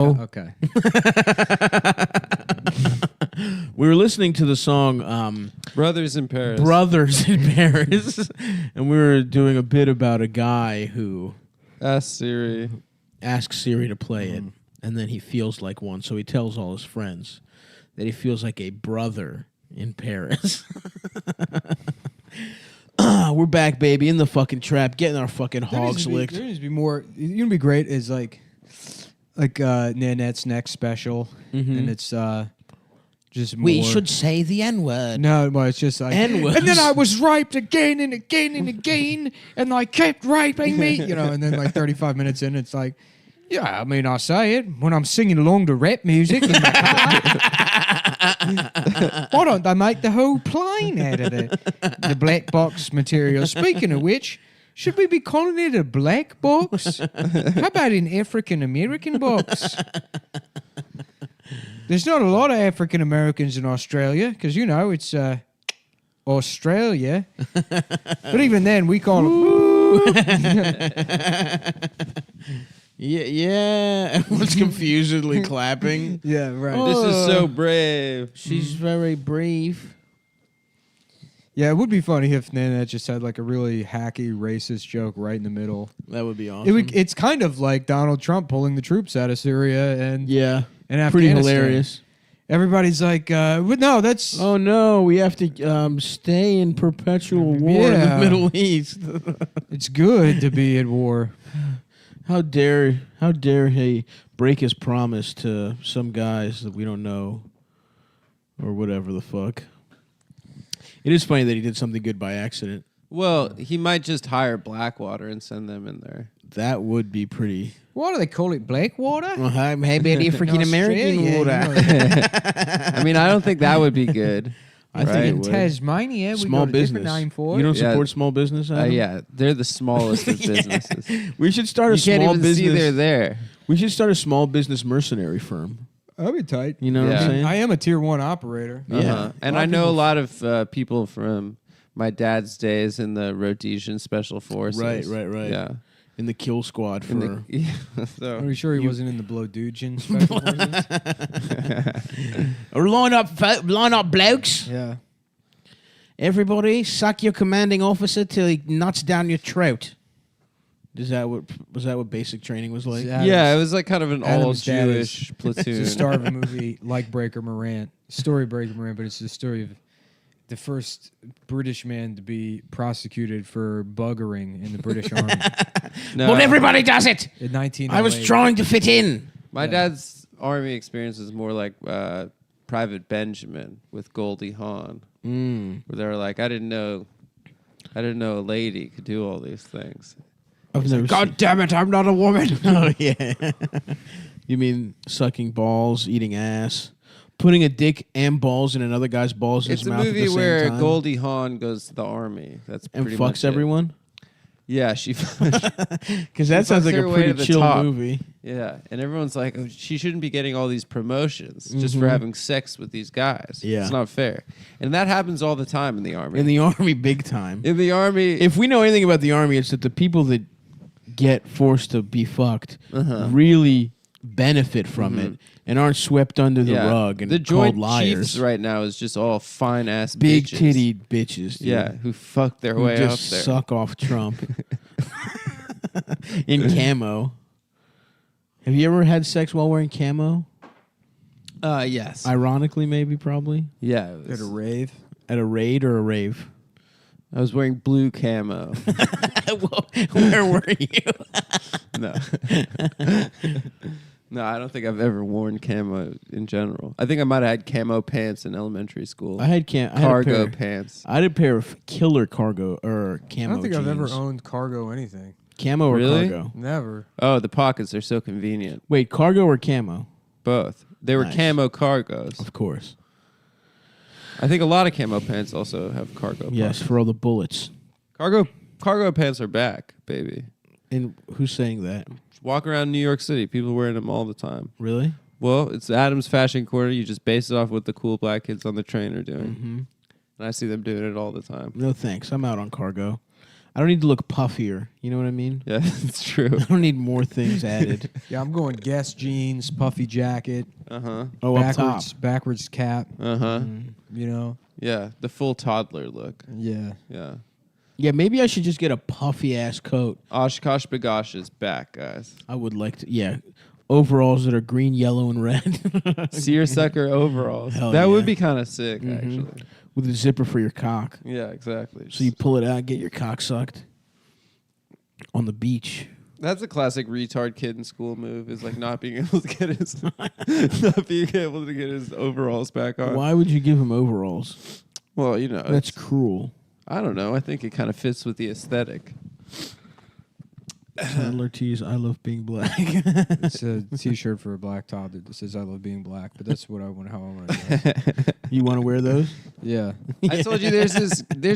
Okay. We were listening to the song Brothers in Paris. Brothers in Paris, and we were doing a bit about a guy who Ask Siri. asks Siri to play it, and then he feels like one, so he tells all his friends that he feels like a brother in Paris. We're back, baby, in the fucking trap, getting our fucking hogs licked. There needs to be more. You know, be great is like Nanette's next special, and it's just more. We should say the N-word. No, well, it's just like N-words. And then I was raped again and again and again, and they kept raping me, you know. And then like 35 minutes in, it's like, yeah, I mean, I say it when I'm singing along to rap music. In the car. Why don't they make the whole plane out of the black box material? Speaking of which, should we be calling it a black box? How about an African American box? There's not a lot of African Americans in Australia because, you know, it's Australia. But even then, we call it. Yeah. Everyone's confusedly clapping. Yeah, right. This is so brave. She's very brave. Yeah, it would be funny if Nanette just had like a really hacky racist joke right in the middle. That would be awesome. It's kind of like Donald Trump pulling the troops out of Syria and Afghanistan. Pretty hilarious. Everybody's like, but no, that's... Oh, no, we have to stay in perpetual war in the Middle East. It's good to be at war. How dare he break his promise to some guys that we don't know or whatever the fuck. It is funny that he did something good by accident. Well, he might just hire Blackwater and send them in there. That would be pretty... What do they call it? Black water? Well, maybe African American water. I mean, I don't think that would be good. I think it would. Tasmania, Small we got a business. different name for You it. don't support small business? Adam? Yeah, they're the smallest of businesses. We should start a You can't small even business. see they're there. We should start a small business mercenary firm. That'd be tight. You know what I'm saying? I am a tier 1 operator. Yeah. And I know a lot of people from my dad's days in the Rhodesian Special Forces. Right. Yeah. In the kill squad for... So Are you sure he wasn't in the Blowdugian special forces? Line up, blokes. Yeah. Everybody, suck your commanding officer till he nuts down your throat. Was that what basic training was like? Yeah, it was like kind of an Adam's dad all-Jewish platoon. It's the star of a movie like Breaker Morant. Story Breaker Morant, but it's the story of the first British man to be prosecuted for buggering in the British Army. No. But everybody does it. In 1908. I was trying to fit in. My dad's army experience was more like Private Benjamin with Goldie Hawn, where they were like, I didn't know a lady could do all these things. God damn it, I'm not a woman. Oh, yeah. You mean sucking balls, eating ass, putting a dick and balls in another guy's balls in It's his a mouth at movie the same where time? Goldie Hawn goes to the army. That's And pretty fucks much it. everyone? Yeah, she. Because that sounds like her a way pretty to the chill top. movie. Yeah, and everyone's like, oh, she shouldn't be getting all these promotions just for having sex with these guys. Yeah. It's not fair. And that happens all the time in the army. In the Army, big time. In the army, If we know anything about the Army, it's that the people that get forced to be fucked really benefit from it and aren't swept under the rug and the called Joint liars. Chiefs right now is just all fine ass Big bitches. tittied bitches. Dude. Yeah, who fuck their Who way up just there. suck off Trump in camo. Have you ever had sex while wearing camo? Yes. Ironically, maybe, probably. Yeah. At a rave. At a raid or a rave? I was wearing blue camo. Where were you? No. No, I don't think I've ever worn camo in general. I think I might have had camo pants in elementary school. I had cargo pants. I had a pair of killer cargo or camo I don't think jeans. I've ever owned cargo anything. Camo or Really? cargo? Never. Oh, the pockets are so convenient. Wait, cargo or camo? Both. They were Nice. camo cargos. Of course. I think a lot of camo pants also have cargo Yes, pockets. for all the bullets. Cargo pants are back, baby. And who's saying that? Walk around New York City. People wearing them all the time. Really? Well, it's Adam's Fashion Corner. You just base it off what the cool black kids on the train are doing. Mm-hmm. And I see them doing it all the time. No thanks. I'm out on cargo. I don't need to look puffier. You know what I mean? Yeah, it's true. I don't need more things added. Yeah, I'm going Guess jeans, puffy jacket, Uh-huh. Oh, up top. backwards cap. Uh-huh. You know. Yeah, the full toddler look. Yeah. Yeah. Yeah, maybe I should just get a puffy ass coat. Oshkosh Bagosh is back, guys. I would like to. Yeah, overalls that are green, yellow, and red. Seersucker overalls. Hell that yeah. would be kind of sick, actually. With a zipper for your cock. Yeah, exactly. So you pull it out, get your cock sucked on the beach. That's a classic retard kid in school move. Is like not being able to get his overalls back on. Why would you give him overalls? Well, you know, That's cruel. I don't know. I think it kind of fits with the aesthetic. Toddler tees, I love being black. It's a T-shirt for a black toddler that says "I love being black," but that's what I want. How I want to. You want to wear those? Yeah. I told you there's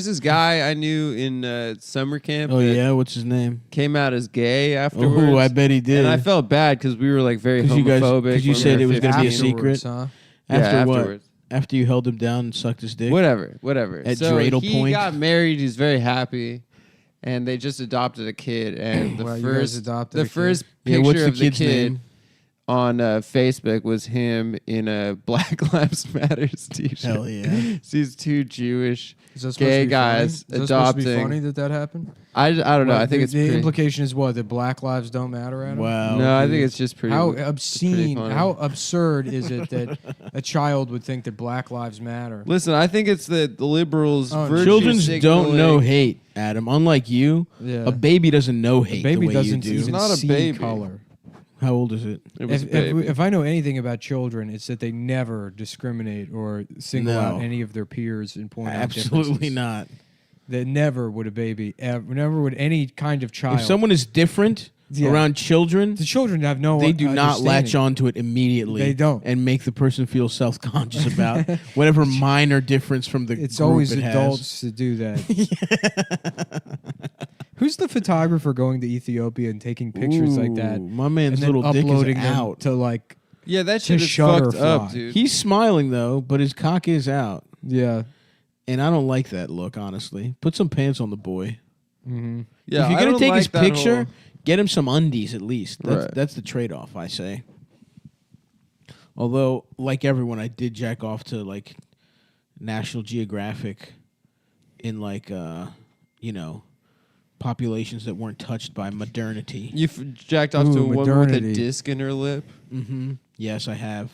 this guy I knew in summer camp. Oh, that yeah? What's his name? came out as gay afterwards. Oh, I bet he did. And I felt bad because we were like very 'Cause you guys- homophobic. 'cause you when said we it were was gonna be a 15. secret? Huh? After what? Afterwards. After you held him down and sucked his dick? Whatever. At so dreidel he point? got married. He's very happy, and they just adopted a kid. And the Wow, you guys first, adopted the a kid? first Yeah, picture what's the of the kid's kid name? on Facebook was him in a Black Lives Matters t-shirt. Hell yeah. It's these two Jewish Is that supposed gay to be guys funny? Is that supposed to be adopting. funny that happened? I don't know. What, I think the, it's the pretty, implication is what, that Black lives don't matter, Adam? Wow. No, I dude. think it's just pretty. How it's pretty obscene, funny. how absurd is it that a child would think that Black lives matter? Listen, I think it's the liberals. Oh, virtue Children don't signaling- know hate, Adam. Unlike you, Yeah. a baby doesn't know hate The baby the way doesn't you do. even It's not a see baby. color. How old is it? It was a If, baby. if I know anything about children, it's that they never discriminate or single out No. any of their peers and point out Absolutely differences. not. That never would a baby, never would any kind of child. If someone is different Yeah. around children, the children have no they do not latch understanding. onto it immediately. They don't. And make the person feel self-conscious about whatever minor difference from the It's group always it has. adults that do that. Who's the photographer going to Ethiopia and taking pictures like that? Ooh, my man's And then little dick uploading is them out. to like, yeah, that shit is Shutterfly. fucked up, dude. He's smiling though, but his cock is out. yeah. And I don't like that look, honestly. Put some pants on the boy. Mm-hmm. Yeah, if you're I gonna don't take like his that picture, whole- get him some undies at least. Right. That's the trade-off, I say. Although, like everyone, I did jack off to like National Geographic in like populations that weren't touched by modernity. You jacked off to a Ooh, woman with a modernity. disc in her lip. Mm-hmm. Yes, I have.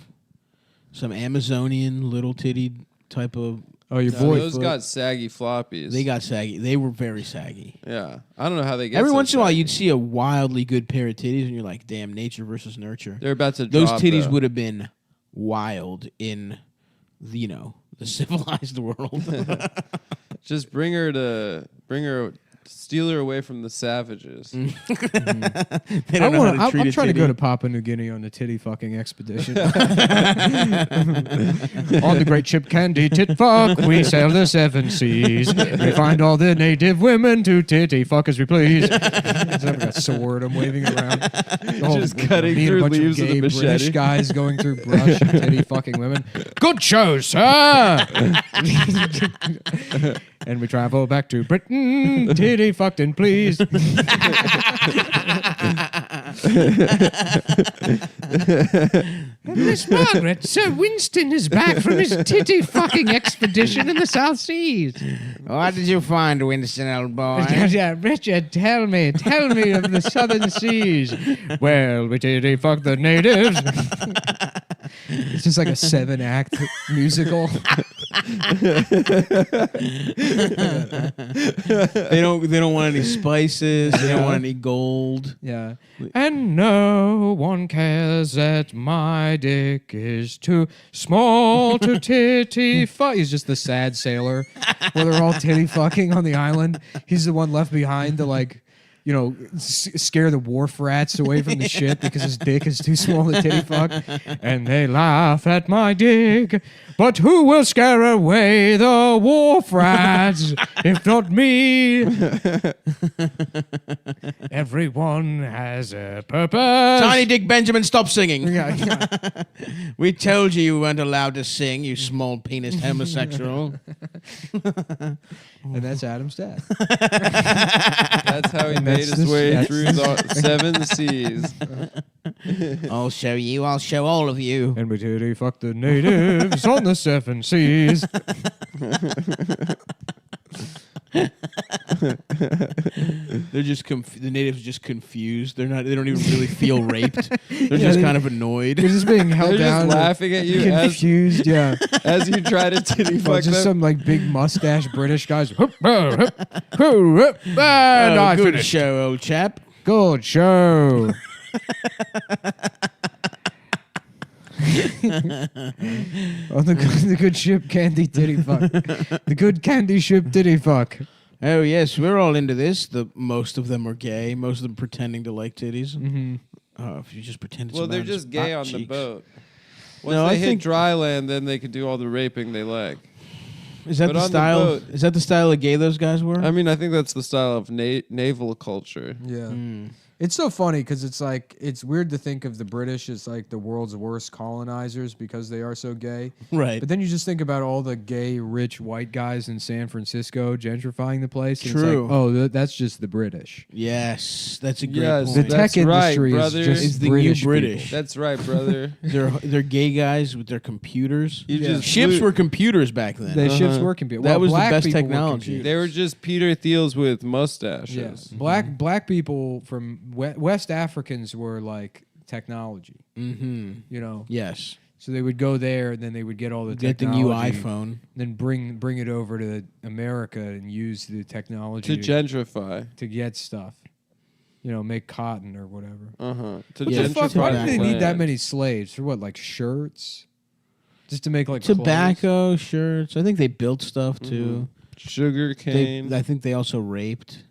Some Amazonian little titty type of. Oh, your No, boy. those got saggy floppies. They got saggy. They were very saggy. Yeah, I don't know how they get. Every so once in a while, saggy. you'd see a wildly good pair of titties, and you're like, "Damn, nature versus nurture." They're about to. Those drop, titties though. would have been wild in, the civilized world. Just steal her away from the savages. They don't know how to treat I'm a trying to titty. go to Papua New Guinea on the titty fucking expedition. On the great ship Candy Tit Fuck, we sail the seven seas. We find all the native women to titty fuck as we please. I've got a sword I'm waving around. Just cutting me and through a bunch leaves of with a gay machete. British guys going through brush and titty fucking women. Good show, sir. And we travel back to Britain, titty fucked and pleased. Miss Margaret, Sir Winston is back from his titty fucking expedition in the South Seas. What did you find, Winston, old boy? Yeah, Richard, tell me of the Southern Seas. Well, we titty fuck the natives. It's just like a 7-act musical. They don't want any spices. They don't want any gold. Yeah. And no one cares that my dick is too small to titty fuck. He's just the sad sailor where they're all titty fucking on the island. He's the one left behind to like scare the wharf rats away from the ship because his dick is too small to titty fuck. And they laugh at my dick, but who will scare away the wharf rats if not me? Everyone has a purpose. Tiny Dick Benjamin, stop singing. Yeah. We told you weren't allowed to sing, you small penis homosexual. And that's Adam's dad. That's how he made his way through the 7 seas. I'll show you, I'll show all of you. And we titty fuck the natives on the 7 seas. They're just the natives are just confused. They don't even really feel raped. They're just kind of annoyed. They're just being held They're down. just laughing at you confused, yeah. as you try to titty Well, fuck just them. some like big mustache British guys. And I Good finished. show, old chap. Good show. Oh, the good ship candy titty fuck. The good candy ship titty fuck. Oh yes, we're all into this. Most of them are gay. Most of them pretending to like titties. Mm-hmm. If you just pretend, Well, they're just gay on the boat. Once No, they I hit think- dry land, then they can do all the raping they like. Is that But the on the style? boat- Is that the style of gay those guys were? I mean, I think that's the style of naval culture. Yeah. Mm. It's so funny because it's like it's weird to think of the British as like the world's worst colonizers because they are so gay. Right. But then you just think about all the gay, rich white guys in San Francisco gentrifying the place. And True. It's like, oh, that's just the British. Yes, that's a great Yes, point. The that's tech right, industry brother. is just It's the British new British. people. That's right, brother. They're gay guys with their computers. You Yeah. just Ships flew- were computers back then. The ships Uh-huh. were computer. That was the black best people were technology. computers. They were just Peter Thiels with Yeah. mustaches. Black people from West Africans were like technology, Mm-hmm. you know. Yes. So they would go there and then they would get all the Get the technology. new iPhone. Then bring it over to America and use the technology To gentrify. to get stuff. You know, make cotton or whatever. To Yeah, The fuck, gentrify. why do they need that land. many slaves? For what, like shirts? Just to make like clothes? Tobacco, shirts. I think they built stuff too. Sugar cane. I think they also raped.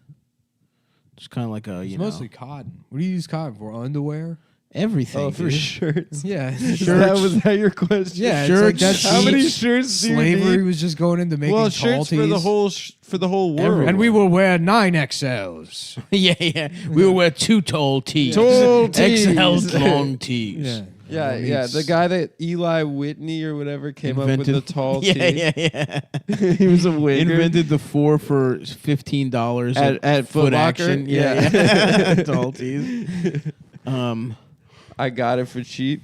It's kind of like a It's mostly cotton. What do you use cotton for? Underwear? everything. Oh, for dude. shirts. Yeah. Was that your question? Yeah, it's like Shirts, that's How many sheets. shirts do you Slavery need? was just going into making Well, tall shirts for the tees. whole world. And we will wear 9XLs. yeah. We will wear 2 tall tees. Tall tees. XL long tees. Yeah. Yeah, Well, yeah. it's- The guy that Eli Whitney or whatever came up with the tall yeah, tee. yeah. He was a wigger. Invented the 4 for $15 At Foot Locker? Action. Yeah. Yeah. Tall tees. I got it for cheap.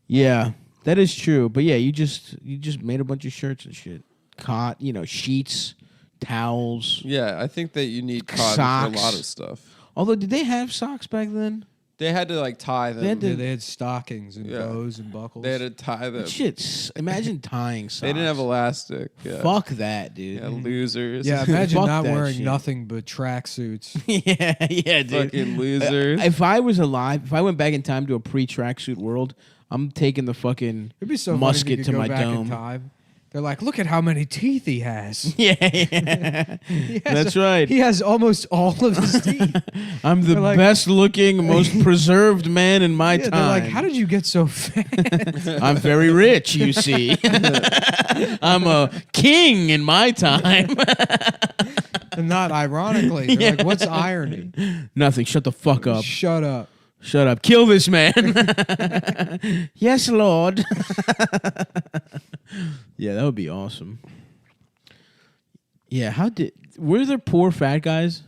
Yeah, that is true. But yeah, you just made a bunch of shirts and shit. Sheets, towels. Yeah, I think that you need cotton Socks. for a lot of stuff. Although, did they have socks back then? They had to like tie them. They had Yeah, they had stockings and Yeah. bows and buckles. They had to tie them. Shit, imagine tying socks. They didn't have elastic. Yeah. Fuck that, dude. Yeah, losers. Yeah, imagine Fuck not that wearing shit. nothing but tracksuits. yeah, dude. Fucking losers. If I was alive, if I went back in time to a pre-tracksuit world, I'm taking the fucking It'd be so musket funny if you to could go my back dome. in time. They're like, look at how many teeth he has. Yeah, He has that's right. He has almost all of his teeth. I'm the They're like- best-looking, most preserved man in my Yeah, time. they're like, how did you get so fat? I'm very rich, you see. I'm a king in my time. And not ironically. They're like, what's irony? Nothing. Shut the fuck up. Shut up. Shut up. Kill this man. Yes, Lord. Yeah, that would be awesome. Yeah, were there poor fat guys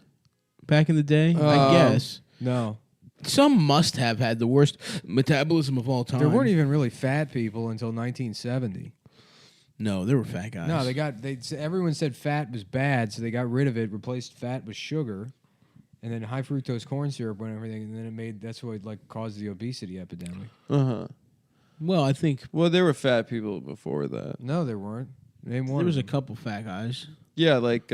back in the day? I guess. No. Some must have had the worst metabolism of all time. There weren't even really fat people until 1970. No, there were fat guys. No, everyone said fat was bad, so they got rid of it, replaced fat with sugar, and then high fructose corn syrup and everything, and then that's what caused the obesity epidemic. Well, I think Well, there were fat people before that. No, there weren't. Name one. there was of a them. couple fat guys. Yeah, like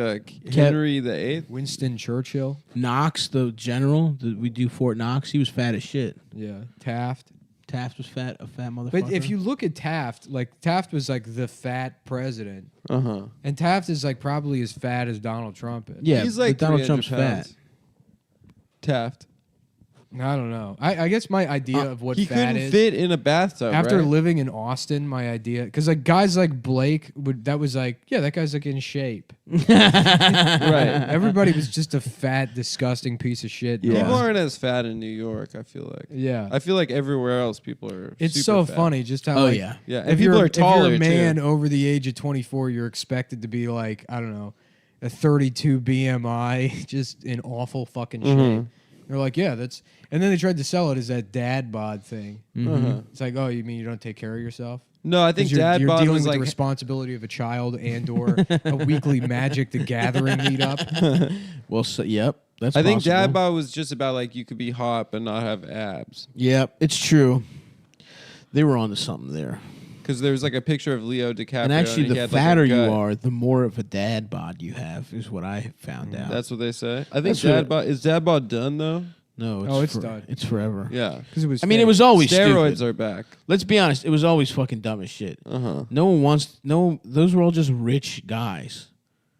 Henry the Eighth. Winston Churchill. Knox, the general, we do Fort Knox. He was fat as shit. Yeah. Taft. Taft was fat, a fat motherfucker. But if you look at Taft, like Taft was like the fat president, Uh-huh. and Taft is like probably as fat as Donald Trump is. yeah, He's like but Donald 300 Trump's pounds. fat. Taft. I don't know. I guess my idea of what He fat couldn't is fit in a bathtub. after right? living in Austin. My idea, because like guys like Blake that was like, yeah, that guy's like in shape. right. Everybody was just a fat, disgusting piece of shit. in Yeah. People Austin. aren't as fat in New York. I feel like. Yeah, I feel like everywhere else people are. it's super so fat. funny just how. Oh like, yeah. Yeah, and If people you're, are taller if you're a man too. over the age of 24, you're expected to be like, I don't know, a 32 BMI, just in awful fucking shape. They're like, yeah, that's. And then they tried to sell it as that dad bod thing. Uh-huh. It's like, oh, you mean you don't take care of yourself? No, I think 'Cause dad you're bod dealing was with like the responsibility of a child and or a weekly Magic the Gathering meetup. Well, so, yep. That's I think possible. dad bod was just about like you could be hot but not have abs. Yep, it's true. They were onto something there. Because there was like a picture of Leo DiCaprio. And actually, he the had, like, a fatter you gut. are, the more of a dad bod you have, is what I found out. That's what they say. I think That's dad what- bod is dad bod done though. No, It's done. It's forever. Yeah. Because it was. I mean, it fake. was always Steroids stupid. are back. Let's be honest, it was always fucking dumb as shit. Uh-huh. No one wants. No, those were all just rich guys.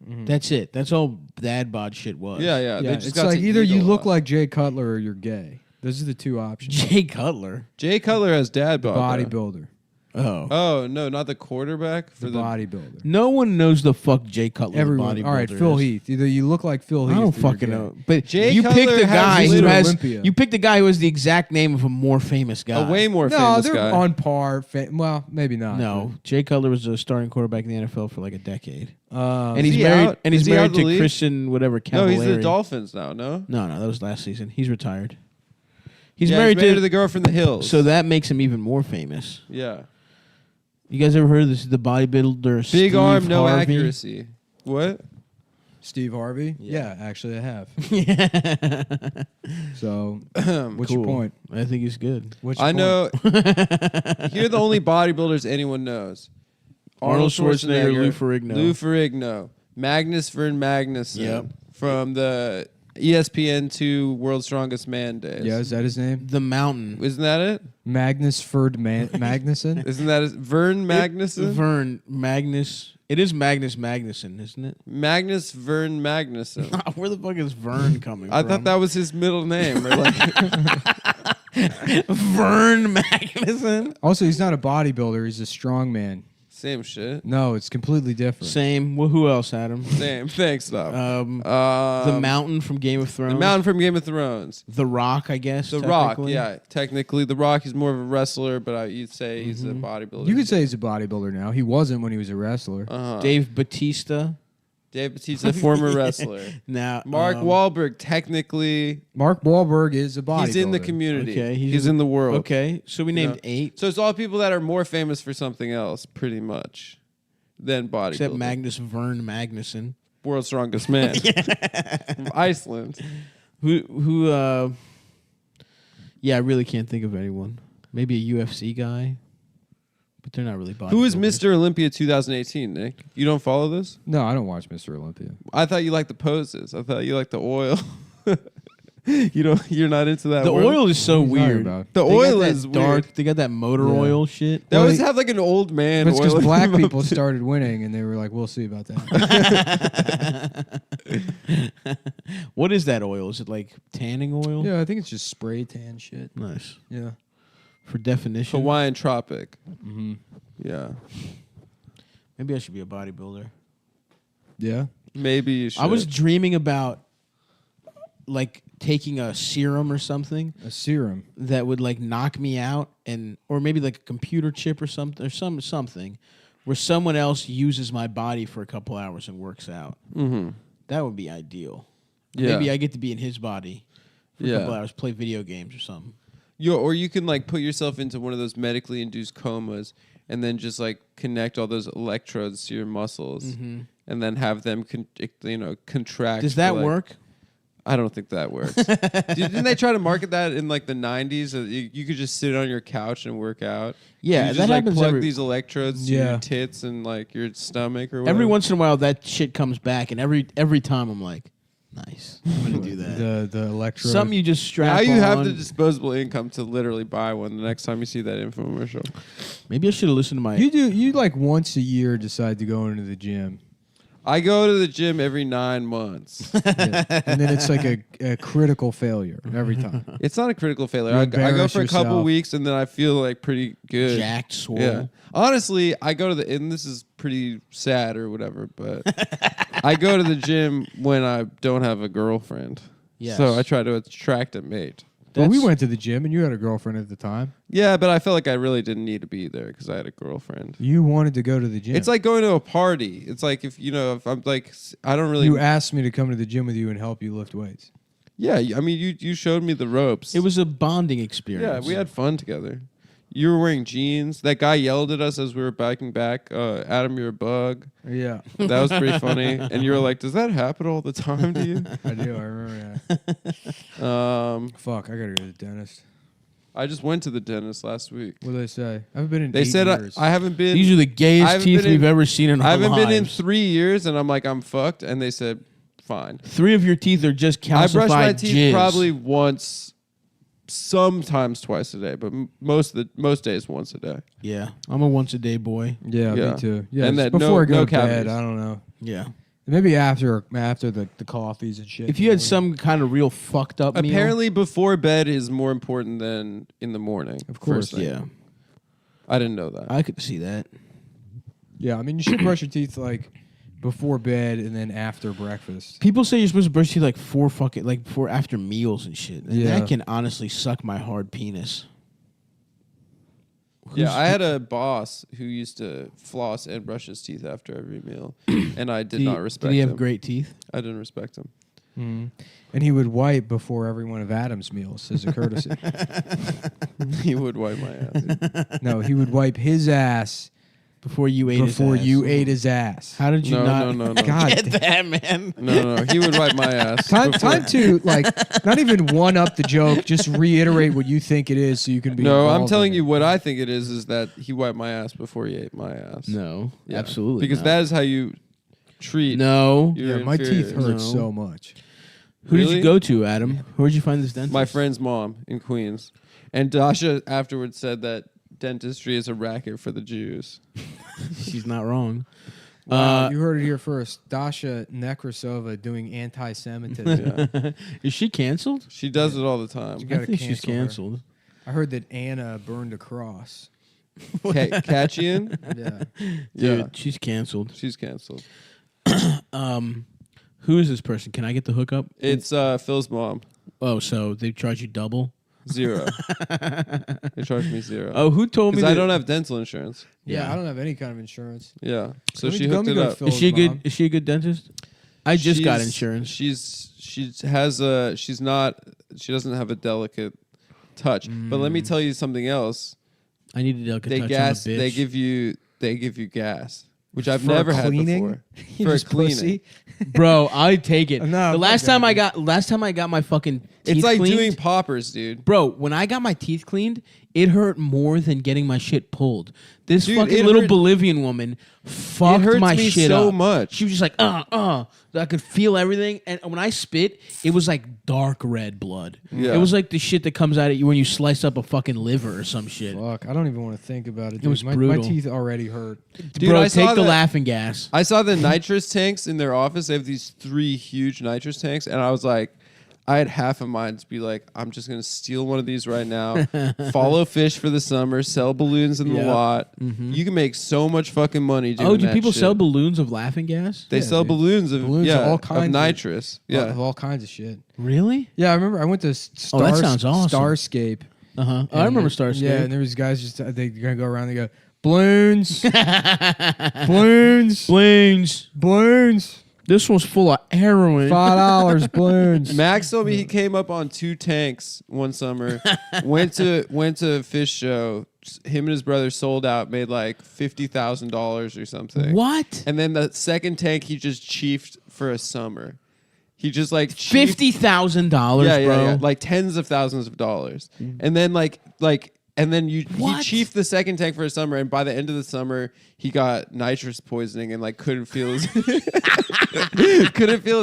That's it. That's all dad bod shit was. Yeah, yeah. Yeah, They just it's got like to either eat a you look lot. like Jay Cutler or you're gay. Those are the two options. Jay Cutler. Jay Cutler has dad bod. though. Bodybuilder. Oh. Oh no, not the quarterback for The the. bodybuilder. No one knows the fuck Jay Cutler. Everyone. The All right, bodybuilder Phil is. Heath. Either you look like Phil Heath. I don't or you're fucking gay. know. But Jay you picked Cutler the guy has who Little has. Olympia. You picked the guy who has the exact name of a more famous guy. A way more No, famous they're guy. on par. Well, maybe not. No, Jay Cutler was a starting quarterback in the NFL for like a decade, and Is he's he married. out? And he's Is he out married of the to league? Christian whatever No, Cavallari. he's the Dolphins now. No. No, that was last season. He's retired. He's Yeah, married he's to the girl from the hills. So that makes him even more famous. Yeah. You guys ever heard of this? The bodybuilder Big Steve arm, no Harvey? accuracy. What? Steve Harvey? Yeah. Yeah, actually, I have. Yeah. So, what's your Cool. point? I think he's good. What's your I point? know. Here are the only bodybuilders anyone knows: Arnold Schwarzenegger, Lou Ferrigno. Lou Ferrigno, Magnus Vern Magnuson Yep. from the ESPN2 World's Strongest Man days. Yeah, is that his name? The Mountain. Isn't that it? Magnus Ferd Magnuson? Isn't that Vern Magnuson? Vern Magnus. It is Magnus Magnuson, isn't it? Magnus Vern Magnuson. Where the fuck is Vern coming I from? thought that was his middle name. Or like, Vern Magnuson. Also, he's not a bodybuilder. He's a strongman. same shit. No, it's completely different. Same. Well, who else had him? Same. Thanks, Tom. The Mountain from Game of Thrones. The Mountain from Game of Thrones. The Rock, I guess. The Rock, technically. yeah. Technically, The Rock is more of a wrestler, but you'd say he's a bodybuilder. You could say he's a bodybuilder now. He wasn't when he was a wrestler. uh-huh. Dave Bautista. Dave Bautista, former wrestler. Now Mark Wahlberg, technically, Mark Wahlberg is a bodybuilder. he's in the community. Okay, he's in the world. Okay, so we named know. 8, So it's all people that are more famous for something else, pretty much, than bodybuilding. except Magnus Vern Magnuson. World's strongest man. From Iceland. Who? Yeah, I really can't think of anyone. Maybe a UFC guy, but they're not really bodybuilders. Who is Mr. Olympia 2018, Nick? You don't follow this? No, I don't watch Mr. Olympia. I thought you liked the poses. I thought you liked the oil. You're not into that. The world? oil is so What are you talking weird. about? The They got oil that is dark. weird. They got that motor Yeah. oil shit. They Well, always they- have like an old man. But it's because oiling black them up. people started winning, and they were like, "We'll see about that." What is that oil? Is it like tanning oil? Yeah, I think it's just spray tan shit. Nice. Yeah. For definition. Hawaiian Tropic. Mm-hmm. Yeah. Maybe I should be a bodybuilder. Yeah. Maybe you should. I was dreaming about like taking a serum or something A serum. that would like knock me out, and or maybe like a computer chip or something, or something where someone else uses my body for a couple hours and works out. Mm-hmm. That would be ideal. Yeah. Maybe I get to be in his body for a Yeah. couple hours, play video games or something. Or you can like put yourself into one of those medically induced comas and then just like connect all those electrodes to your muscles and then have them contract. Does that for, like- work? I don't think that works. Didn't they try to market that in like the 90s? You could just sit on your couch and work out. Yeah, you just that like happens plug every- these electrodes to Yeah. your tits and like your stomach or whatever. Every once in a while, that shit comes back, and every time I'm like, nice. I'm gonna do that. The electrode. Something you just strap now you have on. the disposable income to literally buy one the next time you see that infomercial. Maybe I should have listened to my. You like once a year decide to go into the gym. I go to the gym every 9 months. Yeah. And then it's like a critical failure every time. It's not a critical failure. You I go embarrass for a couple yourself. weeks and then I feel like pretty good. Jacked, swole. Yeah. Honestly, I go to the, and this is pretty sad or whatever, but I go to the gym when I don't have a girlfriend. Yes. So I try to attract a mate. Well, we went to the gym and you had a girlfriend at the time. Yeah, but I felt like I really didn't need to be there because I had a girlfriend. You wanted to go to the gym. It's like going to a party. It's like if I'm like, I don't really. You asked me to come to the gym with you and help you lift weights. Yeah, I mean, you showed me the ropes. It was a bonding experience. Yeah, we had fun together. You were wearing jeans. That guy yelled at us as we were biking back. Adam, you're a bug. Yeah. That was pretty funny. And you were like, does that happen all the time to you? I do. I remember that. Fuck, I gotta go to the dentist. I just went to the dentist last week. What did they say? I haven't been in They 8 said years. I haven't been. These are the I gayest haven't teeth been we've in- ever seen in our I haven't lives. been in 3 years, and I'm like, I'm fucked. And they said, fine. 3 of your teeth are just calcified I brush my teeth jizz. probably once, sometimes twice a day, but most days once a day. Yeah, I'm a once a day boy. Yeah, Yeah. me too. Yeah, And just that before I go no to bed, cavities. I don't know. Yeah. Maybe after the coffees and shit. If you had some kind of real fucked up meal, Apparently, before bed is more important than in the morning. Of course. first thing. yeah, I didn't know that. I could see that. Yeah, I mean, you should brush your teeth like before bed and then after breakfast. People say you're supposed to brush your teeth like before after meals and shit. And Yeah. that can honestly suck my hard penis. Yeah, I had a boss who used to floss and brush his teeth after every meal, and I did not respect Did he him. have great teeth? I didn't respect him. Mm. And he would wipe before every one of Adam's meals as a courtesy. He would wipe my ass. No, he would wipe his ass Before you ate before his ass. you ate his ass. How did you No, not no, no, no. God, get that, man? No, he would wipe my ass. time before- to like not even one up the joke, just reiterate what you think it is so you can be. No, I'm involved telling in you it. what I think it is that he wiped my ass before he ate my ass. No, Yeah. absolutely Because not. that is how you treat. No. your Yeah, my teeth inferiors. hurt No. so much. Who did Really? you go to, Adam? Where'd you find this dentist? My friend's mom in Queens, and Dasha afterwards said that dentistry is a racket for the Jews. She's not wrong. Wow, you heard it here first. Dasha Nekrasova doing anti-Semitism. Yeah. Is she canceled? She does it all the time. You I gotta think she's cancel her. canceled. I heard that Anna burned a cross. Catchian? Yeah. Dude, Yeah. she's canceled. She's canceled. Who is this person? Can I get the hookup? It's Phil's mom. Oh, so they charge you double? 0. They charged me 0. Oh, who told me because I that- don't have dental insurance. Yeah, Yeah. I don't have any kind of insurance. Yeah, so Let me- she let hooked me it go to up. Phil's Is she good? mom. Is she a good dentist? I just got She's- insurance. She doesn't have a delicate touch. But let me tell you something else. I need a delicate They touch gas. on a bitch. They give you gas, which I've For never cleaning? had before. You For just cleaning. pussy. Bro, I take it. No, the last fuck time that. I got my fucking teeth It's like cleaned, doing poppers, dude. Bro, when I got my teeth cleaned, it hurt more than getting my shit pulled. This Dude, fucking it little hurt- Bolivian woman fucked hurts my me shit so up much. She was just like, I could feel everything, and when I spit, it was like dark red blood. Yeah. It was like the shit that comes out of you when you slice up a fucking liver or some shit. Fuck, I don't even want to think about it. It was dude. My brutal. teeth already hurt. Dude, Bro, I saw take the that- laughing gas. I saw the nitrous tanks in their office. They have these 3 huge nitrous tanks, and I was like, I had half of mine to be like, I'm just gonna steal one of these right now, follow fish for the summer, sell balloons in the Yeah. lot. You can make so much fucking money doing Oh, do that people shit. sell balloons of laughing gas? They Yeah, sell dude. balloons of Balloons of all kinds of of- nitrous. Of all kinds of shit. Really? Yeah, I remember I went to Oh, that sounds awesome. Starscape. Uh-huh. I remember Starscape. Yeah, and there was guys just they're gonna go around and go balloons, balloons, Balloons. balloons, This one's full of heroin. $5 balloons. Max told me he came up on 2 tanks one summer. went to a fish show. Him and his brother sold out, made like $50,000 or something. What? And then the second tank he just chiefed for a summer. He just like chiefed- $50,000, yeah, bro. yeah, like tens of thousands of dollars. And then like And then he What? chiefed the second tank for a summer, and by the end of the summer, he got nitrous poisoning and like couldn't feel his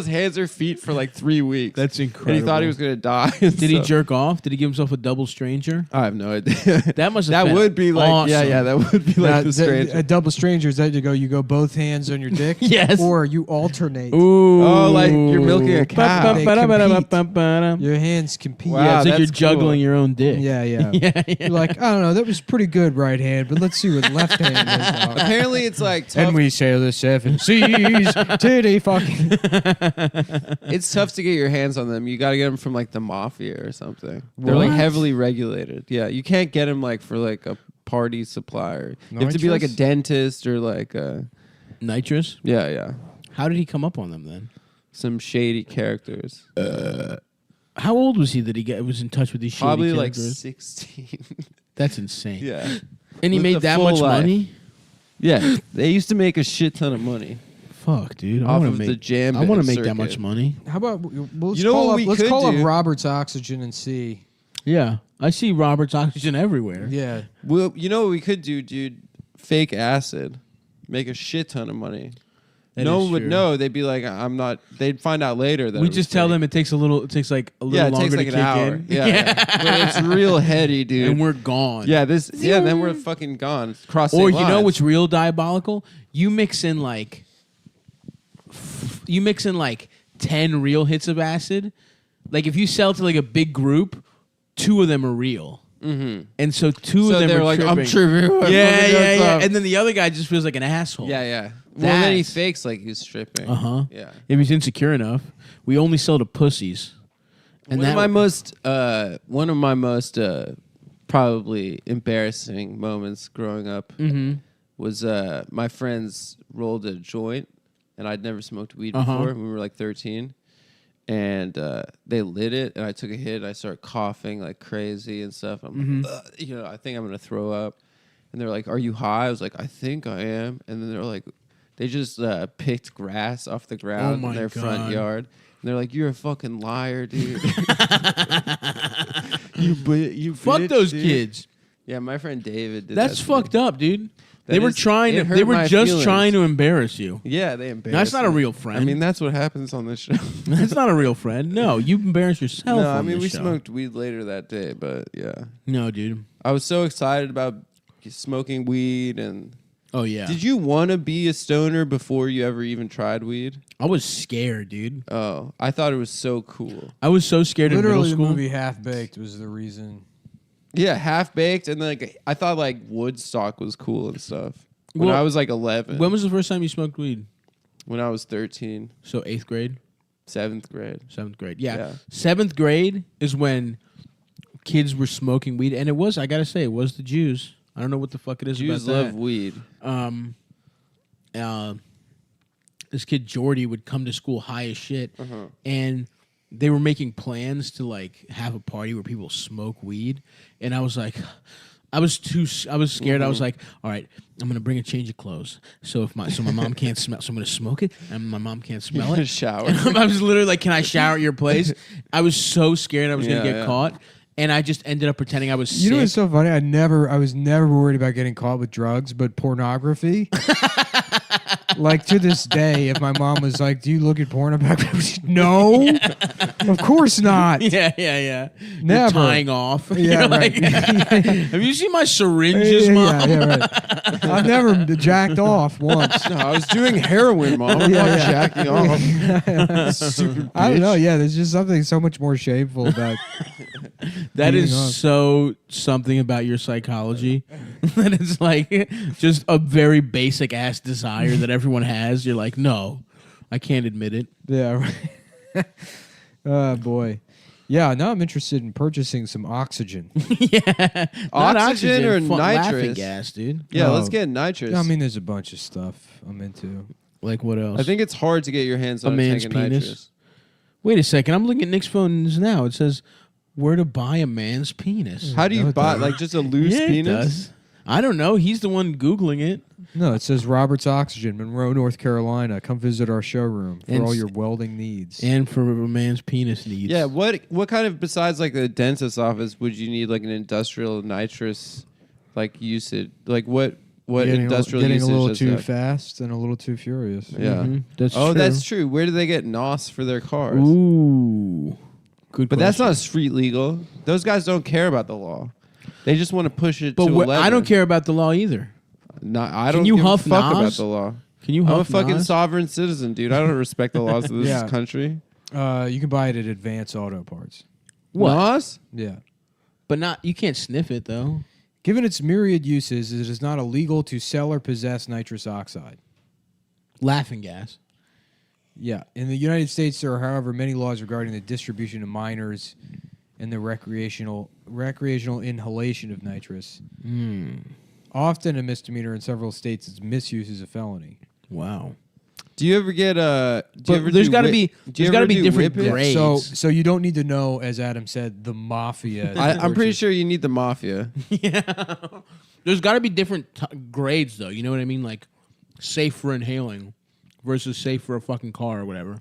hands or feet for like 3 weeks. That's incredible. And he thought he was gonna die. Did he jerk off? Did he give himself a double stranger? I have no idea. That must have been would be like awesome. yeah, that would be like the strange. A double stranger is that you go both hands on your dick, Yes. or you alternate. Ooh. Oh, like you're milking a cow. They Ba-ba-ba-ba-ba-ba-ba. Your hands compete. Wow. Yeah, it's like you're that's juggling cool. your own dick. Yeah, yeah. Yeah. You're like, I don't know, that was pretty good right hand, but let's see what left hand is. Now. Apparently, it's like tough. And we sail the seven seas, titty fucking. It's tough to get your hands on them. You got to get them from like the mafia or something. They're like What? heavily regulated. Yeah, you can't get them like for like a party supplier. You have to be like a Nitrous? dentist or like a Nitrous? yeah. How did he come up on them then? Some shady characters. How old was he that he was in touch with these shady Probably like characters? 16. That's insane. Yeah. And he Lived made a that full much life. money? Yeah, they used to make a shit ton of money Fuck, dude. I off want of to the make. jam. I want to band make that much circuit. money. How about let's You know call what up, we let's could call do? up Robert's Oxygen and see. Yeah, I see Robert's Oxygen everywhere. Yeah. Well, you know what we could do, dude? Fake acid, make a shit ton of money. That no is one would true. know. They'd be like, "I'm not." They'd find out later that We it was just tell fake. them it takes like a little Yeah, it longer takes like to an kick hour. in. Yeah, but it's real heady, dude. And we're gone. yeah, then we're fucking gone. Crossing Or you know lines. what's real diabolical? You mix in like 10 real hits of acid. Like if you sell it to like a big group, 2 of them are real. Mm-hmm. And so 2 So of them they're are like, tripping. I'm tripping. Yeah. And then the other guy just feels like an asshole. Yeah. Well, then he That's- fakes like he's stripping. Uh-huh. Yeah. If he's insecure enough. We only sell to pussies. And One of my most probably embarrassing moments growing up was my friends rolled a joint, and I'd never smoked weed before. When we were like 13, and they lit it, and I took a hit. And I started coughing like crazy and stuff. I'm, I think I'm gonna throw up. And they're like, "Are you high?" I was like, "I think I am." And then they're like, they just picked grass off the ground Oh in my their front God. yard. And they're like, "You're a fucking liar, dude." you Fuck bitch, those dude. kids. Yeah, my friend David did That's that. fucked up, dude. They were is- trying it to. hurt They were my just feelings. trying to embarrass you. Yeah, they embarrassed That's not a me. real friend. I mean, that's what happens on this show. That's not a real friend. No, you embarrass yourself. No, I on mean, this we show. smoked weed later that day, but yeah. No, dude. I was so excited about smoking weed. And Oh yeah. did you want to be a stoner before you ever even tried weed? I was scared, dude. Oh, I thought it was so cool. I was so scared in Literally, middle the school. movie Half Baked was the reason. Yeah, half baked, and like I thought like Woodstock was cool and stuff. When Well, I was like 11. When was the first time you smoked weed? When I was 13, So 8th grade, 7th grade. 7th grade. Yeah. Yeah. 7th grade is when kids were smoking weed, and it was. I gotta say, it was the Jews. I don't know what the fuck it is Jews about love weed. that. This kid Jordy would come to school high as shit, Uh-huh. and they were making plans to like have a party where people smoke weed, and I was like, I was scared. I was like, all right, I'm gonna bring a change of clothes. So my mom can't smell, so I'm gonna smoke it, and my mom can't smell it. Shower. And I was literally like, can I shower at your place? I was so scared I was gonna Yeah, get yeah. caught, and I just ended up pretending I was sick. You know what's so funny? I was never worried about getting caught with drugs, but pornography. Like to this day, if my mom was like, "Do you look at porn?" I'm like, "No, of course not." Yeah. You're Never. tying off. Yeah, You're right. have you seen my syringes, Mom? Yeah, right. I've never jacked off once. No, I was doing heroin, Mom. I'm not jacking off. Stupid I don't know. bitch. Yeah, there's just something so much more shameful about. That Being is off. so something about your psychology that it's like just a very basic ass desire that everyone has. You're like, no, I can't admit it. Yeah. Right. Oh boy. Yeah. Now I'm interested in purchasing some oxygen. Yeah, not Oxygen or laughing nitrous? gas, dude. Yeah, Oh. let's get nitrous. I mean, there's a bunch of stuff I'm into. Like what else? I think it's hard to get your hands on a man's tank of penis? nitrous. Wait a second. I'm looking at Nick's phone now. It says where to buy a man's penis. How do No, you it buy doesn't. like just a loose Yeah, it penis? does. I don't know. He's the one Googling it. No, it says Robert's Oxygen, Monroe, North Carolina. Come visit our showroom for And all your welding needs. And for a man's penis needs. Yeah, what kind of, besides like the dentist's office, would you need like an industrial nitrous like usage? Like what industrial getting usage a little does too that? fast and a little too furious. Yeah. That's Oh, true. that's true. Where do they get NOS for their cars? Ooh. Good But that's question. not street legal. Those guys don't care about the law. They just want to push it But to 11. I don't care about the law either. I Can don't you give huff a fuck about Nas? the law. Can you I'm a huff fucking Nas? sovereign citizen, dude. I don't respect the laws of this Yeah. country. You can buy it at Advance Auto Parts. What? NOS? Yeah. But not. You can't sniff it though. Given its myriad uses, it is not illegal to sell or possess nitrous oxide. Laughing gas. Yeah. In the United States, there are, however, many laws regarding the distribution to minors and the recreational inhalation of nitrous. Often a misdemeanor in several states, its misuse is a felony. Wow. Do you ever get There's got to be different whippets? grades. So you don't need to know, as Adam said, the mafia. I'm pretty sure you need the mafia. Yeah. There's got to be different grades though. You know what I mean? Like safe for inhaling versus safe for a fucking car or whatever.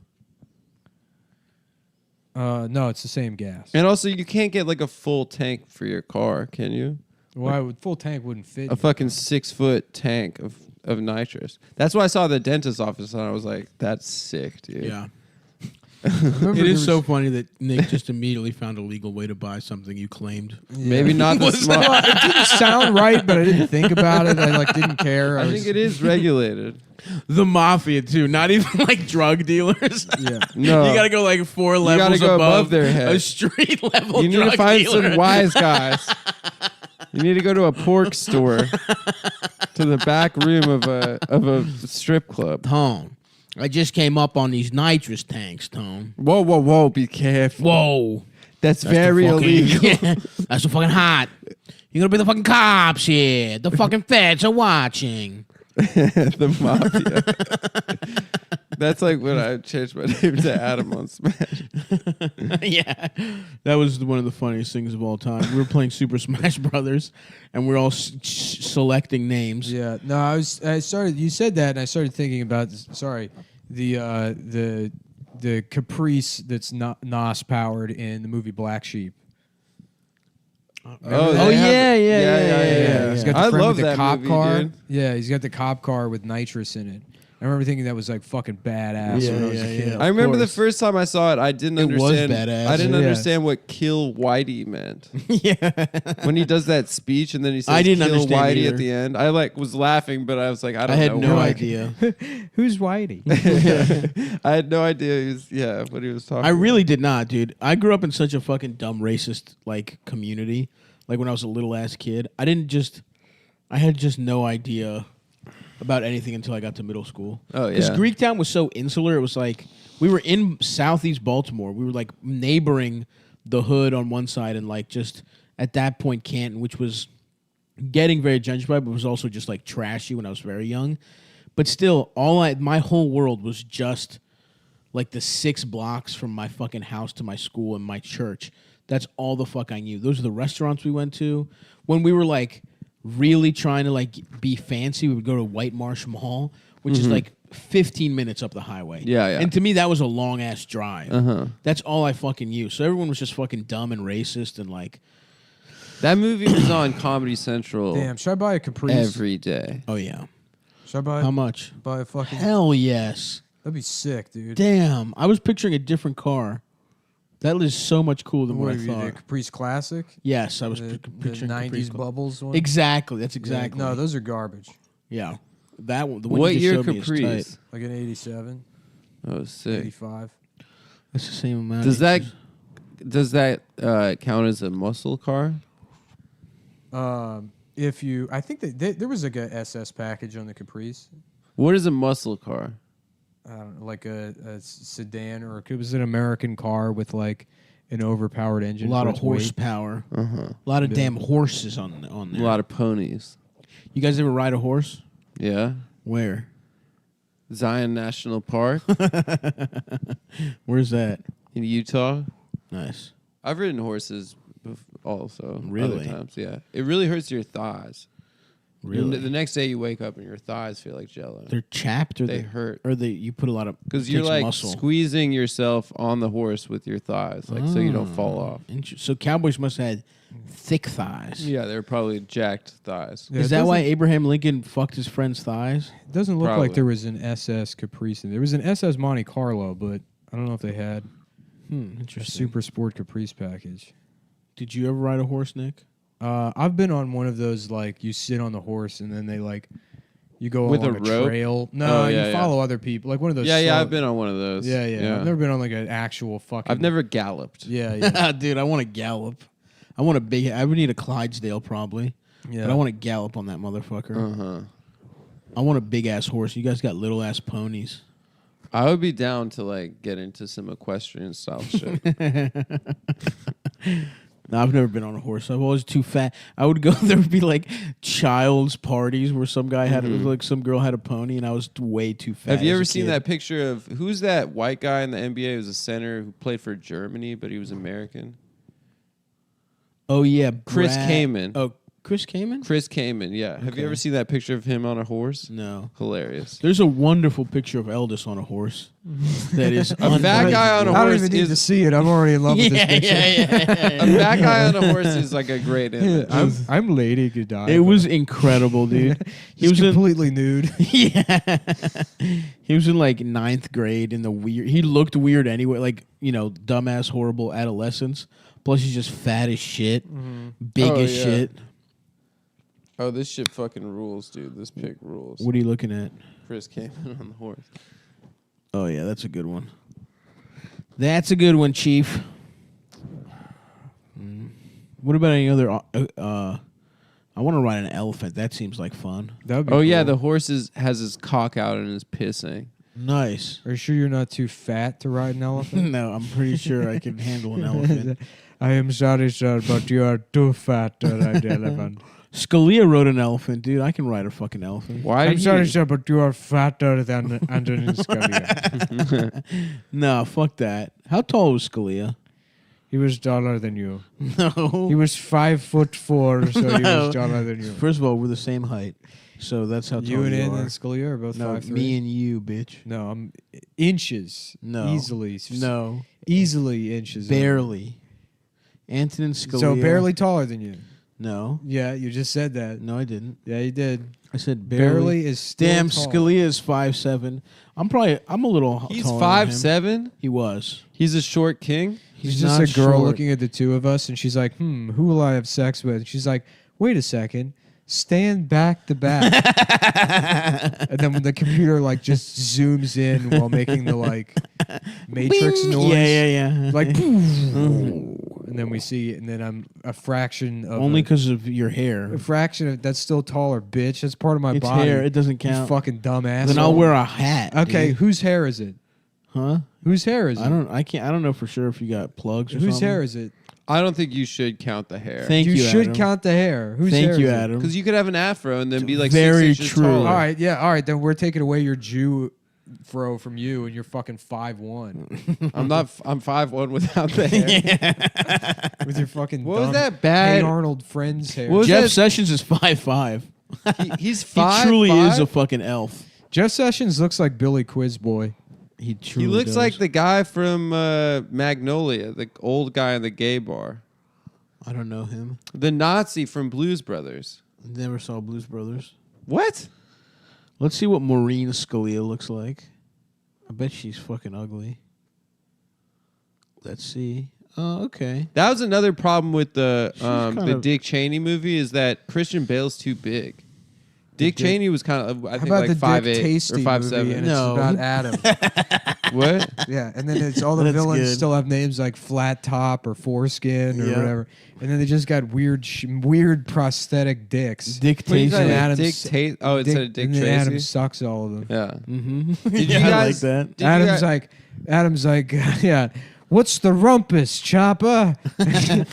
No, it's the same gas. And also, you can't get like a full tank for your car, can you? Why would full tank wouldn't fit? A fucking 6-foot tank of nitrous. That's why I saw the dentist's office and I was like, that's sick, dude. Yeah. Remember It is there so was- funny that Nick just immediately found a legal way to buy something you claimed. Maybe not the small. Well, it didn't sound right, but I didn't think about it. I didn't care. I think it is regulated. The mafia too, not even like drug dealers. Yeah. No. You gotta go like 4 gotta levels go above, above their head. a street level. You need drug to find dealer. some wise guys. You need to go to a pork store, to the back room of a strip club. Tone. I just came up on these nitrous tanks, Tone. Whoa! Be careful. Whoa. That's the very fucking- illegal. Yeah, that's so fucking hot. You're gonna be the fucking cops here. The fucking feds are watching. The mafia. That's like when I changed my name to Adam on Smash. Yeah, that was one of the funniest things of all time. We were playing Super Smash Brothers, and we're all selecting names. Yeah. No, I started. You said that, and I started thinking about. The Caprice that's not NOS powered in the movie Black Sheep. Oh, Oh, they have- yeah. He's got the I friend love with the that cop movie, car. dude. Yeah, he's got the cop car with nitrous in it. I remember thinking that was like fucking badass Yeah, when I was a yeah, kid. yeah. I remember the course. first time I saw it, I didn't It was understand. badass. I didn't Yeah. understand what "kill Whitey" meant. Yeah. When he does that speech and then he says I didn't "kill understand Whitey" either. at the end. I was laughing, but I was like, I I don't had know. no what- idea. Who's Whitey? I had no idea what he was talking. I really did not, dude. I grew up in such a fucking dumb racist like community. Like when I was a little ass kid, I had just no idea about anything until I got to middle school. Oh, Because yeah. Greektown was so insular. It was like we were in southeast Baltimore. We were like neighboring the hood on one side and like just at that point Canton, which was getting very gentrified, but was also just like trashy when I was very young. But still, my whole world was just like the 6 blocks from my fucking house to my school and my church. That's all the fuck I knew. Those are the restaurants we went to. When we were like really trying to like be fancy, we would go to White Marsh Mall, which is like 15 minutes up the highway. Yeah, yeah. And to me, that was a long ass drive. That's all I fucking knew. So everyone was just fucking dumb and racist and like, That movie was on Comedy Central Damn, should I buy a Caprice? every day. oh yeah, Should I buy? how much? Buy a fucking. Hell yes. That'd be sick, dude. Damn, I was picturing a different car. That is so much cooler than what I What, the thought. Caprice Classic? Yes, I was The picturing Caprice 90s Club. bubbles one? Exactly. That's Yeah, exactly. No, those are garbage. Yeah, that one. The one What you just year showed me is Caprice? tight. Like an 87, Oh, sick. 85. That's the same amount. Does that count as a muscle car? If you, I think that there was like a SS package on the Caprice. What is a muscle car? I don't know, like a sedan, or it was an American car with like an overpowered engine. A lot for of its weight. horsepower. Uh-huh. A lot of Yeah. damn horses on A there. lot of ponies. You guys ever ride a horse? Yeah. Where? Zion National Park Where's that? in Utah. Nice. I've ridden horses also. Really? Other times, yeah. It really hurts your thighs. Really? The next day you wake up and your thighs feel like Jello. They're chapped, or They hurt. or you put a lot of Because it you're takes like muscle. squeezing yourself on the horse with your thighs, like so you don't fall off. So cowboys must have had thick thighs. Yeah, they're probably jacked thighs. Yeah, Is it that why doesn't- Abraham Lincoln fucked his friend's thighs? It doesn't look Probably. like there was an SS Caprice. There was an SS Monte Carlo, but I don't know if they had a Interesting. Super Sport Caprice package. Did you ever ride a horse, Nick? I've been on one of those, like, you sit on the horse and then they, like, you go With along a rope? trail. No, Oh, yeah, you follow other people. Like one of those. Yeah, slow- I've been on one of those. Yeah, yeah. I've never been on, like, an actual fucking. I've never galloped. Yeah, yeah. Dude, I want to gallop. I want a big. I would need a Clydesdale probably. yeah. But I want to gallop on that motherfucker. Uh-huh. I want a big ass horse. You guys got little ass ponies. I would be down to like get into some equestrian style shit. No, I've never been on a horse. I'm always too fat. I would go. There would be like child's parties where some guy had like some girl had a pony, and I was way too fat. Have you as ever a seen kid. that picture of who's that white guy in the NBA? He was a center who played for Germany, but he was American. Oh yeah, Chris Brad- Kamen. Oh, Chris Kamen. Chris Kamen, yeah. Have you Okay. ever seen that picture of him on a horse? No. Hilarious. There's a wonderful picture of Eldest on a horse. That is A fat guy on a I don't horse even need is to see it. I'm already in love with this picture. a fat guy on a horse is like a great image. I'm Lady Godiva. It was incredible, dude. He He's was in, completely nude. yeah. He was in like 9th grade in the weird. He looked weird anyway, like dumbass, horrible adolescence. Plus, he's just fat as shit, big Oh, as yeah. shit. Oh, this shit fucking rules, dude. This pic rules. What are you looking at? Chris Kamen on the horse. Oh yeah, that's a good one. That's a good one, Chief. What about any other? I want to ride an elephant. That seems like fun. That would be Oh yeah, cool. the horse has his cock out and is pissing. Nice. Are you sure you're not too fat to ride an elephant? No, I'm pretty sure I can handle an elephant. I am sorry, sir, but you are too fat to ride the elephant. Scalia rode an elephant, dude. I can ride a fucking elephant. Why? I'm did sorry, you- sir, but you are fatter than Antonin Scalia. No, fuck that. How tall was Scalia? He was taller than you. No. He was 5'4", so he No. was taller than you. First of all, we're the same height, so that's how tall You and you Antonin are. Scalia are both No, 5'3". me and you, bitch. No, I'm inches. No. Easily. No, Easily inches. barely. Antonin Scalia. So barely taller than you. No, Yeah, you just said that. no, I didn't. Yeah, you did. I said Barely is still Damn, tall. Scalia is 5'7". I'm a little. He's taller than him. 5'7". He was. He's a short king. He's not just a girl short. looking at the two of us, and she's like, who will I have sex with? And she's like, wait a second. Stand back to back. And then when the computer like just zooms in while making the like Matrix noise. Yeah. Like, and then we see it, and then I'm a fraction of Only a because of your hair. fraction of that's still taller, bitch. That's part of my It's body. hair. It doesn't You count. fucking dumbass. Then I'll wear a hat. Okay, dude. whose hair is it? Huh? Whose hair is it? I don't know for sure if you got plugs or Whose something. hair is it? I don't think you should count the hair. Thank you you, should Adam. count the hair. Whose Thank hair you, is it? Adam. Because you could have an afro and then be like Very 6 inches true. taller. All right, yeah, all right. Then we're taking away your Jew fro from you, and you're fucking 5'1" I'm not. I'm 5'1" without the hair. with your fucking. What was dumb that bad? Hey Arnold Friends hair. What was Jeff that- Sessions is 5'5". He's He 5'5". truly is a fucking elf. Jeff Sessions looks like Billy Quizboy. He He truly looks does. like the guy from Magnolia, the old guy in the gay bar, I don't know him. the Nazi from Blues Brothers. Never saw Blues Brothers. What? Let's see what Maureen Scalia looks like. I bet she's fucking ugly. Let's see. Oh, okay. That was another problem with the kind the of- Dick Cheney movie is that Christian Bale's too big. Dick Dick- Cheney was kind of I How think about like the 5'8" Dick or Tasty movie, 5'7". and No. it's about Adam. What? Yeah, and then it's all the That's villains good. still have names like Flat Top or Foreskin or Yeah. whatever, and then they just got weird prosthetic dicks. Dick What do you Tasty. call it? Adam's- Dick Oh, it said Dick and then Tracy. Adam sucks all of them. Yeah. Mm-hmm. Did you I like guys- that. Did you Adam's guys- like, yeah. What's the rumpus, Chopper? And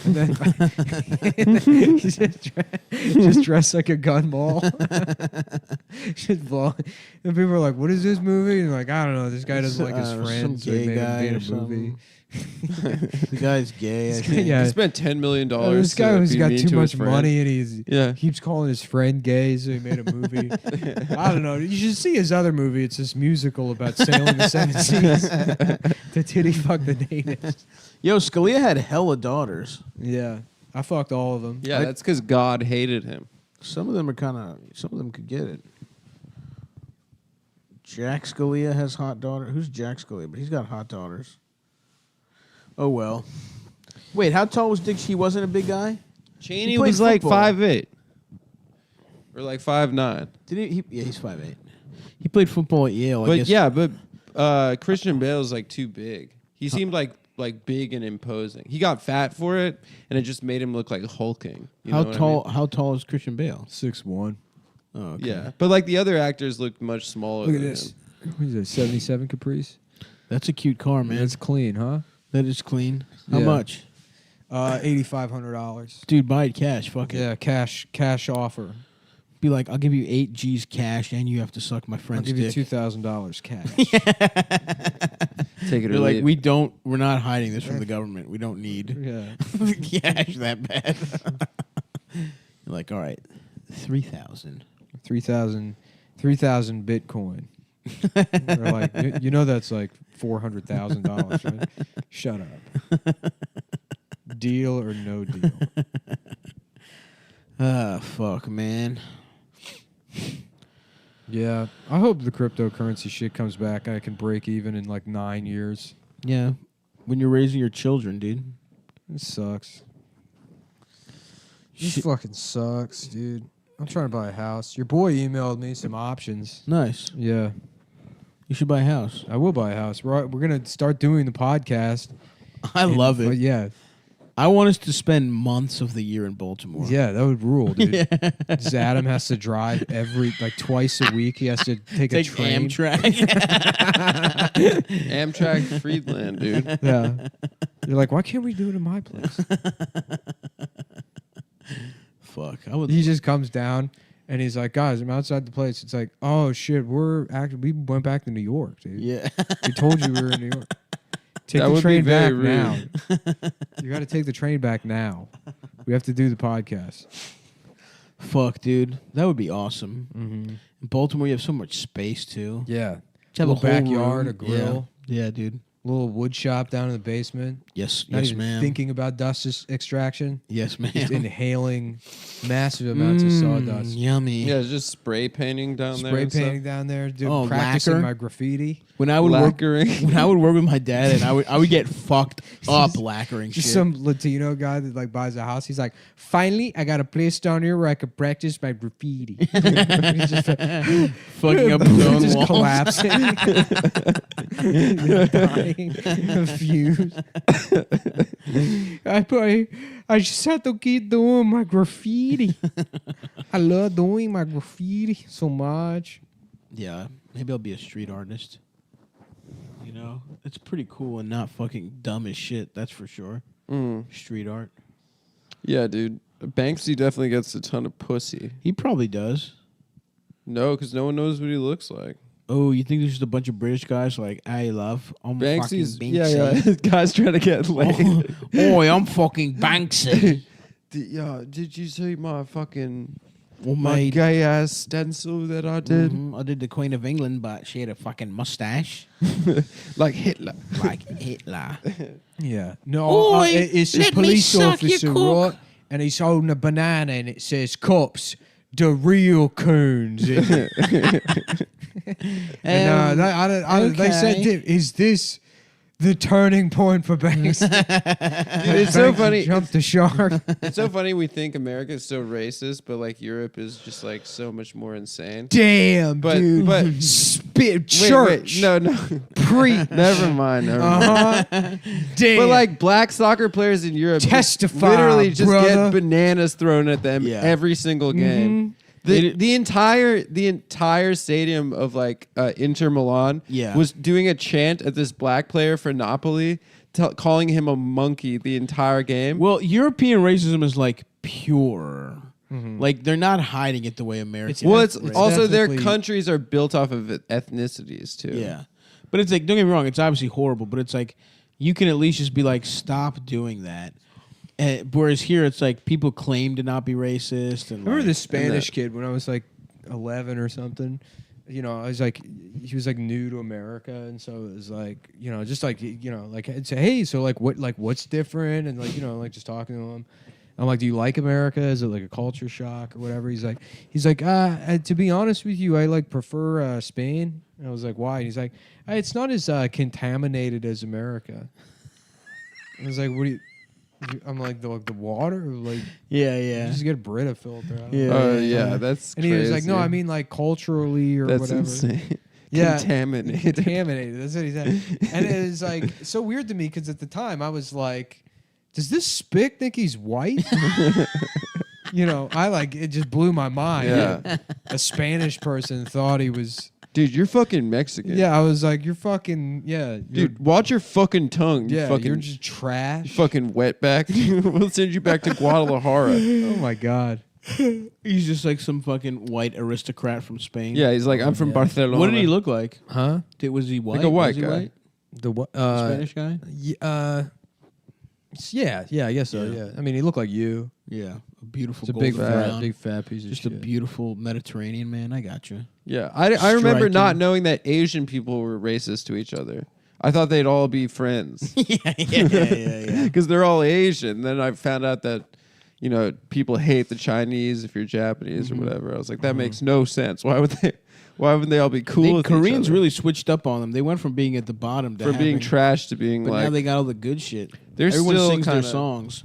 then he's just dressed like a gun ball. Just blow. And people are like, "What is this movie?" And like, I don't know. This guy doesn't like his Some friends. So he gay made him guy be in or a movie. something. The guy's gay. I think. Yeah. He spent $10 million. This guy who's got too much money and Yeah. keeps calling his friend gay, so he made a movie. I don't know. You should see his other movie. It's this musical about sailing the seven seas to titty fuck the natives. Yo, Scalia had hella daughters. Yeah. I fucked all of them. Yeah, that's because God hated him. Some of them are kind of. Some of them could get it. Jack Scalia has hot daughters. Who's Jack Scalia? But he's got hot daughters. Oh well. Wait, how tall was Dick? He wasn't a big guy. Cheney He played was like football. 5'8", or like 5'9". Did he? Yeah, he's 5'8". He played football at Yale. I But guess. yeah, but Christian Bale's like too big. He seemed like big and imposing. He got fat for it, and it just made him look like hulking. You know How what tall? I mean? How tall is Christian Bale? 6'1". Oh, okay. Yeah, but like the other actors looked much smaller. Look at than this. him. What is it, 77 Caprice? That's a cute car, man. It's clean, huh? That is clean. How Yeah. much? $8,500. Dude, buy it cash. Fuck it. Yeah, cash offer. Be like, I'll give you 8 G's cash, and you have to suck my I'll friend's give you dick. $2,000 cash. Take it or They're like, leave. we're not hiding this from the government. We don't need Yeah. cash that bad. You're like, all right, 3,000. 3,000 Bitcoin. Or like, you know that's like $400,000, right? Shut up. Deal or no deal? Ah, fuck, man. Yeah, I hope the cryptocurrency shit comes back. I can break even in like 9 years. Yeah, when you're raising your children, dude. It sucks. This Shit. fucking sucks, dude. I'm trying to buy a house. Your boy emailed me some options. Nice. Yeah, You should buy a house. I will buy a house. We're gonna start doing the podcast. I love But it. yeah, I want us to spend months of the year in Baltimore. yeah, that would rule, dude. Just Adam has to drive twice a week. He has to take a train. Amtrak. Amtrak Friedland, dude. Yeah, you're like, why can't we do it in my place? Fuck. I would. He just comes down and he's like, guys, I'm outside the place. It's like, oh shit, we went back to New York, dude. Yeah. We told you we were in New York. Take That the would be train very back now. You got to take the train back now. We have to do the podcast. Fuck, dude. That would be awesome. Mm-hmm. In Baltimore, you have so much space too. Yeah, You have little a whole backyard, room. a grill, Yeah, dude. little wood shop down in the basement. Yes, Not yes, even ma'am. thinking about dust extraction. Yes, ma'am. Just inhaling massive amounts of sawdust. Yummy. Yeah, just spray painting down there. Spray and stuff. painting down there, dude. Oh, Practicing lacquer? my graffiti. When I would work, Lacquering. when I would work with my dad, and I would get fucked up lacquering Just shit. some Latino guy that like buys a house. He's like, finally, I got a place down here where I could practice my graffiti. He's just fucking up his own just walls. collapsing, dying, confused. I just have to keep doing my graffiti. I love doing my graffiti so much. Yeah, maybe I'll be a street artist. You know, it's pretty cool and not fucking dumb as shit. That's for sure. Street art. Yeah, dude. Banksy definitely gets a ton of pussy. He probably does. No, because no one knows what he looks like. Oh, you think there's just a bunch of British guys like, I love, I'm Banksy's, fucking yeah, Banksy. yeah. Guys trying to get laid. Oh, I'm fucking Banksy. Did you see my fucking Oh, my mate. gay ass stencil that I did? I did the Queen of England, but she had a fucking mustache. Like Hitler. Like Hitler. Yeah. No, Oi, it's a let me police suck your officer, cock. right? And he's holding a banana and it says, cops, the real coons. And, they said, okay. is this the turning point for Banks? It's so funny. Jump the shark. It's so funny we think America is so racist, but like Europe is just like so much more insane. Damn, But- dude. but- Spit Wait, church. no. Preach. Never mind. Damn. But like black soccer players in Europe just Testify, literally just brother. get bananas thrown at them Yeah. every single game. The entire stadium of like Inter Milan Yeah. was doing a chant at this black player for Napoli, calling him a monkey the entire game. Well, European racism is like pure. Like they're not hiding it the way America. Well, it's It's also their definitely- countries are built off of ethnicities too. yeah, but it's like don't get me wrong, it's obviously horrible, but it's like You can at least just be like, stop doing that. Whereas here, it's like people claim to not be racist. And I remember like, this Spanish kid when I was like 11 or something. You know, I was like, he was like new to America, and so it was like, you know, just like, you know, like I'd say, hey, so what's different, and like, you know, like just talking to him. I'm like, do you like America? Is it like a culture shock or whatever? He's like, to be honest with you, I like prefer Spain. And I was like, why? And he's like, it's not as contaminated as America. I was like, what do you? I'm like, the water, like, yeah, you just get a Brita filter. I don't Yeah. know. Yeah, that's And he was like, crazy. no, I mean like culturally or that's whatever. insane. Yeah. Contaminated. Contaminated. That's what he said. And it was like so weird to me because at the time I was like, does this spick think he's white? You know, it just blew my mind. Yeah. A Spanish person thought he was. Dude, you're fucking Mexican. Yeah, I was like, you're fucking. Yeah. Dude, watch your fucking tongue. Yeah, You fucking, you're just trash. you fucking wetback. We'll send you back to Guadalajara. Oh my God. He's just like some fucking white aristocrat from Spain. Yeah, he's like, I'm from Barcelona. What did he look like? Huh? Was he white? Like a white Was he guy. white? The what? Spanish guy? Yeah, I guess so. Yeah. Yeah, I mean, he looked like you. Yeah, a beautiful It's a big golden brown. fat piece of Just shit. a beautiful Mediterranean man. I got you. Yeah, I remember Striking. not knowing that Asian people were racist to each other. I thought they'd all be friends yeah. because they're all Asian. Then I found out that, you know, people hate the Chinese if you're Japanese or whatever. I was like, that makes no sense. Why would they? Why wouldn't they all be cool? With Koreans each other? really switched up on them. They went from being at the bottom to from being having- trash to being but like. now they got all the good shit. They're Everyone still sings their kinda- songs.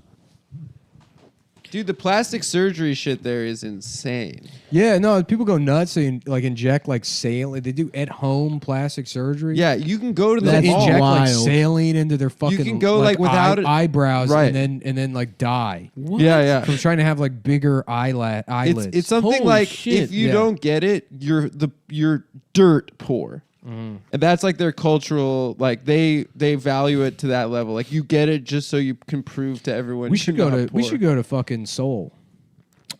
Dude, the plastic surgery shit there is insane. Yeah, no, people go nuts. They like inject like saline. They do at home plastic surgery. Yeah, you can go to the they That's mall. inject like wild. saline into their fucking. can go, like, without it- eyebrows, Right. and then like die Yeah. from trying to have like bigger eyelids. It's something Holy like shit. if you Yeah. don't get it, you're dirt poor. Mm-hmm. And that's like their cultural, like they value it to that level. Like you get it just so you can prove to everyone. we should you're go not to we poor. should go to fucking Seoul.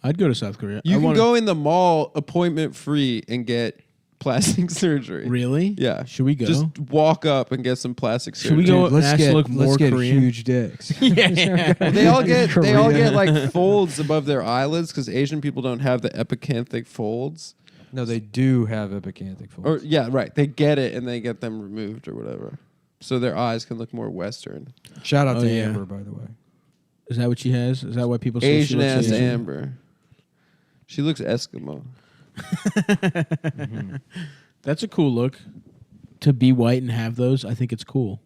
I'd go to South Korea. You I can wanna- go in the mall appointment free and get plastic surgery. Really? Yeah. Should we go? Just walk up and get some plastic Should surgery. we go- Dude, let's Ask get look more let's get Korean. huge dicks. Yeah. They all Korea. get like folds above their eyelids because Asian people don't have the epicanthic folds. No, they do have epicanthic folds. Or yeah, right. They get it and they get them removed or whatever. So their eyes can look more Western. Shout out Oh, to yeah. Amber, by the way. Is that what she has? Is that why people say Asian she looks ass Asian? Amber. She looks Eskimo. That's a cool look. To be white and have those, I think it's cool.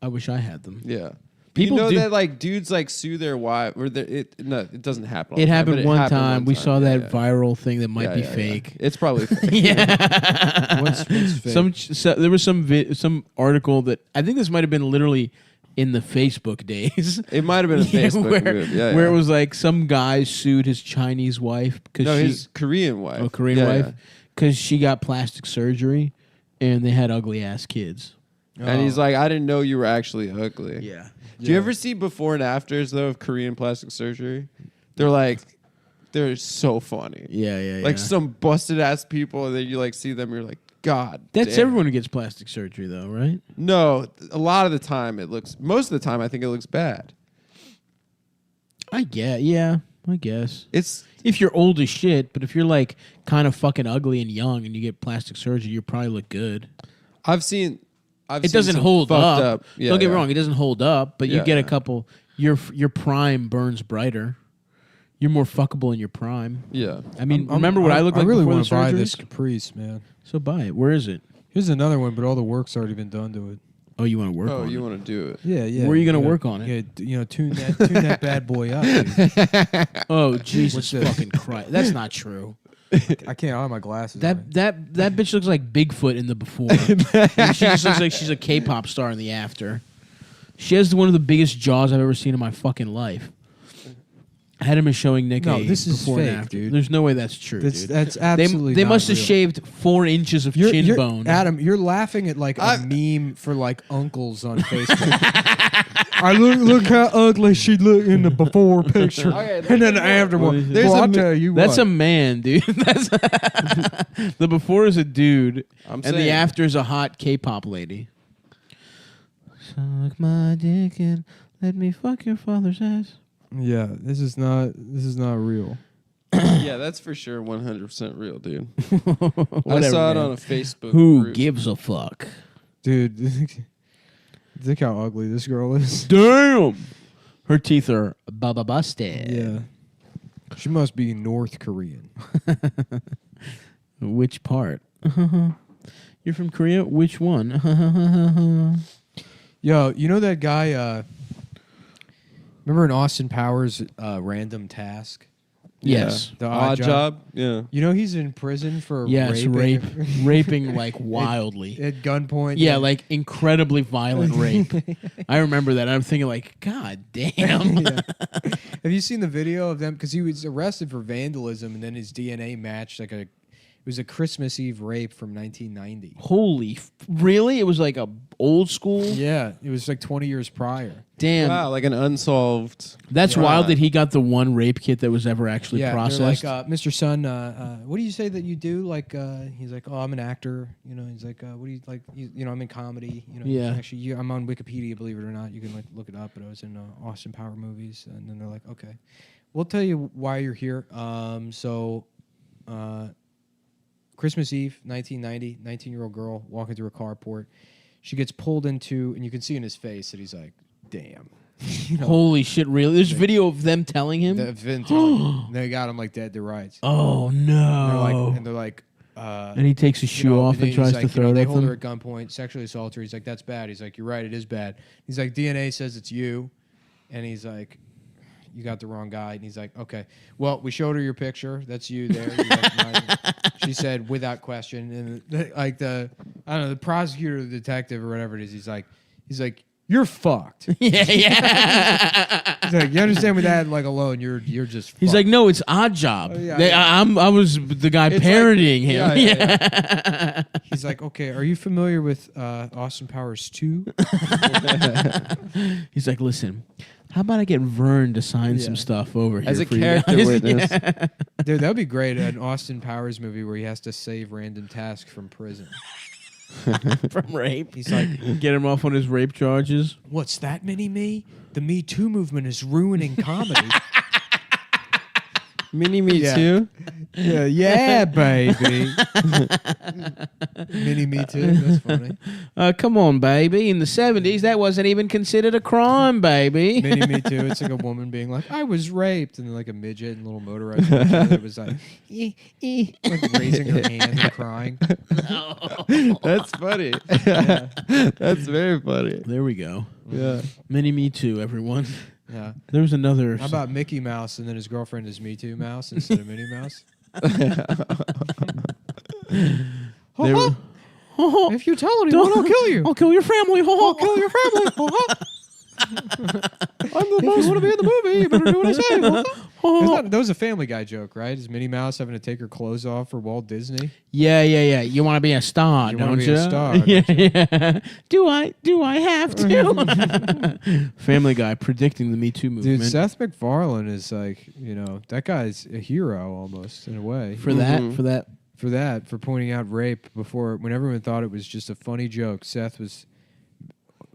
I wish I had them. Yeah. People you know do- that like dudes like sue their wife or it doesn't happen. all It the time, happened but one happened time. We time. saw that Yeah. viral thing that might Yeah, be yeah, yeah. fake. It's probably fake. Yeah. What's fake? There was some article that I think this might have been literally in the Facebook days. It might have been a Facebook where, move. Yeah, where yeah. it was like some guy sued his Chinese wife because no, she his Korean wife. oh Korean Yeah, wife because she got plastic surgery and they had ugly ass kids. yeah. And he's like, I didn't know you were actually ugly. Yeah. Do you ever see before and afters though of Korean plastic surgery? They're so funny. Yeah. Like some busted ass people, and then you like see them, you're like, God. That's damn. everyone who gets plastic surgery though, right? No, a lot of the time most of the time I think it looks bad. I guess. It's If you're old as shit, but if you're like kind of fucking ugly and young and you get plastic surgery, you probably look good. I've seen It doesn't some hold fucked up. Yeah, Don't get me yeah. wrong, it doesn't hold up, but you Yeah, get a yeah. couple. Your prime burns brighter. You're more fuckable in your prime. Yeah. I mean, remember what I look like I really before want the to buy surgery? this Caprice, man. So buy it. Where is it? Here's another one, but all the work's already been done to it. Oh, you want to work Oh, on you it? want to do it? Yeah. Where are you gonna gotta- work on it? Tune that bad boy up. Dude. Oh, Jesus What's this? fucking Christ. That's not true. I can't. I don't have my glasses. on. That bitch looks like Bigfoot in the before. And she just looks like she's a K-pop star in the after. She has one of the biggest jaws I've ever seen in my fucking life. Adam is showing Nick No, a this is before and fake, after. dude. There's no way that's true, That's dude. that's absolutely. They not must have real. shaved 4 inches of chin bone. Adam, you're laughing at like a I- meme for like uncles on Facebook. I look how ugly she looked in the before picture, Okay, and then the after one. There's Well, a I'll mi- tell you That's what. a man, dude. That's the before is a dude, I'm and the saying- after is a hot K-pop lady. Suck my dick and let me fuck your father's ass. Yeah, this is not real. Yeah, that's for sure 100% real, dude. I Whatever, saw it man. on a Facebook Who group. gives a fuck? Dude, think how ugly this girl is. Damn. Her teeth are baba busted. Yeah. She must be North Korean. Which part? You're from Korea? Which one? Yo, you know that guy, remember in Austin Powers, Random Task? Yes. The Odd job. Yeah. You know he's in prison for Yes, raping raping like wildly. at gunpoint. Yeah, like incredibly violent rape. I remember that. I'm thinking like, God damn. Yeah. Have you seen the video of them? Because he was arrested for vandalism, and then his DNA matched like it was a Christmas Eve rape from 1990. Holy, really? It was like a old school? Yeah, it was like 20 years prior. Damn. Wow, like an unsolved. That's crime. wild that he got the one rape kit that was ever actually Yeah, processed. they're like, Mr. Sun, what do you say that you do? Like, he's like, oh, I'm an actor. You know, he's like, what do you like? You know, I'm in comedy. You know, Yeah. Actually, I'm on Wikipedia. Believe it or not, you can like look it up. But I was in Austin Power movies, and then they're like, okay, we'll tell you why you're here. Christmas Eve, 1990, 19-year-old girl walking through a carport. She gets pulled into, and you can see in his face that he's like, damn. You know, Holy shit, really? There's video of them telling him? they got him like dead to rights. Oh, no. And they're like, and he takes his shoe off and tries to throw it They at hold her them. at gunpoint, sexually assault her. He's like, that's bad. He's like, you're right, it is bad. He's like, DNA says it's you. And he's like, you got the wrong guy. And he's like, okay, well, we showed her your picture. That's you there. She said, without question. And like I don't know, the prosecutor, the detective, or whatever it is, he's like, you're fucked. Yeah. He's like, you understand with that like alone, you're just. He's fucked. like, no, it's Odd Job. I was the guy It's parodying him. Yeah. He's like, okay, are you familiar with Austin Powers 2? He's like, listen, how about I get Vern to sign some stuff over here As a for you character guys? witness. Yeah. Dude, that would be great. An Austin Powers movie where he has to save Random Task from prison. From rape. He's like, Get him off on his rape charges. what's that, Mini-Me? The Me Too movement is ruining comedy. Mini-Me Yeah. too? yeah, baby. Mini-Me Too. That's funny. Come on, baby. In the 70s, that wasn't even considered a crime, baby. Mini-Me Too. It's like a woman being like, I was raped. And then like a midget and a little motorized midget that was like, like raising her hand and crying. That's funny. That's very funny. There we go. Yeah. Mini Me Too, everyone. Yeah. There was another. How about Mickey Mouse and then his girlfriend is Me Too Mouse instead of Minnie Mouse? They were- If you tell anyone, I'll kill you. I'll kill your family. I'll kill your family. I'm the most. If you want to be in the movie, you better do what I say. That was a Family Guy joke, right? Is Minnie Mouse having to take her clothes off for Walt Disney? Yeah. You want to be a star, You don't wanna you? be a star, Yeah. Do I have to? Family Guy predicting the Me Too movement. Dude, Seth MacFarlane is like, that guy's a hero almost in a way. for that. For pointing out rape when everyone thought it was just a funny joke. Seth was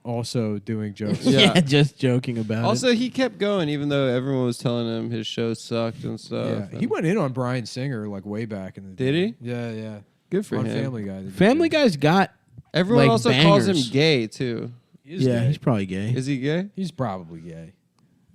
also doing jokes. Yeah. Just joking about Also, it. he kept going even though everyone was telling him his show sucked and stuff. Yeah, he went in on Bryan Singer like way back in the day. Did he? Yeah. Good for On him. Family Guy. Family Guy's got. Everyone like, also calls him bangers. gay too. Yeah, he's probably gay. Is he gay? He's probably gay.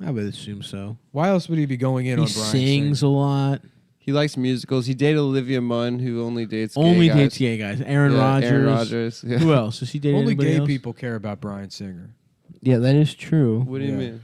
I would assume so. Why else would he be going in He on Bryan sings Singer? a lot. He likes musicals. He dated Olivia Munn, who only dates gay Only guys. dates gay guys. Aaron Rodgers. Aaron Rodgers. Yeah. Who else? Does he date Only anybody gay else? people care about Bryan Singer. Yeah, that is true. What do you Yeah. mean?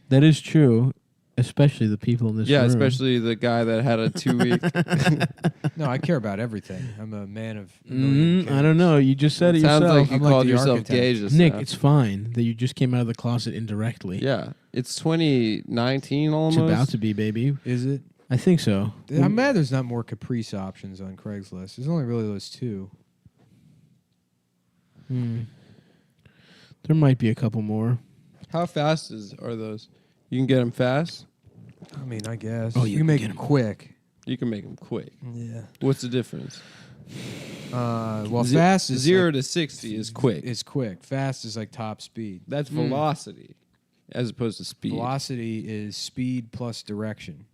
That is true. Especially the people in this Yeah, room. especially the guy that had a 2-week. No, I care about everything. I'm a man of a million I don't know. You just said it Sounds yourself. like you I'm like called the yourself architect. gay just Nick, now. it's fine that you just came out of the closet indirectly. Yeah. It's 2019 almost. It's about to be, baby. Is it? I think so. I'm mad there's not more Caprice options on Craigslist. There's only really those two. There might be a couple more. How fast are those? You can get them fast? I mean, I guess. Oh, you can can make get them 'em. quick. You can make them quick. Yeah. What's the difference? Well, fast is 0 like, to 60 is quick. It's quick. Fast is like top speed. That's velocity, as opposed to speed. Velocity is speed plus direction.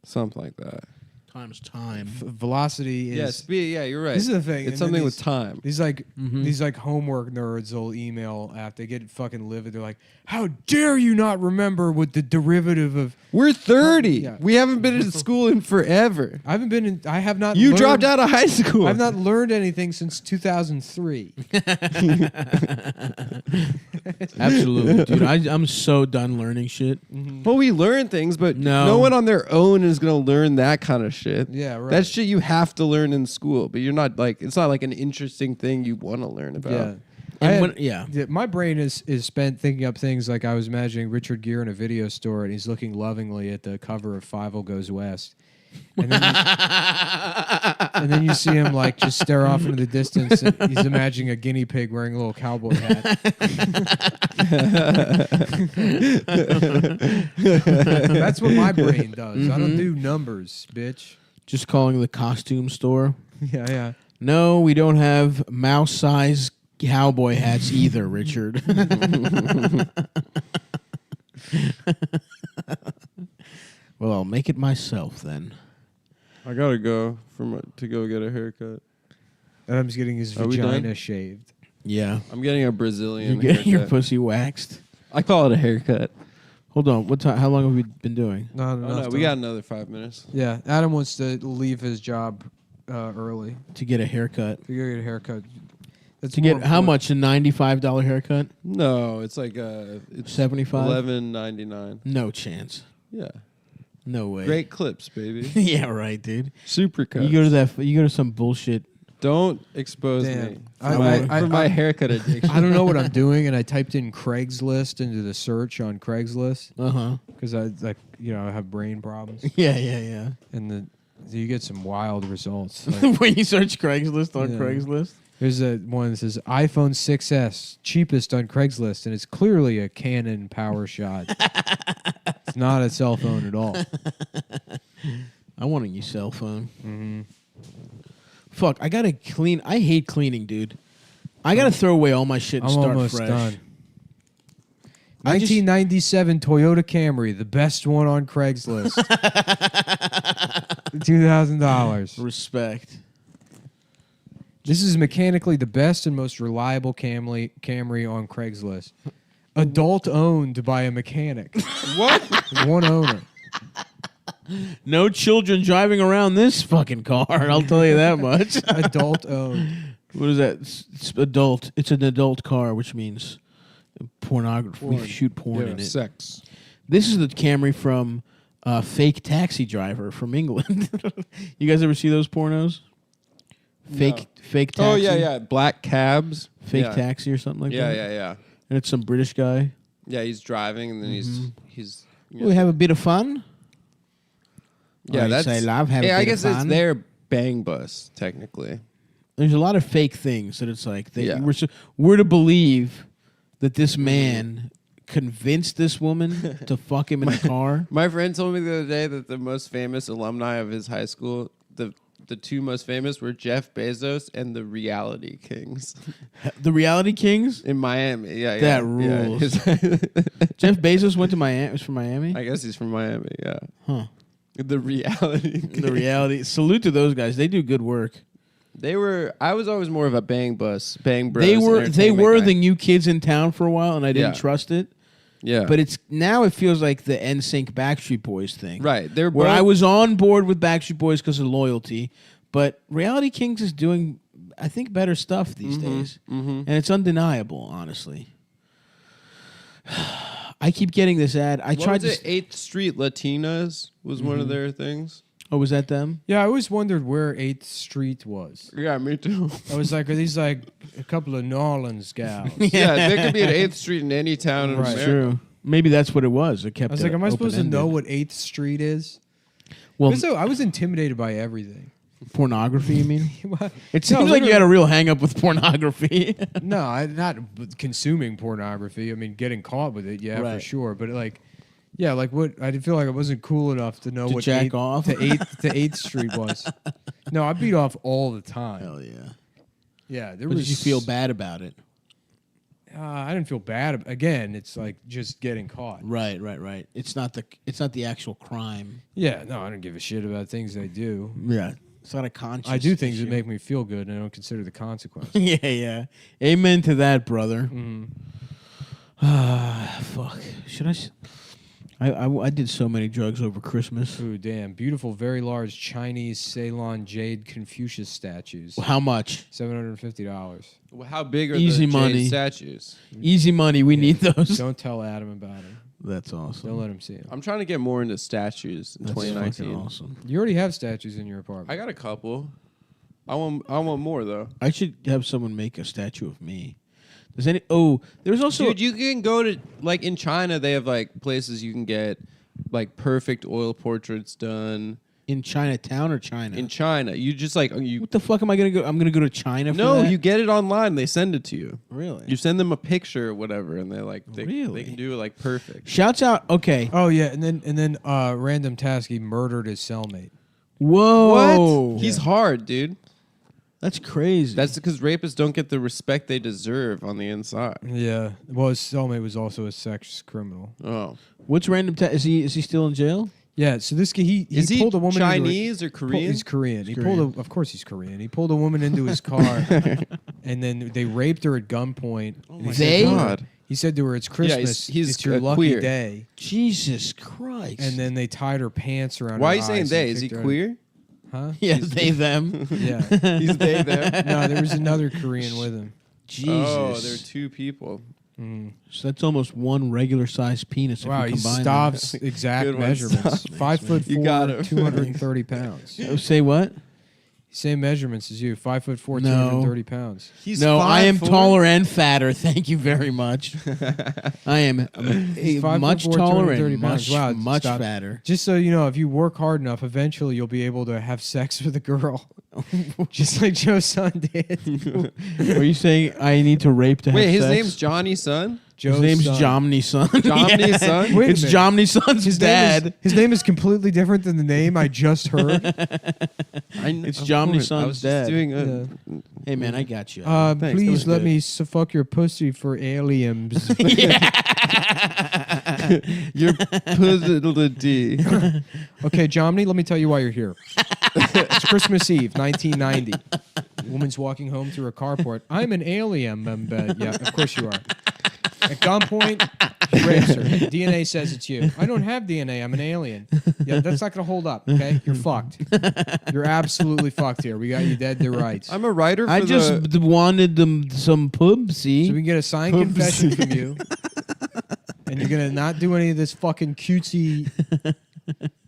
Something like that. Times time. Velocity is Yeah, speed. Yeah, you're right. This is the thing. It's something with time. These like homework nerds will email after they get fucking livid. They're like, "How dare you not remember what the derivative of?" We're 30. Yeah. We haven't been in school in forever. I haven't been in. I have not. You learned, dropped out of high school. I've not learned anything since 2003. Absolutely, dude. I'm so done learning shit. Well, we learn things, but No. no one on their own is going to learn that kind of shit. Yeah, right. That's shit you have to learn in school, but you're not like, it's not like an interesting thing you want to learn about. Yeah. And yeah. My brain is spent thinking up things like I was imagining Richard Gere in a video store and he's looking lovingly at the cover of Fievel Goes West. And then you see him like just stare off into the distance and he's imagining a guinea pig wearing a little cowboy hat. That's what my brain does. I don't do numbers, bitch. Just calling the costume store. Yeah. No, we don't have mouse-sized cowboy hats either, Richard. Well, I'll make it myself then. I got to go to go get a haircut. Adam's getting his Are we done? vagina shaved. Yeah. I'm getting a Brazilian You're getting your haircut. pussy waxed. I call it a haircut. Hold on. What time? How long have we been doing? Not Oh, enough no, we time. got another 5 minutes. Yeah, Adam wants to leave his job early To get a haircut. to go get a haircut. That's To more get how important. much? A $95 haircut? No, it's like it's 75? $11.99. No chance. Yeah, No way. great clips, baby. Yeah, right, dude. Super cuts. You go to some bullshit. Don't expose Damn. me I- for my I- haircut addiction. I don't know what I'm doing, and I typed in Craigslist into the search on Craigslist Uh-huh. because I I have brain problems, Yeah. and you get some wild results. Like, When you search Craigslist on Yeah. Craigslist. there's a one that says iPhone 6s cheapest on Craigslist, and it's clearly a Canon Power Shot. It's not a cell phone at all. I want a new cell phone. Mm-hmm. Fuck, I gotta clean. I hate cleaning, dude. I gotta throw away all my shit and I'm start almost fresh. done. I just- 1997 Toyota Camry, the best one on Craigslist. $2,000. Respect. This is mechanically the best and most reliable Camry on Craigslist. Adult owned by a mechanic. What? One owner. No children driving around this fucking car. I'll tell you that much. Adult owned. What is that? It's adult. It's an adult car, which means pornography. We shoot porn in it. Sex. This is the Camry from Fake Taxi Driver from England. You guys ever see those pornos? Fake Taxi. Oh yeah. Black cabs. Fake yeah. Taxi or something like that. Yeah. And it's some British guy. Yeah, he's driving and then he's. You know, We have a bit of fun. yeah, Or you that's. say, "Love, have a yeah, I bit of guess it's fun." their bang bus technically. There's a lot of fake things that it's like that Yeah. we're to believe that this man convinced this woman to fuck him in a car. My friend told me the other day that the most famous alumni of his high school, the two most famous were Jeff Bezos and the Reality Kings The Reality Kings. in Miami. Yeah, That yeah. rules. Yeah. Jeff Bezos went to Miami. Was from Miami. I guess he's from Miami. Yeah, Huh. the Reality. Kings. The Reality. Salute to those guys. They do good work. They were. I was always more of a Bang Bros. They were entertainment the guy. new kids in town for a while, and I didn't Yeah. trust it. Yeah, But it's now it feels like the NSYNC Backstreet Boys thing. right. They're Where both, I was on board with Backstreet Boys because of loyalty, but Reality Kings is doing, I think, better stuff these days, and it's undeniable. Honestly, I keep getting this ad. I What tried was to. it? 8th Street Latinas was one of their things. Oh, was that them? Yeah, I always wondered where 8th Street was. Yeah, me too. I was like, are these like a couple of New Orleans gals? Yeah, there could be an 8th Street in any town in Right. America. True. Maybe that's what it was. It kept. I was like, am I supposed to know what 8th Street is? Well, So I was intimidated by everything. pornography. You mean? Well, It seems like you had a real hang up with pornography. No, not consuming pornography. I mean, getting caught with it, yeah, for Right. sure. But like, yeah, like what I did feel like I wasn't cool enough to know To what jack 8th off? to 8th Street was. No, I beat off all the time. Hell yeah. Yeah, there But was. did you feel bad about it? I didn't feel bad. Again, it's like just getting caught. Right. It's not the actual crime. Yeah, no, I don't give a shit about things I do. Yeah. It's not a conscious. I do things issue. that make me feel good, and I don't consider the consequence. Yeah. Amen to that, brother. Mhm. Fuck. Should I? I did so many drugs over Christmas. Ooh, damn. Beautiful, very large Chinese Ceylon jade Confucius statues. How much? $750. Well, how big are Easy the money. jade statues? Easy money. We need those. Don't tell Adam about them. That's awesome. Don't let him see them. I'm trying to get more into statues in That's 2019. fucking awesome. You already have statues in your apartment. I got a couple. I want more though. I should have someone make a statue of me. Does any? Oh, there's also. Dude, you can go to like in China. They have like places you can get like perfect oil portraits done in Chinatown or China? in China. You just like you. What the fuck am I gonna go? I'm gonna go to China. For No, that? you get it online. They send it to you. Really? You send them a picture or whatever, and they're like, they Really? can do it like perfect. Shouts out. Okay. Oh, yeah, and then random task, he murdered his cellmate. Whoa. What? He's hard, dude. That's crazy. That's because rapists don't get the respect they deserve on the inside. Yeah. Well, his cellmate was also a sex criminal. Oh, What's random? Is he still in jail? Yeah, so this guy, he is he pulled a woman Chinese or into Korean? he's Korean. He Korean. pulled of course he's Korean. He pulled a woman into his car, and then they raped her at gunpoint. And he said They? to her- God. He said to her, "It's Christmas. he's it's your lucky queer. day." Jesus Christ. And then they tied her pants around. Why are her you saying eyes they? and Is he kicked her out. queer? Huh? yeah, they them. Yeah. He's they them. No, there was another Korean with him. Jesus. Oh, there are two people. Mm. So that's almost one regular sized penis. Wow, if he you combine Stav's exact Good one, measurements. Stav. 5'4", You got him. 230 pounds. them. Say what? Same measurements as you. 5'4", No. 230 pounds. He's No, I am 5'4"? taller and fatter. Thank you very much. I am He's 5'4", much taller 230 and pounds. much, Wow, much stop. fatter. Just so you know, if you work hard enough, eventually you'll be able to have sex with a girl. Just like Joe's son did. Are you saying I need to rape to Wait, have his sex? name's Johnny Son? Joe's His name's son. Jomny Son. Jomny Son? Wait a It's minute. Jomny Son's His dad. His name is completely different than the name I just heard. It's of Jomny course. I Son's was dad. just doing a, Yeah. Hey man, I got you. Thanks, that Please was let good. me fuck your pussy for aliens. You're pivotal D. Okay, Jomny, let me tell you why you're here. It's Christmas Eve, 1990. Woman's walking home through a carport. I'm an alien. Yeah, of course you are. At gunpoint, he rapes her. DNA says it's you. I don't have DNA. I'm an alien. Yeah, that's not going to hold up, okay? You're fucked. You're absolutely fucked here. We got you dead to rights. I'm a writer for I just wanted them some pubsy. So we can get a signed confession from you. And you're going to not do any of this fucking cutesy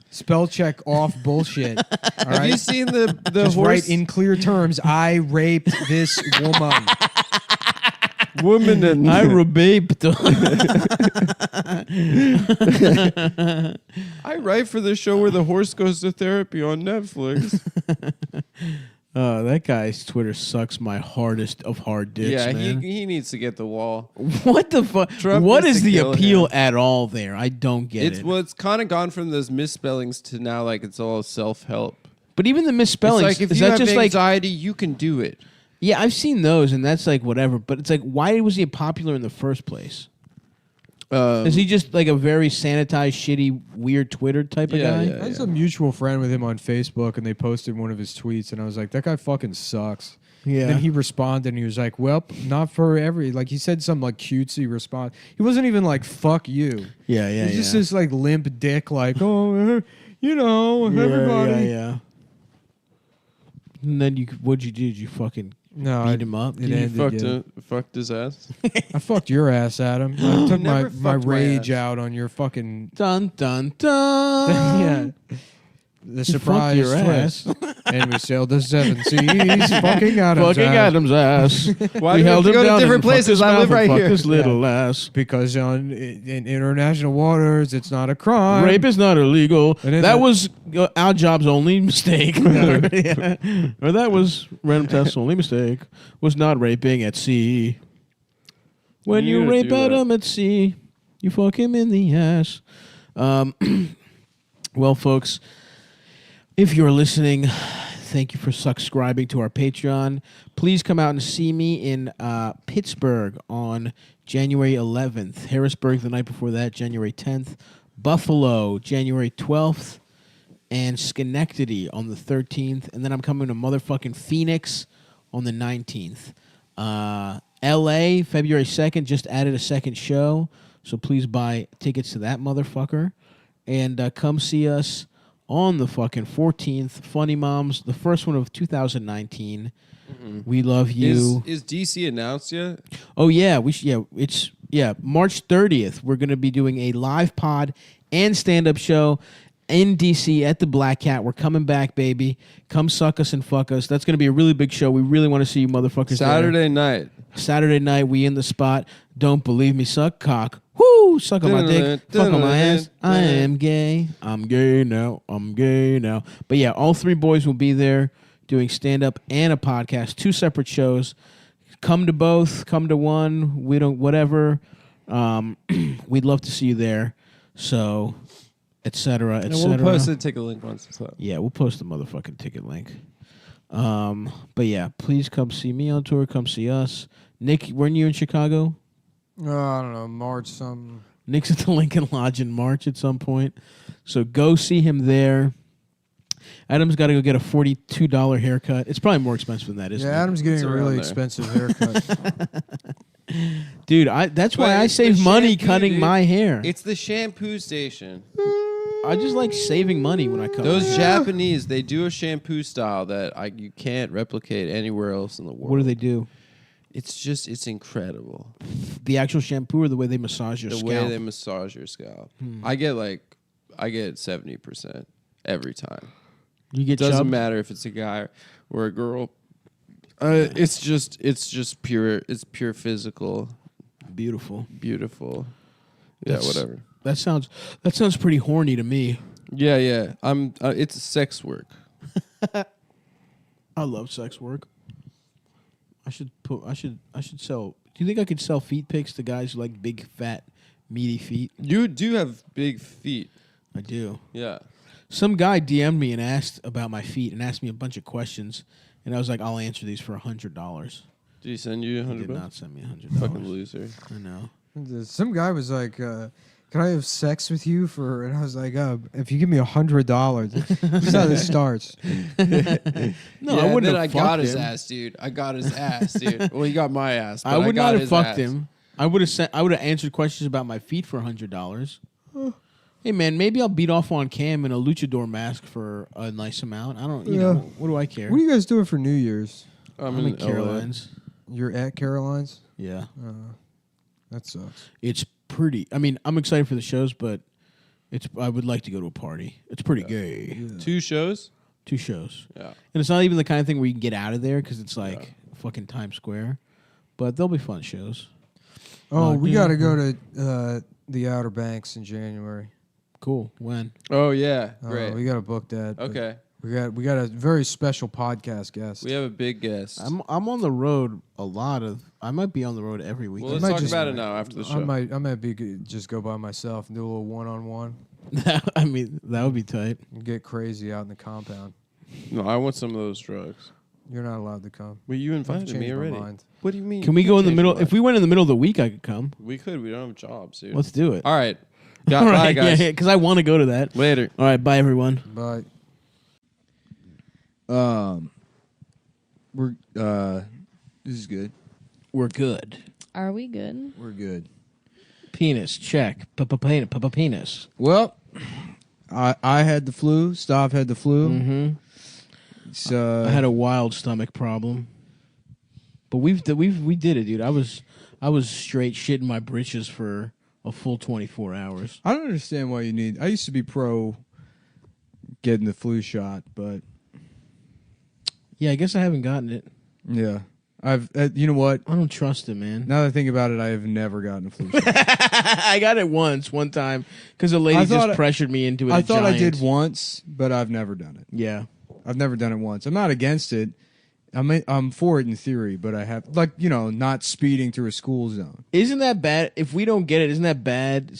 spell check off bullshit. All Have right? you seen the Just horse write in clear terms, I raped this woman. woman and I rebaped. I write for the show where the horse goes to therapy on Netflix. That guy's Twitter sucks my hardest of hard dicks, Yeah, man. he needs to get the wall. What the fuck? Trump What needs is to the kill appeal him. at all there? I don't get it. Well, it's kind of gone from those misspellings to now like it's all self-help. But even the misspellings, It's like if is you that have just like? anxiety, you can do it. Yeah, I've seen those, and that's like whatever. But it's like, why was he popular in the first place? Is he just like a very sanitized, shitty, weird Twitter type of Yeah, guy? yeah. I had a mutual friend with him on Facebook, and they posted one of his tweets, and I was like, that guy fucking sucks. Yeah. And then he responded, and he was like, well, not for every... Like, he said some, like, cutesy response. He wasn't even like, fuck you. Yeah, yeah, He's just yeah. this, like, limp dick, like, oh, you know, everybody. Yeah, yeah. And then what'd you do? Did you fucking No, beat him up? It He ended, fucked his ass. I fucked your ass, Adam. I took my never fucked my rage ass. out on your fucking... Dun dun dun. yeah. The surprise your twist. And we sailed the seven seas, fucking Adam's Fucking ass. Adam's ass. Why do we have to go to different places? I live right here. His little ass. Because in international waters, it's not a crime. Rape is not illegal. And then That the- was our job's only mistake. Yeah. Or that was Random Test's only mistake. Was not raping at sea. When You you gotta rape do that. Adam at sea, you fuck him in the ass. Well, folks, if you're listening, Thank you for subscribing to our Patreon. Please come out and see me in Pittsburgh on January 11th. Harrisburg the night before that, January 10th. Buffalo, January 12th. And Schenectady on the 13th. And then I'm coming to motherfucking Phoenix on the 19th. L.A., February 2nd, just added a second show. So please buy tickets to that motherfucker. And come see us on the fucking 14th. Funny Moms, the first one of 2019. Mm-hmm. We love you. Is DC announced yet? Oh, yeah. March 30th. We're going to be doing a live pod and stand-up show in DC at the Black Cat. We're coming back, baby. Come suck us and fuck us. That's going to be a really big show. We really want to see you motherfuckers Saturday night. Saturday night, we in the spot. Don't believe me, suck cock. Woo! Suck on my dick. Fuck on my ass. I am gay. I'm gay now. I'm gay now. But yeah, all three boys will be there doing stand-up and a podcast. 2 separate shows. Come to both. Come to one. We don't, whatever. We'd love to see you there. So... etc. We'll post a ticket link once it's up. Yeah, we'll post the motherfucking ticket link. But yeah, please come see me on tour. Come see us. Nick, weren't you in Chicago? I don't know, March something. Nick's at the Lincoln Lodge in March at some point. So go see him there. Adam's got to go get a $42 haircut. It's probably more expensive than that, isn't it? Yeah, Adam's getting a really expensive haircut. Dude, that's why I save money cutting my hair. It's the shampoo station. I just like saving money when I cut Those my hair. Japanese, they do a shampoo style that you can't replicate anywhere else in the world. What do they do? It's incredible. The actual shampoo or the way they massage your scalp? The way they massage your scalp. I get 70% every time. You get Doesn't chubbed? matter if it's a guy or a girl. It's just pure. It's pure physical. Beautiful. Yeah, whatever. That sounds pretty horny to me. Yeah. It's sex work. I love sex work. I should sell. Do you think I could sell feet pics to guys who like big, fat, meaty feet? You do have big feet. I do. Yeah. Some guy DM'd me and asked about my feet and asked me a bunch of questions, and I was like, I'll answer these for $100. Did he send you He $100? did not send me $100. Fucking loser. I know. Some guy was like, can I have sex with you for? And I was like, if you give me $100, that's how this starts. No, I wouldn't have I fucked got his him. ass, dude. I got his ass, dude. Well, he got my ass. But I would not have his fucked ass. him. I would have answered questions about my feet for $100. Hey man, maybe I'll beat off on Cam in a luchador mask for a nice amount. I don't. You know, what do I care? What are you guys doing for New Year's? I'm in Caroline's. You're at Caroline's? Yeah. That sucks. It's pretty. I mean, I'm excited for the shows, but I would like to go to a party. It's pretty gay. Yeah. 2 shows? 2 shows. Yeah. And it's not even the kind of thing where you can get out of there because it's like fucking Times Square. But they'll be fun shows. Oh, we got to go to the Outer Banks in January. Cool. When? Oh, yeah. Great. We got to book that. Okay. We got a very special podcast guest. We have a big guest. I'm on the road a lot of. I might be on the road every week. Well, let's talk about it now after the show. I might just go by myself and do a little one-on-one. I mean, that would be tight. And get crazy out in the compound. No, I want some of those drugs. You're not allowed to come. Well, you I've invited me changed my already. mind. What do you mean? Can we go in the middle? If we went in the middle of the week, I could come. We could. We don't have jobs, dude. Let's do it. All right. All Bye, right, guys. yeah, because I want to go to that. Later. All right, bye everyone. Bye. We're this is good. We're good. Are we good? We're good. Penis check. Penis. Well, I had the flu. Stav had the flu. Mm-hmm. I had a wild stomach problem, but we did it, dude. I was straight shitting my britches for a full 24 hours. I don't understand why you need. I used to be pro getting the flu shot, but Yeah, I guess I haven't gotten it. yeah, I've. You know what? I don't trust it, man. Now that I think about it, I have never gotten a flu shot. I got it one time, because a lady just pressured me into it. I thought I did once, but I've never done it. Yeah. I've never done it once. I'm not against it. I'm for it in theory, but I have, not speeding through a school zone. Isn't that bad? If we don't get it, isn't that bad?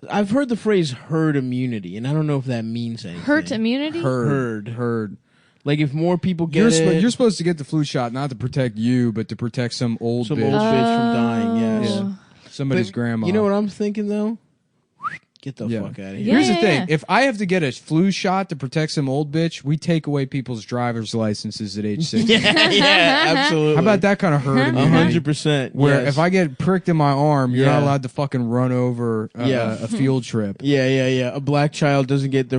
I've heard the phrase herd immunity, and I don't know if that means anything. Hurt immunity? Herd. Like if more people get You're supposed to get the flu shot not to protect you, but to protect some old bitch. bitch from dying. Yes. Yeah. Somebody's But grandma. You know what I'm thinking though? Get the Yeah. fuck out of here. Yeah. Here's the thing. If I have to get a flu shot to protect some old bitch, we take away people's driver's licenses at age 60. yeah, absolutely. How about that kind of herd immunity? 100%. Where yes. if I get pricked in my arm, you're Yeah. not allowed to fucking run over Yeah. a field trip. Yeah. A black child doesn't get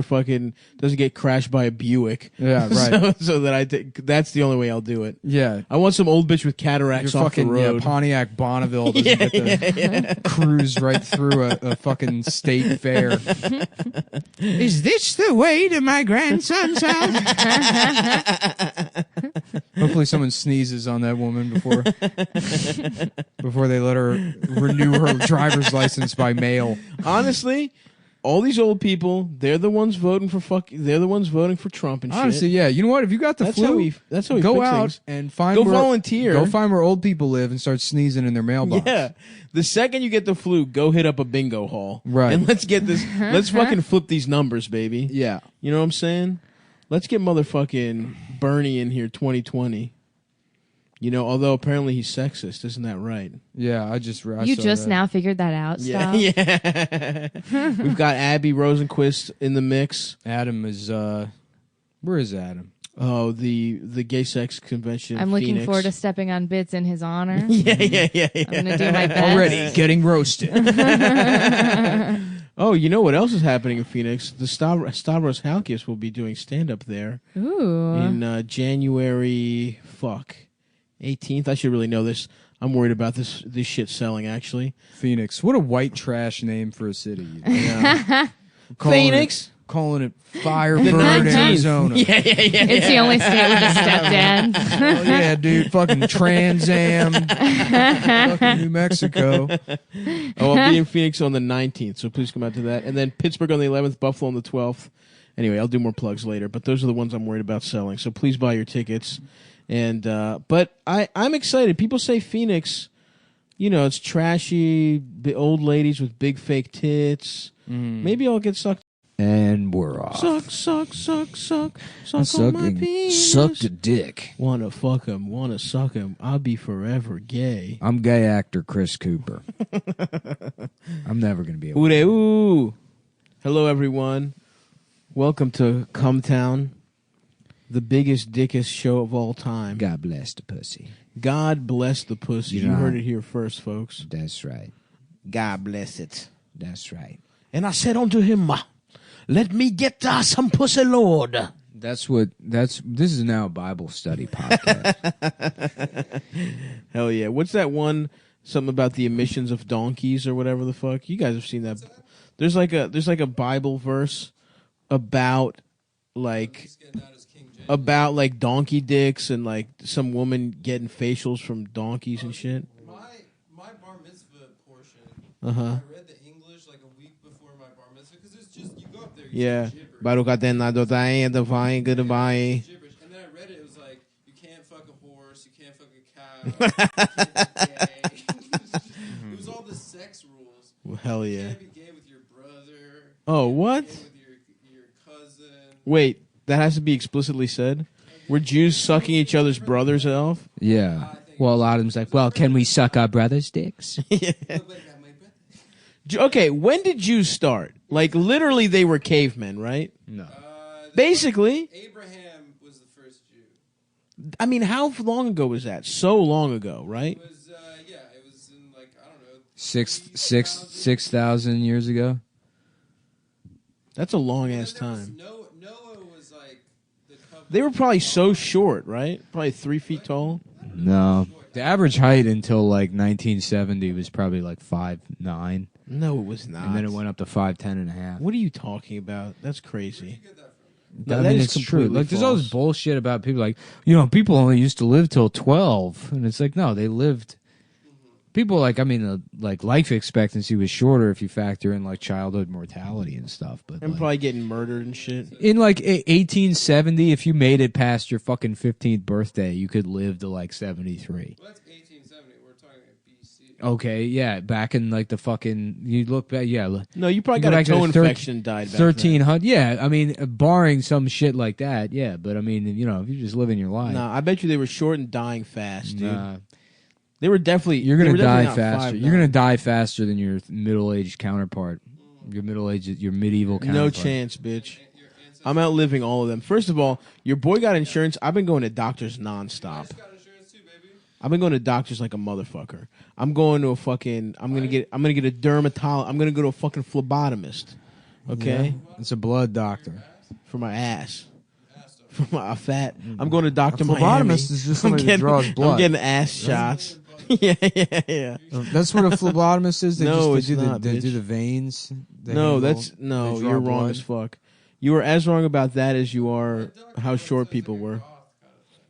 crashed by a Buick. Yeah, right. so that I think that's the only way I'll do it. Yeah. I want some old bitch with Your cataracts off the fucking road. Pontiac Bonneville doesn't get to cruise right through a fucking state fair. Is this the way to my grandson's house? Hopefully someone sneezes on that woman before they let her renew her driver's license by mail. Honestly, all these old people, they're the ones voting for Trump and shit. Honestly, yeah. You know what? If you got the That's flu, how we go fix out things. and find Go where, volunteer. Go find where old people live and start sneezing in their mailbox. Yeah. The second you get the flu, go hit up a bingo hall. Right. And let's get this. Let's fucking flip these numbers, baby. Yeah. You know what I'm saying? Let's get motherfucking Bernie in here 2020. You know, although apparently he's sexist, isn't that right? Yeah, I You saw just that. now figured that out. Stop. Yeah. We've got Abby Rosenquist in the mix. Adam is where is Adam? Oh, the gay sex convention. I'm looking Phoenix. forward to stepping on Bits in his honor. Yeah. I'm gonna do my best. Already getting roasted. Oh, you know what else is happening in Phoenix? The Stavros Halkias will be doing stand-up there Ooh. in January 18th. I should really know this. I'm worried about this shit selling, actually. Phoenix. What a white trash name for a city. Phoenix? Calling it Firebird, 19th. Arizona. Yeah. It's the only state with a stepdad. Oh, yeah, dude. Fucking Trans Am. Fucking New Mexico. Oh, I'll be in Phoenix on the 19th, so please come out to that. And then Pittsburgh on the 11th, Buffalo on the 12th. Anyway, I'll do more plugs later, but those are the ones I'm worried about selling. So please buy your tickets. And but I'm excited. People say Phoenix, you know, it's trashy, old ladies with big fake tits. Maybe I'll get sucked. And we're off. Suck on my penis. Sucked a dick. Wanna fuck him, wanna suck him. I'll be forever gay. I'm gay actor Chris Cooper. I'm never going to be able Ooh, they, ooh. Hello, everyone. Welcome to Cumtown, the biggest, dickest show of all time. God bless the pussy. God bless the pussy. You You know, heard it here first, folks. That's right. God bless it. That's right. And I said unto him, let me get some pussy, Lord. This is now a Bible study podcast. Hell yeah. What's that one, something about the emissions of donkeys or whatever the fuck? You guys have seen that. There's like a Bible verse about like donkey dicks and like some woman getting facials from donkeys and shit. My bar mitzvah portion. Uh-huh. I read the English like a week before my bar mitzvah because it's just you go up there. Yeah. Say gibberish. And And then I read it. It was like you can't fuck a horse, you can't fuck a cow. You can't be gay. It was all the sex rules. Well, hell You yeah. can't be gay with your brother. Oh, You what? can't be gay with your cousin. Wait, that has to be explicitly said? Were Jews sucking each other's brothers off? Yeah. Well, a lot of them's like, well, can we suck our brothers' dicks? But not my brother. Okay, when did Jews start? Like, literally, they were cavemen, right? No. Basically. Abraham was the first Jew. I mean, how long ago was that? So long ago, right? It was it was in like I don't know 6,000 years ago. That's a long And ass then there was time. Noah was like the covenant. They were probably so short, right? Probably 3 feet tall. No. The average height until like 1970 was probably like 5'9", No, it was not. and then it went up to 5'10 and a half. What are you talking about? That's crazy. I that mean, is it's true. completely Like, there's all this false. bullshit about people like, people only used to live till 12, and it's like, no, they lived. People like life expectancy was shorter if you factor in like childhood mortality and stuff. But And like, probably getting murdered and shit. in like 1870, if you made it past your fucking 15th birthday, you could live to like 73. Well, that's 1870. We're talking about BC. Okay, yeah, back in like the fucking you look back, yeah, No, you probably You go got a back to toe the infection and died back 1300. Yeah, I mean, barring some shit like that, yeah. But I mean, if you're just living your life. then. No, I bet you they were short and dying fast, dude. Nah, They were definitely. you're they gonna were definitely die not faster. 5'9". You're gonna die faster than your middle-aged counterpart. Your your medieval counterpart. No chance, bitch. I'm outliving all of them. First of all, your boy got insurance. I've been going to doctors nonstop. I've been going to doctors like a motherfucker. I'm going to a fucking. I'm gonna get a dermatologist. I'm gonna go to a fucking phlebotomist. Okay, Yeah, it's a blood doctor. for my ass. For my fat. I'm going to Doctor phlebotomist Miami. is just I'm somebody that getting, draws blood. I'm getting ass shots. yeah. That's what a phlebotomist is. They No, just, it's not, they bitch. do the veins. They No, handle- no. they draw You're wrong blood. as fuck. You are as wrong about that as you are how short people were.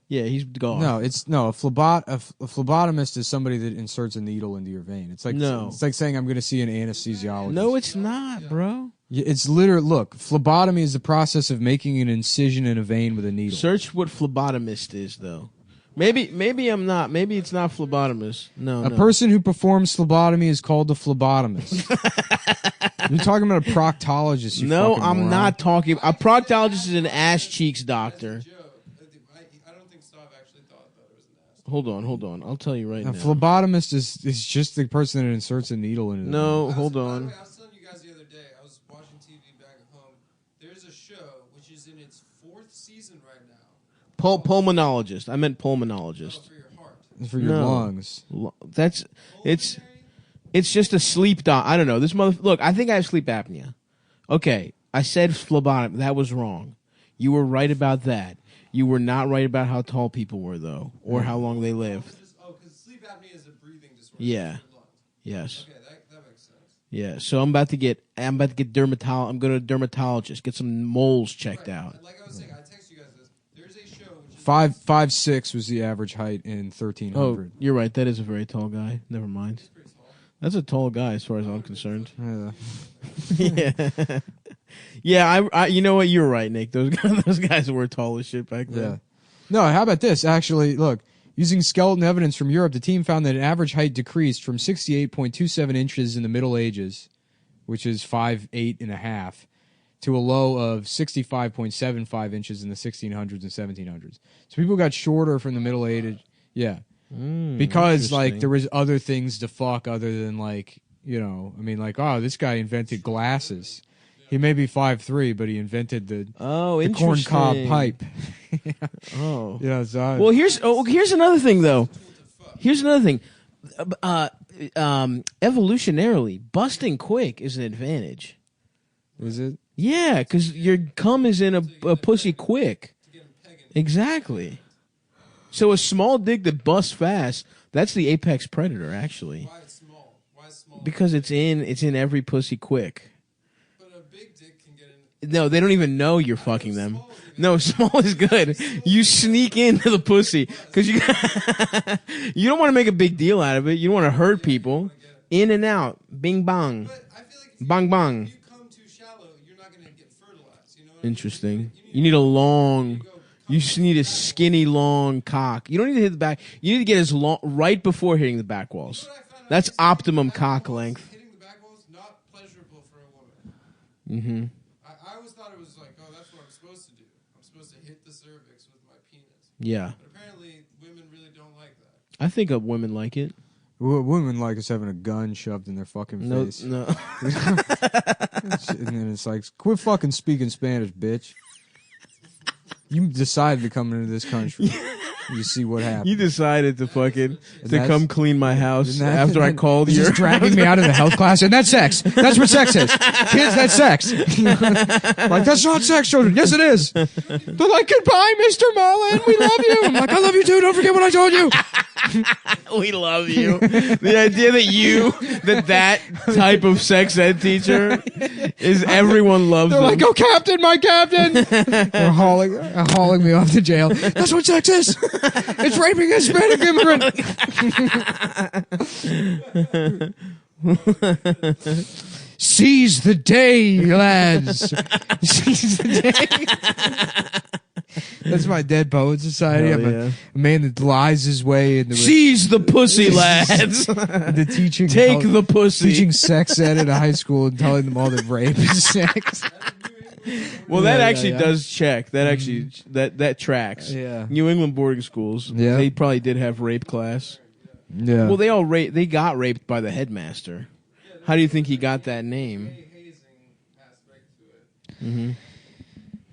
Yeah, he's gone. No, a phlebotomist is somebody that inserts a needle into your vein. It's like No. it's like saying I'm going to see an anesthesiologist. No, it's not, bro. It's literally look. Phlebotomy is the process of making an incision in a vein with a needle. Search what phlebotomist is, though. Maybe I'm not. Maybe it's not phlebotomist. No, A person who performs phlebotomy is called a phlebotomist. You're talking about a proctologist. You No, fucking I'm moron. not talking. A proctologist is an ass cheeks doctor. I don't think Stav actually thought that it was an ass. Hold on. I'll tell you right A now. phlebotomist is just the person that inserts a needle into. No, The hold By the on. way, I was telling you guys the other day, I was watching TV back at home. There's a show which is in its 4th season right now. Pulmonologist. I meant pulmonologist. For your heart. vein. For your No. lungs. That's it's just a sleep doc. I don't know. This mother. Look, I think I have sleep apnea. Okay, I said phlebotomy. That was wrong. You were right about that. You were not right about how tall people were, though, or how long they lived. Because sleep apnea is a breathing disorder. Yeah. It's your lungs. Yes. Okay, that makes sense. Yeah. So I'm about to get I'm going to a dermatologist, get some moles checked out. Like I was saying, I text you guys this. There's a show which is 5'6" was the average height in 1300. Oh, you're right. That is a very tall guy. Never mind. pretty tall. That's a tall guy as far as I'm concerned. Yeah. Yeah. Yeah, I you know what? You're right, Nick. Those guys were tall as shit back then. Yeah. No, how about this? Actually, look, using skeleton evidence from Europe, the team found that an average height decreased from 68.27 inches in the Middle Ages, which is 5'8.5", to a low of 65.75 inches in the 1600s and 1700s. So people got shorter from the Middle Ages. Yeah. Because, like, interesting. there was other things to fuck other than, like, I mean, like, oh, this guy invented glasses. He may be 5'3", but he invented the interesting. corncob pipe. Oh. Yeah, so Well, here's another thing though. Here's another thing. Evolutionarily, busting quick is an advantage. is it? Yeah, because your cum is in a pussy quick. Exactly. So a small dick that busts fast, that's the apex predator, actually, why it's small. Why it's small? because it's in every pussy quick. But a big dick can get in. No, they don't even know you're fucking them. No, small is good. You sneak into the pussy because you you don't want to make a big deal out of it. You don't want to hurt people. In and out, bing bong, But I feel like if bang bang. you come too shallow, you're not going to get fertilized. You know what Interesting. You need a long. You just need a skinny, long cock. You don't need to hit the back. You need to get as long right before hitting the back walls. That's optimum cock length. Hitting the back wall is not pleasurable for a woman. Mm-hmm. I always thought it was like, oh, that's what I'm supposed to do. I'm supposed to hit the cervix with my penis. Yeah, But apparently, women really don't like that. I think women like it. Women like us having a gun shoved in their fucking No, face. no. And then it's like, quit fucking speaking Spanish, bitch. You decided to come into this country. You see what happened. You decided to fucking that's- come clean my house Isn't that- after I called He's you. just dragging me out of the health class, and that's sex. That's what sex is. Kids, that's sex. Like, that's not sex, children. Yes, it is. They're like, goodbye, Mr. Mullen. We love you. I'm like, I love you too. Don't forget what I told you. We love you. The idea that that type of sex ed teacher is everyone loves They're them. like, oh, Captain, my Captain. They're hauling me off to jail. That's what sex is. It's raping a Hispanic immigrant. Seize the day, lads. Seize the day. That's my Dead Poet Society. Hell I'm yeah. a man that lies his way into Seize the pussy, lads. the teaching. Take the pussy. Teaching sex ed at a high school and telling them all that rape is sex. Well, that Yeah, actually yeah. does check. That actually that tracks. Yeah. New England boarding schools. Yeah. They probably did have rape class. Yeah. Well, they got raped by the headmaster. How do you think he got that name? hazing aspect to it. Mm-hmm.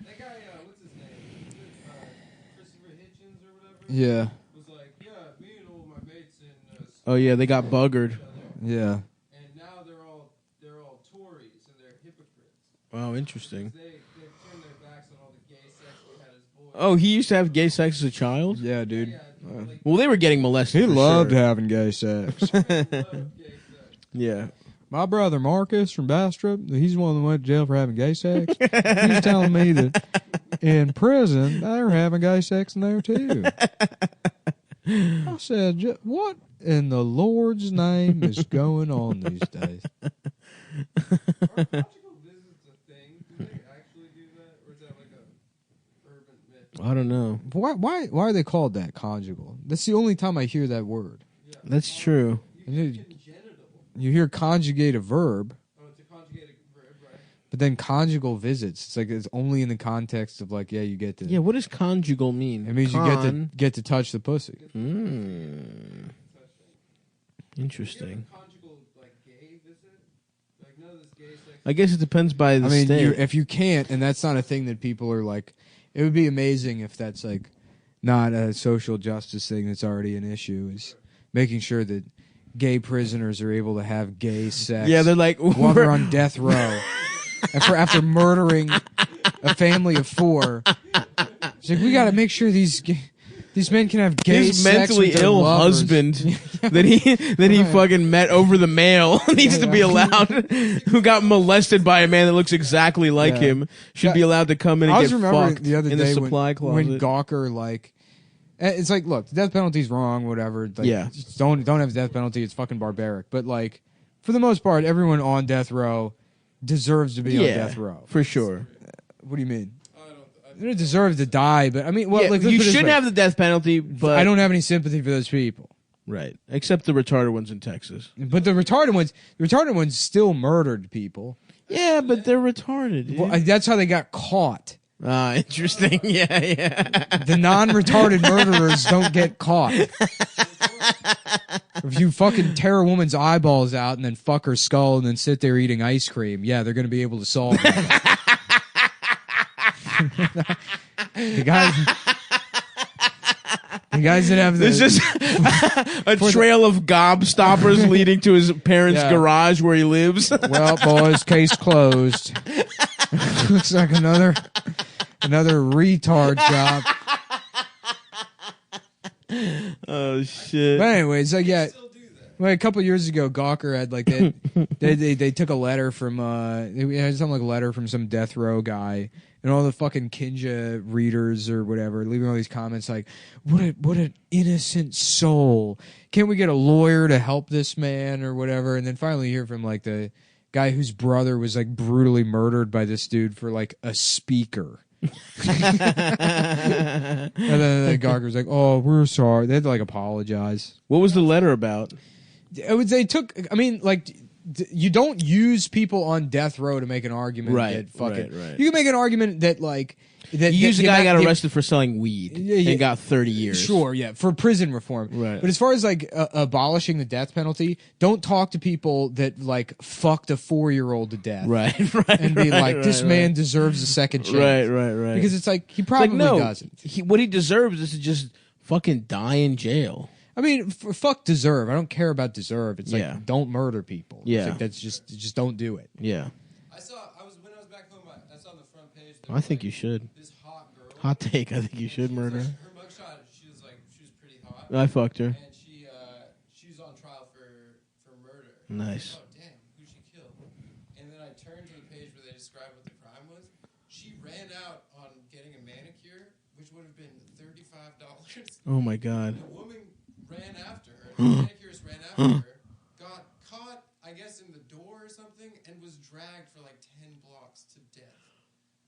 That guy, what's his name? Is it, Christopher Hitchens or whatever? Yeah. Was like, yeah, me and all my mates in. Oh yeah, they got buggered. Yeah. And now they're all Tories and they're hypocrites. Wow, interesting. They've turned their backs on all the gay sex we had as boys. Oh, he used to have gay sex as a child. Yeah, dude. Like, Well, they were getting molested. He for loved sure. having gay sex. gay sex. Yeah. My brother Marcus from Bastrop, he's the one that went to jail for having gay sex. He was telling me that in prison they were having gay sex in there too. I said, "What in the Lord's name is going on these days?" Are conjugal visits a thing? Do they actually do that? Or is that like a urban myth? I don't know. Why are they called that, conjugal? That's the only time I hear that word. That's true. You hear conjugate a verb, Oh, it's a conjugated verb, right? but then conjugal visits. It's like it's only in the context of like, yeah, you get to. Yeah. What does conjugal mean? It means you get to touch the pussy. Mm. Interesting. Conjugal, like, gay visit? Like, none of this gay sex. I guess it depends by the I mean, state. if you can't, and that's not a thing that people are like, it would be amazing if that's like not a social justice thing that's already an issue. Is making sure that gay prisoners are able to have gay sex. Yeah, they're like while they're on death row after murdering a family of 4. It's like we got to make sure these men can have gay his sex mentally with their ill lovers. husband that he fucking met over the mail needs to be allowed. Who got molested by a man that looks exactly like Yeah. him should be allowed to come in and I was get remembering fucked the other in day the supply when closet. Gawker like. It's like, look, the death penalty's wrong, whatever. Like, Yeah. just don't have the death penalty. It's fucking barbaric. But like, for the most part, everyone on death row deserves to be on death row. for sure. What do you mean? They don't deserve to die, but I mean, well, Yeah, like, let's you put it this shouldn't way. have the death penalty, but I don't have any sympathy for those people. right, except the retarded ones in Texas. But the retarded ones still murdered people. Yeah, but they're retarded. Dude. Well, that's how they got caught. Ah, interesting. Yeah. The non-retarded murderers don't get caught. If you fucking tear a woman's eyeballs out and then fuck her skull and then sit there eating ice cream, yeah, they're going to be able to solve it. The guys that have the... There's just a trail of gobstoppers leading to his parents' Yeah. garage where he lives. Well, boys, case closed. Looks like another retard job. Oh shit! But anyways, like, yeah. Well, a couple years ago, Gawker had like they took a letter from they had something like a letter from some death row guy, and all the fucking Kinja readers or whatever leaving all these comments like, what an innocent soul. Can't we get a lawyer to help this man or whatever? And then finally hear from like the guy whose brother was like brutally murdered by this dude for like a speaker. And then Gawker was like, "Oh, we're sorry." They had to like apologize. What was the letter about? They took. I mean, like, you don't use people on death row to make an argument. Right, That fucking, right. You can make an argument that like that You used that a guy who got the- arrested for selling weed Yeah. and got 30 years. Sure, yeah, for prison reform. Right. But as far as like abolishing the death penalty, don't talk to people that like fucked a 4-year-old to death. Right, And be like, this man deserves a second chance. Right. Because it's like he It's probably like, no, doesn't. what he deserves is to just fucking die in jail. I mean, fuck deserve. I don't care about deserve. It's like Yeah. don't murder people. It's Yeah. like, that's just don't do it. Yeah, When I was back home, I saw on the front page. I think you should. This hot girl. Hot take. I think you should murder. Her mugshot. She was pretty hot. I fucked her. And she was on trial for murder. Nice. Oh damn, who'd she kill? And then I turned to the page where they described what the crime was. She ran out on getting a manicure, which would have been $35. Oh my god. The woman ran after her. The manicurist ran after her. Got caught, I guess, in the door or something, and was dragged for like 10 blocks to death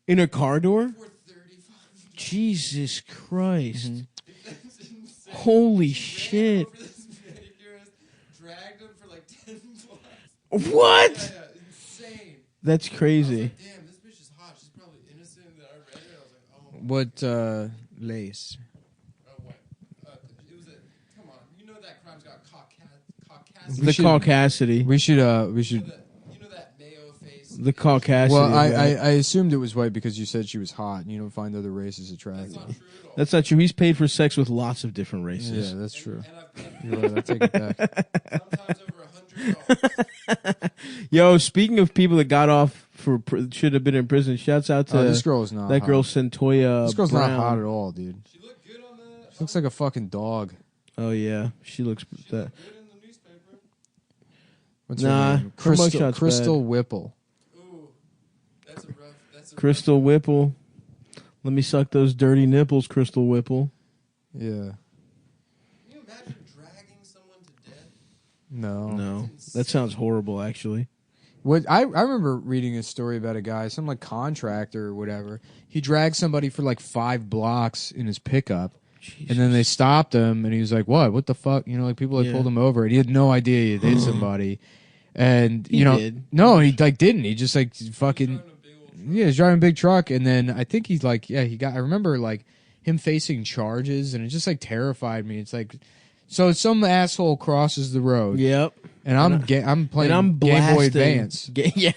In a car door? for $35. Jesus Christ. Mm-hmm. Holy shit. Over this manicurist, dragged him for like 10 blocks. What? Yeah, insane. That's I was crazy. like, damn, this bitch is hot. She's probably innocent. That I read it. I was like, oh. What lace? Oh, what? It was a. Come on, you know that crime's got caucasity. The caucasity. We should. You know that mayo face. The caucasity. Well, right? I assumed it was white because you said she was hot, and you don't find other races attractive. That's not true at all. That's not true. He's paid for sex with lots of different races. Yeah, that's true. And I've paid You're right. I take it back. sometimes over $100. Yo, speaking of people that got off for should have been in prison, shouts out to This girl is not. that hot. girl Centoya. This girl's Brown. not hot at all, dude. She looked good on the. She looks like a fucking dog. Oh yeah, she looks. That. Good in the newspaper. What's Nah, her name? her mugshot's Crystal, bad. Crystal Whipple. Ooh, that's a rough. That's a Crystal Whipple. Let me suck those dirty nipples, Crystal Whipple. Yeah. Can you imagine dragging someone to death? No, that sounds horrible. Actually, What I remember reading a story about a guy, some like contractor or whatever. He dragged somebody for like 5 blocks in his pickup, and then they stopped him, and he was like, "What? What the fuck?" You know, like people had pulled him over, and he had no idea he had hit somebody. And He you know, did. no, he like didn't. He just like fucking Driving a big old yeah, he's driving a big truck, and then I think he's like he got. I remember like him facing charges, and it just like terrified me. It's like. So some asshole crosses the road, yep. and I'm playing And I'm Game Boy blasting. Advance. Yeah.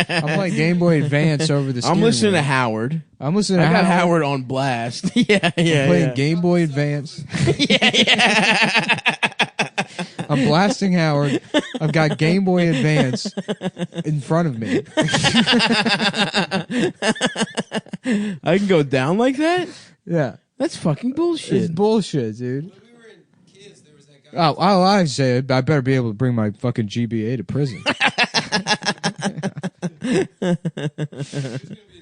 I'm playing Game Boy Advance over the. I'm steering listening to wheel. Howard. I'm listening. I to got Howard on blast. yeah, I'm yeah, playing yeah. Game Boy Advance. yeah. I'm blasting Howard. I've got Game Boy Advance in front of me. I can go down like that? Yeah, That's fucking bullshit. it's bullshit, dude. When we were in kids, there was that guy. Oh, all I say, I better be able to bring my fucking GBA to prison. There's gonna be a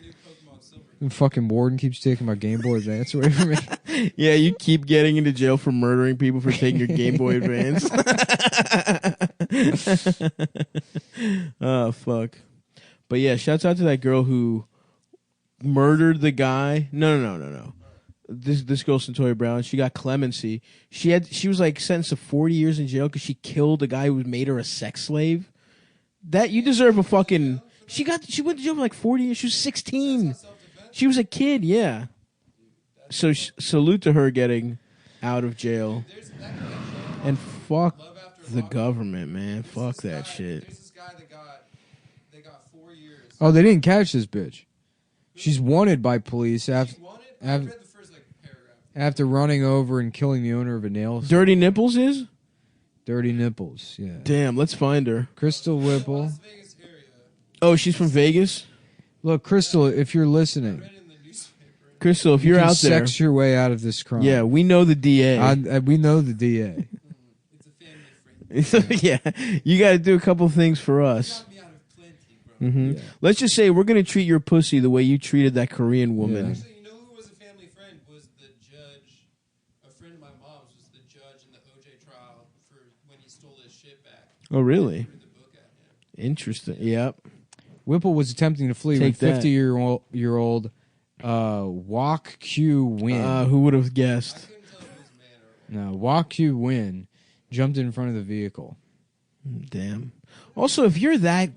new Pokemon Silver. The fucking warden keeps taking my Game Boy Advance away from me. Yeah, you keep getting into jail for murdering people for taking your Game Boy Advance. Oh, fuck. But yeah, shouts out to that girl who murdered the guy. No. This girl, Centoya Brown, she got clemency. She was like sentenced to 40 years in jail because she killed a guy who made her a sex slave. That you deserve a fucking. She went to jail for like 40 years. She was 16. She was a kid, yeah. So salute to her getting out of jail. There's that show, And fuck Love After the Lockup. government, man. There's Fuck this that guy- shit. There's this guy that got 4 years. Oh, they didn't catch this bitch. She's wanted by police She after wanted. I Have- read the first paragraph. after running over and killing the owner of a nail salon. Dirty Nipples is? Dirty nipples. Yeah. Damn, let's find her. Crystal Whipple. Las Vegas area. Oh, she's from Vegas? Look, Crystal, if you're listening, Read in the newspaper. Crystal, if you you're can out there. sex your way out of this crime. Yeah, we know the DA. We know the DA. It's a family friend. Yeah, you got to do a couple things for us. Got me out of plenty, bro. Hmm. Yeah. Let's just say we're going to treat your pussy the way you treated that Korean woman. Yeah. Actually, you know who was a family friend? Was the judge. A friend of my mom's was the judge in the OJ trial for when he stole his shit back. Oh, really? Threw the book at him. Interesting. Yep. Whipple was attempting to flee Take when that. 50-year-old Wok Q Win. Who would have I guessed? couldn't tell if it was a man or No, Wok Q Win jumped in front of the vehicle. Damn. Also, if you're that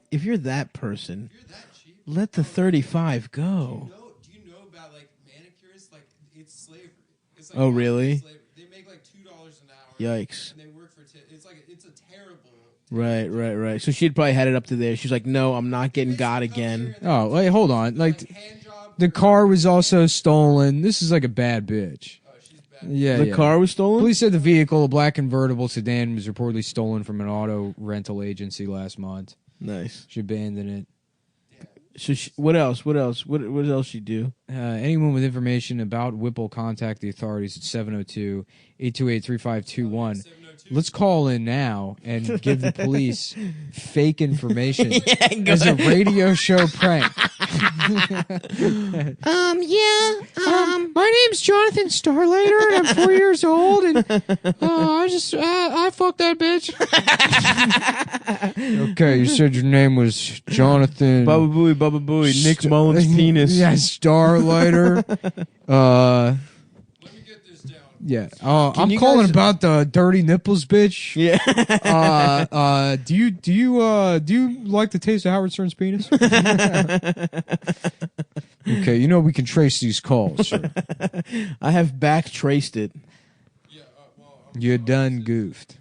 person, You're that cheap. let the 35 go. Do you know about like manicurists? Like it's slavery. It's like Oh, really? slavery. They make like $2 an hour. Yikes. And they work for. It's a terrible. Right. So she'd probably had it up to there. She's like, no, I'm not getting got again. Oh, wait, hold on. Like, hand job. the car was also stolen. This is like a bad bitch. Oh, she's bad. Yeah, The yeah. car was stolen? Police said the vehicle, a black convertible sedan, was reportedly stolen from an auto rental agency last month. Nice. She abandoned it. So what else? What else she do? Anyone with information about Whipple, contact the authorities at 702-828-3521. 702. Let's call in now and give the police fake information Yeah, go as a radio show prank. My name's Jonathan Starlighter, and I'm 4 years old, and I fucked that bitch. Okay, you said your name was Jonathan. Baba Booey, Nick Mullins' penis. Yeah, Starlighter. Let me get this down. Yeah. I'm you calling guys- about the dirty nipples, bitch. Yeah. Do you like the taste of Howard Stern's penis? Okay, you know we can trace these calls, sir. I have back traced it. Yeah, You done goofed.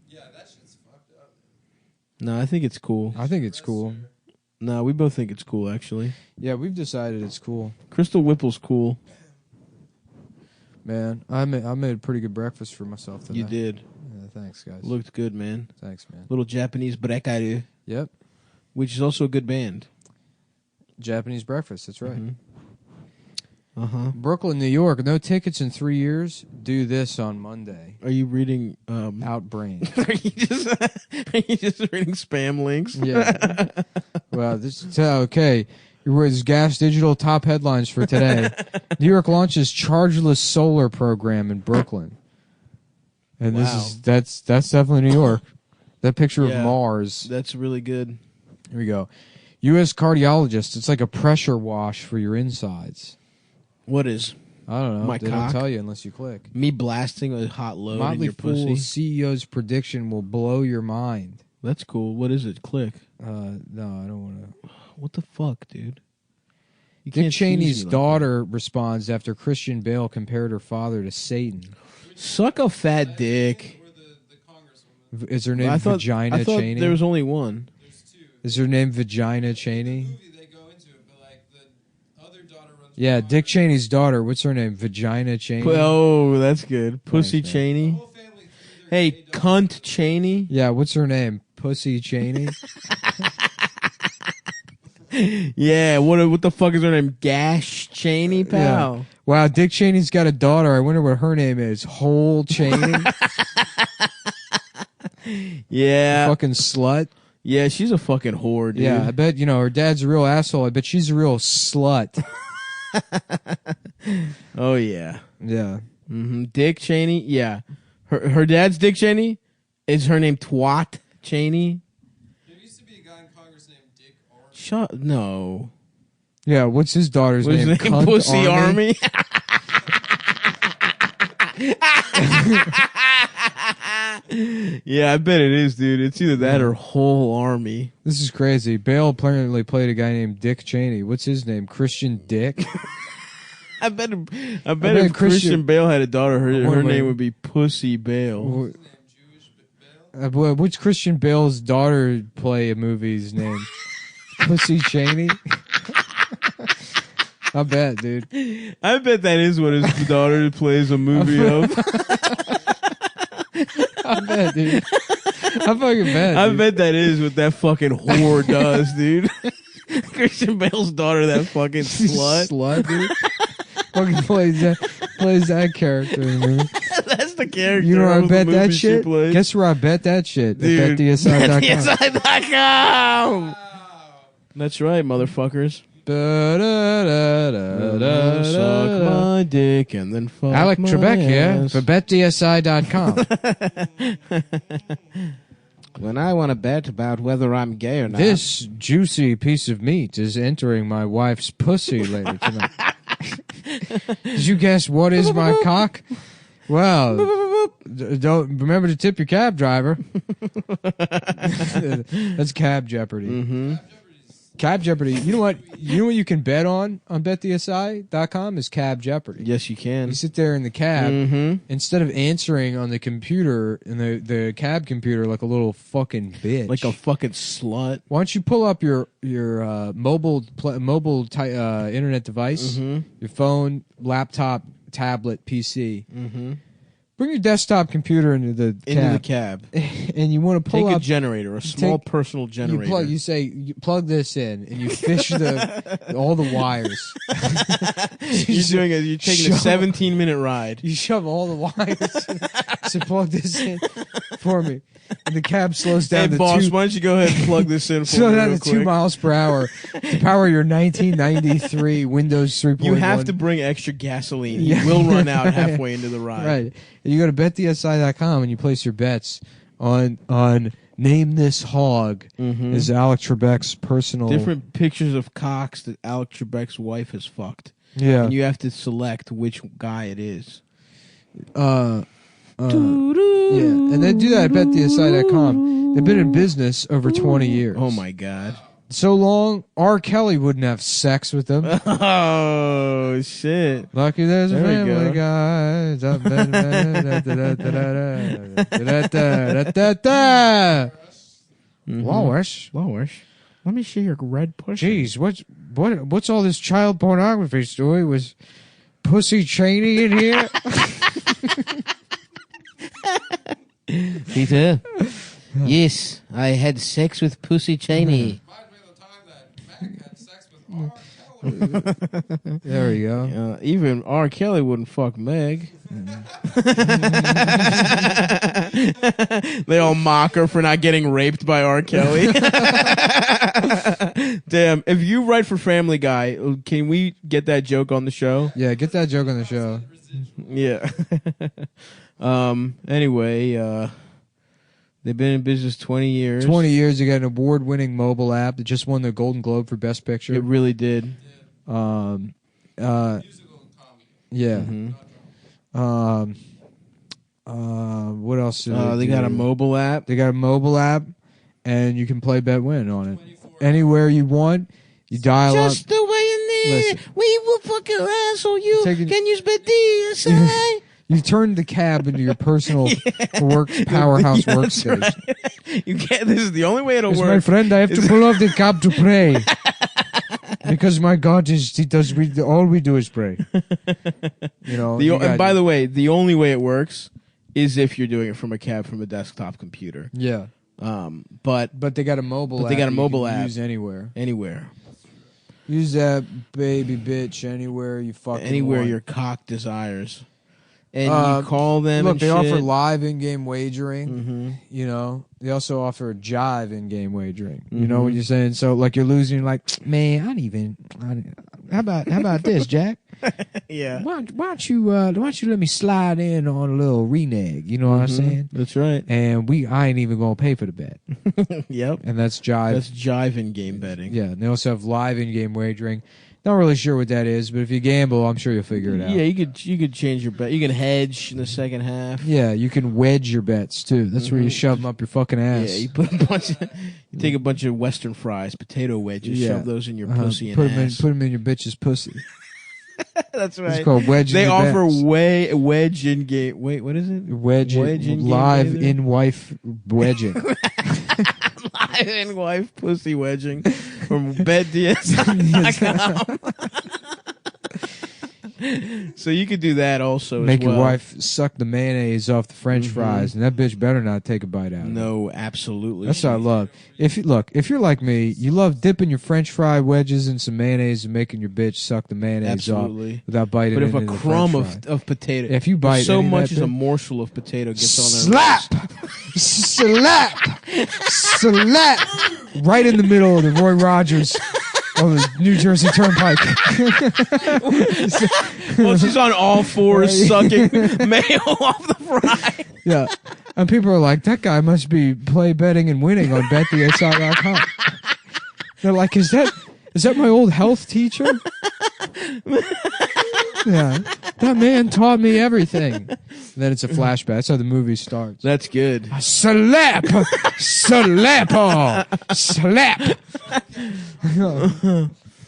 yeah, that shit's fucked up. No, I think it's cool. I think it's cool. No, we both think it's cool, actually. Yeah, we've decided it's cool. Crystal Whipple's cool. Man, I made a pretty good breakfast for myself today. You did. Yeah, thanks, guys. Looked good, man. Thanks, man. Little Japanese brekare, Yep. which is also a good band. Japanese breakfast, that's right. Uh-huh. Brooklyn, New York. No tickets in 3 years. Do this on Monday. Are you reading... Outbrain. are you just reading spam links? Yeah. Well, this is okay. Here's Gas Digital top headlines for today. New York launches chargeless solar program in Brooklyn. And Wow. that's definitely New York. That picture Yeah. of Mars. That's really good. Here we go. U.S. cardiologist. It's like a pressure wash for your insides. What is? I don't know. My They cock? don't tell you unless you click. Me blasting a hot load in Motley your Fool pussy? CEO's prediction will blow your mind. That's cool. What is it? Click. No, I don't want to. What the fuck, dude? You Dick can't tease Cheney's me like daughter responds after Christian Bale compared her father to Satan. that. Suck a fat dick. We're the congresswoman. Is her name I thought Vagina Cheney? there was only one. There's two. Is her name Vagina Cheney? Movie they go into it, but like the other daughter runs. Yeah, around. Dick Cheney's daughter. What's her name? Vagina Cheney? Oh, that's good. Pussy Thanks, man. The Cheney. whole family threw their Hey, gay dog. cunt Cheney. Yeah, what's her name? Pussy Cheney? Yeah, what the fuck is her name? Gash Cheney, pal. Yeah. Wow, Dick Cheney's got a daughter. I wonder what her name is. Hole Cheney? Yeah. Fucking slut? Yeah, she's a fucking whore, dude. Yeah, I bet, her dad's a real asshole. I bet she's a real slut. Oh, yeah. Yeah. Dick Cheney, yeah. Her dad's Dick Cheney. Is her name Twat Cheney? There used to be a guy in Congress named Dick Armey. No. Yeah, what's his daughter's What's name? his name? Cunt Pussy Army. Yeah, I bet it is, dude. It's either that or whole army. This is crazy. Bale apparently played a guy named Dick Cheney. What's his name? Christian Dick? I bet if bet Christian Bale had a daughter, her Wait. name would be Pussy Bale. Which Christian Bale's daughter play a movie's name? Pussy Cheney? I bet, dude. I bet that is what his daughter plays a movie of. I bet, dude. I fucking bet. I dude. bet that is what that fucking whore does, dude. Christian Bale's daughter, that fucking slut. Slut, dude. Fucking plays that character in the movie. That's the character. You know where I of the bet that movie she shit? plays. Guess where I bet that shit? Dude. At BetDSI.com. BetDSI.com. That's right, motherfuckers. Suck my dick and then fuck Alec my Trebek here ass. for BetDSI.com. When I want to bet about whether I'm gay or not. This juicy piece of meat is entering my wife's pussy later tonight. Did you guess what is my cock? Well, don't remember to tip your cab driver. That's Cab Jeopardy. Mm-hmm. Cab Jeopardy. You know what? You know what you can bet on BetDSI.com is Cab Jeopardy. Yes, you can. You sit there in the cab, Mm-hmm. instead of answering on the computer, in the cab computer, like a little fucking bitch. Like a fucking slut. Why don't you pull up your mobile internet device, Mm-hmm. your phone, laptop, tablet, PC. Mm-hmm. Bring your desktop computer into the cab, and you want to pull take out a generator, a small personal generator. You plug this in, and you fish all the wires. You're taking a 17-minute ride. You shove all the wires. So plug this in for me. And the cab slows down Hey, boss, why don't you go ahead and plug this in for slow me down real to quick? 2 miles per hour to power your 1993 Windows 3.1. You have to bring extra gasoline. Yeah. You will run out halfway into the ride. Right. And you go to betdsi.com and you place your bets on Name This Hog is Alex Trebek's personal... Different pictures of cocks that Alex Trebek's wife has fucked. Yeah. And you have to select which guy it is. Yeah, and they do that at betdsi.com. They've been in business over 20 years. Oh, my God. So long, R. Kelly wouldn't have sex with them. Oh, shit. Lucky there's a There we family go. guy. Lois. Lois, let me see your red pussy. Jeez, what's all this child pornography story? Was Pussy Cheney in here? Peter? Yes, I had sex with Pussy Cheney. There we go. Even R. Kelly wouldn't fuck Meg. They all mock her for not getting raped by R. Kelly. Damn, if you write for Family Guy, can we get that joke on the show? Yeah, get that joke on the show. Yeah. Anyway, they've been in business 20 years. 20 years, they got an award-winning mobile app that just won the Golden Globe for Best Picture. It really did. Yeah. What else? They got a mobile app. They got a mobile app, and you can play Bet Win on it. Anywhere you want, you dial Just up. the way in there. Listen. We will fucking asshole you. Taking- Can use BDSI? You turn the cab into your personal powerhouse Yeah, that's workstation. right. You can't. This is the only way it'll Yes, work. my friend, I have to pull off the cab to pray. Because my God all we do is pray. You know. And by the way, the only way it works is if you're doing it from a cab from a desktop computer. Yeah. But They got a mobile app. they got a you mobile can app. Use anywhere. Use that baby bitch anywhere you fucking anywhere want. your cock desires, and you call them. Look, and they shit. offer live in-game wagering. Mm-hmm. You know, they also offer jive in-game wagering. You know what you're saying? So, like, you're losing. You're like, man, how about this, Jack? Yeah. Why don't you let me slide in on a little renege? You know what I'm saying? That's right. And I ain't even gonna pay for the bet. Yep. And that's jive. That's jive in game betting. Yeah. And they also have live in-game wagering. Not really sure what that is, but if you gamble, I'm sure you'll figure it out. Yeah, you could change your bet. You can hedge in the second half. Yeah, you can wedge your bets too. That's where you shove them up your fucking ass. Yeah, you put you take a bunch of Western fries, potato wedges, shove those in your pussy and ass. Put them in your bitch's pussy. That's right. It's called wedging. They your offer bets. wedge in game. Wait, what is it? Wedge in live game in wife wedging. live in wife pussy wedging from betds.com. So you could do that also. Make as well. your wife suck the mayonnaise off the French fries, and that bitch better not take a bite out of it. No, absolutely. That's what I love. If you're like me, you love dipping your French fry wedges in some mayonnaise and making your bitch suck the mayonnaise Absolutely. off without biting But if into a the crumb French fry. of potato, If you bite so any of much that as a thing- morsel of potato gets on there, slap, right in the middle of the Roy Rogers on the New Jersey Turnpike. well, she's on all fours sucking mayo off the fry. Yeah. And people are like, that guy must be play betting and winning on bettheside.com. They're like, is that my old health teacher? Yeah. That man taught me everything. And then it's a flashback. That's how the movie starts. That's good. Slap! Slap!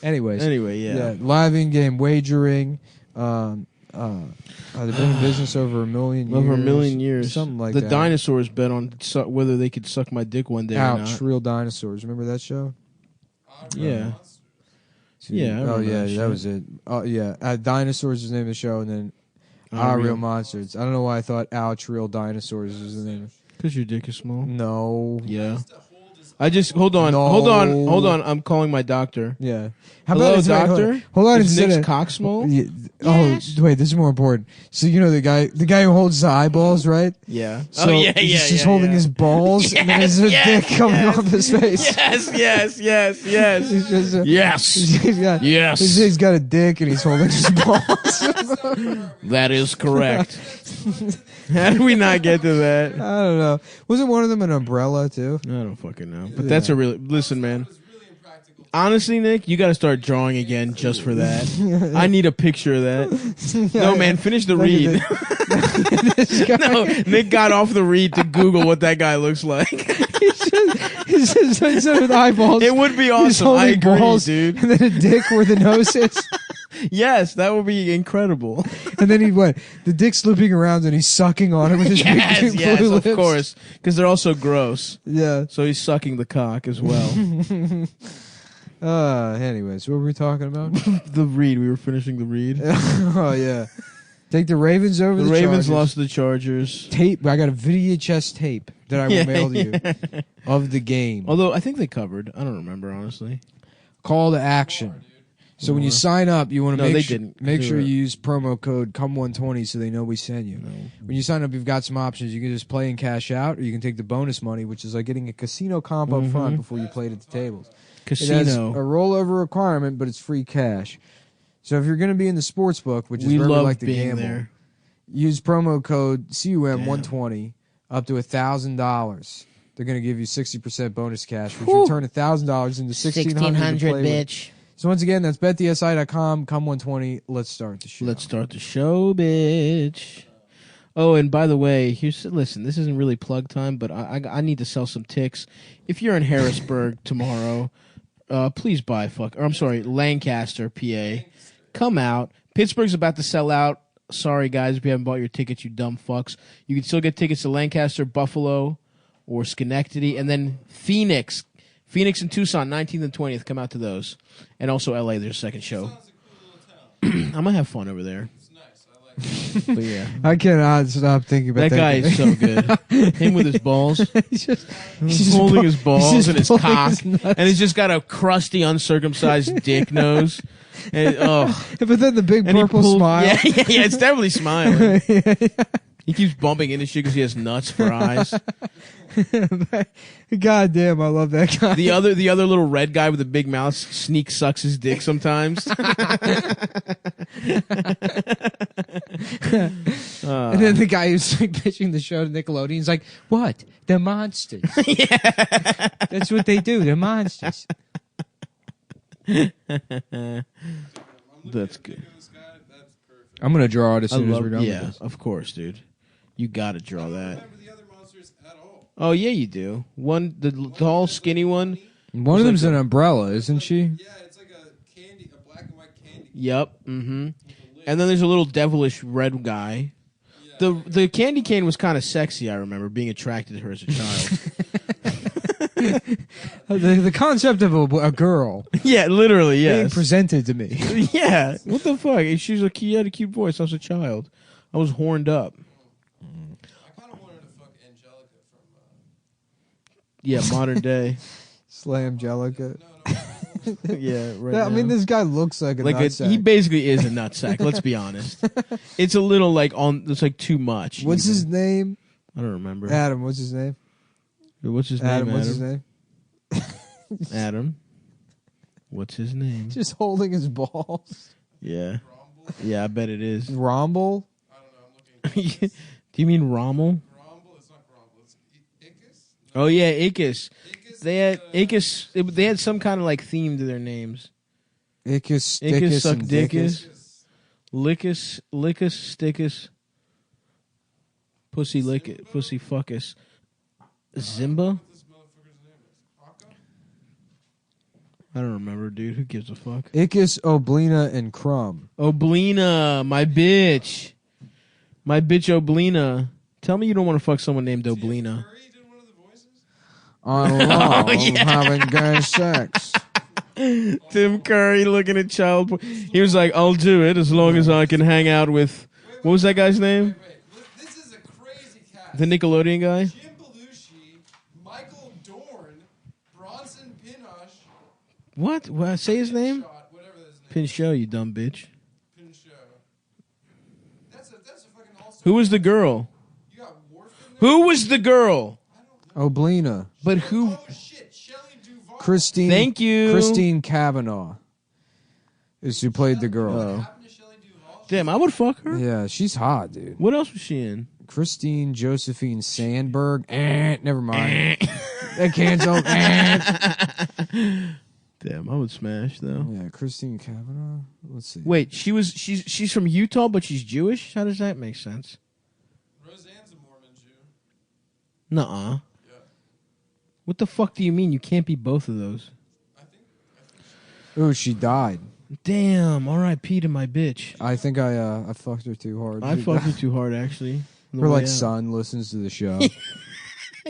Anyways. Anyway, yeah. Live in-game wagering. They've been in business over a million years. Over a million years. Something like the that. dinosaurs bet on whether they could suck my dick one day or Ouch, not. Real Dinosaurs. Remember that show? Yeah. Yeah. I Oh, remember yeah, that that shit. was it. Oh, yeah. Dinosaurs is the name of the show, and then Real monsters. I don't know why I thought ouch, real dinosaurs was the name. Because your dick is small. No. Yeah. I just hold on. I'm calling my doctor. Yeah. Hello, doctor. Hold on. Is instead Nick's of- cock small? Yeah. Oh, wait. This is more important. So you know the guy who holds the eyeballs, right? Yeah. So he's just holding his balls, and then there's a dick coming off his face. Yes. He's just, Yes. He's got a dick and he's holding his balls. That is correct. How did we not get to that? I don't know. Wasn't one of them an umbrella too? I don't fucking know. But that's a really... Listen, man. Honestly, Nick, you got to start drawing again just for that. I need a picture of that. No, man, finish the read. No, Nick got off the read to Google what that guy looks like. He's just instead of eyeballs. It would be He's awesome. I holding agree, balls, dude. and then a dick where the nose is. Yes, that would be incredible. And then the dick's looping around and he's sucking on it with his big Yes, blue of lips. course. Because they're also gross. Yeah. So he's sucking the cock as well. Anyways, what were we talking about? The read. We were finishing the read. Oh yeah. Take the Ravens over The the Ravens Chargers. lost to the Chargers. Tape. I got a VHS tape that I will mail to you of the game. Although I think they covered. I don't remember, honestly. Call to action. So when you sign up, you want to No, they make didn't. make They sure were- you use promo code CUM120 so they know we send you. When you sign up, you've got some options. You can just play and cash out, or you can take the bonus money, which is like getting a casino comp up front before you played at the tables. It has a Casino. rollover requirement, but it's free cash. So if you're going to be in the sports book, which is We where we love like to being gamble, there. use promo code CUM120 up to $1,000. They're going to give you 60% bonus cash, which will turn $1,000 into $1,600 to play with. bitch. So once again, that's betdsi.com, CUM120. Let's start the show. Let's start the show, bitch. Oh, and by the way, listen, this isn't really plug time, but I need to sell some ticks. If you're in Harrisburg tomorrow, please buy Lancaster, PA. Come out. Pittsburgh's about to sell out. Sorry, guys, if you haven't bought your tickets, you dumb fucks. You can still get tickets to Lancaster, Buffalo, or Schenectady, and then Phoenix. Phoenix and Tucson, 19th and 20th. Come out to those. And also LA, there's a second show. I'm going to have fun over there. But yeah. I cannot stop thinking about That guy is so good. Him with his balls. he's just holding his he's balls just and his pulling cock. his nuts. And he's just got a crusty, uncircumcised dick nose. And, But then the big and he purple pulled- smile. Yeah, it's definitely smiling. He keeps bumping into shit because he has nuts for eyes. God damn, I love that guy. The other little red guy with the big mouth sneak sucks his dick sometimes. And then the guy who's like pitching the show to Nickelodeon, he's like, "What? They're monsters. That's what they do. They're monsters." That's good. I'm gonna draw it as I soon as love, we're done yeah, with this. of course, dude. You got to draw that. Oh yeah, you do. One, the tall, skinny one. One of them's an umbrella, isn't she? Yeah, it's like a black and white candy. Yep. Mm-hmm. And then there's a little devilish red guy. The candy cane was kind of sexy. I remember being attracted to her as a child. The concept of a girl Yeah, literally. being Yes. presented to me. Yeah. What the fuck? She had a cute voice. I was a child. I was horned up. I kind of wanted to fuck Angelica from. Yeah, modern day. Slam Jellica. Yeah, right. I mean, now. this guy looks like a like nutsack. he basically is a nutsack. Let's be honest. It's a little like it's like too much. What's even. his name? I don't remember. Adam. What's his name? What's his Adam. name? What's his name? Adam. What's his name? Just holding his balls. Yeah. Yeah, I bet it is. Romble. Do you mean Rommel? Romble? It's not Romble. It's Icus? Oh yeah, Icus. Icus. They had Icus. They had some kind of like theme to their names. Icus, Icus, Stickus, suck and dickus, Dickus. lickus, stickus, pussy lick it, pussy fuckus, Zimba. This motherfucker's name is Haka? I don't remember, dude. Who gives a fuck? Icus, Oblina, and Crumb. Oblina, my bitch, Oblina. Tell me you don't want to fuck someone named Oblina. Curry did one of the voices? On law of having gay sex. Tim Curry looking at child porn. He was like, I'll do it as long as I can hang out with What was that guy's name? Wait. This is a crazy cast. The Nickelodeon guy? Jim Belushi, Michael Dorn, Bronson Pinchot. What? Say his name? Whatever his name. Pinchot, you dumb bitch. Pinchot. That's a fucking all-star. Who was the girl? You got Worf in there? Who was the girl? Oblina. But who? Oh shit, Shelley Duvall. Christine. Thank you. Christine Cavanaugh is who played the girl. Oh. What happened to Shelley Duvall? Damn, I would fuck her. Yeah, she's hot, dude. What else was she in? Christine Josephine Sandberg. Never mind. That cancel. Damn, I would smash though. Yeah, Christine Cavanaugh. Let's see. Wait, she's from Utah, but she's Jewish. How does that make sense? Roseanne's a Mormon Jew. Nuh-uh. Yeah. What the fuck do you mean? You can't be both of those. I think Oh, she died. Damn. R.I.P. to my bitch. I think I fucked her too hard. I fucked her too hard, actually. on the Her way like out. son listens to the show.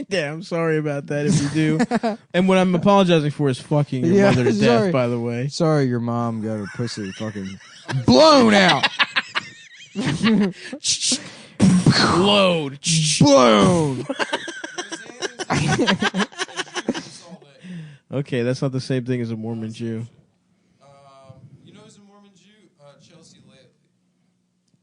Damn, sorry about that if you do. And what I'm apologizing for is fucking your Yeah, mother to death, sorry. by the way. Sorry, your mom got her pussy fucking blown out. Load. Blown. Okay, that's not the same thing as a Mormon Jew. You know who's a Mormon Jew? Chelsea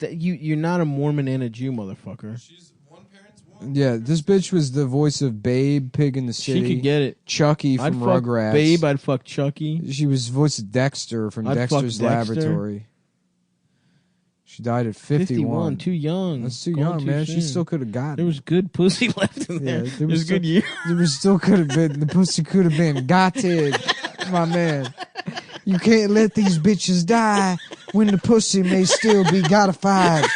Lately. You're not a Mormon and a Jew, motherfucker. She's one parent's one. Yeah, this bitch was the voice of Babe, Pig in the City. She could get it. Chucky I'd from fuck Rugrats. Babe, I'd fuck Chucky. She was voice of Dexter from I'd fuck Dexter's Dexter. Laboratory. She died at 51. Too young. That's too Gone young, too man. soon. She still could have got There it. was good pussy left in there. Yeah, there was good years. There was still could have been. The pussy could have been gotted, my man. You can't let these bitches die when the pussy may still be gotified.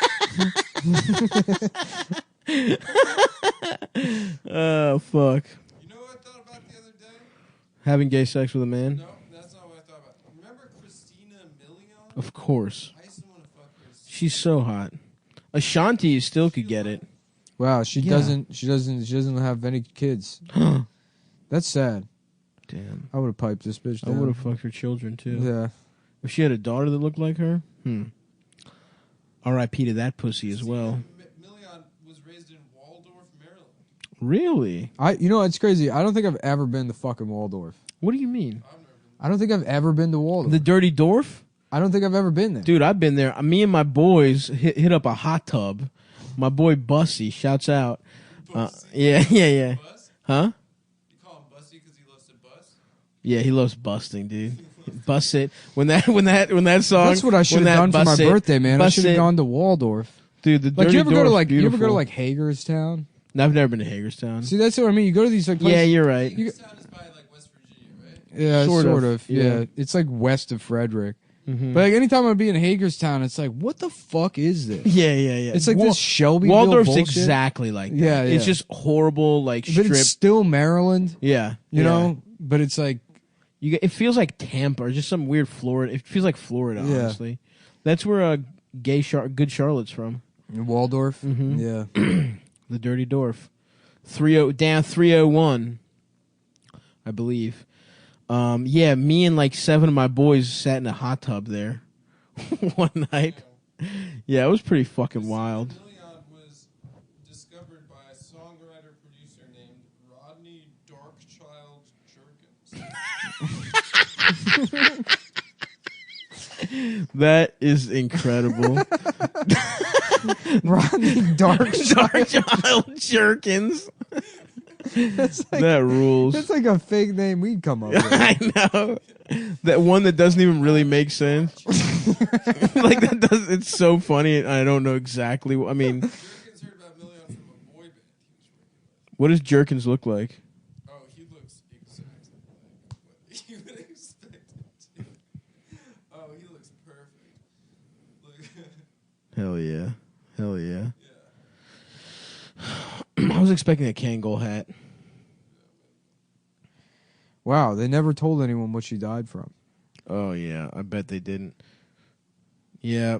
Oh, fuck. You know what I thought about the other day? Having gay sex with a man? No, that's not what I thought about. Remember Christina Milian? Of course. I used to want to fuck her. She's so hot. Ashanti still could get it. Wow, she Yeah. doesn't have any kids. That's sad. Damn. I would have piped this bitch I down. would have fucked her children, too. Yeah. If she had a daughter that looked like her, R.I.P. to that pussy as well. Milian was raised in Waldorf, Maryland. Really? You know, it's crazy. I don't think I've ever been to fucking Waldorf. What do you mean? I don't think I've ever been to Waldorf. The Dirty Dwarf? I don't think I've ever been there. Dude, I've been there. Me and my boys hit up a hot tub. My boy Bussy shouts out. Yeah. Bus? Huh? You call him Bussy because he loves to bust? Yeah, he loves busting, dude. Bust it. When that song. That's what I should when have done that for my Bust It- birthday, man. I Bust should have It- gone to Waldorf. Dude, the Like Dirty you ever go to Dwarf's like beautiful. Hagerstown? No, I've never been to Hagerstown. See, that's what I mean. You go to these like places. Yeah, you're right. This town is by like West Virginia, right? Yeah, Sort sort of, of. yeah. Yeah, it's like west of Frederick. Mhm. But like anytime I be in Hagerstown, it's like, what the fuck is this? Yeah. It's like this Shelbyville Waldorf's bullshit. exactly like that. Yeah, It's yeah. just horrible, like But strip. it's still Maryland, Yeah, you yeah. know. But it's like, It feels like Tampa or just some weird Florida. It feels like Florida, Yeah. honestly. That's where Good Charlotte's from. Waldorf. Mhm. Yeah, The Dirty Dwarf. 301, I believe. Yeah, me and like 7 of my boys sat in a hot tub there one night. Yeah, it was pretty fucking wild. Milian was discovered by a songwriter-producer named Rodney Darkchild Jerkins. That is incredible. Rodney Dark. Darkchild Jerkins. That rules. That's like a fake name we'd come up with. I know. That one that doesn't even really make sense. Like that does. It's so funny. I don't know exactly. I mean, Jerkins heard about Milian from a boy band he was working with. what does Jerkins look like? Oh, he looks exactly like what you would expect him to. Oh, he looks perfect. Look, Hell yeah. Hell yeah. yeah. I was expecting a Kangol hat. Wow, they never told anyone what she died from. Oh yeah, I bet they didn't. Yeah,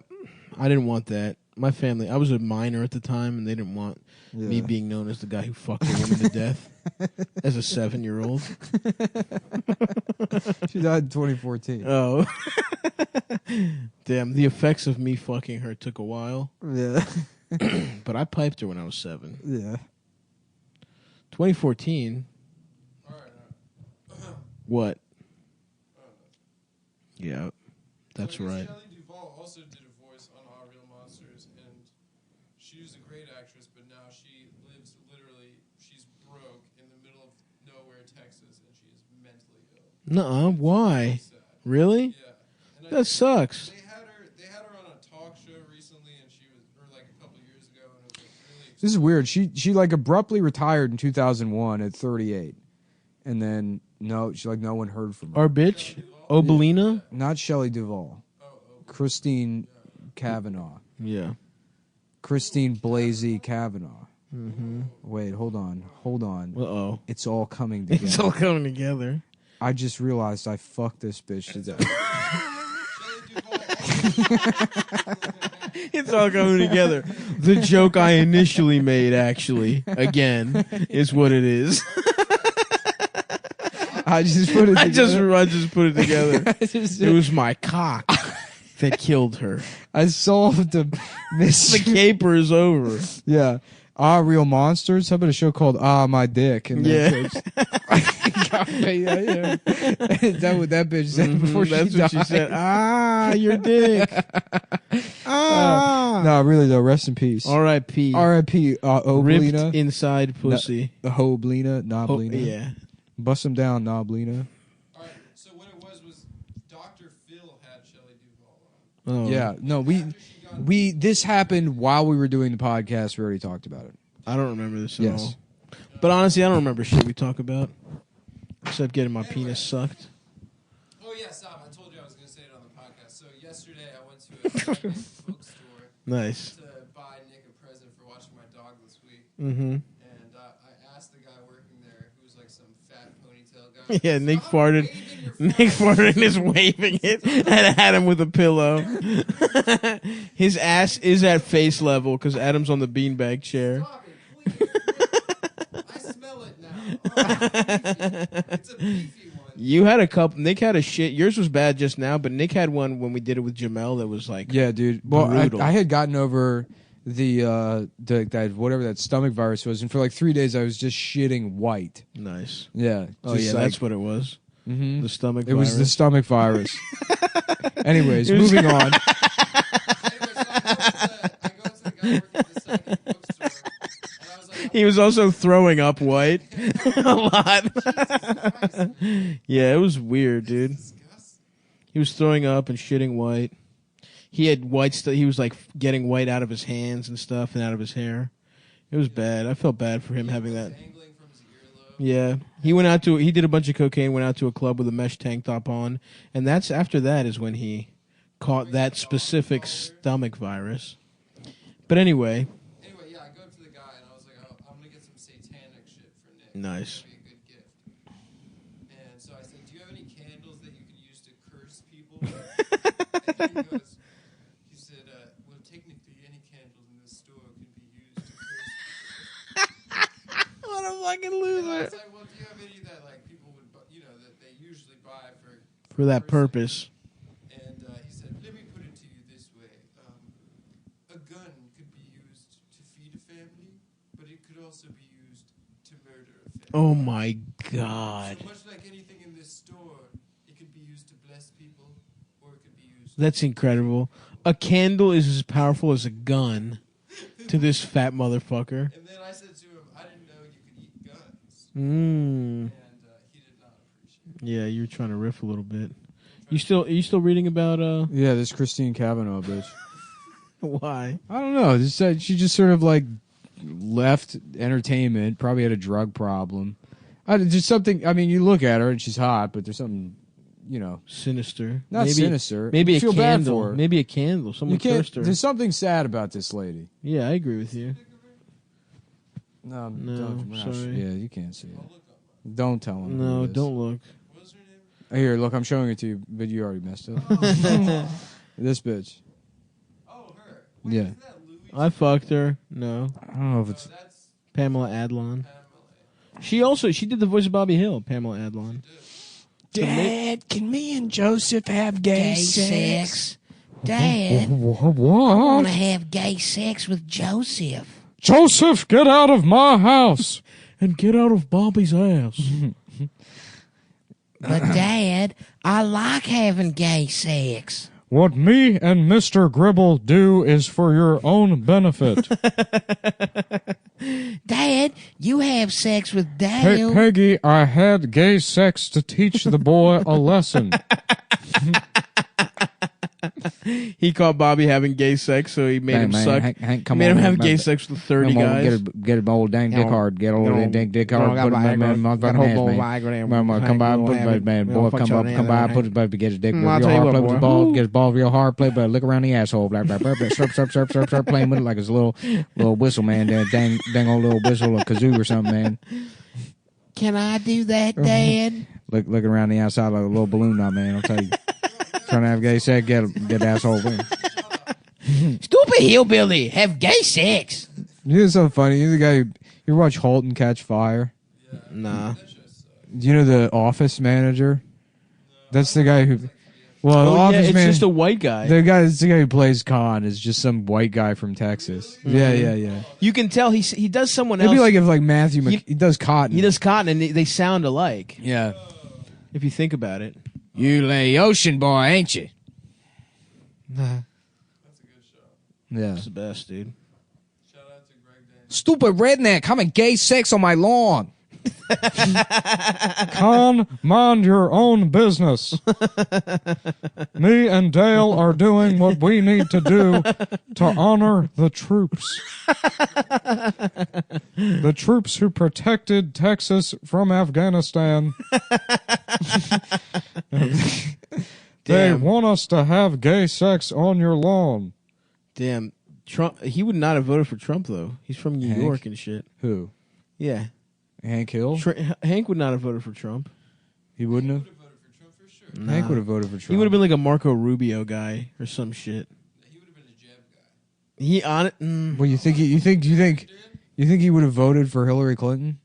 I didn't want that. My family. I was a minor at the time, and they didn't want me being known as the guy who fucked a woman to death as a 7-year-old. She died in 2014. Oh, damn! The effects of me fucking her took a while, Yeah. but I piped her when I was 7. Yeah. 2014. What? Yeah, that's right. Shelley Duvall also did a voice on Our Real Monsters, and she was a great actress, but now she lives she's broke in the middle of nowhere, Texas, and she is mentally ill. Nuh-uh. Why? Sad. Really? Yeah. And That sucks. They had her on a talk show recently, and she was, or like a couple years ago, and it was really. This is weird. She like abruptly retired in 2001 at 38, and then no one heard from her. Our bitch, Obelina. Not Shelley Duvall. Christine Cavanaugh. Yeah. Christine Blasey Cavanaugh. Mm-hmm. Wait, hold on. Uh-oh. It's all coming together. It's all coming together. I just realized I fucked this bitch to death. It's all coming together. The joke I initially made, actually, again, is what it is. I just put it I together. just put it together. It was my cock that killed her. I solved the The mystery. caper is over. Yeah. Real Monsters? How about a show called My Dick? And Yeah. yeah. Is that what that bitch said before That's she what died? she said. Your dick. No, really though. Rest in peace. R.I.P. R.I.P. Ripped Oblina. inside pussy. The Hoblina, Noblina. Yeah. Bust him down, Noblina. All right, so what it was Dr. Phil had Shelley Duvall on. Oh. Yeah. No, we this happened while we were doing the podcast. We already talked about it. I don't remember this at Yes. all. But honestly, I don't remember shit we talk about. Except getting my penis sucked. Oh yeah, stop! I told you I was going to say it on the podcast. So yesterday I went to a bookstore Nice. to buy Nick a present for watching my dog this week, Mm-hmm. and I asked the guy working there, who was like some fat ponytail guy. Yeah, Nick "Stop farted. waving your Nick phone." farted and is waving it and had him with a pillow. His ass is at face level because Adam's on the beanbag chair. Stop it, please. I smell it now. Oh, it's a beefy one. You had a couple. Nick had a shit. Yours was bad just now, but Nick had one when we did it with Jamel that was like, Yeah, dude. Well, brutal. I had gotten over that whatever that stomach virus was, and for like 3 days I was just shitting white. nice. Yeah. Oh just yeah, like- that's what it was. Mhm. The stomach. It was the virus. stomach virus. Anyways, It was- moving on. Anyway, so I go to the guy working at the second bookstore, and I was like, He was also throwing up white a lot. Yeah, it was weird, dude. disgusting. He was throwing up and shitting white. He had white stuff. He was like getting white out of his hands and stuff and out of his hair. It was bad. I felt bad for him having that. Dangling from his earlobe. Yeah, he did a bunch of cocaine. Went out to a club with a mesh tank top on, and that's after that is when he caught that specific stomach virus. But anyway, Anyway, yeah, I go up to the guy and I was like, oh, I'm gonna get some satanic shit for Nick. Nice. That'd be a good gift. And so I said, do you have any candles that you can use to curse people? And he said, well, technically any candle in this store can be used to curse people. what a fucking And I loser. was like, well, do you have any that like people would, that they usually buy For that cursing? purpose. And he said, let me put it to you this way. A gun could be used to feed a family, but it could also be used to murder a family. Oh my god. So much like anything in this store, it could be used to bless people, or it could be used... That's incredible. A candle is as powerful as a gun to this fat motherfucker. And then I said to him, I didn't know you could eat guns. Mm. And he did not appreciate it. Yeah, you're trying to riff a little bit. Are you still reading about Yeah, this Christine Cavanaugh bitch. why? I don't know. She just sort of like left entertainment. Probably had a drug problem. Just something. I mean, you look at her and she's hot, but there's something, Sinister. not maybe, sinister. Maybe You a feel bad candle. for her. Maybe a candle. You Someone can't. cursed her. There's something sad about this lady. Yeah, I agree with you. No, No, we're not sorry. sure. Yeah, you can't see it. Don't tell him. who No, it is. don't look. What was her name? Here, look, I'm showing it to you, but you already messed up. This bitch. Oh, her. Wait, Yeah. isn't that Lulu? I fucked her. No. I don't know if it's. Pamela Adlon. She did the voice of Bobby Hill, Pamela Adlon. Dad, can me and Joseph have gay sex? Dad, I What? want to have gay sex with Joseph. Joseph, get out of my house. And get out of Bobby's ass. But Dad, I like having gay sex. What me and Mr. Gribble do is for your own benefit. Dad, you have sex with Dale. Peggy, I had gay sex to teach the boy a lesson. He caught Bobby having gay sex, so he made him suck. Hank, come made on, him have man. gay sex with 30 Come on, guys. get a old dang dick hard. Get a old dang dick hard. Put him in my motherfucking hands, man. Come by, put man, boy, come by, put his baby, get his dick real hard, play with his balls, get his balls real hard, play, but look around the asshole, blah, blah, blah, blah, start playing with it like it's a little whistle, man. Dang old little whistle, a kazoo or something, man. Can I do that, Dad? Looking around the outside like a little balloon now, man. I'll tell you. Trying to have gay sex, get asshole. Stupid hillbilly, have gay sex. You know something funny? You're the guy you ever watch *Halt and Catch Fire*? Nah. Do you know the office manager? That's the guy who. Well, the Oh, yeah, office it's man. just a white guy. The guy who plays Khan is just some white guy from Texas. Yeah. You can tell he does someone It'd else. be like if Matthew he does Cotton. he does Cotton, and they sound alike, Yeah. if you think about it. You lay ocean boy, ain't you? Yeah. It's the best, dude. Stupid redneck, having gay sex on my lawn. Con, mind your own business. Me and Dale are doing what we need to do to honor the troops. The troops who protected Texas from Afghanistan. They Damn. want us to have gay sex on your lawn. Damn. Trump. He would not have voted for Trump, though. He's from New Hank? York and shit. Who? Yeah. Hank Hill? Hank would not have voted for Trump. He wouldn't have? Nah. Hank would have voted for Trump. He would have been like a Marco Rubio guy or some shit. He would have been a Jeb guy. Well, you think he would have voted for Hillary Clinton?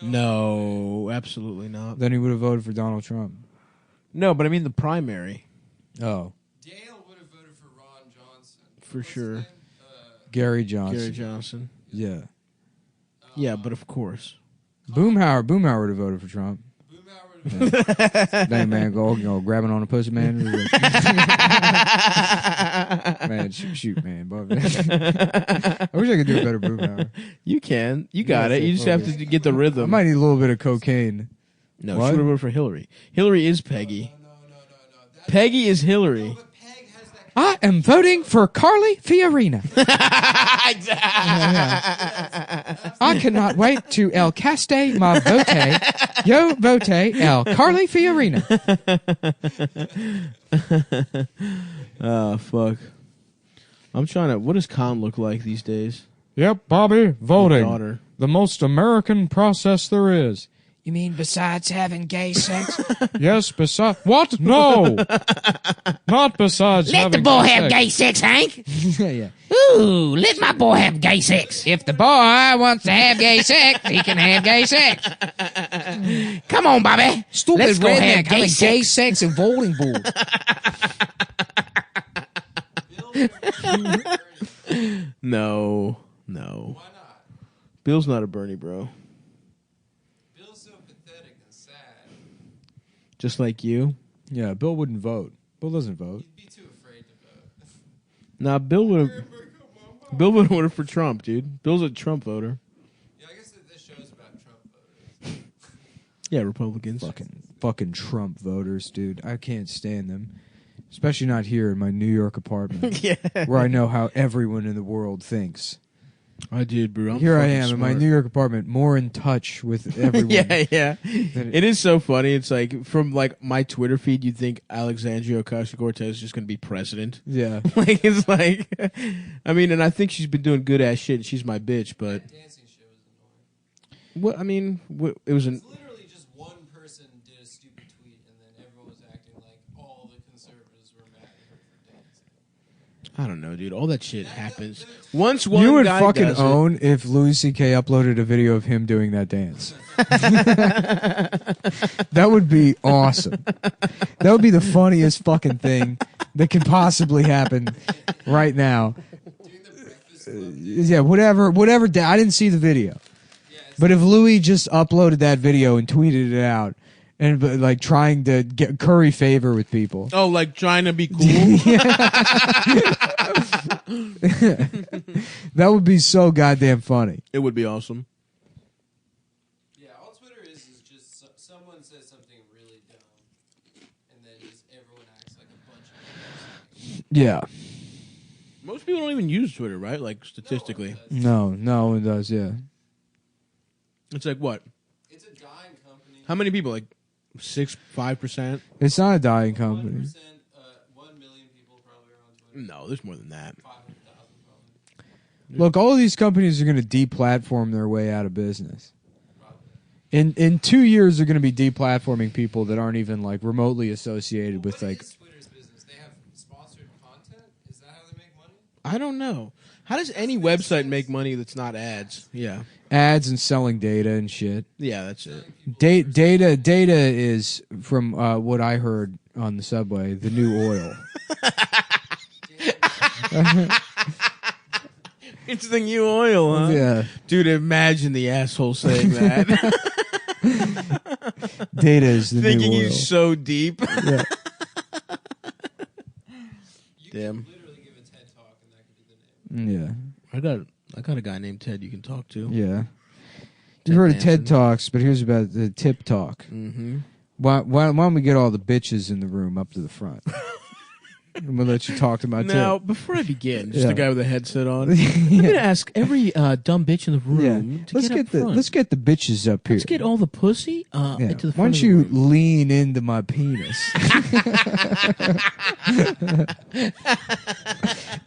No, absolutely not. Then he would have voted for Donald Trump. No, but I mean the primary Oh, Dale would have voted for Ron Johnson. for sure. Gary Johnson. Gary Johnson. Yeah. Yeah, but of course. Boomhauer would have voted for Trump. Boomhauer would have Dang man, go grabbing on a pussy man. Man, shoot man. I wish I could do a better Boomhauer. You can. You got Yeah, it. You just have to get the I rithim. might need a little bit of cocaine. No, What? she would have voted for Hillary. Hillary is Peggy. No. Peggy is Hillary. But Peg has that. I am voting for Carly Fiorina. I cannot wait to el caste my vote. Yo vote el Carly Fiorina. Oh, fuck. I'm trying to. What does Khan look like these days? Yep, Bobby, voting. Daughter. The most American process there is. You mean besides having gay sex? Yes, besides... What? No! Not besides Let the having boy gay have sex. gay sex, Hank. Yeah. Ooh, let my boy have gay sex. If the boy wants to have gay sex, he can have gay sex. Come on, Bobby. Stupid Let's go have redneck gay having gay sex. sex in voting booth. No. Why not? Bill's not a Bernie bro. Bill's so pathetic and sad. Just like you. Yeah, Bill wouldn't vote. Bill doesn't vote. He'd be too afraid to vote. Nah, Bill would have voted for Trump, dude. Bill's a Trump voter. Yeah, I guess that this show's about Trump voters. Yeah, Republicans. Fucking Trump voters, dude. I can't stand them. Especially not here in my New York apartment. Yeah. Where I know how everyone in the world thinks. I did, bro. I'm Here I fucking am in my smart. New York apartment, more in touch with everyone. Yeah. It is so funny. It's like from like my Twitter feed, you'd think Alexandria Ocasio-Cortez is just going to be president. Yeah. Like it's like, I mean, and I think she's been doing good ass shit. And she's my bitch, but Dancing shit was annoying. what I mean, it was an. It's literally just one person did a stupid tweet, and then everyone was acting like all the conservatives were mad at her for dancing. I don't know, dude. All that shit happens. Once one You would guy fucking does own if Louis C.K. uploaded a video of him doing that dance. That would be awesome. That would be the funniest fucking thing that could possibly happen right now. Yeah, whatever. I didn't see the video, but if Louis just uploaded that video and tweeted it out, and like trying to curry favor with people. Oh, like trying to be cool? That would be so goddamn funny. It would be awesome. Yeah, all Twitter is just someone says something really dumb, and then just everyone acts like a bunch of Yeah. Most people don't even use Twitter, right? Like, statistically. No, it does, yeah. It's like, what? It's a dying company. How many people? Like, 5%? It's not a dying company. 1%, 1 million people probably are on Twitter. No, there's more than that. 500,000 probably. Look, all of these companies are going to deplatform their way out of business. In 2 years, they're going to be deplatforming people that aren't even like remotely associated with like. What is Twitter's business? They have sponsored content? Is that how they make money? I don't know. How does any website make money that's not ads? Yeah. Ads and selling data and shit. Yeah, that's it. Data is from what I heard on the subway, the new oil. It's the new oil, huh? Yeah, Dude, imagine the asshole saying that. data is the Thinking new oil. he's so deep. Yeah. Damn. Literally give a TED talk and that could be the name. Yeah, I got a guy named Ted you can talk to. yeah. Ted You've heard of Danson. TED Talks, but here's about the tip talk. Mm-hmm. Why don't we get all the bitches in the room up to the front? I'm gonna let you talk to my Now, tip. before I begin, just Yeah. the guy with a headset on, I'm going to ask every dumb bitch in the room to let's get up front. let's get the bitches up here. Let's get all the pussy Yeah. into the Why front don't of the you room. lean into my penis?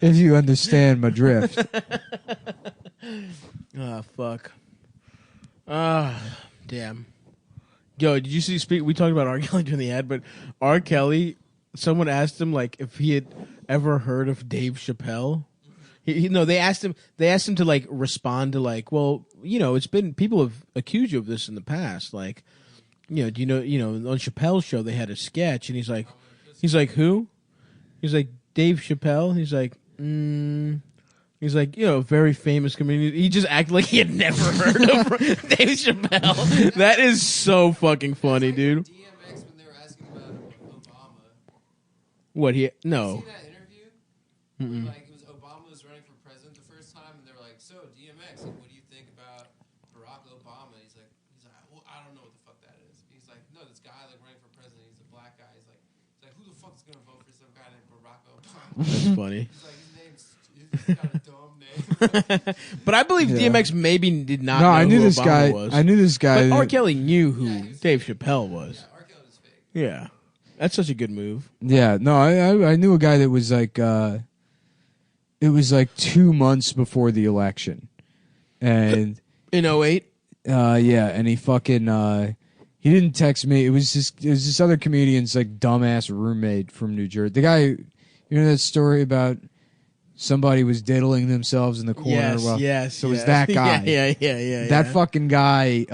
If you understand my drift. Ah, fuck. Ah, damn. Yo, did you see? We talked about R. Kelly during the ad, but R. Kelly. Someone asked him like if he had ever heard of Dave Chappelle. They asked him to like respond to like, well, it's been people have accused you of this in the past. Like, do you know on Chappelle's show they had a sketch and he's like, who? He's like Dave Chappelle. He's like, He's like, a very famous comedian. He just acted like he had never heard of Dave Chappelle. That is so fucking funny, dude. DMX when they were asking about Obama. What he? You No. see that interview? Where, like it was Obama was running for president the first time, and they were like, "So DMX, like, what do you think about Barack Obama?" He's like, well, I don't know what the fuck that is. He's like, no, this guy like running for president. He's a black guy. He's like, who the fuck is gonna vote for some guy named Barack Obama? That's funny. He's like, he's got a dumb name. But I believe Yeah. DMX maybe did not No, know I knew who this Obama guy. was. I knew this guy. But R. Kelly knew who Dave Chappelle was. R. Kelly was fake. Yeah. That's such a good move. Yeah, no, I knew a guy that was like, it was like 2 months before the election, and In 08? yeah, and he fucking he didn't text me. It was this other comedian's like dumbass roommate from New Jersey. The guy, you know that story about somebody was diddling themselves in the corner. Yes, Well, yes. So it was yes. that guy. Yeah. That fucking guy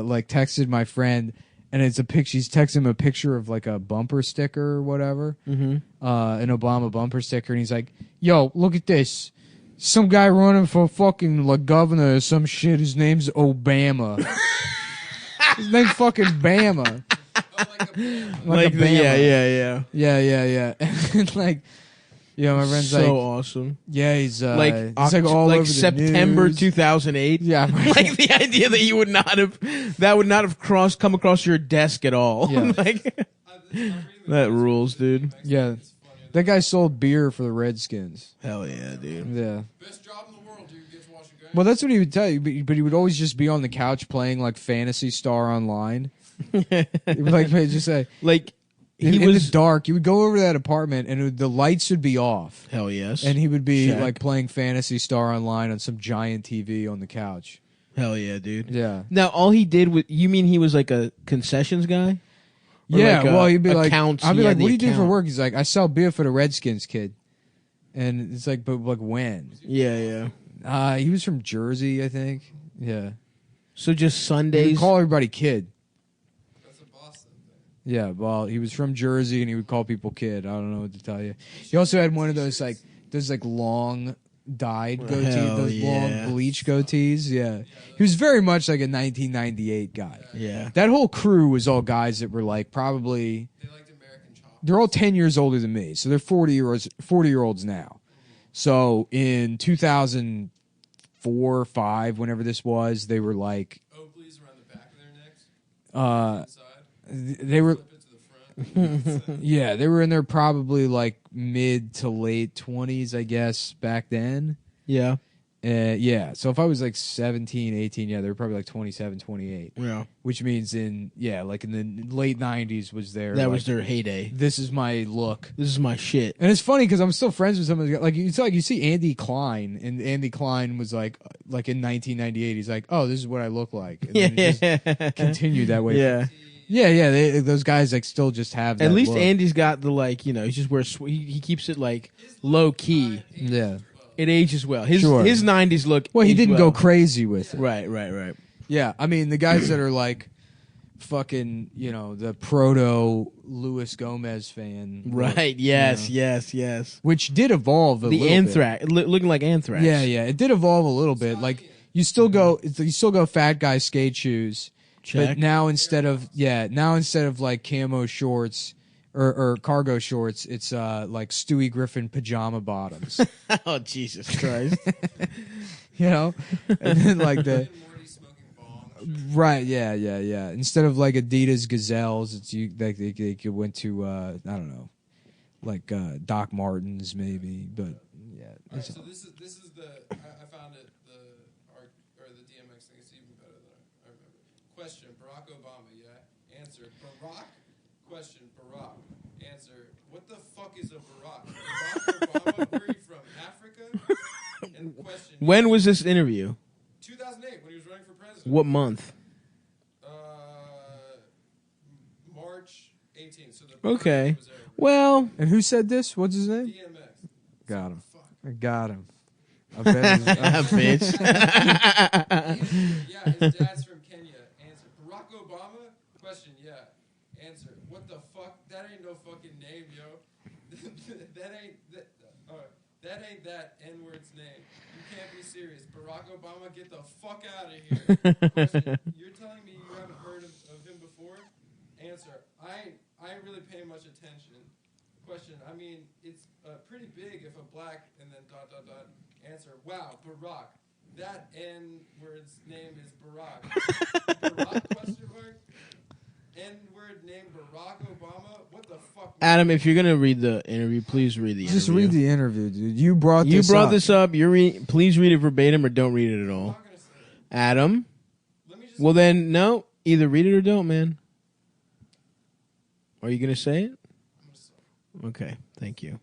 like texted my friend, and it's a picture. She's texting him a picture of like a bumper sticker or whatever, an Obama bumper sticker, and he's like, "Yo, look at this. Some guy running for fucking like governor or some shit. His name's Obama. His name's fucking Bama. Like a Bama. Yeah. And like, my friend's So like, awesome. yeah, he's Like, he's like all over the September news. 2008. Yeah, Like the idea that you would not have come across your desk at all. Yeah. Like that rules, dude. yeah. That guy sold beer for the Redskins. Hell yeah, dude. Yeah. Best job in the world, dude. You get to watch a game. Well, that's what he would tell you, but he would always just be on the couch playing like Fantasy Star Online. He would like just say Like in he the was dark. You would go over to that apartment and the lights would be off, hell yes. and he would be Check. like playing Fantasy Star Online on some giant TV on the couch. Hell yeah, dude. Yeah. Now all he did was you mean he was like a concessions guy? Or Yeah, like a well, he'd be like, accounts, I'd be he like, had the what do you do for account. work? He's like, I sell beer for the Redskins, kid. And it's like, but like when? Yeah, yeah. He was from Jersey, I think. Yeah. So just He Sundays. would call everybody kid. That's a Boston thing. Yeah, well, he was from Jersey and he would call people kid. I don't know what to tell you. He also had one of those long dyed goatees, Hell those yeah. long bleach goatees. Yeah. He was very much like a 1998 guy. Yeah. That whole crew was all guys that were like probably They liked American chocolate. they're all 10 years older than me. So they're 40-year-olds now. So in 2004 or 5, whenever this was, they were like Oakleys around the back of their necks. Inside. they were Flip it to the front. yeah, they were in their probably like mid to late 20s, I guess, back then. Yeah. Yeah, so if I was like 17, 18, yeah, they were probably like 27, 28. Yeah. Which means in the late 90s was their That like, was their heyday. this is my look. This is my shit. And it's funny because I'm still friends with some of the guys. Like it's like you see Andy Klein, and Andy Klein was like in 1998, he's like, oh, this is what I look like. And then it just continued that way. Yeah. Yeah. Those guys like still just have that At least look. Andy's got the he just wears he keeps it like low key. Yeah. It ages well. His Sure. his 90s look. Well, he aged didn't well. go crazy with it. Right. Yeah, I mean the guys that are like fucking, the proto Luis Gomez fan, Right. Yes. Yes. which did evolve a The little Anthrax, looking like Anthrax. bit. Yeah, it did evolve a little bit. Like you still go fat guy skate shoes, Check. but now instead of like camo shorts or cargo shorts, it's like Stewie Griffin pajama bottoms. Oh Jesus Christ. And then like the And Morty smoking bong. right, yeah. Instead of like Adidas Gazelles, it's you like they went to I don't know, like Doc Martens maybe, but yeah. All right, so this is the I found it the DMX thing is even better than I remember. Question: Barack Obama, yeah. Answer: Barack. Question: Barack. Answer: What the fuck is a Barack? Barack Obama, where are you from? Africa? And question: When was this interview? 2008 when he was running for president. What month? March 18th. So the Okay. was there. Well, And who said this? What's his name? DMX. Got him. Fuck. I got him. I bet it was- bitch. Yeah, his dad's from Kenya. Answer: Barack Obama. Question: Yeah. Answer: What the fuck? That ain't no fucking name, yo. That ain't that N-word's name. You can't be serious. Barack Obama, get the fuck out of here. Question: You're telling me you haven't heard of him before? Answer: I ain't really paying much attention. Question: I mean, it's pretty big if a black and then ... Answer: Wow, Barack. That N-word's name is Barack. Barack? Question mark. N-word name Barack Obama. What the fuck? Adam, if you're gonna read the interview, please read the interview. Just read the interview, dude. You brought You this brought up. this up. Please read it verbatim or don't read it at I'm all. not gonna say it. Adam. Let me just. Well then, no. Either read it or don't, man. Are you gonna say it? Okay, thank you.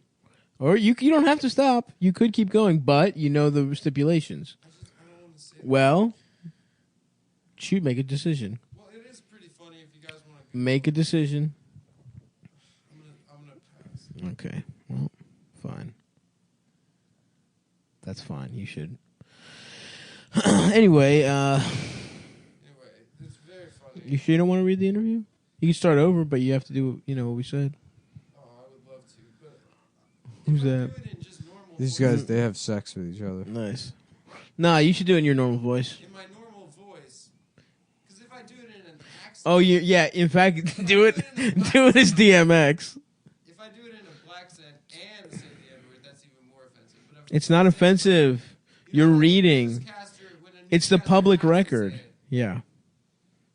Or you don't have to stop. You could keep going, but you know the stipulations. I don't want to say it. Well, shoot, make a decision. Well, it is pretty funny if you guys want to. Make a decision. I'm gonna pass. Okay. Well, fine. That's fine. You should. Anyway, Anyway, it's very funny. you sure you don't want to read the interview? You can start over, but you have to do what we said. Oh, I would love to, but Who's if I that? do it in just normal These voice- guys, they have sex with each other. Nice. Nah, you should do it in your normal voice. in my normal voice, because if I do it in an accent, Oh, yeah. In fact, do it as DMX. if I do it in a black accent and say the N-word, that's even more offensive. But if It's not offensive. You're when a reading. newscaster- when a It's the newscaster public has to record. say it, Yeah.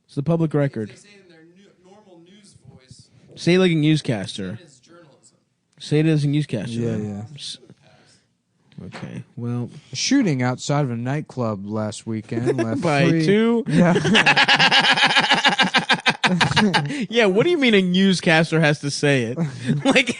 It's the public if record. they say it in their normal news voice, Say it like a then newscaster. it's journalism. Say it as a newscaster. Yeah, then. yeah. Okay. Well, A shooting outside of a nightclub last weekend left by 3 two. Yeah. Yeah. What do you mean a newscaster has to say it? Like,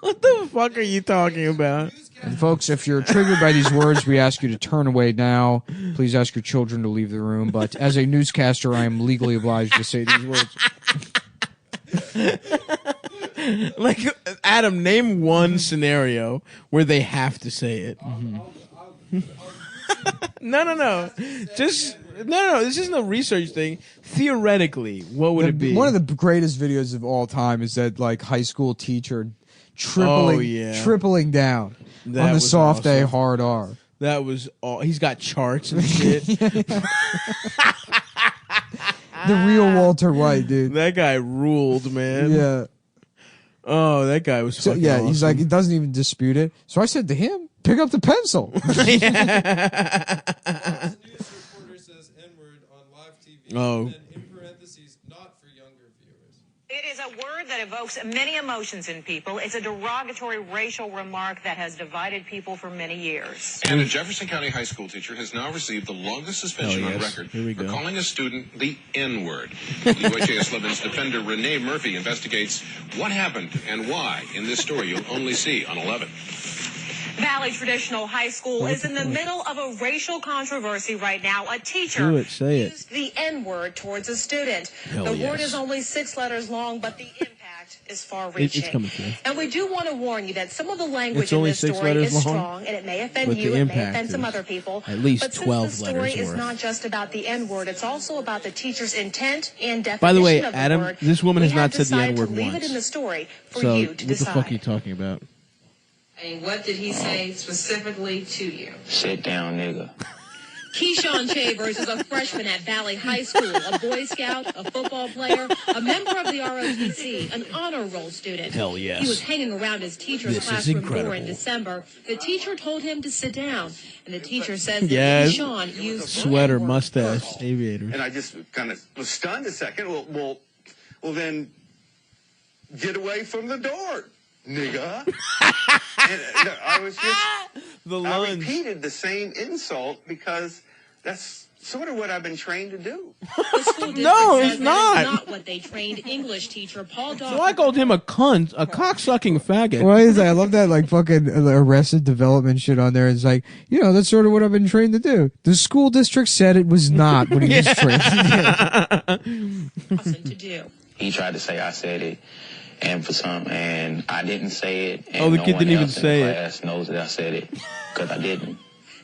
what the fuck are you talking about? And folks, if you're triggered by these words, we ask you to turn away now. Please ask your children to leave the room. But as a newscaster, I am legally obliged to say these words. Like, Adam, name one scenario where they have to say it. No. Just no. This isn't a research thing. Theoretically, what would it be? One of the greatest videos of all time is that like high school teacher tripling down That on the was soft A awesome. hard R. That was all. He's got charts and shit. The real Walter White, dude. That guy ruled, man. Yeah. Oh, that guy was. So, fucking yeah, awesome. he's like, he doesn't even dispute it. So I said to him, pick up the pencil. News reporter says N-word on live TV. Oh. And then in parentheses, not for younger viewers. It is a word that evokes many emotions in people. It's a derogatory racial remark that has divided people for many years. And a Jefferson County high school teacher has now received the longest suspension on record Here we for go. calling a student the N-word. WHAS 11's defender Renee Murphy investigates what happened and why in this story you'll only see on 11. Valley Traditional High School is in the middle of a racial controversy right now. A teacher Do it, say it. used the N-word towards a student. Hell The word yes. is only 6 letters long, but the impact is far-reaching. It's coming through. And we do want to warn you that some of the language It's in only this 6 story letters is long, strong, and it may offend but you, the it may impact offend some is other people. at least but 12 since the story letters is worth. not just about the N-word, it's also about the teacher's intent and definition By the way, of the Adam, word. this woman We has not have said the decided to N-word leave once. it in the story for So you what to the decide. fuck are you talking about? And what did he say specifically to you? Sit down, nigga. Keyshawn Chambers is a freshman at Valley High School, a Boy Scout, a football player, a member of the ROTC, an honor roll student. Hell yes. He was hanging around his teacher's This is classroom door incredible. in December. The teacher told him to sit down, and the teacher says that Yes. Keyshawn used the Sweater, N-word mustache, first. aviators. And I just kind of was stunned a second. Well, then get away from the door, nigga. And I was just, The I lunge. repeated the same insult because that's sort of what I've been trained to do. The school district No, says it's that not. is not what they trained English teacher Paul Dawson. So I called him a cunt, a cocksucking faggot. Why is that? I love that like fucking Arrested Development shit on there. It's like, that's sort of what I've been trained to do. The school district said it was not what he was trained to do. Dawson to do. He tried to say I said it, and I didn't say it. And Oh, the no kid one didn't even else in say the it. class knows that I said it because I didn't.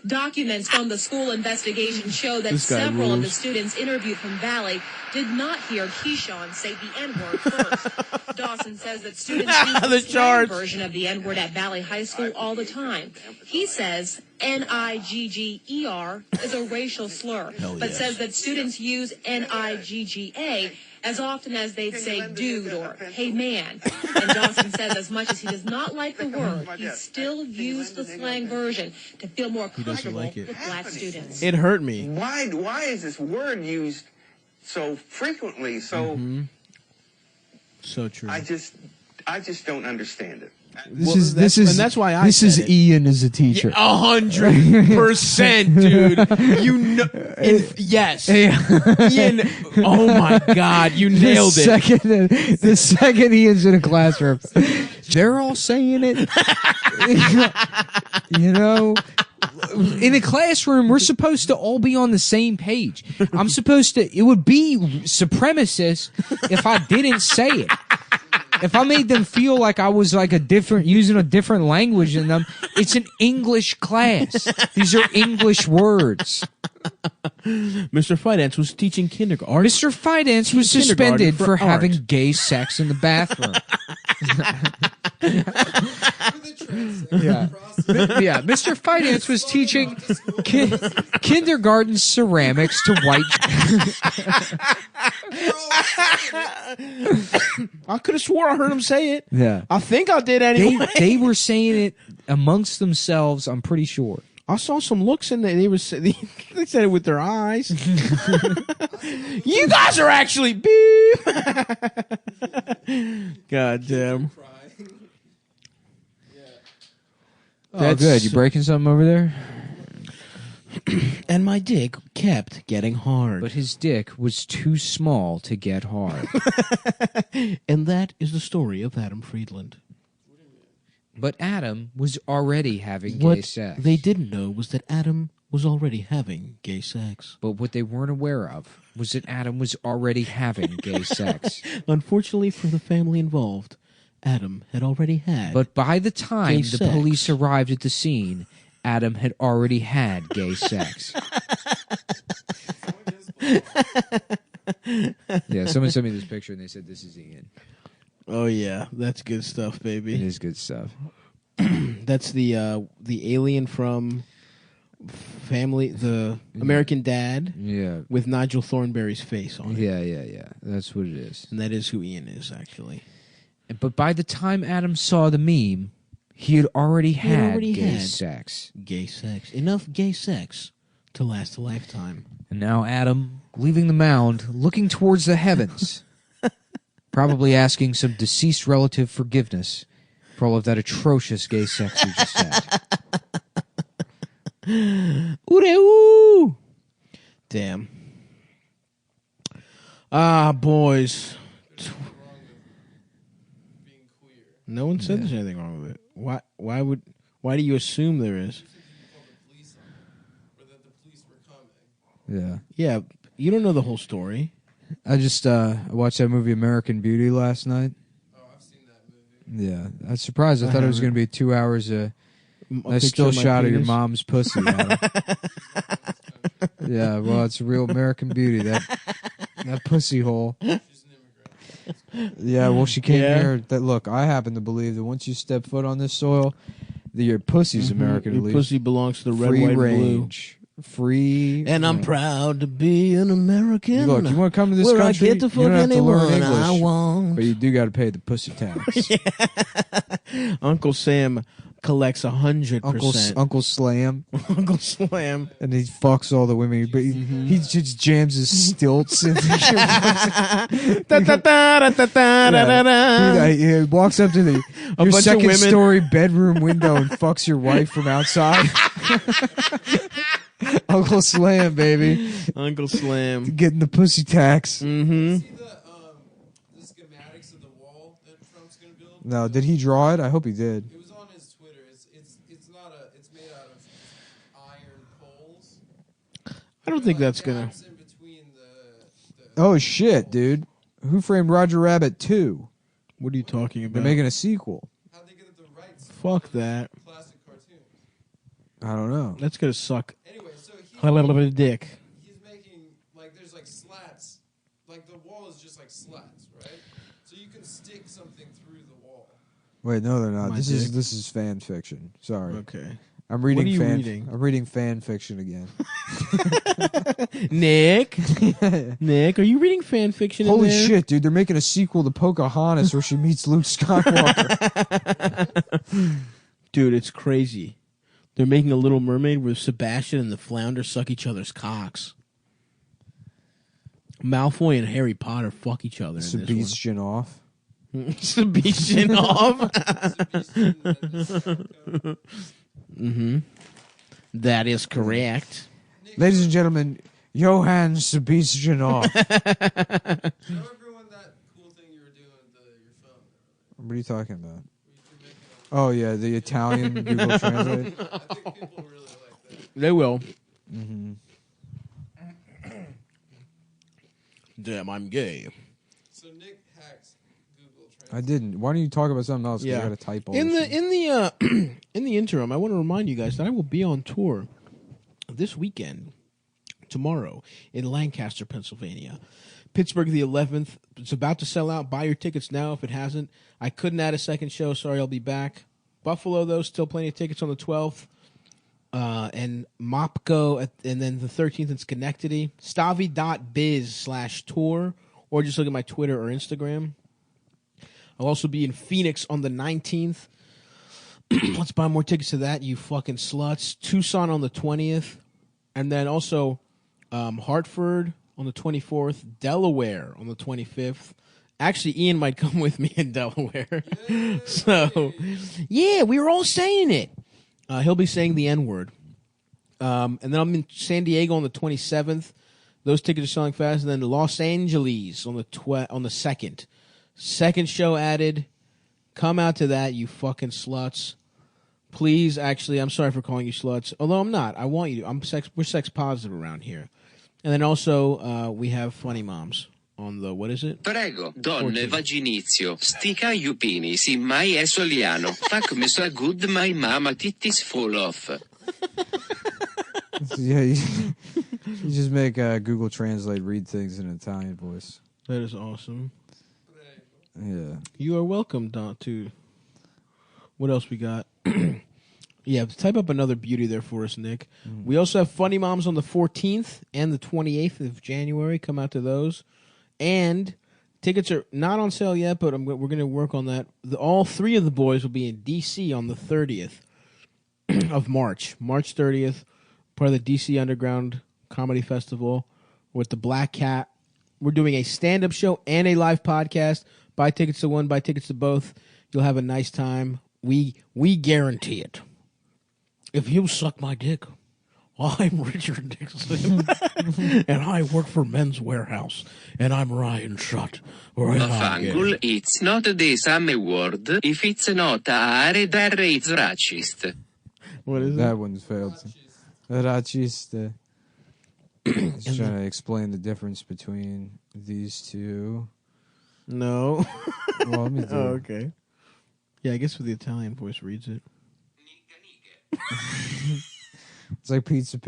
Documents from the school investigation show that This guy several of the rules. students interviewed from Valley did not hear Keyshawn say the N-word first. Dawson says that students use The the slang charts. version of the N-word at Valley High School all the time. He says Nigger is a racial slur, but yes. says that students use Nigga as often as they'd say dude or hey man. And Dawson says as much as he does not like the word, he still used the slang version to feel more doesn't comfortable like it. with black students. It hurt me. Why is this word used so frequently? So So true. I just don't understand it. This Well, is and that's why I this said is it. Ian as a teacher. 100%, dude. You know, yes. Ian, oh my God, you nailed it. The second Ian's in a classroom, they're all saying it. In a classroom, we're supposed to all be on the same page. It would be supremacist if I didn't say it. If I made them feel like I was like using a different language than them, it's an English class. These are English words. Mr. Finance was teaching kindergarten. Mr. Finance was Kindergarten suspended for for art. having gay sex in the bathroom. Yeah, Mr. Finance was teaching kindergarten ceramics to white. I could have swore I heard him say it. Yeah, I think I did anyway. they were saying it amongst themselves. I'm pretty sure. I saw some looks in there. They said it with their eyes. You guys are actually beep. God damn. Oh, good. You breaking something over there? And my dick kept getting hard. But his dick was too small to get hard. And that is the story of Adam Friedland. But Adam was already having What gay sex. they didn't know was that Adam was already having gay sex. But what they weren't aware of was that Adam was already having gay sex. Unfortunately for the family involved, Adam had already had. But by the time Gay the sex. police arrived at the scene, Adam had already had gay sex. Yeah, someone sent me this picture and they said this is Ian. Oh yeah, that's good stuff, It baby. is good stuff. That's the alien from Family, the American Dad, Yeah. with Nigel Thornberry's face on it. Yeah. That's what it is. And that is who Ian is, actually. But by the time Adam saw the meme, he had already had gay sex. Gay sex. Enough gay sex to last a lifetime. And now Adam, leaving the mound, looking towards the heavens, probably asking some deceased relative forgiveness for all of that atrocious gay sex he just had. Ooh-de-woo! Damn. Ah, boys. No one said there's anything wrong with it. Why do you assume there is? Yeah. Yeah, you don't know the whole story. I just watched that movie American Beauty last night. Oh, I've seen that movie. Yeah. I was surprised. I thought it was going to be 2 hours of A a picture still of my shot of your penis? mom's pussy. Adam. Yeah, well, it's a real American Beauty. That pussy hole. Yeah, well, she came Yeah. here. Look, I happen to believe that once you step foot on this soil, that your pussy's American. Your at least. pussy belongs to the red, Free white, and blue. range, free. And I'm proud to be an American. Look, you want to come to this where country? I get to you fuck don't have to learn anyone English, I want. but you do got to pay the pussy tax. Uncle Sam collects 100%. Uncle Slam, Uncle Slam. and he fucks all the women, but he just jams his stilts into He walks up to your bunch of second women. story bedroom window and fucks your wife from outside. Uncle Slam, baby, Uncle Slam. getting the pussy tax. Mm-hmm. See the schematics of the wall that Trump's gonna build? No, did he draw it? I hope he did. It was on his Twitter. It's not it's made out of iron poles. I don't think that's gonna. Gaps in between the Oh shit, dude! Who Framed Roger Rabbit 2? What are you talking They're about? making a sequel. how'd they get the rights Fuck that. to classic cartoons? I don't know. That's gonna suck. Anyway, so A little bit of dick. he's making there's slats. Like the wall is just like slats, right? So you can stick something through the wall. Wait, no, they're not. My This dick. is fan fiction. Sorry, Okay. I'm reading are you fan. reading? I'm reading fan fiction again. Nick, Nick, are you reading fan fiction? in Holy there? shit, dude! They're making a sequel to Pocahontas where she meets Luke Skywalker. Dude, it's crazy. They're making a Little Mermaid where Sebastian and the Flounder suck each other's cocks. Malfoy and Harry Potter fuck each other in this one. Sebastian off. Sebastian off. Mm-hmm. That is correct. Ladies and gentlemen, Johann Sebastian off. Show everyone that cool thing you were doing with your phone. What are you talking about? Oh yeah, the Italian Google Translate. I think people really like that. They will. Mm-hmm. Damn, I'm gay. So Nick hacked Google Translate. I didn't. Why don't you talk about something else? 'Cause I got to type all In this the shit. in the interim, I want to remind you guys that I will be on tour this weekend, tomorrow in Lancaster, Pennsylvania. Pittsburgh the 11th. It's about to sell out. Buy your tickets now if it hasn't. I couldn't add a second show. Sorry, I'll be back. Buffalo, though, still plenty of tickets on the 12th. And Mopco, and then the 13th in Schenectady. Stavi.biz/tour, or just look at my Twitter or Instagram. I'll also be in Phoenix on the 19th. Let's buy more tickets to that, you fucking sluts. Tucson on the 20th. And then also Hartford on the 24th. Delaware on the 25th. Actually, Ian might come with me in Delaware. So, yeah, we were all saying it. He'll be saying the N-word. And then I'm in San Diego on the 27th. Those tickets are selling fast. And then Los Angeles on the 2nd. Second show added. Come out to that, you fucking sluts. Please, actually, I'm sorry for calling you sluts. Although I'm not. I want you to. We're sex positive around here. And then also, we have funny moms. on the, what is it? Prego, donne vaginizio, stica iupini, si mai è soliano, fuck me so good my mama titties fall off. Yeah, you just make Google Translate read things in an Italian voice. That is awesome. Yeah. You are welcome, Don, to... What else we got? Yeah, type up another beauty there for us, Nick. We also have Funny Moms on the 14th and the 28th of January. Come out to those. And tickets are not on sale yet, but we're going to work on that. All three of the boys will be in D.C. on the 30th of March. March 30th, part of the D.C. Underground Comedy Festival with the Black Cat. We're doing a stand-up show and a live podcast. Buy tickets to one, buy tickets to both. You'll have a nice time. We guarantee it. If you suck my dick, I'm Richard Dixon, and I work for Men's Warehouse, and I'm Ryan Schutt. Vaffanculo, it's not the same word if it's not a are it's racist. What is that? One's failed. Racist. He's trying to explain the difference between these two. No. Well, let me do. Oh, okay. Yeah, I guess with the Italian voice reads it. It's like pizza.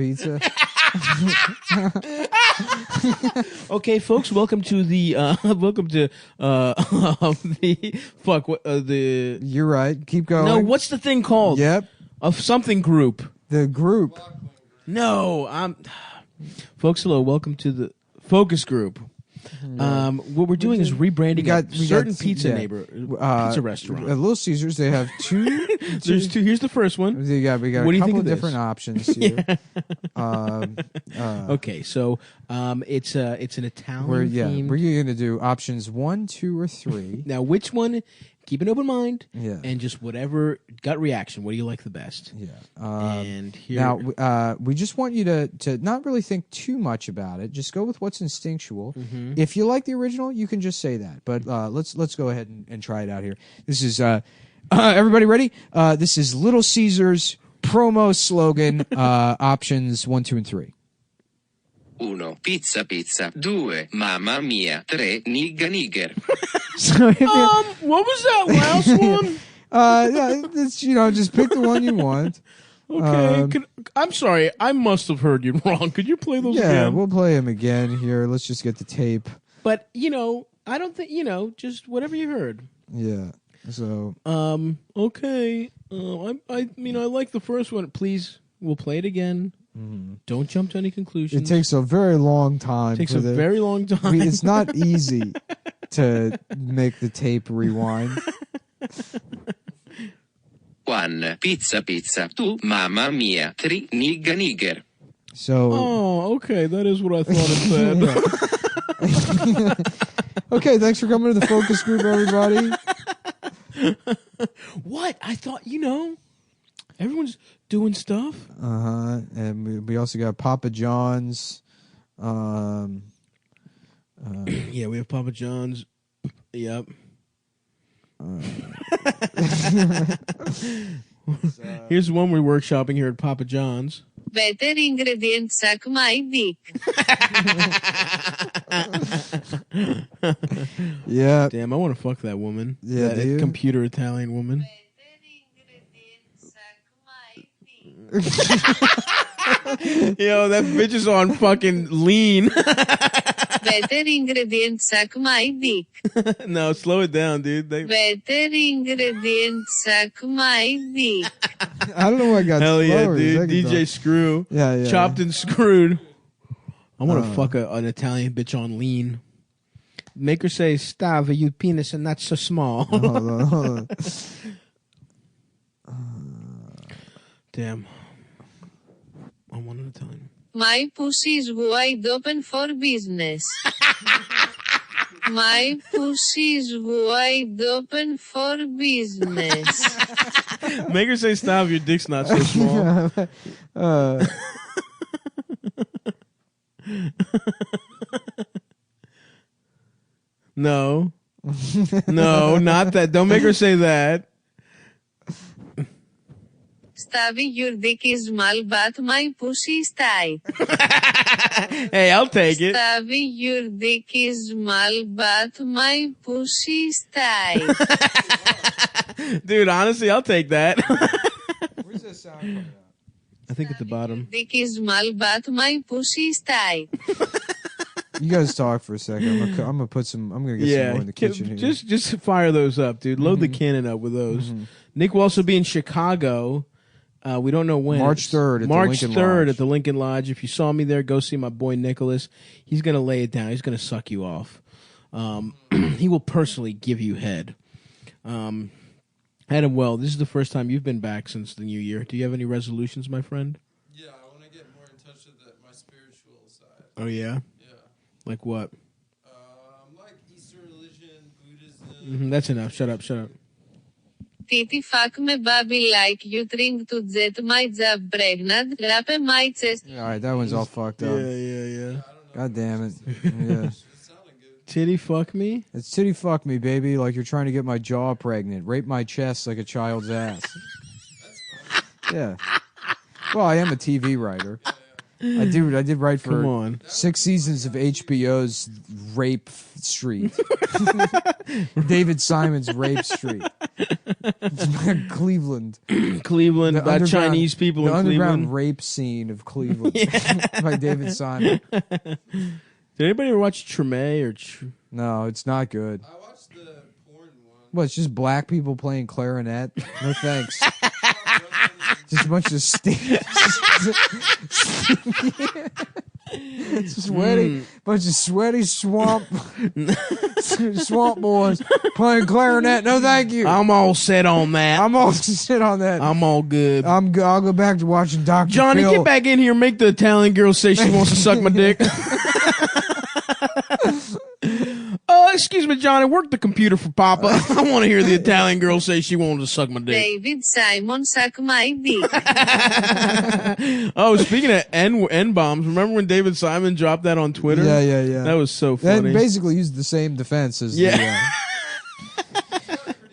Okay, folks, welcome to the the. You're right. Keep going. No, what's the thing called? Yep. Of something group. The group. No, folks, hello. Welcome to the focus group. What we're doing is rebranding certain pizza pizza restaurant. At Little Caesars, they have two. There's two. Here's the first one. We got what a do you couple think of different options here. Okay, so it's an Italian. We're going to do options 1, 2, or 3. Now, which one? Keep an open mind. Yeah. And just whatever gut reaction. What do you like the best? Yeah. And here now we just want you to not really think too much about it. Just go with what's instinctual. Mm-hmm. If you like the original, you can just say that. But let's go ahead and try it out here. This is everybody ready? This is Little Caesars promo slogan. Options 1, 2, and 3. 1. Pizza. 2. Mamma mia. 3. Nigger. So what was that last one? It's, just pick the one you want. Okay. I'm sorry. I must have heard you wrong. Could you play those again? Yeah, we'll play them again here. Let's just get the tape. But, I don't think, just whatever you heard. Yeah. So. Okay. I like the first one. Please, we'll play it again. Mm-hmm. Don't jump to any conclusions. It takes a very long time. Very long time. It's not easy to make the tape rewind. 1. Pizza. 2. Mamma mia. 3. Nigger. So. Oh, okay. That is what I thought it said. Okay, thanks for coming to the focus group, everybody. What? I thought, everyone's doing stuff. And we also got Papa John's. Yeah, we have Papa John's. Yep. Here's one we're workshopping here at Papa John's. Better ingredients suck my dick. Yeah. Damn, I want to fuck that woman. Yeah, that computer Italian woman. Yo, that bitch is on fucking lean. Better ingredients suck my dick. No, slow it down, dude. Better ingredients suck my dick. I don't know what got Hell yeah, slower dude. DJ Screw. Yeah. Chopped and screwed. I want to fuck an Italian bitch on lean. Make her say, "Stava, you penis, and not so small." Hold on. Damn. On one at a time. My pussy is wide open for business. My pussy is wide open for business. Make her say, "Stop, your dick's not so small." No. No, not that. Don't make her say that. Stabby, your dick is small, but my pussy is tight. Hey, I'll take it. Stabby, your dick is small, but my pussy is tight. Dude, honestly, I'll take that. Where's that sound coming out? I think at the bottom. Dick is small, but my pussy is tight. You guys talk for a second. I'm gonna put some. I'm gonna get some more in the kitchen here. Just fire those up, dude. Load the cannon up with those. Nick will also be in Chicago. We don't know when. March 3rd at the March Lincoln 3rd Lodge. at the Lincoln Lodge. If you saw me there, go see my boy Nicholas. He's gonna lay it down. He's gonna suck you off. He will personally give you head. Adam, well, this is the first time you've been back since the new year. Do you have any resolutions, my friend? Yeah, I want to get more in touch with my spiritual side. Oh yeah. Yeah. Like what? Like Eastern religion, Buddhism. That's enough. Shut up. Titty fuck me baby like you drink to jet my job pregnant, rap my chest. All right, that one's all fucked up. Yeah. God damn it. Yeah. Titty fuck me? It's titty fuck me, baby. Like you're trying to get my jaw pregnant. Rape my chest like a child's ass. Yeah. Well, I am a TV writer. I did write Come for on. 6 seasons of HBO's Rape Street. David Simon's Rape Street. Cleveland. Cleveland, The about underground- Chinese people the in underground Cleveland. rape scene of Cleveland by David Simon. Did anybody ever watch Treme or? No, it's not good. I watched the porn one. What, it's just black people playing clarinet? No thanks. Just a bunch of sweaty, bunch of sweaty swamp boys playing clarinet. No, thank you. I'm all set on that. I'm all set on that. I'm all good. I'll go back to watching Dr. Johnny, Phil. get back in here. Make the Italian girl say she wants to suck my dick. Excuse me, Johnny. Work the computer for Papa. I want to hear the Italian girl say she wanted to suck my dick. David Simon suck my dick. Oh, speaking of N bombs, remember when David Simon dropped that on Twitter? Yeah. That was so That funny. basically used the same defense as Yeah.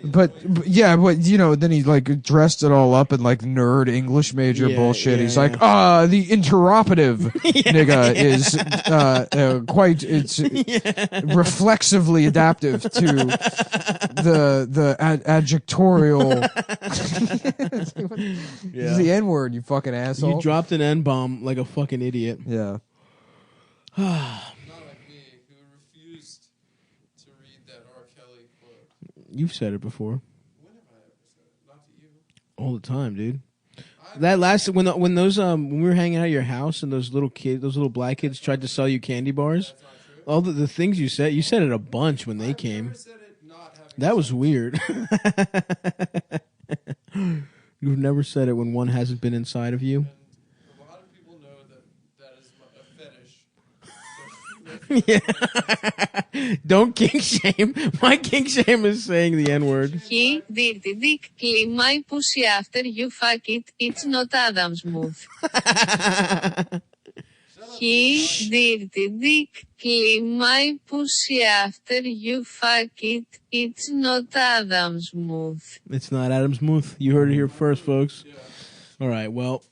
But you know, then he like dressed it all up in like nerd English major bullshit. He's like, the interoperative nigga is quite reflexively adaptive to the adjectorial. It's the N word, you fucking asshole. You dropped an N bomb like a fucking idiot. Yeah. Not like me, who refused to read that R. Kelly quote. You've said it before. When have I ever said it? Not to you. All the time, dude. That last when we were hanging out at your house and those little black kids tried to sell you candy bars. All the things you said it a bunch when they came. That was weird. You've never said it when one hasn't been inside of you. A lot of people know that is a fetish. Yeah. Don't kink shame. My kink shame is saying the N-word. He dirty dick clean my pussy after you fuck it. It's not Adam's move. He dirty dick clean my pussy after you fuck it. It's not Adam's move. It's not Adam's Muth. You heard it here first, folks. All right, well,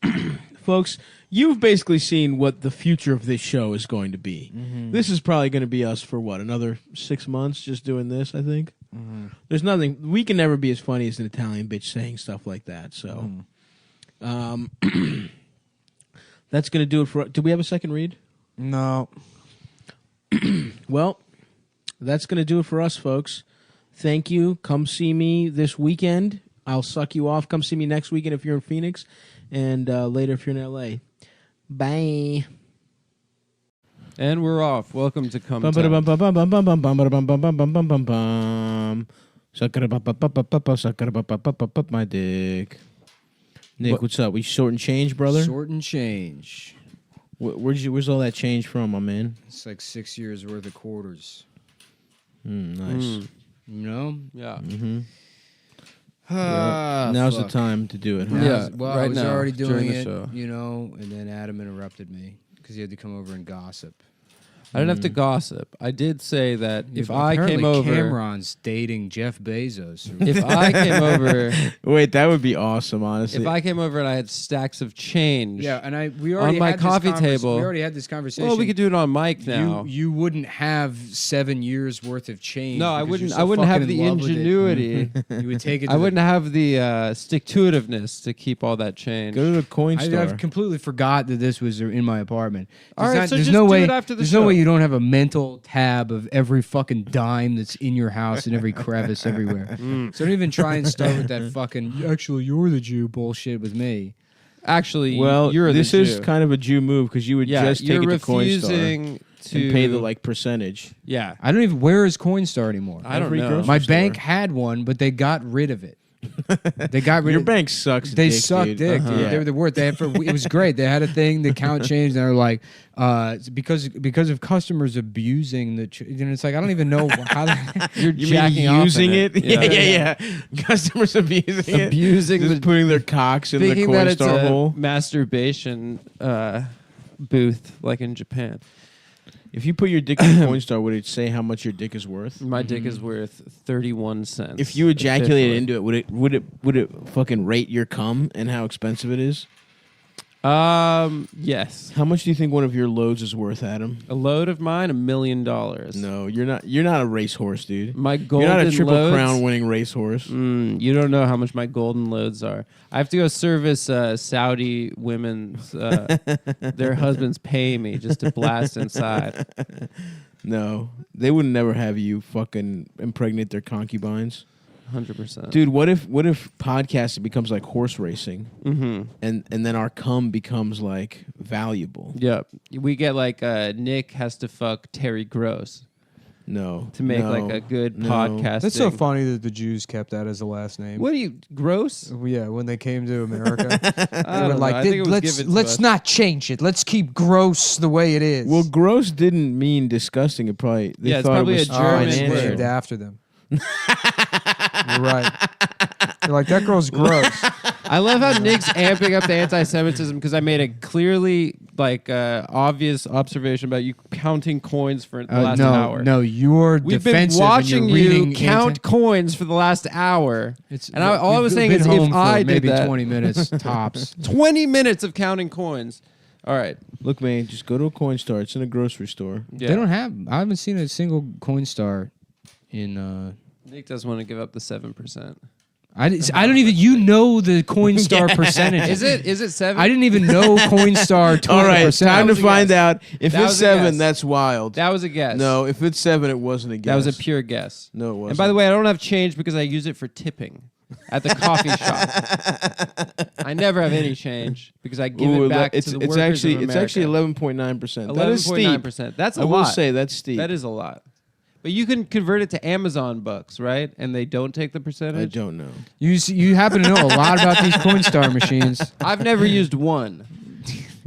folks, you've basically seen what the future of this show is going to be. Mm-hmm. This is probably going to be us for, another 6 months just doing this, I think. Mm-hmm. There's nothing... We can never be as funny as an Italian bitch saying stuff like that, so... That's going to do it for... Do we have a second read? No. Well, that's going to do it for us, folks. Thank you. Come see me this weekend. I'll suck you off. Come see me next weekend if you're in Phoenix, and later if you're in LA. Bye. And we're off. Welcome to Cumtown. My dick. Nick, what's up? We short and change, brother? Short and change. Where's all that change from, my man? It's like 6 years worth of quarters. Nice. You know? Yeah. Mm-hmm. Now's the time to do it. Huh? Yeah, Well, right I was now, already during doing the it, show. you know, and then Adam interrupted me because he had to come over and gossip. I didn't have to gossip. I did say that if I Apparently came over, Cameron's dating Jeff Bezos. if I came over, Wait, that would be awesome, honestly. if I came over and I had stacks of change, Yeah, and we already on my had coffee this table. We already had this conversation. Well, we could do it on mic now. You wouldn't have 7 years worth of change. No, I because wouldn't. you're so I wouldn't have fucking the in love with it. ingenuity. You would take it. I wouldn't have the stick-to-itiveness to keep all that change. Go to the coin store. I've completely forgot that this was in my apartment. All right, so there's just no do way. it after the There's show. no way you don't have a mental tab of every fucking dime that's in your house and every crevice everywhere. So don't even try and start with that fucking. Actually, you're the Jew bullshit with me. Actually, Well, you're this the is Jew. kind of a Jew move because you would just take you're it to Coinstar refusing to and pay the like percentage. Yeah, I don't even. Where is Coinstar anymore? I don't Every know. grocery My store. bank had one, but they got rid of it. They got rid Your of bank sucks. They dick, suck dude. dick, dude. Yeah. They were the worst. It was great. They had a thing. The count changed. And they were like, because of customers abusing the. And it's like I don't even know how you're You jacking mean off using in it? Yeah. Customers abusing it. Abusing Just the- putting their cocks in the Thinking that it's Coinstar a hole. masturbation booth like in Japan. If you put your dick in Coinstar, would it say how much your dick is worth? My dick is worth 31 cents. If you ejaculated officially. into it, would it fucking rate your cum and how expensive it is? Yes. How much do you think one of your loads is worth, Adam? A load of mine, $1 million. No, you're not. You're not a racehorse, dude. My golden You're not a Triple loads, Crown winning racehorse. You don't know how much my golden loads are. I have to go service Saudi women's. Their husbands pay me just to blast inside. No, they would never have you fucking impregnate their concubines. 100%. Dude, what if podcasting becomes like horse racing, and then our cum becomes like valuable? Yep. We get like Nick has to fuck Terry Gross No, to make no, like a good no. podcast. That's so funny that the Jews kept that as the last name. What are you, Gross? Yeah, when they came to America, I they don't were know. like, I think it was let's given to let's us. not change it. Let's keep gross the way it is. Well, gross didn't mean disgusting. It probably they Yeah, it's thought probably it was a oh, German it's financial. named after them. You're right. You're like, that girl's gross. I love how Nick's amping up the anti-Semitism because I made a clearly like obvious observation about you counting coins for the last hour. No, you're We've been defensive. watching and you're you reading count coins for the last hour. All I was saying been is home if for I did maybe that, 20 minutes tops. 20 minutes of counting coins. All right. Look, man, just go to a coin store. It's in a grocery store. Yeah. They don't have. I haven't seen a single Coinstar in. Nick doesn't want to give up the 7%. I don't even. You know the Coinstar percentage. Is it 7? I didn't even know Coinstar total All right, percentage. time to was a find guess. out. If That it's was a guess. 7, that's wild. That was a guess. No, if it's 7, it wasn't a guess. That was a pure guess. No, it wasn't. And by the way, I don't have change because I use it for tipping at the coffee shop. I never have any change because I give it back to the workers of It's actually America. 11.9%. That is steep. 11.9%. That's a I lot. will say that's steep. That is a lot. But you can convert it to Amazon bucks, right? And they don't take the I percentage? don't know. You happen to know a lot about these Coinstar machines. I've never used one.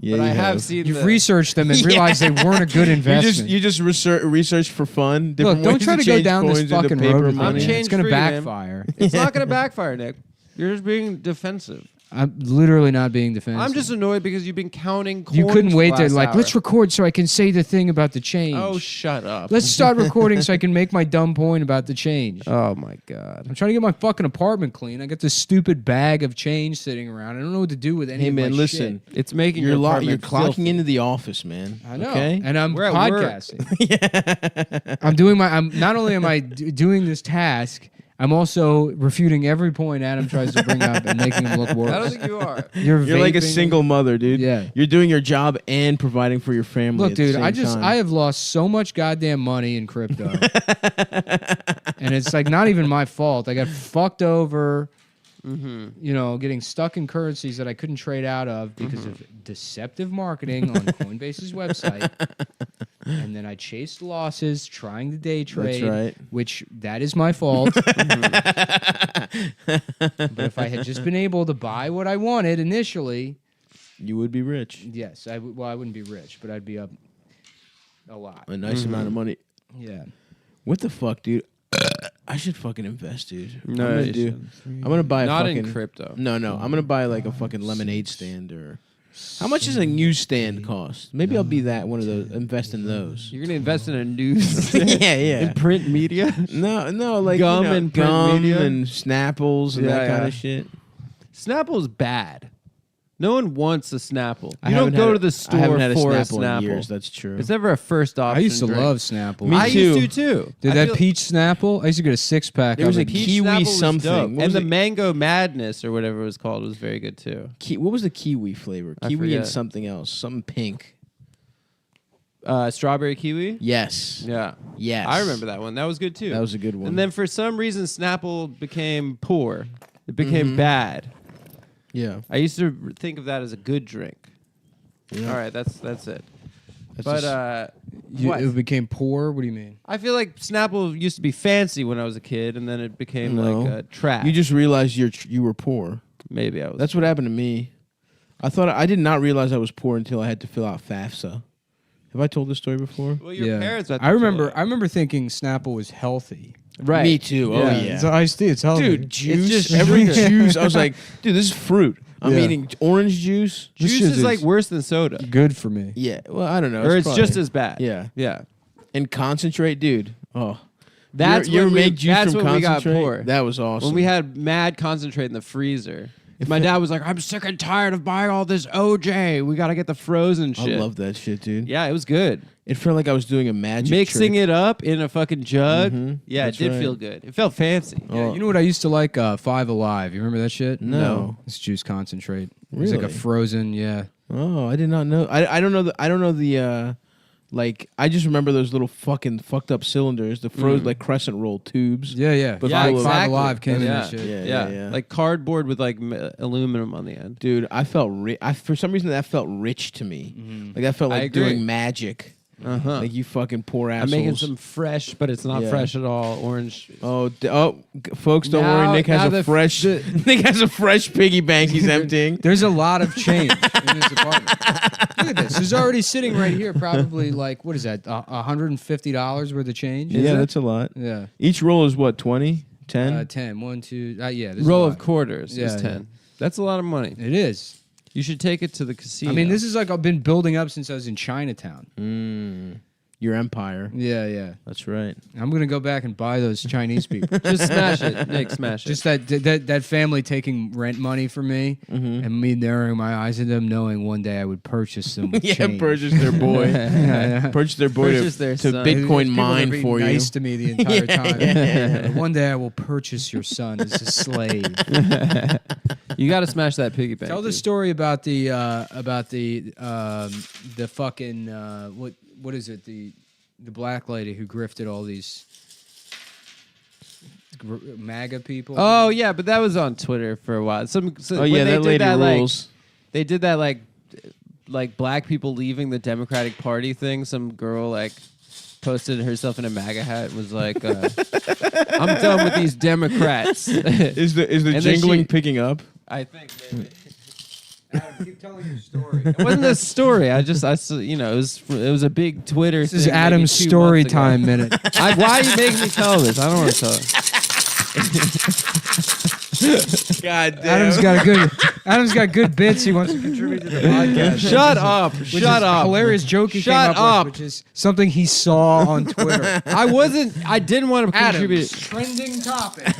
Yeah, but you I have seen You've the... researched them and realized they weren't a good investment. You just research for fun. Look, Different don't ways try to go change down this coins into fucking paper road with money. me. change It's going to free, man. backfire. It's not going to backfire, Nick. You're just being defensive. I'm literally not being defensive. I'm just annoyed because you've been counting coins You couldn't for wait the to last hour. let's record so I can say the thing about the change. Oh, shut up. Let's start recording so I can make my dumb point about the change. Oh, my God. I'm trying to get my fucking apartment clean. I got this stupid bag of change sitting around. I don't know what to do with any Hey of man, my listen. shit. It's making You're your you're apartment clocking filthy. into the office, man. I know. Okay? And I'm We're at work. podcasting. I'm not only am I doing this task, I'm also refuting every point Adam tries to bring up and making him look worse. I don't think you are. You're like a vaping. single mother, dude. Yeah. You're doing your job and providing for your family. Look, at the dude, same time. I have lost so much goddamn money in crypto. And it's like not even my fault. I got fucked over, you know, getting stuck in currencies that I couldn't trade out of because of deceptive marketing on Coinbase's website. And then I chased losses trying to day trade, right. which that is my fault. But if I had just been able to buy what I wanted initially, You would be rich. yes, I wouldn't be rich, but I'd be up a lot. A nice amount of money. Yeah. What the fuck, dude? I should fucking invest, dude. No, I'm you gonna buy a Not fucking in crypto. No, I'm gonna buy like a fucking lemonade stand or How much does a newsstand cost? Maybe I'll be that one of those. Invest in those. You're gonna invest in a news? yeah. In print media? No, like Gum and print gum media? and Snapples and that kind of shit. Snapple's bad. No one wants a Snapple. I You don't haven't go had to the I store haven't had a for a Snapple in Snapple. years. That's true. It's never a first option. I used to drink. love Snapple. I used to too. Dude, I that feel- peach Snapple, I used to get a 6-pack. There was of a it. Peach kiwi Snapple was something. dope. What And was the it? Mango Madness or whatever it was called was very good too. What was the kiwi flavor? I Kiwi and forget. something else. Something pink. Strawberry kiwi? Yes. Yeah. Yes. I remember that one. That was good too. That was a good one. And then for some reason Snapple became poor. It became Mhm. bad. Yeah. I used to think of that as a good drink. Yeah. All right, that's it. That's But what? It became poor? What do you mean? I feel like Snapple used to be fancy when I was a kid, and then it became No. like trash. You just realized you were poor. Maybe I was. That's what happened to me. I did not realize I was poor until I had to fill out FAFSA. Have I told this story before? Well, your parents. I remember thinking Snapple was healthy. Right. Me too. Oh yeah. It's iced tea. It's healthy. Dude, juice. just every sugar. juice. I was like, dude, this is fruit. I'm Yeah. eating orange juice. This Juice shit is like worse than soda, good for me. Yeah. Well, I don't know. or it's probably- just as bad. Yeah. yeah. And concentrate, dude. Oh, That's you ever when we- make juice that's from when we got concentrate? poor. That was awesome. When we had mad concentrate in the freezer. My dad was like, "I'm sick and tired of buying all this OJ. We gotta get the frozen I shit." love that shit, dude. Yeah, it was good. It felt like I was doing a magic Mixing trick. it up in a fucking jug. Mhm. Yeah, That's it did right. feel good. It felt fancy. Yeah, you know what I used to like? Five Alive. You remember that shit? No. It's juice concentrate. It's like a Really? frozen, yeah. Oh, I did not know. I don't know. I don't know the. Like I just remember those little fucking fucked up cylinders, the frozen like crescent roll tubes. Yeah, yeah. But yeah, full of- exactly. Five Alive came in yeah. that shit. Yeah. Like cardboard with like aluminum on the end. Dude, I felt for some reason that felt rich to me. Like I felt I like agree. doing magic. Uh-huh. Like you fucking poor I'm assholes. making some fresh, but it's not Yeah. fresh at all. Orange. Folks, don't Now- worry. Nick has now a the- fresh. Nick has a fresh piggy bank. He's emptying. There's a lot of change in this apartment. Look at this. There's already sitting right here, probably like, what is that, $150 worth of change? Yeah, that's a lot. Yeah. Each roll is what, 20? 10? 10. 1, 2, yeah. there's a Row lot. of quarters Yeah, is yeah. 10. That's a lot of money. It is. You should take it to the casino. I mean, this is like I've been building up since I was in Chinatown. Your empire. Yeah, yeah. That's right. I'm gonna go back and buy those Chinese people. Just smash it, Nick. Smash it. Just that family taking rent money from me and me narrowing my eyes at them, knowing one day I would purchase them. With Yeah, change. purchase their boy. Yeah. Purchase their boy Purchase to, their to son. Bitcoin People mine that are for nice you. to me the entire time. yeah. One day I will purchase your son as a slave. You got to smash that piggy bank. Tell the dude. story about the fucking what is it the black lady who grifted all these MAGA people. Oh yeah, but that was on Twitter for a while. Oh when yeah, they that did lady that, rules. They did that like black people leaving the Democratic Party thing. Some girl like posted herself in a MAGA hat and was like, "I'm done with these Democrats." Is the And then jingling she- picking up? I think maybe. Adam, keep telling your story. It wasn't a story. I you know, it was a big Twitter. This is Adam's story time minute. Why are you making me tell this? I don't want to tell it. God damn. Adam's got good bits he wants to contribute to the podcast. Shut up! Which Shut is up! A hilarious joke he Shut came up with, which is something he saw on Twitter. I didn't want to contribute. Adam's trending topic. Here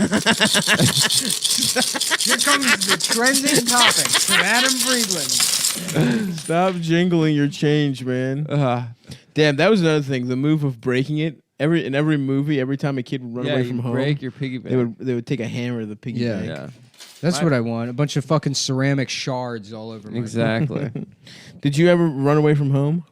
comes the trending topic from Adam Friedland. Stop jingling your change, man. Damn, that was another thing. The move of breaking it. In every movie, every time a kid would run away from home, break your piggy bank. they would take a hammer to the piggy bank. Yeah, That's what I want. A bunch of fucking ceramic shards all over my exactly. Did you ever run away from home?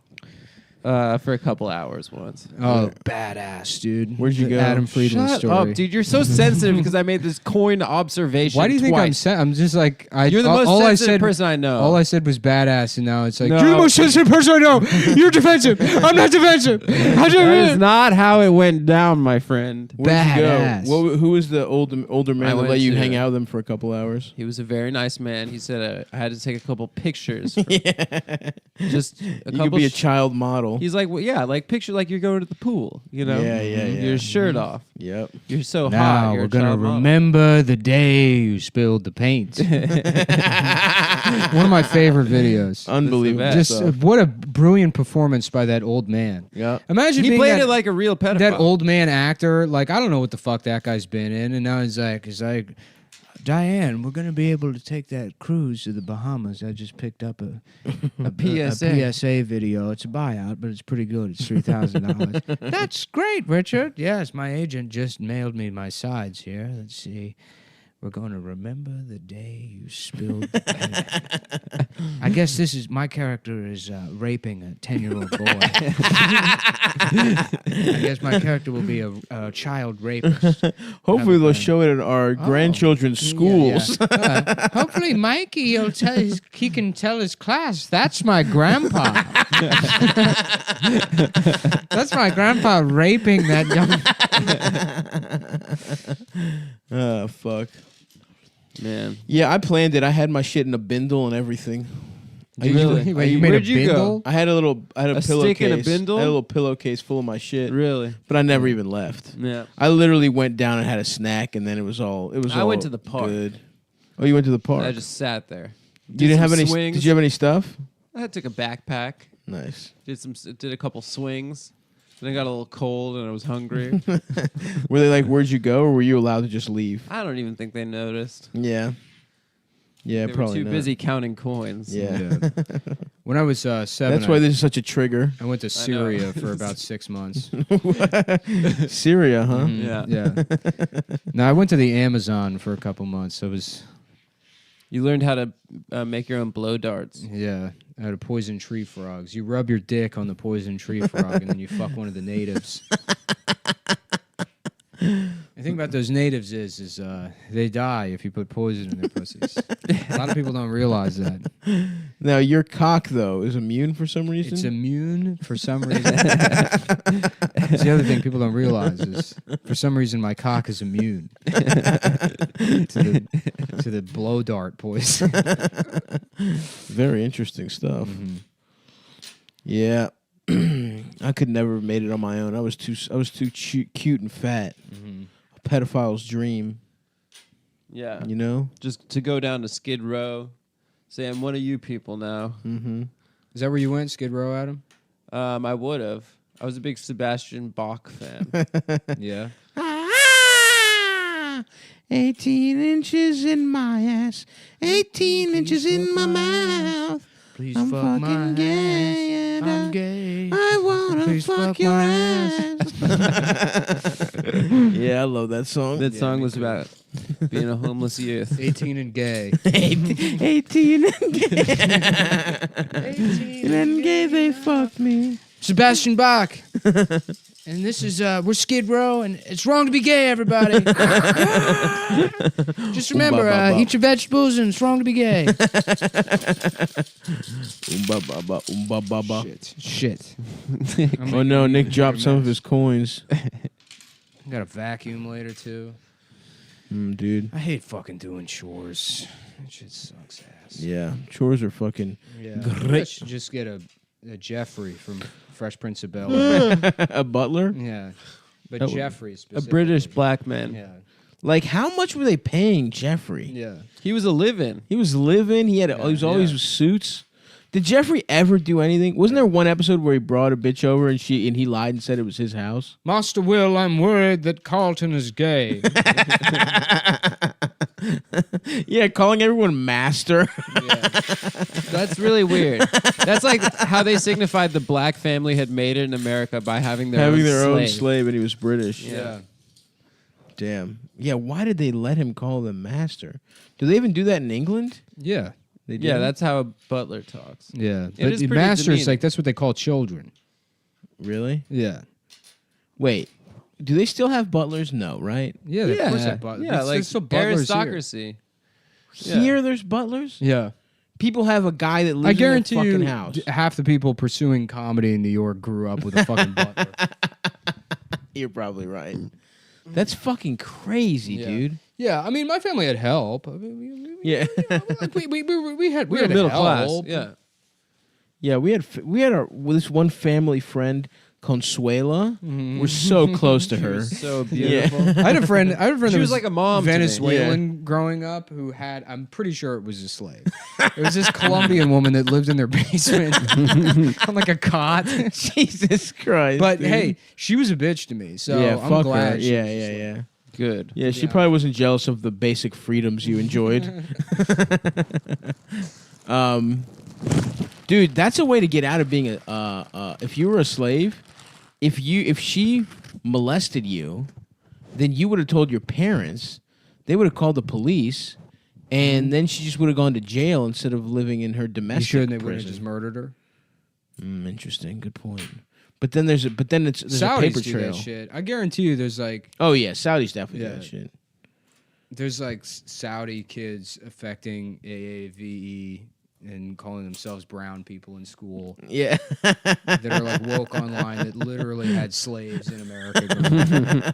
For a couple hours once. Oh, badass, dude. Where'd you go? Adam Friedland Shut story. up, dude! You're so sensitive because I made this coined observation. Why do you think I'm twice. I'm just like You're the most all I sensitive said, person I know. All I said was badass, and now it's like No. you're the most sensitive person I know. You're defensive. I'm not defensive. How do That is you? not how it went down, my friend. Where'd you Badass. go? Who was the older I man that went let you to- hang out with him for a couple hours? He was a very nice man. He said I had to take a couple pictures. For just a You couple. could be a child model. No. He's like, well, yeah, like picture like you're going to the pool, you know? Yeah, yeah, yeah. Your shirt off. Yep. You're so Now hot. You're we're a gonna child model. remember the day you spilled the paint. One of my favorite videos. Unbelievable. Just stuff. what a brilliant performance by that old man. Yeah. Imagine He being played that, it like a real pedophile. that old man actor. Like, I don't know what the fuck that guy's been in, and now he's like, Diane, we're gonna be able to take that cruise to the Bahamas. I just picked up a PSA video. It's a buyout, but it's pretty good. It's $3,000. That's great, Richard. Yes, my agent just mailed me my sides here. Let's see. We're going to remember the day you spilled the paint. I guess my character is raping a 10-year-old boy. I guess my character will be a child rapist. Hopefully they'll show it at our grandchildren's schools. Yeah. Hopefully Mikey he can tell his class, that's my grandpa. That's my grandpa raping that young... Fuck. Man. Yeah, I planned it. I had my shit in a bindle and everything. Really? Wait, you made Where'd a you bindle? I had a stick in a pillowcase. bindle? I had a little pillowcase full of my shit. Really? But I never even left. Yeah. I literally went down and had a snack, and then it was all. I went to the park. Good. Oh, you went to the park. I just sat there. You didn't have any. swings. Did you have any stuff? I took a backpack. Nice. Did a couple swings. Then I got a little cold and I was hungry. Were they like, "Where'd you go?" Or were you allowed to just leave? I don't even think they noticed. Yeah. Yeah, They were probably too not. busy counting coins. Yeah. When I was 7, That's why this is such a trigger. I went to Syria for about 6 months. Syria, huh? Yeah. Yeah. No, I went to the Amazon for a couple months. It was... You learned how to make your own blow darts. Yeah, I had a poison tree frogs. You rub your dick on the poison tree frog, and then you fuck one of the natives. The thing about those natives is they die if you put poison in their pussies. A lot of people don't realize that. Now, your cock, though, is immune for some reason? It's immune for some reason. That's the other thing people don't realize is, for some reason, my cock is immune to the blow dart poison. Very interesting stuff. Mm-hmm. Yeah. I could never have made it on my own. I was too cute and fat. Mm-hmm. A pedophile's dream. Yeah. You know? Just to go down to Skid Row, say I'm one of you people now. Mm-hmm. Is that where you went, Skid Row, Adam? I would have. I was a big Sebastian Bach fan. Yeah. 18 inches in my ass. 18 inches in my mouth. Please I'm fuck my fucking gay. ass. And I'm gay. I wanna Please fuck fuck your my ass. Yeah, I love that song. That song was about being a homeless youth. 18 and gay. 18 and gay. 18 and gay, they fucked me. Sebastian Bach. And this is, we're Skid Row, and it's wrong to be gay, everybody. Just remember, eat your vegetables, and it's wrong to be gay. Shit. Oh no, Nick dropped some of his coins. I got a vacuum later, too. Dude. I hate fucking doing chores. That shit sucks ass. Yeah, chores are fucking I should just get a Jeffrey from Fresh Prince of Bel-Air. a butler. Yeah. But That would- Jeffrey A specifically. British black man. Yeah. Like, how much were they paying Jeffrey? Yeah. He was a live-in. He was living. He was always with suits. Did Jeffrey ever do anything? Wasn't there one episode where he brought a bitch over and he lied and said it was his house? Master Will, I'm worried that Carlton is gay. Yeah, calling everyone master. That's really weird. That's like how they signified the black family had made it in America by having their own slave, and he was British. Yeah. Damn. Yeah, why did they let him call them master? Do they even do that in England? Yeah. They do? Yeah, that's how a butler talks. Yeah. It But is the pretty master is demeaning. like, that's what they call children. Really? Yeah. Wait, do they still have butlers? No, right? Yeah, of course they have butlers. Yeah, like still butlers here. aristocracy. Here, there's butlers? Yeah. People have a guy that lives I guarantee in a fucking you, house. half the people pursuing comedy in New York grew up with a fucking butler. You're probably right. That's fucking crazy, Yeah. dude. Yeah, I mean, my family had help. I mean, Yeah. we had We're had middle help. class. Yeah. Yeah, we had this one family friend, Consuela. We're so close to her. So beautiful. I had a friend. That She was was like a mom to me. Venezuelan growing up who had. I'm pretty sure it was a slave. It was this Colombian woman that lived in their basement on like a cot. Jesus Christ! But dude. hey, she was a bitch to me. So yeah, I'm fuck glad. her. she Yeah, was a yeah, slave. yeah. Good. Yeah, she Yeah. probably wasn't jealous of the basic freedoms you enjoyed. Dude, that's a way to get out of being a. If you were a slave, if she molested you, then you would have told your parents. They would have called the police, and then she just would have gone to jail instead of living in her You domestic sure they wouldn't have prison. just murdered her? Interesting. Good point. But then there's a paper Saudis do trail. that shit. I guarantee you, there's like Oh yeah, Saudis definitely do Yeah. that shit. there's like Saudi kids affecting AAVE and calling themselves brown people in school Yeah. that are like woke online that literally had slaves in America.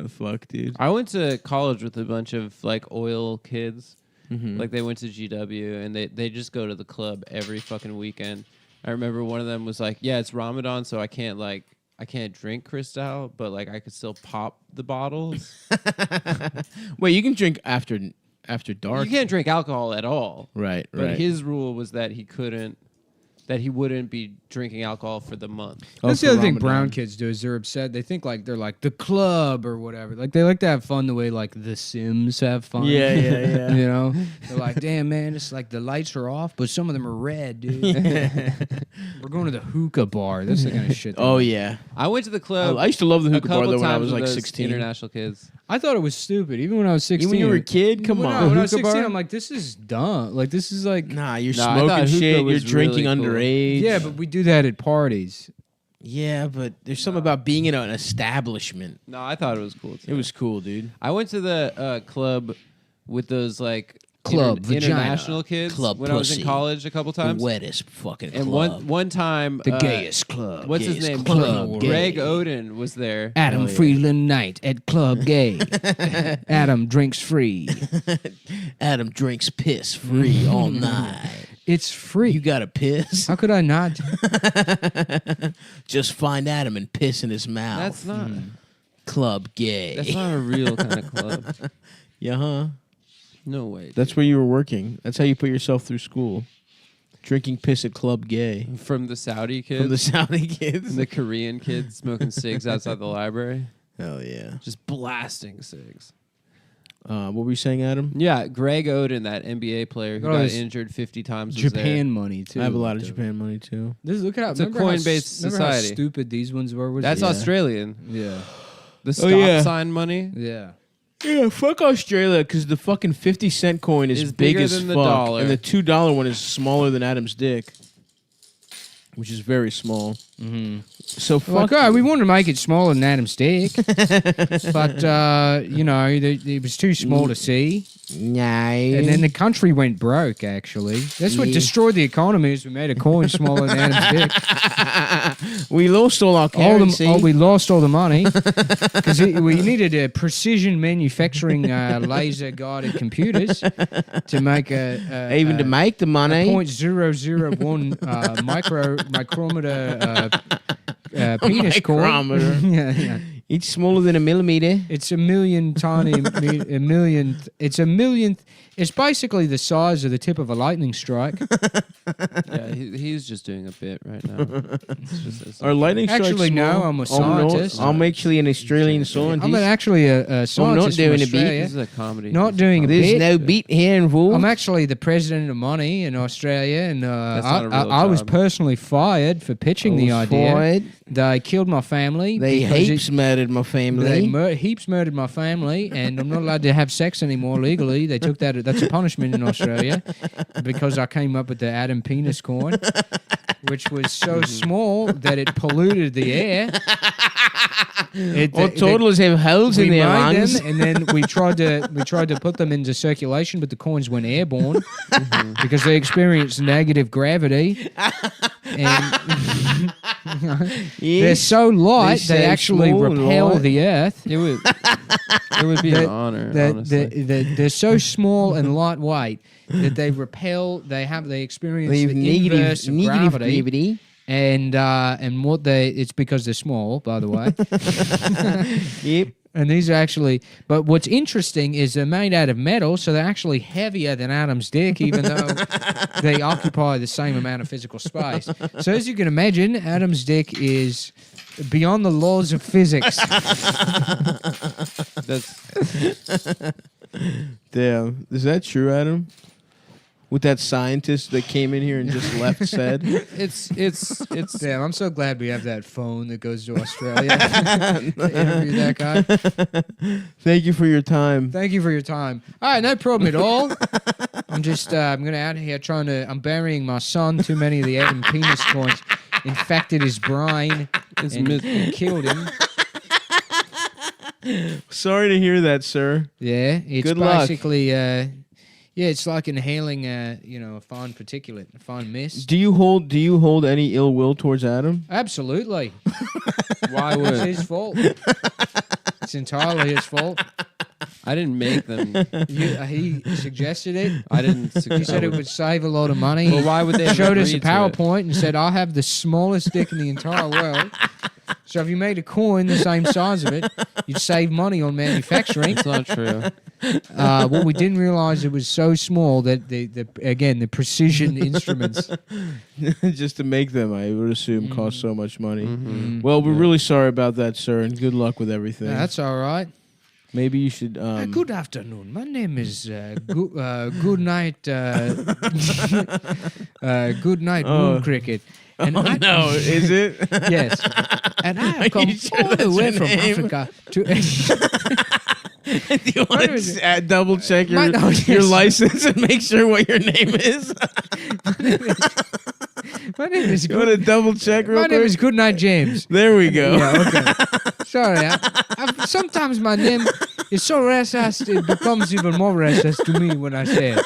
Fuck, dude. I went to college with a bunch of like oil kids. Mhm. Like they went to GW and they just go to the club every fucking weekend. I remember one of them was like, "Yeah, it's Ramadan, so I can't drink Cristal, but like I could still pop the bottles." Wait, you can drink after dark. You can't drink alcohol at all. Right, But right. his rule was that he wouldn't be drinking alcohol for the month. That's for the other thing Ramadan. brown kids do is they're upset. They think like they're like the club or whatever. Like they like to have fun the way like the Sims have fun. Yeah, yeah, yeah. You know, they're like, damn man, it's like the lights are off, but some of them are red, dude. We're going to the hookah bar. That's the kind of shit. they Oh do. yeah. I went to the club. I used to love the a hookah bar couple though when I times was with like those 16. International kids. I thought it was stupid. Even when I was 16. Even when you were a kid, come When on. when I was Hookah 16, bar? I'm like, this is dumb. Like this is like, Nah, you're Nah, I smoking thought hookah shit. You're was drinking really cool. underage. yeah, but we do that at parties. yeah, but there's something about being in an establishment. No, I thought it was cool too. It was cool, dude. I went to the club with those like Club vagina. international kids Club when I was in pussy. college a couple times. The wettest fucking And club. one time, the gayest club. what's his Gayest name? Club. Greg Gay. Oden was there. Adam Freeland night at Club Gay. Adam drinks free. Adam drinks piss free all night. It's free. You gotta piss? How could I not? Just find Adam and piss in his mouth. That's not. Club Gay. That's not a real kind of club. Yeah, huh? No way. That's where you were working. That's how you put yourself through school. Drinking piss at Club Gay. From the Saudi kids, From the Saudi kids. and the Korean kids smoking cigs outside the library, Hell yeah. just blasting cigs. What were you saying, Adam? Yeah, Greg Oden, that NBA player who Oh, got this injured 50 times. was there. Japan money too. I have a lot of dude. Japan money too. This look at how It's a remember how coin-based remember how society. stupid these ones were. Was That's it? Australian. Yeah. The stop yeah. sign money. Yeah. Yeah, fuck Australia, because the fucking 50-cent coin is Is big bigger as than the fuck, dollar. and the $2 one is smaller than Adam's dick, which is very small. Mm-hmm. So Like, fuck. oh, we wanted to make it smaller than Adam's dick, but you know, it was too small to see. And then the country went broke. Actually, that's what destroyed the economy. Is we made a coin smaller than Adam's dick. We lost all our currency. We lost all the money because we needed a precision manufacturing laser guided computers to make Even to make the money. 0.001 micrometer penis coin. Micrometer. yeah, yeah. It's smaller than a millimeter. It's a million tiny, a millionth. It's a millionth. It's basically the size of the tip of a lightning strike. Yeah, he's just doing a bit right now. Our lightning strikes Actually, no, small. I'm a scientist. I'm actually an Australian scientist. I'm actually a scientist doing from a beat. Australia. This is a comedy. Not doing a There's bit. no beat here involved. I'm actually the president of money in Australia, and That's not a real I was job. personally fired for pitching the idea. Fired. They killed my family. They because heaps murdered my family. They heaps murdered my family, and I'm not allowed to have sex anymore legally. They took that. That's a punishment in Australia because I came up with the Adam penis coin, which was so small that it polluted the air. All toddlers have holes in we their made lungs. them, and then we tried to put them into circulation, but the coins went airborne because they experienced negative gravity. And They're so light They they say actually small and repel light. the Earth. It would be an honor, honestly. They're so small and lightweight that they repel. They experience They have the inverse of negative gravity. gravity. And it's because they're small, by the way. Yep. And these are actually, but what's interesting is they're made out of metal, so they're actually heavier than Adam's dick, even though they occupy the same amount of physical space. So as you can imagine, Adam's dick is beyond the laws of physics. Damn. Is that true, Adam? What that scientist that came in here and just left said? It's Damn, I'm so glad we have that phone that goes to Australia to interview that guy. Thank you for your time. Thank you for your time. All right, no problem at all. I'm just, I'm going to out here I'm burying my son. Too many of the Adam penis coins infected his brain and killed him. Sorry to hear that, sir. Yeah, it's Good luck. basically, it's like inhaling, a fine particulate, a fine mist. Do you hold any ill will towards Adam? Absolutely. Why would It's his fault. It's entirely his fault. I didn't make them. He suggested it. I didn't. He said it would save a lot of money. Well, why would they have Showed us a agreed to it? PowerPoint and said, "I have the smallest dick in the entire world." So if you made a coin the same size of it, you'd save money on manufacturing. It's not true. What we didn't realize, it was so small that the precision instruments. Just to make them, I would assume, cost so much money. Mm-hmm. Well, we're really sorry about that, sir, and good luck with everything. That's all right. Maybe you should. Good afternoon. My name is Good Night. Good Night Moon Cricket. And no, is it? Yes. And I have come all the way from Africa to. Do you want to double check your yes. license and make sure what your name is? My name is You want to double check real My quick? name is Goodnight James. There we go. Yeah, okay. Sorry, sometimes my name is so racist it becomes even more racist to me when I say it.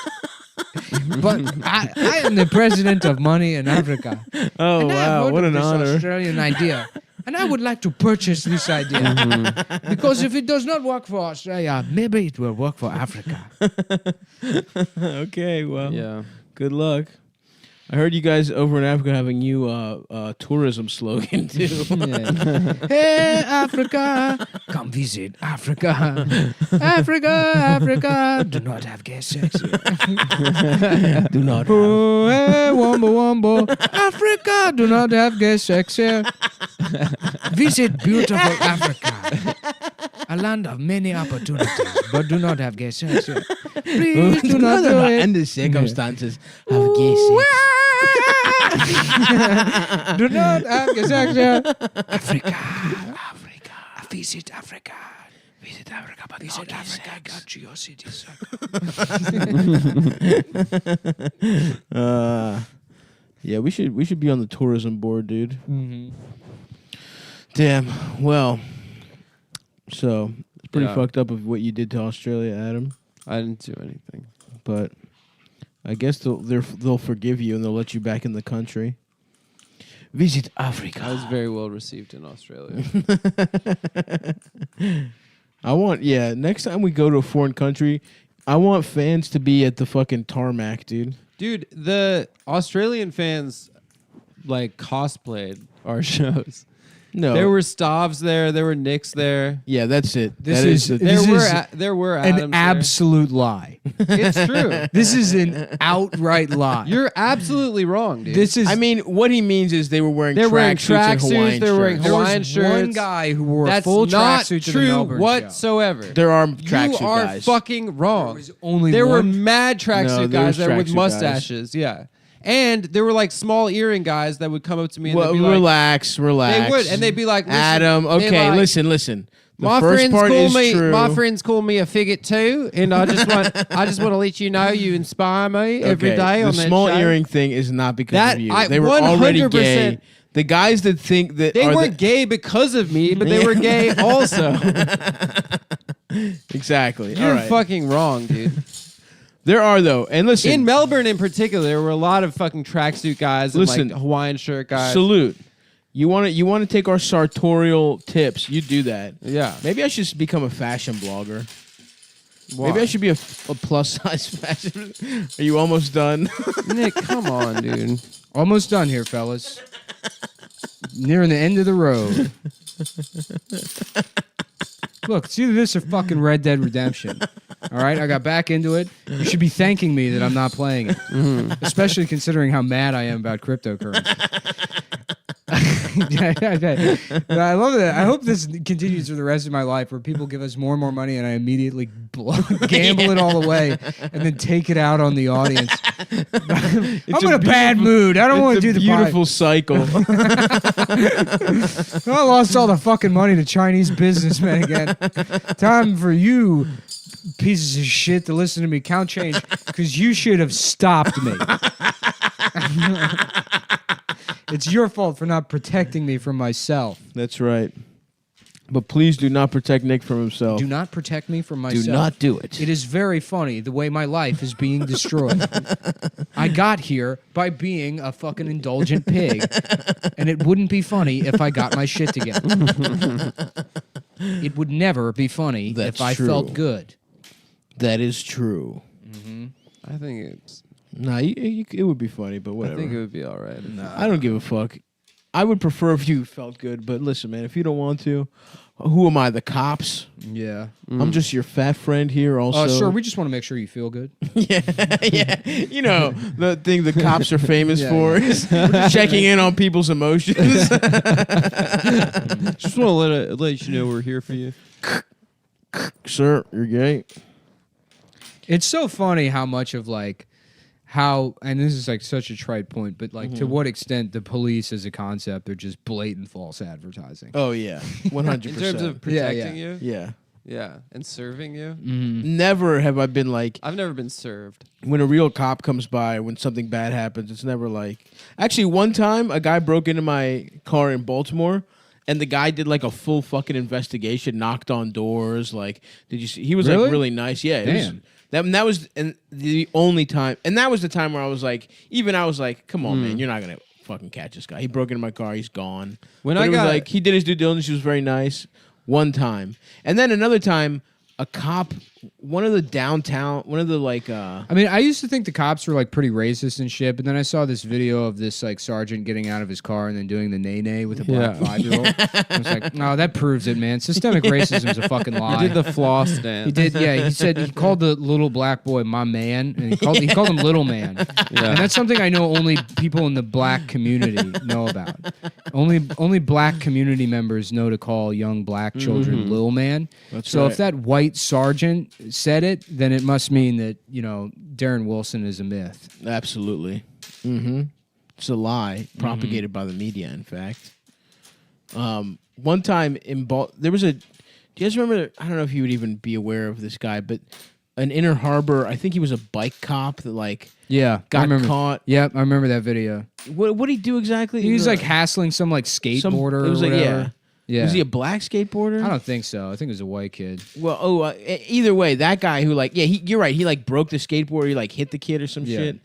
But I am the president of money in Africa. Oh, and I have wow. heard What of an this honor. Australian idea. And I would like to purchase this idea. Because if it does not work for Australia, maybe it will work for Africa. Okay, well, Yeah. good luck. I heard you guys over in Africa have a new tourism slogan, too. Hey, Africa, come visit Africa. Africa, Africa, do not have gay sex here. Do not Oh, hey, wombo, wombo. Africa, do not have gay sex here. Visit beautiful Africa. A land of many opportunities, but do not have gay sex here. Please do not do it. Under circumstances of gay sex. Do not have gay sex here. Africa. Visit Africa. Visit Africa, but visit Africa. Got your city, Yeah, we should be on the tourism board, dude. Mm-hmm. Damn. Well, so it's pretty Yeah. fucked up of what you did to Australia, Adam. I didn't do anything. But I guess they'll forgive you and they'll let you back in the country. Visit Africa. I was very well received in Australia. Next time we go to a foreign country, I want fans to be at the fucking tarmac, dude. Dude, the Australian fans like cosplayed our shows. No. There were Stavs there. There were Nicks there. Yeah, that's it. This That is- the- This There were an Adams there. absolute lie. It's true. This is an outright lie. You're absolutely wrong, dude. This is. I mean, what he means is they were wearing They're wearing tracksuits and Hawaiian tracksuits, they're wearing shirts. there Hawaiian was shirts. one guy who wore That's a full not tracksuit to the true Melbourne show. whatsoever. There are You tracksuit are guys. fucking wrong. was only There were one- mad No, tracksuit there guys was there with tracksuit mustaches. Yeah. And there were like small earring guys that would come up to me and Well, they'd be like, relax. they would, and they'd be like, listen, Adam, they'd okay, like, listen. The My first friends part call is me. true. My friends call me a figget too, and I just want to let you know you inspire me every Okay, day the on that small show. earring thing is not because That- of you. I- They were already 100%. gay. The guys that think that They are weren't gay because of me, but they were gay also. exactly. You're All right. fucking wrong, dude. There are though, and listen. In Melbourne, in particular, there were a lot of fucking tracksuit guys and Listen, like Hawaiian shirt guys. salute. You want to take our sartorial tips. You do that. Yeah. Maybe I should become a fashion blogger. Why? Maybe I should be a plus size fashion. Are you almost done? Nick, come on, dude. Almost done here, fellas. Nearing the end of the road. Look, it's either this or fucking Red Dead Redemption. All right, I got back into it. You should be thanking me that I'm not playing it, especially considering how mad I am about cryptocurrency. I love that. I hope this continues for the rest of my life, where people give us more and more money, and I immediately gamble it all away, and then take it out on the audience. I'm in a bad mood. I don't want to do the beautiful cycle. I lost all the fucking money to Chinese businessmen again. Time for you pieces of shit to listen to me count change, because you should have stopped me. It's your fault for not protecting me from myself. That's right. But please do not protect Nick from himself. Do not protect me from myself. Do not do it. It is very funny the way my life is being destroyed. I got here by being a fucking indulgent pig, and it wouldn't be funny if I got my shit together. It would never be funny That's if I true. felt good. That is true. I think it's. Nah, it would be funny, but whatever. I think it would be all right. I don't give a fuck. I would prefer if you felt good, but listen, man, if you don't want to, who am I? The cops? Yeah. I'm just your fat friend here. Also, Sure. We just want to make sure you feel good. yeah. You know the thing the cops are famous Yeah, for is checking in on people's emotions. Just want to let you know we're here for you. Sir, you're gay. It's so funny how much of like how, and this is like such a trite point, but like to what extent the police as a concept are just blatant false advertising. Oh yeah, 100%. In terms of protecting you? Yeah. Yeah. And serving you? Never have I been like, I've never been served. when a real cop comes by, when something bad happens, it's never like. Actually, one time a guy broke into my car in Baltimore, and the guy did like a full fucking investigation, knocked on doors. Like, did you see? He was Really? like really nice. Yeah. It was, Damn. that was and the only time, and that was the time where I was like, even I was like, come on, man, you're not gonna fucking catch this guy. He broke into my car. He's gone. When But I it was got like he did his due diligence. He was very nice. One time, and then another time, a cop, one of the like. I mean, I used to think the cops were like pretty racist and shit, but then I saw this video of this like sergeant getting out of his car and then doing the nay-nay with a black 5-year-old. I was like, no, that proves it, man. Systemic racism is a fucking lie. He did the floss dance. He did, yeah. He said he called the little black boy my man, and he called him little man. Yeah. And that's something I know only people in the black community know about. Only black community members know to call young black children little man. That's so right. if that white sergeant said it, then it must mean that, you know, Darren Wilson is a myth. Absolutely. It's a lie propagated by the media, in fact. One time there was a... Do you guys remember... I don't know if you would even be aware of this guy, but an Inner Harbor... I think he was a bike cop that, like... Yeah, got caught. Yep, I remember that video. What did he do exactly? He was like hassling some like skateboarder It was or like, whatever. Yeah. Was he a black skateboarder? I don't think so. I think it was a white kid. Well, either way, that guy who like, you're right. He like broke the skateboard. He like hit the kid or some shit.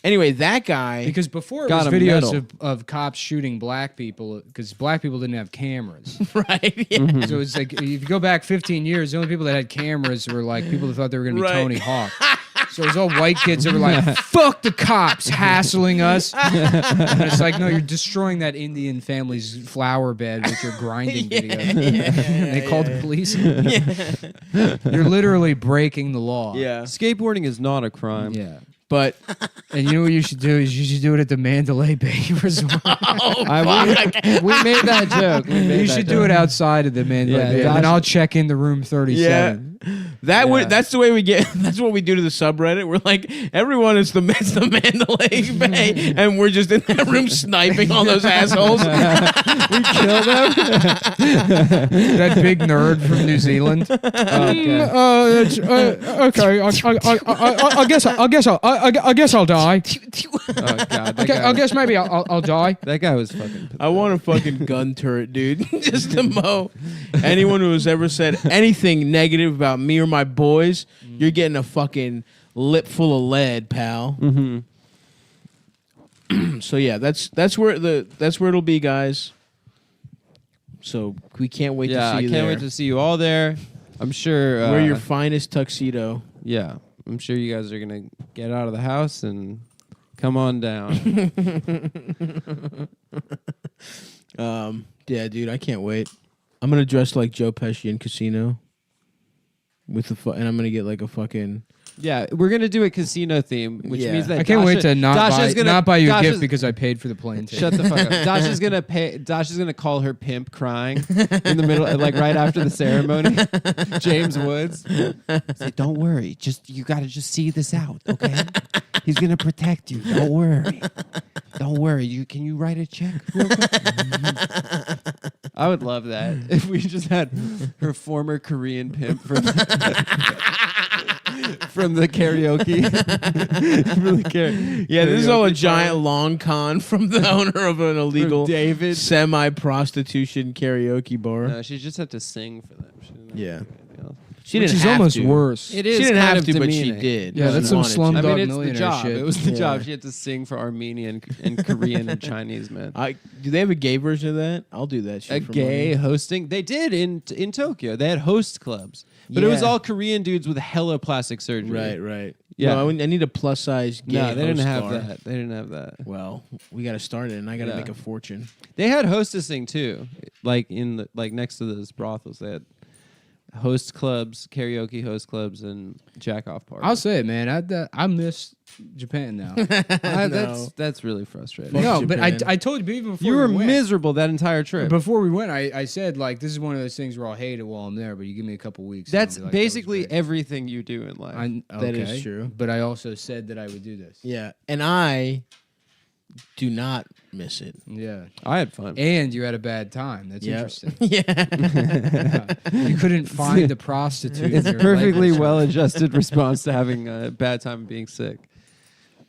Anyway, that guy. Because before it got was a videos medal. of cops shooting black people, because black people didn't have cameras. Right. Yeah. So it's like, if you go back 15 years, the only people that had cameras were like people that thought they were going to be Right. Tony Hawk. So it was all white kids that were like, fuck the cops hassling us. And it's like, no, you're destroying that Indian family's flower bed with your grinding video. And they called the police. You're literally breaking the law. Yeah. Skateboarding is not a crime. Yeah. But And you know what you should do is you should do it at the Mandalay Bay Resort. We made that joke. You should do it outside of the Mandalay Yeah, Bay, Josh- and I'll check into room 37. that's the way we get. That's what we do to the subreddit. We're like, everyone is the Mandalay Bay, and we're just in that room sniping all those assholes. We killed them. That big nerd from New Zealand. Okay. I guess I'll die. Oh god. I guess maybe I'll die. That guy was fucking. I want a fucking gun turret, dude, just to mow. Anyone who has ever said anything negative about me or my boys, you're getting a fucking lip full of lead, pal. Mm-hmm. So yeah, that's where it'll be, guys. So we can't wait to Yeah, see I you can't there. wait to see you all there. I'm sure. Wear your finest tuxedo. Yeah, I'm sure you guys are gonna get out of the house and come on down. Yeah, dude, I can't wait. I'm gonna dress like Joe Pesci in Casino. With the and I'm gonna get like a fucking. Yeah, we're gonna do a casino theme, which means that I can't wait to not buy you a gift because I paid for the plane ticket. Shut the fuck up. Dasha's gonna call her pimp crying in the middle, like right after the ceremony. James Woods. Say, don't worry, you gotta just see this out, okay? He's gonna protect you. Don't worry. Don't worry. Can you write a check real quick? I would love that if we just had her former Korean pimp from the karaoke. Yeah, this is all a giant long con from the owner of an illegal David semi-prostitution karaoke bar. No, she just had to sing for them. She didn't have to do anything else. She Which didn't is have almost to. worse. It is She didn't kind have of to, but she demeaning. did. Yeah, that's some wanted to. Slumdog I mean, it's the Millionaire job. shit. It was the Yeah. job. She had to sing for Armenian and Korean and Chinese men. Do they have a gay version of that? I'll do that shit. A for gay money. hosting. They did in Tokyo. They had host clubs, but it was Yeah. all Korean dudes with hella plastic surgery. Right. Yeah. No, I need a plus size gay. No, they didn't host have bar. that. They didn't have that. Well, we got to start it, and I got to Yeah. make a fortune. They had hostessing too, like next to those brothels. They had host clubs, karaoke host clubs, and jack off parties. I'll say it, man. I miss Japan now. That's really frustrating. Fuck No, but I Japan. told you even before You were we went, miserable that entire trip. Before we went, I said like this is one of those things where I'll hate it while I'm there, but you give me a couple weeks. and I'll That's be like, that was basically great. everything you do in life. That is true. But I also said that I would do this. Yeah, and I do not miss it. Yeah. I had fun. And you had a bad time. That's Yep. interesting. Yeah. You couldn't find the prostitute. in It's your perfectly language. well-adjusted response to having a bad time and being sick.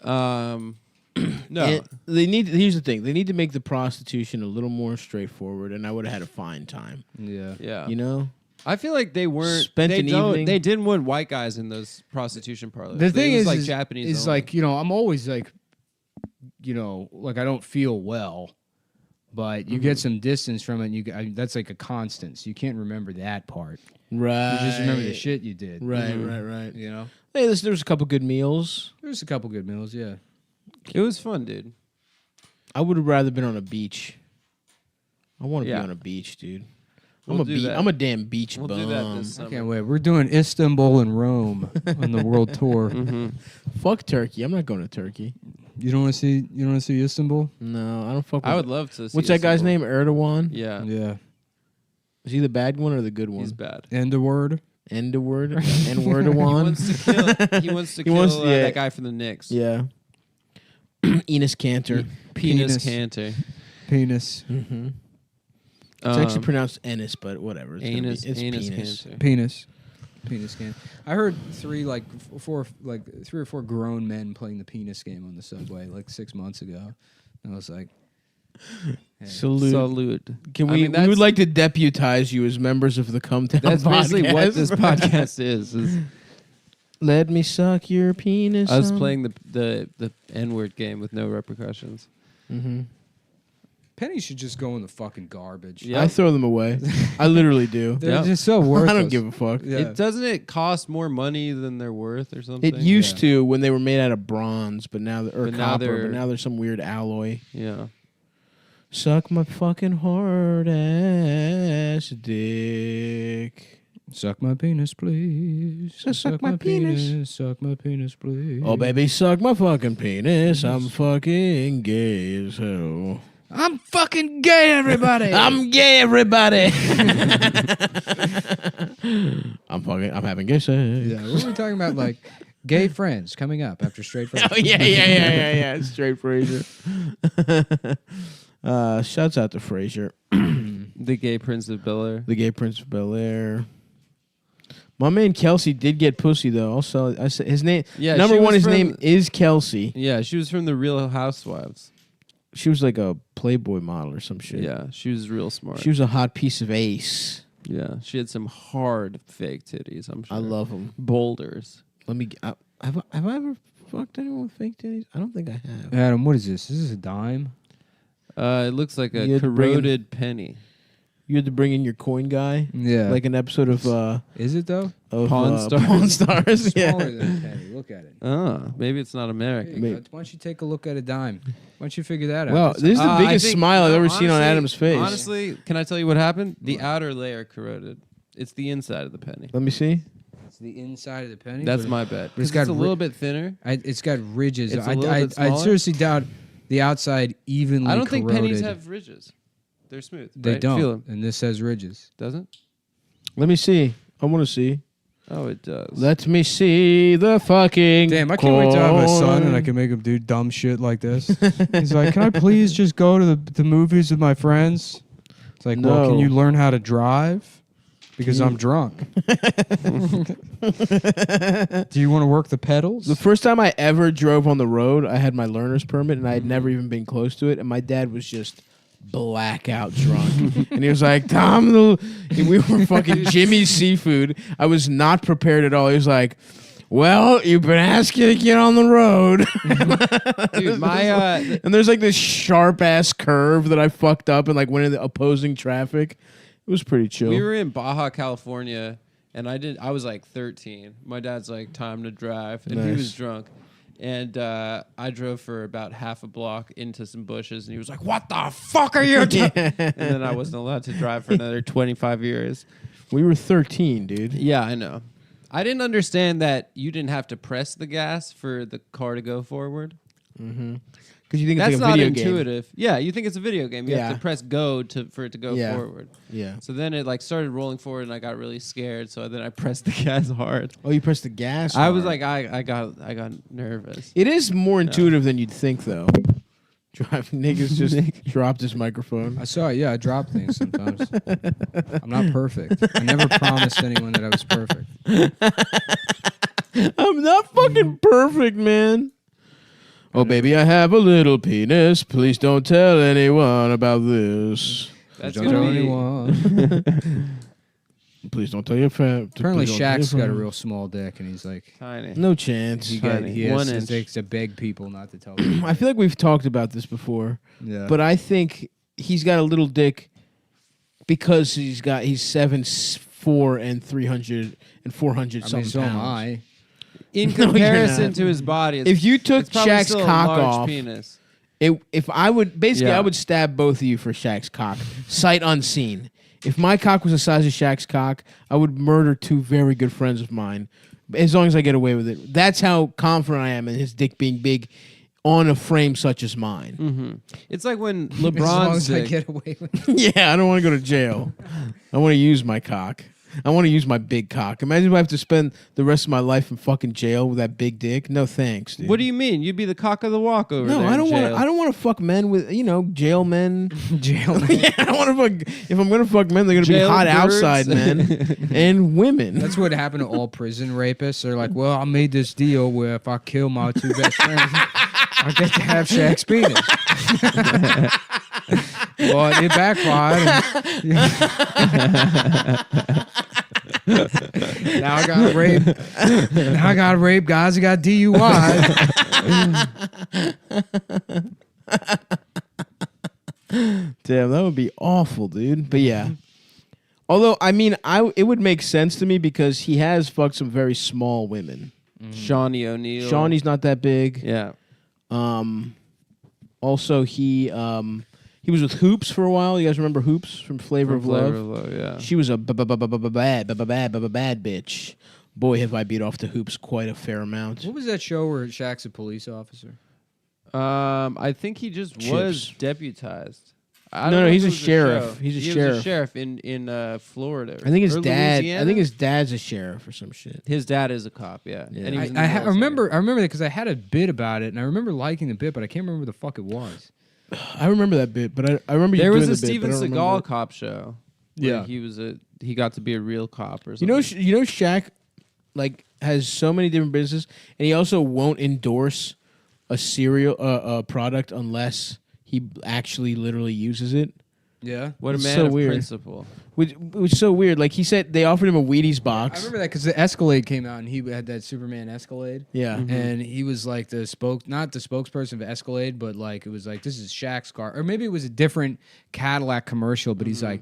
No. Here's the thing. They need to make the prostitution a little more straightforward, and I would have had a fine time. Yeah. Yeah. You know? I feel like they weren't. Spent they an don't- evening. They didn't want white guys in those prostitution parlors. The thing it was is, like is Japanese. is only. like, I'm always like, like I don't feel well, but you get some distance from it. And that's like a constant. So you can't remember that part. Right. You just remember the shit you did. Right, right. You know, Hey, listen, there was a couple good meals. there was a couple good meals. Yeah. it was fun, dude. I would have rather been on a beach. I want to Yeah. be on a beach, dude. We'll do that. I'm a damn beach We'll bum. do that this I summer. can't wait. We're doing Istanbul and Rome on the world tour. Fuck Turkey. I'm not going to Turkey. You don't want to see? You don't want to see Istanbul? No, I don't fuck with I would love to. See What's that guy's Istanbul. name? Erdogan? Yeah, Yeah. Is he the bad one or the good one? he's bad. End of word. End of word? And He Werdawan? wants to kill. He wants to He kill wants- yeah. that guy from the Knicks. Yeah. Enos Cantor. Penis Penis. Cantor. Penis. Mm-hmm. It's actually pronounced Ennis, but whatever. It's gonna be- anus. it's Anus penis. Cantor. Penis. Penis game. I heard three or four grown men playing the penis game on the subway like 6 months ago. And I was like, hey. Salute. Salute. Can I we? mean, We would that's- like to deputize you as members of the Cumtown That's basically what podcast. this podcast is. Let me suck your penis. I was on- playing the N-word game with no repercussions. Mm-hmm. Pennies should just go in the fucking garbage. Yeah. I throw them away. I literally do. They're Yep. just so worthless. I don't give a fuck. Yeah. Doesn't it cost more money than they're worth or something? It used to when they were made out of bronze, but now or But now copper, they're- but now there's some weird alloy. Yeah. Suck my fucking hard ass dick. Suck my penis, please. Suck my penis. Suck my penis, please. Oh baby, suck my fucking penis. I'm fucking gay as hell. I'm fucking gay, everybody. I'm gay, everybody. I'm having gay sex. Yeah, we were talking about like gay friends coming up after straight friends. Oh yeah. Straight Fraser. Shouts out to Fraser, The gay Prince of Bel-Air. the gay Prince of Bel-Air. My man Kelsey did get pussy though. Also, I said his name. Yeah, number she one. was His name from- is Kelsey. Yeah, she was from the Real Housewives. She was like a Playboy model or some shit. Yeah, she was real smart. She was a hot piece of ace. Yeah, she had some hard fake titties. I'm sure. I love them. boulders. Let me. Have I ever fucked anyone with fake titties? I don't think I have. Adam, what is this? Is this a dime? It looks like You a had to bring in- corroded penny. You had to bring in your coin guy. Yeah. Like an episode of Is it though? Pawn Stars. Pawn Stars. Yeah. Smaller than a penny. Look at it. Maybe it's not American. There you go. Why don't you take a look at a dime? Why don't you figure that out? Well, this is the I biggest think- smile I've no, ever seen on honestly- Adam's face. Honestly, can I tell you what happened? The outer layer corroded. It's the inside of the penny. Let me see. It's the inside of the penny. That's but- my bet. but it's 'Cause got it's a little bit thinner. It's got ridges. It's a I little bit smaller? seriously doubt the outside evenly. I don't think pennies corroded. have ridges. They're smooth. They right? don't. Feel 'em. And this has ridges. Doesn't? Let me see. I want to see. Oh, it does. Let me see the fucking. Damn, I can't wait to have a son and I coin. can make him do dumb shit like this. He's like, "Can I please just go to the movies with my friends?" It's like, "Well, can No. you learn how to drive? Because I'm drunk." Do you want to work the pedals? The first time I ever drove on the road, I had my learner's permit, and I had never even been close to it. And my dad was just blackout drunk, and he was like, "Tom, we were fucking Jimmy's Seafood." I was not prepared at all. He was like, "Well, you've been asked you to get on the road." Dude, my and there's like this sharp ass curve that I fucked up and like went into opposing traffic. It was pretty chill. we were in Baja, California, and I was like 13. My dad's like, "Time to drive," and he Nice. was drunk. And I drove for about half a block into some bushes, and he was like, "What the fuck are you doing?" And then I wasn't allowed to drive for another 25 years. We were 13, dude. Yeah, I know. I didn't understand that you didn't have to press the gas for the car to go forward. Mm-hmm. Because you think That's it's like a not video game. intuitive. Yeah, you think it's a video game. You have Yeah. to press go for it to go Yeah. forward. Yeah. So then it like started rolling forward, and I got really scared. So then I pressed the gas hard. Oh, you pressed the gas. I was hard. like, I got nervous. It is more intuitive than you'd think, though. Niggas just dropped his microphone. I saw it. Yeah, I drop things sometimes. I'm not perfect. I never promised anyone that I was perfect. I'm not fucking perfect, man. Oh, baby, I have a little penis. Please don't tell anyone about this. That's Don't gonna tell be anyone. Please don't tell your family. Apparently, Shaq's got a real small dick, and he's like, tiny. No chance. he Tiny. has 1 to inch. take to beg people not to tell people. I feel like we've talked about this before, Yeah. but I think he's got a little dick because he's 7'4" and 300 and 400 I something mean, so am pounds. I. In No, you're comparison not. to his body, If you took it's probably Shaq's still a cock large off, penis. if I would basically, Yeah. I would stab both of you for Shaq's cock, sight unseen. If my cock was the size of Shaq's cock, I would murder 2 very good friends of mine, as long as I get away with it. That's how confident I am in his dick being big on a frame such as mine. Mm-hmm. It's like when As long LeBron's as I dick. get away with it. Yeah, I don't want to go to jail. I want to use my cock. I want to use my big cock. Imagine if I have to spend the rest of my life in fucking jail with that big dick. No thanks, dude. What do you mean? You'd be the cock of the walk over No, there. I don't want to. I don't want to fuck men with jail men. Jail. Yeah, I don't want to fuck. If I'm gonna fuck men, they're gonna be hot Jailbirds. outside men and women. That's what happened to all prison rapists. They're like, well, I made this deal where if I kill my 2 best friends, I get to have Shaq's penis. Well, it backfired. Now I got raped. Now I got raped guys. I got DUI. Damn, that would be awful, dude. But yeah. Although, I mean, it would make sense to me because he has fucked some very small women. Shawnee O'Neal. Shawnee's not that big. Yeah. Also, he was with Hoops for a while. You guys remember Hoops from Flavor of Flavor Love? of Love, yeah. She was a bad bitch. Boy, have I beat off to Hoops quite a fair amount. What was that show where Shaq's a police officer? I think he just was Chips. deputized. No, he's a sheriff. He's a He sheriff. was a sheriff in Florida. I think his or dad. Louisiana? I think his dad's a sheriff or some shit. His dad is a cop. Yeah. Yeah. And he was in the I military. remember that because I had a bit about it, and I remember liking the bit, but I can't remember what the fuck it was. I remember that bit, but I remember There you was doing a the bit, but Steven I don't Seagal remember. cop show. where Yeah. he got to be a real cop or You something. know, Shaq, like has so many different businesses, and he also won't endorse a cereal product unless he actually literally uses it. Yeah. What a It's man so of weird. principle. Which was so weird. Like he said, they offered him a Wheaties I box. remember that because the Escalade came out and he had that Superman Escalade. Yeah. And he was like not the spokesperson of Escalade, but like it was like this is Shaq's car, or maybe it was a different Cadillac commercial. But he's like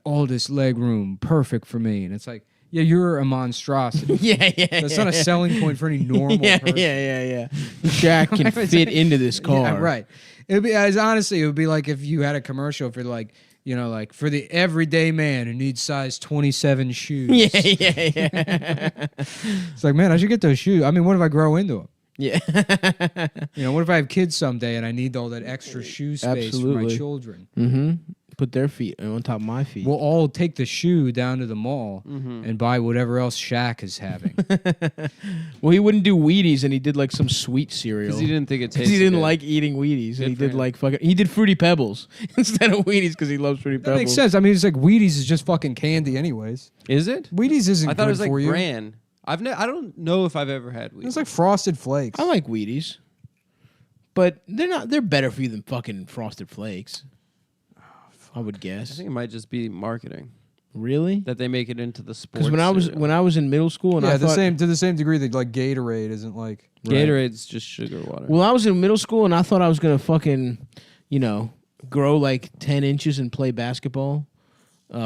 all this leg room, perfect for me, and it's like. Yeah, you're a monstrosity. Yeah. That's not a selling point for any normal person. Yeah. Shaq can fit into this car. Yeah, right. It would be honestly, it would be like if you had a commercial for like, like for the everyday man who needs size 27 shoes. Yeah. It's like, man, I should get those shoes. I mean, what if I grow into them? Yeah. What if I have kids someday and I need all that extra shoe space for my children? Mm-hmm. Put their feet on top of my feet. We'll all take the shoe down to the mall and buy whatever else Shaq is having. Well, he wouldn't do Wheaties, and he did like some sweet cereal. Because he didn't think it tasted Because he didn't good. like eating Wheaties, and he for did him. like fucking. He did Fruity Pebbles instead of Wheaties because he loves Fruity That Pebbles. makes sense. I mean, it's like Wheaties is just fucking candy, anyways. Is it? Wheaties isn't I thought good it was like for you. bran. I don't know if I've ever had Wheaties. It's like Frosted Flakes. I like Wheaties, but they're not. They're better for you than fucking Frosted Flakes. I would I guess. think it might just be marketing Really? that they make it into the sports. Because when I was in middle school, and I thought, to the same degree that like Gatorade isn't like Gatorade's just sugar water. well, I was in middle school, and I thought I was gonna fucking, grow like 10 inches and play basketball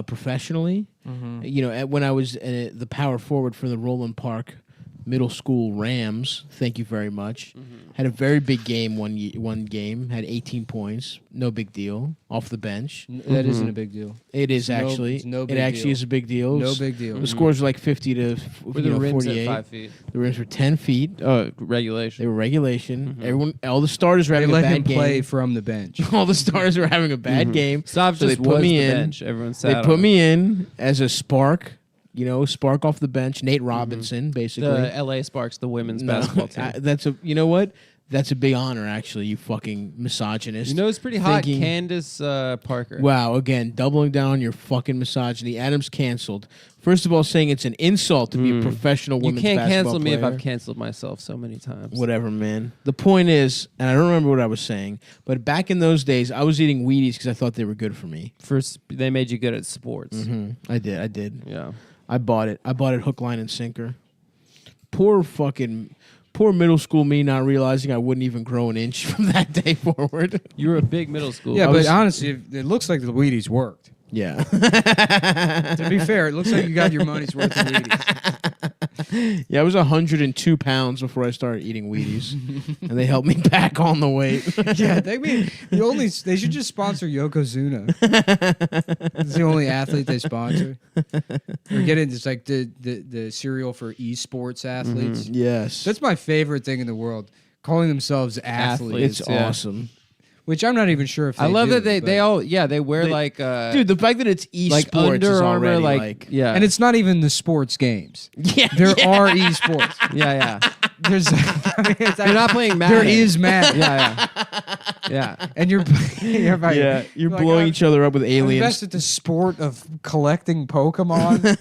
professionally. When I was the power forward for the Roland Park Middle School Rams. Thank you very much. Had a very big game one game. Had 18 points. No big deal. Off the bench. That isn't a big deal. It is It's actually. no It big actually deal. is a big deal. No big deal. The scores were like 50 to Were the rims 48. at 5 feet? The rims were 10 feet. Oh, They regulation. were regulation. All the starters were They having a let bad him game. play from the bench. All the stars were having a bad game. Stop So just they put was me the in. bench. Everyone sat They on put him. me in as a spark, spark off the bench. Nate Robinson, basically. The LA Sparks, the women's basketball team. You know what? That's a big honor, actually, you fucking misogynist. It's pretty hot. Thinking- Candace Parker. Wow, again, doubling down on your fucking misogyny. Adam's canceled. First of all, saying it's an insult to be a professional You women's can't basketball cancel me if player. I've canceled myself so many times. Whatever, man. The point is, and I don't remember what I was saying, but back in those days, I was eating Wheaties because I thought they were good for me. First, they made you good at sports. I did. Yeah. I bought it hook, line, and sinker. Poor middle school me not realizing I wouldn't even grow an inch from that day forward. You were a big middle school. Yeah, but honestly, it looks like the Wheaties worked. Yeah. To be fair, it looks like you got your money's worth of Wheaties. Yeah, I was 102 pounds before I started eating Wheaties, and they helped me back on the weight. Yeah, they should just sponsor Yokozuna. It's the only athlete they sponsor. Or get it, it's like the cereal for esports athletes. Yes. That's my favorite thing in the world. Calling themselves athletes. It's yeah. awesome. Which I'm not even sure if I love do, that they but- all they wear like Dude, the fact that it's esports like Under is Armour already like yeah And it's not even the sports games. yeah, There are esports. yeah There's you're not playing Madden. There is Madden. yeah And you're you're like, blowing each other up with I'm aliens. invested the sport of collecting Pokemon.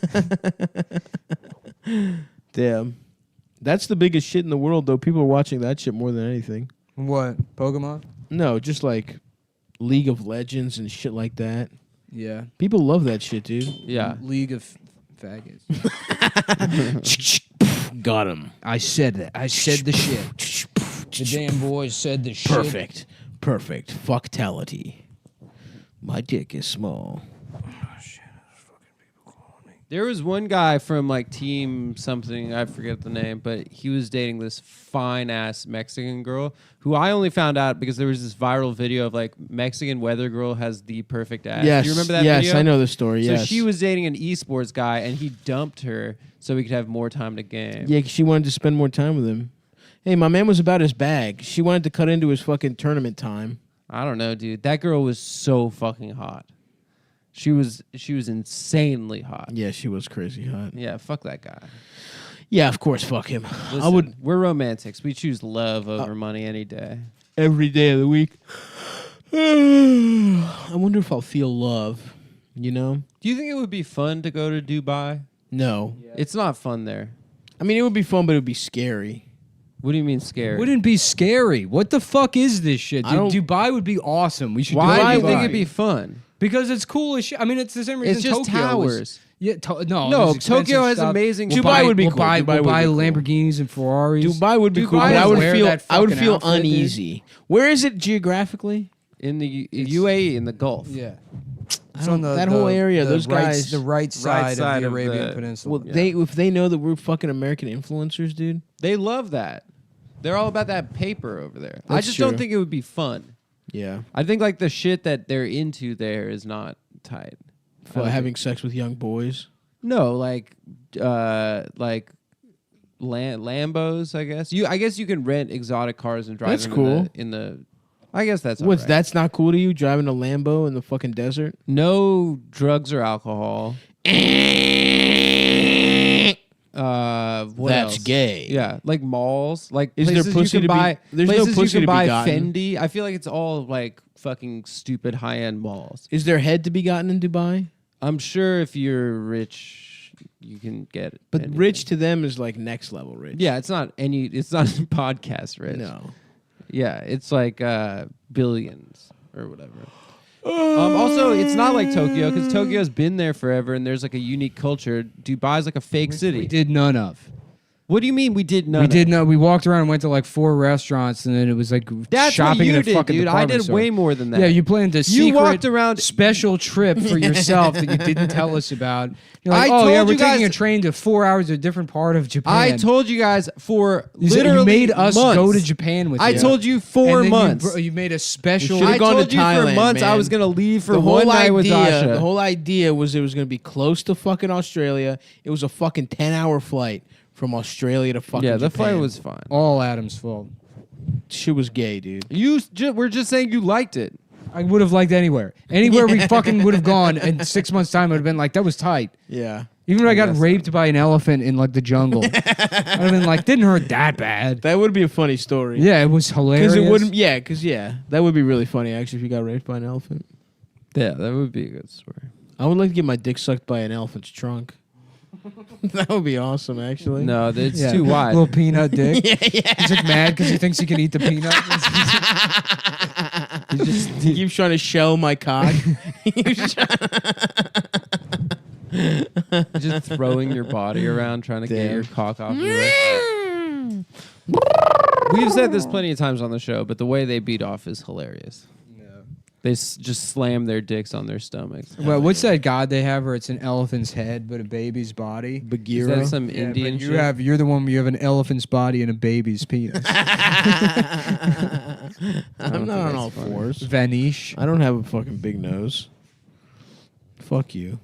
Damn. That's the biggest shit in the world, though. People are watching that shit more than anything. What? Pokemon? No, just like League of Legends and shit like that. Yeah. People love that shit, dude. yeah. League of Faggots. Got him. I said that. I said the shit. The damn boys said the shit. Perfect. Fucktality. My dick is small. There was one guy from like team something, I forget the name, but he was dating this fine ass Mexican girl who I only found out because there was this viral video of like Mexican weather girl has the perfect ass. Yes. Do you remember that yes, video? I know the story. So yes. she was dating an esports guy and he dumped her so he could have more time to game. Yeah, 'cause she wanted to spend more time with him. Hey, my man was about his bag. She wanted to cut into his fucking tournament time. I don't know, dude. That girl was so fucking hot. She was insanely hot. Yeah, she was crazy hot. Yeah, fuck that guy. Yeah, of course, fuck him. Listen, we're romantics. We choose love over money any day. Every day of the week. I wonder if I'll feel love, you know? Do you think it would be fun to go to Dubai? No. It's not fun there. I mean, it would be fun, but it would be scary. What do you mean scary? Wouldn't be scary. What the fuck is this shit? I don't- Dubai would be awesome. We should Why go do to you think Dubai. it'd be fun? Because it's cool as shit. I mean, it's the same reason It's just Tokyo towers. Was, yeah, no, No, there's expensive Tokyo has stuff. amazing. Dubai would be cool. We'll Dubai would buy be cool. Lamborghinis and Ferraris. Dubai would be cool, Dubai but I is would wear feel that I would fucking feel outfit, dude. uneasy. Where is it geographically? in the UAE in the Gulf. Yeah. It's on that whole area. Those guys, the right side side of of the Arabian the- Peninsula. well, if they know that we're fucking American influencers, dude. They love that. They're all about that paper over there. I That's just true. don't think it would be fun. Yeah, I think like the shit that they're into there is not tight. for having sex with young boys. No, like Lambos. I guess you can rent exotic cars and drive. That's them cool. In the I guess that's What's alright. that's not cool to you? Driving a Lambo in the fucking desert? No drugs or alcohol. What That's else? gay. Yeah, like malls, like Is there places pussy you to can be- buy. there's no places pussy you can to be buy gotten? Fendi. I feel like it's all like fucking stupid high end malls. Is there head to be gotten in Dubai? I'm sure if you're rich, you can get it. But rich to them is like next level rich. Yeah, it's not podcast rich. No. Yeah, it's like billions or whatever. Also, it's not like Tokyo because Tokyo's been there forever and there's like a unique culture. Dubai's like a fake city. We did none of. What do you mean we did none? We did no. We walked around and went to like 4 restaurants, and then it was like That's shopping what you in a did, fucking dude. I department did store. way more than that. Yeah, you planned a You secret walked around- special trip for yourself that you didn't tell us about. You're like, I oh yeah, told we're you taking guys- a train to 4 hours to a different part of Japan. I told you guys for You said literally you made us months. go to Japan with I you. told you And 4 then months. You made a special. should've I gone told to you for Thailand, months I man. was gonna leave for The one whole night with idea, Asha. the whole idea was it was going to be close to fucking Australia. It was a fucking 10-hour flight from Australia to fucking yeah, the Japan. flight was fine. all Adam's fault. Shit was gay, dude. We're just saying you liked it. I would have liked anywhere. Anywhere we fucking would have gone in 6 months' time, I would have been like, that was tight. Yeah. Even if I got raped by an elephant in like the jungle, I'd have been like, didn't hurt that bad. That would be a funny story. Yeah, it was hilarious. Because it wouldn't. Yeah, because that would be really funny actually if you got raped by an elephant. Yeah, that would be a good story. I would like to get my dick sucked by an elephant's trunk. That would be awesome, actually. No, it's Yeah, too wide. Little peanut dick. He's like mad because he thinks he can eat the peanut. He keeps trying to shell my cock. Just throwing your body around, trying to get Damn. your cock off your wrist. We've said this plenty of times on the show, but the way they beat off is hilarious. They just slam their dicks on their stomachs. Well, what's that god they have where it's an elephant's head but a baby's body? Is Bagheera. that some Yeah, Indian but shit? you're the one where you have an elephant's body and a baby's penis. I'm not on all funny. fours. Vanish. I don't have a fucking big nose. Fuck you.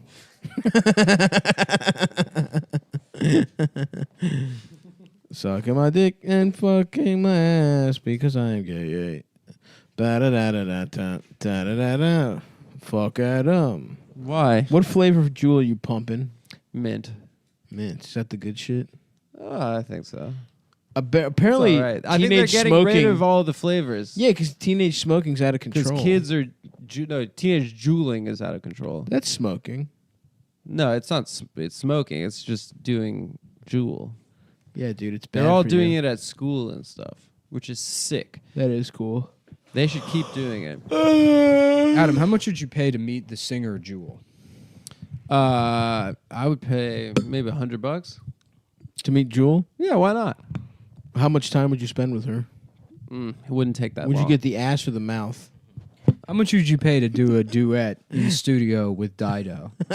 Sucking my dick and fucking my ass because I'm gay. Da da da da da da da da da da. Fuck Adam. Why? What flavor of Juul are you pumping? Mint. Mint. Is that the good shit? Oh, I think so. Apparently, It's all right. I think they're teenage getting smoking. rid of all the flavors. Yeah, because teenage smoking's out of Because control. kids are... teenage juuling is out of control. That's smoking. No, it's not. It's smoking. It's just doing Juul. Yeah, dude, it's bad. They're all for doing you. it at school and stuff, which is sick. That is cool. They should keep doing it. Adam, how much would you pay to meet the singer Jewel? I would pay maybe $100 To meet Jewel? Yeah, why not? How much time would you spend with her? It wouldn't take that Would long. you get the ass or the mouth? How much would you pay to do a duet in the studio with Dido? Dude,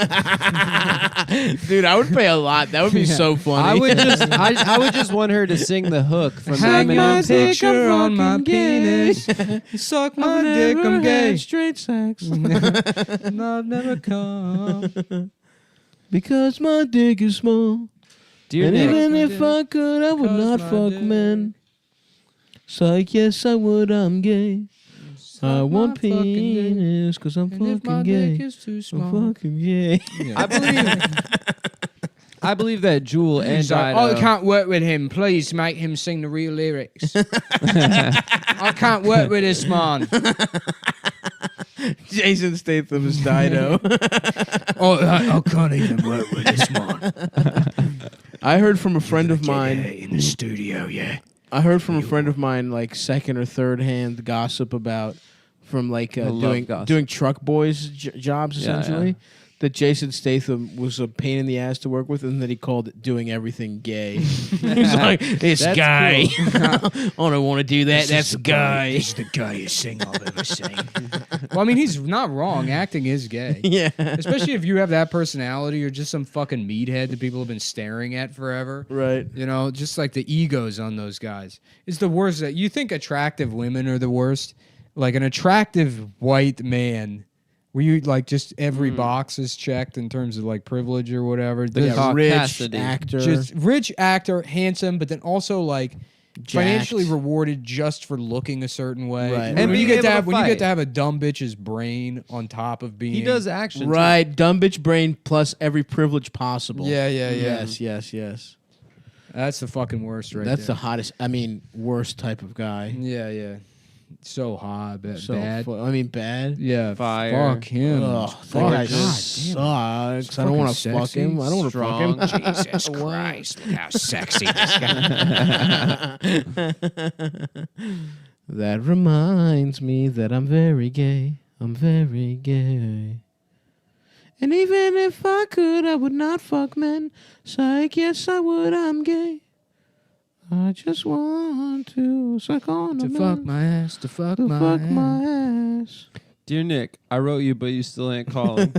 I would pay a lot. That would be so funny. I would just, I would just want her to sing the hook from Hang my Eminem's hook. picture on my penis. Suck my dick, I'm gay. Straight sex. Love never come. Because my dick is small. Dear And Nick, even if I could, I would not fuck men. So yes, I would, I'm gay. I want penis because I'm And if my fucking gay. dick is too small. I'm fucking gay. I believe that Jewel and He's like, Dido. I can't work with him. Please make him sing the real lyrics. I can't work with this man. Jason Statham is Dido. I can't even work with this man. I heard from a friend of mine in the studio, yeah. I heard from a friend of mine, like second or third hand gossip about from like love gossip. doing truck boys jobs essentially. yeah. That Jason Statham was a pain in the ass to work with, and that he called it doing everything gay. He's like, this That's guy. cool. I don't want to do that. That's the guy. This is the gayest thing I've ever seen. Well, I mean, he's not wrong. Acting is gay. Yeah. Especially if you have that personality, you're just some fucking meathead that people have been staring at forever. Right. You know, just like the egos on those guys. It's the worst. That you think attractive women are the worst? Like an attractive white man, where you like just every box is checked in terms of like privilege or whatever. Yeah, rich Cassidy. actor. Just rich actor, handsome, but then also like financially Jacked. rewarded just for looking a certain way. Right. And And when you being get to able have to when you get fight. to have a dumb bitch's brain on top of being He does action. too. Right, dumb bitch brain plus every privilege possible. Yeah. Yes. That's the fucking worst right That's the there. hottest. I mean, worst type of guy. Yeah. So hot, So bad. bad. Yeah, Fire. fuck him. Ugh, Fuck, that guy God sucks. I don't want to fucking fuck him. I don't want to fuck him. Strong. Jesus Christ, look how sexy this guy. That reminds me that I'm very gay. I'm very gay. And even if I could, I would not fuck men. Psych, yes, I would. I'm gay. I just want to suck on a To man. fuck my ass, to fuck To my fuck ass. my ass. Dear Nick, I wrote you, but you still ain't calling.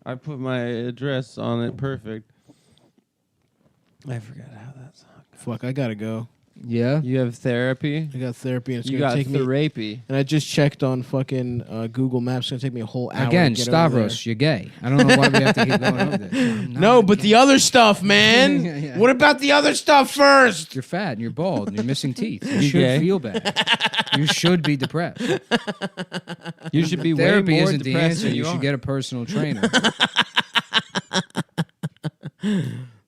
I put my address on it perfect. I forgot how that song. Fuck, I gotta go. Yeah. You have therapy. I got therapy, and it's You gonna got take me. therapy. And I just checked on fucking Google Maps. It's gonna take me a whole hour. Again, to get over Stavros, you're gay. I don't know why we have to keep going over this. I'm there. No, not but gay. the other stuff, man. Yeah. What about the other stuff first? You're fat and you're bald and you're missing teeth. You You should gay? feel bad. You should be depressed. You should be way Therapy more isn't the depressed answer. than You you should are. get a personal trainer.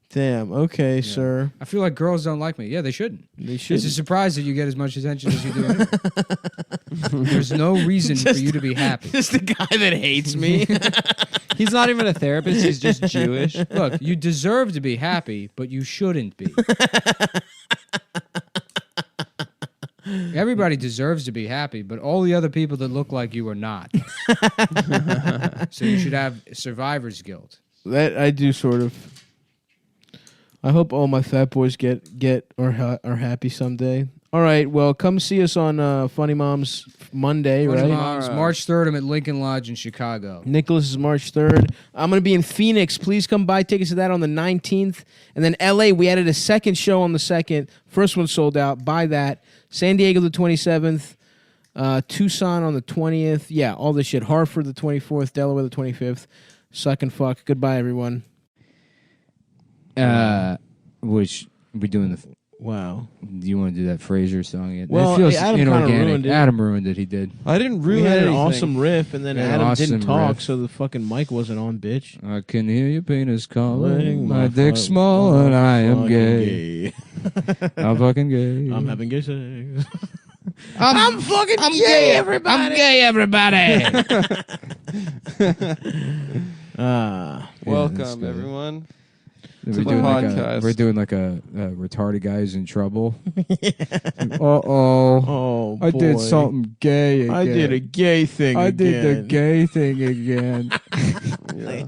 Damn. Okay, sir. I feel like girls don't like me. Yeah, they shouldn't. They should. It's a surprise that you get as much attention as you do. Anyway. There's no reason for you to be happy. Just the guy that hates me. He's not even a therapist. He's just Jewish. Look, you deserve to be happy, but you shouldn't be. Everybody deserves to be happy, but all the other people that look like you are not. So you should have survivor's guilt. That I do sort of. I hope all my fat boys get are happy someday. All right, well, come see us on Funny Moms Monday, Funny right? Moms, March 3rd, I'm at Lincoln Lodge in Chicago. Nicholas is March 3rd. I'm going to be in Phoenix. Please come buy tickets to that on the 19th. And then LA, we added a second show on the 2nd. First one sold out. Buy that. San Diego the 27th. Tucson on the 20th. Yeah, all this shit. Hartford the 24th. Delaware the 25th. Suck and fuck. Goodbye, everyone. Which we doing the. Wow. Do you want to do that Frasier song yet? Well, it feels Adam kinda inorganic. ruined it. Adam ruined it. He did. I didn't We ruin had an anything. awesome riff, and then Yeah, Adam awesome didn't talk, riff. so the fucking mic wasn't on, bitch. I can hear your penis calling. Calling My my dick's fuck- small and I am fucking gay. I'm fucking gay. I'm having gay sex. I'm fucking gay, everybody. I'm gay, everybody. Welcome, that's good. everyone. We're the doing, like podcast. we're doing like a retarded guy who's in trouble. Uh-oh. Oh, I did boy. something gay again. I did a gay thing I again. did the gay thing again. Yeah.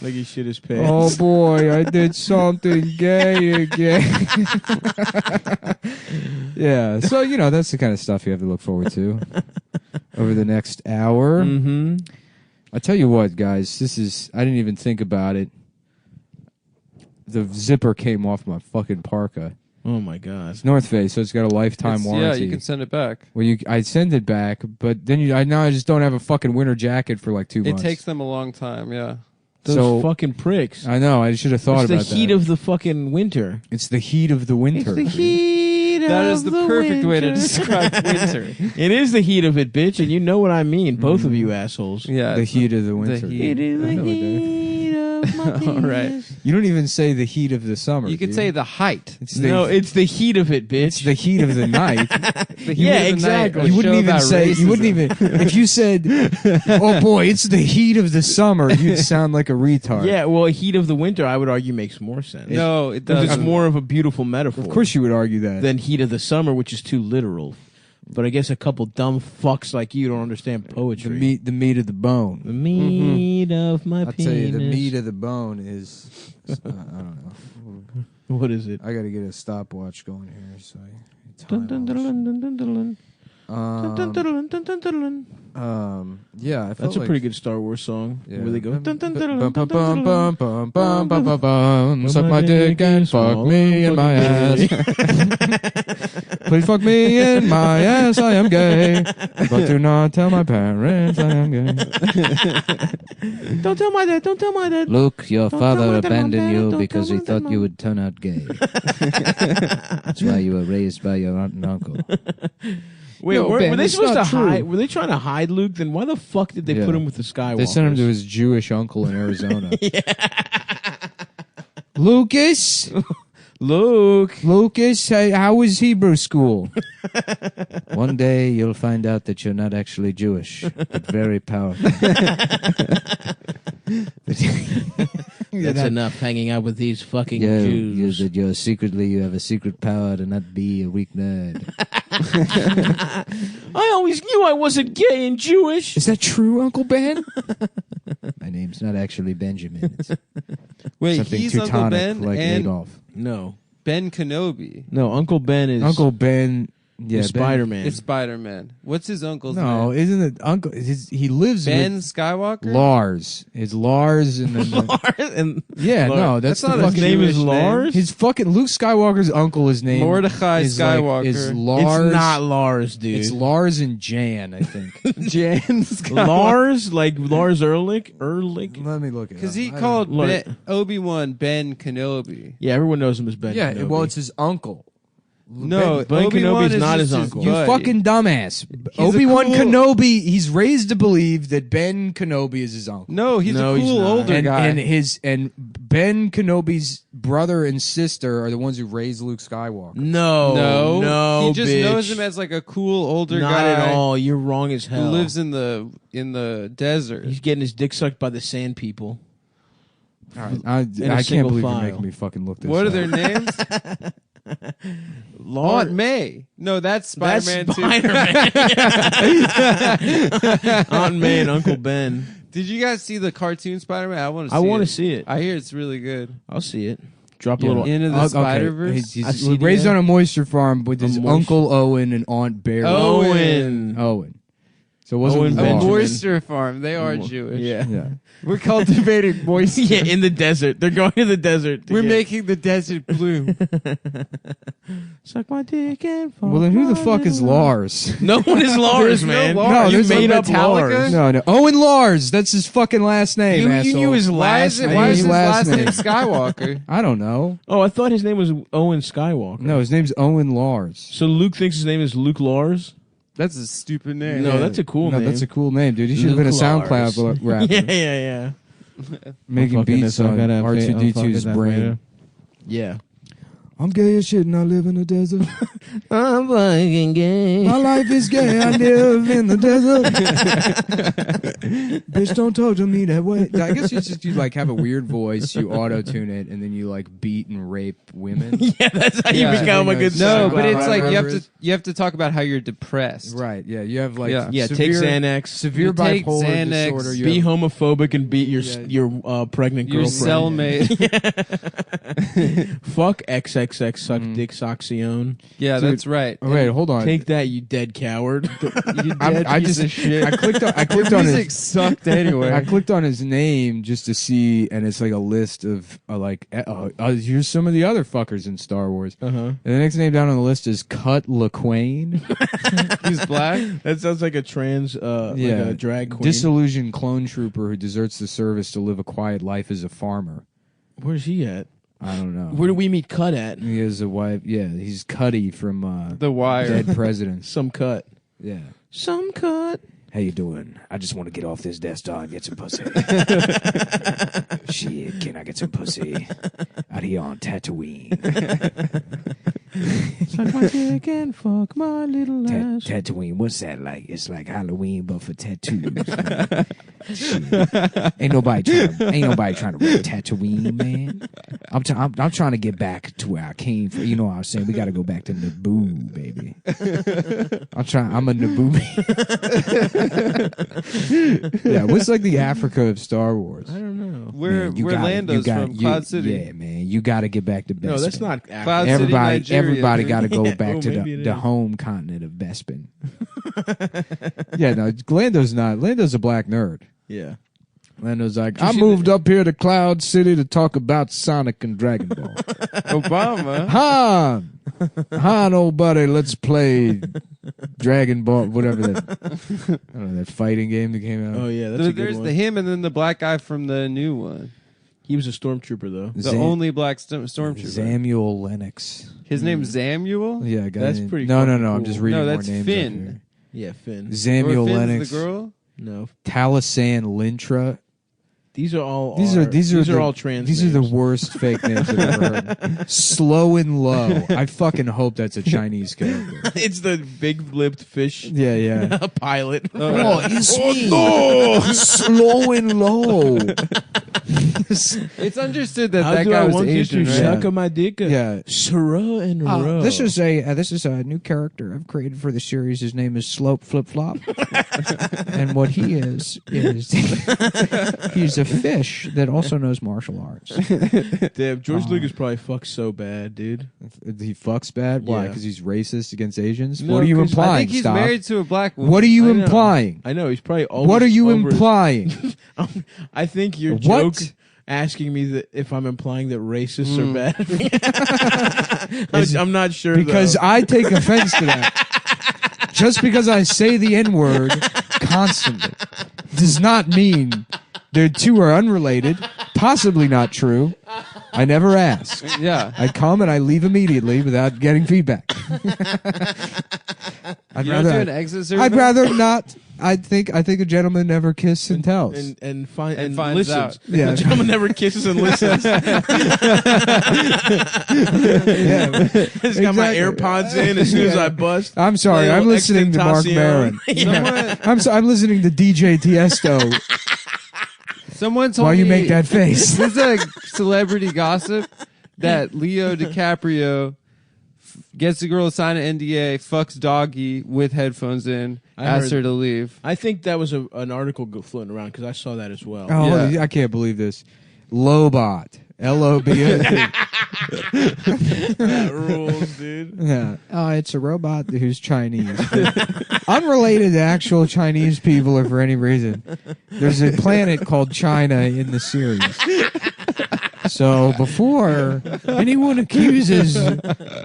Like he shit his pants. Oh boy, I did something gay again. Yeah, so you know that's the kind of stuff you have to look forward to over the next hour. Mm-hmm. I tell you what, guys, I didn't even think about it. The zipper came off my fucking parka. Oh my god. It's North Face, so it's got a lifetime Yeah, warranty. you can send it back. Well, I send it back, but then I just don't have a fucking winter jacket for like 2 It months. takes them a long time, yeah. Those So- fucking pricks. I know. I should have thought It's about the heat that. of the fucking winter. It's the heat of the winter. It's the heat That of is the perfect way to winter. describe winter. It is the heat of it, bitch, and you know what I mean. Both of you assholes. Yeah. The heat of the winter. heat. It is the I know it, Dave. heat of my All right. penis. You don't even say the heat of the summer. You could do say the height. It's the, No, it's the heat of it, bitch. it's the heat of the night. The heat Yeah, of the exactly. night, a You wouldn't show even about say. You wouldn't racism. even. If you said, "Oh boy, it's the heat of the summer," you'd sound like a retard. Yeah, well, heat of the winter, I would argue, makes more sense. No, it Because it's doesn't. more of a beautiful metaphor Of course, you would argue that. than heat of the summer, which is too literal. But I guess a couple dumb fucks like you don't understand poetry. The meat of the bone. The meat of my I'll penis. tell you, the meat of the bone is. I don't know. What is it? I got to get a stopwatch going here. So Dun, dun, dun, dun, dun, dun, dun, dun. Dun, dun, dun, dun, dun, dun, dun. Yeah, I felt That's a like, pretty good Star Wars song. Yeah. Where they go. Dun, dun, dun, Bum, dun, bum, dun, bum, dun, bum, bum, dun. bum, bum, bum, bum. Suck my dick and fuck me in my ass. Please fuck me in my ass. I am gay, but do not tell my parents I am gay. Don't tell my dad. Don't tell my dad. Luke, your Don't tell father my dad, abandoned Mom, you don't because tell he my thought dad, you Mom. would turn out gay. That's why you were raised by your aunt and uncle. Wait, No, were Ben, they it's supposed to not true. hide? Were they trying to hide Luke? Then why the fuck did they Yeah. put him with the Skywalkers? They sent him to his Jewish uncle in Arizona. Lucas, Lucas, how was Hebrew school? One day you'll find out that you're not actually Jewish, but very powerful. That's enough hanging out with these fucking Jews. That you're secretly, you have a secret power to not be a weak nerd. I always knew I wasn't gay and Jewish. Is that true, Uncle Ben? My name's not actually Benjamin. It's Wait, something he's Teutonic Uncle Ben like and Adolf. No, Ben Kenobi. no. Uncle Ben is Uncle Ben. Yeah, Ben. Spider-Man. It's Spider-Man. What's his uncle's No, name? isn't it Uncle? He lives Ben with Skywalker? Lars. It's Lars and then and yeah, Lars. no, that's not the his fucking name is Jewish name. Lars. His fucking Luke Skywalker's uncle. His name Mordecai is Skywalker. is Lars. It's not Lars, dude. It's Lars and Jan, I think. Jan Skywalker. Lars, like Lars Ehrlich. Let me look at it. Because he I don't called know. Obi-Wan Ben Kenobi. Yeah, everyone knows him as Ben. Yeah, Kenobi. well, it's his uncle. No, Ben Obi-Wan Kenobi's is not just his uncle. You buddy. fucking dumbass. He's a Obi-Wan cool- Kenobi, he's raised to believe that Ben Kenobi is his uncle. No, he's No, a he's cool not. older guy. And Ben Kenobi's brother and sister are the ones who raised Luke Skywalker. no, he just bitch. knows him as like a cool older Not guy at all. You're wrong as who hell. lives in the desert. He's getting his dick sucked by the sand people. All right, I a can't single believe file. you're making me fucking look this What are up. their names? Aunt May. No, that's Spider-Man too. Aunt May and Uncle Ben. Did you guys see the cartoon Spider-Man? I want to. I want to see it. I hear it's really good. I'll see it. Drop a Yeah. little. Into the Okay, Spider-Verse. He's I see raised that. on a moisture farm with his moisture- Uncle Owen and Aunt Barry. Owen. Owen. So it wasn't Owen A Lars. Benjamin. moisture farm. They are Jewish. Yeah. Yeah. We're cultivating moisture. Yeah, in the desert. They're going to the desert. to We're get- making the desert bloom. Suck my dick and fuck Well, then who the my fuck is little- Lars? No one is Lars, There's no man. Lars. No, you there's made no up Metallica? Lars. No. Owen Lars. That's his fucking last name, You asshole. knew his Why last is it? name. Why is His his last last name name. Skywalker? I don't know. Oh, I thought his name was Owen Skywalker. No, his name's Owen Lars. So Luke thinks his name is Luke Lars? That's a stupid name. No, that's a cool No, name. that's a cool name, dude. He should have been a Luke SoundCloud Lars. rapper. Yeah. Making beats on R2D2's brain. Yeah. I'm gay as shit and I live in the desert. I'm fucking gay. My life is gay. I live in the desert. Bitch, don't talk to me that way. I guess you just like have a weird voice, you auto tune it, and then you like beat and rape women. Yeah, that's how Yeah. you become a good No, SoundCloud but it's like rapper. you have to talk about how you're depressed. Right? Yeah, you have like Yeah, take severe, Xanax. severe You take bipolar Xanax, disorder. You Be have, homophobic and beat your pregnant Your girlfriend. cellmate. Fuck XXX suck dick Soxione. Yeah, Dude, that's right. oh, wait, hold on. Take that, you dead coward. You dead I piece just of shit. I clicked on Your his music sucked anyway. I clicked on his name just to see, and it's like a list of here's some of the other fuckers in Star Wars. Uh-huh. And the next name down on the list is Cut LaQuaine. He's black. That sounds like a trans, like a drag queen. Disillusioned clone trooper who deserts the service to live a quiet life as a farmer. Where's he at? I don't know. Where do we meet Cut at? He has a wife. Yeah, he's Cuddy from The Wire. Dead Presidents. Some Cut. Yeah. Some Cut. How you doing? I just want to get off this desktop and get some pussy. Shit, can I get some pussy out here on Tatooine? Suck my dick and fuck my little ass. Tatooine, what's that like? It's like Halloween, but for tattoos. Ain't nobody trying to run Tatooine, man. I'm trying to get back to where I came from. You know what I was saying? We got to go back to Naboo, baby. I'm a Naboo. Yeah, what's like the Africa of Star Wars? I don't know. Where Lando's from? Cloud City. Yeah, man. You got to get back to Bespin. No, that's not Africa. Cloud City, Nigeria, everybody dude. got to go back to maybe it the is. home continent of Bespin. Yeah, no, Lando's not. Lando's a black nerd. Yeah. Lando's like, I moved up here to Cloud City to talk about Sonic and Dragon Ball. Obama. Han, old buddy, let's play Dragon Ball, whatever that, I don't know, that fighting game that came out. Oh, yeah, that's a good There's one. the him and then the black guy from the new one. He was a stormtrooper, though. The only black stormtrooper. Samuel Lennox. His name's Samuel? Yeah, I got That's it. pretty No, fucking I'm cool. just reading No, more that's names. Finn. up here. Yeah, Finn. Samuel Or Finn's Lennox. the girl? No. Talisan Lintra. These are all These are all trans These are the names. worst fake names I've ever heard. Slow and Low. I fucking hope that's a Chinese character. It's the big-lipped fish Yeah. pilot. Oh, it's me. No. Slow and Low. It's understood that How that do guy I was want you Asian, to right? suck on my dick? Yeah. Sirrah and row. This is a new character I've created for the series. His name is Slope Flip Flop, and what he is he's a fish that also knows martial arts. Damn, George Lucas probably fucks so bad, dude. He fucks bad. Why? Yeah. Because he's racist against Asians. No, what are you 'cause implying? I think he's Stop. married to a black woman. What are you I know. implying? I know, he's probably always What are you over- implying? I think your What? joke asking me that if I'm implying that racists are bad. I'm not sure, Because though. I take offense to that. Just because I say the N-word constantly does not mean the two are unrelated, possibly not true. I never ask. Yeah. I come and I leave immediately without getting feedback. You don't do an exit survey? I'd rather not. I think a gentleman never kisses and tells. and finds listens. out. Yeah. The gentleman never kisses and listens. Yeah. He's got my Exactly. AirPods in as soon as I bust. I'm sorry. Little I'm listening to Mark Extentacion. Maron. I'm listening to DJ Tiesto. Someone told Why me you make that face? This is like celebrity gossip that Leo DiCaprio gets the girl to sign an NDA, fucks Doggy with headphones in, asks her to leave. I think that was an article floating around because I saw that as well. Oh, I can't believe this. Lobot. L-O-B-O-T. That rules, dude. Yeah. Oh, it's a robot who's Chinese. Unrelated to actual Chinese people or for any reason. There's a planet called China in the series. So before anyone accuses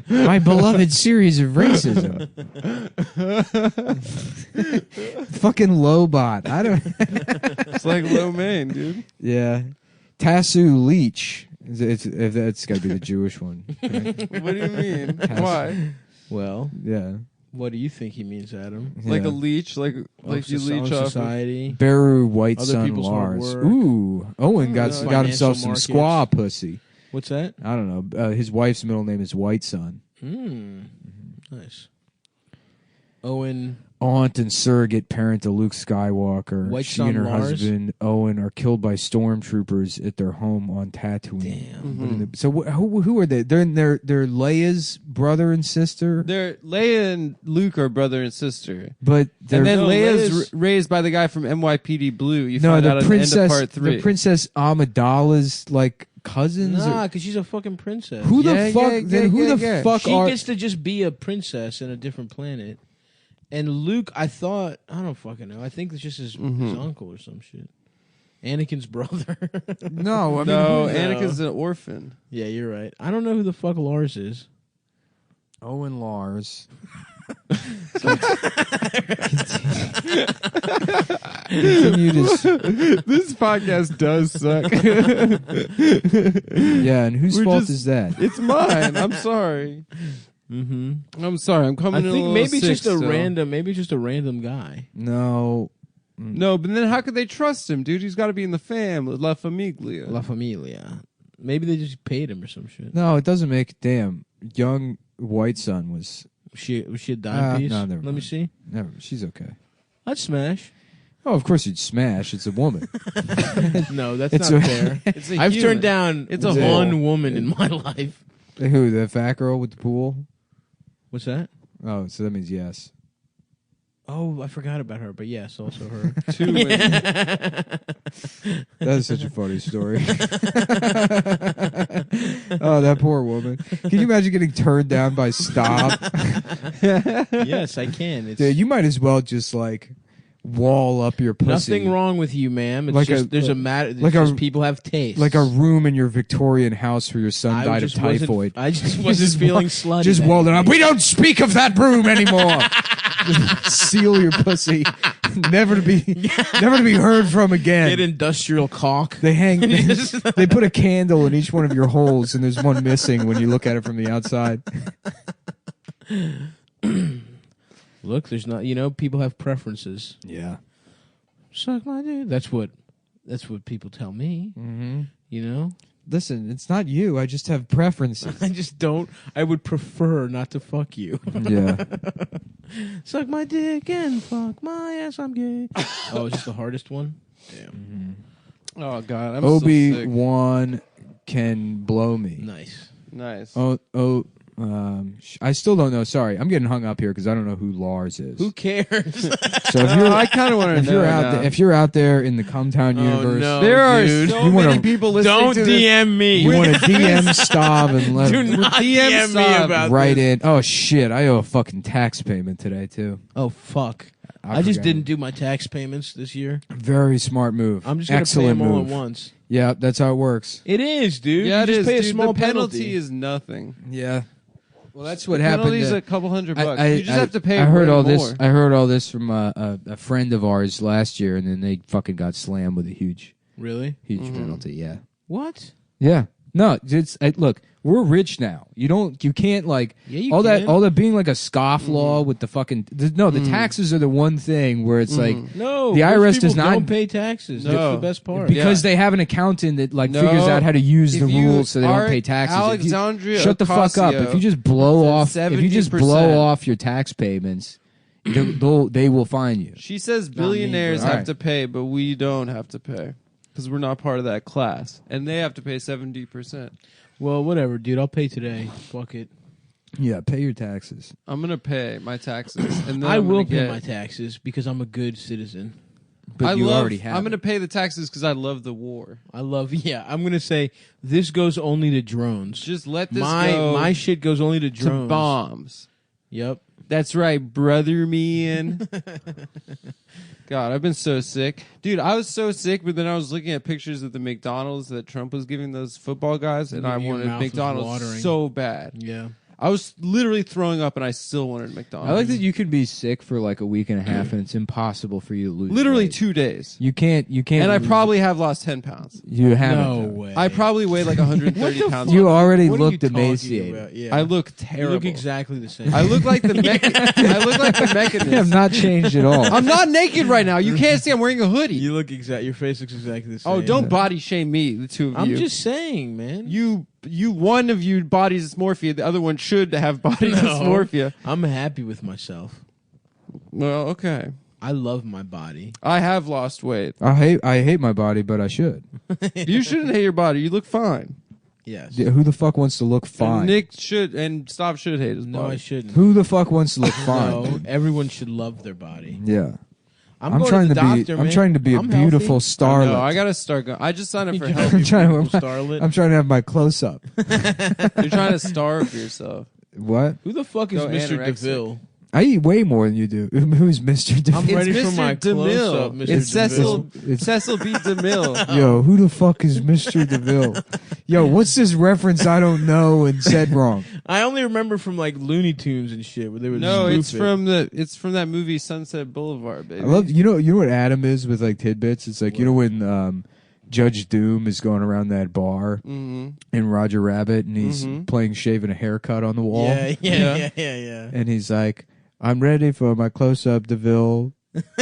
my beloved series of racism, fucking Lobot. I don't. It's like lo mein, dude. Yeah. Tasu Leech. That's got to be the Jewish one. Right? What do you mean? Tasu. Why? Well, yeah. What do you think he means, Adam? Like Yeah. a leech, like you leech off. society. Beru White Other Son people's hard Lars. work. Ooh. Owen got himself some Financial squaw markets. pussy. What's that? I don't know. His wife's middle name is White Son. Nice. Owen. Aunt and surrogate parent to Luke Skywalker. White she Son and her Lars? husband Owen are killed by stormtroopers at their home on Tatooine. Damn. So who are they? They're Leia's brother and sister. They're Leia and Luke are brother and sister. But And then No, Leia's Leia's- raised by the guy from NYPD Blue. You no, find the out at the end of princess. part 3. The Princess Amidala's like cousins. Nah, or- because she's a fucking princess. who Yeah, the fuck? yeah, then who yeah, the yeah. fuck She are? gets to just be a princess in a different planet. And Luke, I don't fucking know. I think it's just his uncle or some shit. Anakin's brother. No, I mean, No, who- Anakin's an orphan. Yeah, you're right. I don't know who the fuck Lars is. Owen Lars. Continue to This podcast does suck. yeah, and whose We're fault just- is that? It's mine. I'm sorry. Mm-hmm. I'm sorry. I'm I coming in a think little maybe it's sick just a still. random guy. No. No, but then how could they trust him, dude? He's got to be in the family, La Famiglia. La Familia. Maybe they just paid him or some shit. No, it doesn't make. Damn, young White Son was. Was she a dime piece? No, never Let me mind. see. Never. She's okay. I'd smash. Oh, of course you'd smash. It's a woman. No, that's It's not a- fair. It's a I've human. turned down It's a one whole. woman in my life. Who? The fat girl with the pool? What's that? Oh, so that means yes. Oh, I forgot about her, but yes, also her. 2 women. That is such a funny story. Oh, that poor woman. Can you imagine getting turned down by Stop? Yes, I can. It's Dude, you might as well just like wall up your pussy. nothing wrong with you, ma'am. It's Like just a- there's a matter. like Like a- people have taste. Like a room in your Victorian house where your son I died of just wasn't- typhoid. I just You wasn't feeling wa- slutty. Just that walled it day. up. We don't speak of that room anymore. Seal your pussy, never to be heard from again. Get industrial caulk. They hang. They put a candle in each one of your holes, and there's one missing when you look at it from the outside. Look, there's not. People have preferences. Yeah. Suck my dick. That's what people tell me. Mm-hmm. Listen, it's not you. I just have preferences. I just don't. I would prefer not to fuck you. Yeah. Suck my dick and fuck my ass. I'm gay. Oh, is this the hardest one? Damn. Oh God, I'm Obi so sick. Wan can blow me. Nice. Nice. I still don't know. Sorry, I'm getting hung up here because I don't know who Lars is. Who cares? So if you're, I kind of want to if know you're out now. there, if you're out there in the Cumtown universe, no. There are dude. so You wanna- many people listening Don't to this. DM me. you want to DM Stav and let Do him not DM DM me Saab. about write this. in. Oh shit! I owe a fucking tax payment today too. Oh fuck! I just forgot. didn't do my tax payments this year. Very smart move. I'm just gonna Excellent pay them all move. at once. Yeah, that's how it works. It is, dude. Yeah, you it just is. pay a Dude, small the penalty is nothing. Yeah. Well, that's what The happened. penalty's to- a couple $100. I- You just have to pay. I heard way all more. this. I heard all this from a friend of ours last year, and then they fucking got slammed with a huge Really? penalty. Yeah. What? Yeah. No, it's look. We're rich now. You can't like Yeah, you all can. that being like a scoff law with the fucking the taxes are the one thing where it's like No, The most IRS people does not- don't pay taxes. No. That's the best part. because they have an accountant that like No. figures out how to use the If you rules so they don't are pay taxes. If you- Alexandria shut the fuck up. Ocasio If you just blow off, said if you just 70%. blow off your tax payments, they will fine you. She says me, billionaires bro. have Alright. to pay, but we don't have to pay because we're not part of that class, and they have to pay 70%. Well, whatever, dude. I'll pay today. Fuck it. Yeah, pay your taxes. I'm gonna pay my taxes, and then I I'm will gonna pay get, my taxes because I'm a good citizen. But you already have. I'm gonna pay the taxes because I love the war. I love. Yeah, I'm gonna say this goes only to drones. Just let this my go my shit goes only to to drones. bombs. Yep. That's right, brother me in. God, I've been so sick. Dude, I was so sick, but then I was looking at pictures of the McDonald's that Trump was giving those football guys, and I Your wanted mouth was McDonald's watering. so bad. Yeah. I was literally throwing up, and I still wanted McDonald's. I like that you could be sick for like a week and a half, and it's impossible for you to lose. Literally weight. 2 days. You can't. And I lose- probably have lost 10 pounds. You haven't. No though. way. I probably weigh like 130 pounds. You already What are looked you talking emaciated. about? Yeah. I look You terrible. look exactly the same. I look like the I look like the You have mechanist. not changed at all. I'm not naked right now. You can't see I'm wearing a hoodie. You look exact. Your face looks exactly the same. Oh, don't body shame me, the two of I'm you. just saying, man. You one of you body dysmorphia, the other one should have body dysmorphia. I'm happy with myself. Well, okay. I love my body. I have lost weight. I hate my body, but I should. You shouldn't hate your body. You look fine. Yes. Yeah, who the fuck wants to look And fine? Nick should and Stop should hate his No, body. I shouldn't. Who the fuck wants to look fine? No, everyone should love their body. Yeah. I'm I'm going trying to, to the be. doctor, I'm man. trying to be a I'm beautiful healthy. starlet. No, I gotta start going. I just signed up for You're help. I'm trying Beautiful to. starlet. I'm trying to have my close up. You're trying to starve yourself. What? Who the fuck is Go Mr. anorexic. DeVille? I eat way more than you do. Who's Mr. I'm DeVille? ready It's for my Mr. close-up, DeMille. Mr. It's Cecil. DeVille. Cecil B. DeMille. Yo, who the fuck is Mr. DeVille? Yo, what's this reference I don't know and said wrong? I only remember from like Looney Tunes and shit where they would No, spoof it's it. from that movie Sunset Boulevard, baby. I love you know what Adam is with like tidbits. It's like you know when Judge Doom is going around that bar Mhm. in Roger Rabbit and he's Mhm. playing shaving a haircut on the wall. Yeah. And he's like, I'm ready for my close up, DeVille.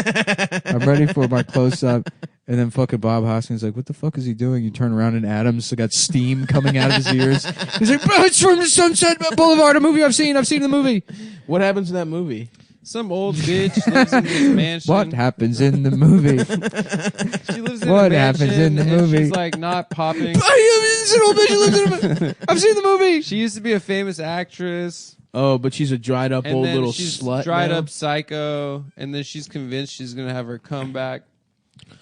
I'm ready for my close up. And then fucking Bob Hoskins like, what the fuck is he doing? You turn around and Adam's got steam coming out of his ears. He's like, bro, it's from Sunset Boulevard, a movie I've seen the movie. What happens in that movie? Some old bitch lives in this mansion. What happens in the movie? She lives in What a mansion happens in the and movie? She's like not popping. It's an old bitch who lives in a I've seen the movie. She used to be a famous actress. Oh, but she's a dried up And old then little she's slut. dried now? up psycho, and then she's convinced she's gonna have her comeback.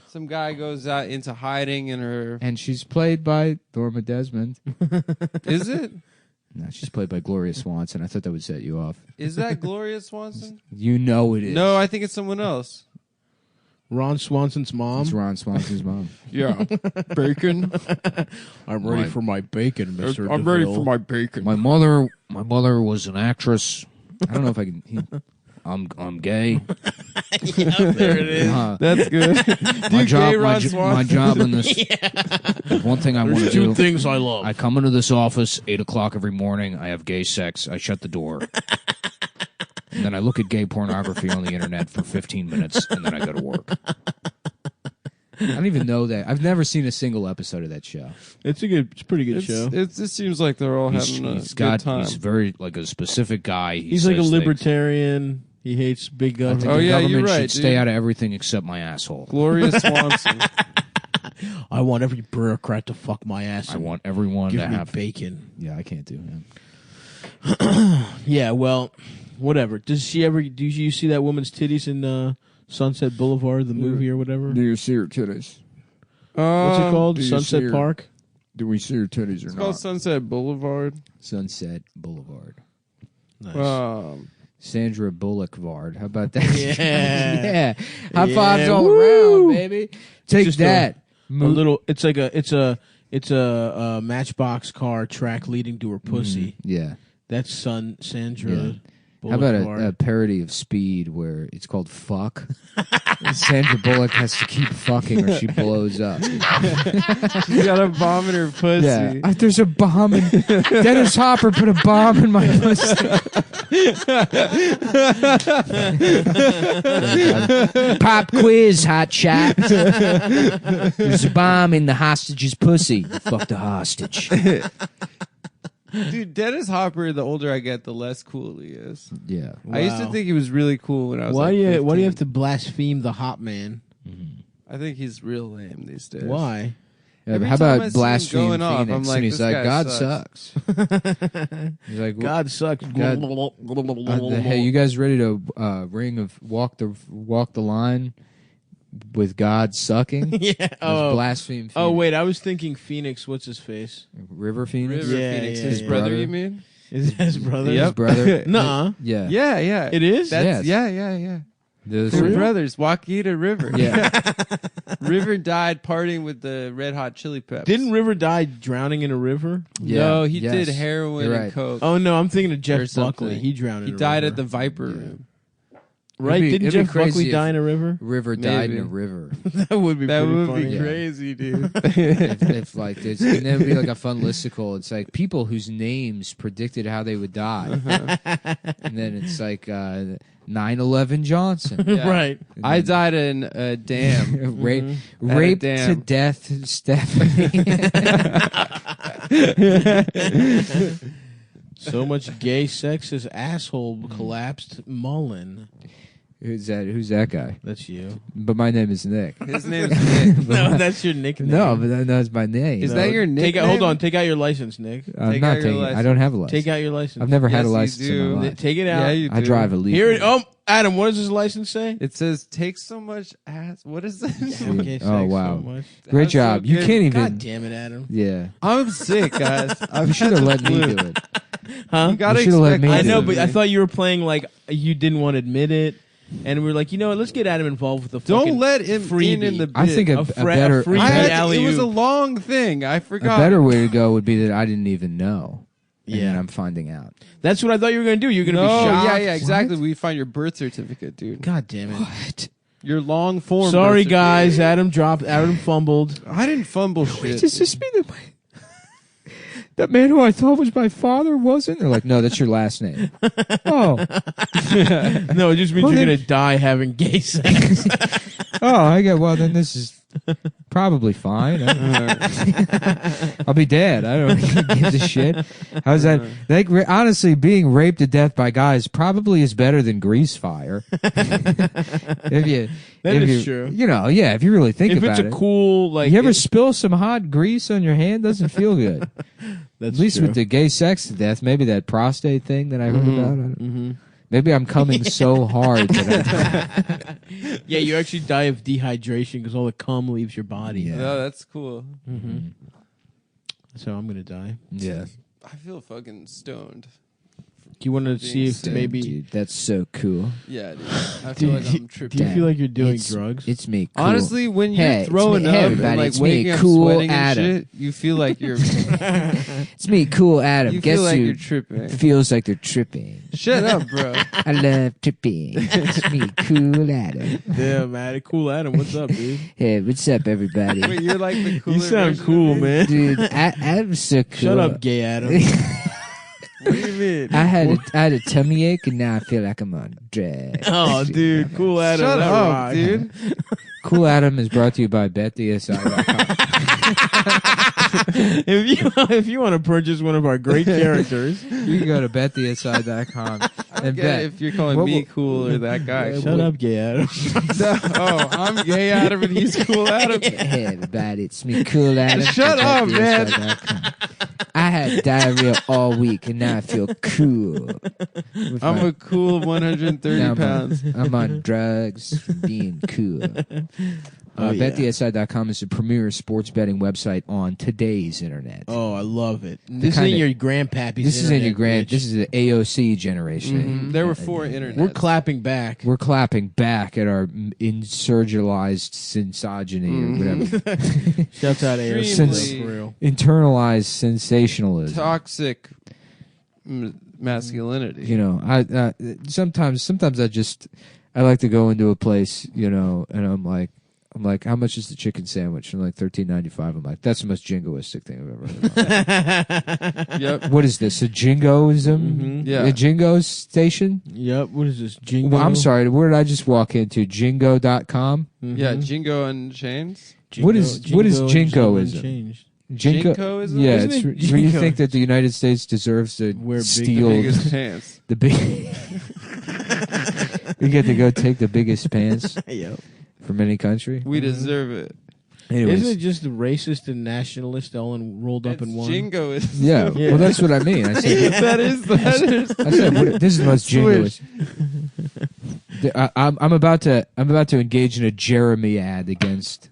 Some guy goes out into hiding in her. And she's played by Norma Desmond. Is it? No, she's played by Gloria Swanson. I thought that would set you off. Is that Gloria Swanson? You know it is. No, I think it's someone else. Ron Swanson's mom. It's Ron Swanson's mom. Yeah, bacon. I'm ready for my bacon, Mr. I'm ready for my bacon. My mother was an actress. I don't know if I can. I'm gay. There it is. That's good. My Dude, job, gay Ron my Swanson. job in this. One thing I want to There's do. two things I love. I come into this office 8 o'clock every morning. I have gay sex. I shut the door. And then I look at gay pornography on the internet for 15 minutes, and then I go to work. I don't even know that. I've never seen a single episode of that show. It's a pretty good show. It seems like they're all having a good time. He's very like a specific guy. He's like a libertarian. He hates big I guns. think Oh, the yeah, you're government right, should stay dude. out of everything except my asshole. Gloria Swanson. I want every bureaucrat to fuck my ass. I and want everyone give to me have bacon. Yeah, I can't do him. Yeah, well, whatever. Does she ever? Do you see that woman's titties in Sunset Boulevard, the movie or whatever? Do you see her titties? What's it called? do you Sunset see her- Park. Do we see her titties or It's not? called Sunset Boulevard. Sunset Boulevard. Nice. Sandra Bullock-Vard. How about that? Yeah. Yeah. High fives Yeah. all Woo. around, baby. Take Just that. A little. It's a Matchbox car track leading to her pussy. Yeah. That's Sandra. Yeah. How about Bullock-Vard. a parody of Speed where it's called Fuck? And Sandra Bullock has to keep fucking or she blows up. She's got a bomb in her pussy. Yeah. There's a bomb in... Dennis Hopper put a bomb in my pussy. Pop quiz, hot shot. There's a bomb in the hostage's pussy. Fuck the hostage. Dude, Dennis Hopper, the older I get, the less cool he is. Yeah. I used to Wow. think he was really cool when I was Why like do you 15. have to blaspheme the hot man? I think he's real lame these days. Why? Yeah, Every how time I about see him blaspheme going off, Phoenix? I'm like, and he's this like, guy God sucks." sucks. He's like, God sucks. hey, you guys ready to walk the line with God sucking? Yeah. There's Oh. blaspheme. Phoenix. Oh wait, I was thinking Phoenix. What's his face? River Phoenix. River Yeah, Phoenix, yeah, his yeah. brother, Brother. you mean? Is that his brother? Yep. His brother. Nuh-uh. Yeah. Yeah, yeah. It is? That's, Yes. yeah. Those They're are- brothers, Joaquin and River. Yeah. River died partying with the Red Hot Chili Peppers. Didn't River die drowning in a river? Yeah. No, he Yes. did heroin You're and right. coke. Oh no, I'm thinking of or Jeff something. Buckley. He drowned in He a died river. at the Viper Room. Right? It'd be Didn't Jeff crazy Buckley if- die in a river? River died in a Maybe. river. That would be That pretty would funny. be Yeah. crazy, dude. if like this, and then it'd be like a fun listicle. It's like people whose names predicted how they would die, and then it's like 9/11 Johnson, Yeah. Right. I died in a dam. Raped dam. to death, Stephanie. So much gay sex, his asshole collapsed. Mullen. Who's that guy? That's you. But my name is Nick. His name's Nick. No, that's your nickname. No, but that's my name. Is that your nickname? Hold on. Take out your license, Nick. I'm Take not out your taking. I license. don't have a license. Take out your license. I've never had a Yes, you license in do. my life. Take it out. Yeah, you do. I drive illegally. Here it. Oh, Adam, what does his license say? It says, take so much ass. What is that? Gay sex Oh, wow. So much. Great That's so job. You good. can't even. God damn it, Adam. Yeah. I'm sick, guys. You should have let me do it. Huh? You gotta You should've let expect me I do know, it. but I thought you were playing like you didn't want to admit it, and we were like, you know what? Let's get Adam involved with the fucking Don't let him freebie. in the bit. I think a better. free I had to- alley-oop. it was a long thing. I A forgot. better way to go would be that I didn't even know. And Yeah. then I'm finding out. That's what I thought you were going to do. You're going to No, be shocked. yeah, exactly. We find your birth certificate, dude. God damn it. What? Your long form. Sorry, birth guys. Adam fumbled. certificate. I didn't fumble shit. Does this mean that man who I thought was my father wasn't? They're like, no, that's your last name. Oh. No, it just means Well, you're then- going to die having gay sex. Oh, I get. Well, then this is Probably fine. I'll be dead. I don't give a shit. How's that? Like, honestly, being raped to death by guys probably is better than grease fire. That is true. You know, yeah. If you really think If about it's it, a cool like, you ever spill some hot grease on your hand? Doesn't feel good. That's At least true. with the gay sex to death, maybe that prostate thing that I heard about. Maybe I'm coming so hard that yeah, you actually die of dehydration because all the cum leaves your body. Yeah. No, that's cool. So I'm gonna die. yeah. I feel fucking stoned. Do you want to see if sick. maybe? Dude, that's so cool. Yeah, dude. I feel like I'm tripping. Do you feel like you're doing It's- drugs? It's me. Cool. Honestly, when you're Hey, it's throwing me- up hey, and everybody, like it's me, waking up cool sweating Adam. and shit, you feel like you're It's me, cool Adam. you Guess feel like who you're tripping. feels like they're tripping? Shut up, bro. I love tripping. It's me, cool Adam. Damn, man, cool Adam. What's up, dude? Hey, what's up, everybody? Wait, you're like the cooler You sound version cool, of me? man. Dude, Adam's so cool. Shut up, gay Adam. What do you mean? I had a tummy ache and now I feel like I'm on drugs. Oh, dude, cool Adam. Shut that up, rocks. dude. Cool Adam is brought to you by BetDSI.com. If you want to purchase one of our great characters, You can go to BetDSI.com and Get bet. it if you're calling What me will- cool or that guy. shut up, gay Adam. Oh, I'm gay Adam and he's cool Adam. Hey, everybody, it's me, Cool Adam. Shut from up, man. BetDSI.com. I had diarrhea all week and now I feel cool. With I'm my- a cool 130 now pounds. I'm on drugs for being cool. Oh, yeah. BetDSI.com is the premier sports betting website on today's internet. Oh, I love it. This kinda- ain't your grandpappy's. This isn't your internet, grand. bitch. This is the AOC generation. There were 4 internet. We're clapping back. We're clapping back at our insurgalized sensogyny or whatever. Shouts out AOC Extremely- for real. Internalized sensationalism. toxic masculinity. You know, I sometimes I like to go into a place, you know, and I'm like, how much is the chicken sandwich? And I'm like $13.95. I'm like, that's the most jingoistic thing I've ever heard. Of. Yep. What is this? A jingoism? Yeah. A jingo station? Yep. What is this? Jingo? Well, I'm sorry. Where did I just walk into? Jingo.com? Yeah, Jingo and Chains. What is jingoism? Unchanged. Jingoism? Yeah, Isn't it's it where you jingo? think that the United States deserves to Wear big- steal Biggest pants. the big. We get to go take the biggest pants Yep. from any country. We deserve it. Anyways, Isn't it just the racist and nationalist all rolled up in one? Jingoism. yeah. Yeah. Well, that's what I mean. I said that is. I said this is the most jingoist. I'm about to engage in a Jeremy ad against.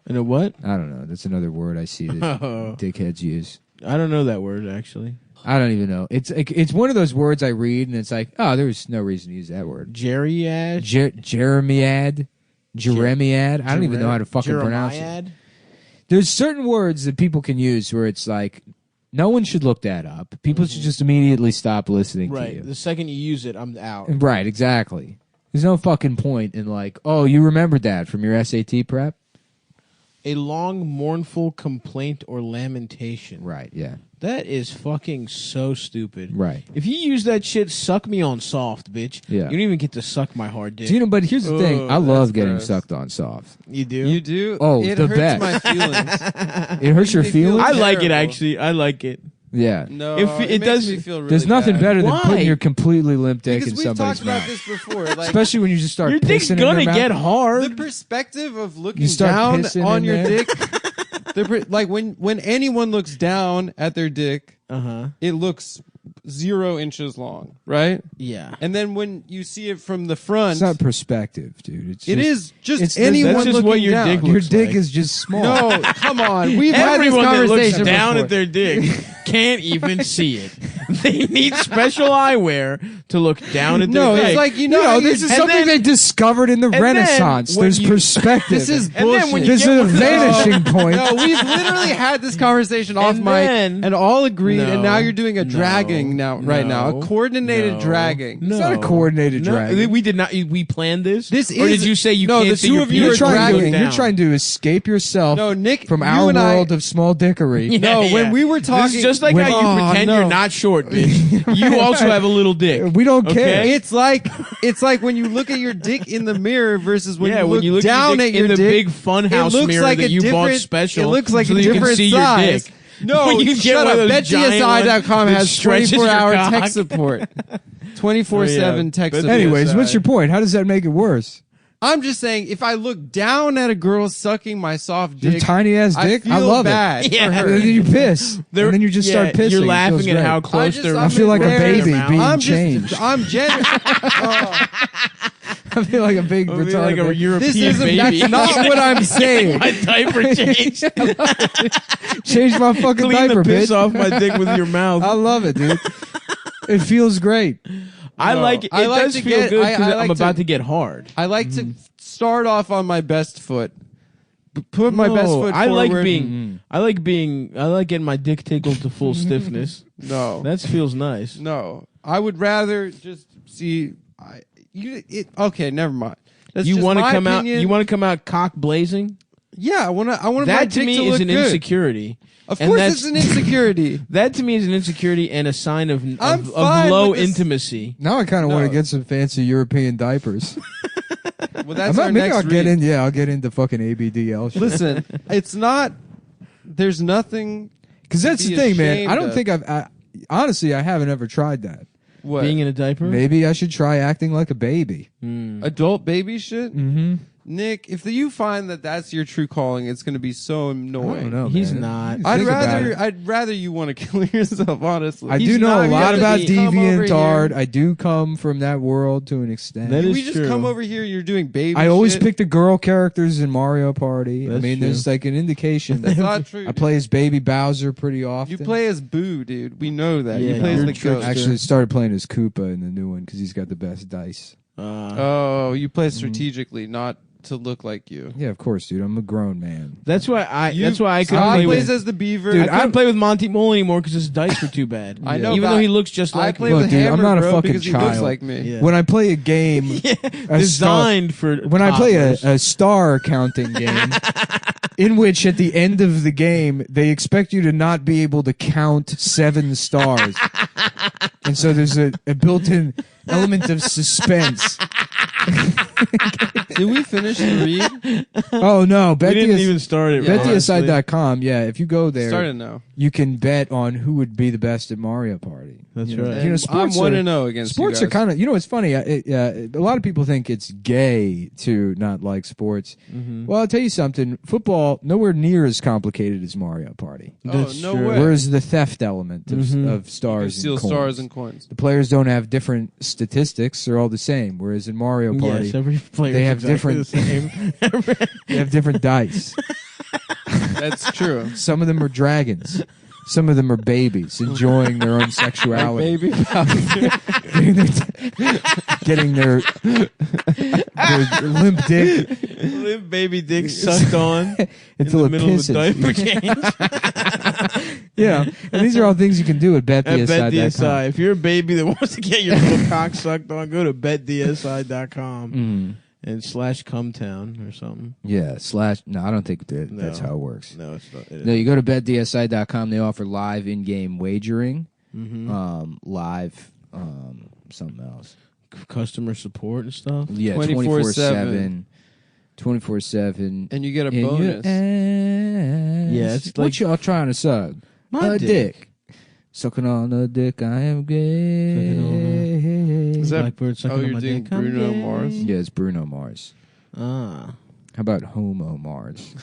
And a what? I don't know. That's another word I see that Oh. dickheads use. I don't know that word actually. I don't even know. It's one of those words I read and it's like, oh, there's no reason to use that word. Jerryad. Jeremiad. I don't even know how to fucking pronounce it. Jeremiad? There's certain words that people can use where it's like, no one should look that up. People should just immediately stop listening to Right. you. The second you use it, I'm out. Right, exactly. There's no fucking point in like, oh, you remembered that from your SAT prep? A long, mournful complaint or lamentation. Right, yeah. That is fucking so stupid. Right. If you use that shit, suck me on soft, bitch. Yeah. You don't even get to suck my hard dick. Do you know, but here's the thing. I love that's getting gross. sucked on soft. You do? You do? Oh, it the hurts best. my feelings. It hurts your Makes me feel feelings? I like it, terrible. actually. I like it. Yeah. No, If it it makes does- me feel really There's nothing bad. better than Why? putting your completely limp dick Because in we've somebody's talked about mouth. this before. Like, Especially when you just start Your dick's pissing in gonna their mouth. get the hard. perspective of looking You start down pissing on in your there. dick. Like when anyone looks down at their dick, Uh-huh. it looks 0 inches long, right? Yeah. And then when you see it from the front, It's not perspective, dude. It's it just, is just it's- anyone that's just looking what your down. dick Your looks dick like. is just small. No, come on. We've had this Everyone that looks conversation down before. at their dick can't even see it. They need special eyewear to look down at their No, dick. it's like you know, this is and something then- they discovered in the then Renaissance. when There's you- perspective. This is And then when you This is get a one of those- vanishing point. No, we've literally had this conversation off And mic then- and all agreed, and now No, you're doing a no, dragging right now, no, a coordinated no, dragging. No. It's not a coordinated No, drag. We did not. We planned this. This or is- did you say you no, can't the see two your of you penis are when you dragging. look down? You're trying to escape yourself No, Nick, from you our and world I, of small dickery. Yeah, No, yeah. when we were talking, This is just like how you Oh, pretend no. you're not short. short, bitch. You also have a little dick. We don't care. Okay? It's like when you look at your dick in the mirror versus when when you look down at your in the dick, big funhouse it looks mirror like that a you bought different- special. It looks like so a that you can different see size. your dick. No, When you get shut one up. of those giant BetDSI.com ones that has stretches your 24-hour cock. tech support. 24/7 tech But support. Anyways, what's your point? How does that make it worse? I'm just saying, if I look down at a girl sucking my soft Your dick, tiny ass dick? I I feel love bad it. for And her. then you piss. And then you just start pissing. You're It laughing feels at great. how close they're. I feel like a baby being changed. I'm genuine. I feel like a big I feel retarded. like a European This isn't. baby. That's not what I'm saying. My diaper changed. Change my fucking Clean diaper, the piss bitch. off my dick with your mouth. I love it, dude. It feels great. I like it. I It like does to feel get- good I because like I'm to- about to get hard. I like to start off on my best foot. Put my best foot I forward. like being. I like getting my dick tickled to full stiffness. No, That feels nice. no. I would rather just see. Okay, never mind. That's You want to come out? You want to come out cock blazing? Yeah, I want to. I want my That to dick me to is look an good. insecurity. Of And course, that's- it's an insecurity. That to me is an insecurity and a sign of I'm of fine low with this- intimacy. Now I kind of want No. to get some fancy European diapers. Well, that's our Maybe next I'll get read. in. Yeah, I'll get into fucking ABDL shit. Listen, it's not. There's nothing. Because that's to the be thing, man. ashamed I don't of. think honestly, I haven't ever tried that. What Being in a diaper. Maybe I should try acting like a baby. adult baby shit. Mm-hmm. Nick, if you find that that's your true calling, it's going to be so I annoying. don't know. He's man. not. You I'd think about rather it. I'd rather you want to kill yourself. Honestly, I He's do know not- a you lot have to about come over DeviantArt. here. I do come from that world to an extent. That Can is we just true. come over here? You're doing baby. I always shit? pick the girl characters in Mario Party. I That's mean, there's true. like an indication. That's not true. I play as Baby Bowser pretty often. You play as Boo, dude. We know that. Yeah, you play as you're the a trickster. ghost. Actually, started playing as Koopa in the new one because he's got the best dice. Oh, you play strategically, not to look like you. Yeah, of course, dude. I'm a grown man. That's why I. That's why I couldn't Scott play plays with. as the beaver. Dude, I couldn't couldn't play with Monty Mole anymore because his dice were too bad. I know, even but though he looks just I like play me. Look, with dude, I'm Hammer, not a bro, fucking because he looks child. like me. Yeah. When I play a game, Designed for when I play toddlers. a star counting game, in which at the end of the game they expect you to not be able to count 7 stars, and so there's a built-in element of suspense. Did we finish the read? Oh no, we didn't even start it. Yeah, BetDSI.com. Yeah, if you go there, Started now. you can bet on who would be the best at Mario Party. That's You know, right. You know, I'm sports 1-0 against sports you are guys. kind of. You know, it's funny. A lot of people think it's gay to not like sports. Mm-hmm. Well, I'll tell you something. Football nowhere near as complicated as Mario Party. That's no true. way. Whereas the theft element of Mhm. of stars, You steal and coins. stars and coins. The players don't have different statistics; they're all the same. Whereas in Mario Party, Yes, every player they is have exactly different- the same. they have different dice. That's true. Some of them are dragons. Some of them are babies enjoying their own sexuality. Baby getting their limp dick Limp baby dick sucked on until in the it middle pisses. of a diaper change. Yeah, and these are all things you can do at At BetDSI.com. BetDSI. If you're a baby that wants to get your little cock sucked on, go to BetDSI.com Mm. and /Cumtown or something. Yeah, no, I don't think that's No. how it works. No, it's not. No, you go to BetDSI.com. They offer live in-game wagering, Mm-hmm. live something else. Customer support and stuff. Yeah, 24/7. 24/7. And you get a bonus. Yeah, it's what like- y'all trying to suck? My a dick. Sucking on a dick, I am gay. Is that- Blackbird sucking oh, on you're my doing dick. I'm Bruno gay. Mars? Yeah, it's Bruno Mars. Ah. How about Homo Mars?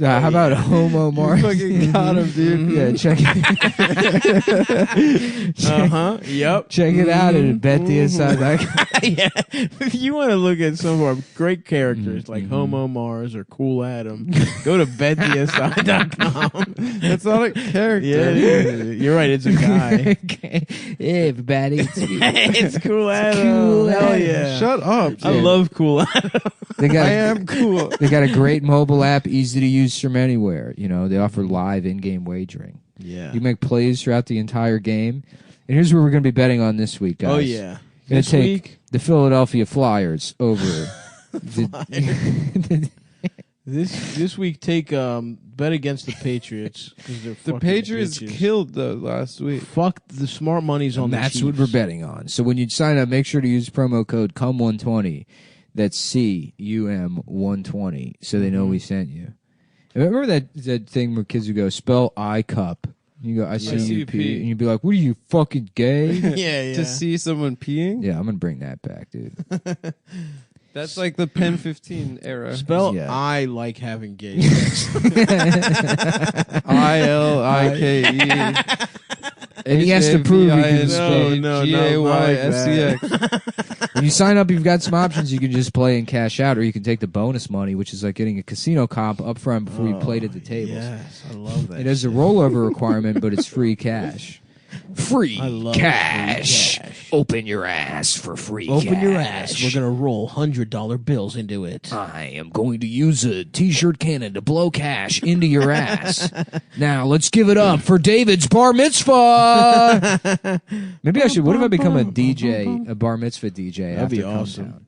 How about Homo Mars? fucking got him, dude. Yeah, check it. Yep. Check it out at BetDSI.com. Yeah. If you want to look at some of our great characters like Homo Mars or Cool Adam, go to BetDSI.com. That's not a character. Yeah, you're right. It's a guy. Okay. Hey, everybody. It's Cool Adam. Cool Hell Adam. yeah. Shut up. I dude. love Cool Adam. They got I am cool. They got a great mobile app, easy to use from anywhere. You know, they offer live in-game wagering. Yeah. You make plays throughout the entire game. And here's what we're going to be betting on this week, guys. Oh, yeah. Gonna This take week, the Philadelphia Flyers over. this week, take Bet against the Patriots because they're The fucking Patriots bitches. killed though last week. Fuck the smart money's on And the that's what Chiefs. we're betting on. So when you sign up, make sure to use promo code CUM120. That's CUM120, so they know we sent you. Remember that thing where kids would go, spell I cup. You go, I see you pee. And you'd be like, what are you, fucking gay? Yeah. To see someone peeing? Yeah, I'm going to bring that back, dude. That's like the Pen 15 era. Spell Yeah. I like having gay sex. ILIKE. And he has to prove he can spell. No, GAYSEX. When you sign up, you've got some options. You can just play and cash out, or you can take the bonus money, which is like getting a casino comp up front before you played at the tables. Yes, I love that. It has a rollover requirement, but it's free cash. Free I love cash. free cash. Open your ass for free Open cash. your ass. We're gonna roll $100 bills into it. I am going to use a t-shirt cannon to blow cash into your ass. Now, let's give it up for David's bar mitzvah. Maybe I should. What if I become a DJ, a bar mitzvah DJ? That'd be after awesome. Cumtown?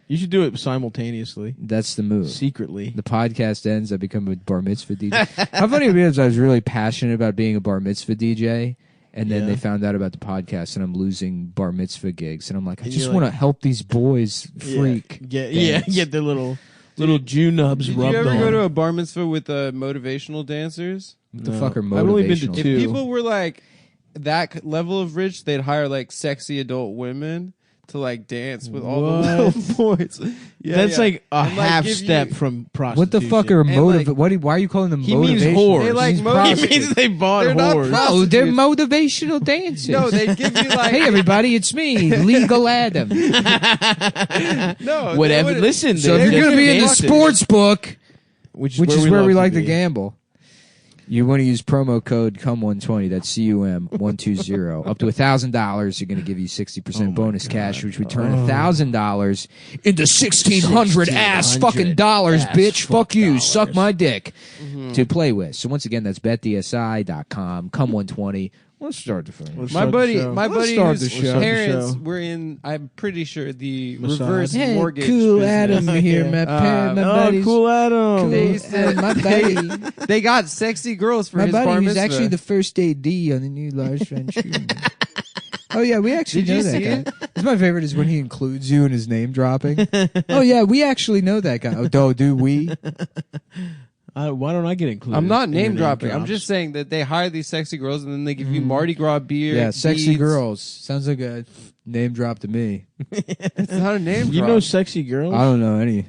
You should do it simultaneously, That's the move. secretly. The podcast ends. I become a bar mitzvah DJ. How funny it is! I was really passionate about being a bar mitzvah DJ. And then they found out about the podcast, and I'm losing bar mitzvah gigs. And I'm like, I just want to help these boys freak. Get their little Jew nubs Did rubbed you ever on. go to a bar mitzvah with motivational dancers? What the fuck are motivational? I've only been to If two. people were like that level of rich, they'd hire like sexy adult women to like dance with all the little boys. Yeah, That's like a And, like, half give step you- from prostitution. What the fuck are And, motive? like- why are you calling them He means motivational? whores. They like He prostitutes. means they bought They're not whores. No, they're prostitutes. motivational dancers. No, they give you like Hey everybody, it's me, Legal Adam. no. Whatever. they would- Listen, So if they're you're going to be in the dancing. sports book, which which is where we love like to be. gamble, you want to use promo code CUM120. That's CUM120. Up to $1,000, you're going to give you 60% bonus cash, which would turn $1,000 into 1,600 ass fucking dollars, ass bitch. fuck Fuck you. dollars. Suck my dick to play with. So once again, that's betdsi.com. CUM120. Let's start the film. My buddy Let's start whose the show. parents were in, I'm pretty sure, the reverse Hey, mortgage cool business. Adam here, my buddies. Cool Adam. They said my buddy. they got sexy girls for My his bar buddy was mitzvah. actually the first AD on the new Lars von Trier. Oh yeah, we actually Did you know that see guy. it? It's my favorite is when he includes you in his name dropping. Oh yeah, we actually know that guy. Oh, do we? Why don't I get included? I'm not in your name dropping. I'm drops? just saying that they hire these sexy girls and then they give you Mardi Gras beer. Yeah, sexy beads. girls. Sounds like a name drop to me. It's not a name You drop. know sexy girls? I don't know any.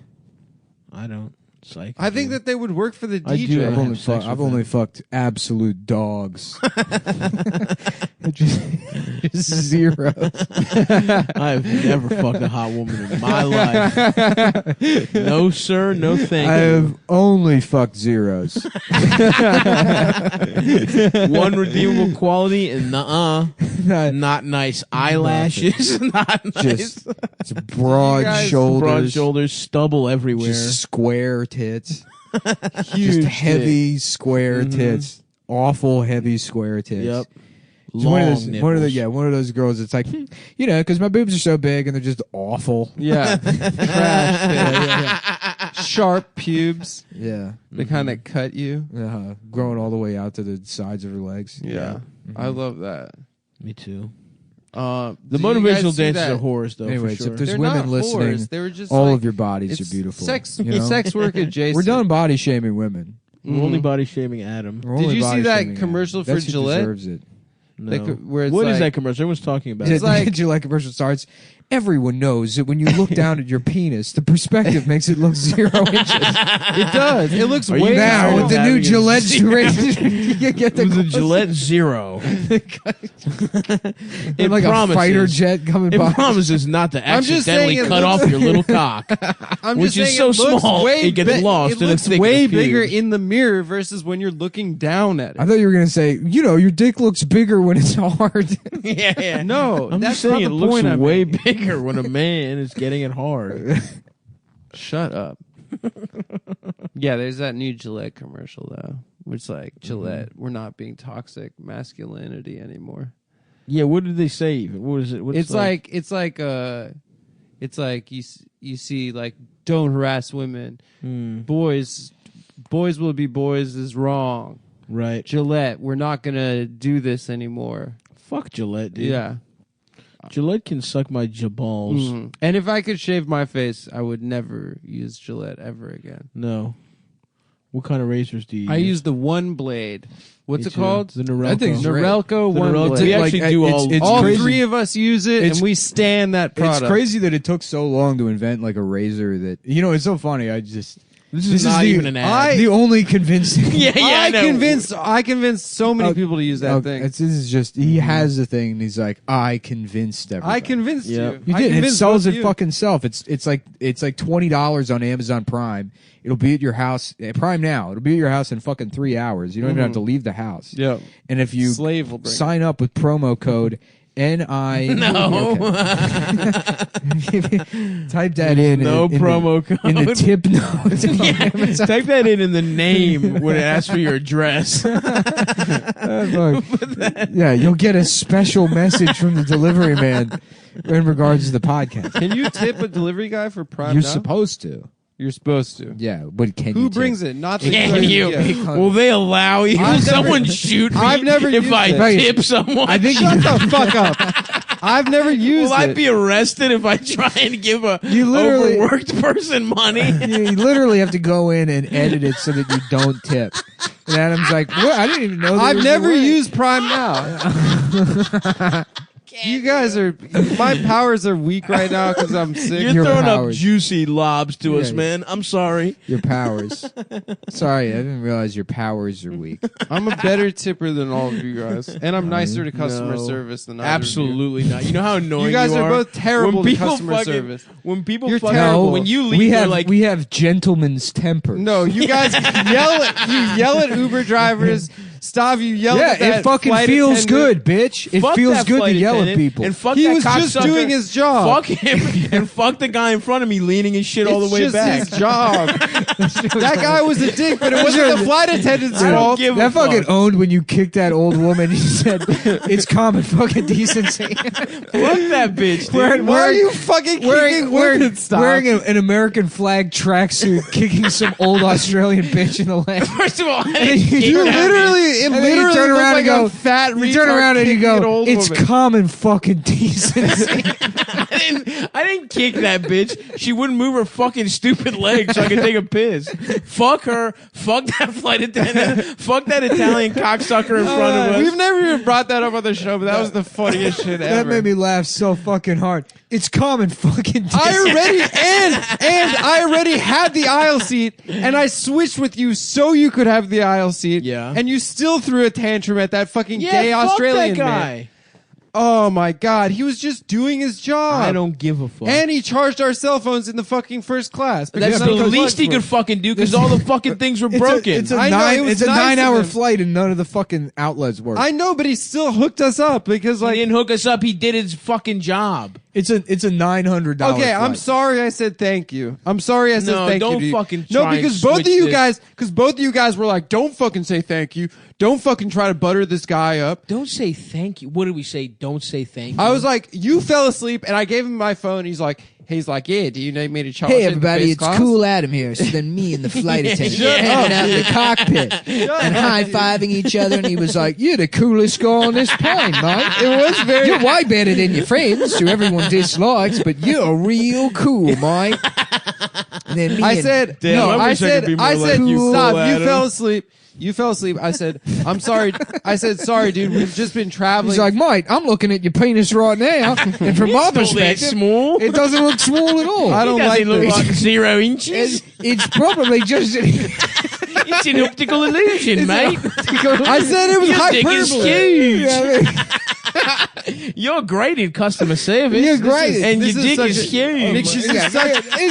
I don't. Psych. I think that they would work for the I do. DJ. I've only I've only fucked absolute dogs. just zero. I've never fucked a hot woman in my life. No, sir. No, thank I you. have only fucked zeros. One redeemable quality and not nice eyelashes. Not nice. Just it's broad guys- shoulders, Broad shoulders, stubble everywhere. just square tits, Huge just heavy square tits, awful heavy square tits. Yep. She's Long one of nipples. those girls. It's like, because my boobs are so big and they're just awful. Yeah. Trash. Sharp pubes. Yeah, They kind of cut you. growing all the way out to the sides of her legs. Yeah. I love that. Me too. The The motivational dances are whores, though. Anyways, for sure. if there's They're women not listening, whores. They were just all like, of your bodies it's are beautiful. Sex, you know? sex work adjacent. We're done body shaming women. We're only body shaming Adam. We're Did only you see body that shaming commercial Adam. for That's who Gillette? deserves it. No. They could- where it's What is like- that commercial? Everyone's talking about It's it. like- Did you like commercial starts? Everyone knows that when you look down at your penis, the perspective makes it look 0 inches. It does. It looks Are you way Now tired with of the new having a Gillette zero? you get With the the Gillette Zero. it like a fighter jet coming It by. promises not to I'm just accidentally saying it cut looks- off your little cock. I'm Which just is saying so it looks small, way it gets lost It in the looks thick of way the bigger pubes. in the mirror versus when you're looking down at it. I thought you were gonna say, your dick looks bigger when it's hard. Yeah. No, I'm that's just saying not it the looks point I'm way making. bigger when a man is getting it hard. Shut up. Yeah, there's that new Gillette commercial though, which like Gillette, we're not being toxic masculinity anymore. Yeah, what did they say even? What is it? What's It's like you see like don't harass women, boys Boys will be boys is wrong. Right. Gillette, we're not gonna do this anymore. Fuck Gillette, dude. Yeah. Gillette can suck my jaballs. And if I could shave my face, I would never use Gillette ever again. No. What kind of razors do you I use? use the one blade. What's Me it too. called? The Norelco. That thing's Norelco The one Norelco. blade. We actually do all crazy. three of us use it, and we stand that product. It's crazy that it took so long to invent like a razor that it's so funny. This is not even an ad. The only convincing. I convinced so many people to use that thing. This is just he has the thing, and he's like, I convinced everybody. I convinced you. You I did. It convinced sells both it you. fucking self. It's like $20 on Amazon Prime. It'll be at your house. Prime now. It'll be at your house in fucking 3 hours. You don't even have to leave the house. Yep. And if you Slave will bring sign up with promo code NI. No. Type that in. No promo code. In the tip notes. Type that in the name when it asks for your address. Yeah, you'll get a special message from the delivery man in regards to the podcast. Can you tip a delivery guy for Prime You're now? supposed to. You're supposed to. Yeah, but can Who you brings tip? it? Not the Can you? Yeah. Will they allow you? Will someone shoot me I've never if used I it. tip someone? I think Shut the fuck up. I've never used Will it. I be arrested if I try and give a You literally- overworked person money? You literally have to go in and edit it so that you don't tip. And Adam's like, what? I didn't even know. I've never used Prime Now. You guys are. My powers are weak right now because I'm sick. You're Your throwing up powers. juicy lobs to us, Yeah. man. I'm sorry. Your powers. Sorry, I didn't realize your powers are weak. I'm a better tipper than all of you guys, and I'm nicer to customer No. service than either of Absolutely not. You know how annoying You guys are are both terrible when to people customer fucking- service. When people You're fucking, terrible. when you leave, we they're have like, we have gentlemen's tempers. No, you guys yell at Uber drivers. Stav, you yell Yeah, at that it fucking flight feels attendant. good, bitch. It fuck feels that good to flight yell at attendant, people. And fuck He that was just cocksucker. doing his job. Fuck him and fuck the guy in front of me leaning his shit all the It's way just back. his job. That guy was a dick, but it wasn't the flight attendant's I don't fault. give a That fucking fuck. owned when you kicked that old woman. You said it's common fucking decency. Fuck that bitch, dude. Why are you fucking kicking women, Stav? wearing an American flag tracksuit, kicking some old Australian bitch in the leg. First of all, I And didn't you kick that Literally, And then you turn looked around like and go, a fat you turn retard around and you kicking an go, old it's woman. common fucking decency. I didn't kick that bitch. She wouldn't move her fucking stupid leg so I could take a piss. Fuck her. Fuck that flight attendant. Fuck that Italian cocksucker in front of us. We've never even brought that up on the show, but that was the funniest shit ever. That made me laugh so fucking hard. It's common fucking decency. I already had the aisle seat, and I switched with you so you could have the aisle seat. Yeah. And you still threw a tantrum at that fucking Yeah, gay fuck Australian that guy. man. Oh my god, he was just doing his job. I don't give a fuck. And he charged our cell phones in the fucking first class. That's none the of us least he plugged could fucking do because all the fucking things were broken. It's a I know, it was nice of 9-hour him. flight and none of the fucking outlets work. I know, but he still hooked us up because He like didn't hook us up. He did his fucking job. It's a $900. okay, I'm flight. sorry I said thank you. I'm sorry I said No, thank you. don't to you. fucking No, try and because both of switch you this. guys were like, don't fucking say thank you. Don't fucking try to butter this guy up. Don't say thank you. What did we say? Don't say thank you. I was like, you fell asleep, and I gave him my phone. He's like, yeah, do you need me to charge Hey it in everybody, face it's class? Cool Adam here. So then me and the flight attendant Shut hanging up, out in the cockpit and high-fiving each other, and he was like, "You're the coolest guy on this plane, mate. It was very. You're way better than your friends, who everyone dislikes, but you're real cool, mate." And then me I and- said, Damn, no, I I wish I could be said, more I like said, you, stop. Cool You Adam. fell asleep. You fell asleep. I said, I'm sorry. I said, sorry, dude. We've just been traveling. He's like, mate, I'm looking at your penis right now, and from my perspective, small. it doesn't look small at all. I don't Does like it look this. like 0 inches? It's probably just. It's an optical illusion, mate. I said it was Your dick is hyperbole. huge. You're great in customer service. You're great. and your This is dick such is a- huge.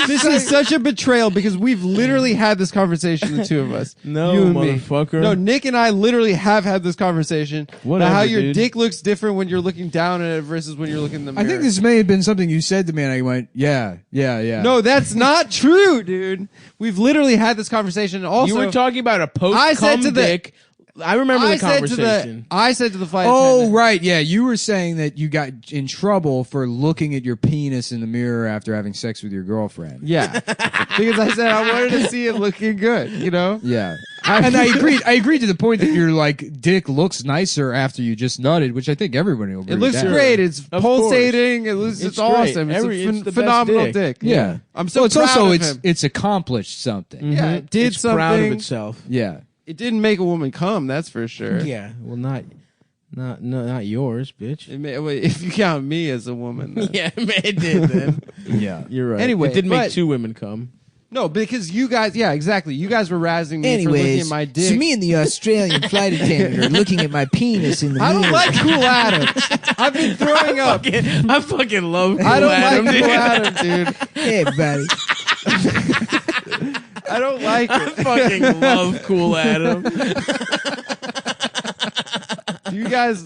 This is such a betrayal because we've literally had this conversation, the two of us. No, you and motherfucker. Me. No, Nick and I literally have had this conversation Whatever, about how your dude. dick looks different when you're looking down at it versus when you're looking in the I mirror. think this may have been something you said to me, and I went, yeah. No, that's not true, dude. We've literally had this conversation. And also, You were talking about a post I said to the- dick I remember the conversation. I said to the flight Oh, attendant, right. Yeah. You were saying that you got in trouble for looking at your penis in the mirror after having sex with your girlfriend. yeah, because I said I wanted to see it looking good. You know. Yeah. And I agreed. I agreed to the point that your like dick looks nicer after you just nutted, which I think everybody will agree It looks with that. great. It's Of pulsating. It's It's awesome. great. It's It's the best phenomenal dick. dick. Yeah. I'm so Well, it's proud also of it's him. it's accomplished something. Yeah, it did It's proud of something. itself. Yeah. It didn't make a woman come. That's for sure. Yeah. Well, not yours, bitch. Wait, if you count me as a woman. Then. Yeah, it did then. Yeah. You're right. Anyway, it did make but- 2 women come. No, because you guys, yeah, exactly. You guys were razzing me for looking at Anyways, my dick. so me and the Australian flight attendant are looking at my penis in the I mirror. don't like Cool Adam. I've been throwing up. I fucking love Cool I don't Adam, like dude. Cool Adam, dude. Hey, everybody. I don't like I it. fucking love Cool Adam. You guys.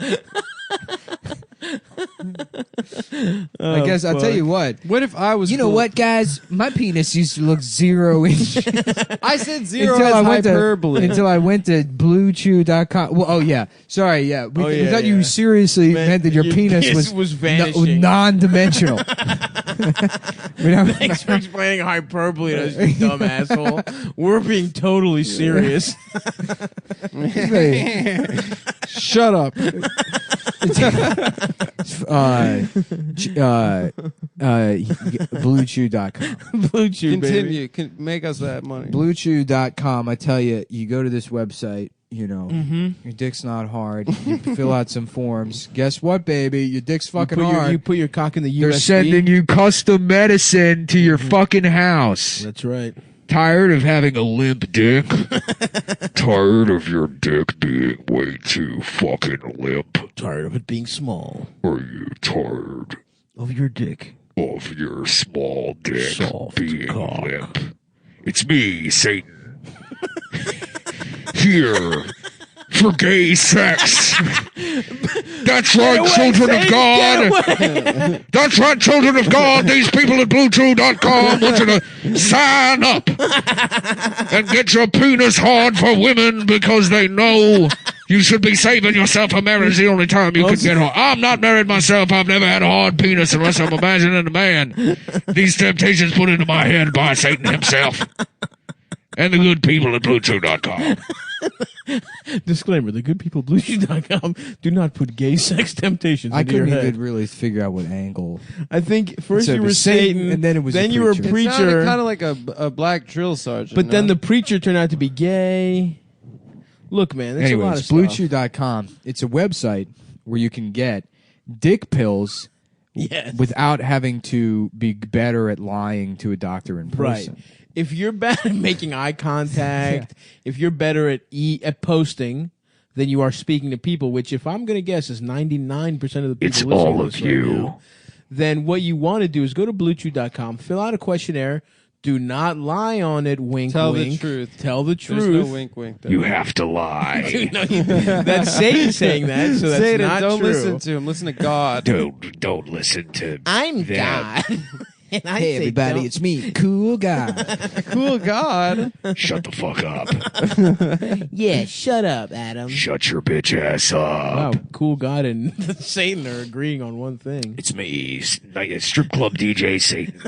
I guess I'll tell you what. What if I was? You know cool? what, guys? My penis used to look 0 inches I said zero until as I went hyperbole. until I went to BlueChew.com. Well, oh yeah, sorry, yeah. We, Oh, yeah, we thought yeah. you seriously meant that your penis was vanishing. non-dimensional. Thanks for explaining hyperbole to us, you dumb asshole. We're being totally serious. Shut up. BlueChew.com. Blue Chew, baby. Continue. Make us that money. BlueChew.com. I tell you, you go to this website. You know, your dick's not hard. You fill out some forms. Guess what, baby? Your dick's fucking hard. You put your cock in the USB. They're sending you custom medicine to your fucking house. That's right. Tired of having a limp dick? Tired of your dick being way too fucking limp? Tired of it being small. Are you tired Of your dick. of your small dick Soft being cock. limp? It's me, Satan. Here for gay sex. That's right, children of God. That's right, children of God. These people at BlueChew.com want you to sign up and get your penis hard for women because they know you should be saving yourself for marriage. The only time you can get hard. I'm not married myself. I've never had a hard penis unless I'm imagining a man. These temptations put into my head by Satan himself and the good people at BlueChew.com. Disclaimer: the good people BlueChew.com do not put gay sex temptations I into your couldn't head. even really figure out what angle. I think first So it you were was Satan, Satan, and then it was a you were a preacher. It sounded preacher, kind of like a black drill sergeant. but then no? the preacher turned out to be gay. Look, man, that's a lot of Anyways, stuff. BlueChew.com. It's a website where you can get dick pills Yes. without having to be better at lying to a doctor in person. Right. If you're bad at making eye contact, if you're better at posting than you are speaking to people, which if I'm going to guess is 99% of the people It's listening all to of this right you. now, then what you want to do is go to BlueChew.com, fill out a questionnaire. Do not lie on it, wink, Tell the wink. truth. Tell the There's truth. no wink, wink. There. You have to lie. No, that's Satan saying that, so that's Satan, not don't true. listen to him. Listen to God. Don't listen to I'm them. God. And I Hey, say everybody, don't- it's me, Cool Guy. Cool God. Shut the fuck up. Yeah, shut up, Adam. Shut your bitch ass up. Wow, cool God and Satan are agreeing on one thing. It's me, strip club DJ Satan.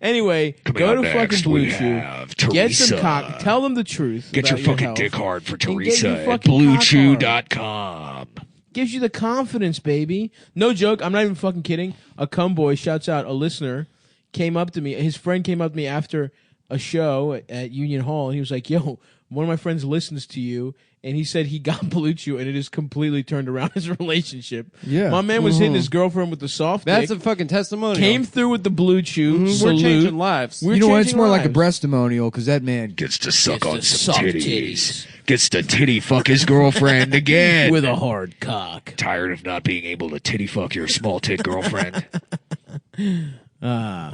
Anyway, Coming go up to next, fucking we Blue Chew. have Get some Teresa. cock. Tell them the truth. Get your about fucking health. dick hard for And get your Teresa at fucking cock hard. BlueChew.com. Gives you the confidence, baby. No joke. I'm not even fucking kidding. A cum boy, shouts out, a listener, came up to me. His friend came up to me after a show at Union Hall, and he was like, yo, one of my friends listens to you, and he said he got Blue Chew, and it has completely turned around his relationship. Yeah. My man was hitting his girlfriend with the soft That's dick. a fucking testimonial. Came through with the Blue Chew. We're Salute. changing lives. We're You know what? It's changing more like a lives. breastimonial because that man Gets to suck Gets on to some suck titties. Gets to titty fuck his girlfriend again. with a hard cock. Tired of not being able to titty fuck your small tit girlfriend.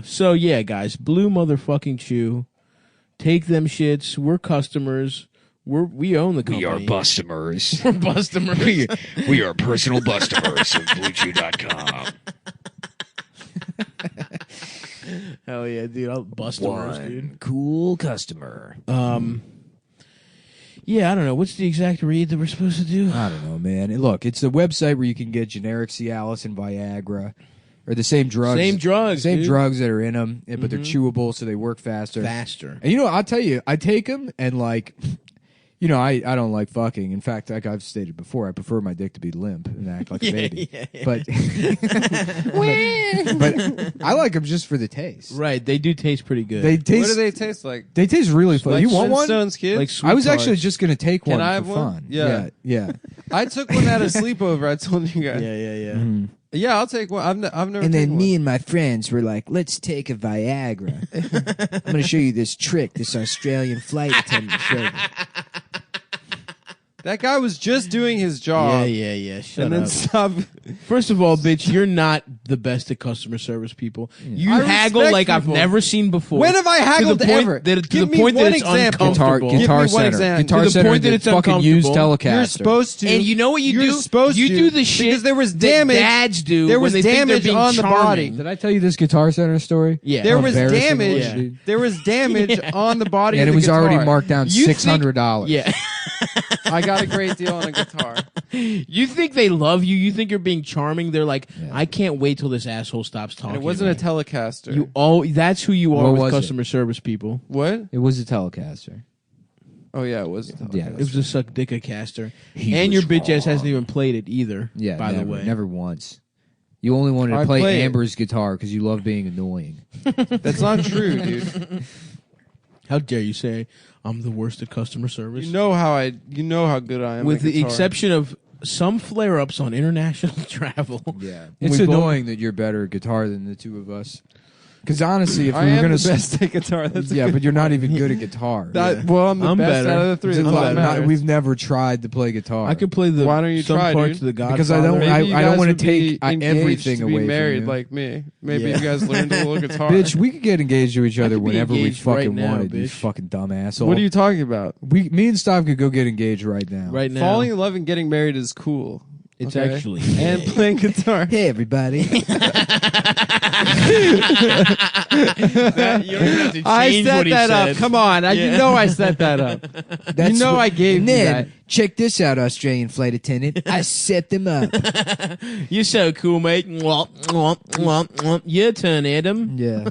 So yeah, guys, Blue motherfucking Chew. Take them shits. We're customers. We own the company. We are bustomers. We're bustomers. We are personal bustomers of BlueChew.com. Hell yeah, dude. I'll bustomers, dude. Cool customer. Yeah, I don't know. What's the exact read that we're supposed to do? I don't know, man. And look, it's a website where you can get generic Cialis and Viagra, or the same drugs. Same drugs, Same dude. drugs that are in them, but they're chewable, so they work faster. And you know, I'll tell you, I take them, and like, you know, I don't like fucking. In fact, like I've stated before, I prefer my dick to be limp and act like a baby. But I like them just for the taste. Right, they do taste pretty good. They taste. What do they taste like? They taste really fun. Like You want one? Flintstones kids? Like sweet I was actually tarts. just going to take Can one I for have one? fun. Yeah. Yeah. I took one at a sleepover. I told you guys. Yeah. Yeah, I'll take one. I've never. And taken then one. me and my friends were like, let's take a Viagra. I'm going to show you this trick this Australian flight attendant showed me. That guy was just doing his job. Yeah. Shut and up. then stop. First of all, bitch, you're not the best at customer service people. You I haggle respect like I've people. never seen before. When have I haggled to the point ever? That, to Give the me point one that it's example. uncomfortable. Give me Guitar one Center. example. Guitar To the Center point that did it's fucking use uncomfortable. Telecaster. You're supposed to. And you know what you You're do? supposed you to. do the shit because there was that damage. dads do There when was they think they're damage being on the body. charming. Did I tell you this Guitar Center story? Yeah. There How was embarrassing it damage. was, dude. There was damage on the body, And of it the was already guitar. marked down You think- $600. Yeah. I got a great deal on a guitar. You think they love you? You think you're being charming? They're like, I can't wait till this asshole stops talking. And it wasn't a to me." Telecaster. That's who you are What with was it? customer service people. What? It was a Telecaster. Oh yeah, it was. A Yeah, It was a suck dicka caster. He And your was bitch ass wrong. hasn't even played it either. Yeah, by never, the way. never once. You only wanted to I play play it. Amber's guitar because you love being annoying. That's not true, dude. How dare you say I'm the worst at customer service? You know how good I am. With at the guitar. exception of some flare-ups on international travel. Yeah, it's We both- annoying that you're better at guitar than the two of us. Because honestly, if I we were am gonna the best at guitar. That's yeah, but you're not even good at guitar. Well, I'm the best better. out of the three. It's That's a all lot- that matters. we've never tried to play guitar. I could play the Why don't you some try, parts dude? of the Godfather. Because I don't- Maybe you I don't guys wanna would be take, engaged everything to away be from married you. like me. Maybe Yeah. you guys learned a little guitar. Bitch, we could get engaged to each other could be whenever we engaged right fucking now, wanted. You bitch. fucking dumb asshole. What are you talking about? Me and Stav could go get engaged right now. right now. Falling in love and getting married is cool. It's okay? actually and playing guitar. Hey, everybody. You don't even have to change I set what he that said. up. Come on, you know I set that up. That's you know what- I gave and you then, that. check this out, Australian flight attendant. I set them up. You're so cool, mate. Mwah, mwah, mwah, mwah. Your turn, Adam. Yeah.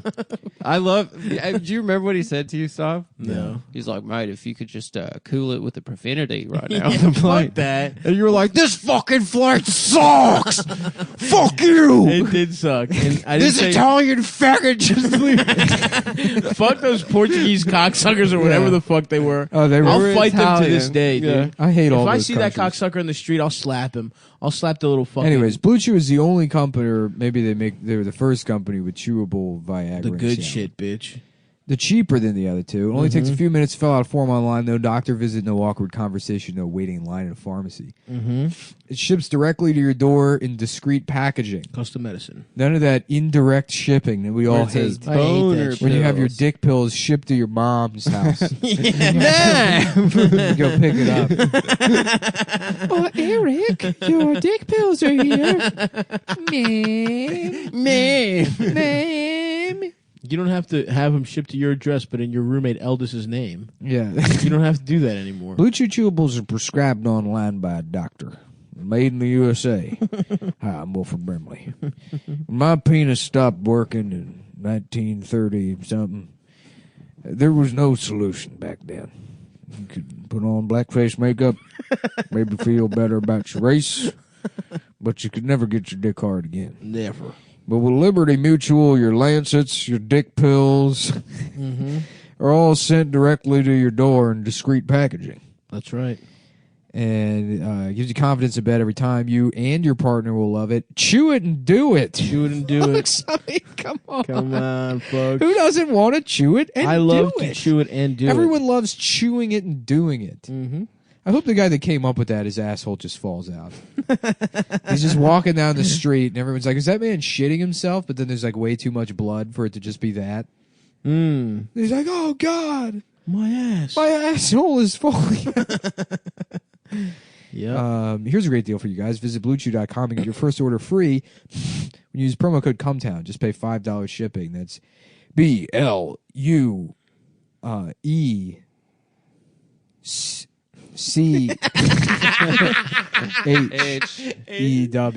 I love. Do you remember what he said to you, Stav? No. He's like, mate, if you could just cool it with the profanity right now. Yeah, on the fuck plane. that. And you were like, this fucking flight sucks. Fuck you. It did suck. And I didn't This say, Italian faggot just leave. fuck those Portuguese cocksuckers or whatever the fuck they were. Oh, they were I'll fight them to Italian. this day, Yeah. dude. I hate all If I those see that countries. cocksucker in the street, I'll slap him. I'll slap the little fucking. Anyways, Blue Chew is the only company, or maybe they were the first company with chewable Viagra. the in good Seattle. shit, bitch. They're cheaper than the other two. It only takes a few minutes to fill out a form online. No doctor visit, no awkward conversation, no waiting in line at a pharmacy. Mm-hmm. It ships directly to your door in discreet packaging. Custom medicine. None of that indirect shipping that we all It says hate. boner When you have your pills. dick pills shipped to your mom's house. Yeah. Go pick it up. Oh, Eric, your dick pills are here. Ma'am. You don't have to have them shipped to your address, but in your roommate Eldis's name. Yeah. You don't have to do that anymore. Blue Chew chewables are prescribed online by a doctor. Made in the USA. Hi, I'm Wilford Brimley. When my penis stopped working in 1930 something, there was no solution back then. You could put on blackface makeup, maybe feel better about your race, but you could never get your dick hard again. Never. But with Liberty Mutual, your Lancets, your dick pills are all sent directly to your door in discreet packaging. That's right. And it gives you confidence in bed every time. You and your partner will love it. Chew it and do it. Chew it and do it. Sorry, come on. Come on, folks. Who doesn't want to chew it and I love do to it? chew it and do Everyone loves chewing it and doing it. Mm-hmm. I hope the guy that came up with that, his asshole just falls out. He's just walking down the street, and everyone's like, is that man shitting himself? But then there's like way too much blood for it to just be that. Mm. He's like, oh, God. My ass. My asshole is falling out. Yeah. Here's a great deal for you guys. Visit BlueChew.com and get your first order free when you use promo code Cumtown. Just pay $5 shipping. That's BLUE. C-H-E-W.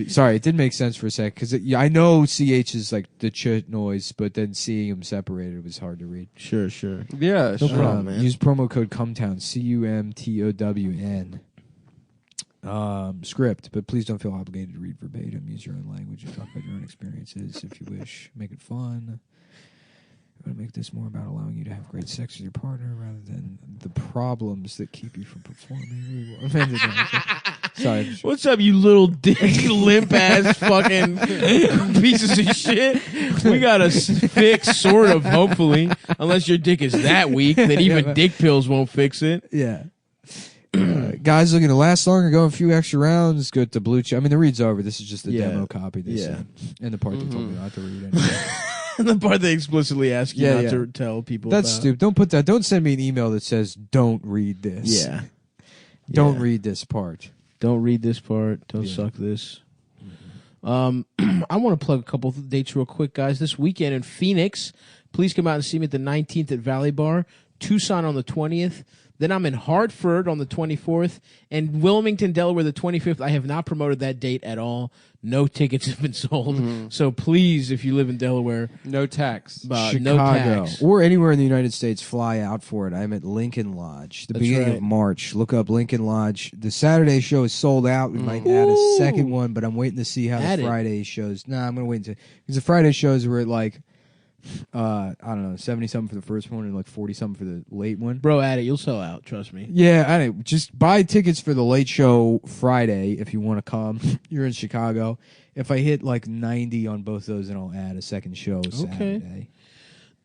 Sorry, it didn't make sense for a sec because I know CH is like the ch noise, but then seeing them separated was hard to read. Sure. Yeah, No sure. problem, man. Use promo code Cumtown, CUMTOWN. Script, but please don't feel obligated to read verbatim. Use your own language and talk about your own experiences if you wish. Make it fun. I'm going to make this more about allowing you to have great sex with your partner rather than the problems that keep you from performing. Sorry. What's up, you little dick, limp ass fucking pieces of shit? We got a fix, sort of, hopefully. Unless your dick is that weak that even dick pills won't fix it. Yeah. Guys looking to last longer, go a few extra rounds, go to Blue Chew. I mean, the read's over. This is just the demo copy they sent. And the part they told me not to read anyway. The part they explicitly ask you not to tell people That's about. stupid. Don't put that. Don't send me an email that says, don't read this. Yeah. Don't read this part. Don't read this part. Don't suck this. I want to plug a couple of dates real quick, guys. This weekend in Phoenix, please come out and see me at the 19th at Valley Bar, Tucson on the 20th. Then I'm in Hartford on the 24th and Wilmington, Delaware, the 25th. I have not promoted that date at all. No tickets have been sold. So please, if you live in Delaware, no tax. Chicago, no tax. or anywhere in the United States, fly out for it. I'm at Lincoln Lodge, the beginning of March. Look up Lincoln Lodge. The Saturday show is sold out. We might add a second one, but I'm waiting to see how the Friday shows. I'm going to wait until because the Friday shows were at like I don't know, 70-something for the first one and like 40-something for the late one. Bro, add it. You'll sell out. Trust me. Yeah, I know. Just buy tickets for the late show Friday if you want to come. You're in Chicago. If I hit like 90 on both those, then I'll add a second show Saturday.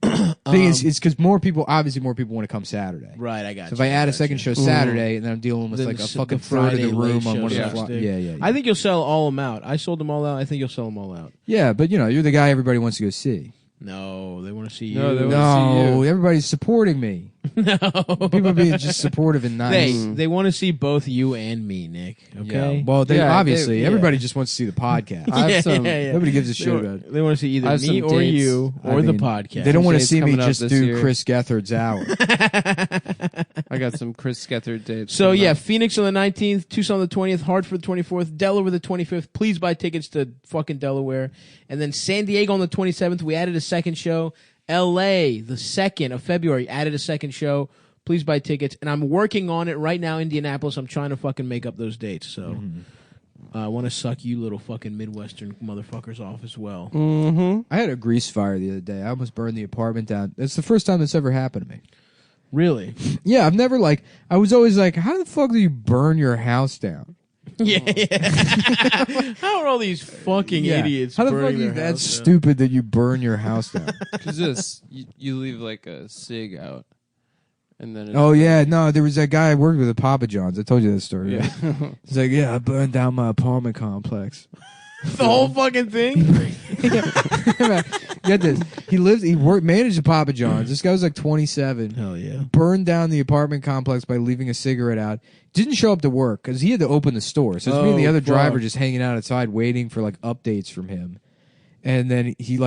Thing is, it's because more people want to come Saturday. Right, I got so you. if I add a second show Saturday, and then I'm dealing with Then like a the fucking Friday third of the room late on show one of the sucks, dude. Yeah. I think you'll sell all of them out. I sold them all out. I think you'll sell them all out. Yeah, but you're the guy everybody wants to go see. No, they want to see you. No, they want to see you. Everybody's supporting me. No. People are being just supportive and nice. They want to see both you and me, Nick. Okay. Yeah. Well, everybody just wants to see the podcast. Nobody gives a shit about it. They want to see either me or you or the podcast. They don't want to see me coming up just this do year. Chris Gethard's hour. I got some Chris Gethard dates. So coming yeah, up. Phoenix on the 19th, Tucson on the 20th, Hartford the 24th, Delaware the 25th. Please buy tickets to fucking Delaware. And then San Diego on the 27th. We added a second show. LA the 2nd of February added a second show. Please buy tickets. And I'm working on it right now, Indianapolis. I'm trying to fucking make up those dates. So I want to suck you little fucking Midwestern motherfuckers off as well. I had a grease fire the other day. I almost burned the apartment down. It's the first time that's ever happened to me. Really? Yeah, I've never I was always like, how the fuck do you burn your house down? Yeah. How are all these fucking idiots How the burning fuck are you their that house down? stupid that you burn your house down? Because you leave like a cig out, and then Oh yeah, no, there was that guy I worked with at Papa John's. I told you that story. Right? He's like, yeah, I burned down my apartment complex. The whole fucking thing? Get this. He managed a Papa John's. This guy was like 27. Hell yeah. Burned down the apartment complex by leaving a cigarette out. Didn't show up to work because he had to open the store. So it's me and the other driver just hanging out outside waiting for like updates from him. And then he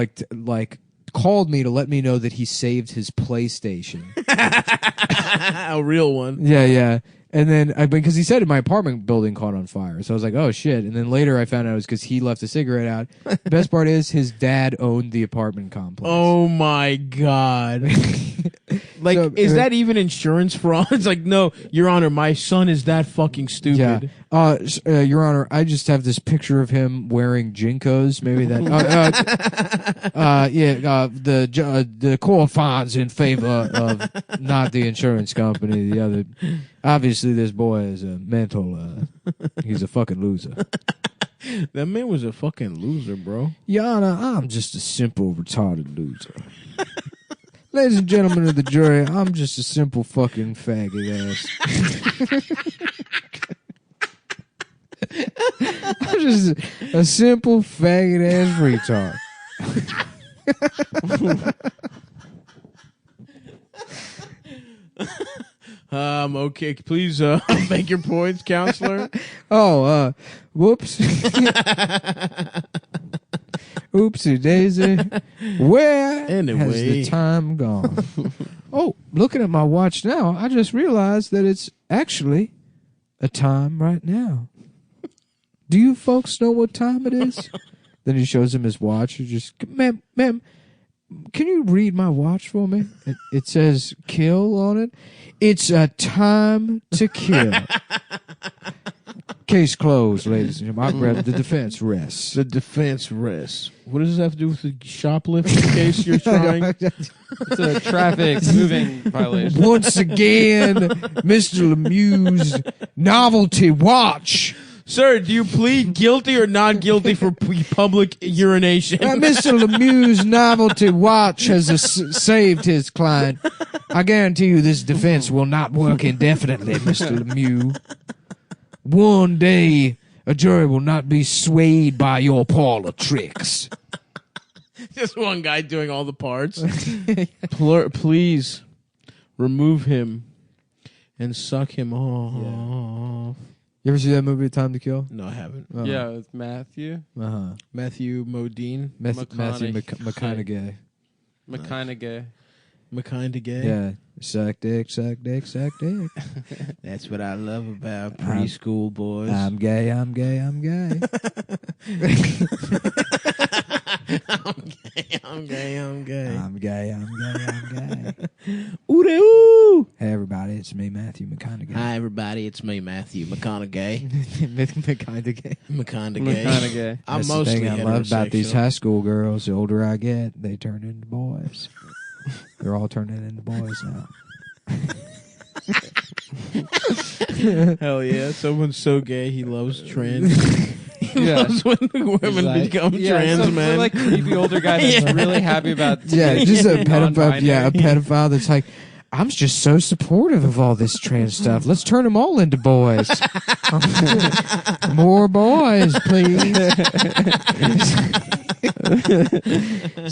called me to let me know that he saved his PlayStation. A real one. Yeah. And then, because he said my apartment building caught on fire. So I was like, oh, shit. And then later I found out it was because he left a cigarette out. The best part is his dad owned the apartment complex. Oh, my God. Is that even insurance fraud? It's like, no, Your Honor, my son is that fucking stupid. Yeah. Your Honor, I just have this picture of him wearing Jinkos. Maybe that. The court finds in favor of not the insurance company, the other. Obviously, this boy is a mental. He's a fucking loser. That man was a fucking loser, bro. Your Honor, I'm just a simple retarded loser. Ladies and gentlemen of the jury, I'm just a simple fucking faggot ass. I'm just a simple faggot ass retard. Okay, please make your points, counselor. Whoops. Oopsie daisy. Where has the time gone? Oh, looking at my watch now, I just realized that it's actually a time right now. Do you folks know what time it is? Then he shows him his watch. He just, ma'am, can you read my watch for me? It says kill on it. It's a time to kill. Case closed, ladies and gentlemen. The defense rests. The defense rests. What does this have to do with the shoplifting case you're trying? It's a traffic moving violation. Once again, Mr. Lemieux's novelty watch. Sir, do you plead guilty or not guilty for public urination? Mr. Lemieux's novelty watch has saved his client. I guarantee you this defense will not work indefinitely, Mr. Lemieux. One day, a jury will not be swayed by your parlor tricks. Just one guy doing all the parts. Please remove him and suck him off. You ever see that movie, Time to Kill? No, I haven't. Yeah, with Matthew. Matthew Modine. Matthew McConaughey. McConaughey. Yeah. Suck dick, suck dick, suck dick. That's what I love about preschool boys. I'm gay, I'm gay, I'm gay. I'm gay. I'm gay, I'm gay, I'm gay. Ooh-de-ooh. Hey, everybody, it's me, Matthew McConaughey. Hi, everybody. It's me, Matthew McConaughey. McConaughey. McConaughey. I'm That's mostly the thing I love about these heterosexual. high school girls. The older I get, they turn into boys. They're all turning into boys now. Hell yeah. Someone's so gay he loves trans. He Yeah. loves when women Like, become trans some men. like creepy older guy that's really happy about Just a pedophile. non-binary. Yeah, a pedophile that's like, I'm just so supportive of all this trans stuff. Let's turn them all into boys. More boys, please.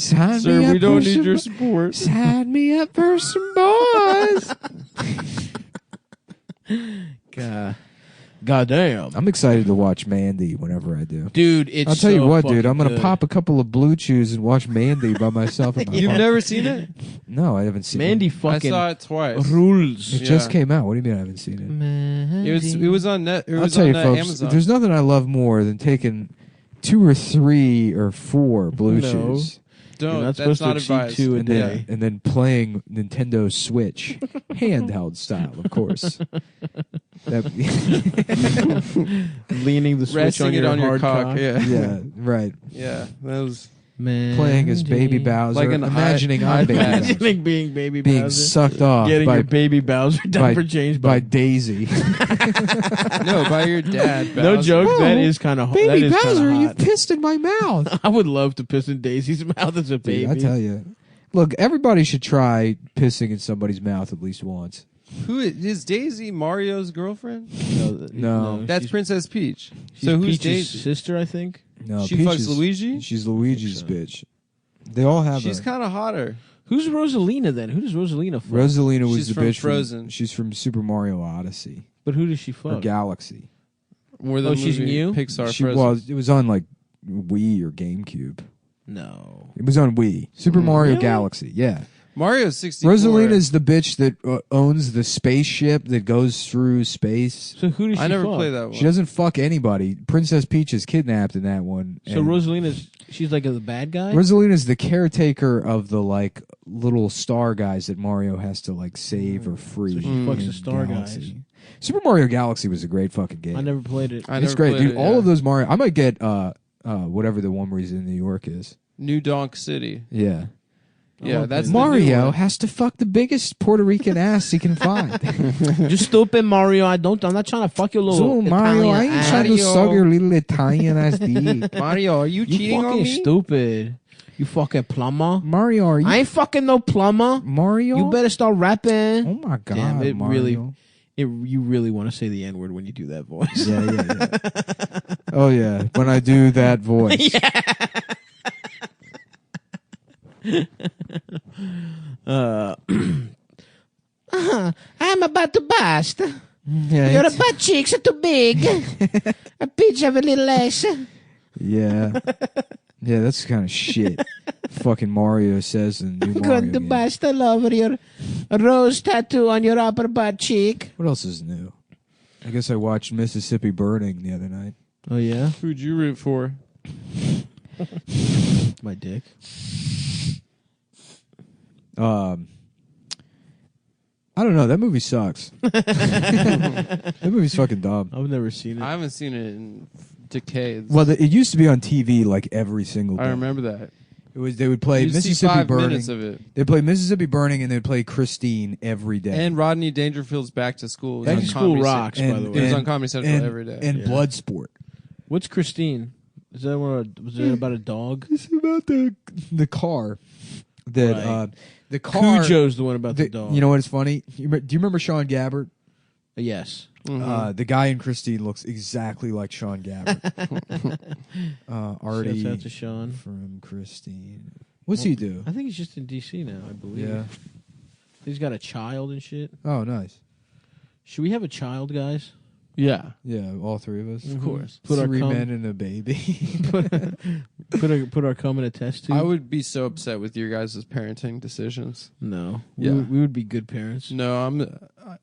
Sign Sir, me up we don't for need some- your support. Sign me up for some boys. God damn. I'm excited to watch Mandy whenever I do. Dude, it's I'll tell you so what, dude. I'm fucking gonna good. pop a couple of Blue Chews and watch Mandy by myself. In my You've home. never seen it? No, I haven't seen Mandy it. fucking I saw it twice. rules. It just came out. What do you mean I haven't seen it? It was on net. It I'll was tell on you, folks. Amazon. There's nothing I love more than taking 2 or 3 or 4 Blue No. Chews. Don't. You're not That's supposed to not exceed advised. 2 a and day. then playing Nintendo Switch, handheld style, of course. Leaning the switch Resting on it your on your hard cock. Yeah. Right. Yeah. That was. Playing as Baby Bowser, Like an imagining I'm Baby iPad. Bowser, Imagining being baby being Bowser. sucked off Getting by your baby Bowser diaper changed by Daisy. No, by your dad. No Bowser. joke, that Oh, is kind of Baby Bowser, hot. you've pissed in my mouth. I would love to piss in Daisy's mouth as a baby. Dude, I tell you, look, everybody should try pissing in somebody's mouth at least once. Who is Daisy Mario's girlfriend? No. That's she's- Princess Peach. She's So who's Peach's Daisy? sister, I think. No, She Peach fucks is- Luigi? She's Luigi's bitch. They all have. She's kind of hotter. Who's Rosalina then? Who does Rosalina fuck? Rosalina was She's the from bitch Frozen. she's from Super Mario Odyssey But who does she or fuck? Galaxy. More than Oh, she's movie new? Pixar She Frozen. was. It was on like Wii or GameCube. No. It was on Wii. Super Mario Really? Galaxy. Yeah. Mario's 64. Rosalina's the bitch that owns the spaceship that goes through space. So who does she I never fuck? played that one. She doesn't fuck anybody. Princess Peach is kidnapped in that one. So and Rosalina's, she's like the bad guy? Rosalina's the caretaker of the like little star guys that Mario has to like save or free. So she in fucks the star Galaxy. Super Mario Galaxy was a great fucking game. I never played it. I It's never great, played dude. it, All yeah. of those Mario. I might get whatever the one where he's in New York is. New Donk City. Yeah. Yeah, that's the new Mario one. has to fuck the biggest Puerto Rican ass he can find. You stupid Mario. I'm not trying to fuck your little So Mario, I Italian ain't ass. trying to Mario. suck your little Italian ass dick. Mario, are you You cheating on fucking me? stupid. You fucking plumber. Mario, are you I ain't fucking no plumber. Mario? You better start rapping. Oh my god, Damn, it Mario. really- You really want to say the N-word when you do that voice. Yeah. Oh yeah, when I do that voice. I'm about to bust. Yeah, Your it's- butt cheeks are too big. A bitch have a little ass. yeah. Yeah, that's kind of shit. Fucking Mario says in new Mario Going to game. bust all over your rose tattoo on your upper butt cheek. What else is new? I guess I watched Mississippi Burning the other night. Oh yeah, Who'd you root for? my dick. I don't know. That movie sucks. That movie's fucking dumb. I've never seen it. I haven't seen it in decades. Well, it used to be on TV like every single day. I remember that. It was they would play You'd see Mississippi 5 Burning. minutes of it. They'd play Mississippi Burning and they'd play Christine every day. And Rodney Dangerfield's Back to School. Was Back on to School Comedy rocks, Central. by the way. It was on Comedy Central every day. And Bloodsport. What's Christine? Is that was it about a dog? It's about the car. That Right. the car. Cujo's the one about the dog. You know what is funny? Do you remember Sean Gabbard? Yes. The guy in Christine looks exactly like Sean Gabbard. Artie Shouts out to Sean. from Christine. What's he do? I think he's just in D.C. now, I believe. Yeah. He's got a child and shit. Oh, nice. Should we have a child, guys? Yeah. Yeah, all three of us. Of course. Put Put our three cum- men and a baby. Put our cum in a test tube. I would be so upset with your guys' parenting decisions. No. Yeah. We would be good parents. No,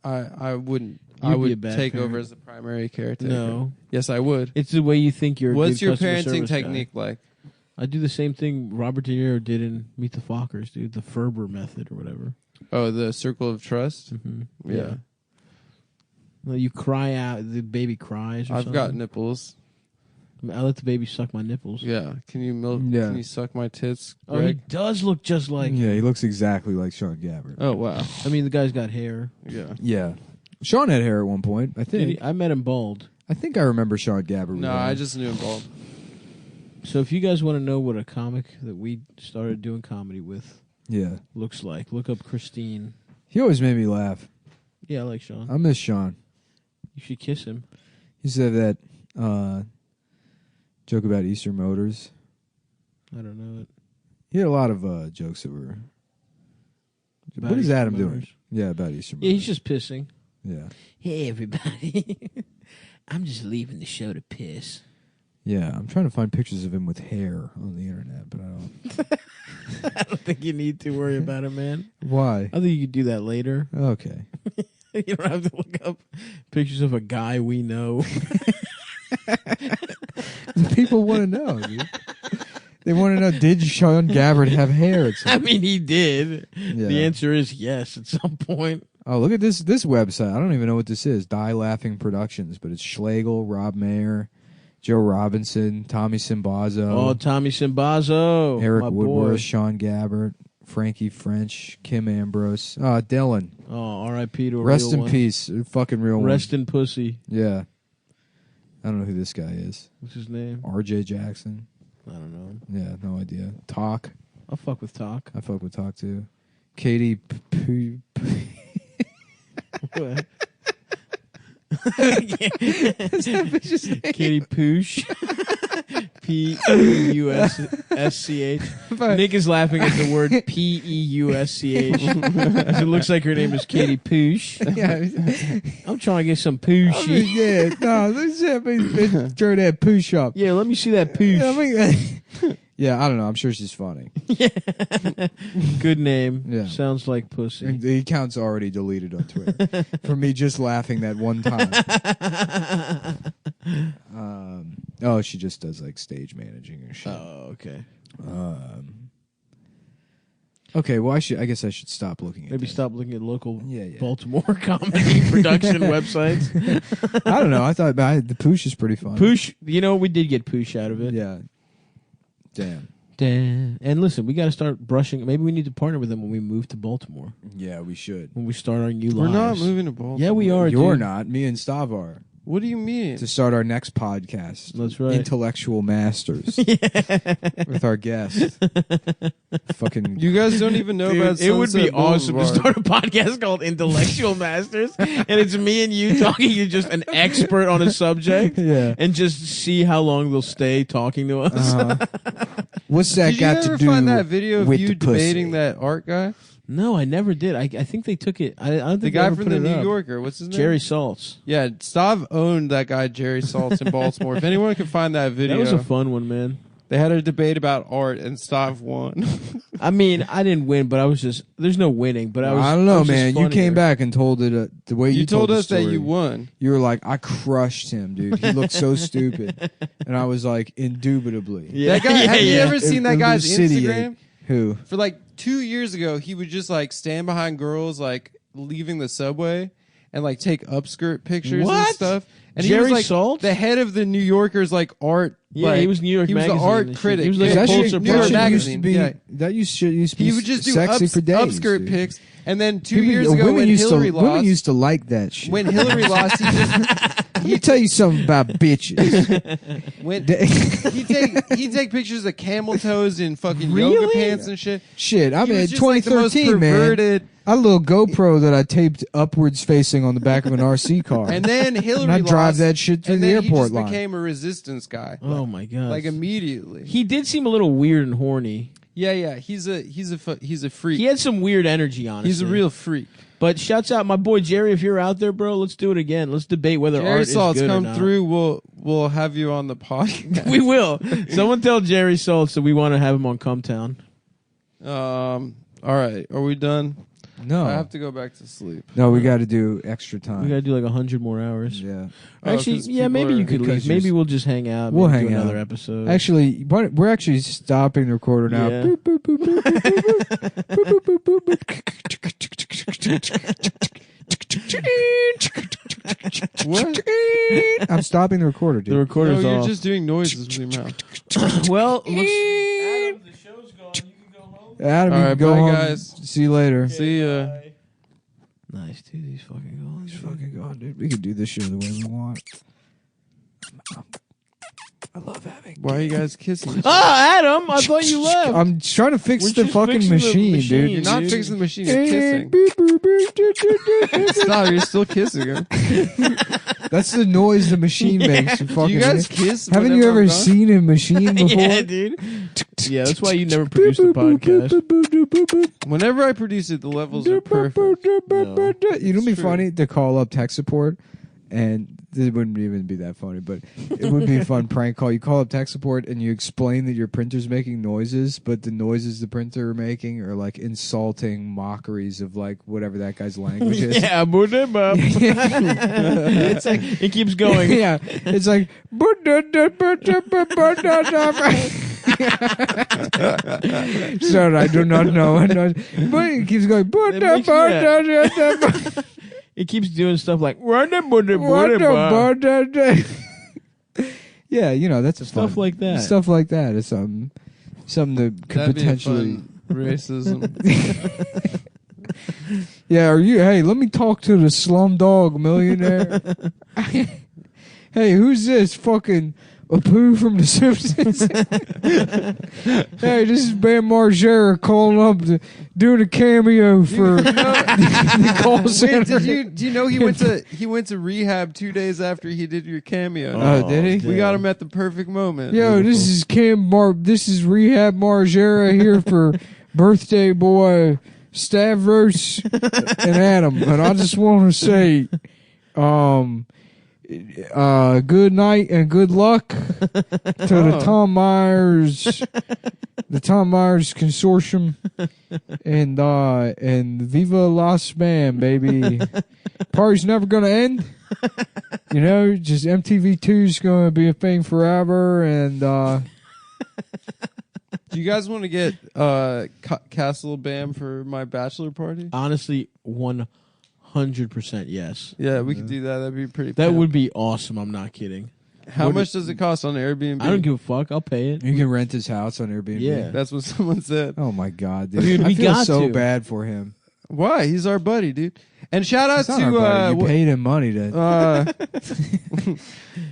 I wouldn't. You'd I be a would bad take parent. over as the primary caretaker. No. Yes, I would. It's the way you think you're a What's good your customer parenting service guy. technique like? I do the same thing Robert De Niro did in Meet the Fockers, dude. The Ferber method or whatever. Oh, the circle of trust? Mm-hmm. Yeah. Well, you cry out, the baby cries or I've something. got nipples. I let the baby suck my nipples. Yeah. Can you milk? Yeah. Can you suck my tits, Oh, he Greg? does look just like Yeah, he looks exactly like Sean Gabbard. Oh, wow. I mean, the guy's got hair. Yeah. Yeah. Sean had hair at one point, I Did think. he? I met him bald. I think I remember Sean Gabbard. No, with I hair. just knew him bald. So if you guys want to know what a comic that we started doing comedy with Yeah. looks like, look up Christine. He always made me laugh. Yeah, I like Sean. I miss Sean. You should kiss him. He said that joke about Easter Motors. I don't know it. He had a lot of jokes that were. About What is Easter Adam doing? Motors. Yeah, about Easter Motors. Yeah, he's just pissing. Yeah. Hey, everybody. I'm just leaving the show to piss. Yeah, I'm trying to find pictures of him with hair on the internet, but I don't. I don't think you need to worry about it, man. Why? I think you could do that later. Okay. You don't have to look up pictures of a guy we know. People want to know, dude. They want to know, did Sean Gabbard have hair at some I mean, he did. Yeah. The answer is yes at some point. Oh, look at this website. I don't even know what this is. Die Laughing Productions, but it's Schlegel, Rob Mayer, Joe Robinson, Tommy Simbazo, Oh, Tommy Simbazo. Eric my Woodworth, boy. Sean Gabbard, Frankie French, Kim Ambrose, Dylan. Oh, R.I.P. to a Rest real in one. peace. A fucking real Rest one. in pussy. Yeah. I don't know who this guy is. What's his name? RJ Jackson. I don't know. Yeah, no idea. Talk. I'll fuck with Talk. I fuck with Talk too. Katie What? What's that bitch's name? Katie Poosh. P-E-U-S-S-C-H. Nick is laughing at the word P-E-U-S-C-H. It looks like her name is Katie Poosh. Yeah. I'm trying to get some pooshy. Yeah, no, let's turn that poosh up. Yeah, let me see that poosh. Yeah, I don't know. I'm sure she's funny. Good name. Yeah. Sounds like pussy. And the account's already deleted on Twitter for me just laughing that one time. Oh, she just does like stage managing and shit. Oh, okay. Okay, well, I guess I should stop looking at Maybe that. stop looking at local Yeah. Baltimore comedy production websites. I don't know. I thought the poosh is pretty fun. Poosh, you know, we did get poosh out of it. Yeah. Damn. And listen, we got to start brushing. Maybe we need to partner with them when we move to Baltimore. Yeah, we should. When we start our new We're lives. not moving to Baltimore. Yeah, we are. You're dude. not. Me and Stav are. What do you mean? To start our next podcast. That's right. Intellectual Masters. With our guest. Fucking. You guys don't even know Dude, about it would be Sunset awesome to Boulevard. start a podcast called Intellectual Masters, and it's me and you talking to just an expert on a subject, Yeah. and just see how long they'll stay talking to us. What's that Did you got to ever do find that video of with you the pussy? debating that art guy? No, I never did. I think they took it. I don't think The they guy ever from put the it New up. Yorker. What's his name? Jerry Saltz. Yeah, Stav owned that guy Jerry Saltz in Baltimore. If anyone can find that video, That was a fun one, man. They had a debate about art, and Stav won. I mean, I didn't win, but I was just. There's no winning, but I don't know, was just man. You funnier. came back and told it the way You told the us that story. you won. You were like, I crushed him, dude. He looked so stupid, and I was like, indubitably. That guy. Have you ever seen that guy's Instagram? Who? For like 2 years ago, he would just like stand behind girls like leaving the subway and like take upskirt pictures and What? stuff. And Jerry he was like Saltz? the head of the New Yorker's like art. Yeah, like, he was New York He was Magazine the art and shit. critic. He was like Yeah, a New Pulitzer York Prize. Used Magazine. to be, Yeah. That used to be He would just do sexy for days. upskirt dude. pics. And then 2 People- years ago women when used Hillary to, lost, women used to like that shit. when Hillary lost, he just Let me tell you something about bitches. went. He'd take pictures of camel toes in fucking yoga Really? pants and shit. Shit, I He mean, was just, like, the most 2013, man. perverted- I had a little GoPro that I taped upwards facing on the back of an RC car. And then Hillary And I drive lost, that shit through and the then he airport just line. became a resistance guy. Oh my god! Like immediately. He did seem a little weird and horny. Yeah. He's a freak. He had some weird energy, honestly. He's a real freak. But shouts out my boy Jerry. If you're out there, bro, let's do it again. Let's debate whether Jerry art is Saltz, good come or not. through. We'll have you on the podcast. We will. Someone tell Jerry Saltz that we want to have him on Cumtown. All right. Are we done? No. I have to go back to sleep. No, we got to do extra time. We got to do like 100 more hours. Yeah. Actually, 'cause yeah, people maybe are- you could because leave. Maybe you're- we'll just hang out. We'll maybe hang do another out. episode. Actually, we're actually stopping the recorder now. Yeah. Boop, boop, boop, boop, boop, boop, boop, boop, boop, boop. I'm stopping the recorder, dude. the recorder's No, you're off. just doing noises with your mouth. Well, looks, Adam, the show's gone. You can go home. Adam, All you right, can go bye, home. guys. See you later. See ya. Nice, dude. He's fucking gone. He's fucking gone, dude. We can do this show the way we want. I love having. Why are you guys kissing? each other? Oh, Adam! I thought you left. I'm trying to fix We're the just fucking fixing the machine, machine. dude. You're not dude. fixing the machine. You're kissing. Stop! You're still kissing him. That's the noise the machine makes. You Do fucking you guys kiss? Haven't you whenever ever I'm gone? seen a machine before? Yeah, dude. Yeah, that's why you never produced a podcast. Whenever I produce it, the levels are perfect. You know, it'd be It's true. funny to call up tech support, and it wouldn't even be that funny, but it would be a fun prank call. You call up tech support and you explain that your printer's making noises, but the noises the printer are making are like insulting mockeries of like whatever that guy's language is. Yeah, it's like it keeps going. Yeah, it's like. Sir, I do not know. But it keeps going. It keeps doing stuff like Yeah, you know, that's a stuff fun, like that. Stuff like that is something that could That'd be a potentially. fun racism. Yeah, hey, let me talk to the Slumdog Millionaire. Hey, who's this fucking Apu from The Simpsons? Hey, this is Bam Margera calling up to doing a cameo for the call center. Wait, do you know he went to rehab 2 days after he did your cameo? Oh, did he? We got him at the perfect moment. Yo, this is This is Rehab Margera here for birthday boy Stavros and Adam, and I just want to say, good night and good luck to the Tom Myers Consortium, and Viva Las Bam, baby. Party's never gonna end. You know, just MTV2's gonna be a thing forever, and Do you guys want to get Castle Bam for my bachelor party? Honestly, 100% yes. Yeah, we could do that. That'd be pretty. That pimp. would be awesome. I'm not kidding. How much does it cost on Airbnb? I don't give a fuck. I'll pay it. you can rent his house on Airbnb. Yeah. That's what someone said. Oh my god, dude! Dude, I we feel got so to. bad for him. Why? He's our buddy, dude. And shout out It's not to our buddy. You wh- paid him money to.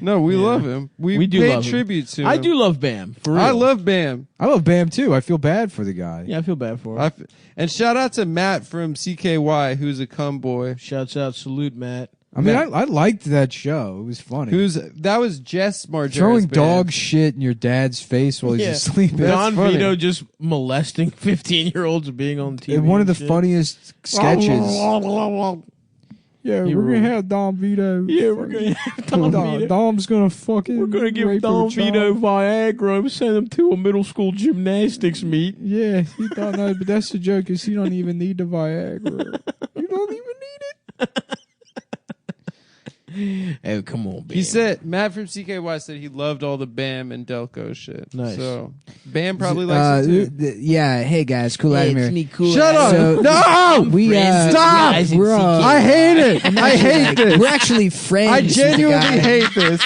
no, we love him. We do paid love him. tribute to him. I do love Bam. For real. I love Bam. I love Bam too. I feel bad for the guy. Yeah, I feel bad for him. And shout out to Matt from CKY, who's a cum boy. Shouts out, salute Matt. I mean, I liked that show. It was funny. That was Jess Margera's Throwing band. dog shit in your dad's face while he's asleep. Don funny. Vito just molesting 15-year-olds being on TV. And one of the and shit. funniest sketches. Yeah, He we're ruled. gonna have Dom Vito. Yeah, we're gonna have Dom Vito. Dom's gonna fucking. We're gonna give rape Dom her child. Vito Viagra and send him to a middle school gymnastics meet. Yeah, he thought no, but that's the joke. Is he don't even need the Viagra. You don't even need it. Oh, come on, Bam. He said Matt from CKY said he loved all the Bam and Delco shit. Nice. So Bam probably likes it too. Yeah, hey guys, cool Hey, Adam it's here. me, Cool Shut Adam. up! No, we stop. Guys in We're, CKY. I hate it. I hate this. We're actually friends. I genuinely hate this.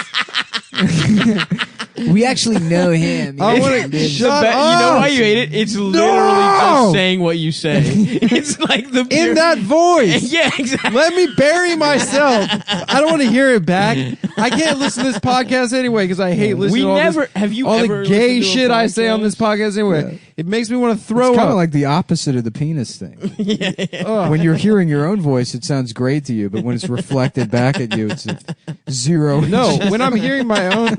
We actually know him. I want to shut up. You know why you hate it? It's literally just saying what you say. It's like the In that voice. Yeah, exactly. Let me bury myself. I don't want to hear it back. I can't listen to this podcast anyway because I hate listening We to all never this, have you all ever the gay listened to a shit I say on podcast? this podcast anyway. It makes me want to throw It's kind up. of like the opposite of the penis thing. When you're hearing your own voice, it sounds great to you, but when it's reflected back at you, it's zero. No, when I'm hearing my own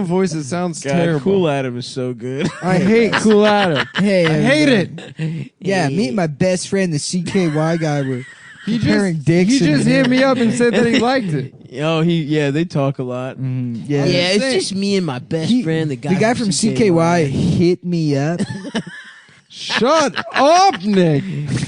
voice, it sounds God, terrible. Cool Adam is so good. I hate Cool Adam. Hey, I hate it. Yeah, me and my best friend, the CKY guy, were He comparing just, dicks. he just and- hit me up and said that he liked it. Oh, they talk a lot. Yeah, it's just me and my best friend, the guy from CKY hit me up. Shut up, Nick.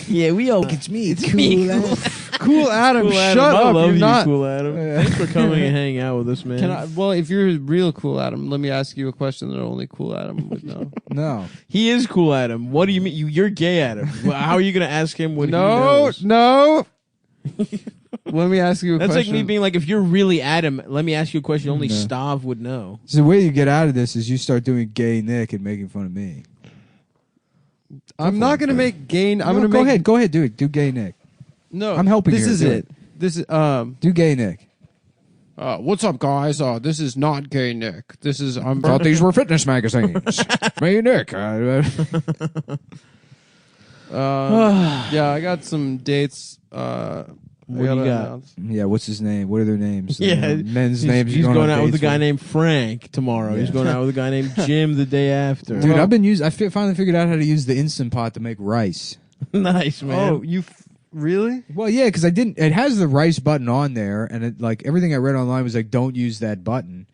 Yeah, we all. It's me, It's Cool me, Adam. Cool Adam, Cool Adam, shut I up. love You're you, not. Cool Adam. Thanks for coming and hanging out with us, man. Well, if you're real Cool Adam, let me ask you a question that only Cool Adam would know. No. He is Cool Adam. What do you mean? You're gay Adam. Well, how are you going to ask him what he No, knows? no. Let me ask you a That's question. like me being like, if you're really Adam, let me ask you a question only No. Stav would know. So the way you get out of this is you start doing gay Nick and making fun of me. I'm not going to make gay. I'm going to go make. ahead, go ahead, do it. Do gay Nick. No, I'm helping This you. is Do it. This is Do gay Nick. What's up, guys? This is not gay Nick. This is I'm. Thought these were fitness magazines. Hey Nick. Yeah, I got some dates. What do you got? Yeah, what's his name? What are their names? Yeah, men's names. He's you're going on out with a dates guy named Frank tomorrow. He's Yeah. going out with a guy named Jim the day after. Dude, I've been using. Finally figured out how to use the Instant Pot to make rice. Nice, man. Oh, you really? Well, yeah, because I didn't. It has the rice button on there, and it like everything I read online was like, don't use that button.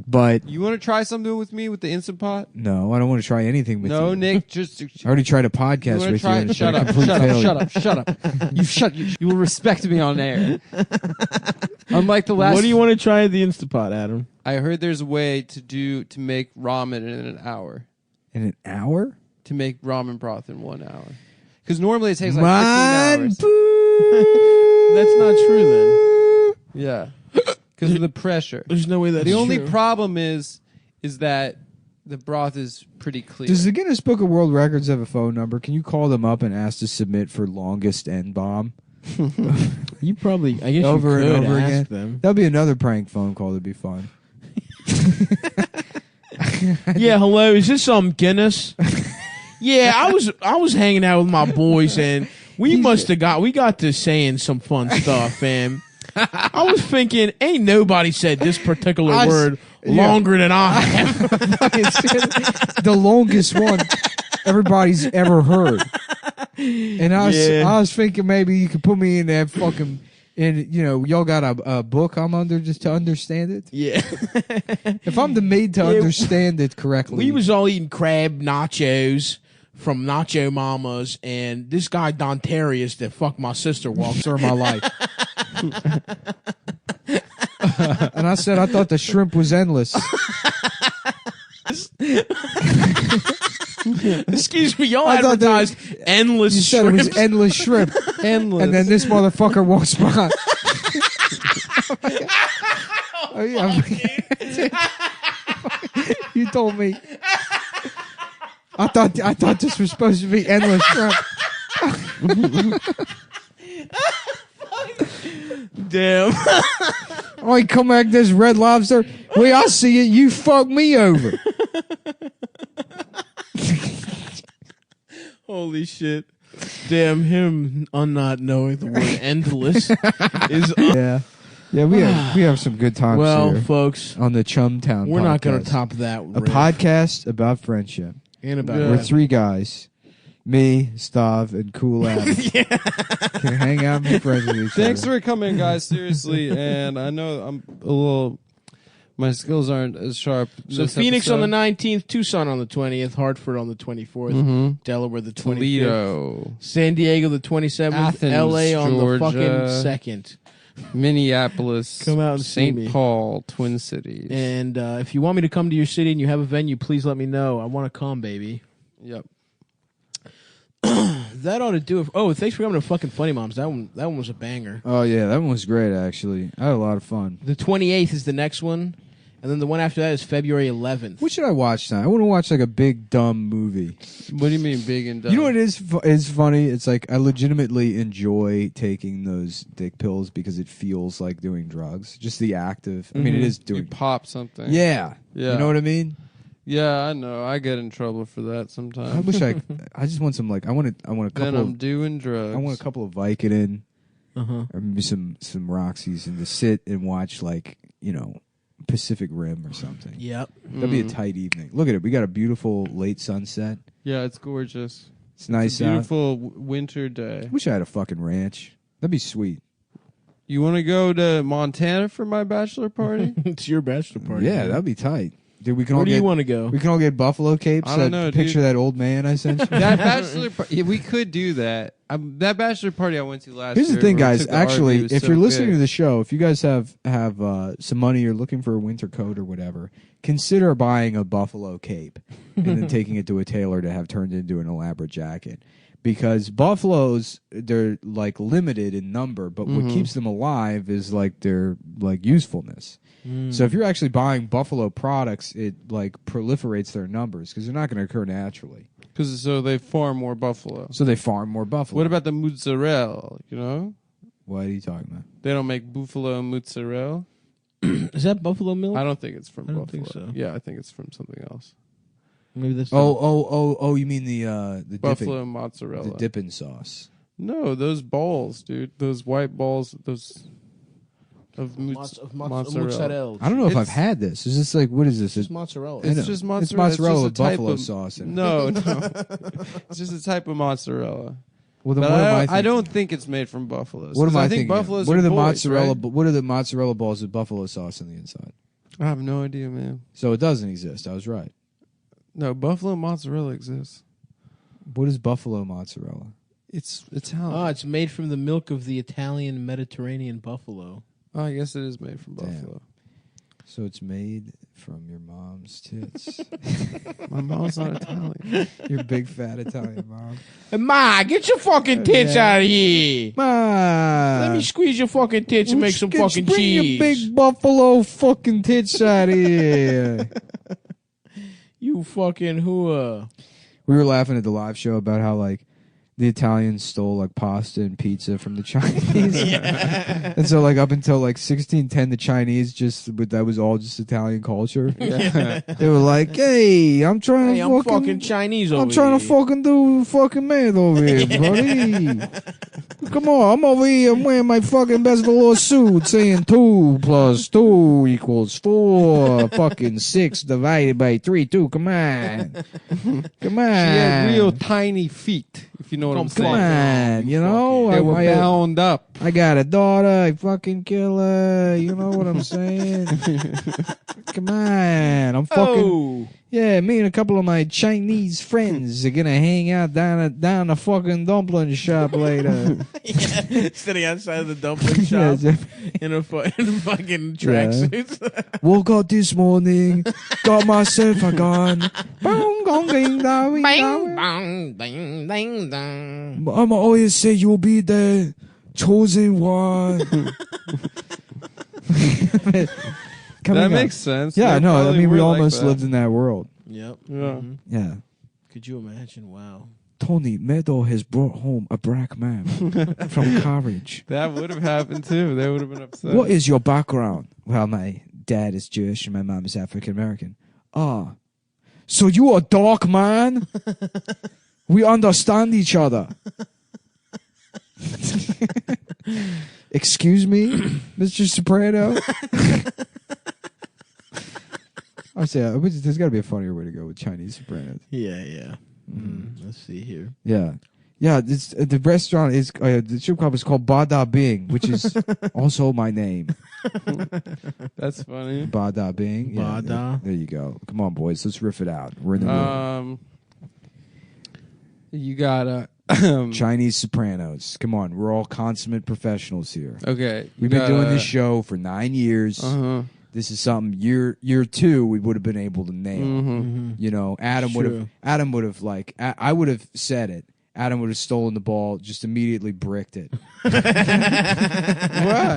But You want to try something with me with the Instant Pot? no, I don't want to try anything with No, you. Nick. Just I already tried a you podcast want to with try you. it? And it's Shut been a up! complete Shut up! failure. Shut up! Shut up! You will respect me on air. Unlike the last. What do you want to try at the Instapot, Adam? I heard there's a way to make ramen in an hour. In an hour? To make ramen broth in 1 hour. Because normally it takes like Man, 15 hours. That's not true then. Yeah. Because of the pressure. There's no way that's The only true. problem is that the broth is pretty clear. Does the Guinness Book of World Records have a phone number? Can you call them up and ask to submit for longest N-bomb? You probably, I guess Over you could and over ask again. them. That'll be another prank phone call. That'd be fun. Yeah, hello, is this Guinness? Yeah, I was hanging out with my boys and we got to saying some fun stuff, and I was thinking, ain't nobody said this particular word longer than I have. The longest one everybody's ever heard. And I was thinking maybe you could put me in that fucking. And y'all got a book I'm under just to understand it. Yeah. If I'm made to understand it correctly, We was all eating crab nachos from Nacho Mamas, and this guy Dontarius that fucked my sister walks through my life. And I said I thought the shrimp was endless. Excuse me, y'all I thought advertised endless You said shrimp. it was endless shrimp. Endless. And then this motherfucker walks by. Oh, yeah. You told me. I thought this was supposed to be endless shrimp. Damn. Oh, he come back this Red Lobster. Wait, I see it. You fuck me over. Holy shit. Damn, him not knowing the word endless is Yeah. Yeah, we have some good times well, here folks. on the Chumtown We're not going podcast. to top that. A podcast about friendship. And about We're three guys Me, Stav, and Cool Adam can hang out and be friends with each Thanks other. for coming, guys. Seriously, and I know I'm a little. My skills aren't as sharp. So this Phoenix episode. on the 19th, Tucson on the 20th, Hartford on the 24th, Mhm. Delaware the 25th, Toledo, San Diego the 27th, Athens, LA on Georgia. the fucking 2nd. Minneapolis, Come out and see St. me. Paul, Twin Cities. And if you want me to come to your city and you have a venue, please let me know. I want to come, baby. Yep. That ought to do it. Oh, thanks for coming to fucking Funny Moms. That one was a banger. Oh yeah, that one was great. Actually, I had a lot of fun. The 28th is the next one, and then the one after that is February 11th. What should I watch tonight? I want to watch like a big dumb movie. What do you mean big and dumb? You know what is funny? It's like I legitimately enjoy taking those dick pills because it feels like doing drugs. Just the act of. I mean, it is doing. You pop something. Yeah. Yeah. You know what I mean? Yeah, I know. I get in trouble for that sometimes. I wish I just want some like I want a couple. Then I'm of, doing drugs. I want a couple of Vicodin, Uh-huh. or maybe some Roxy's, and to sit and watch like Pacific Rim or something. Yep. That'd be a tight evening. Look at it. We got a beautiful late sunset. Yeah, it's gorgeous. It's nice It's a beautiful winter day. out. Wish I had a fucking ranch. That'd be sweet. You want to go to Montana for my bachelor party? It's your bachelor party. Yeah, man. that'd be tight. Dude, we can Where all do get. you want to go? We can all get buffalo capes. I don't know, Picture dude. that old man I sent you. That bachelor party, we could do that. That bachelor party I went to last Here's year. the thing, where we guys. took the RV Actually, was if so you're listening big. to the show, if you guys have some money, you're looking for a winter coat or whatever, consider buying a buffalo cape and then taking it to a tailor to have turned into an elaborate jacket. Because buffaloes, they're like limited in number, but what keeps them alive is like their like usefulness. So if you're actually buying buffalo products, it like proliferates their numbers because they're not going to occur naturally. Because so they farm more buffalo. So they farm more buffalo. What about the mozzarella? You know, What are you talking about? they don't make buffalo mozzarella. Is that buffalo milk? I don't think it's from I don't buffalo. think so. Yeah, I think it's from something else. Maybe that's Oh! You mean the Buffalo dipping, mozzarella. the dipping sauce? No, those balls, dude. Those white balls. Those of mozzarella. I don't know if I've It's- had this. Is this like what is this? It's mozzarella. I know. It's just mozzarella. It's mozzarella just with a type buffalo of- sauce in it. No, it's just a type of mozzarella. Well, then But what am I I thinking? don't think it's made from buffaloes. What am 'cause I I think thinking? buffaloes What are the boys, mozzarella? right? What are the mozzarella balls with buffalo sauce on the inside? I have no idea, man. So it doesn't exist. I was right. No, buffalo mozzarella exists. What is buffalo mozzarella? It's Italian. Oh, it's made from the milk of the Italian Mediterranean buffalo. Oh, I guess it is made from Damn. buffalo. So it's made from your mom's tits. My mom's not Italian. Your big fat Italian mom. Hey, Ma, get your fucking tits out of here. Ma, Let me squeeze your fucking tits and make some fucking bring cheese. your big buffalo fucking tits out of here. You fucking hooah. We were laughing at the live show about how like the Italians stole like pasta and pizza from the Chinese. And so like up until like 1610 the Chinese that was all just Italian culture. They were like, "Hey, I'm trying Hey, to I'm fucking Chinese over I'm trying to here. fucking do fucking math over here, buddy. Come on, I'm over here. I'm wearing my fucking best velour suit saying 2 + 2 = 4. Fucking 6 divided by 3. 2. Come on. Come on. She had real tiny feet, if you know what I'm Come saying. on, you know? They were I bound up. I got a daughter. I fucking kill her. You know what I'm saying? Come on. I'm fucking... Oh. Yeah, me and a couple of my Chinese friends are gonna hang out down the fucking dumpling shop later. Sitting outside of the dumpling shop in a fucking tracksuit. Woke up this morning, got myself a gun. Boom, gong, ding, dong, Bang, bang, bang, ding, dong. I'ma always say you'll be the chosen one. That makes sense. Yeah, They no, I probably mean we were like almost that. lived in that world. Yep. Yeah. Mhm. Yeah. Could you imagine? Wow. Tony Meadow has brought home a black man from college. That would have happened too. They would have been upset. What is your background? Well, my dad is Jewish and my mom is African American. Ah, so you a dark man? We understand each other. Excuse me, Mr. Soprano? I say, there's got to be a funnier way to go with Chinese Sopranos. Yeah, yeah. Let's see here. Yeah. Yeah, the restaurant is the strip club is called Bada Bing, which is also my name. That's funny. Bada Bing. Yeah, Bada. there you go. Come on, boys, let's riff it out. We're in the room. You got Chinese Sopranos. Come on, we're all consummate professionals here. Okay, We've been doing this show for 9 years. This is something year 2 we would have been able to nail. You know, Adam would have like I would have said it. Adam would have stolen the ball, just immediately bricked it. What?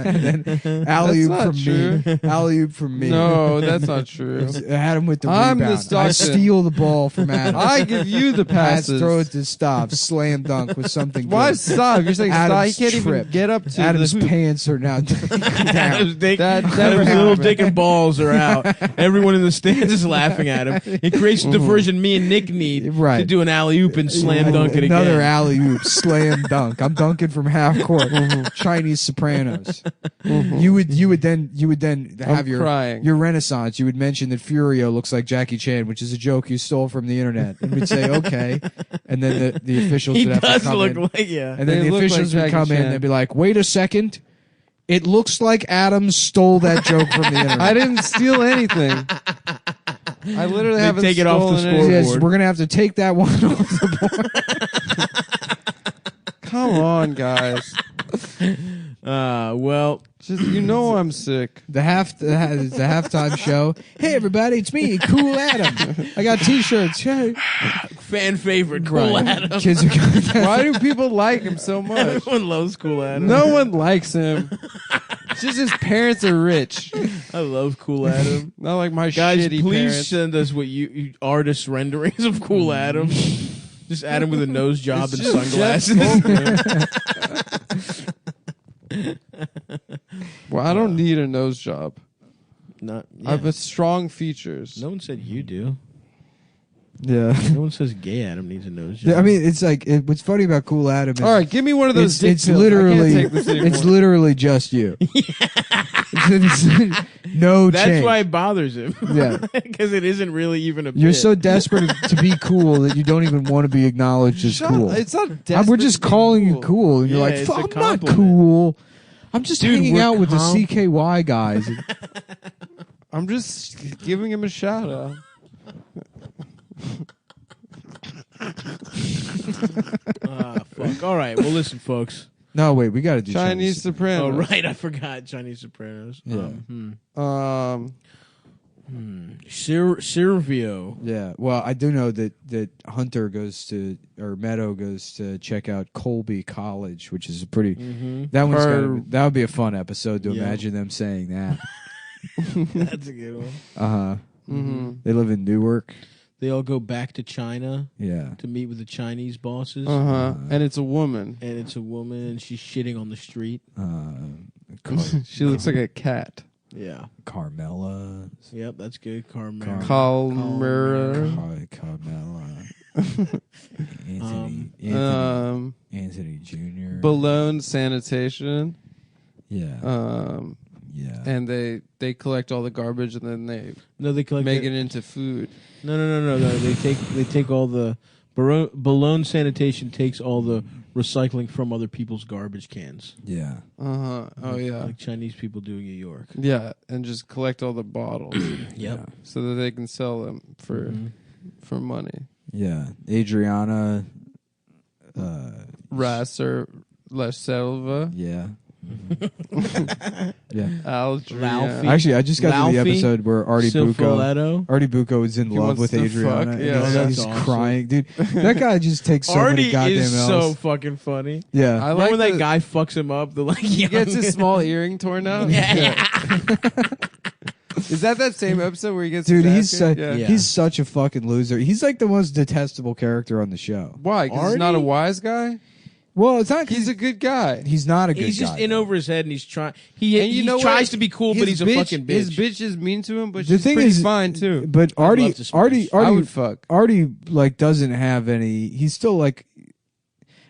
And then alley-oop from me. Alley-oop from me. No, that's not true. Adam with the I'm rebound. the Stockton. I steal the ball from Adam. I give you the passes. I throw it to Stav. Slam dunk with something. Why good. Stav? You're saying Stav? He can't trip. even get up to Adam's the hoop. pants are now down. Adam's dick, That never Adam's little happened. dick and balls are out. Everyone in the stands is laughing at him. It creates the diversion me and Nick need to do an alley oop and slam dunk it again. Another alley oop, slam dunk. I'm dunking from half court. Chinese Sopranos. You would then have your renaissance. You would mention that Furio looks like Jackie Chan, which is a joke you stole from the internet, and we'd say okay, and then the officials would have to come in. And then the officials would come in and they'd be like, "Wait a second, it looks like Adam stole that joke from the internet." I didn't steal anything. I literally haven't take it off the stolen scoreboard. Yes, we're gonna have to take that one off the board. Come on, guys. Well, just I'm sick. The halftime show. Hey everybody, it's me, Cool Adam. I got T-shirts. Hey. Fan favorite, Cool Adam. Kids are Why do people like him so much? Everyone loves Cool Adam. No one likes him. It's just his parents are rich. I love Cool Adam. Not like my guys. shitty Please parents. send us what you artist renderings of Cool Adam. Just Adam with a nose job and sunglasses. Well, I don't need a nose job. Not. I have strong features. No one said you do. Yeah. No one says gay Adam needs a nose job. I mean, it's like what's funny about Cool Adam is All right, give me one of those. It's dick pills. I literally can't take this anymore. it's literally just you. No That's change. why it bothers him. Yeah. Because it isn't really even a You're bit. so desperate to be cool that you don't even want to be acknowledged as cool. It's not. We're just calling you cool, and you're like, it's a I'm not compliment. cool. I'm just Dude, hanging we're out with the CKY guys. I'm just giving him a shout out. Fuck. All right. Well, listen, folks. No, wait, we got to do Chinese Sopranos. Oh, right. I forgot Chinese Sopranos. Yeah. Servio. Yeah. Well, I do know that Hunter goes to, or Meadow goes to check out Colby College, which is a pretty. That would be a fun episode to imagine them saying that. That's a good one. They live in Newark. They all go back to China. Yeah. To meet with the Chinese bosses. And it's a woman. And it's a woman, and she's shitting on the street. She looks like a cat. Yeah. Carmela. Yep, that's good. Carmela. Carmela. Anthony Jr. Bologna Sanitation. Yeah. Yeah. And they collect all the garbage and then they collect make it into food. No. They take all the Bologna Sanitation takes all the recycling from other people's garbage cans. Yeah. Oh yeah. Like Chinese people do in New York. Yeah, and just collect all the bottles. Yep. So that they can sell them for money. Yeah. Adriana Rasser La Selva. Yeah. Yeah. Ralphie. Actually, I just got to the episode where Artie Bucco is in love with Adriana. Fuck. Yeah, he's crying, dude. That guy just takes so many goddamn is L's. so fucking funny. Yeah, I remember when that guy fucks him up. He gets his small earring torn out. Yeah. Is that same episode where he gets? Dude, his he's ass kicked? he's such a fucking loser. He's like the most detestable character on the show. Why? Because he's not a wise guy. Well, it's not. He's a good guy. He's not a good guy. He's just in over his head, and he's trying. And He tries to be cool, but he's a fucking bitch. His bitch is mean to him, but The she's thing pretty is, fine too. But Artie I would fuck. Artie like doesn't have any. He's still like.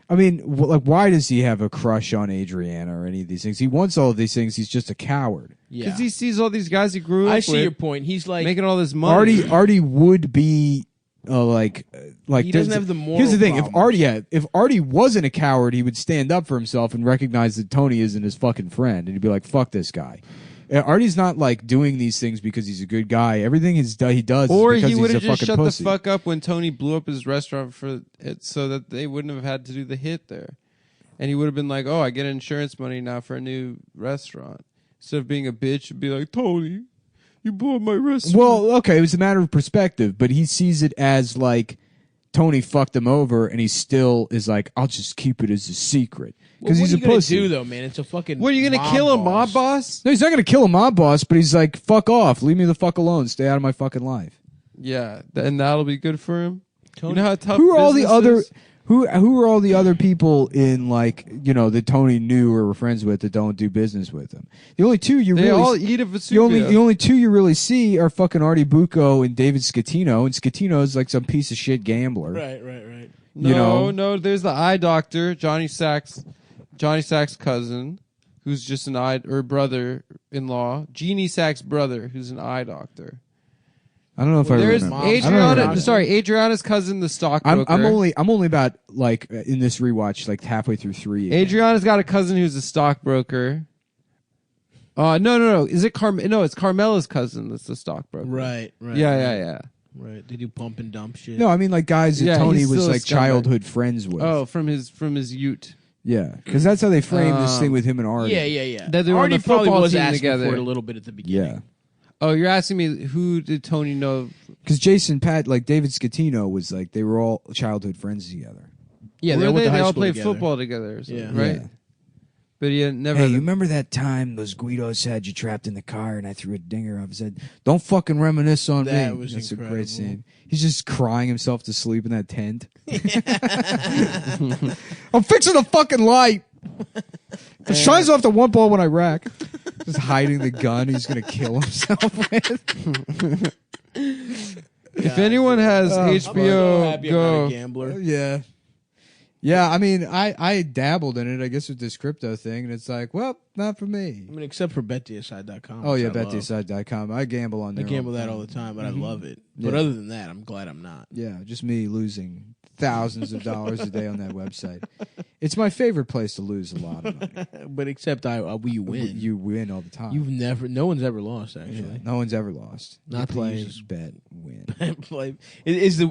I mean, like, why does he have a crush on Adriana or any of these things? He wants all of these things. He's just a coward. Because he sees all these guys he grew up with. I see your point. He's like making all this money. Artie would be He doesn't have the moral Here's the thing: problems. if Artie wasn't a coward, he would stand up for himself and recognize that Tony isn't his fucking friend, and he'd be like, "Fuck this guy." Artie's not like doing these things because he's a good guy. Everything he does, Or is because he would have he's a just fucking shut pussy. the fuck up when Tony blew up his restaurant for it, so that they wouldn't have had to do the hit there, and he would have been like, "Oh, I get insurance money now for a new restaurant." Instead of being a bitch, and be like, "Tony, you blew up my restaurant." Well, okay, it was a matter of perspective, but he sees it as like Tony fucked him over, and he still is like, "I'll just keep it as a secret." Because he's a pussy. Do though, man? It's a fucking. What, are you gonna kill a mob boss? No, he's not gonna kill a mob boss, but he's like, "Fuck off, leave me the fuck alone, stay out of my fucking life." Yeah, and that'll be good for him. You know how tough. Who are all the business other? is? Who are all the other people in that Tony knew or were friends with that don't do business with him? The only two you They really all eat at Vesuvio. the only two you really see are fucking Artie Bucco and David Scatino, and Scatino's like some piece of shit gambler. Right. No, there's the eye doctor, Johnny Sack's cousin, who's just an eye or brother-in-law, Jeannie Sack's brother, who's an eye doctor. I don't know if There's remember. Adriana's cousin, the stockbroker. I'm only about like in this rewatch like halfway through 3. Again. Adriana's got a cousin who's a stockbroker. No. Is it No, it's Carmela's cousin that's the stockbroker. Right. Yeah. Right. They do pump and dump shit. No, I mean like guys that Yeah, Tony he's was still a like scumbag. childhood friends with. Oh, from his ute. Yeah, because that's how they framed this thing with him and Artie. Yeah. That they were on Artie the probably football was team asking together. for it a little bit at the beginning. Yeah. Oh, you're asking me who did Tony know? Because Jason David Scatino was like they were all childhood friends together. Yeah, Were they went to high all school played together. football together. Or something, Yeah. right. Yeah. But he had never. Hey, you remember that time those Guidos had you trapped in the car and I threw a dinger off his head? Don't fucking reminisce on That me. was That's incredible. a great scene. He's just crying himself to sleep in that tent. I'm fixing the fucking light. It shines off the one ball when I rack. Just hiding the gun he's gonna kill himself with. If anyone has I'm so HBO happy I'm not a Go, gambler. Yeah. Yeah, I mean, I dabbled in it, I guess, with this crypto thing, and it's like, well, not for me. I mean, except for betdsi.com. Oh, yeah, which I love. betdsi.com. I gamble on I there. gamble that all the time, but I love it. But Yeah. other than that, I'm glad I'm not. Yeah, just me losing thousands of dollars a day on that website. It's my favorite place to lose a lot of money. But except we win. You win all the time. No one's ever lost, Yeah, actually. no one's ever lost. Not You playing. just bet, win.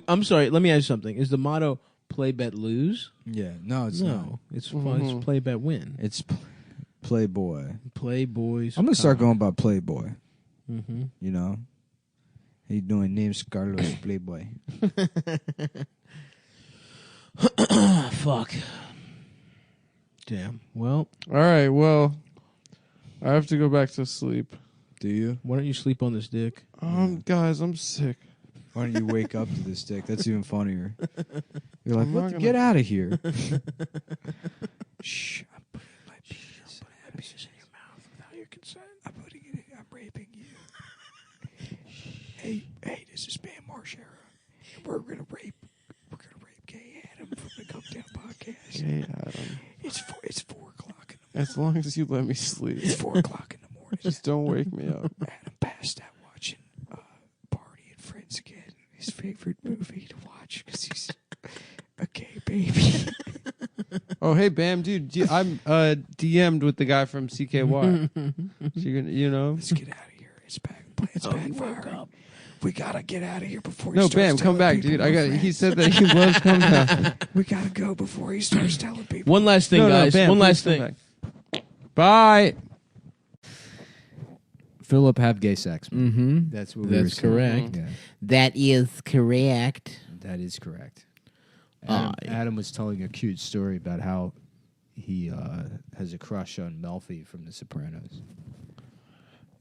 I'm sorry, let me ask you something. Is the motto play, bet, lose? Yeah, no, it's not. No. It's play, bet, win. It's Playboy. Play, boys. I'm gonna start going by Playboy. Mm-hmm. You know, how you doing? Name's Carlos Playboy. Fuck. Damn. Well, all right. Well, I have to go back to sleep. Do you? why don't you sleep on this dick? Guys, I'm sick. Why don't you wake up to this dick? That's even funnier. You're like, I'm what? not gonna- Get out of here. Shh. I'm putting my penis in your mouth without your consent. I'm raping you. Hey, this is Bam Margera. And we're gonna rape Gay Adam from the Cumtown podcast. Hey, Adam. It's 4 o'clock in the As long as you let me sleep. It's 4 o'clock in the morning. Just don't wake me up. Adam passed out watching Barney and Friends again. His favorite movie to watch because he's a gay baby. Oh, hey, Bam, dude. I'm DM'd with the guy from CKY. So you know? Let's get out of here. It's back. It's backfiring. We gotta get out of here before he No, starts Bam, come telling back, people dude. we're He friends. said that he loves Cumtown. We gotta go before he starts telling people. One last thing, guys. Bam, One please last come thing. back. Bye. Philip have gay sex. Mm-hmm. That's what we were That's saying. correct. Yeah, That is correct. that is correct. Aye. Adam was telling a cute story about how he has a crush on Melfi from The Sopranos.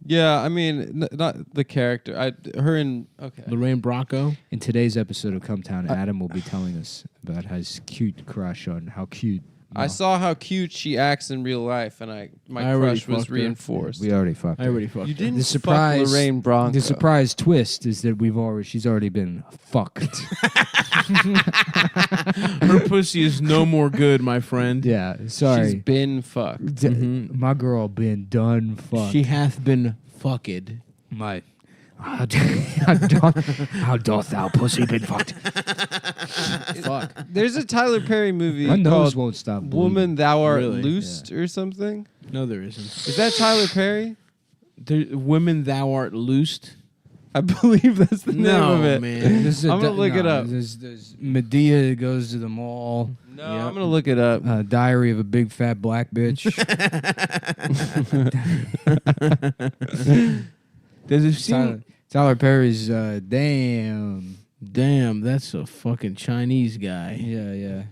Yeah, I mean, not the character. Her and okay. Lorraine Bracco. In today's episode of Cumtown, Adam will be telling us about his cute crush on how cute. I saw how cute she acts in real life, and I my already crush was fucked her. reinforced. We already fucked. I her. already fucked You her. didn't The surprise, fuck Lorraine Bronco. The surprise twist is that she's already been fucked. Her pussy is no more good, my friend. Yeah, sorry. She's been fucked. My girl been done fucked. She hath been fucked. My How doth thou pussy been fucked? Fuck. There's a Tyler Perry movie My nose called won't stop bleeding. Woman Thou Art Really? Loosed or something. No, there isn't. Is that Tyler Perry? Women Thou Art Loosed. I believe that's the name of it. man. This is I'm gonna look it up. There's Medea goes to the mall. No, I'm gonna look it up. Diary of a big fat black bitch. Does it seem? Tyler Perry's damn. Damn, that's a fucking Chinese guy. Yeah.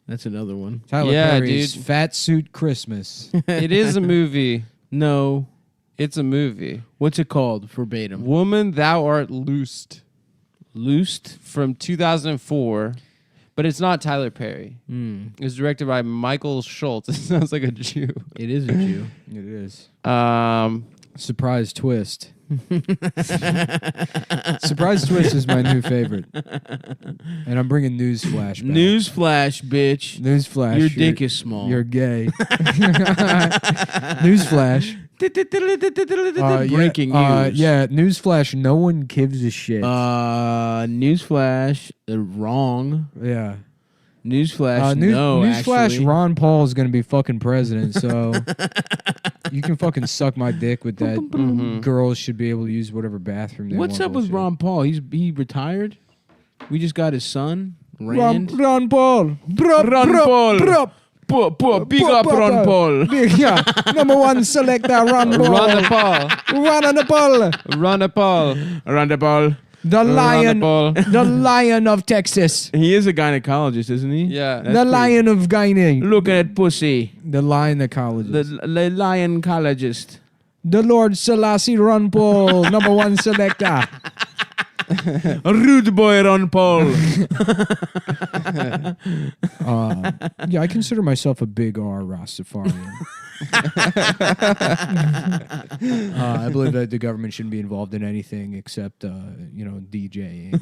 That's another one. Tyler Yeah, Perry's dude. Fat Suit Christmas. It is a movie. No. It's a movie. What's it called? Verbatim. Woman Thou Art Loosed Loosed? from 2004, but it's not Tyler Perry. Mm. It was directed by Michael Schultz. It sounds like a Jew. It is a Jew. It is. Surprise twist. Surprise twist is my new favorite. And I'm bringing Newsflash back. Newsflash, bitch. Newsflash. Your dick is small. You're gay. Newsflash. Breaking news. Yeah, newsflash. No one gives a shit. Newsflash. Wrong. Yeah. Newsflash. No. Newsflash. Actually. Ron Paul is going to be fucking president, so you can fucking suck my dick with that. Girls should be able to use whatever bathroom they want. What's up with bullshit. Ron Paul? He retired. We just got his son. Rand. Ron Paul. Ron Paul. Big up Ron Paul. Yeah, number one selector, Ron Paul. Ron the Paul. Ron the Paul. Ron the Paul. Ron the Paul. The lion. Paul. The lion of Texas. He is a gynecologist, isn't he? Yeah. The lion of Guinea. Look at that pussy. The lion ecologist. The lion cologist. The Lord Selassie Ron Paul, number one selector. Rude boy Ron Paul. Yeah, I consider myself a big R Rastafarian. I believe that the government shouldn't be involved in anything except, DJing.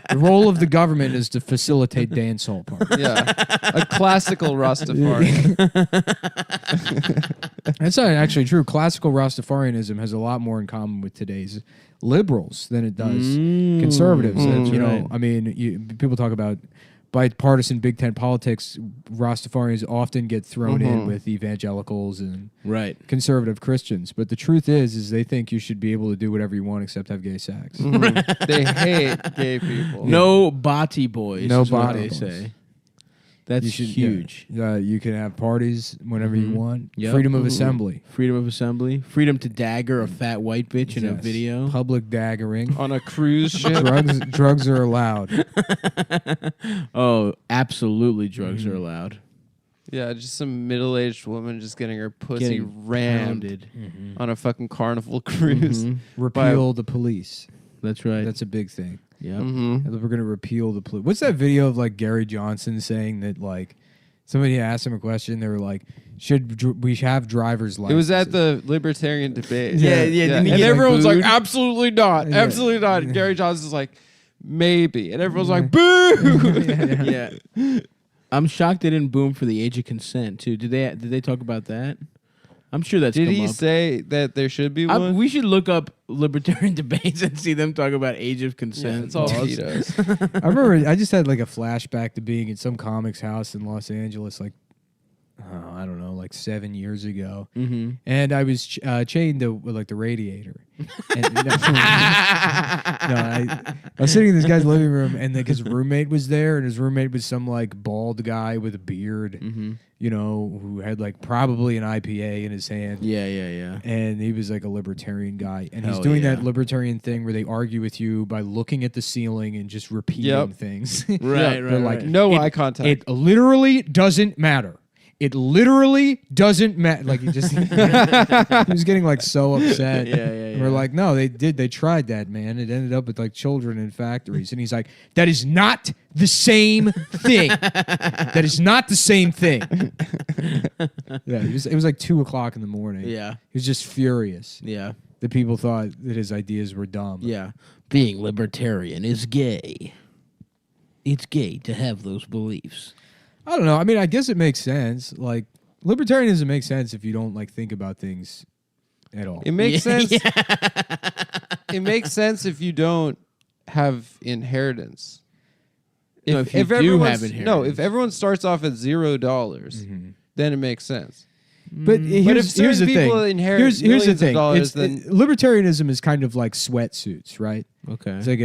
The role of the government is to facilitate dancehall parties. Yeah. A classical Rastafari. That's not actually true. Classical Rastafarianism has a lot more in common with today's liberals than it does conservatives. And, right. I mean, people talk about bipartisan Big Tent politics. Rastafarians often get thrown in with evangelicals and Right. conservative Christians. But the truth is they think you should be able to do whatever you want except have gay sex. They hate gay people. No body boys. No is what body they boys. say. That's You should- huge. You can have parties whenever you want. Yep. Freedom of assembly. Freedom of assembly. Freedom to dagger a fat white bitch in a Yes. video. Public daggering. On a cruise ship. drugs are allowed. Oh, absolutely drugs are allowed. Yeah, just some middle-aged woman just getting her pussy Getting rammed pounded. on a fucking carnival cruise. Repeal the police. That's right. That's a big thing. Yep. Mm-hmm. We're going to repeal the police. What's that video of like Gary Johnson saying that like somebody asked him a question? They were like, "Should we have driver's licenses?" It was at the libertarian debate. Yeah. And Didn't he get, everyone's like, like, booed? absolutely not. Yeah. Absolutely not. And Gary Johnson's like, maybe. And everyone's like, boo! Yeah. I'm shocked they didn't boom for the age of consent too. Did they talk about that? I'm sure that's Did come he up. say that there should be one? We should look up libertarian debates and see them talk about age of consent. It's all laws. pedos. I remember I just had like a flashback to being in some comics house in Los Angeles, like I don't know, like 7 years ago, and I was chained to like the radiator. And, I was sitting in this guy's living room, and like his roommate was there, and his roommate was some like bald guy with a beard, who had like probably an IPA in his hand. Yeah. And he was like a libertarian guy. And he's Hell doing yeah. that libertarian thing where they argue with you by looking at the ceiling and just repeating things. Right, They're like, No eye contact. It literally doesn't matter. It literally doesn't matter. Like he just, he was getting like so upset. Yeah. And we're like, no, they did. They tried that, man. It ended up with like children in factories. And he's like, that is not the same thing. That is not the same thing. Yeah, it was like 2:00 in the morning. Yeah. He was just furious Yeah. that people thought that his ideas were dumb. Yeah. Being libertarian is gay. It's gay to have those beliefs. I don't know. I mean, I guess it makes sense. Like, libertarianism makes sense if you don't like think about things at all. It makes sense. it makes sense if you don't have inheritance. No, if you do everyone's- have inheritance. No, if everyone starts off at $0, then it makes sense. But if here's the certain thing. people inherit Here's the millions of thing. dollars, Libertarianism is kind of like sweatsuits, right? Okay. It's like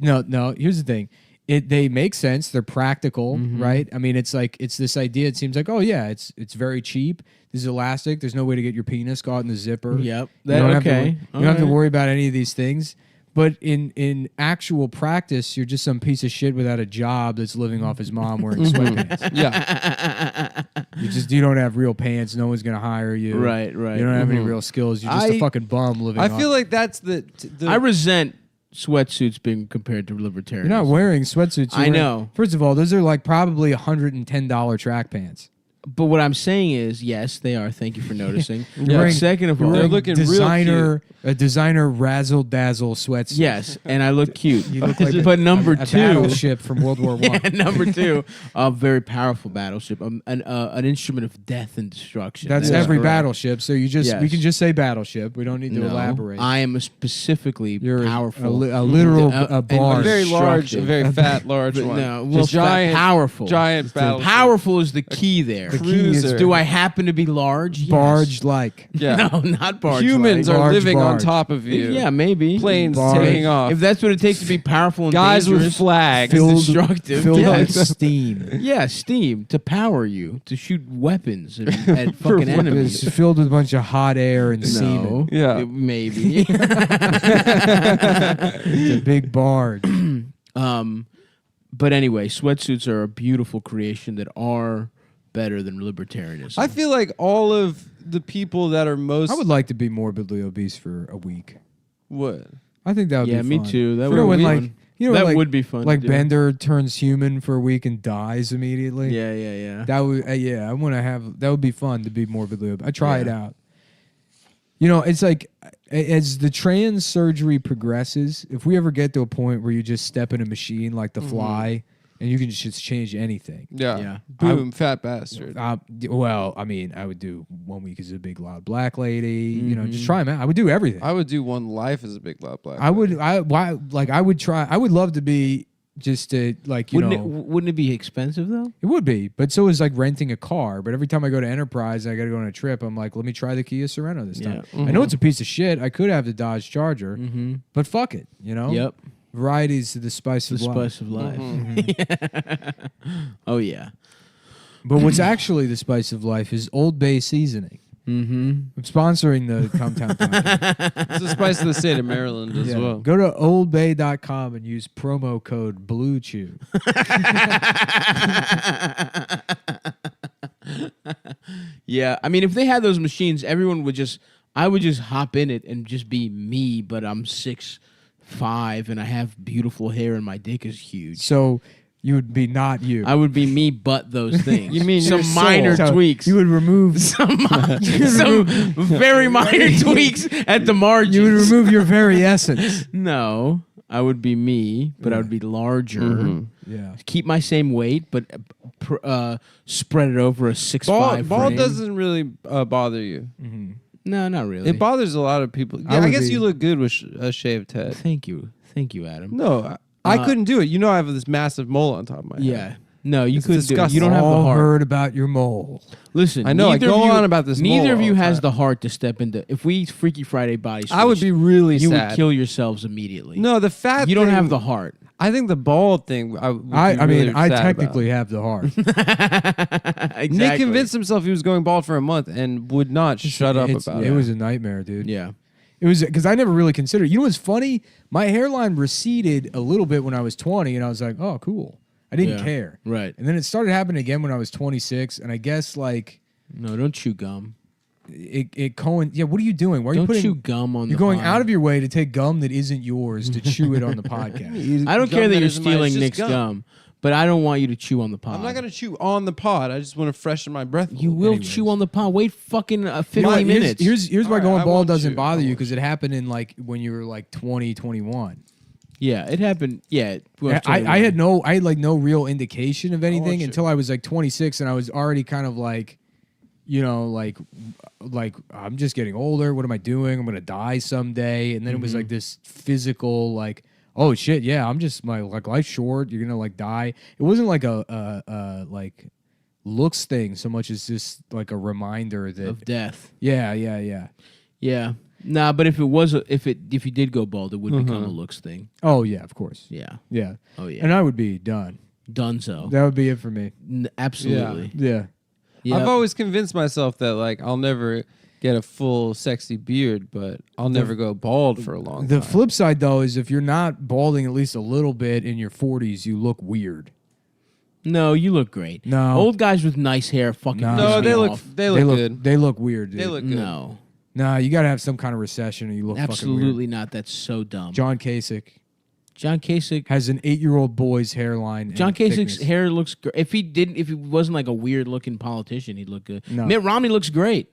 no. Here's the thing. They make sense. They're practical, right? I mean, it's this idea. It seems like, oh yeah, it's very cheap. This is elastic. There's no way to get your penis caught in the zipper. Yep. You don't have to Okay. you don't have to worry about any of these things. But in actual practice, you're just some piece of shit without a job that's living off his mom wearing sweatpants. Yeah. You don't have real pants. No one's gonna hire you. Right. You don't have any real skills. You're just a fucking bum living. I off. feel like that's the I resent sweatsuits being compared to libertarians. You're not wearing sweatsuits. I know. First of all, those are like probably $110 track pants. But what I'm saying is, yes, they are. Thank you for noticing. You're wearing- Second of all, They're looking real a designer razzle dazzle sweatsuit. yes, and I look cute. You look like but number a two, battleship from World War I. yeah, number two, a very powerful battleship, an instrument of death and destruction. That's That is every correct. battleship. So we Yes. can just say battleship. We don't need to No, elaborate. I am specifically You're powerful, a literal and a bar. a very large, a destructive. very fat, large But one. no, well, giant, powerful, giant battle. Powerful is the key there. The key is cruiser. Do I happen to be large? Yes. barge like. Yeah. No, not barge. Humans like. are Barge, living on barge. top of you. Yeah, maybe. Planes Barge. taking off. If that's what it takes to be powerful and Guys with dangerous, flags. destructive. Filled yes. with steam. Yeah, steam to power you to shoot weapons at fucking enemies. It's filled with a bunch of hot air and semen. No, Yeah. maybe. It's a big barge. But anyway, sweatsuits are a beautiful creation that are better than libertarianism. I feel like all of the people that are most I would like to be morbidly obese for a week. what? I think that would be fun. me too. That You know would when be like fun. you know That like, would be fun to Like do. Bender turns human for a week and dies immediately. Yeah. That would I want to have that would be fun to be morbidly obese. I try it Yeah. out. You know, it's like as the trans surgery progresses, if we ever get to a point where you just step in a machine like the Fly and you can just change anything. Yeah. Yeah. Boom, fat bastard. Well, I mean, I would do 1 week as a big loud black lady. You know, just try them out. I would do everything. I would do one life as a big loud black. I would. I would try. I would love to be just to like you Wouldn't know. wouldn't it be expensive though? It would be, but so is like renting a car. But every time I go to Enterprise and I got to go on a trip, I'm like, let me try the Kia Sorento this time. Yeah. I know it's a piece of shit. I could have the Dodge Charger, but fuck it. You know. Yep. Variety's the spice The of life. spice of life. Oh yeah. But what's actually the spice of life is Old Bay seasoning. I'm sponsoring the Cumtown podcast. It's the spice of the state of Maryland as Yeah. well. Go to oldbay.com and use promo code BLUECHEW. Yeah, I mean, if they had those machines, everyone would just. I would just hop in it and just be me, but I'm 6'5" and I have beautiful hair and my dick is huge. So you would be not you. I would be me, but those things. You mean some your soul. minor So tweaks? You would remove some very minor tweaks at the margins. You would remove your very essence. No, I would be me, but I would be larger. Yeah. Keep my same weight, but spread it over a 6'5". Bald frame. doesn't really bother you. No, not really. It bothers a lot of people. I Yeah, I would guess be- you look good with a shaved head. Thank you, Adam. No, I couldn't do it. You know, I have this massive mole on top of my head. Yeah. No, you It's couldn't do it. disgusting. You don't have the All heart. heard about your mole. Listen, I know, I neither go of you- on about this Neither mole of you all the has time. the heart to step into. If we Freaky Friday body switch, I would be really you sad. would kill yourselves immediately. No, the fat. you don't thing- have the heart. I think the bald thing. I I technically have the heart. Exactly. Nick convinced himself he was going bald for a month and would not shut up about It it. was a nightmare, dude. Yeah. It was because I never really considered. You know what's funny? My hairline receded a little bit when I was 20, and I was like, "Oh, cool." I didn't Yeah. care. Right. And then it started happening again when I was 26, and I guess like No, don't chew gum. Yeah, what are you doing? Why are you Don't putting chew gum on You're the going pod. out of your way to take gum that isn't yours to chew it on the podcast. I don't Gum care that you're isn't mine, it's stealing just Nick's gum. gum, but I don't want you to chew on the pod. I'm not gonna chew on the pod. I just want to freshen my breath. a You little will bit. chew on the pod. Wait fucking 50 Here's- minutes. Here's why All right, going I bald won't doesn't chew. bother I you won't because it happened in like when you were like 20, 21. Yeah, it happened. Yeah. I had no real indication of anything you. until I was like 26, and I was already kind of like, you know, like I'm just getting older. What am I doing? I'm gonna die someday. And then it was like this physical, like, oh shit, yeah, I'm just like life's short. You're gonna like die. It wasn't like a like looks thing so much as just like a reminder that of death. Yeah. Nah, but if you did go bald, it would become a looks thing. Oh yeah, of course. Yeah. Yeah. Oh yeah. And I would be done. Dunzo. That would be it for me. Absolutely. Yeah. Yep. I've always convinced myself that like I'll never get a full sexy beard, but I'll never go bald for a long The time. flip side though is if you're not balding at least a little bit in your 40s, you look weird. No, you look great. No. Old guys with nice hair fucking No, piss they me look off. they look good. They look weird, dude. They look good. No. Nah, you gotta have some kind of recession or you look fucking Absolutely weird. not. That's so dumb. John Kasich John Kasich has an 8-year-old boy's hairline. and John Kasich's thickness. hair looks great. If he wasn't like a weird looking politician, he'd look good. No. Mitt Romney looks great.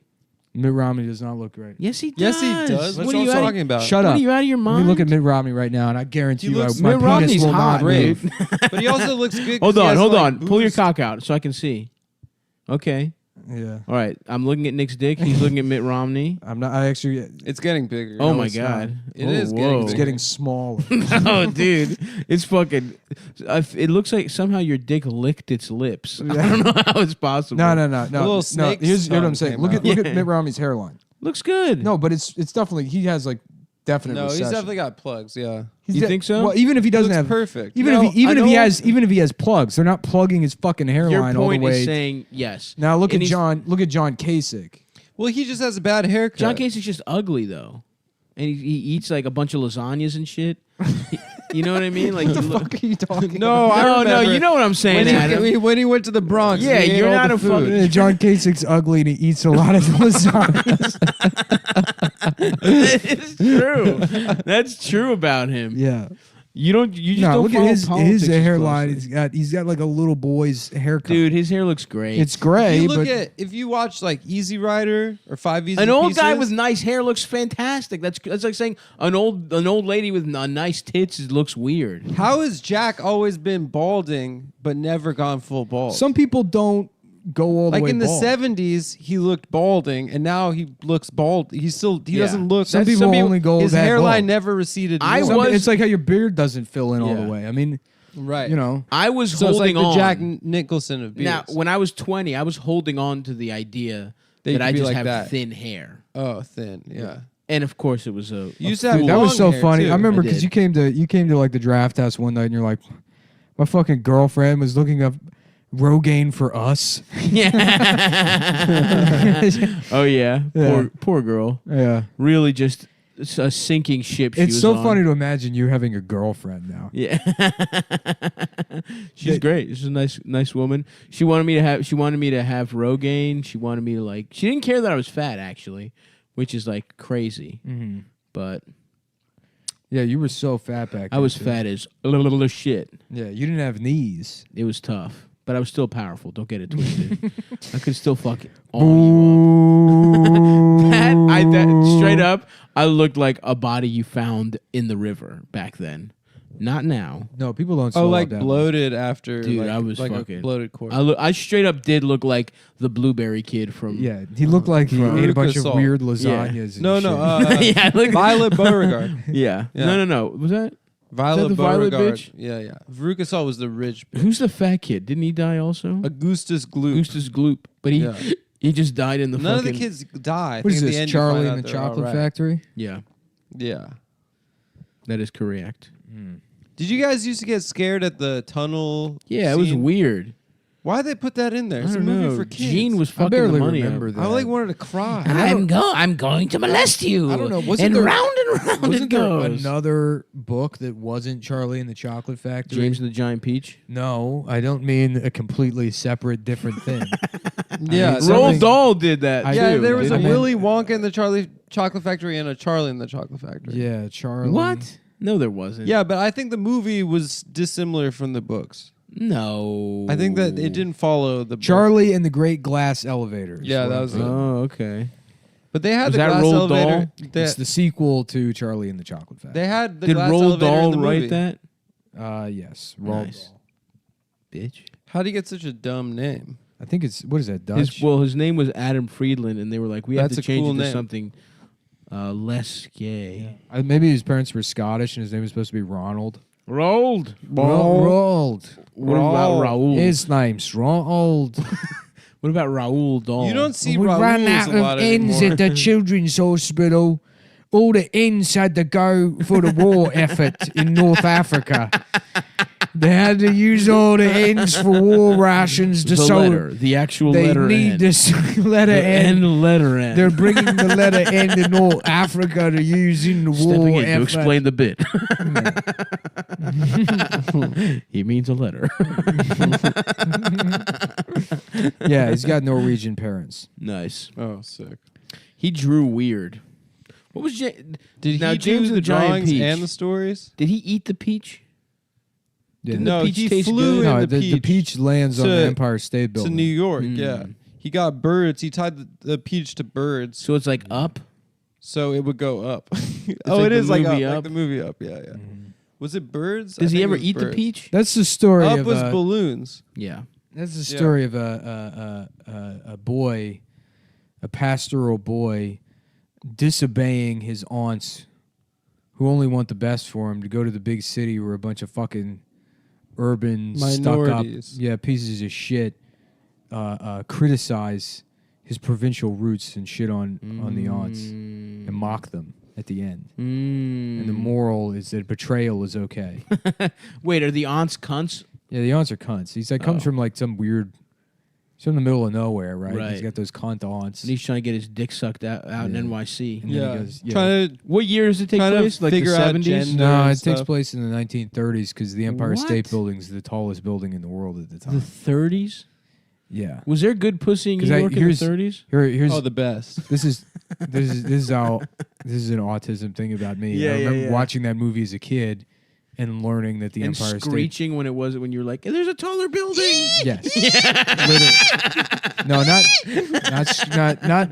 Mitt Romney does not look great. Yes, he does. Yes, he does. What What are are you you out talking about? Shut What up. are you out of your Let mind? me look at Mitt Romney right now, and I guarantee He you, looks- my Mitt penis Romney's will hot, not move. dude. But he also looks good. 'cause Hold he on, has, hold like, on. Pull your boobs. cock out so I can see. Okay. Yeah, All right. I'm looking at Nick's dick. He's looking at Mitt Romney. I'm not. I actually. It's getting bigger. Oh No, my it's god. It Oh, is whoa. getting It's bigger. getting smaller. Oh, dude, it's fucking. It looks like somehow your dick licked its lips. I don't know how it's possible. No. little snake Here's what I'm tongue saying. came Look out. at Mitt Romney's hairline. Looks good. No, but it's definitely he has like definite. No, he's recession. definitely got plugs. Yeah. He's You think so? Well, even if he doesn't Looks have perfect. even No, if he, even I if he know- has plugs, they're not plugging his fucking Your hairline all the point way. is saying yes. Now look And at he's- John. Look at John Kasich. Well, he just has a bad haircut. John Casich's just ugly though, and he eats like a bunch of lasagnas and shit. You know what I mean? Like What the you look- fuck are you talking No, about? I no, remember you know what I'm saying, Adam. when he went to the Bronx. Yeah, he ate you're all not the a food. fucking- John Kasich's ugly and he eats a lot of lasagnas. It's true. That's true about him. Yeah. You just No, don't look follow at his politics as hairline. closely. He's got like a little boy's haircut. Dude, his hair looks great. it's gray, If you look but at if you watch like Easy Rider or 5 Easy an old Pieces, guy with nice hair looks fantastic. That's like saying an old lady with nice tits looks weird. How has Jack always been balding but never gone full bald? some people don't go all the like way in the bald. 70s, he looked balding, and now he looks bald. He Yeah. doesn't look. Some people only go His that hairline bald. never receded. I more. was- It's like how your beard doesn't fill in all the Yeah. way. I mean, right. you know. I was So it's like holding the on. Jack Nicholson of beards. Now, when I was 20, I was holding on to the idea That you that could I be just like have that. thin hair. Oh, thin. Yeah. And of course, it was a. You used to have fool- That was so long hair, funny. too. I remember I because did. you came to like the draft house one night and you're like, my fucking girlfriend was looking up Rogaine for us. Yeah. Oh yeah. Yeah. Poor girl. Yeah. Really, just a sinking ship. She It's was so on. funny to imagine you having a girlfriend now. Yeah. She's great. She's a nice woman. She wanted me to have Rogaine. She wanted me to like. She didn't care that I was fat actually, which is like crazy. Mm-hmm. But Yeah, you were so fat back then. I was too. fat as a little shit. Yeah, you didn't have knees. It was tough, but I was still powerful. Don't get it twisted. I could still fuck all you up. That straight up, I looked like a body you found in the river back then. Not now. No, people don't. Oh, slow like down. bloated after. Dude, like, I was like fucking a bloated corpse. I straight up did look like the blueberry kid from. Yeah, he looked like he From ate a bunch of Lucas weird Salt. lasagnas. and no, shit. no. Yeah, look- Violet Beauregard. Yeah. Yeah. No. Was that? Violet the Violet Beauregard. bitch? Yeah. Veruca Salt was the rich. Who's the fat kid? Didn't he die also? Augustus Gloop. Augustus Gloop. But he Yeah. he just died in the None fucking. of the kids die. I What is think at the this? end you Charlie find and out the they're all Chocolate right. Factory? Yeah, Yeah. that is correct. Did you guys used to get scared at the tunnel? Yeah, it was scene? weird. Why'd they put that in there? It's I a don't movie know. for kids. Gene was I fucking barely the money remember up. that. I like wanted to cry. I'm going to molest you. I don't know. Wasn't And there- round and round Wasn't it there goes. another book that wasn't Charlie and the Chocolate Factory? James and the Giant Peach? No, I don't mean a completely separate, different thing. Yeah, mean, there Roald was- Dahl did that. I Yeah, do. there was I a meant- Willy Wonka in the Charlie Chocolate Factory and a Charlie in the Chocolate Factory. Yeah, Charlie. What? No, there wasn't. Yeah, but I think the movie was dissimilar from the books. No. I think that it didn't follow the book. Charlie and the Great Glass Elevator. is Yeah, what that I'm was saying. it. Oh, okay. But they had Was the that glass Roald elevator. It's the sequel to Charlie and the Chocolate Factory. They had the Did glass Roald elevator in Dahl the movie. write that? Yes. Roald Nice. Dahl. Bitch. How do you get such a dumb name? I think it's what is that Dutch? His name was Adam Friedland, and they were like, we have That's to a change cool it to name. something less gay. Maybe his parents were Scottish and his name was supposed to be Ronald. Rolled. Ronald. What about Raoul? His name's Ronald. What about Raoul Dahl? You don't see We Raoul's ran out a lot of ends anymore. at the children's hospital. All the ends had to go for the war effort in North Africa. They had to use all the ends for war rations to the actual they letter need N. this letter N. N letter N. They're bringing the letter N to North Africa to use in the Stepping war in to effort. explain the bit. He means a letter. Yeah, he's got Norwegian parents. Nice. Oh, sick. He drew weird. What was Did now he James do and the Giant drawings Peach? and the stories? Did he eat the peach? Didn't No, the peach he taste flew good? in No, the the peach lands on to- the Empire State to Building. New York. Mm. Yeah, he got birds. He tied the peach to birds, So it's like up. so it would go up. like Oh, it the is like movie up, Up? like the movie Up. Yeah, yeah. Was it birds? I Does he think it ever was eat the birds. peach? That's the story Up of was balloons. Yeah. that's the story of a boy, a pastoral boy, disobeying his aunts, who only want the best for him, to go to the big city where a bunch of fucking urban stuck up, Minorities. pieces of shit, criticize his provincial roots and shit on the aunts and mock them at the end. And the moral is that betrayal is okay. Wait, are the aunts cunts? Yeah, the aunts are cunts. He's like comes from like some weird. He's from the middle of nowhere, right? Right. He's got those cunt aunts. And he's trying to get his dick sucked out in Yeah. NYC. And then Yeah, he goes, yeah. trying to What year does it take Trying to place? Like the figure out 70s? gender. No, and it takes stuff. place in the 1930s because the Empire What? State Building is the tallest building in the world at the The time. 30s? Yeah. Was there good pussy in New 'Cause York in the 30s? Here's oh the best. this is an autism thing about me. Yeah, I yeah, remember yeah. watching that movie as a kid and learning that the And Empire State. screeching when you were like, there's a taller building. Yes. Literally. No,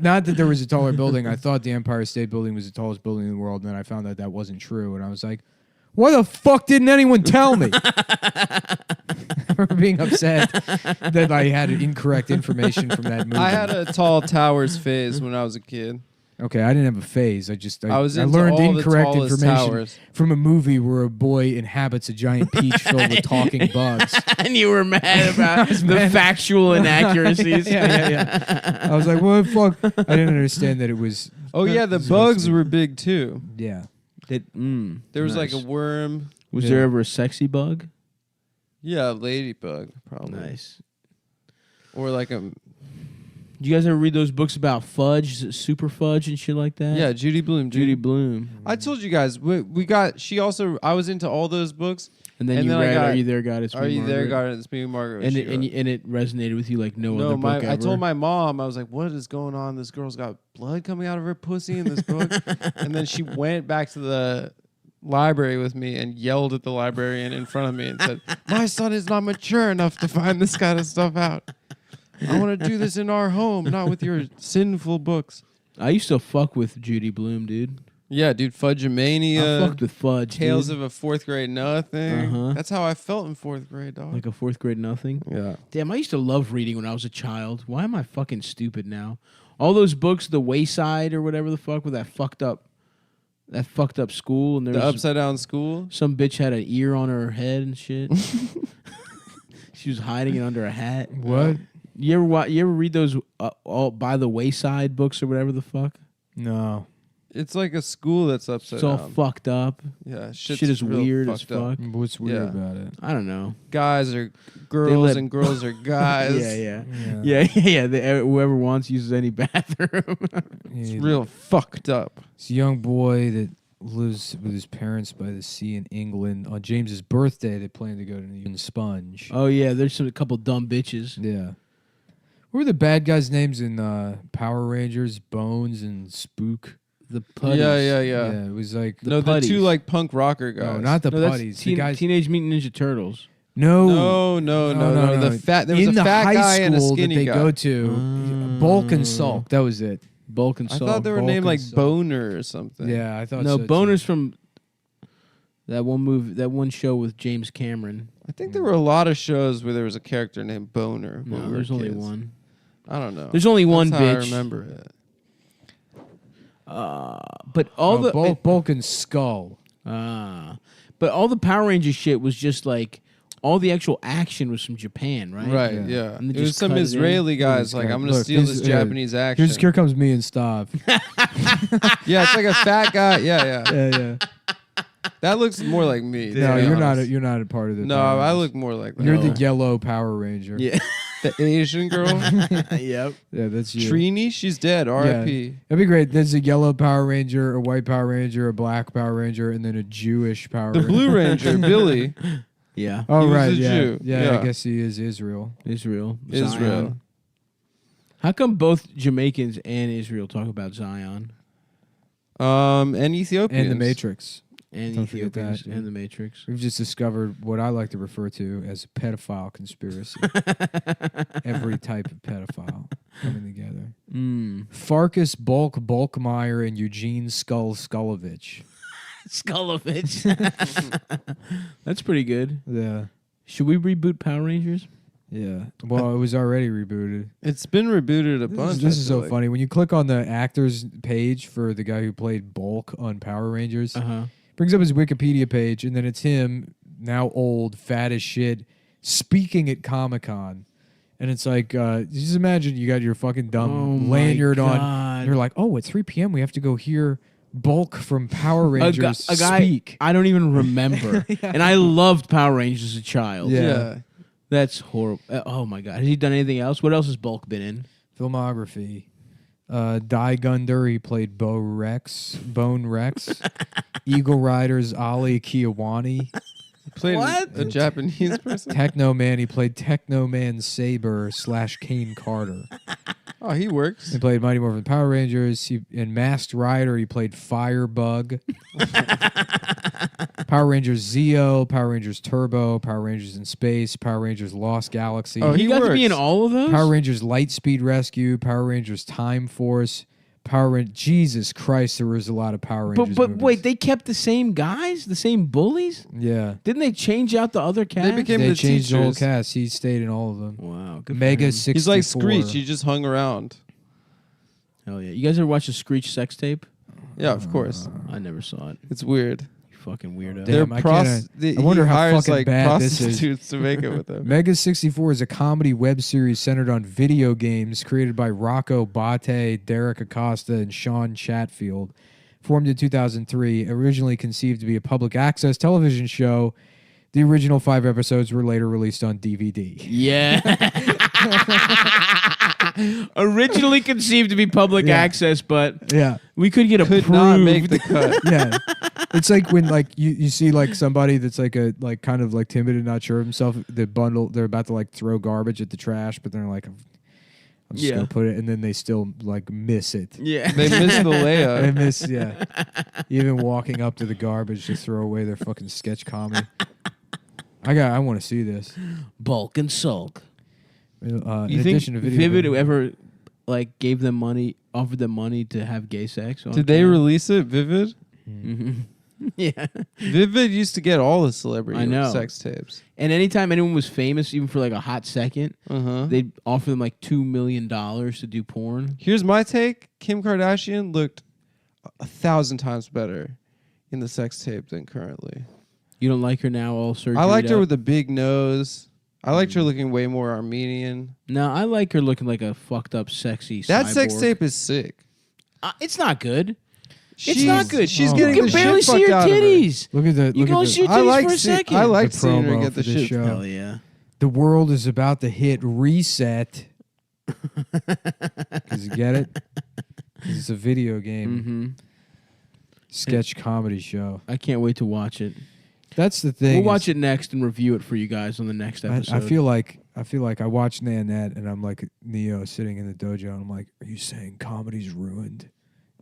not that there was a taller building. I thought the Empire State Building was the tallest building in the world, and then I found out that wasn't true, and I was like, why the fuck didn't anyone tell me? I remember being upset that I had incorrect information from that movie. I had a tall towers phase when I was a kid. Okay, I didn't have a phase. I was into learned all the incorrect tallest information towers. from a movie where a boy inhabits a giant peach filled with talking bugs. And you were mad about the factual inaccuracies. Yeah. I was like, what the fuck? I didn't understand that it was. Oh yeah, the supposed bugs to be- were big too. Yeah. There was like a nice. worm. Was Yeah. there ever a sexy bug? Yeah, a ladybug probably. Nice. Or like a Did you guys ever read those books about fudge, super fudge, and shit like that? yeah, Judy Blume. Judy Blume. I told you guys we got. She also. I was into all those books. And then And you then I read got- Are You There, God? It's Me, Are you there, Margaret? God? It's me, Margaret. And she it, wrote. and it resonated with you like no No, other book ever. I told my mom, I was like, what is going on? This girl's got blood coming out of her pussy in this book. And then she went back to the library with me and yelled at the librarian in front of me and said, my son is not mature enough to find this kind of stuff out. I want to do this in our home, not with your sinful books. I used to fuck with Judy Blume, dude. Yeah, dude, Fudgemania. I fucked with Fudge. Tales dude. of a fourth grade nothing. Uh-huh. That's how I felt in fourth grade, dog. Like a fourth grade nothing. Yeah. Damn, I used to love reading when I was a child. Why am I fucking stupid now? All those books, The Wayside or whatever the fuck, with that fucked up school, and there The was upside down school. some bitch had an ear on her head and shit. She was hiding it under a hat. What? You ever read those all By the Wayside books or whatever the fuck? No. It's like a school that's upside It's all down. fucked up. Yeah, Shit is real weird as fucked up. fuck. What's weird Yeah. about it? I don't know. Guys are girls let- and girls are guys. Yeah. Whoever wants uses any bathroom. It's real fucked up. It's a young boy that lives with his parents by the sea in England. On James's birthday, they plan to go to New Sponge. Oh yeah, there's a couple dumb bitches. Yeah. What were the bad guys' names in Power Rangers? Bones and Spook. The putties. Yeah. Yeah, it was like The two like punk rocker guys. no, not the No, that's putties. The guys. Teenage Mutant Ninja Turtles. No, No. The fat. There was in a the fat high guy and a school skinny that they guy. go to, Bulk and Sulk. That was it. Bulk and I Salt. thought they were Bulk named and like Sulk. Boner or something. Yeah, I thought No, so. Boner's from. That one show with James Cameron. I think there were a lot of shows where there was a character named Boner. when No, we were there's only kids. one. I don't know. There's only one That's how bitch. I remember it. But all the Bulk and Skull. but all the Power Rangers shit was just like all the actual action was from Japan, right? Right, yeah. And they It was just some cut Israeli in. guys like, I'm going to Look, steal this- this Japanese action. Here comes me and Stav. Yeah, it's like a fat guy. Yeah. Yeah. That looks more like me. to No, be you're not. honest. You're not a part of the. No, Power I Rangers. look more like that. You're the yellow Power Ranger. Yeah. The Asian girl. Yep. Yeah, that's you. Trini, she's dead. R.I.P. That'd be great. There's a yellow Power Ranger, a white Power Ranger, a black Power Ranger, and then a Jewish Power The Ranger. Blue Ranger, Billy. Yeah. Oh, He was right. a Yeah. Jew. Yeah, Yeah. I guess he is Israel. Israel. Israel. How come both Jamaicans and Israel talk about Zion And Ethiopians. And the Matrix. and Don't forget Ethiopians that. and the Matrix? We've just discovered what I like to refer to as a pedophile conspiracy. Every type of pedophile coming together. Farkas Bulkmeyer and Eugene Skullovich. Skullovich. That's pretty good. Yeah. Should we reboot Power Rangers? Yeah. Well, it was already rebooted. It's been rebooted a bunch. This I is feel so like. funny. When you click on the actors page for the guy who played Bulk on Power Rangers, brings up his Wikipedia page, and then it's him, now old, fat as shit, speaking at Comic-Con. And it's like, just imagine you got your fucking dumb lanyard on. And you're like, oh, at 3 p.m. we have to go hear Bulk from Power Rangers a guy speak. I don't even remember. And I loved Power Rangers as a child. Yeah. That's horrible. Oh my god. Has he done anything else? What else has Bulk been in? Filmography. Die Gunder, he played Bone Rex. Eagle Riders, Ali Kiawani. Played a Japanese person. Techno Man, he played Techno Man Saber / Kane Carter. Oh, he works. He played Mighty Morphin Power Rangers. In Masked Rider, he played Firebug. Power Rangers Zeo, Power Rangers Turbo, Power Rangers in Space, Power Rangers Lost Galaxy. Oh, he got to be in all of those? Power Rangers Lightspeed Rescue, Power Rangers Time Force, Jesus Christ, there was a lot of Power Rangers But movies. wait, they kept the same guys? The same bullies? Yeah. Didn't they change out the other cast? became They the changed the whole teachers. cast. He stayed in all of them. Wow. Good for Mega him. 64. He's like Screech. He just hung around. Hell yeah. You guys ever watch the Screech sex tape? Yeah, of course. I never saw it. It's weird. You fucking weirdo. Damn, I wonder he how hires, fucking like, bad this is. prostitutes to make it with him. Mega 64 is a comedy web series centered on video games created by Rocco Bate, Derek Acosta, and Sean Chatfield. Formed in 2003, originally conceived to be a public access television show, the original 5 episodes were later released on DVD. Yeah. Originally conceived to be public access, but we could get approved. Could not make the cut. Yeah. It's like when you see like somebody that's like kind of like timid and not sure of himself, they're about to like throw garbage at the trash, but they're like, I'm just gonna put it, and then they still like miss it. Yeah. They miss the layup. They miss, even walking up to the garbage to throw away their fucking sketch comedy. I want to see this. Bulk and Sulk. In You think addition to video Vivid games. ever like gave them money, offered them money to have gay sex? On Did they camera? release it, Vivid? Yeah. Vivid used to get all the celebrity I know. sex tapes. And anytime anyone was famous, even for like a hot second, Uh-huh. they'd offer them like $2 million to do porn. Here's my take. Kim Kardashian looked 1,000 times better in the sex tape than currently. You don't like her now, all surgery? I liked her with a big nose. I liked her looking way more Armenian. No, I like her looking like a fucked up, sexy That cyborg. sex tape is sick. It's not good. It's She's- not good. she's you getting can the barely shit see fucked her out of her. titties. Look at the. You look can at only the, see her I titties like for a see- second. I like the seeing her promo get the for this shit. show. Hell yeah. The world is about to hit reset. Because you get it? 'Cause it's a video game Mm-hmm. sketch comedy show. I can't wait to watch it. That's the thing. We'll watch it next and review it for you guys on the next episode. I feel like I watched Nanette and I'm like Neo sitting in the dojo and I'm like, are you saying comedy's ruined?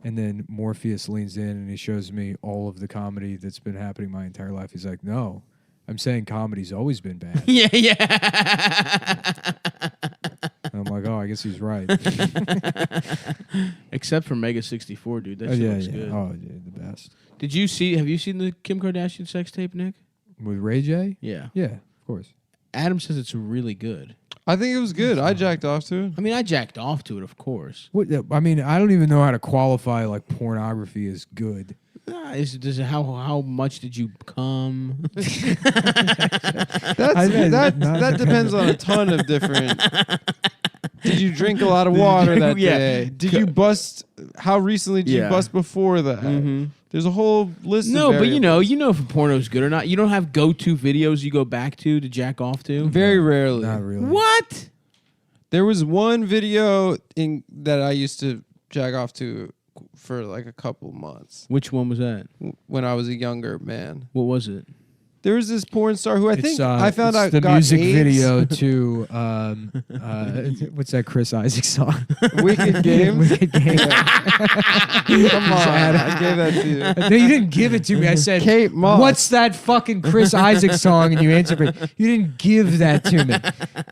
And then Morpheus leans in and he shows me all of the comedy that's been happening my entire life. He's like, no, I'm saying comedy's always been bad. Yeah. And I'm like, oh, I guess he's right. Except for Mega 64, dude. That shit looks good. Oh, yeah, the best. Have you seen the Kim Kardashian sex tape, Nick? With Ray J? Yeah. Yeah, of course. Adam says it's really good. I think it was good. I jacked off to it. I mean, I jacked off to it, of course. What, I mean, I don't even know how to qualify like pornography as good. How much did you come? That depends on a ton of different. Did you drink a lot of water that day? Did you bust? How recently did you bust before that? Mm-hmm. There's a whole list. No, of but you know if a porno's good or not. You don't have go-to videos you go back to jack off to. Very rarely. Not really. What? There was one video that I used to jack off to for like a couple months. Which one was that? When I was a younger man. What was it? There was this porn star who I think I found out the got music AIDS. video to what's that Chris Isaac song? Wicked Games. Wicked Games. Come on, I gave that to you. No, you didn't give it to me. I said, Kate Moss. "What's that fucking Chris Isaac song?" And you answered me. You didn't give that to me.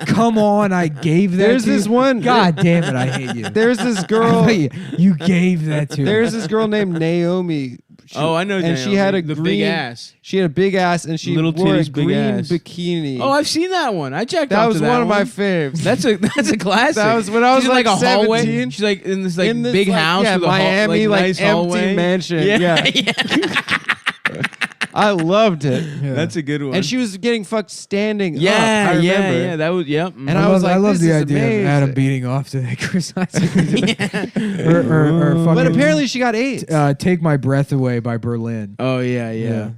Come on, I gave that. There's to this you. one. God damn it, I hate you. There's this girl. You gave that to me. There's this girl named Naomi. I know. And she had a the green big ass. She had a big ass, and she Little wore a titties, big green ass. bikini. Oh, I've seen that one. I jacked that off was to that one of my faves. That's a classic. That was when I was She's in, like a hallway. 17. She's like in this big like, house yeah, with a Miami, nice empty hallway. mansion. Yeah. I loved it. That's a good one. And she was getting fucked standing up. I yeah, remember. yeah. That was yep. And I was like, I love this the is idea amazing. of Adam beating off to that Chris Isaac. or fucking, But apparently she got AIDS. "Take My Breath Away" by Berlin. Oh yeah.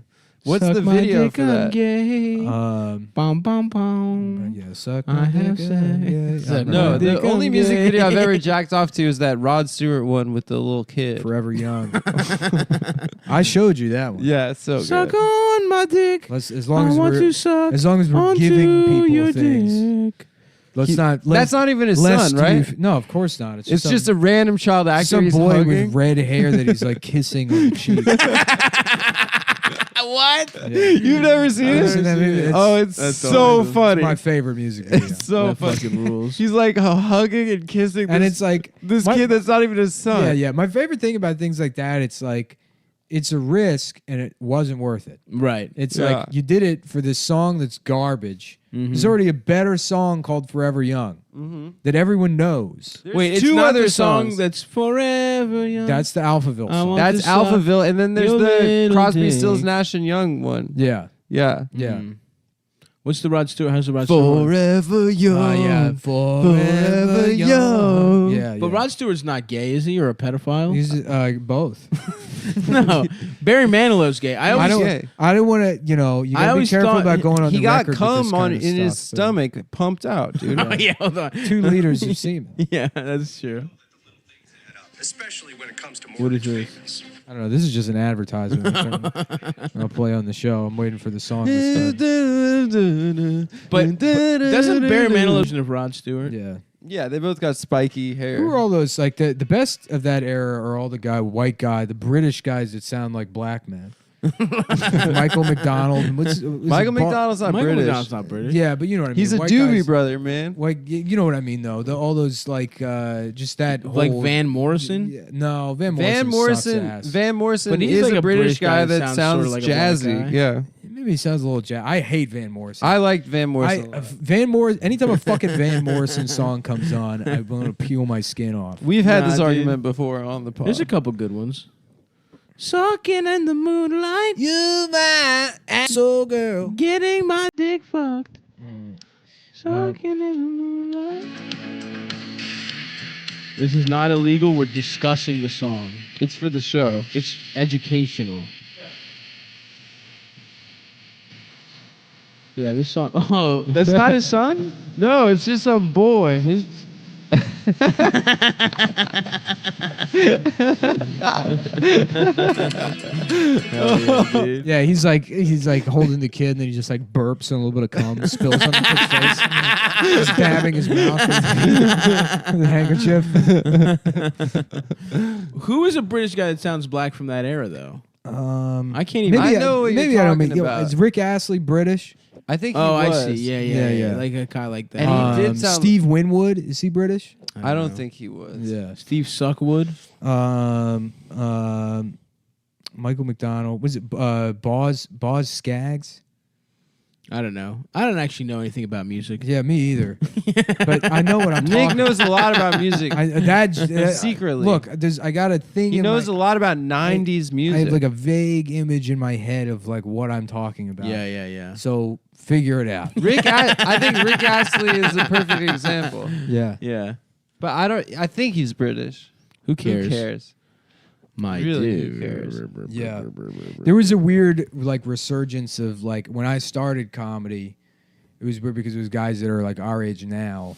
What's Suck the my video dick, for I'm that? gay. Um, Bum bum bum. Yeah, suck I my have dick, sex. yeah. Suck No, my the dick, only I'm music gay. video I've ever jacked off to is that Rod Stewart one with the little kid. Forever Young. I showed you that one. Yeah, it's so Suck good. on my dick. As I long as want we're to suck as long as we're onto giving people your things. dick. Let's not. That's not even his lest son, right? no, of course not. It's just a random child actor. some he's boy hugging. with red hair that he's like kissing on the cheek. What? Yeah. You've never seen I've it? seen that movie. It's That's so awesome. funny. It's my favorite music video. It's so That funny. fucking rules. He's like hugging and kissing, And this, it's like this my- kid that's not even his son. Yeah. My favorite thing about things like that, it's like it's a risk and it wasn't worth it. Right. It's Yeah. like you did it for this song that's garbage. Mhm. There's already a better song called "Forever Young" that everyone knows. Wait, it's two not other the song songs. that's forever young. That's the Alphaville I song. want That's to suck Alphaville, and then there's your the little Crosby, dick. Stills, Nash and Young one. Yeah. Yeah. What's the Rod Stewart? How's the Rod Stewart? Forever young. Yeah. Forever young. Yeah. But Rod Stewart's not gay, is he, or a pedophile? He's both. No, Barry Manilow's gay. I always I don't want to. You know, you I gotta be always careful thought about going on He the got record with cum this on kind of in his stuff, but stomach, pumped out, dude. Oh, yeah, hold on. 2 liters of semen. Yeah, that's true. Especially when it comes to What is this? I don't know. This is just an advertisement. I'll play on the show. I'm waiting for the song. But doesn't Barry Manilow listen to Rod Stewart? Yeah. Yeah, they both got spiky hair. Who are all those? Like the best of that era are all the white guy, the British guys that sound like black men. Michael McDonald. Michael McDonald's not Michael British. McDonald's not British. Yeah, but you know what I mean. He's a White Doobie guys- brother, man. Like you know what I mean, though. All those like just that Like whole, Van Morrison? Yeah, no, Van Van Morrison. Morrison. Van Morrison But he's is like a a British guy that sounds sorta like a black jazzy. guy. Yeah, Maybe he sounds a little jazz. I hate Van Morrison. I liked Van Morrison. Van Morrison. Anytime a fucking Van Morrison song comes on, I want to peel my skin off. We've had Nah, this dude. argument before on the pod. There's a couple good ones. Sucking in the moonlight. You my asshole girl. Getting my dick fucked. Sucking in the moonlight. This is not illegal. We're discussing the song. It's for the show. It's educational. Yeah, this song. Oh, That's not his son? No, it's just some boy. Yeah, he's like holding the kid, and then he just like burps and a little bit of cum spills on the kid's face. Just dabbing his mouth with a handkerchief. Who is a British guy that sounds black from that era, though? I can't even. Maybe I know what maybe you're I don't talking mean. about. Is Rick Astley British? I think he Oh, was. I see. Yeah. Like a guy like that. And he did sound- Steve Winwood, is he British? I don't think he was. Yeah. Steve Suckwood. My Michael McDonald. Was it Boz Skaggs? I don't know. I don't actually know anything about music. Yeah, me either. But I know what I'm Nick talking. knows a lot about music. Secretly. Look, I got a thing. He knows a lot about '90s music. I have like a vague image in my head of like what I'm talking about. Yeah. So figure it out. I think Rick Astley is a perfect example. Yeah. But I think he's British. Who cares? Who cares? My Really, dude. who cares? Yeah. There was a weird like resurgence of like when I started comedy, it was weird because it was guys that are like our age now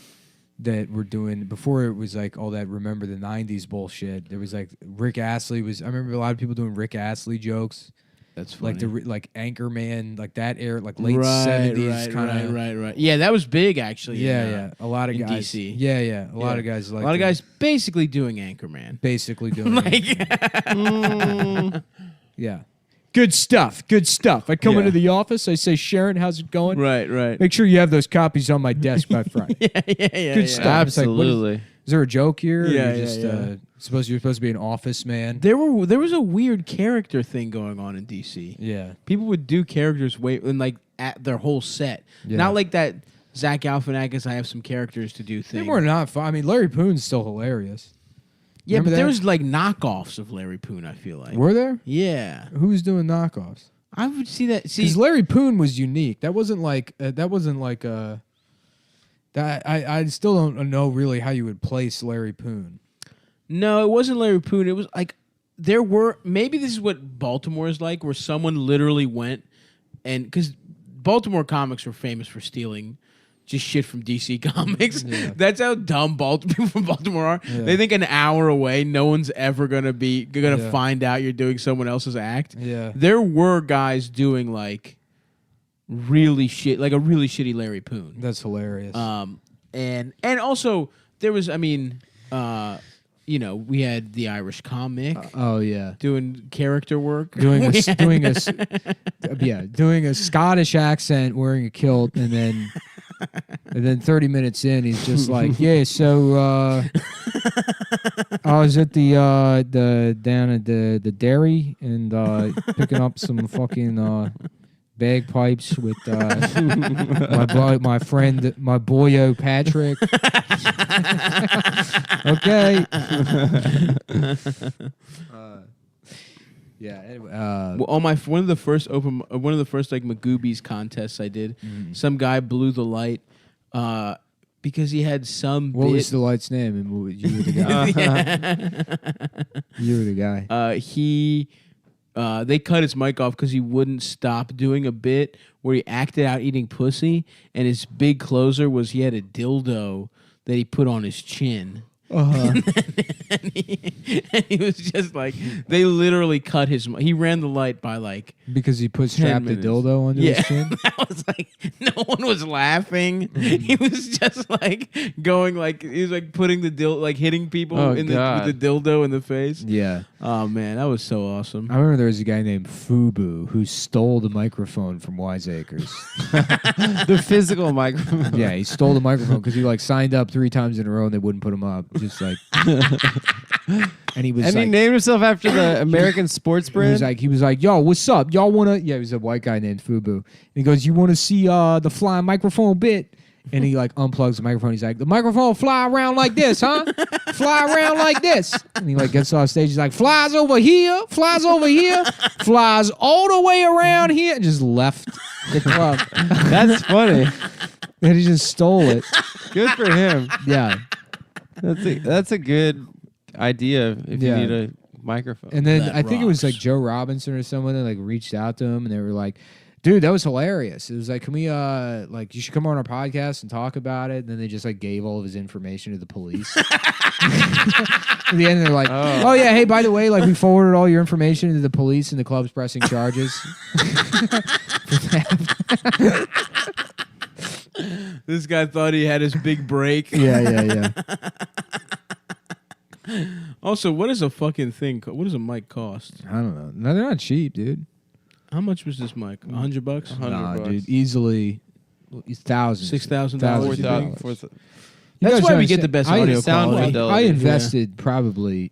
that were doing before it was like all that remember the 90s bullshit. There was like Rick Astley I remember a lot of people doing Rick Astley jokes. That's funny. Like Anchorman, like that era, like late 70s kind of. Right. Yeah, that was big actually. Yeah. A lot of in guys. DC. Yeah. A lot of guys like a lot of guys basically doing Anchorman. basically doing Like, yeah. Good stuff. I come into the office. I say, Sharon, how's it going? right. Make sure you have those copies on my desk by Friday. Yeah. Good stuff. It's like, what Absolutely. is there a joke here? Or Yeah, you're just, yeah. You're supposed to be an office man. There was a weird character thing going on in DC. Yeah. People would do characters like at their whole set. Yeah. Not like that Zach Galifianakis, I have some characters to do They thing. were not fun. I mean, Larry Poon's still hilarious. Yeah, Remember but there that? was like knockoffs of Larry Poon, I feel like. Were there? Yeah. Who's doing knockoffs? I would see that. Because Larry Poon was unique. That wasn't like that. I still don't know really how you would place Larry Poon. No, it wasn't Larry Poon. It was like there were maybe this is what Baltimore is like, where someone literally went and because Baltimore comics were famous for stealing just shit from DC Comics. Yeah. That's how dumb people from Baltimore are. Yeah. They think an hour away, no one's ever gonna Yeah. find out you're doing someone else's act. Yeah. There were guys doing like really shitty Larry Poon. That's hilarious. And also there was, I mean, we had the Irish comic Oh yeah. doing character work, Doing a Scottish accent, wearing a kilt, and then 30 minutes in, he's just like, yeah. So I was at the down at the dairy and picking up some fucking bagpipes with my friend, my boyo Patrick. Okay. Yeah. Anyway, on one of the first like Magoobies contests I did, some guy blew the light because he had some. what bit. was the light's name? And you were the guy. You were the guy. They cut his mic off because he wouldn't stop doing a bit where he acted out eating pussy, and his big closer was he had a dildo that he put on his chin. and he was just like, they literally cut his. He ran the light by like Because he strapped the minutes. dildo under his chin. That was like no one was laughing. He was just like going like he was like putting the dildo like hitting people with the dildo in the face. Yeah. Oh man, that was so awesome. I remember there was a guy named Fubu who stole the microphone from Wiseacres. The physical microphone. Yeah, he stole the microphone because he like signed up 3 times in a row and they wouldn't put him up. Just like, and he was And like, he named himself after the American sports brand. he was like, yo, what's up? Y'all wanna? Yeah, he was a white guy named Fubu. And he goes, you want to see the flying microphone bit? And he like unplugs the microphone. He's like, the microphone fly around like this, huh? Fly around like this. And he like gets off stage. He's like, flies over here, flies all the way around here, and just left the club. That's funny. And he just stole it. Good for him. Yeah. That's a good idea if Yeah. you need a microphone. And then That I think it was rocks. like Joe Robinson or someone that like reached out to him and they were like, dude, that was hilarious. It was like, can we like you should come on our podcast and talk about it? And then they just like gave all of his information to the police. At the end they're like, oh yeah, hey, by the way, like we forwarded all your information to the police and the club's pressing charges. This guy thought he had his big break. Yeah. Also, what is a fucking thing? What does a mic cost? I don't know. No, they're not cheap, dude. How much was this mic? $100? Nah, dude, easily thousands. $6,000. Thousands. $4,000. That's guys why we understand- get the best I- audio sound quality. fidelity. I invested probably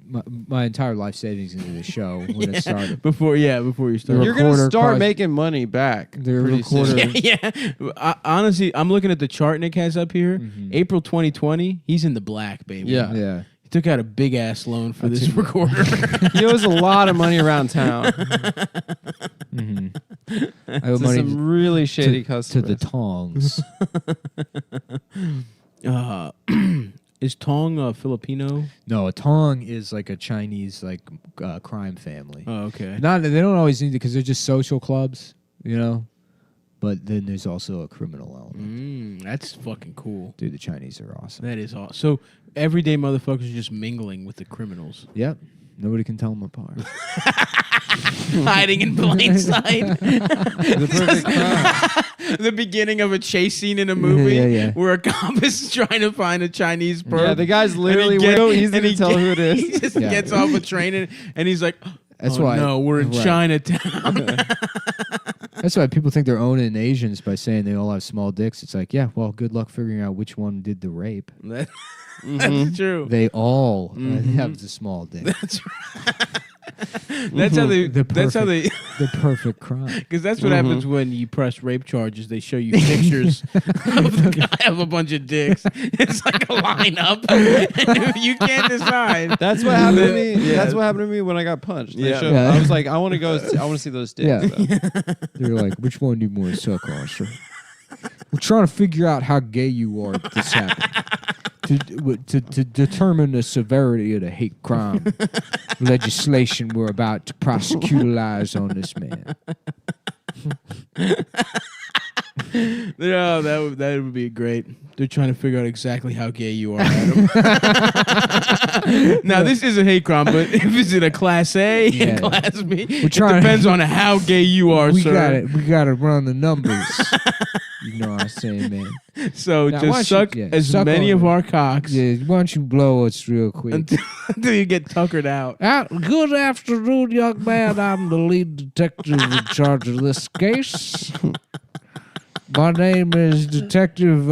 my entire life savings into the show when it started. before you start. You're gonna recorder start cost- making money back. The pretty soon. recorder- yeah. Honestly, I'm looking at the chart Nick has up here. April 2020, he's in the black, baby. Yeah. Yeah. He took out a big ass loan for this recorder. He owes a lot of money around town. I owe To money some really shady to customers. the tongs. Is Tong Filipino? No, a tong is like a Chinese crime family. Oh, okay. They don't always need it because they're just social clubs, you know. But then there's also a criminal element. That's fucking cool. Dude, the Chinese are awesome. That is awesome. So everyday motherfuckers are just mingling with the criminals. Yep. Nobody can tell them apart. Hiding in plain sight. The perfect crime. The beginning of a chase scene in a movie Yeah. where a cop is trying to find a Chinese perp. Yeah, the guy's and he literally gets- so easy and to he tell get- who it is. He just Yeah. gets off a train and he's like, That's oh, why- no, we're in right. Chinatown. That's why people think they're owning Asians by saying they all have small dicks. It's like, yeah, well, good luck figuring out which one did the rape. That's true. They all have the small dick. That's right. That's how they. That's how they. The perfect crime. Because that's what happens when you press rape charges. They show you pictures of the guy of a bunch of dicks. It's like a lineup, and you can't decide. That's what happened to me. Yeah. That's what happened to me when I got punched. They Yeah. showed- Yeah. I was like, I want to go. I want to see those dicks. Yeah. though. They're like, which one do you want to suck on, sir? We're trying to figure out how gay you are if this happened. To determine the severity of the hate crime legislation we're about to prosecutilize on this man. No, that would be great. They're trying to figure out exactly how gay you are, Adam. Now, this is a hate crime, but if it's in a Class A Yeah. and Class B, it trying- depends on how gay you are, We sir. gotta run the numbers. You know what I'm saying, man. So Now, why just don't suck you- as suck many on of it. our cocks Yeah, why don't you blow us real quick? until you get tuckered out. Good afternoon, young man. I'm the lead detective in charge of this case. My name is Detective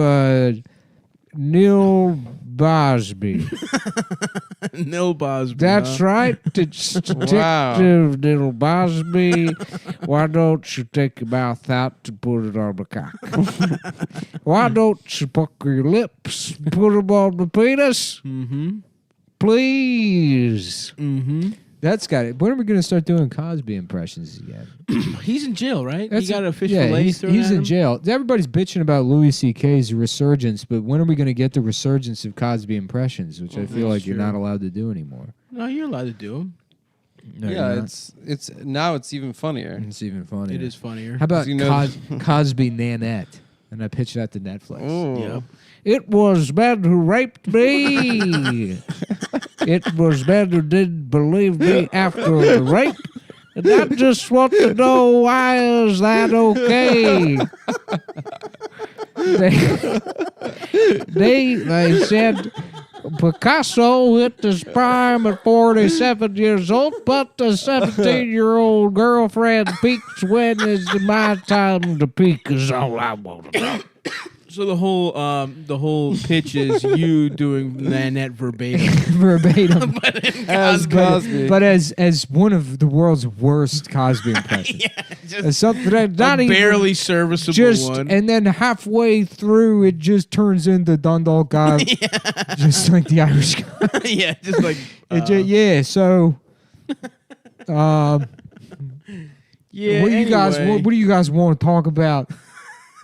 Neil Bosby. Nil Bosby. That's huh? right. It's Detective Neil Bosby. Why don't you take your mouth out to put it on the cock? Why don't you pucker your lips, put them on the penis? Mm-hmm. Please. Mm-hmm. That's got it. When are we going to start doing Cosby impressions again? He's in jail, right? That's he got a fish yeah, fillet he's thrown at in him? jail. Everybody's bitching about Louis C.K.'s resurgence, but when are we going to get the resurgence of Cosby impressions, which I feel like you're not allowed to do anymore? No, you're allowed to do them. No, yeah, you're not. it's now it's even funnier. It's even funnier. It is funnier. How about You know- Cosby Nanette? And I pitched that to Netflix. Ooh. Yeah. It was men who raped me. It was men who didn't believe me after the rape. And I just want to know, why is that okay? They said Picasso hit his prime at 47 years old, but the 17-year-old girlfriend peaks when it's my time to peak is all I want to know. So the whole pitch is you doing Nanette verbatim. Verbatim. As Cosby. But as one of the world's worst Cosby impressions. As something that not a even barely serviceable just, one. and then halfway through it just turns into Dundalk guy, just like the Irish guy. Yeah, just like Yeah, so yeah. what do you guys anyway. what do you guys want to talk about?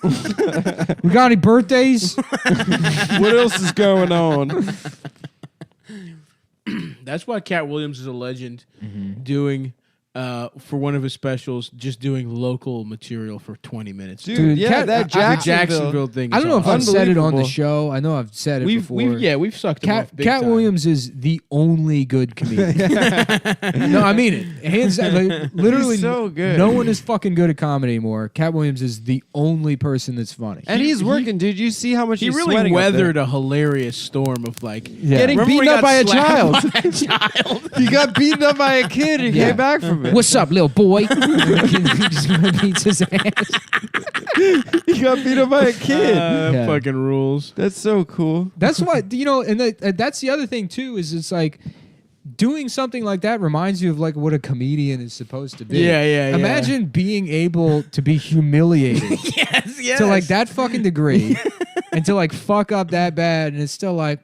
We got any birthdays? What else is going on? That's why Cat Williams is a legend, doing for one of his specials, just doing local material for 20 minutes. Dude, yeah, that Jacksonville thing. I don't know if I've said it on the Unbelievable. show. I know I've said it before. We've sucked him off big Cat time. Williams is the only good comedian. No, I mean it. Hands down, like, literally, He's so good. no one is fucking good at comedy anymore. Cat Williams is the only person that's funny. And he's working, dude. You see how much He he's really sweating up there? weathered a hilarious storm of Yeah. Getting Remember beaten when he up got by a slapped child. by a child? He got beaten up by a kid and Yeah. came back from government. What's up, little boy? The kid just beats his ass. He got beat up by a kid. That fucking rules. That's so cool. That's why, and that's the other thing too. Is it's like doing something like that reminds you of like what a comedian is supposed to be. Yeah. Imagine being able to be humiliated yes. to like that fucking degree. And to like fuck up that bad, and it's still like,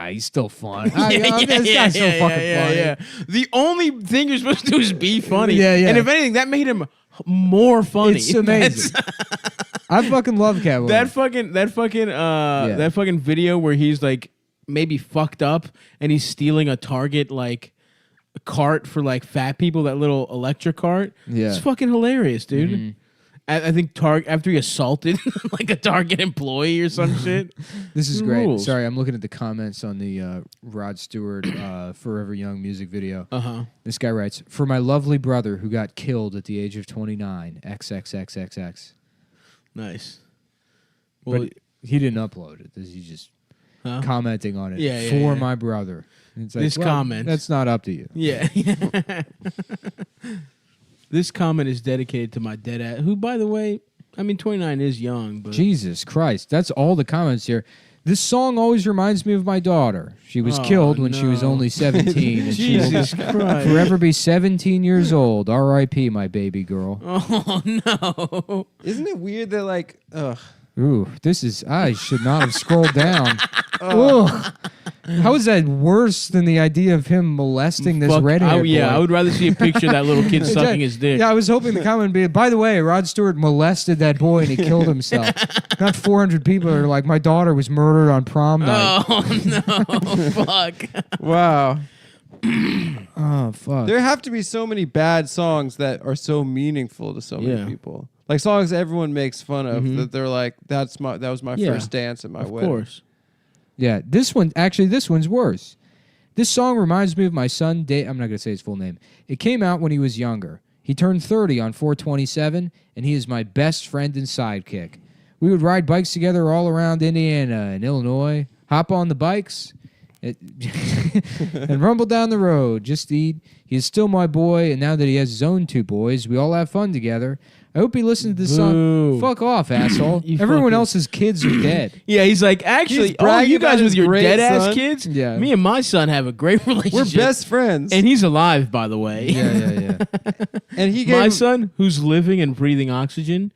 he's still fun. This guy's so fucking funny. Yeah. The only thing you're supposed to do is be funny. Yeah. And if anything, that made him more funny. It's amazing. I fucking love Catwoman. That fucking video where he's like maybe fucked up and he's stealing a Target like a cart for like fat people, that little electric cart. Yeah. It's fucking hilarious, dude. Mm-hmm. I think after he assaulted like a Target employee or some shit. This is great. Rules. Sorry, I'm looking at the comments on the Rod Stewart Forever Young music video. This guy writes, "For my lovely brother who got killed at the age of 29, XXXXX." Nice. But he didn't upload it. He's just commenting on it. Yeah, For my brother. And it's like, This comment. That's not up to you. Yeah. This comment is dedicated to my dead ass, who, by the way, 29 is young, but Jesus Christ. That's all the comments here. This song always reminds me of my daughter. She was killed when she was only 17. And Jesus she will Christ. forever be 17 years old. R.I.P. my baby girl. Oh no! Isn't it weird that like, Ooh, I should not have scrolled down. Ugh. How is that worse than the idea of him molesting this redhead boy? I would rather see a picture of that little kid sucking his dick. Yeah, I was hoping the comment would be, by the way, Rod Stewart molested that boy and he killed himself. Not 400 people are like, my daughter was murdered on prom night. Oh no! Fuck! wow. Oh, fuck. There have to be so many bad songs that are so meaningful to so many people. Like songs everyone makes fun of that they're like, that was my first dance at my wedding. Of course. Yeah, this one's worse. This song reminds me of my son, Dave. I'm not going to say his full name. It came out when he was younger. He turned 30 on 4/27, and he is my best friend and sidekick. We would ride bikes together all around Indiana and Illinois, hop on the bikes, and rumble down the road just to eat. He is still my boy, and now that he has his own 2 boys, we all have fun together. I hope he listens to this song. Fuck off, asshole. Everyone else's kids are dead. Yeah, he's like, actually, you guys with your dead-ass kids? Yeah. Me and my son have a great relationship. We're best friends. And he's alive, by the way. Yeah. And he gave my son, who's living and breathing oxygen,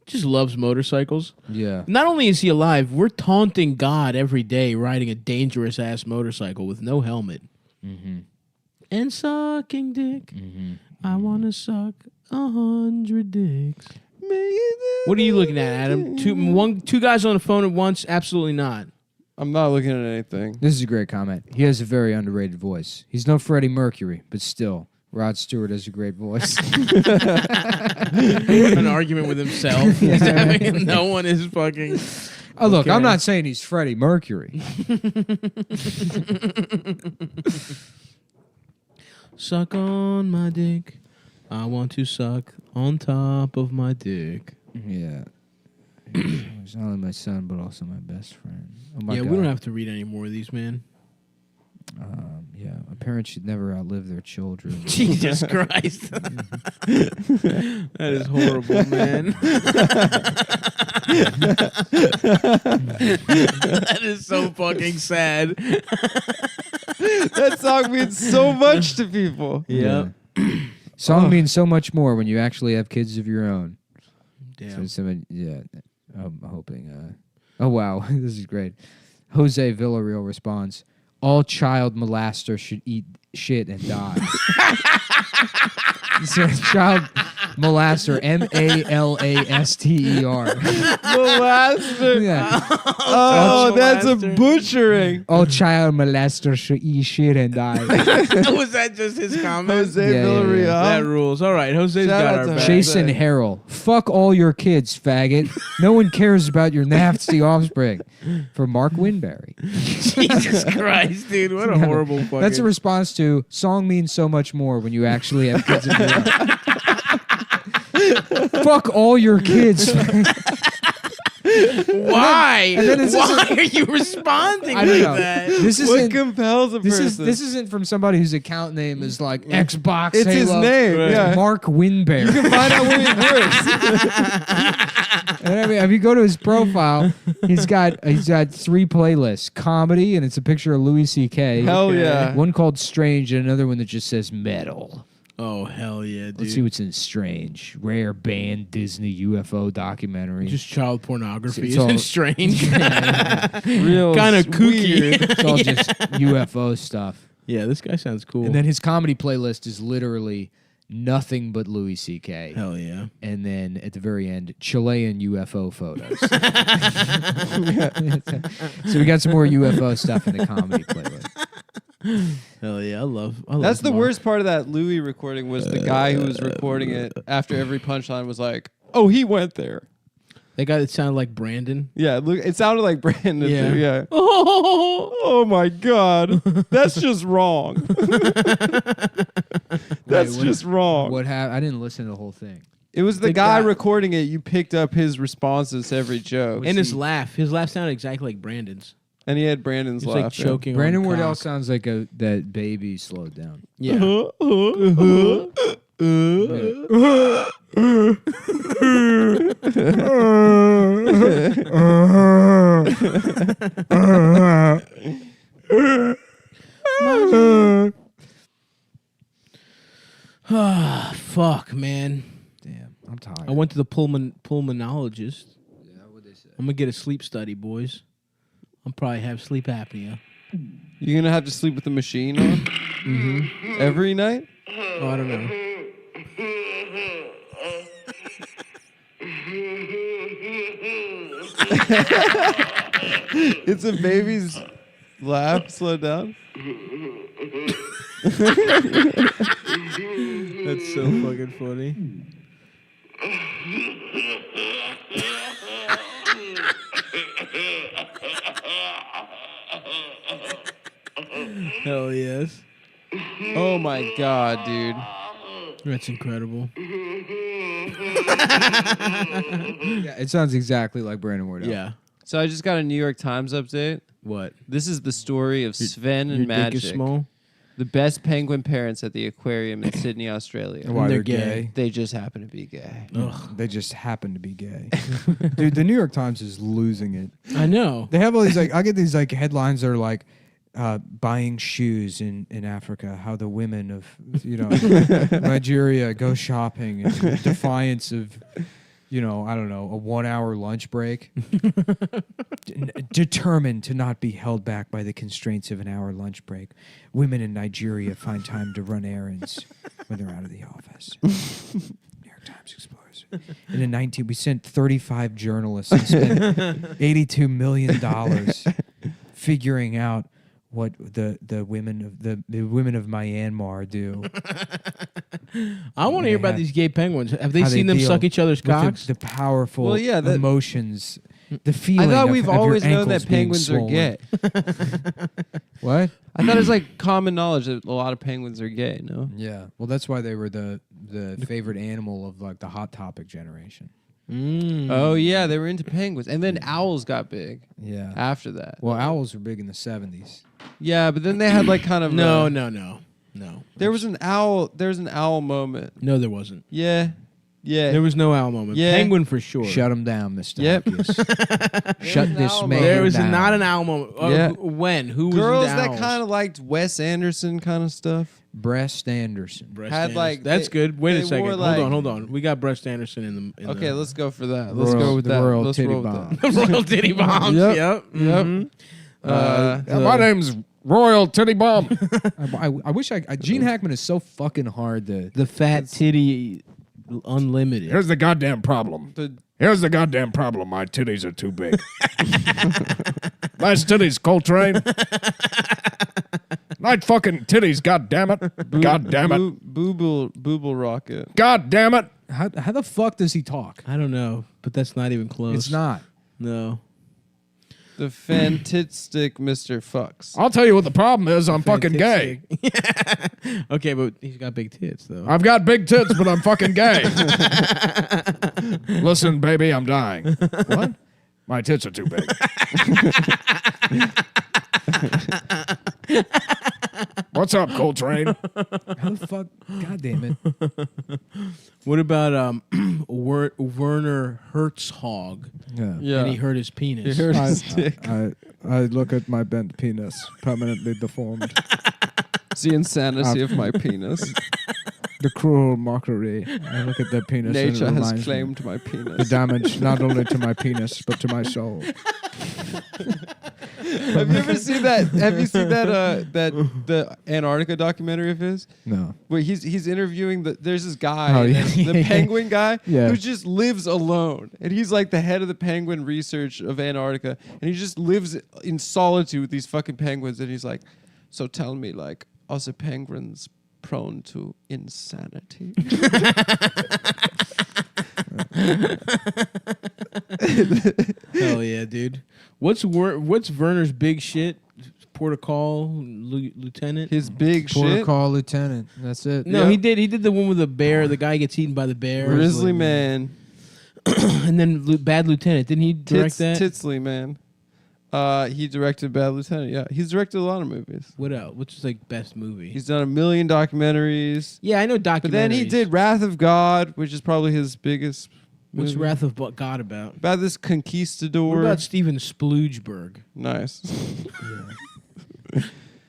just loves motorcycles. Yeah. Not only is he alive, we're taunting God every day riding a dangerous-ass motorcycle with no helmet. Mm-hmm. And sucking dick. I want to suck 100 dicks. What are you looking at, Adam? Two guys on the phone at once? Absolutely not. I'm not looking at anything. This is a great comment. He has a very underrated voice. He's no Freddie Mercury, but still, Rod Stewart has a great voice. An argument with himself. No one is fucking... Oh, look, I'm not saying he's Freddie Mercury. Suck on my dick. I want to suck on top of my dick. Yeah. He's not only my son, but also my best friend. Oh my God. We don't have to read any more of these, man. Yeah, a parent should never outlive their children. Jesus Christ. That is horrible, man. That is so fucking sad. That song means so much to people. Yeah. Song means so much more when you actually have kids of your own. Damn. I'm hoping. Oh, wow. This is great. Jose Villarreal responds, all child molester should eat shit and die. So child molester, MALASTER. Molester. Yeah. Oh, that's a butchering. All child molester should eat shit and die. Was that just his comment? Jose Villarreal. Yeah. That rules. All right, Jose's Shout got out our to back. Jason Harrell. Fuck all your kids, faggot. No one cares about your nasty offspring. For Mark Winberry. Jesus Christ, dude. What a horrible fucking... That's a response to song means so much more when you actually have kids of your own. Fuck all your kids. Why? And then this Why are you responding I don't like know. that? This What isn't. compels a person? This isn't from somebody whose account name is like Xbox. It's his Halo. name. Right. Yeah. Mark Winbear. You can find out where he works. And I mean, if you go to his profile, he's got 3 playlists: comedy, and it's a picture of Louis C.K. Hell yeah. One called Strange, and another one that just says Metal. Oh hell yeah, dude! Let's see what's in Strange. Rare banned Disney UFO documentary. Just child pornography. It's Isn't all- strange? Real Kind of kooky. weird. It's all just UFO stuff. Yeah, this guy sounds cool. And then his comedy playlist is literally nothing but Louis C.K. hell yeah. And then at the very end, Chilean UFO photos. So we got some more UFO stuff in the comedy playlist. Hell yeah, I love That's the Mark. worst part of that Louis recording was the guy who was recording it after every punchline was like, "Oh, he went there." That guy that sounded like Brandon. Yeah, look, it sounded like Brandon. Yeah. Too, yeah. Oh my God, that's just wrong. That's Wait, just wrong. What happened? I didn't listen to the whole thing. It was the guy recording it. You picked up his responses to every joke, And his laugh. His laugh sounded exactly like Brandon's. and he had Brandon's He was laugh. like choking. Brandon on Wardell cock. sounds like that baby slowed down. Yeah. Fuck, man. Damn, I'm tired. I went to the pulmonologist. Yeah, what'd they say? I'm gonna get a sleep study, boys. I'll probably have sleep apnea. You're gonna have to sleep with the machine on every night. Oh, I don't know. It's a baby's laugh. Slow down. That's so fucking funny. Hell yes. Oh my God, dude. That's incredible. Yeah, it sounds exactly like Brandon Wardell. Yeah. So I just got a New York Times update. What? This is the story of Sven Your and dick Magic, is small? the best penguin parents at the aquarium in Sydney, Australia. Why They're they're gay. gay? They just happen to be gay. They just happen to be gay. Dude, the New York Times is losing it. I know. They have all these I get these headlines that are like buying shoes in Africa, how the women of Nigeria go shopping in defiance of I don't know, a 1-hour lunch break. Determined to not be held back by the constraints of an hour lunch break, women in Nigeria find time to run errands when they're out of the office. New York Times explores. And in we sent 35 journalists and spent $82 million figuring out what the women of the women of Myanmar do. I want to hear about these gay penguins. Have they How seen them deal suck each other's with cocks? The powerful Well, yeah, that- emotions, the feeling. I thought of- we've of your always known ankles that being penguins are swollen. gay. What? I thought it was like common knowledge that a lot of penguins are gay. No. Yeah. Well, that's why they were the favorite animal of like the Hot Topic generation. Oh yeah, they were into penguins, and then owls got big. Yeah. After that. Well, owls were big in the 70s. Yeah, but then they had like kind of No. There was an owl. There's an owl moment. No, there wasn't. Yeah. There was no owl moment. Yeah. Penguin for sure. Shut him down, Mr. Yep. Hopkins. Shut an this owl man moment. There was down. not an owl moment. Yeah. When? Who was Girls into that owls? kind of liked Wes Anderson kind of stuff. Breast Anderson. Breast had, Anderson. like, That's they- good. Wait they a second. wore, like- Hold on. We got Breast Anderson in the. Okay, let's go for that. Let's Royal- go with the that. Royal Let's Titty roll with Bomb. that. Royal Titty Bombs. Yep. Yep. Yep. My name's Royal Titty Bomb. I wish Gene Hackman is so fucking hard to. The Fat Titty Unlimited. Here's the goddamn problem. Here's the goddamn problem. My titties are too big. Nice titties, Coltrane. Nice fucking titties, god damn it. God damn it. Booble rocket. God damn it. How the fuck does he talk? I don't know, but that's not even close. It's not. No. The fantastic Mr. Fucks. I'll tell you what the problem is. I'm fucking gay. Okay, but he's got big tits though. I've got big tits, but I'm fucking gay. Listen, baby, I'm dying. What? My tits are too big. What's up, Coltrane? How the fuck? God damn it. What about Werner Herzog? Yeah. And he hurt his penis. He hurt his dick. I look at my bent penis, permanently deformed. It's the insanity of my penis. The cruel mockery. I look at that penis. Nature and it has reminds me claimed my penis. the damage not only to my penis but to my soul. Have you ever seen that? Have you seen that the Antarctica documentary of his? No. Where he's interviewing there's this guy, Oh, yeah. the penguin guy, Yeah. who just lives alone, and he's like the head of the penguin research of Antarctica, and he just lives in solitude with these fucking penguins, and he's like, so tell me, like, are the penguins prone to insanity? Hell yeah, dude. What's Werner's big shit? Protocol lieutenant. His big shit. Protocol lieutenant. That's it. No, he did the one with the bear. The guy gets eaten by the bear. Grizzly Man. And then Bad Lieutenant. Didn't he direct that? Titsley Man. He directed Bad Lieutenant. Yeah, he's directed a lot of movies. What else? What's his best movie? He's done a million documentaries. Yeah, I know documentaries. But then he did Wrath of God, which is probably his biggest. What's movie. Wrath of God about? About this conquistador. What about Steven Sploogberg? Nice.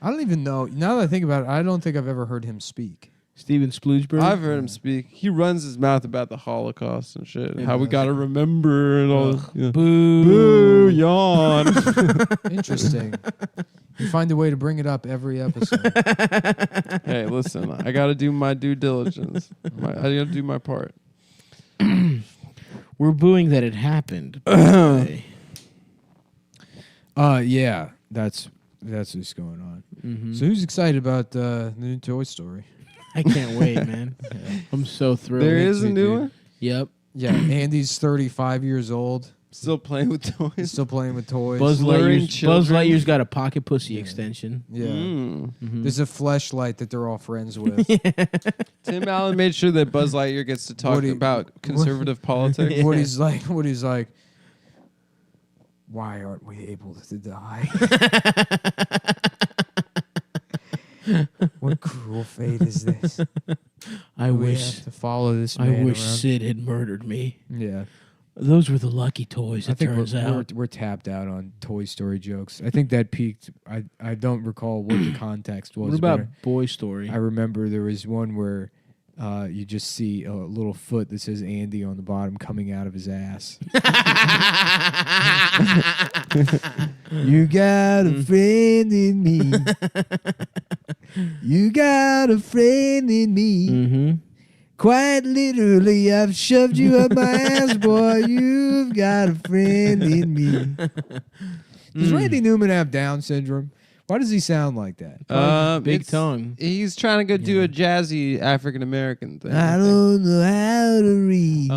I don't even know. Now that I think about it, I don't think I've ever heard him speak. Steven Sploogberg? I've heard him speak. He runs his mouth about the Holocaust and shit. And how we gotta remember and all. Yeah. Boo. Boo. Yawn. Interesting. You find a way to bring it up every episode. Hey, listen. I gotta do my due diligence. I gotta do my part. We're booing that it happened. Yeah, that's what's going on. Mm-hmm. So who's excited about the new Toy Story? I can't wait, man. I'm so thrilled. There is a new one? Yep. Yeah, Andy's 35 years old. Still playing with toys. Still playing with toys. Buzz Luring Lightyear's got a pocket pussy extension. Yeah. Mm. There's a fleshlight that they're all friends with. Tim Allen made sure that Buzz Lightyear gets to talk about conservative politics. Woody's like, why aren't we able to die? What cruel fate is this? I We wish have to follow this I man wish around? Sid had murdered me. Yeah. Those were the lucky toys, I it think turns out. we're tapped out on Toy Story jokes. I think that peaked. I don't recall what the context was. What about but Boy Story? I remember there was one where you just see a little foot that says Andy on the bottom coming out of his ass. You got a friend in me. You got a friend in me. Mm-hmm. Quite literally, I've shoved you up my ass, boy. You've got a friend in me. Does Randy Newman have Down syndrome? Why does he sound like that? Big tongue. He's trying to go do a jazzy African American thing. I don't know how to read.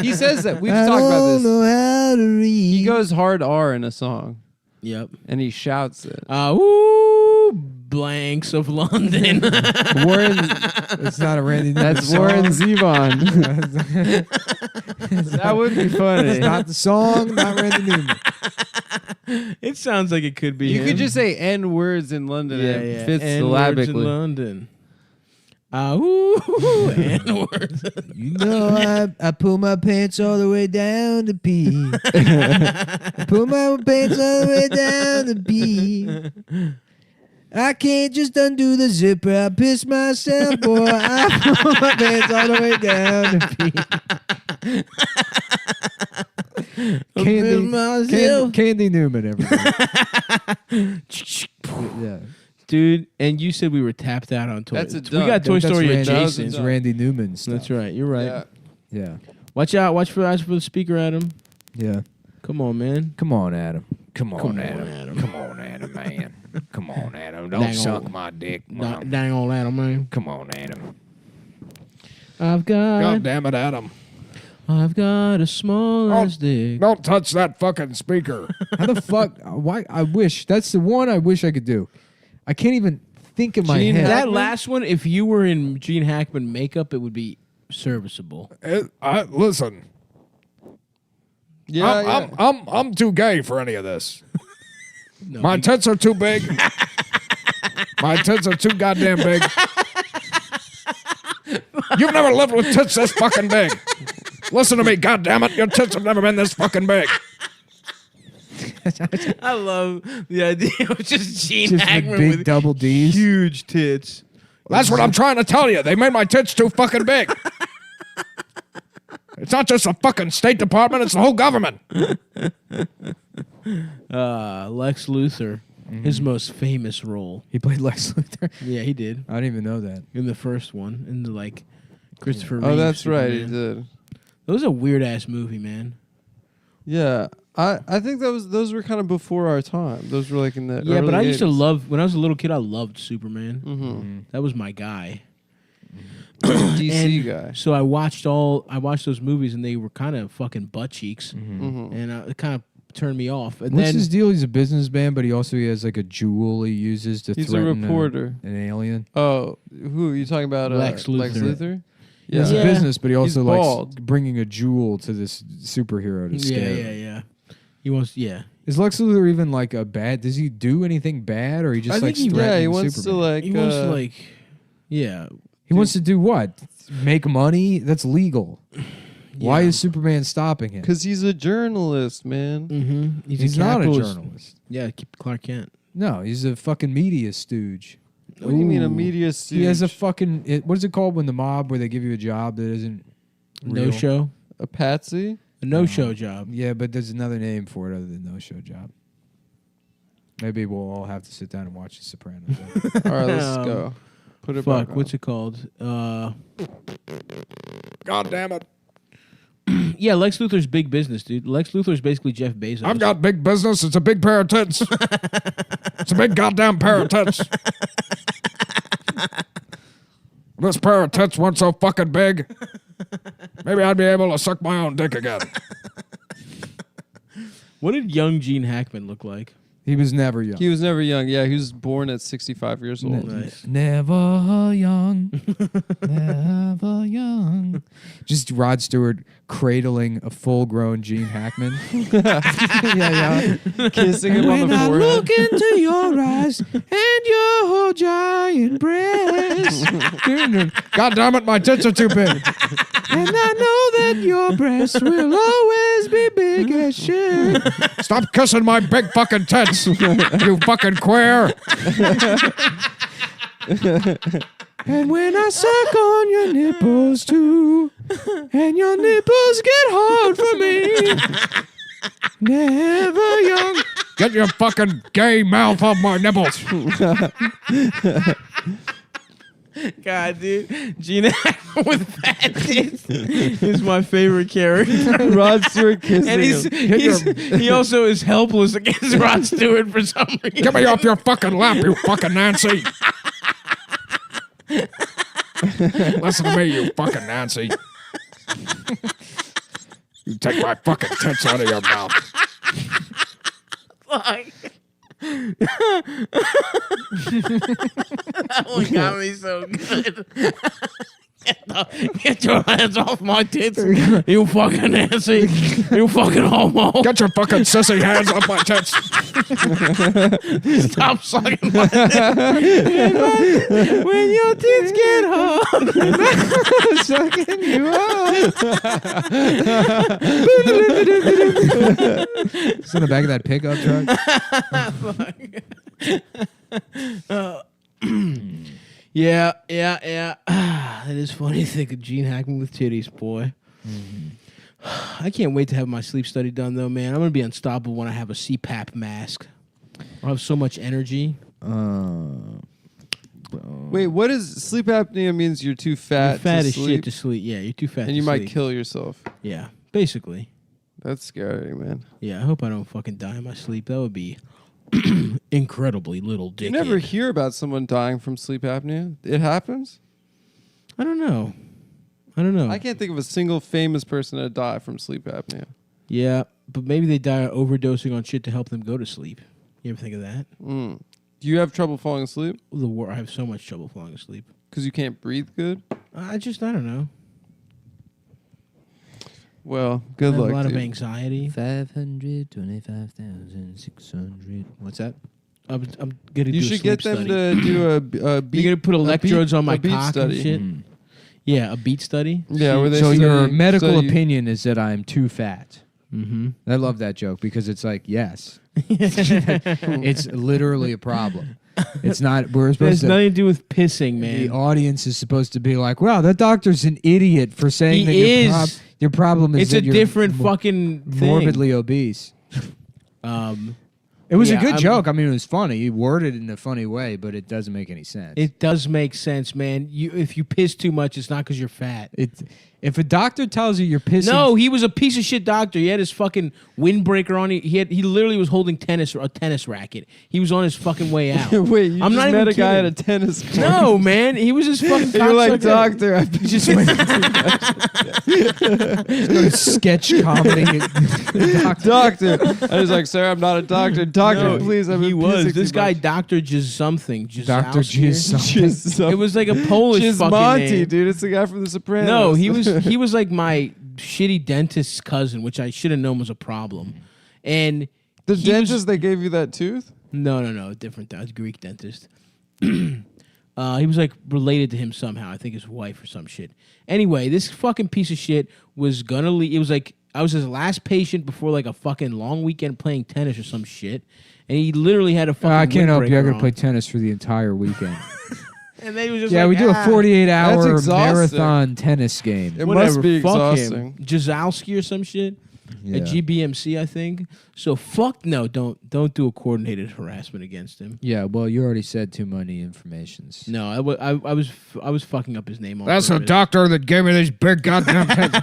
He says that. We've I talked about don't this. know how to read. He goes hard R in a song. Yep. And he shouts it. Ooh, blanks of London. Warren. It's not a Randy Newman That's song. Warren Zevon. That would be funny. It's not the song, not Randy Newman. It sounds like it could be You him. could just say N words in London. yeah, and yeah. it fits N-words in syllabically. London. Ooh, N-words. You know, I pull my pants all the way down to pee. I pull my pants all the way down to pee. I can't just undo the zipper. I piss myself, boy. I pull my pants all the way down to pee. Candy Newman, everybody. Yeah. Dude, and you said we were tapped out on toys. That's a We done. got Toy That's Story Randy, adjacent. It's Randy Newman stuff. That's right. You're right. Yeah. Yeah. Watch out. Watch for the speaker, Adam. Yeah. Come on, man. Come on, Adam. Come on, Come on, Adam. Adam. Come on, Adam, man. Come on, Adam. Don't Dang suck on. my dick, Dang Mom. dang on Adam, man. Come on, Adam. I've got God damn it, Adam. a small ass dick. Don't touch that fucking speaker. How the fuck? Why? I wish. That's the one I wish I could do. I can't even think in my Gene, head. that last one, if you were in Gene Hackman makeup, it would be serviceable. Listen, Yeah, I'm too gay for any of this. My tits are too big. My tits are too goddamn big. You've never lived with tits this fucking big. Listen to me, goddammit. Your tits have never been this fucking big. I love the idea of just Gene Just Hackman with big with double D's. huge tits. That's what I'm trying to tell you. They made my tits too fucking big. It's not just the fucking State Department, it's the whole government. Lex Luthor, his most famous role. He played Lex Luthor. Yeah, he did. I didn't even know that. In the first one. In the, like, Christopher Reeve. Oh, that's right. He Superman. did. That was a weird-ass movie, man. Yeah. I think those were kind of before our time. Those were like in the Yeah, early but I used to 80s. love, when I was a little kid, I loved Superman. Mm-hmm. That was my guy. DC And guy. So I watched those movies, and they were kind of fucking butt cheeks, Mhm. and it kind of turned me off. And What's then his deal? He's a businessman, but he also has like a jewel he uses to He's a threaten reporter. an alien. Oh, who are you talking about? Lex Lex Luthor. Luthor? He has a Yeah. business, but he also He's likes bald. bringing a jewel to this superhero to scare him. yeah. He wants, yeah. Is Lex Luthor even like a bad? Does he do anything bad, or he just I like think he threatening wants Superman? to like. He wants to like, yeah. He wants to do what? Make money? That's legal. Why Yeah. is Superman stopping him? Because he's a journalist, man. Mm-hmm. He's not a journalist. Yeah, Clark Kent. No, he's a fucking media stooge. What do you mean a Ooh. media He has a stooge? fucking. What is it called when the mob where they give you a job that isn't real? No show. A patsy? A no-show job. Yeah, but there's another name for it other than no show job. Maybe we'll all have to sit down and watch The Sopranos. All right, let's go. Put it Fuck, back what's on. it called? God damn it. Yeah, Lex Luthor's big business, dude. Lex Luthor's basically Jeff Bezos. I've got big business. It's a big pair of tits. It's a big goddamn pair of tits. This pair of tits weren't so fucking big. Maybe I'd be able to suck my own dick again. What did young Gene Hackman look like? He was never young. He was never young. Yeah, he was born at 65 years old. Nice. Never young, never young. Just Rod Stewart cradling a full-grown Gene Hackman. Yeah. Kissing him on When the I forehead. look into your eyes and your giant breasts, God damn it, my tits are too big. and I know that your breasts will always be big as shit. Stop kissing my big fucking tits, you fucking queer. And when I suck on your nipples too, and your nipples get hard for me, never young. Get your fucking gay mouth off my nipples. God, dude. Gene Hackman with fat tits is my favorite character. Rod Stewart kissing And him. he also is helpless against Rod Stewart for some reason. Get me off your fucking lap, you fucking Nancy. Listen to me, you fucking Nancy. You take my fucking tits out of your mouth. Fuck. That one got me so good. Get your hands off my tits, you fucking Nancy. You fucking homo. Get your fucking sissy hands off my tits. Stop sucking my tits. When your tits get hard, Sucking you up. It's in the back of that pickup truck. Yeah. That is funny to think of Gene Hackman with titties, boy. I can't wait to have my sleep study done, though, man. I'm going to be unstoppable when I have a CPAP mask. I'll have so much energy. Wait, what is sleep apnea? Means you're too fat. You're fat to as sleep, shit to sleep. Yeah, you're too fat and to you might sleep. kill yourself. Yeah, basically. That's scary, man. Yeah, I hope I don't fucking die in my sleep. That would be incredibly little dick. You never hear about someone dying from sleep apnea. It happens. I don't know. I can't think of a single famous person that died from sleep apnea. Yeah, but maybe they die overdosing on shit to help them go to sleep. You ever think of that? Do you have trouble falling asleep? I have so much trouble falling asleep. Because you can't breathe good? I don't know. Well, I good have luck. a lot dude. of anxiety. 525,600. I'm gonna You do should a get sleep them study. to do a beat. You're gonna put electrodes on my beat cock study. and shit. Yeah, a beat study. Yeah, where they So your study- medical study- opinion is that I'm too fat. Mm-hmm. I love that joke because it's like, yes. It's literally a problem. It's not. We're It supposed has to. nothing to do with pissing, The man. audience is supposed to be like, "Wow, that doctor's an idiot for saying that He your, is. your problem is It's that a you're different fucking thing. morbidly obese." It was Yeah, a good I'm- joke. I mean, it was funny. He worded it in a funny way, but it doesn't make any sense. It does make sense, man. If you piss too much, it's not because you're fat. If a doctor tells you you're pissing, No, he was a piece of shit doctor. He had his fucking windbreaker on. He literally was holding a tennis racket. He was on his fucking way out. Wait, you I'm just not met even a guy at kidding. a tennis court. No, man, he was just fucking. You're like, cocksucker. doctor, I've been Just sketch comedy. doctor. I was like, sir, I'm not a doctor. Doctor, No, please. I've he been was pissing this too guy, much. Doctor Jiz something. Dr. It was like a Polish fucking Monty, name. dude. It's the guy from The Sopranos. No, he was like my shitty dentist's cousin, which I should have known was a problem. And the he dentist was- that gave you that tooth. No, different. Greek dentist. He was like related to him somehow. I think his wife or some shit. Anyway, this fucking piece of shit was gonna leave. It was like I was his last patient before like a fucking long weekend playing tennis or some shit, and he literally had a fucking. I can't help you. I windbreaker got to on. play tennis for the entire weekend. And then he was just Yeah, like, we do a "Ah." 48-hour That's exhausting. marathon tennis game. It Whatever, must be fuck exhausting. him. Jazowski or some shit Yeah. at GBMC, I think. So fuck no, don't do a coordinated harassment against him. Yeah, well, you already said too many informations. No, I was fucking up his name on That's the purpose. doctor that gave me these big goddamn tits.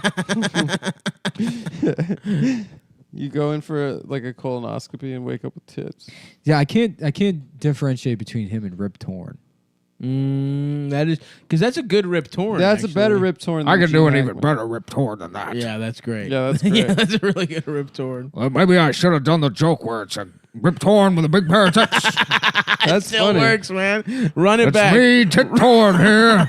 You go in for a colonoscopy and wake up with tits. Yeah, I can't differentiate between him and Rip Torn. That is because that's a good Rip Torn. That's actually. a better Rip Torn. I than can do an Gene even Hackman. better Rip Torn than that. Yeah, that's great. Yeah, that's great. yeah, that's a really good Rip Torn. Well, maybe I should have done the joke where it's a Rip Torn with a big pair of tits. That's Still funny. works, man. Run it It's back. me, Tit Torn here.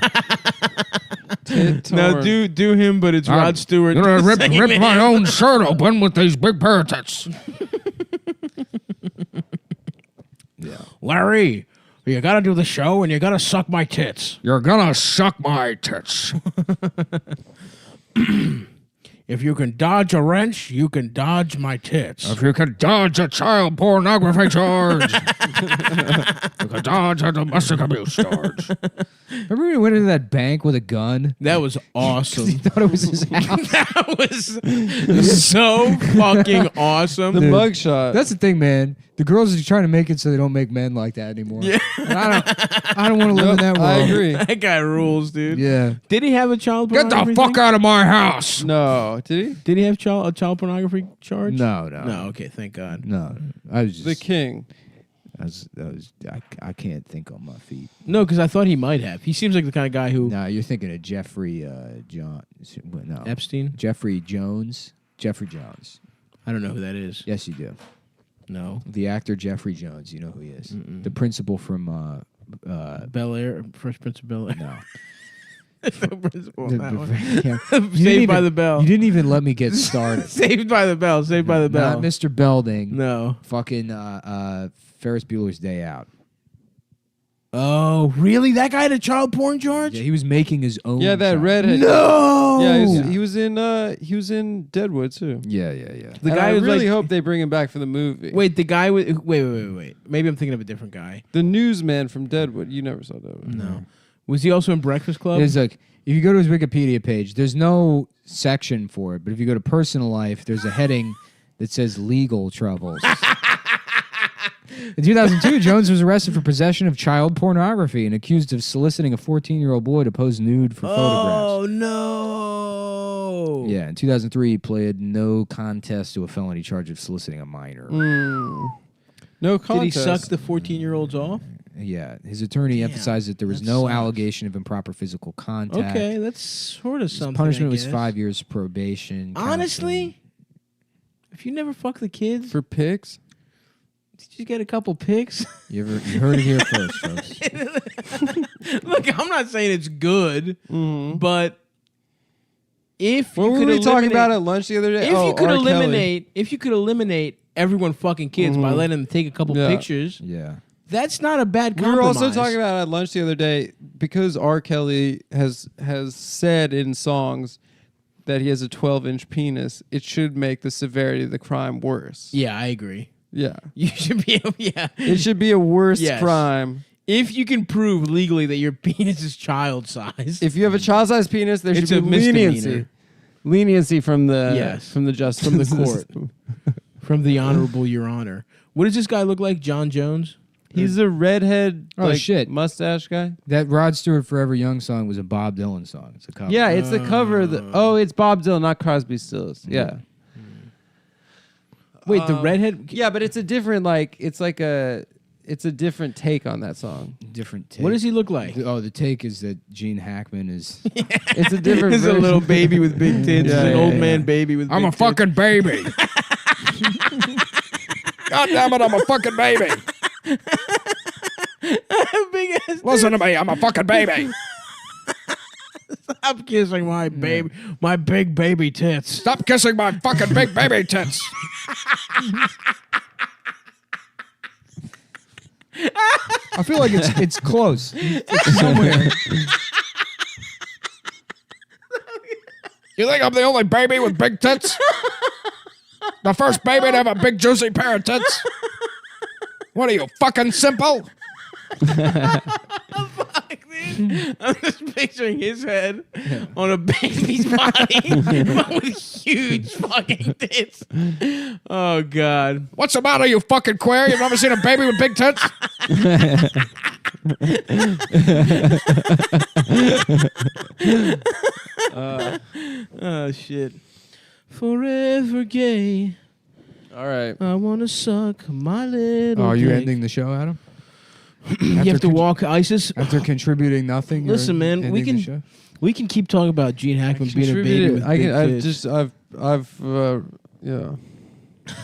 Tit Now Torn. do him, but it's I'm Rod Stewart. gonna rip singing my it. own shirt open with these big pair of tits. Larry, you gotta do the show and you gotta suck my tits. You're gonna suck my tits. If you can dodge a wrench, you can dodge my tits. If you can dodge a child pornography charge, you can dodge a domestic abuse charge. Remember when he went into that bank with a gun? That was awesome. He thought it was his house. That was so fucking awesome. The mugshot. That's the thing, man. The girls are trying to make it so they don't make men like that anymore. Yeah. And I don't want to live in that world. I agree. That guy rules, dude. Yeah. Did he have a child Get pornography the fuck thing? out of my house. No, did he? Did he have a child pornography charge? No. No, okay, thank God. No. I was just The king. I can't think on my feet. No, because I thought he might have. He seems like the kind of guy who No, you're thinking of Jeffrey John. No. Epstein. Jeffrey Jones. Jeffrey Jones. I don't know who that is. Yes, you do. No. The actor Jeffrey Jones. You know who he is. The principal from Bel Air, Fresh Prince of Bel Air. no. Principal on that one. Yeah. You Saved didn't by even- the Bell. You didn't even let me get started. Saved by the Bell. Saved by the Bell. Not Mr. Belding. No. Fucking Ferris Bueller's Day Out. Oh, really? That guy had a child porn charge? Yeah, he was making his own. Yeah, that child. redhead. No. Yeah, he was in Deadwood too. Yeah. The And guy I was really like, hope they bring him back for the movie. wait, the guy with wait. Maybe I'm thinking of a different guy. The newsman from Deadwood. You never saw Deadwood. No. Was he also in Breakfast Club? There's like, if you go to his Wikipedia page, there's no section for it, but if you go to personal life, there's a heading that says legal troubles. In 2002, Jones was arrested for possession of child pornography and accused of soliciting a 14-year-old boy to pose nude for photographs. Oh no. Yeah, in 2003, he pled no contest to a felony charge of soliciting a minor. No Did contest. he suck the 14-year-olds off? Yeah, his attorney emphasized that there was that no sucks. allegation of improper physical contact. Okay, that's sort of His something. punishment I was guess. 5 years probation. Honestly, if you never fuck the kids, for pics? did you get a couple pics? You heard it here first, folks. Look, I'm not saying it's good, but If What you were could we talking eliminate- about at lunch the other day? If Oh, you could R. Kelly. eliminate everyone fucking kids by letting them take a couple Yeah. pictures, Yeah. that's not a bad We compromise. were also talking about at lunch the other day because R. Kelly has said in songs that he has a 12-inch penis. It should make the severity of the crime worse. Yeah, I agree. Yeah, You should be. Yeah, it should be a worse Yes. crime. if you can prove legally that your penis is child size. If you have a child-sized penis, there It's should a be leniency. misdemeanor. Leniency from the Yes. from the justice From the court. system. From the Honorable Your Honor. What does this guy look like? John Jones? He's a redhead, Oh, shit. mustache guy. That Rod Stewart Forever Young song was a Bob Dylan song. It's a cover. Yeah, it's the cover of the. Oh, it's Bob Dylan, not Crosby, Stills. Yeah. Wait, the redhead? Yeah, but it's a different it's a different take on that song. Different take. What does he look like? The take is that Gene Hackman is. It's a different. He's a version. little baby with big tits. Yeah, an yeah, old yeah. man baby with I'm big a fucking baby. God damn it, I'm a fucking baby. big ass Listen to me, I'm a fucking baby. Stop kissing my baby, my big baby tits. Stop kissing my fucking big baby tits. I feel like it's close. It's somewhere. You think I'm the only baby with big tits? The first baby to have a big juicy pair of tits? What are you, fucking simple? I'm just picturing his head on a baby's body but with huge fucking tits. Oh God! What's the matter, you fucking queer? You've never seen a baby with big tits? Oh shit! Forever gay. All right. I wanna suck my little. Oh, are you dick. ending the show, Adam? You have to walk ISIS. After contributing nothing. you're Listen, man, we ending the can show? we can keep talking about Gene Hackman being a baby with big tits. Yeah.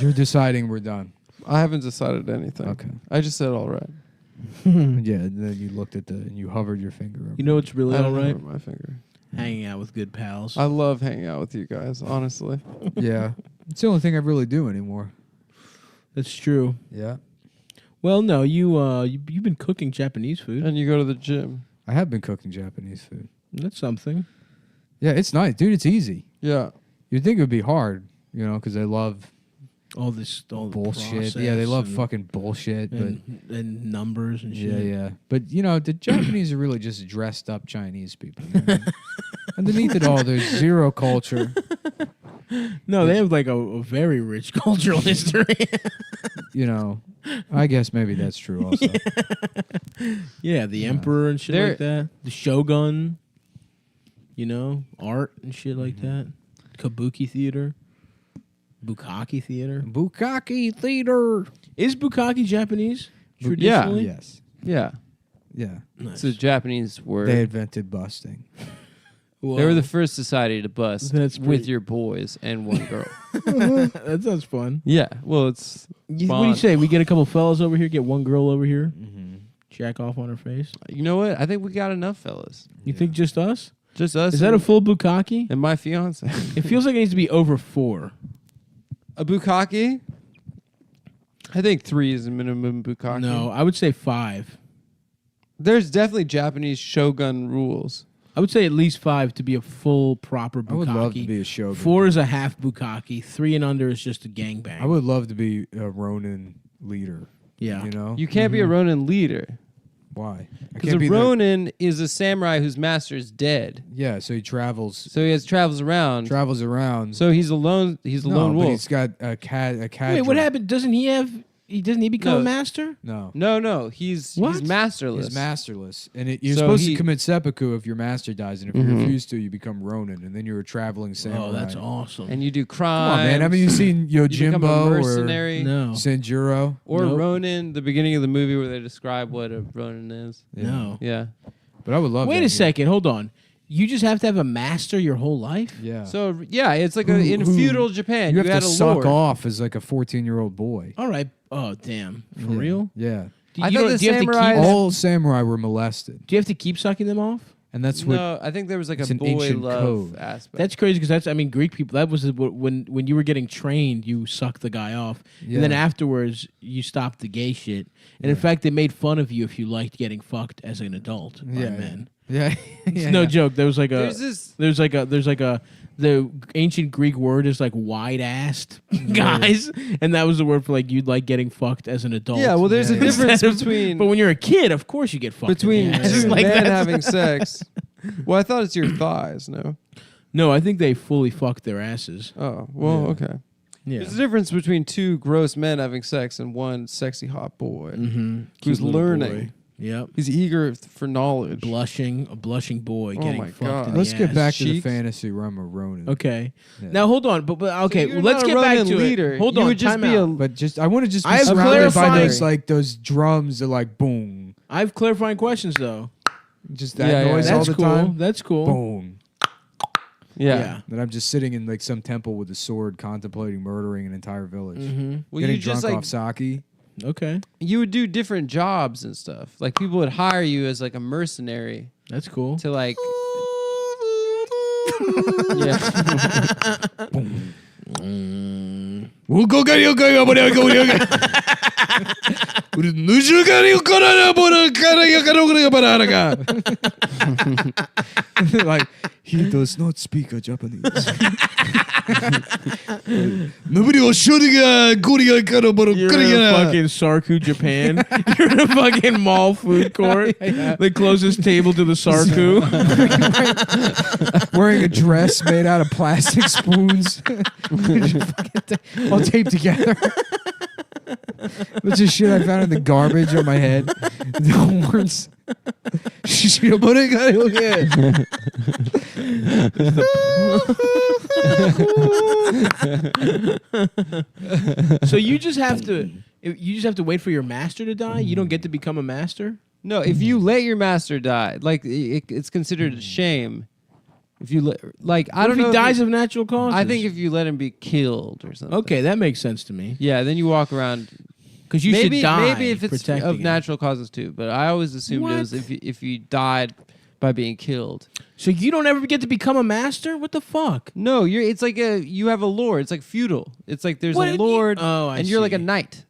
You're deciding we're done. I haven't decided anything. Okay. I just said all right. Yeah, and then you looked at and you hovered your finger over. You know what's really I all don't right? hurt my finger. Hanging out with good pals. I love hanging out with you guys, honestly. Yeah. It's the only thing I really do anymore. That's true. Yeah. Well, no, you've been cooking Japanese food. And you go to the gym. I have been cooking Japanese food. That's something. Yeah, it's nice. Dude, it's easy. Yeah. You'd think it would be hard, because they love All the bullshit. Yeah, they love process fucking bullshit. and numbers and shit. Yeah. But, the Japanese are really just dressed up Chinese people. Underneath it all, there's zero culture. No, they have like a very rich cultural history. I guess maybe that's true also. Yeah, the emperor and shit like that. The shogun, art and shit like that. Kabuki theater. Bukkake theater. Bukkake theater. Is Bukkake Japanese? Yeah. Traditionally? Yes. Yeah. Yeah. It's a Japanese word. They invented busting. They were the first society to bust That's with pretty- your boys and one girl. That sounds fun. Yeah. Well, it's What do you bond. say? We get a couple fellas over here, get one girl over here, jack off on her face. You know what? I think we got enough fellas. You think just us? Just us. Is that a full bukkake? and my fiance? It feels like it needs to be over 4. A bukkake? I think 3 is the minimum bukkake. No, I would say 5. There's definitely Japanese shogun rules. I would say at least 5 to be a full proper bukkake. I would love to be a shogun. 4 is a half bukkake. 3 and under is just a gangbang. I would love to be a Ronin leader. Yeah. You can't be a Ronin leader. Why? I Because can't a be Ronin is a samurai whose master is dead. Yeah, so he travels. So he travels around. So he's a lone. He's a lone but wolf. he's got a cat. Wait, what happened? Doesn't he become No. a master? No. No. He's masterless. He's masterless, and you're So supposed he- to commit seppuku if your master dies, and if you refuse to, you become Ronin, and then you're a traveling samurai. Oh, that's awesome. And you do Come crime. on, man! Haven't you seen You become a Yojimbo mercenary. No. or Sanjuro? Or Nope. Ronin, the beginning of the movie where they describe what a Ronin is. No. Yeah. But I would love. Wait that, a second. Hold on. You just have to have a master your whole life? Yeah. So yeah, it's like in feudal Japan. You have had to a suck lord. off as like a 14-year-old boy. All right. Oh, damn. For Yeah. real? Yeah. Do I you thought don't- the do you have to samurai- keep- All samurai were molested. Do you have to keep sucking them off? and that's what. No, I think there was like it's a an boy ancient love code. aspect. That's crazy because Greek people. That was when you were getting trained, you sucked the guy off, Yeah. and then afterwards you stopped the gay shit. And in fact, they made fun of you if you liked getting fucked as an adult by men. Yeah, It's yeah, no yeah. joke. There's like There's the ancient Greek word is like wide-assed guys, and that was the word for like you'd like getting fucked as an adult. Yeah, well, there's a difference Instead of- between But when you're a kid, of course you get fucked between in the ass. two Like, men that's- having sex. Well, I thought it's your thighs. No. No, I think they fully fucked their asses. Oh well, okay. Yeah. There's a difference between two gross men having sex and one sexy hot boy Mm-hmm. who's learning. Boy. Yep. He's eager for knowledge. A blushing boy Oh getting my fucked God. in the Let's get ass. back to the Cheeks. fantasy realm of Ronan. Okay. Yeah. Now hold on, but okay, you're let's not a get back Ronin to leader. it. Hold You on, would just time be out. But just I want to just be I have surrounded by clarifying- those like those drums that like boom, I have clarifying questions though. just that Yeah, yeah, noise yeah. all That's the cool. time. That's cool. Boom. Yeah. That I'm just sitting in like some temple with a sword, contemplating murdering an entire village, Mm-hmm. Well, getting you just drunk like off sake. Okay. you would do different jobs and stuff. Like people would hire you as like a mercenary That's cool. to like. Yeah. We'll go get you, like he does not speak a Japanese. Nobody was shooting You're in a fucking Sarku, Japan. You're in a fucking mall food court. The closest table to the Sarku. wearing a dress made out of plastic spoons, all taped together. That's just shit I found in the garbage on my head. The horns. So you just have to wait for your master to die? You don't get to become a master? No, if you let your master die, like it's considered a shame. If you like, I What don't if know. he if dies you- of natural causes? I think if you let him be killed or something. Okay, that makes sense to me. Yeah, then you walk around. Because you maybe, should die Maybe if it's protecting of him. natural causes too, but I always assumed it was if you died by being killed. So you don't ever get to become a master? What the fuck? No, it's like you have a lord. It's like feudal. It's like there's What a did you- lord, Oh, I and you're like a see. knight.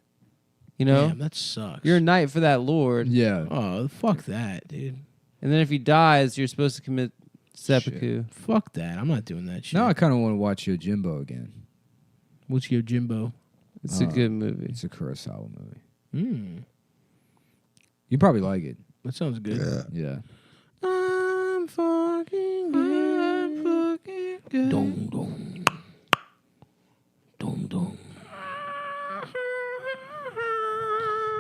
You know, Damn, that sucks. you're a knight for that lord. Yeah. Oh, fuck that, dude. And then if he dies, you're supposed to commit seppuku. Fuck that. I'm not doing that shit. Now I kind of want to watch Yojimbo again. What's your Jimbo? It's a good movie. It's a Kurosawa movie. Hmm. You probably like it. That sounds good. Yeah. I'm fucking good. Dong dong. Dong dong.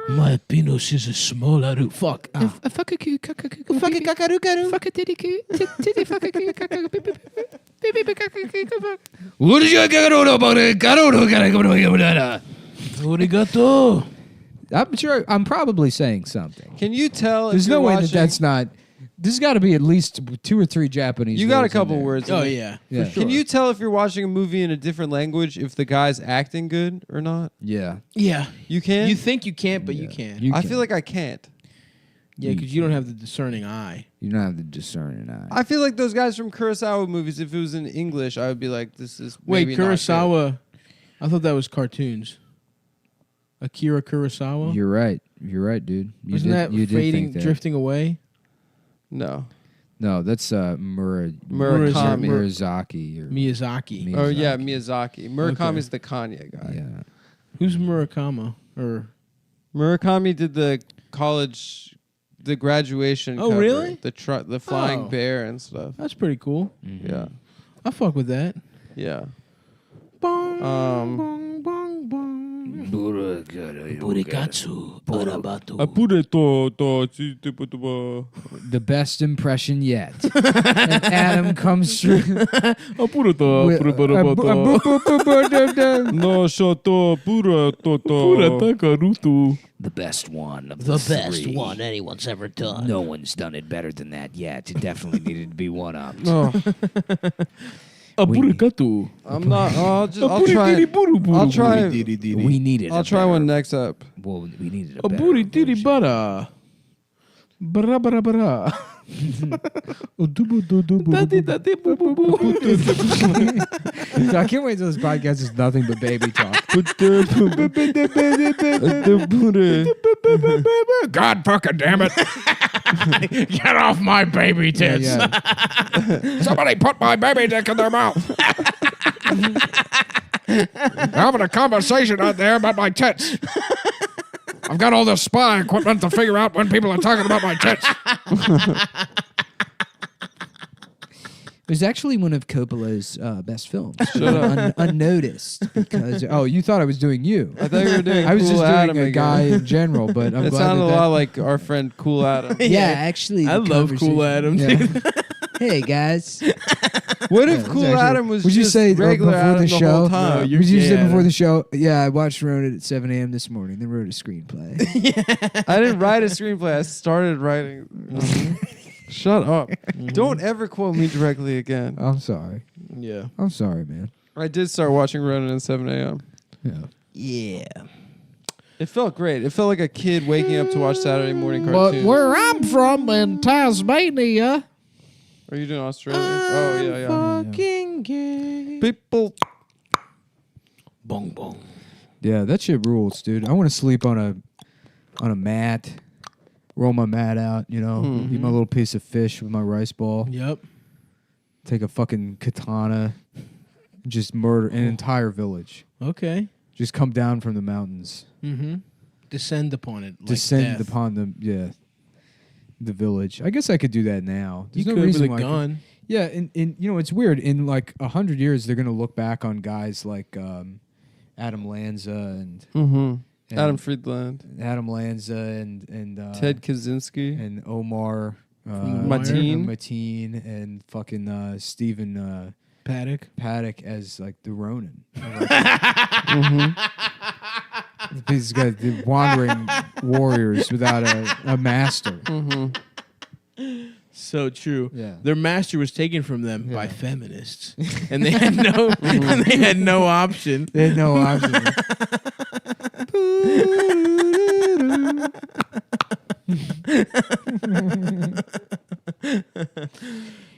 My penis is a smaller. Fuck. Fuck a coo, fuck a kakaru, fuck a titty coo, titty fuck a coo, What did you get on about it? Arigato. I'm sure I'm probably saying something. Can you tell? There's if you're no way that watching- that's not. There's got to be at least 2 or 3 Japanese. You got a words in couple there. words. Oh in there. yeah. Yeah. For sure. Can you tell if you're watching a movie in a different language if the guy's acting good or not? Yeah. Yeah. You can. You think you can't, but you can. You I can. feel like I can't. Yeah, because you don't have the discerning eye. You don't have the discerning eye. I feel like those guys from Kurosawa movies. If it was in English, I would be like, "This is Wait, maybe not good. Kurosawa. I thought that was cartoons. Akira Kurosawa. You're right. You're right, dude. You Wasn't did, that you did fading, think that. drifting away? No. No, that's Murakami. Murasaki. Or, Miyazaki. Oh yeah, Miyazaki. Murakami's the Kanye guy. yeah. Who's Murakama? Or Murakami did the college, the graduation. Oh, cover, really? The flying Oh. bear and stuff. that's pretty cool. Yeah. I fuck with that. Yeah. Bong, Um, bong, bong, bong. Burikatsu, arabato. The best impression yet. And Adam comes through. with- No shoto pura The best one of The the best three. one anyone's ever done. No one's done it better than that yet. It definitely needed to be one up. Oh, Burikatu. I'm not. I'll try. I'll try. We needed. I'll try one next up. Well, we needed a A better booty titty version. bara. Bara bara bara. So I can't wait till this podcast is nothing but baby talk. God fucking damn it. Get off my baby tits. Yeah. Somebody put my baby dick in their mouth. They're having a conversation out there about my tits. I've got all this spy equipment to figure out when people are talking about my tits. It was actually one of Coppola's best films. Unnoticed because you thought I was doing you. I thought you were doing. I was Cool just Adam doing a again. guy in general, but I'm It glad sounded that a lot like our friend Cool Adam. Yeah, actually, I the love Cool conversation- Adam. Yeah. Hey guys, What if Yeah, Cool that's actually- Adam was would you just say regular before Adam the the show? whole time? No, you're would you gay, say before Adam. the show? Yeah, I watched Ronan at 7 a.m. this morning. Then wrote a screenplay. I didn't write a screenplay. I started writing. Shut up! Don't ever quote me directly again. I'm sorry. Yeah. I'm sorry, man. I did start watching Ronan at 7 a.m. Yeah. Yeah. It felt great. It felt like a kid waking up to watch Saturday morning But cartoons. where I'm from in Tasmania, Are you doing Australia? Oh yeah. Fucking gay. People. Bong bong. Yeah, that shit rules, dude. I want to sleep on a mat, roll my mat out, eat my little piece of fish with my rice ball, Yep. take a fucking katana, just murder an entire village. Okay. Just come down from the mountains, Mm-hmm. Descend upon it. Like descend death. upon the village. I guess I could do that now. You There's no could with reason a why I couldn't. gun. Yeah, and it's weird. In like 100 years, they're gonna look back on guys like Adam Lanza and Adam Friedland, Adam Lanza and Ted Kaczynski, and Omar Mateen. and fucking Stephen Paddock. as like the Ronin. These guys, the wandering warriors without a master. So true. Yeah. Their master was taken from them by feminists, and they had no, and they had no option. They had no option.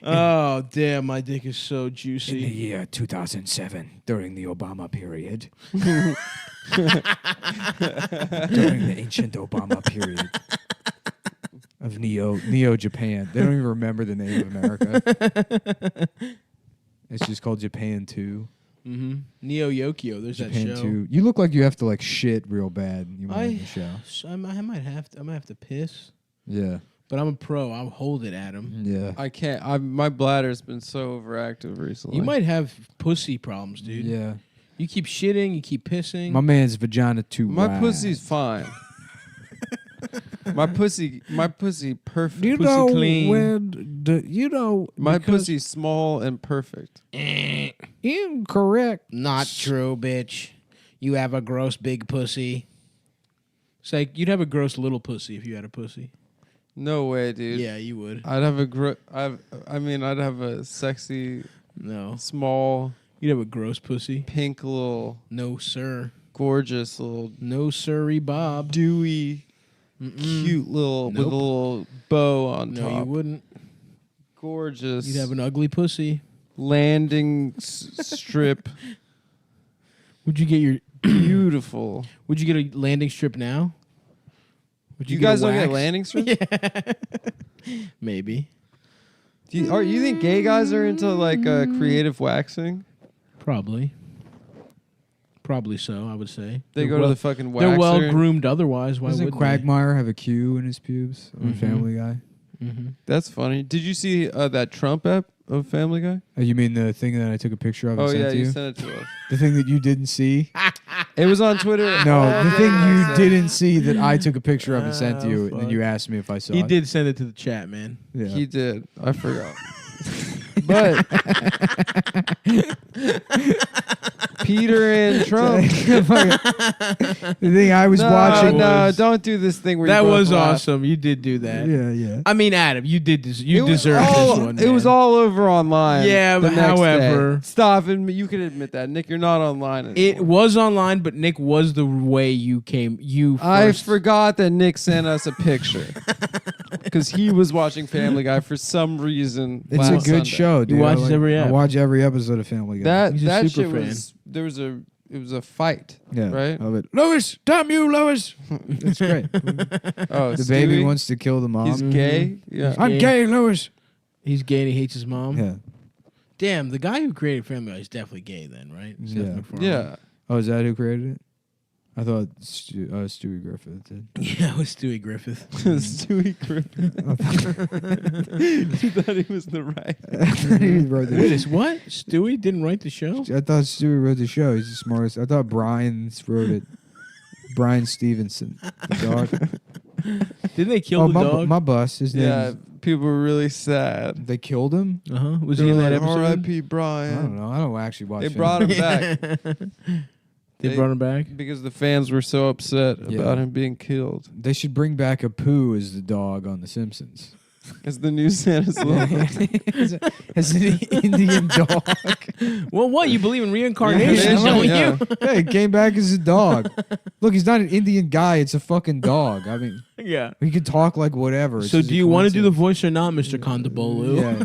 Oh damn! My dick is so in the juicy. year 2007, during the Obama period, during the ancient Obama period Of Neo Japan. They don't even remember the name of America. It's just called Japan 2. Mm-hmm. Neo Yokio. There's Japan that show. 2. You look like you have to like shit real bad. You might in the show. I might have to piss. Yeah. But I'm a pro. I'll hold it, Adam. Yeah. I can't. My bladder's been so overactive recently. You might have pussy problems, dude. Yeah. You keep shitting. You keep pissing. My man's vagina too My wide. pussy's fine. my pussy perfect. You Pussy know clean. when My because pussy's small and perfect. incorrect. Not true, bitch. You have a gross big pussy. It's like you'd have a gross little pussy if you had a pussy. No way, dude. Yeah, you would. I'd have I'd have a sexy, No. small, You'd have a gross pussy. pink little, No, sir. gorgeous little, No, sirree, Bob. dewy, cute little with a Nope. little bow on No, top. you wouldn't. Gorgeous. You'd have an ugly pussy. landing strip. Would you get your? Beautiful. Would you get a landing strip now? Would You get a guys don't get wax? landing strips? Maybe. Do you think gay guys are into like creative waxing? Probably. Probably so. I would say They They're go to well- the fucking waxer. They're well groomed. Otherwise, why Doesn't wouldn't Quagmire have a Q in his pubes on Mhm. Family Guy? they? Mm-hmm. That's funny. Did you see that Trump app of Family Guy? You mean the thing that I took a picture of and Oh sent yeah, to you you? sent it to us. The thing that you didn't see? It was on Twitter. No, all the day, thing I you said- didn't see that I took a picture of and sent to Ah, you, and then fuck. you asked me if I saw He it. did send it to the chat, man. Yeah. He did. I forgot. But Peter and Trump. The thing I was no, watching. No, don't do this thing where That you both was laugh. awesome. You did do that. Yeah, yeah. I mean, Adam, you did. You It was deserved all- this one. It was man. all over online. Yeah, the but next however- day. Stop. You can admit that, Nick. You're not online anymore. It was online, but Nick was the way you came. You. I First. forgot that Nick sent us a picture. because he was watching Family Guy for some reason. It's last a good Sunday. show, dude. He watches every I ep. watch every episode of Family Guy. He's a That super shit fan. was it was a fight, Yeah, right? of it. Lois, damn you, Lois. It's great. Oh, The baby Stewie? wants to kill the mom. He's gay. Yeah, I'm gay, Lois. He's gay and he hates his mom. Yeah. Damn, the guy who created Family Guy is definitely gay then, right? Seth Yeah. MacFarlane. yeah. Oh, is that who created it? I thought Stewie Griffith did. Yeah, it was Stewie Griffith. Stewie Griffith. He thought he was the right. I thought he wrote Wait, the is what? Stewie didn't write the show? I thought Stewie wrote the show. He's the smartest. I thought Brian wrote it. Brian Stevenson, the dog. Didn't they kill the my, dog? my bus. His name. Yeah, people were really sad. They killed him. Uh-huh. Was They he were in that like, episode? R.I.P. I Brian. don't know. I don't actually watch. They Family brought him Guy. back They brought him back? because the fans were so upset Yeah. about him being killed. They should bring back Apu as the dog on The Simpsons. As the new Santa's logo. as an Indian dog. Well, what? You believe in reincarnation, Yeah, don't yeah. you? Hey, he came back as a dog. Look, he's not an Indian guy. It's a fucking dog. I mean, Yeah. he can talk like whatever. It's So just do a you want to do the coincidence. voice or not, Mr. Kondabolu? Yeah.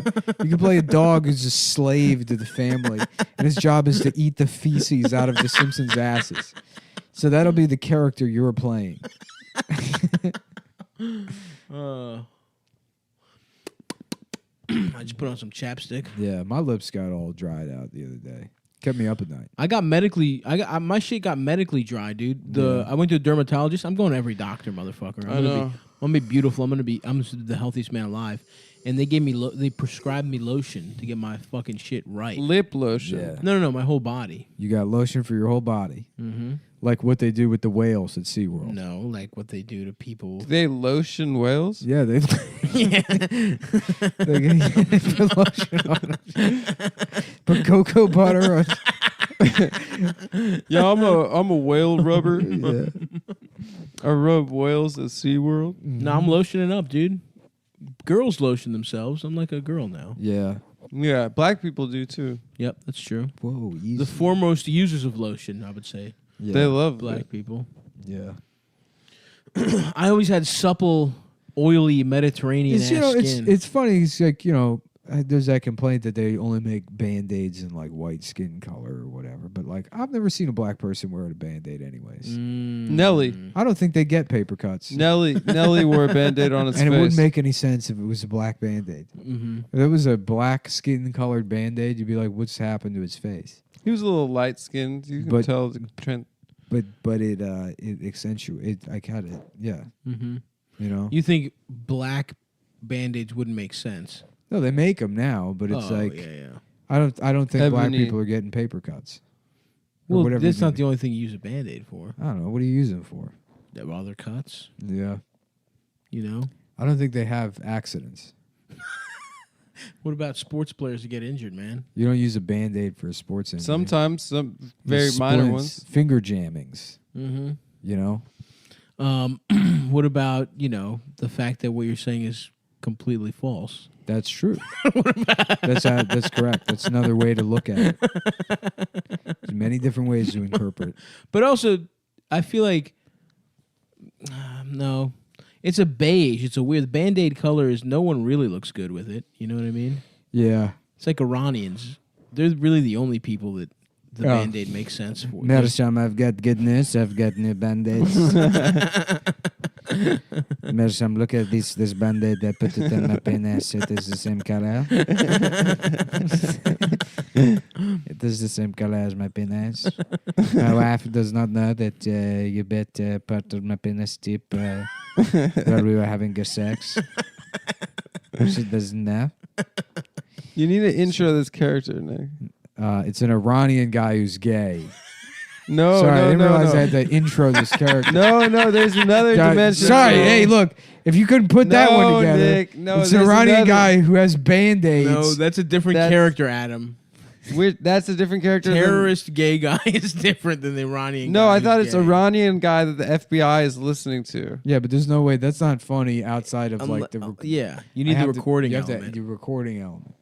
You can play a dog who's a slave to the family, and his job is to eat the feces out of the Simpsons' asses. So that'll be the character you're playing. I just put on some chapstick. Yeah, my lips got all dried out the other day. Kept me up at night. I got medically. My shit got medically dry, dude. I went to a dermatologist. I'm going to every doctor, motherfucker. I know. I'm gonna be beautiful. I'm the healthiest man alive. And they gave me. They prescribed me lotion to get my fucking shit right. Lip lotion. Yeah. No, my whole body. You got lotion for your whole body. Mm-hmm. Like what they do with the whales at SeaWorld. No, like what they do to people. Do they lotion whales? Yeah, they they put lotion on them. Put cocoa butter on. Yeah, I'm a whale rubber. Yeah. I rub whales at SeaWorld. No, I'm lotioning up, dude. Girls lotion themselves. I'm like a girl now. Yeah. Yeah, black people do too. Yep, that's true. Whoa, easy. The foremost users of lotion, I would say, Yeah. They love black it. people. Yeah. I always had supple, oily Mediterranean It's, you know, skin. it's funny. It's like, you know, there's that complaint that they only make Band-Aids in like white skin color or whatever. But like, I've never seen a black person wear a Band-Aid anyways. Nelly. I don't think they get paper cuts. Nelly wore a Band-Aid on his And face. it wouldn't make any sense if it was a black Band-Aid. Mm-hmm. If it was a black skin-colored Band-Aid, you'd be like, what's happened to his face? He was a little light-skinned. You can But- tell the trend. But it accentuates. I got it. Yeah. Mm-hmm. You know? You think black Band-Aids wouldn't make sense? No, they make them now, but it's like yeah. I don't think black Ebony. people are getting paper cuts. Or Well, whatever that's you not do. the only thing you use a Band-Aid for. I don't know. What do you use them for? There are other cuts, Yeah. you know? I don't think they have accidents. What about sports players that get injured, man? You don't use a Band-Aid for a sports injury. Sometimes some You very minor splints, ones. Finger jammings. Mm-hmm. You know? What about, the fact that what you're saying is completely false? That's true. That's correct. That's another way to look at it. There's many different ways to interpret. But also, I feel like, no, it's a beige. It's a weird, Band-Aid color is, no one really looks good with it. You know what I mean? Yeah. It's like Iranians. They're really the only people that the Yeah. Band-Aid makes sense for. Mersam, I've got good news. I've got new Band-Aids. Mersam, look at this Band-Aid. I put it in my penis. It is the same color. It is the same color as my penis. My wife does not know that you bet part of my penis tip while we were having good sex. She doesn't know. You need to intro this character, Nick. It's an Iranian guy who's gay. No, Sorry, I no, didn't no, realize no. I had to intro this character. No, there's another dimension. Sorry, hey, look. If you couldn't put that No, one together, Nick, no, it's an there's Iranian another. guy who has Band-Aids. No, that's a different character, Adam. That's a different character. than- Terrorist gay guy is different than the Iranian No, guy. I thought who's it's gay. Iranian guy that the FBI is listening to. Yeah, but there's no way. That's not funny outside of like the. yeah, you need the recording You have element. the recording element.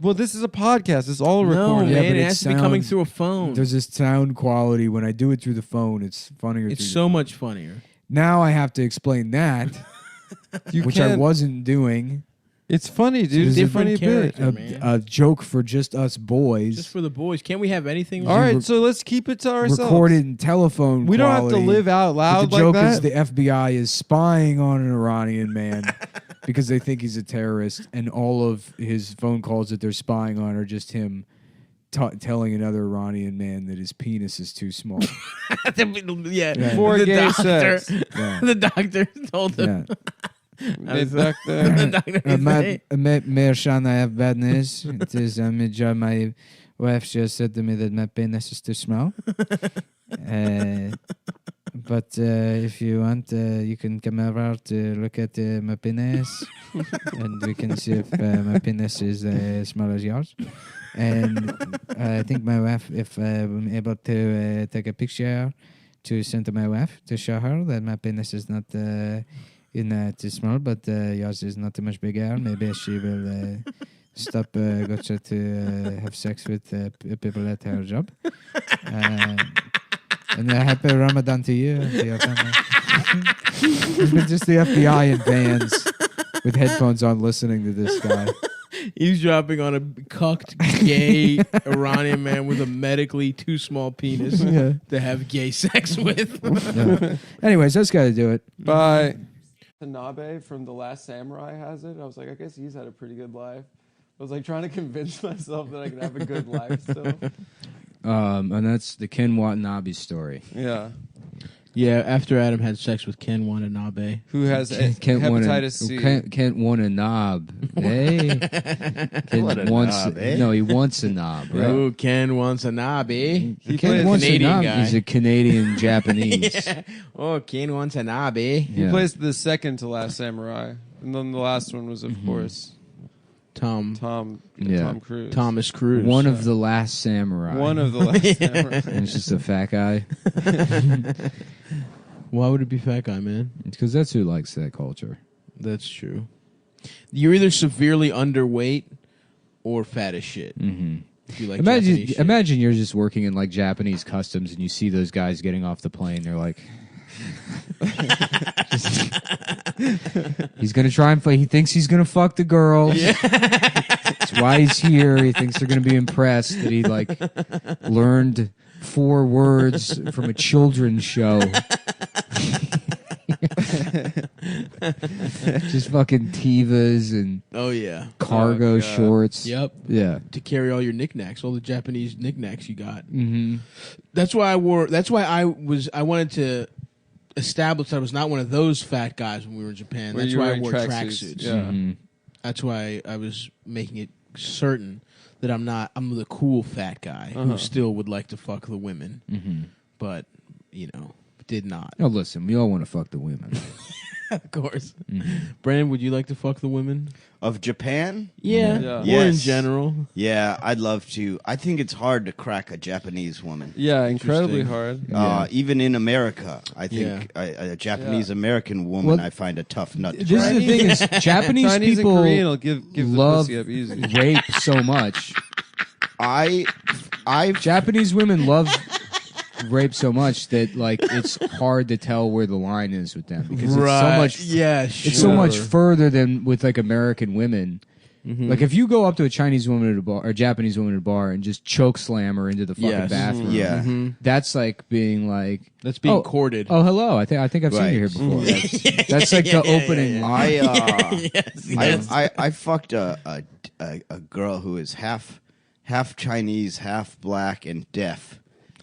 Well, this is a podcast. It's all No, recorded. man, but it it has to be coming sounds- through a phone. There's this sound quality when I do it through the phone. It's funnier. It's through so much funnier. Now I have to explain that which I wasn't doing. It's funny, dude. It's a funny bit. A joke for just us boys. Just for the boys. Can't we have anything? All right, so let's keep it to ourselves. Recorded in telephone We don't have to quality. live out loud But the like joke is that. the FBI is spying on an Iranian man because they think he's a terrorist, and all of his phone calls that they're spying on are just him telling another Iranian man that his penis is too small. Yeah. For the gay doctor. sex. Yeah. The doctor told him. The doctor. The doctor Mershan, I have bad news. It is my wife just said to me that my penis is too small. But if you want, you can come over to look at my penis, and we can see if my penis is as small as yours. And I think my wife, if I'm able to take a picture to send to my wife to show her that my penis is not too small, but yours is not too much bigger. Maybe she will stop go try to have sex with people at her job. And happy Ramadan to you and to your family. It's been just the FBI in vans with headphones on listening to this guy. Eavesdropping on a cucked gay Iranian man with a medically too small penis to have gay sex with. Yeah. Anyways, that's got to do it. Bye. Tanabe from The Last Samurai has it. I was like, I guess he's had a pretty good life. I was like trying to convince myself that I could have a good life still. And that's the Ken Watanabe story. Yeah. Yeah, after Adam had sex with Ken Watanabe. Who has hepatitis C. Kent want a knob. Hey. What a knob, eh? No, he wants a knob, right? Oh, Ken wants a knobby. Ken wants Canadian a knob. guy. He's a Canadian Japanese. Yeah. Oh, Ken wants a knobby. He plays the second to Last Samurai. And then the last one was, of course, Tom Cruise. Thomas Cruise. One of the last samurai. One of the last samurai. And it's just a fat guy. Why would it be fat guy, man? Because that's who likes that culture. That's true. You're either severely underweight or fat as shit. Mm-hmm. If you like Japanese shit. Imagine you're just working in like Japanese customs and you see those guys getting off the plane. They're like, he's gonna try and play. He thinks he's gonna fuck the girls. Yeah. That's why he's here. He thinks they're gonna be impressed that he like learned 4 words from a children's show. Just fucking Tivas and cargo shorts. Yep. Yeah. To carry all your knickknacks, all the Japanese knickknacks you got. Mm-hmm. That's why I wanted to establish that I was not one of those fat guys when we were in Japan. Where That's you why were I in wore tracksuits. tracksuits. Yeah. Mm-hmm. That's why I was making it certain that I'm the cool fat guy who still would like to fuck the women. Mm-hmm. But, did not. Oh, listen, we all want to fuck the women. Of course. Mm-hmm. Brandon, would you like to fuck the women? Of Japan? Yeah. Or in general. Yeah, I'd love to. I think it's hard to crack a Japanese woman. Yeah, incredibly hard. Even in America, I think a Japanese American woman, Well, I find a tough nut to This is the thing is Japanese Chinese people and Korean will give love the pussy up easy. rape so much. Japanese women love rape so much that like it's hard to tell where the line is with them because it's so much. Yeah, it's so much further than with like American women. Mm-hmm. Like if you go up to a Chinese woman at a bar or Japanese woman at a bar and just choke slam her into the fucking bathroom, that's like being like that's being courted. Oh, hello! I think I've seen you here before. That's like the opening line. I fucked a girl who is half Chinese, half black, and deaf.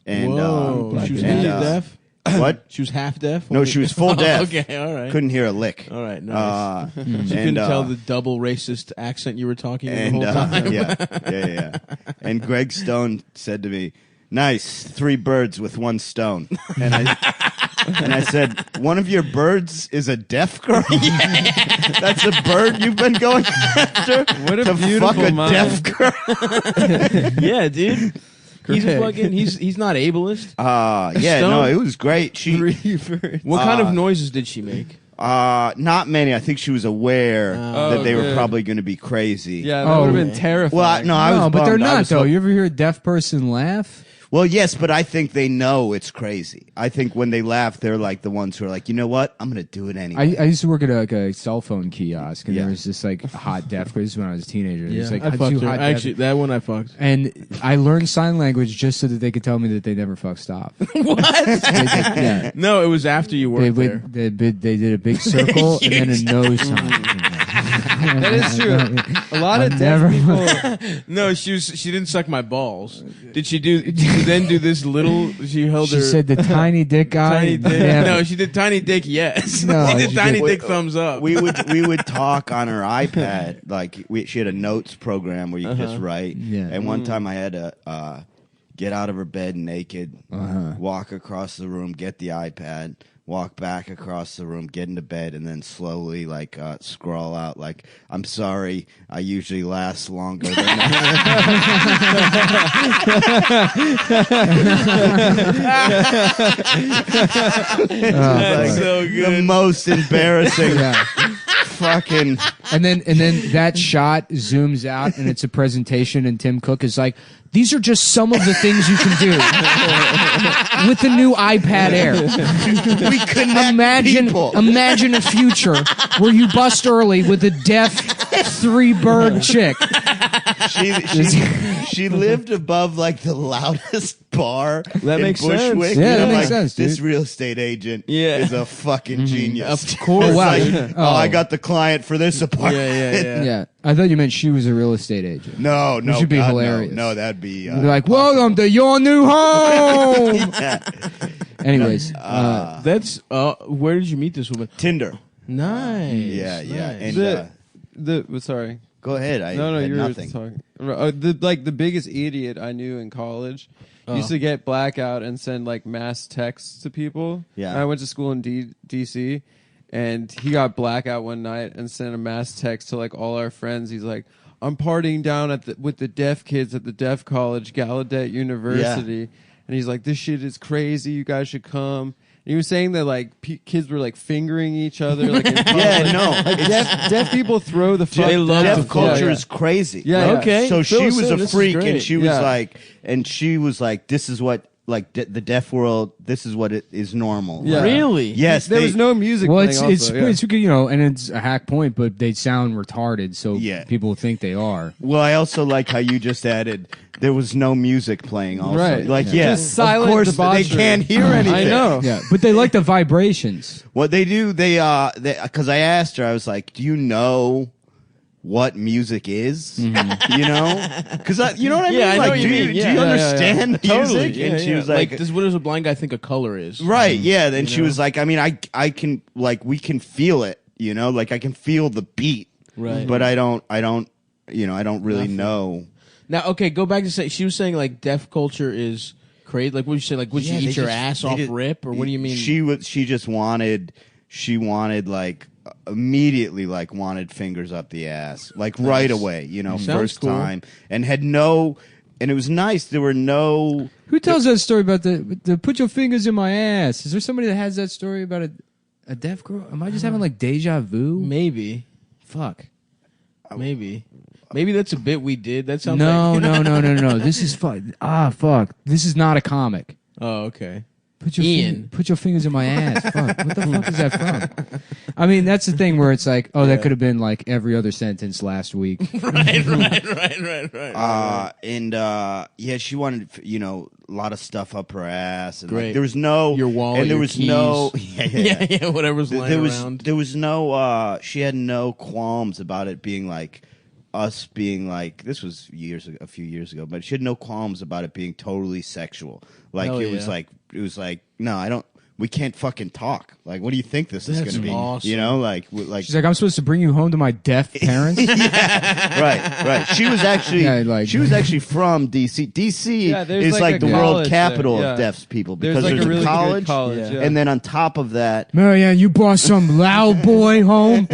And whoa, she was half deaf. What? She was half deaf? No, she was full deaf. Okay, all right. Couldn't hear a lick. All right, nice. She and, couldn't tell the double racist accent you were talking the whole time. Yeah. And Greg Stone said to me, "Nice, 3 birds with 1 stone." And I said, "One of your birds is a deaf girl? That's a bird you've been going after? What a to beautiful fuck a mind. deaf girl?" Yeah, dude. He's a fucking. He's not ableist. Yeah, Stone? no, it was great. What kind of noises did she make? Not many. I think she was aware that they were probably going to be crazy. Yeah, that would have been terrifying. Well, I was but they're bummed. not though. You ever hear a deaf person laugh? Well, yes, but I think they know it's crazy. I think when they laugh, they're like the ones who are like, you know what? I'm going to do it anyway. I used to work at a cell phone kiosk, and Yeah. there was this like hot deaf. This is when I was a teenager. Yeah, It's like I how'd fucked you her. hot deaf- Actually, that one I fucked. And I learned sign language just so that they could tell me that they never fuck stop. What? Yeah. No, it was after you They, worked there. they did a big circle and then a no sign. That is true. A lot of never- deaf people. No, she didn't suck my balls. Did she do? Did you then do this little? She held She her. said the tiny dick guy. Tiny dick. never. No, she did tiny dick. Yes. No, she did she tiny did- dick. Thumbs up. we would talk on her iPad. Like she had a notes program where you could just write. Yeah. And one time I had to get out of her bed naked, walk across the room, get the iPad, walk back across the room, get into bed, and then slowly like scroll out like, "I'm sorry, I usually last longer than That's so good. The most embarrassing fucking. And then that shot zooms out and it's a presentation and Tim Cook is like, these are just some of the things you can do with the new iPad Air. We connect people. Imagine a future where you bust early with a deaf 3-bird chick. She lived above like the loudest bar. That in makes sense. Bushwick. Yeah, You that know, makes like, sense, dude. This real estate agent Yeah. is a fucking genius. Of course. It's Wow. like, Oh. I got the client for this apartment. Yeah. Yeah, I thought you meant she was a real estate agent. No, Which would be God, hilarious. No, that'd be. They're like, welcome to your new home. Yeah. Anyways, That's. Where did you meet this woman? Tinder. Nice. Yeah. Nice. And Sorry. go ahead. I No, had you're nothing. talking. The biggest idiot I knew in college used to get blackout and send like mass texts to people. Yeah. And I went to school in DC, and he got blackout one night and sent a mass text to like all our friends. He's like, "I'm partying down with the deaf kids at the deaf college, Gallaudet University," and he's like, "This shit is crazy. You guys should come." And he was saying that like kids were like fingering each other. Like in public. Yeah, no. Like, deaf people throw the fuck. They love down. Deaf culture is crazy. Yeah, yeah. Okay. So Fill she us was in. a This is freak, great. and she was Yeah. like, this is what like the deaf world. This is what it is normal. Yeah. Really? Yes. There was no music. well, playing it's also, yeah. it's you know, and it's a hack point, but they sound retarded, so Yeah. people think they are. Well, I also like how you just added there was no music playing. Also, Right. like Just silent of course debauchery. they can't hear anything. I know. Yeah, but they like the vibrations. What they do, they because I asked her, I was like, "Do you know what music is?" You know, because you know what I mean. Yeah, I know like, what you mean. do Yeah. you Yeah, understand music? Totally. Yeah, and she yeah. was like, what does a blind guy think a color is? "Right, yeah." Then You she know? was like, "I mean, I can like we can feel it. You know, like I can feel the beat, Right. But I don't, you know, I don't really Nothing. know." Now, okay, go back to say she was saying like deaf culture is crazy. Like, what did you say? Like, would Yeah, you they eat your just- ass they off just- rip, or what do you mean? She just wanted like immediately like wanted fingers up the ass like right away, you know, Sounds first cool. time, and had no, and it was nice. There were no. Who tells that story about the put your fingers in my ass? Is there somebody that has that story about a deaf girl? Am I just having like deja vu? Maybe, Fuck. maybe that's a bit we did. That sounds No, like no. This is fuck. Fuck. This is not a comic. Oh, okay. Put your Ian. put your fingers in my ass. Fuck. What the fuck is that from? I mean, that's the thing where it's like, oh, that could have been like every other sentence last week. right. And yeah, she wanted, you know, a lot of stuff up her ass, and Great. like, there was no Your wallet, and there your was keys. no Yeah, whatever's lying there was around. there was no she had no qualms about it being like us being like, this was a few years ago, but she had no qualms about it being totally sexual. Like Hell it was like no, I don't. We can't fucking talk. Like, what do you think this is That's going to be? awesome. You know, like She's like, I'm supposed to bring you home to my deaf parents. right. She was actually she was actually from DC. DC Yeah, there's is like like a the world college capital there, of yeah. deaf people There's because like there's a really good college, college, yeah. and then on top of that, Marianne, you brought some loud boy home.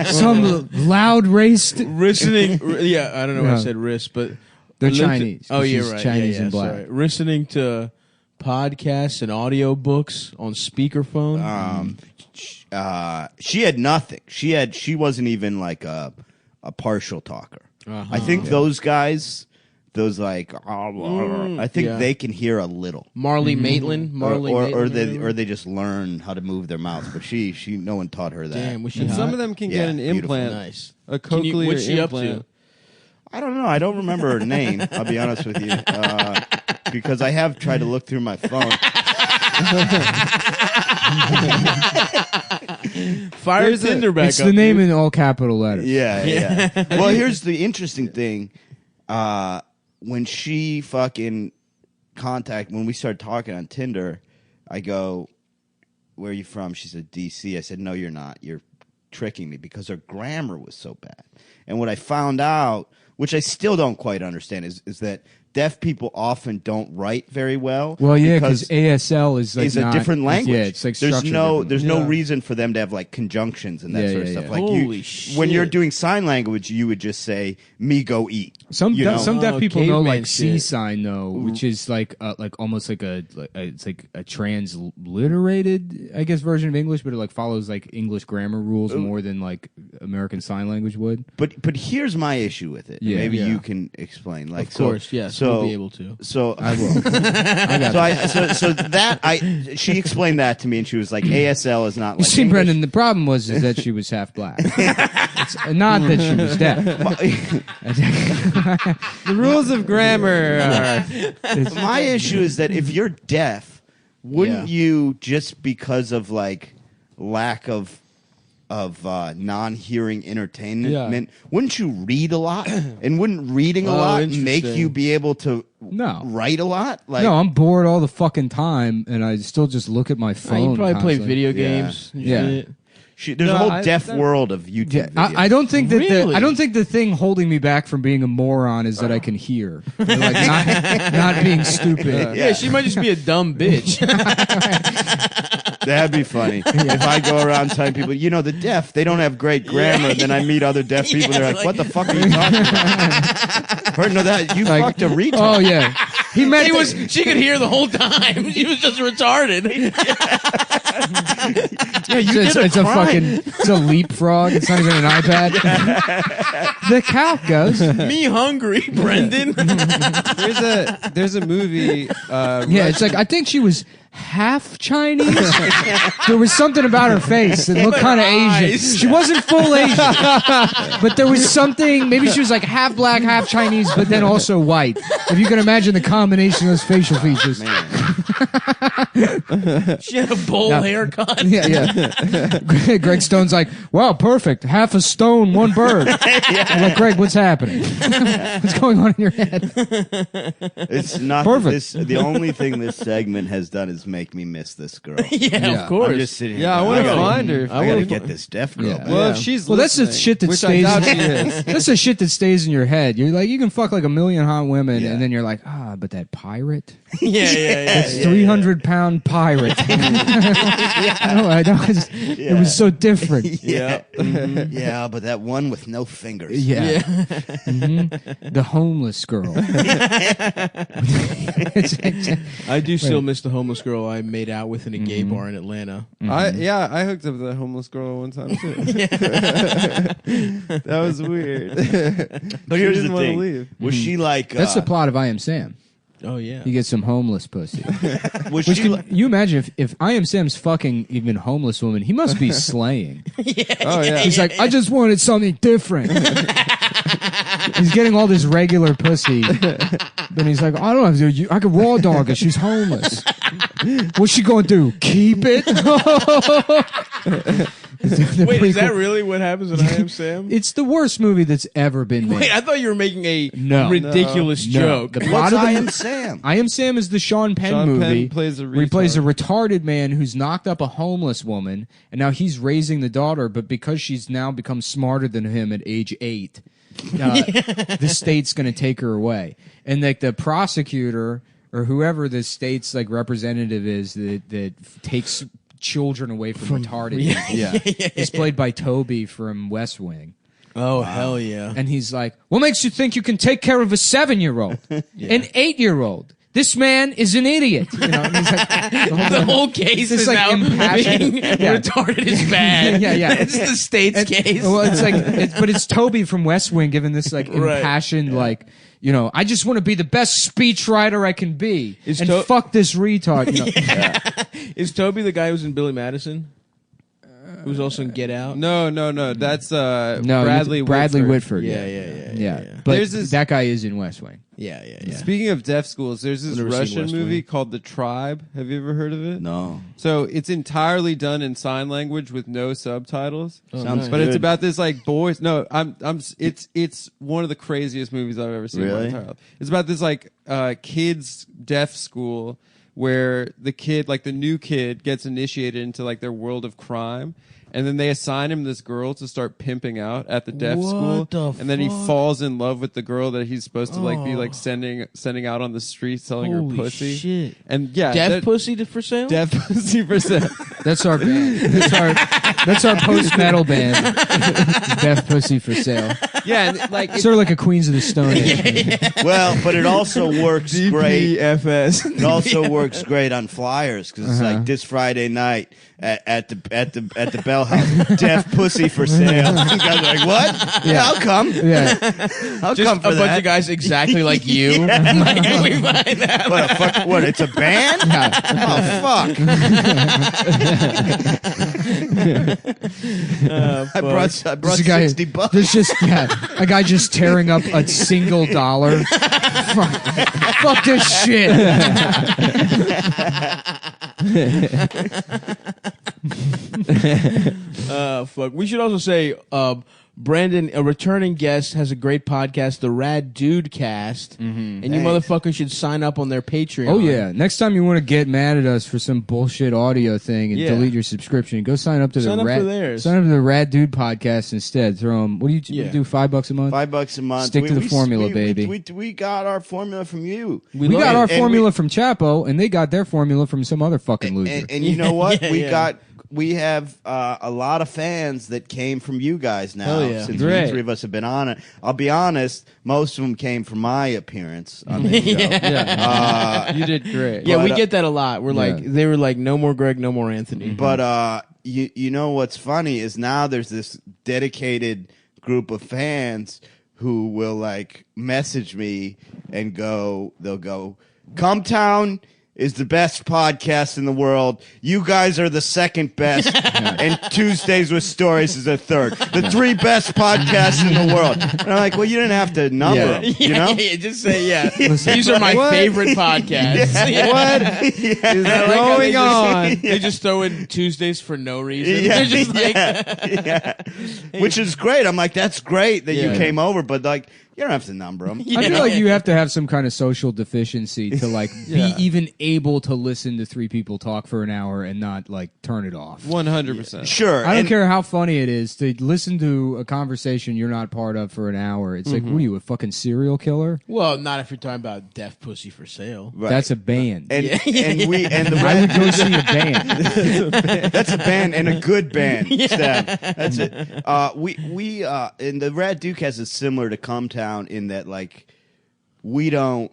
Some loud raced. Listening, yeah, I don't know why I Yeah. said wrist, but They're listening- Chinese. Oh, you're She's right. Chinese yeah, and black. sorry. Listening to podcasts and audiobooks on speakerphone. she had nothing. She wasn't even like a partial talker. Uh-huh. I think those guys those like. I think yeah. they can hear a little. Marley Maitland, or they just learn how to move their mouths. But she no one taught her that. Damn, was she And hot? some of them can get an beautiful. implant, Nice. a Can you- cochlear what's she up implant. to? I don't know. I don't remember her name. I'll be honest with you, because I have tried to look through my phone. Fire Tinder back It's up. the name dude. in all capital letters. Yeah. Well, here's the interesting thing. When she fucking when we started talking on Tinder, I go, "Where are you from?" She said, "DC." I said, "No, you're not. You're tricking me," because her grammar was so bad. And what I found out, which I still don't quite understand, is that deaf people often don't write very well. Well, yeah, because ASL is like is a not- different language. Yeah, it's like there's structured no differently. reason for them to have like conjunctions and that Yeah, sort of yeah, stuff. yeah. Like Holy when you're shit. doing sign language, you would just say "me go eat." Some you know? some deaf people know caveman like C shit. sign though, which is like almost like it's like a transliterated, I guess, version of English, but it like follows like English grammar rules more than like American Sign Language would. But here's my issue with it. Yeah. Maybe Yeah. you can explain. Like, Of course, yes, So we'll be able to. So I will. She explained that to me, and she was like, "ASL is not You like see, English." Brendan, the problem was is that she was half black. It's not that she was deaf. The rules of grammar are. My issue is that if you're deaf, wouldn't you, just because of like lack of non-hearing entertainment, wouldn't you read a lot? And wouldn't reading a lot make you be able to write a lot? Like, No, I'm bored all the fucking time, and I still just look at my phone. you probably play constantly. video games. and Yeah. shit. There's a whole deaf world of YouTube videos. I don't think that Really? I don't think the thing holding me back from being a moron is that I can hear, or, like not being stupid. Yeah, she might just be a dumb bitch. That'd be funny. If I go around telling people, the deaf, they don't have great grammar, and then I meet other deaf people, they're like, what the fuck are you talking about? Heard no, that you fucked a retard. Oh, yeah. She could hear the whole time. She was just retarded. Yeah, you it's, did it's a fucking it's a leapfrog. It's not even an iPad. The cow goes. Me hungry, Brendan. There's a movie. Yeah, it's like I think she was half Chinese. There was something about her face that looked kind of Asian. eyes. She wasn't full Asian, but there was something. Maybe she was like half black, half Chinese, but then also white. If you can imagine the combination of those facial features. She had a bowl haircut. Yeah. Greg Stone's like, wow, perfect. Half a stone, one bird. I'm like, Greg, what's happening? What's going on in your head? It's not Perfect. The only thing this segment has done is make me miss this girl. Yeah, of course. I'm just sitting here. Yeah, I going, want to gotta- find her. I gotta get this deaf girl. Yeah. back. Well, if she's Well, that's the listening, shit that which stays. I doubt she is. That's the shit that stays in your head. You're like, you can fuck like a million hot women, and then you're like, but that pirate, Yeah. 300-pound pirate. No, I don't. It was so different. Yeah. Yeah, but that one with no fingers. Yeah. Mhm. The homeless girl. I do still miss the homeless girl I made out with in a gay bar in Atlanta. I hooked up with a homeless girl one time too. That was weird. But She here's didn't the wanna thing. leave. Was she like... That's the plot of I Am Sam. Oh, yeah. You get some homeless pussy. was Which she can, like... you imagine if I Am Sam's fucking even homeless woman, he must be slaying. Oh yeah. He's like, I just wanted something different. He's getting all this regular pussy. Then he's like, I don't have to. I could raw dog her. She's homeless. What's she going to do? Keep it? Wait, is that really what happens in I Am Sam? It's the worst movie that's ever been made. Wait, I thought you were making a No. ridiculous No. joke. The What's plot of I the Am Sam? I Am Sam is the Sean Penn Sean movie. Penn plays a where he plays a retard. retarded man who's knocked up a homeless woman, and now he's raising the daughter. But because she's now become smarter than him at age 8, the state's going to take her away. And like the prosecutor or whoever the state's like representative is that takes children away from retarded people is played by Toby from West Wing. Oh, hell yeah. And he's like, what makes you think you can take care of a 7-year-old? An 8-year-old? this man is an idiot. You know, and he's like, The whole case This is like now impassioned- being Yeah. retarded is bad. Yeah. It's the state's case. Well, it's like, but it's Toby from West Wing giving this like Right. impassioned, like, you know, I just want to be the best speechwriter I can be, Is and To- fuck this retard. You know? Is Toby the guy who's in Billy Madison? Who's also in Get Out? No. That's No, Bradley Whitford. Yeah. But There's this- that guy is in West Wing. Yeah. Speaking of deaf schools, there's this I've never seen Russian West movie Wing. called The Tribe. Have you ever heard of it? No. So it's entirely done in sign language with no subtitles. Sounds But good. it's about this like boys. No, it's one of the craziest movies I've ever seen. In my Really? entire life. It's about this like kids deaf school where the kid, like the new kid, gets initiated into like their world of crime. And then they assign him this girl to start pimping out at the deaf school, the and then he fuck? falls in love with the girl that he's supposed to like be like sending out on the street selling her Holy pussy. shit. And yeah, Deaf pussy for sale? deaf pussy for sale. That's our band. That's our post metal band. Deaf Pussy for Sale. Yeah, and like Sort of like a Queens of the Stone Age. Well, but it also works great. DPFS. It also works great on flyers because it's like this Friday night at the Bell House, deaf pussy for sale. You guys are like, what? Yeah, I'll come. Yeah. I'll Just come for a that. bunch of guys exactly like you. Yeah. Like, can we find that? What? Fuck, what? It's a band? Oh fuck! I brought There's a guy- $60. There's just a guy just tearing up a single dollar. Fuck this shit. Fuck. We should also say, Brandon, a returning guest, has a great podcast, the Rad Dude Cast, and you Thanks. motherfuckers should sign up on their Patreon. Oh yeah. Next time you want to get mad at us for some bullshit audio thing and Yeah. delete your subscription, go sign up to Sign the up Rad. for theirs. Sign up to the Rad Dude podcast instead. Throw them. What do you Yeah. do? $5 a month. $5 a month. Stick to the formula, baby. We got our formula from you. We got our and formula from Chapo, and they got their formula from some other fucking loser. And you know what? Yeah, We have a lot of fans that came from you guys now. Hell yeah. Since Great. the three of us have been on it. I'll be honest, most of them came from my appearance on the show. Yeah. You did great. Yeah, But, we get that a lot. We're like, they were like, no more Greg, no more Anthony. But you know what's funny is now there's this dedicated group of fans who will like message me and they'll go, Cumtown is the best podcast in the world. You guys are the second best. And Tuesdays with Stories is the third. The three best podcasts in the world. And I'm like, well, you didn't have to number them, you know? Just say, these are my favorite podcasts. What is going on? They just throw in Tuesdays for no reason. Yeah, They're just like, Which is great. I'm like, that's great that you Yeah. came over, but like, you don't have to number them. I feel like you have to have some kind of social deficiency to like be even able to listen to three people talk for an hour and not like turn it off. 100%. Sure. I don't and- care how funny it is to listen to a conversation you're not part of for an hour. It's like, what are you, a fucking serial killer? well, not if you're talking about Deaf Pussy for Sale. Right. That's a band. And the I would go see a band. That's a band and a good band. Stab. That's it. We and the Rad Duke has is similar to Cumtown in that like we don't.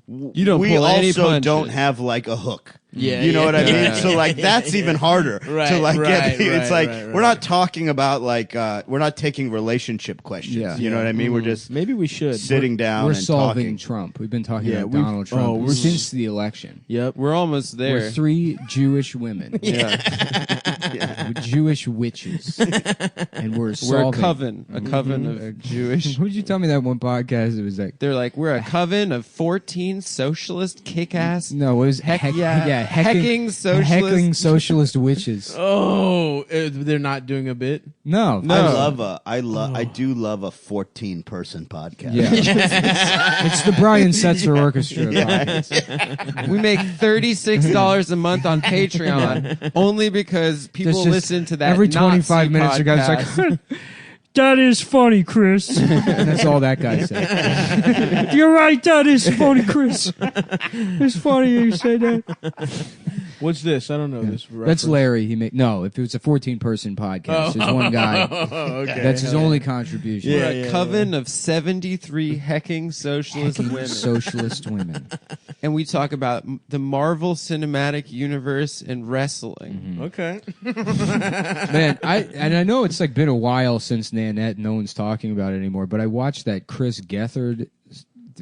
You don't We pull any also punches. don't have like a hook. Yeah, you know yeah, what I mean. yeah, So like that's even harder Right, to like right, get. It's like right, we're not talking about like we're not taking relationship questions. Yeah. You know what I mean. We're just Maybe we should. sitting down We're and solving talking. Trump. We've been talking Yeah, about we've- Donald Trump we're- since the election. Yep. We're almost there. We're three Jewish women. Yeah. We're Jewish witches. And we're We're a solving. coven. A coven of Jewish. Would you tell me that one podcast? It was like, They're like, we're a coven of 14 socialist kick-ass. no, it was hecking socialist. heckling socialist witches. Oh, they're not doing a bit? No, I do love a 14-person podcast. Yeah, it's the Brian Setzer Orchestra. podcast. We make $36 a month on Patreon only because people There's just listen to that. every Nazi 25 minutes. A guy's podcast. like, "That is funny, Chris." And that's all that guy said. You're right. That is funny, Chris. It's funny you say that. What's this? I don't know this. That's reference. Larry. No, if it was a 14-person podcast, there's one guy. Okay. That's his only contribution. We're a coven of 73 hecking socialist women. Socialist women. And we talk about the Marvel Cinematic Universe and wrestling. Okay. Man, I know it's like been a while since Nanette. No one's talking about it anymore. But I watched that Chris Gethard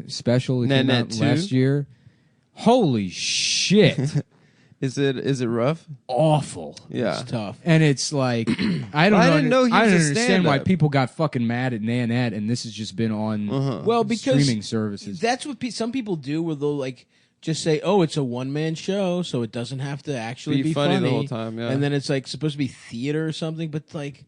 special that came out Nanette 2? last year. Holy shit! Is it rough? Awful. Yeah, It's tough. And it's like I didn't know he I was don't a understand why stand-up. people got fucking mad at Nanette, and this has just been on Well, because streaming services. that's what some people do, where they'll like just say, "Oh, it's a one-man show, so it doesn't have to actually Be be funny the whole time, yeah. And then it's like supposed to be theater or something, but like,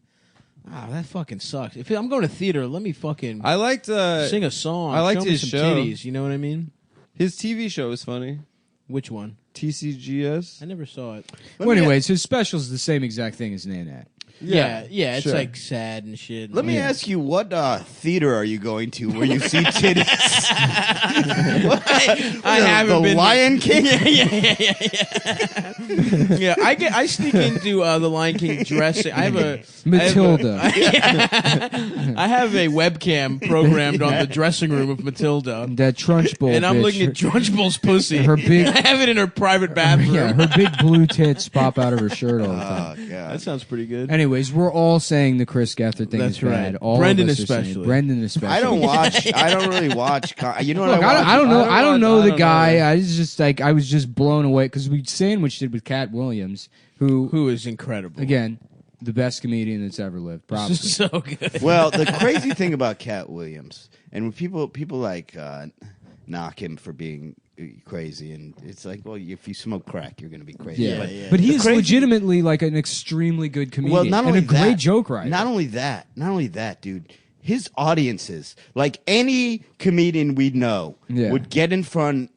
that fucking sucks. If I'm going to theater, let me fucking I liked sing a song. I liked Show me his some show. titties. You know what I mean? His TV show was funny. Which one? TCGS. I never saw it. Well, anyways, his special's the same exact thing as Nanette. Yeah, it's sure. like sad and shit. Let me ask you, what theater are you going to where you see titties? I haven't the been Lion King. Yeah, I sneak into the Lion King dressing. I have a Matilda. I have a webcam programmed on the dressing room of Matilda, That Trunchbull and I'm bitch, looking at Trunchbull's pussy. her big- I have it in her private bathroom. yeah, her big blue tits pop out of her shirt all the time. Oh God. That sounds pretty good. Anyways, we're all saying the Chris Gethard thing That's is bad. right. All Brendan of us are saying- especially. Brendan especially. I don't watch. I don't really watch. You know what Look, I watch? I don't know. I don't know the know guy. either. I was just like, I was just blown away because we sandwiched it with Cat Williams, who is incredible. again, the best comedian that's ever lived. Probably. So good. Well, the crazy thing about Cat Williams, and when people like knock him for being crazy, and it's like, well, if you smoke crack, you're going to be crazy. Yeah, But but he the is crazy- legitimately like an extremely good comedian. Well, not only and a great that, joke writer. Not only that, dude. His audiences, like any comedian we know, Yeah. would get in front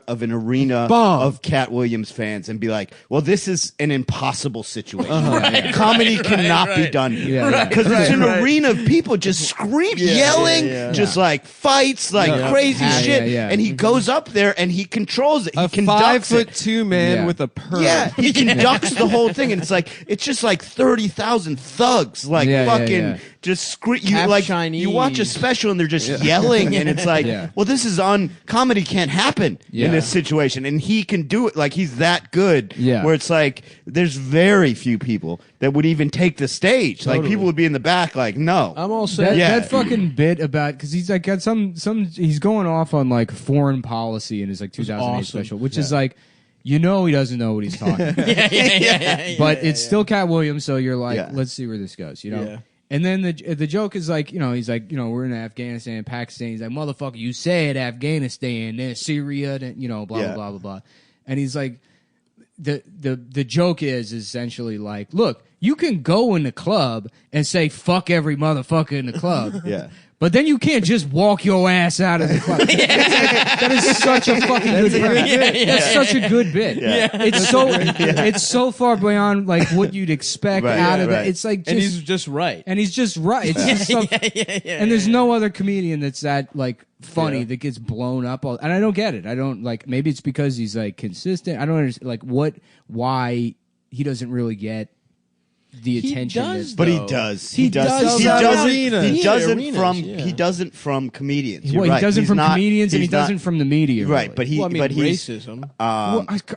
of an arena Bomb. of Cat Williams fans and be like, "Well, this is an impossible situation. Right. Comedy cannot be done here Yeah, yeah. because it's an arena of people just screaming, yelling, just like fights, like crazy Yeah, shit." yeah. And he goes up there and he controls it. He A conducts it. 5'2" man Yeah. with a perm. Yeah, he conducts the whole thing, and it's just like 30,000 thugs, like Yeah, yeah, fucking yeah. just scream. You Half like Chinese. you watch a special, and they're just yelling, and it's like, Yeah. well, this is comedy can't happen Yeah. in this situation, and he can do it. Like he's that good. Yeah. where it's like there's very few people that would even take the stage. Like Totally. people would be in the back, like no. I'm all set. That fucking bit about because he's like got some he's going off on like foreign policy in his like 2008 awesome. special, which is like, he doesn't know what he's talking about. But it's still Cat Williams, so you're like, Yeah. let's see where this goes, you know. Yeah. And then the joke is like, he's like, we're in Afghanistan, Pakistan. He's like, motherfucker, you said Afghanistan, then Syria, then blah blah blah blah blah. And he's like, the joke is essentially like, look, you can go in the club and say fuck every motherfucker in the club. Yeah. But then you can't just walk your ass out of the club. That is such a fucking good bit. That's such a good bit. Yeah. It's so far beyond like what you'd expect Right, out of right. that. It's like just, And he's just right. and he's just right. It's just and there's no other comedian that's that like funny that gets blown up. And I don't get it. I don't like. Maybe it's because he's like consistent. I don't understand like why he doesn't really get the attention. does, But he though. does. He does. He Some doesn't. arenas. He Yeah, doesn't arenas, from. yeah. He doesn't from comedians. Well, You're he right. doesn't He's from not- comedians, and he he's not- doesn't from the media. Right, really. but he. Well, I mean, but he's. racism.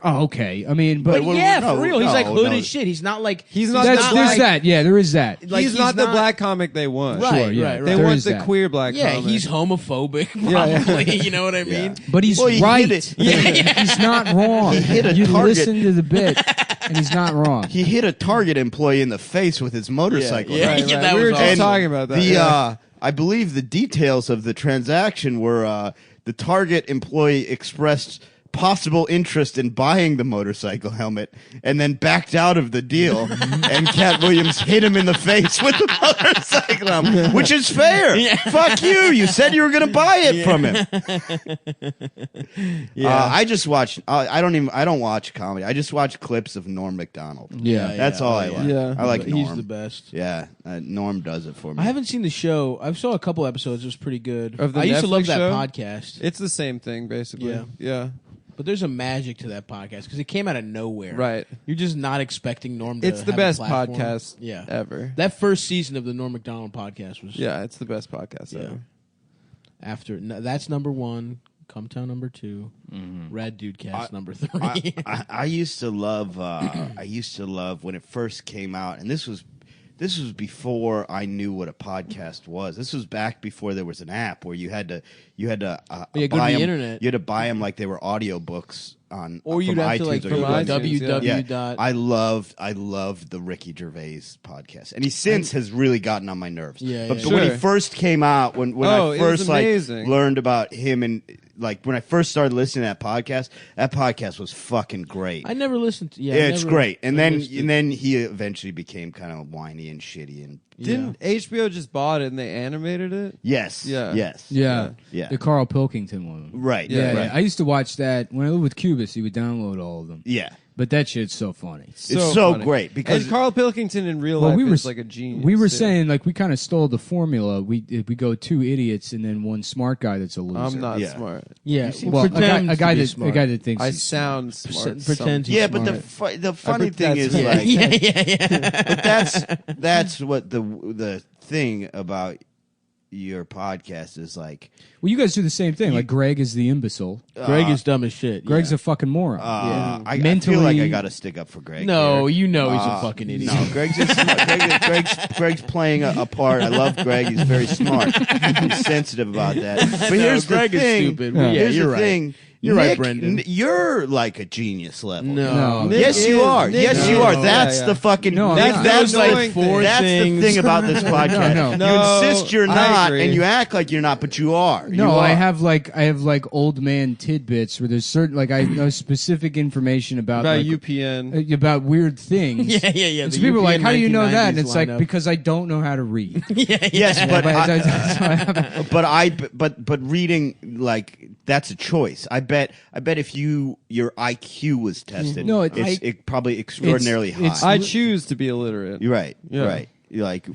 Okay. I mean, but But yeah, no, for real. He's no, like hood no. as shit. He's not like He's not there's the black. that. Yeah, there is that. like, he's not the black comic they want. Right, Sure, yeah. right, They There want is the that. queer black Yeah, comic. he's homophobic. Yeah, Probably, you know what I mean? But he's Well, he right. hit it. He's not wrong. He hit a you target. listen to the bit, and he's not wrong. He hit a Target employee in the face with his motorcycle. Yeah, Right, yeah, right. that We was were just awesome. talking about that. The I believe the details of the transaction were the Target employee expressed possible interest in buying the motorcycle helmet and then backed out of the deal, and Cat Williams hit him in the face with the motorcycle helmet, which is fair. Fuck you. You said you were going to buy it from him. I just watch. I don't watch comedy. I just watch clips of Norm Macdonald. Yeah. That's all I like. Yeah. I like Norm. He's the best. Yeah, Norm does it for me. I haven't seen the show. I saw a couple episodes. It was pretty good. Of the I used to Netflix love that show? podcast. It's the same thing, basically. Yeah. Yeah. But there's a magic to that podcast because it came out of nowhere. Right. You're just not expecting Norm to It's the have best a platform. podcast ever. That first season of the Norm Macdonald podcast was... Yeah, it's the best podcast ever. That's number 1. Cumtown number 2. Rad Dude Cast number 3. I used to love. I used to love when it first came out, and this was before I knew what a podcast was. This was back before there was an app where you had to go to buy the them. internet. You had to buy them like they were audiobooks on, Or you'd from have to iTunes like or go you to go to- www. Yeah. I loved the Ricky Gervais podcast, and he since has really gotten on my nerves. But when he first came out, when I first learned about him, and like when I first started listening to that podcast was fucking great. I never listened to. It's great, and then he eventually became kind of whiny and shitty. And Didn't HBO just bought it and they animated it? yes, Yeah. yes, Yeah. yeah. The Carl Pilkington one. Right. Yeah, right. yeah. I used to watch that when I lived with Cubis. He would download all of them. Yeah. But that shit's so funny. It's so great because Carl Pilkington in real life is like a genius. We were too. saying like we kind of stole the formula. We go 2 idiots and then 1 smart guy that's a loser. I'm not smart. Yeah, well, a guy that thinks I he's sound smart. Pretends he's Yeah, smart. but the funny thing is like but that's what the thing about your podcast is like. Well, you guys do the same thing. Like Greg is the imbecile. Greg is dumb as shit. Greg's a fucking moron. I feel like I got to stick up for Greg. No, here. you know he's a fucking idiot. No, Greg's playing a part. I love Greg. He's very smart. He's sensitive about that. But here's Greg the thing. is stupid. Yeah, Yeah, here's you're the right. thing. You're right, Nick, Brendan. You're like a genius level. No. Yes, you are. Yes, you are. That's the fucking. No, that's like 4 That's things. the thing about this podcast. No. You insist you're I not, agree. and you act like you're not, but you are. No, You are. I have like old man tidbits where there's certain like I know specific information about like, UPN. about weird things. Yeah. And the so people are like, UPN how do you know that? And 1990s it's like lineup. because I don't know how to read. Yes, but but reading like that's a choice. I bet if your IQ was tested, No, it's probably extraordinarily high. I choose to be illiterate. You're right. Yeah. Right. You're like,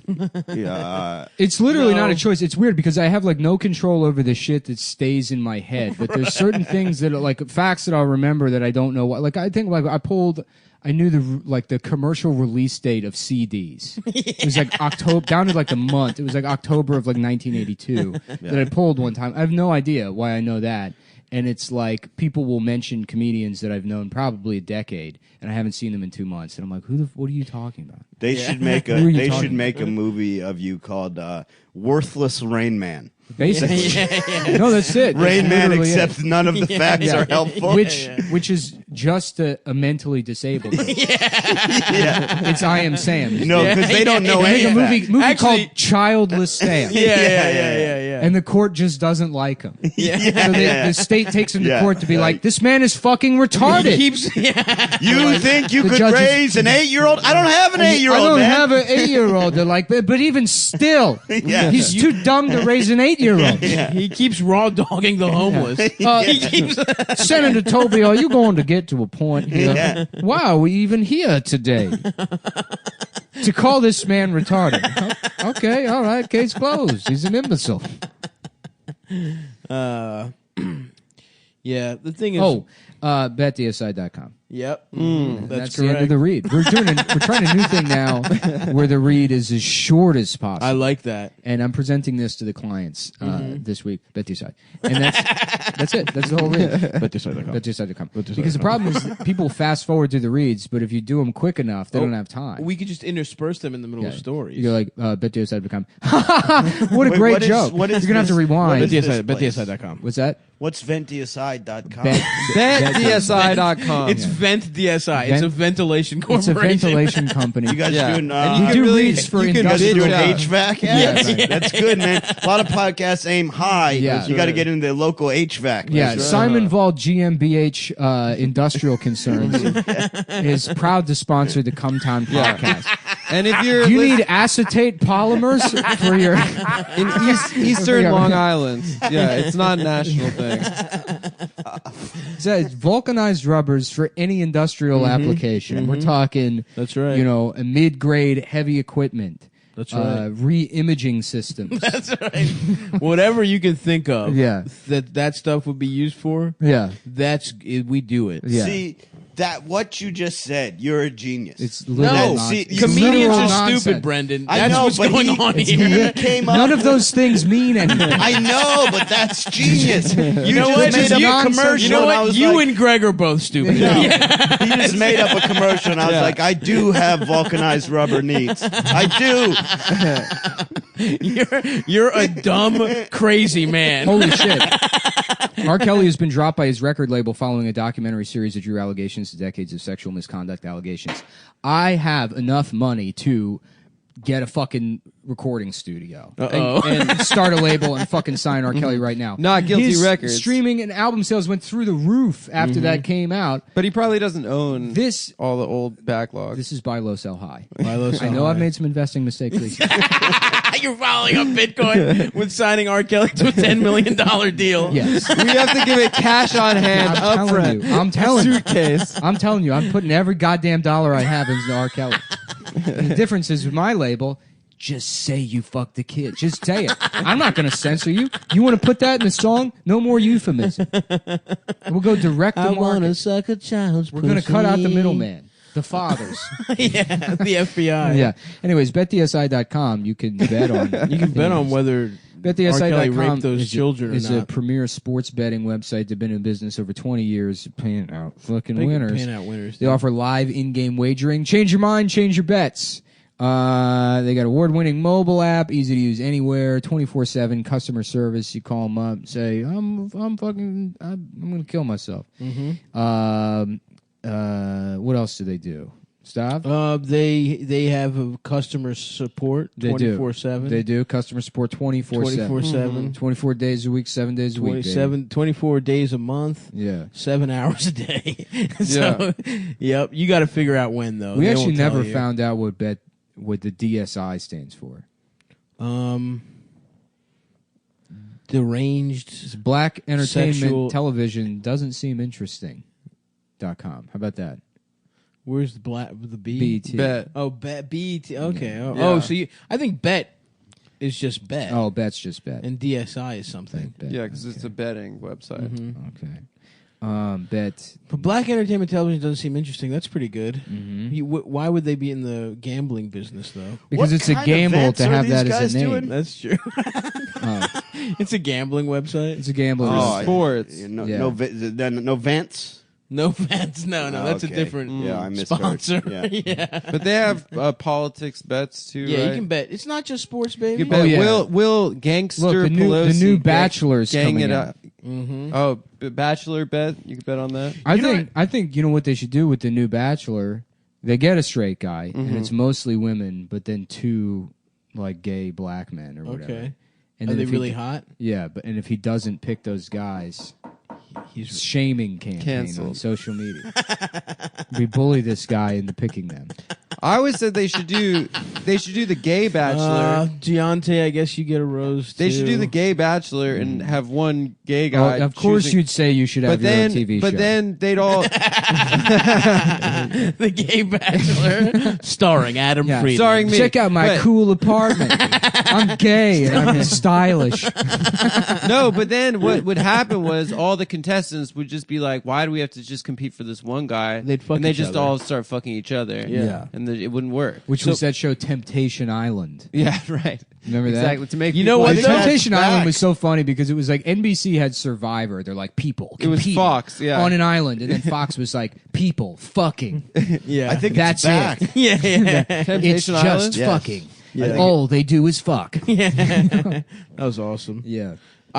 it's literally not a choice. It's weird because I have like no control over the shit that stays in my head. But there's certain things that are like facts that I'll remember that I don't know what. Like I think like I knew the commercial release date of CDs. It was like October down to like the month. It was like October of like 1982 that I pulled one time. I have no idea why I know that. And it's like people will mention comedians that I've known probably a decade, and I haven't seen them in 2 months. And I'm like, what are you talking about? they should make Who are you a talking a movie of you called Worthless Rain Man. Basically, no, that's it. Rain That's Man, literally it. except none of the facts are helpful. Which is just a mentally disabled. Yeah. It's I Am Sam. No, because they don't know They any make a facts. movie Actually- called Childless Sam. Yeah. And the court just doesn't like him. So the state takes him to Yeah. court to be like, this man is fucking retarded. He keeps. You think you The could judges- raise an 8-year-old? I don't have an 8-year-old. I don't man. have an 8-year-old. They're like, but even still, Yeah. he's too dumb to raise an 8-year-old. He keeps raw dogging the homeless. He keeps. Senator Toby, are you going to get to a point here? Yeah. Why are we even here today? To call this man retarded. Okay, all right, case closed. He's an imbecile. Yeah, the thing is. BetDSI.com. Yep. That's correct. the end of the read. We're trying a new thing now where the read is as short as possible. I like that. And I'm presenting this to the clients this week. BetDSI. And that's it. That's the whole read. BetDSI.com. BetDSI.com. Because the problem is that people fast forward through the reads, but if you do them quick enough, they don't have time. We could just intersperse them in the middle Yeah. of stories. You go like, BetDSI.com. What a Wait, great what is- joke. what is You're going to have to this- rewind. what is this BetDSI.com. What's that? What's ventdsi.com? BetDSI.com. It's Vent DSI. It's a ventilation It's a corporation. ventilation company. You guys doing? And we you do can really- reads for you can You guys industrial. doing bitch HVAC? Yeah. That's good, man. A lot of podcasts aim high. Yeah. You got to get into the local HVAC. Yeah, That's right. Simon Vol GmbH Industrial Concerns is proud to sponsor the Cumtown podcast. And if you're Do you need acetate polymers for your? in Eastern Long Island, yeah, it's not a national thing. It says vulcanized rubbers for any industrial application. We're talking, That's right. you know, a mid-grade heavy equipment. That's right. re-imaging systems. That's right. Whatever you can think of. Yeah. That stuff would be used for. Yeah. We do it. Yeah. See, that what you just said, you're a genius. It's literal comedians literal are nonsense. stupid, Brendan. I That's know, what's but going he- on he here. came up None of with- those things mean anything. I know, but that's genius. You know what? just made up a commercial. You know and I what? was You like, and Greg are both stupid. No. He just made up a commercial, and I was like, I do have vulcanized rubber needs. I do. You're a dumb, crazy man. Holy shit. R. Kelly has been dropped by his record label following a documentary series that drew allegations to decades of sexual misconduct allegations. I have enough money to get a fucking recording studio and start a label and fucking sign R. Kelly right now. Not Guilty His Records. Streaming and album sales went through the roof after that came out. But he probably doesn't own This all the old backlog. This is buy low, sell high. Buy low, sell I know high. I've made some investing mistakes recently. You're following up Bitcoin with signing R. Kelly to a $10 million deal. Yes. We have to give it cash on hand up I'm front. telling you. Suitcase. I'm telling you. I'm putting every goddamn dollar I have into R. Kelly. And the difference is with my label, just say you fucked the kid. Just say it. I'm not going to censor you. You want to put that in the song? No more euphemism. We'll go direct to market. suck a child's We're going to cut out the middleman. The fathers. Yeah, the FBI. Yeah. Anyways, betdsi.com. You can bet on. You can bet on whether R. Kelly BetDSI.com raped those children or is not. a premier sports betting website. They've been in business over 20 years, paying out fucking winners. Paying out winners. They offer live in-game wagering. Change your mind, change your bets. They got award-winning mobile app, easy to use anywhere, 24/7 customer service. You call them up, say, I'm going to kill myself. What else do they do? Stop. They have a customer support They do. 24/7. They do customer support 24/7. 24/7. 24 days a week, 7 days a week. baby. 24 days a month. Yeah. 7 hours a day. So, yep. You got to figure out when though. We They actually won't tell never you. found out what the DSI stands for. Deranged. It's Black Entertainment Sexual- Television doesn't seem interesting. .com. How about that? Where's the B? BT. Bet. Oh, bet BET. Okay. Oh, Yeah. oh, so I think bet is just bet. Oh, bet's just bet. And DSI is something. Bet. Yeah, because it's a betting website. Okay. Bet. But Black Entertainment Television doesn't seem interesting. That's pretty good. Mhm. Why would they be in the gambling business though? Because What it's a kind of gamble events to are have these that as guys a name. doing? That's true. Oh, It's a gambling website. it's a gamble. Oh, Sports. No, Yeah. no Vance. No Vance. No, that's Okay. a different Yeah, I misheard. sponsor. Yeah. But they have politics bets too, Yeah, right? you can bet. It's not just sports, baby. You can bet. Oh, yeah. Will Gangster Look, the Pelosi new gang- Bachelor's gang coming it out. up? Oh, Bachelor bet. You can bet on that. I think you know what they should do with the new Bachelor. They get a straight guy, and it's mostly women, but then 2 like gay black men or whatever. Okay. And Are then they if he really d- hot? Yeah, but and if he doesn't pick those guys, He's shaming campaign on Canceled. social media. We bully this guy into picking them. I always said they should do the gay Bachelor. Deontay, I guess you get a rose. They should do too. the gay Bachelor and have one gay guy. Oh, of course, choosing- you'd say you should have But your then, own TV but show. then they'd all. The Gay Bachelor, starring Adam Yeah. Friedland. Starring me. Check out my But- cool apartment. I'm gay and I'm stylish. No, but then what would happen was all the contestants would just be like, "Why do we have to just compete for this one guy?" They'd fuck and they each just other. all start fucking each other. Yeah. and it wouldn't work. Which was that show Temptation Island. Yeah, right. Remember that? Exactly. To make You know people- what, I The think that's Temptation back. Island was so funny because it was like NBC had Survivor. They're like people. It was compete Fox, yeah. on an island, and then Fox was like people fucking. Yeah, I think That's it's back. it. yeah, yeah. It's Temptation just Island? Yes. fucking. Yeah. All they do is fuck. That was awesome. Yeah.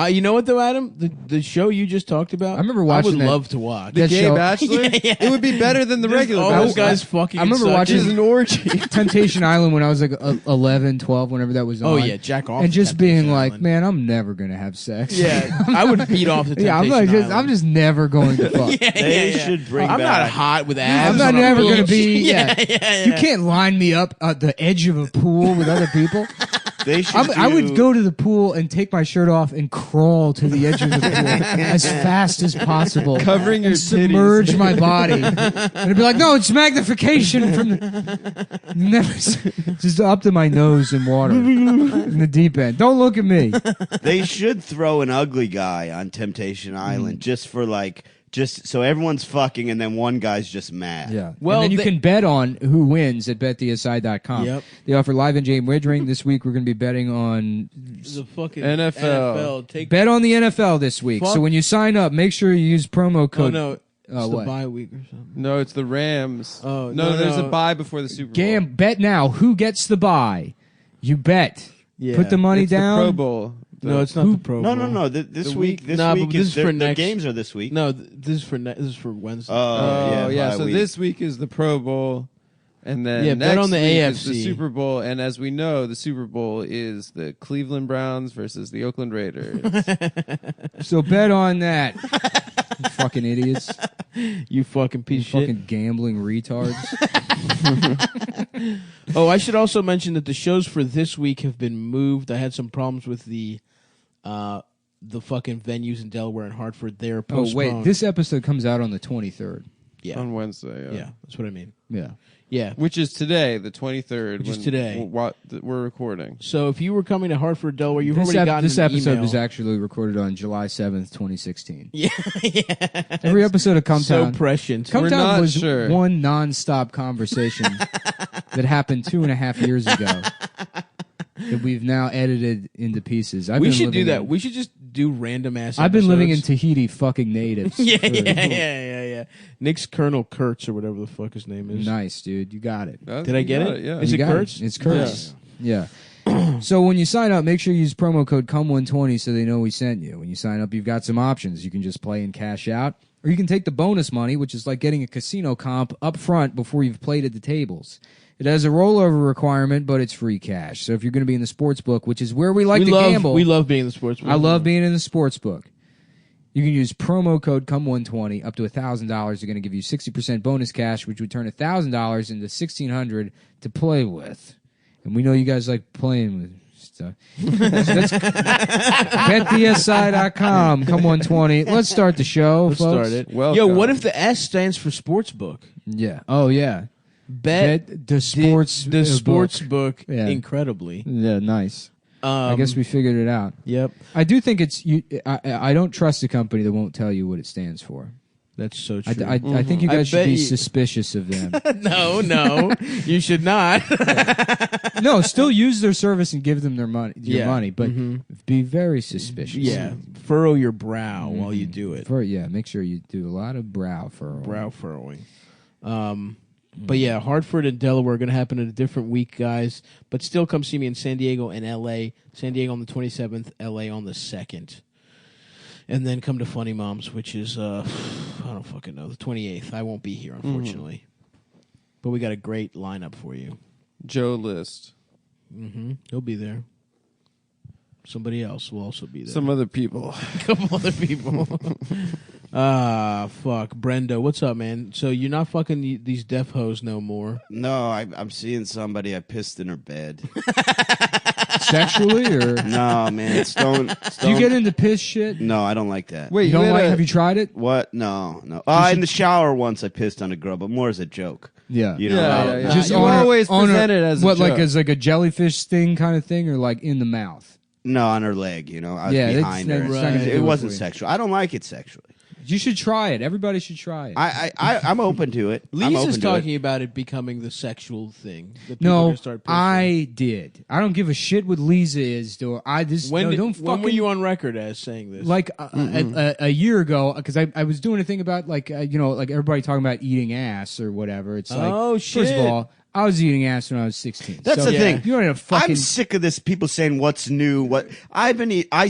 You know what though, Adam? The show you just talked about. I remember watching I would that- love to watch. The That gay show- Bachelor. Yeah. It would be better than the regular all Bachelor. those guys fucking. I remember suck. watching- It's an orgy. Temptation Island when I was like 11, 12, whenever that was on. Oh yeah, jack off. And just Temptation being like, Island. man, I'm never gonna have sex. Yeah, I would beat off the. Yeah, I'm Temptation like, Island. I'm just never going to fuck. Yeah, They yeah, yeah. should bring I'm not back. hot with abs. I'm not on a never going to beach. be. Yeah, yeah, yeah. You can't line me up at the edge of a pool with other people. They should. I would go to the pool and take my shirt off and crawl to the edge of the pool as fast as possible, Covering your and submerge titties. my body. And it'd be like, no, it's magnification from never just up to my nose in water in the deep end. Don't look at me. They should throw an ugly guy on Temptation Island just for just so everyone's fucking and then one guy's just mad. Yeah. Well, and then you can bet on who wins at betdsi.com. Yep. They offer live and game wagering. This week we're going to be betting on The fucking NFL. Take bet on the NFL this week. Fuck. So when you sign up, make sure you use promo Oh code. no, it's the what? bye week or something. No, it's the Rams. Oh, no, there's no. a bye before the Super Bowl. Bet now. Who gets the bye? You bet. Yeah. Put the money It's down. the Pro Bowl. No, it's not the Pro Bowl. No. This The week. This Nah, week but is this is for the next. games are this week. No, this is for Wednesday. Oh, yeah. bye So week. this week is the Pro Bowl, and then Yeah, bet next on the week is the AFC. Super Bowl. And as we know, the Super Bowl is the Cleveland Browns versus the Oakland Raiders. So bet on that. You fucking idiots. You fucking piece of shit. Fucking gambling retards. Oh, I should also mention that the shows for this week have been moved. I had some problems with the fucking venues in Delaware and Hartford. They're Oh, postponed. wait. This episode comes out on the 23rd. Yeah. on Wednesday. Yeah, that's what I mean. Yeah. Yeah. Which is today, the 23rd. Which is today. We're recording. So if you were coming to Hartford, Delaware, you've This, already gotten this an episode email. was actually recorded on July 7th, 2016. Yeah. Every episode of Cumtown. So prescient. We're Cumtown not was sure. one non-stop conversation that happened 2.5 years ago that we've now edited into pieces. We should do that. We should just do random ass. I've been living in episodes. Tahiti fucking natives. Yeah. Nick's Colonel Kurtz or whatever the fuck his name is. Nice, dude. You got it. Did I get it? Yeah. Is You it got Kurtz? It's Kurtz. Yeah. So when you sign up, make sure you use promo code CUM120 so they know we sent you. When you sign up, you've got some options. You can just play and cash out, or you can take the bonus money, which is like getting a casino comp up front before you've played at the tables. It has a rollover requirement, but it's free cash. So if you're going to be in the sports book, which is where we like to gamble. We love being in the sports book. I love being in the sports book. You can use promo code CUM120 up to $1,000. They're going to give you 60% bonus cash, which would turn $1,000 into $1,600 to play with. And we know you guys like playing with stuff. That's betdsi.com. CUM120. Let's start the show, Let's folks. start it. Welcome. Yo, what if the S stands for sports book? Yeah. Oh, yeah. Bet the sports the sports book. book Yeah. incredibly. Yeah, nice. I guess we figured it out. Yep. I do think it's you. I don't trust a company that won't tell you what it stands for. That's so true. I think you I guys should bet be you- suspicious of them. No, you should not. No, still use their service and give them their money, Yeah. money, but Mhm. be very suspicious. Yeah, furrow your brow while you do it. Make sure you do a lot of brow furrowing. Brow furrowing. But yeah, Hartford and Delaware are going to happen in a different week, guys. But still come see me in San Diego and L.A. San Diego on the 27th, L.A. on the 2nd. And then come to Funny Moms, which is, I don't fucking know, the 28th. I won't be here, unfortunately. But we got a great lineup for you. Joe List. Mm-hmm. He'll be there. Somebody else will also be there. Some other people. A couple other people. Fuck. Brendo, what's up, man? So you're not fucking these deaf hoes no more? No, I'm seeing somebody. I pissed in her bed. Sexually or No, man. Stone. do you get into piss shit? No, I don't like that. Wait, You don't had like? a- Have you tried it? What? No. In the shower once, I pissed on a girl, but more as a joke. Yeah. You know, Yeah. Just You on her- always on her- present it as a what, like joke. as like a jellyfish sting kind of thing, or like in the mouth. No, on her leg. You know, I was Yeah, behind that's her. not gonna do It it wasn't for you. sexual. I don't like it sexually. You should try it. Everybody should try it. I'm open to it. I'm Lisa's open to talking it. about it becoming the sexual thing. That people are No, gonna start pushing. I did. I don't give a shit what Lisa is doing. Don't fucking. When were you on record as saying this? Like a year ago, because I was doing a thing about like like everybody talking about eating ass or whatever. It's like, Oh, first shit. of all, I was eating ass when I was 16. That's So the thing. You don't need to fucking. I'm sick of this. People saying what's new. What I've been. I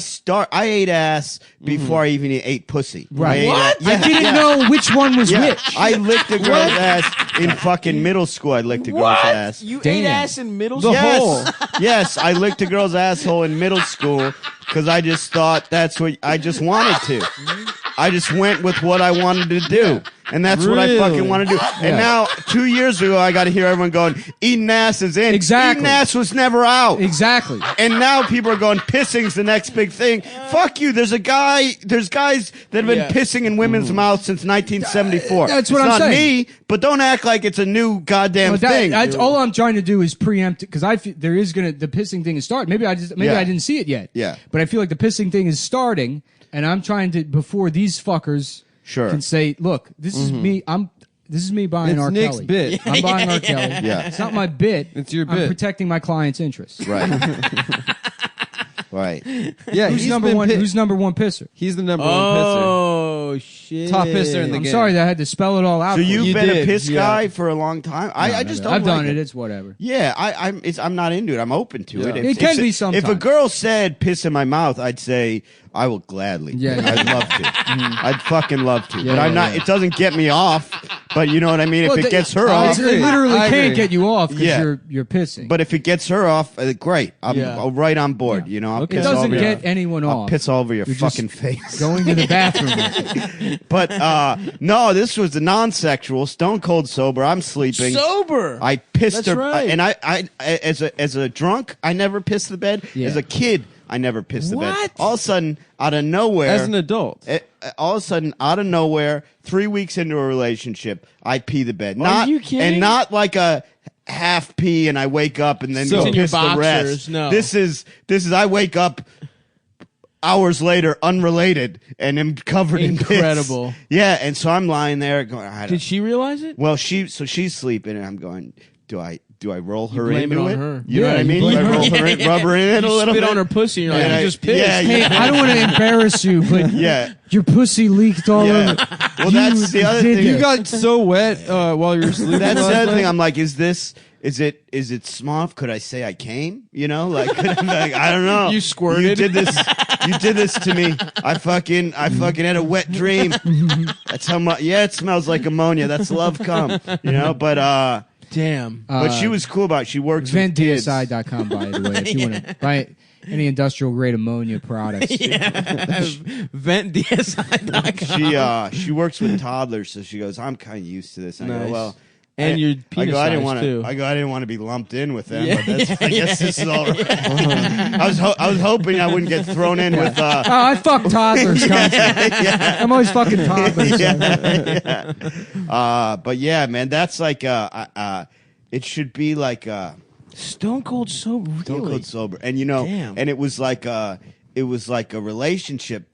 ate ass before I even ate pussy. Right. I ate What? ass- I didn't know which one was Yeah, which. I licked a girl's ass in fucking middle school. I licked a girl's What? ass. You Damn. ate ass in middle The school? Yes, yes, I licked a girl's asshole in middle school because I just thought that's what I just wanted to. I just went with what I wanted to do. And that's what I fucking want to do. And now, 2 years ago, I got to hear everyone going, eating ass is in. Exactly. Eating ass was never out. Exactly. And now people are going, pissing's the next big thing. Fuck you. There's guys that have been pissing in women's mouths since 1974. That's what it's I'm not saying. me, but don't act like it's a new goddamn thing. That's all I'm trying to do is preempt, because I feel there is the pissing thing is starting. Maybe I didn't see it yet. Yeah. But I feel like the pissing thing is starting, and I'm trying to, before these fuckers can say, look, this is me. This is me buying It's R. Nick's Kelly. bit. I'm buying R. Kelly. Yeah. It's not my bit. It's your I'm bit. protecting my client's interests. Right. Right. Yeah, Who's he's number been one? pi- Who's number one pisser? He's the number one pisser. Oh shit! Top pisser in the I'm game. sorry that I had to spell it all out. So for you've You been did, a piss yeah. guy for a long time. I just don't I've like done it. It's whatever. Yeah, I'm not into it. I'm open to it. Yeah. It can be sometimes. If a girl said piss in my mouth, I'd say I will gladly. Yeah. I'd love to. I'd fucking love to. Yeah, but I'm not. yeah. It doesn't get me off. But you know what I mean. Well, if it gets her I off, agree. It literally I can't agree. get you off because Yeah. you're pissing. but if it gets her off, great. I'm right on board. You know, I'll it piss doesn't all over get your, anyone I'll off. piss all over your You're just fucking face. Going to the bathroom. But no, this was a non-sexual, stone cold sober. I'm sleeping. Sober. I pissed That's her, right. and I as a drunk, I never pissed the bed. Yeah. As a kid, I never pissed the bed. What? All of a sudden, out of nowhere, As an adult. all of a sudden, out of nowhere, 3 weeks into a relationship, I pee the bed. Are you kidding? And not like a half pee, and I wake up and then So- go It's in your piss the boxers, rest. no. This is I wake up hours later and am covered in piss. Incredible. Yeah, and so I'm lying there going, I don't, Did she realize it? well, she's sleeping, and I'm going, do I roll her blame it into on it? her. You know Yeah, what I you mean? blame Do I her. roll her in, rub her in it a You little spit bit? on her pussy. And you're And like, I- you just pissed. yeah, Hey, I don't want to embarrass you, but Yeah. your pussy leaked all Yeah. over. Well, that's the other did thing. You got so wet while you were sleeping. That's the last other night. thing. I'm like, is it small? Could I say I came? You know, like, I don't know. You squirted. You did this. You did this to me. I fucking had a wet dream. That's how much. Yeah, it smells like ammonia. That's love cum. You know, but Damn. she was cool about it. She works with kids. VentDSI.com, by the way, if you want to buy any industrial grade ammonia products. VentDSI.com. She works with toddlers, so she goes, I'm kind of used to this. And I Nice. go, well. And your penis I didn't size, want too. I didn't want to be lumped in with them. Yeah, But that's, I guess this is all right. I was hoping I wouldn't get thrown in with. Oh, I fuck toddlers constantly. I'm always fucking toddlers. But yeah, man, that's like it should be like Stone cold sober. Really? Stone Cold Sober, and you know, Damn. and it was like a relationship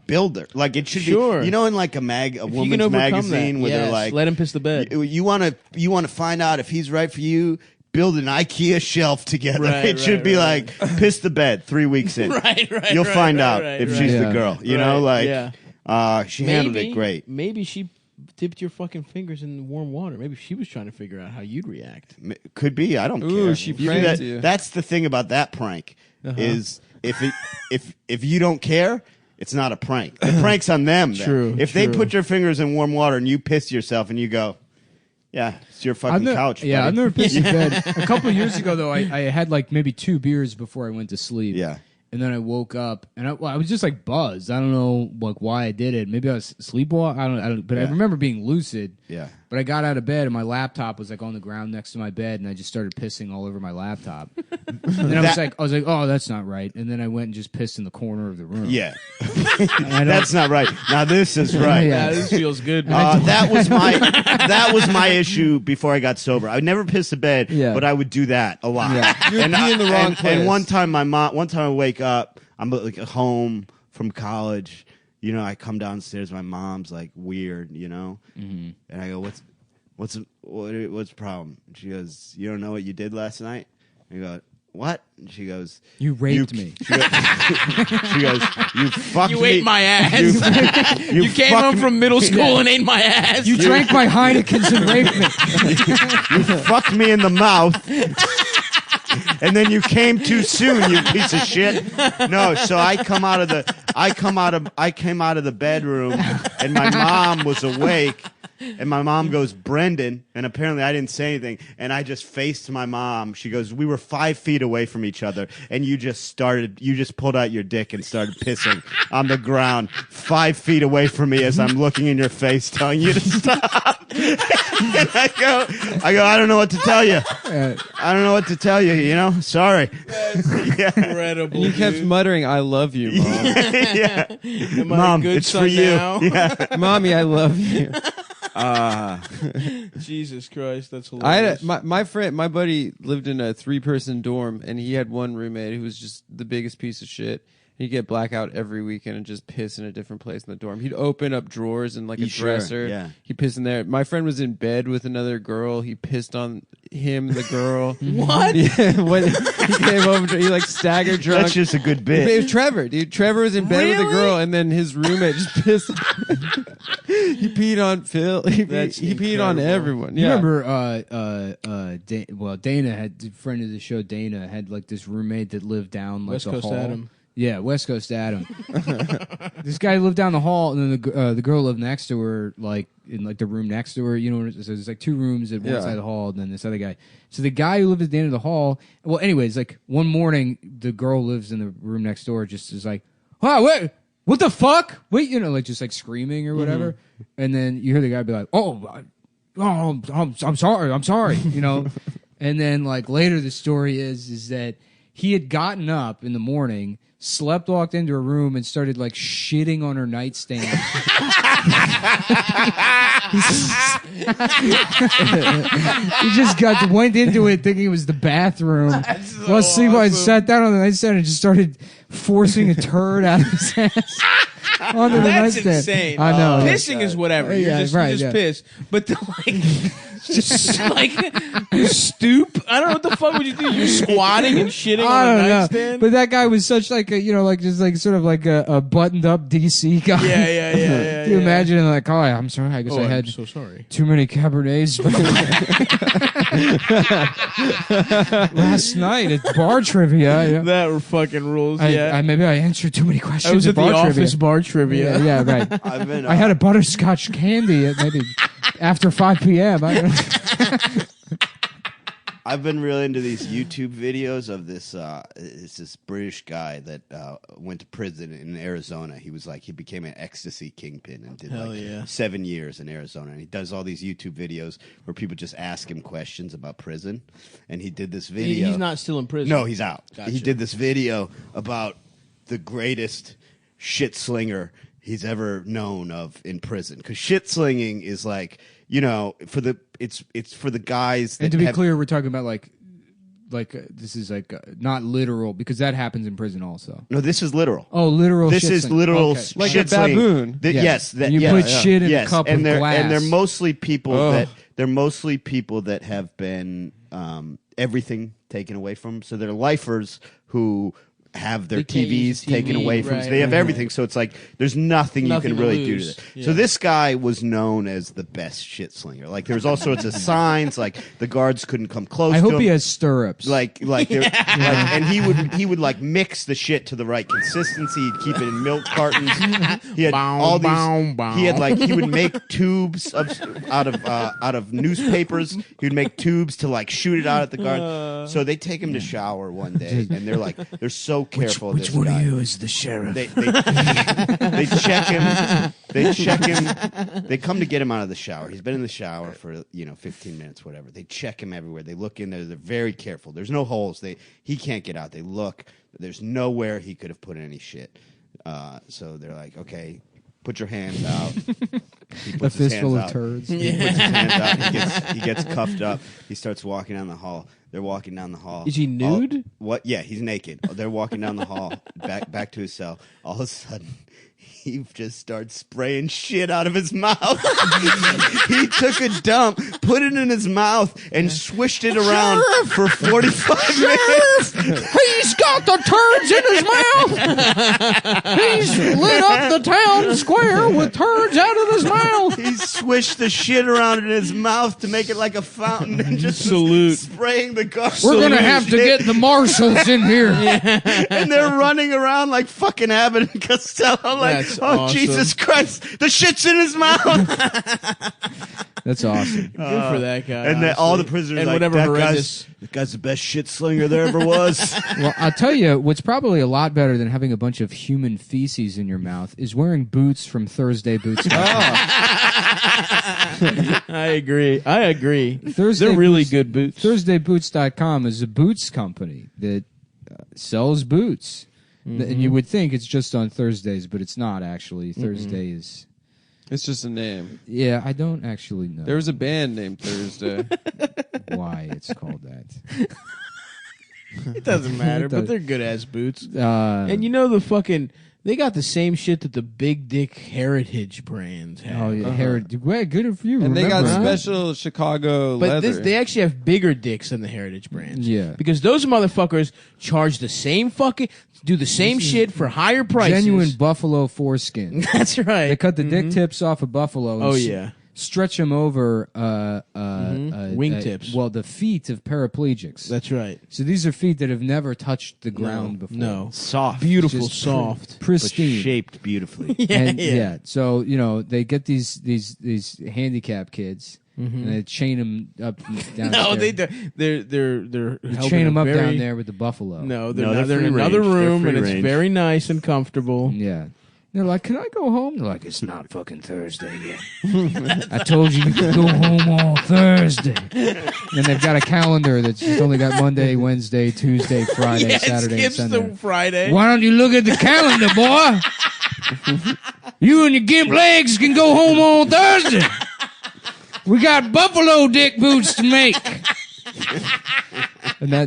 builder. Like it should Sure. be, you know, in like a If you can woman's overcome magazine that, where yes, they're like, let him piss the bed. You want to find out if he's right for you. Build an IKEA shelf together. Right, it should right, be right. like piss the bed 3 weeks in. Right. You'll right, find right, out right, if right. she's the Yeah. girl. You know, like yeah. she handled it great. Maybe she dipped your fucking fingers in warm water. Maybe she was trying to figure out how you'd react. Could be. I don't Ooh, care. she You do pranked that- you. That's the thing about that prank is if you don't care, it's not a prank. The prank's on them. then. True, If they true. put your fingers in warm water and you piss yourself and you go, yeah, it's your fucking couch. Yeah, buddy. I've never pissed in bed. A couple of years ago, though, I had like maybe 2 beers before I went to sleep. Yeah. And then I woke up, and I was just like buzzed. I don't know like why I did it. Maybe I was sleepwalking. I don't. But I Yeah. remember being lucid. Yeah. But I got out of bed, and my laptop was like on the ground next to my bed, and I just started pissing all over my laptop. And I was like, oh, that's not right. And then I went and just pissed in the corner of the room. Yeah. And I don't- That's not right. Now this is right. Yeah. This feels good. That was my issue before I got sober. I would never piss the bed, Yeah. but I would do that a lot. Yeah. You're peeing the wrong place. And one time I wake up, I'm like home from college. You know, I come downstairs. My mom's like weird, you know, and I go, "What's the problem?" And she goes, "You don't know what you did last night?" And I go, "What?" And she goes, You raped me. She goes, "You fucked You me. ate my ass. You came fucked home me- from middle school and ate my ass. You drank my Heinekens and raped me. You fucked me in the mouth." And then you came too soon, you piece of shit. No, so I came out of the bedroom, and my mom was awake, And my mom goes, Brendan. And apparently I didn't say anything. And I just faced my mom. She goes, we were 5 feet away from each other. And you just pulled out your dick and started pissing on the ground 5 feet away from me as I'm looking in your face telling you to stop. And I go, I don't know what to tell you. I don't know what to tell you, Sorry. Incredible. And you kept muttering, I love you, Mom. Yeah. Am I a Mom, good it's son for you. now? Yeah. Mommy, I love you. Jesus Christ, that's I hilarious. had my buddy lived in a 3-person dorm, and he had one roommate who was just the biggest piece of shit. He'd get blackout every weekend and just piss in a different place in the dorm. He'd open up drawers and like a Sure, dresser. yeah. He'd piss in there. My friend was in bed with another girl. He pissed on him, the girl. What? Yeah, when he came over, he like staggered drunk. That's just a good bit. It was Trevor, dude. Trevor was in bed with a girl, and then his roommate just pissed. He peed on Phil. He peed on everyone. You Yeah. remember, Dana had a friend of the show. Dana had like this roommate that lived down like West the Coast hall. Adam. Yeah, West Coast Adam. This guy lived down the hall, and then the girl lived next to her, like in like the room next to her. So there's like 2 rooms at one side of the hall, and then this other guy. So the guy who lived at the end of the hall. Well, anyways, like one morning, the girl lives in the room next door. Just is like, "Wow, wait, what the fuck? Wait," like just like screaming or whatever. And then you hear the guy be like, "Oh, I'm sorry," And then like later, the story is that he had gotten up in the morning, walked into her room, and started like shitting on her nightstand. He just went into it thinking it was the bathroom. Sleepwalk sat down on the nightstand and just started forcing a turd out of his ass onto the That's nightstand. insane. I know. Pissing is whatever. You just piss. But just like you stoop. I don't know what the fuck would you do. You're squatting and shitting I on don't a know. nightstand. But that guy was such like a, just like sort of like a buttoned up DC guy. Yeah. Do you imagine like, oh, I'm sorry. I guess I had I'm so sorry. too many Cabernets last night at bar trivia. Yeah. That were fucking rules. Maybe I answered too many questions. I was at the bar office trivia. bar trivia. Yeah, right. I had a butterscotch candy at maybe after 5 p.m. I don't know. I've been really into these YouTube videos of this. It's this British guy that went to prison in Arizona. He became an ecstasy kingpin and did 7 years in Arizona. And he does all these YouTube videos where people just ask him questions about prison. And he did this video. He's not still in prison. No, he's out. Gotcha. He did this video about the greatest shit slinger he's ever known of in prison. Because shit slinging is like, it's for the guys that And to be clear, we're talking about like this is like not literal, because that happens in prison also. No, this is literal. Oh, literal. This shit is slinging. literal, Okay. Like shit a baboon. slinging. Yes, And you put shit in a cup and of glass. And they're mostly people that have been everything taken away from them. So they're lifers who have their They can't use TVs the TV, taken away from them. right, So they have right, everything. So it's like there's nothing you Nothing can to really do to lose. it. Yeah. So this guy was known as the best shit slinger. Like there's all sorts of signs. Like the guards couldn't come close. I to hope him. he has stirrups. And he would like mix the shit to the right consistency. He'd keep it in milk cartons. He had all these. He had like he would make tubes out of newspapers. He would make tubes to like shoot it out at the guard. So they take him to shower one day, and they're so careful. Which of this one guy. of you is the sheriff? They check him. They check him. They come to get him out of the shower. He's been in the shower for 15 minutes, whatever. They check him everywhere. They look in there. They're very careful. There's no holes. He can't get out. They look. There's nowhere he could have put any shit. So they're like, okay, put your hands out. He puts his fistful hands of out. turds. He puts his hands out. He gets cuffed up. He starts walking down the hall. They're walking down the hall. Is he nude? What? Yeah, he's naked. They're walking down the hall, back to his cell. All of a sudden, he just starts spraying shit out of his mouth. He took a dump, put it in his mouth, and swished it around for 45 minutes. He's got the turds in his mouth. He's lit up the town square with turds out of his mouth. He swished the shit around in his mouth to make it like a fountain and just spraying the garbage. We're going to have to get the marshals in here. And they're running around like fucking Abbott and Costello. Like, That's oh, awesome. Jesus Christ, the shit's in his mouth. That's awesome. Good for that guy. And then all the honestly. prisoners and like, whatever that horrendous. guy's the best shit slinger there ever was. Well, I'll tell you what's probably a lot better than having a bunch of human feces in your mouth is wearing boots from Thursday Boots. I agree. Thursday They're really Boots- good boots. ThursdayBoots.com is a boots company that sells boots. And you would think it's just on Thursdays, but it's not actually. Thursday is... It's just a name. Yeah, I don't actually know There was a band named Thursday. why it's called that. It doesn't matter, It but does. they're good ass boots. And And you know the fucking they got the same shit that the big dick heritage brands have. Oh yeah, Well, good for you. And they got remembering that. special Chicago But leather. they actually have bigger dicks than the heritage brands. Yeah. Because those motherfuckers charge the same fucking do the same shit for higher prices. Genuine buffalo foreskin. That's right. They cut the dick tips off of buffalo. And Oh, yeah. Stretch them over Wingtips. Well, the feet of paraplegics. That's right. So these are feet that have never touched the ground before. No. Soft. Beautiful, Just soft. pristine, But shaped beautifully. Yeah. So they get these handicapped kids and they chain them up downstairs. No, they're They held chain in a them up very- down there with the buffalo. No, they're No, not. they're They're in free another range. They're room, free and it's range. very nice and comfortable. Yeah. They're like, can I go home? They're like, it's not fucking Thursday yet. I told you you could go home on Thursday. And they've got a calendar that's just only got Monday, Wednesday, Tuesday, Friday, Yeah, it Saturday, and skips Sunday. the Friday. Why don't you look at the calendar, boy? You and your gimp legs can go home on Thursday. We got buffalo dick boots to make. And I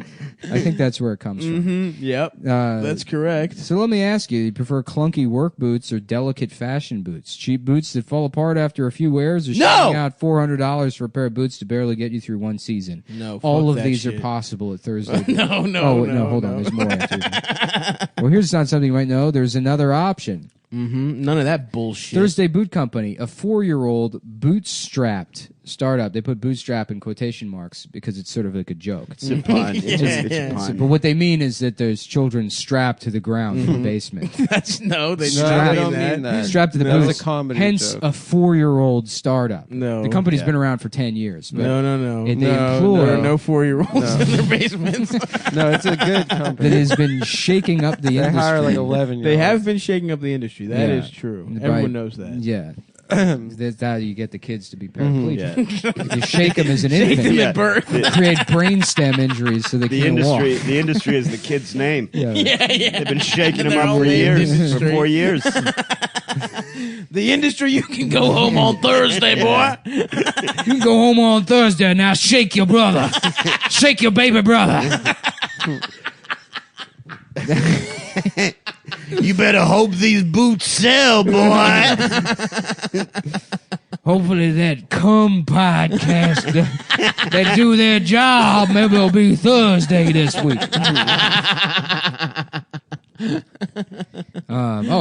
think that's where it comes from. Yep, Uh, that's correct. So let me ask you, do you prefer clunky work boots or delicate fashion boots? Cheap boots that fall apart after a few wears or shelling out $400 for a pair of boots to barely get you through one season? No, All fuck of that these shit. are possible at Thursday. No, Hold on. There's more after that. Well, here's not something you might know. There's another option. None of that bullshit. Thursday Boot Company, a 4-year-old bootstrapped startup. They put bootstrap in quotation marks because it's sort of like a joke. It's a pun. It's a pun. But what they mean is that there's children strapped to the ground in the basement. That's they No, they strapped don't that. mean that. Strapped to the That was boots. a comedy Hence, joke. a 4-year-old startup. No. The company's Yeah. been around for 10 years. But No. They There employ are no 4-year-olds in their basements. No, it's a good company. that has been shaking up the They industry. hire like 11 They have been shaking up the industry. That is Yeah. true. By- Everyone knows that. Yeah. That's how you get the kids to be paraplegic. Yeah. You shake them as an Shake infant. them Yeah. at birth. Create brainstem injuries so they The can't industry, walk. the industry is the kid's name. Yeah. Yeah. They've been shaking him They're up all for named years, for industry. 4 years. The industry, you can go home on Thursday, boy. You can go home on Thursday. Now shake your brother. Shake your baby brother. You better hope these boots sell, boy. Hopefully that cum podcast that do their job. Maybe it'll be Thursday this week.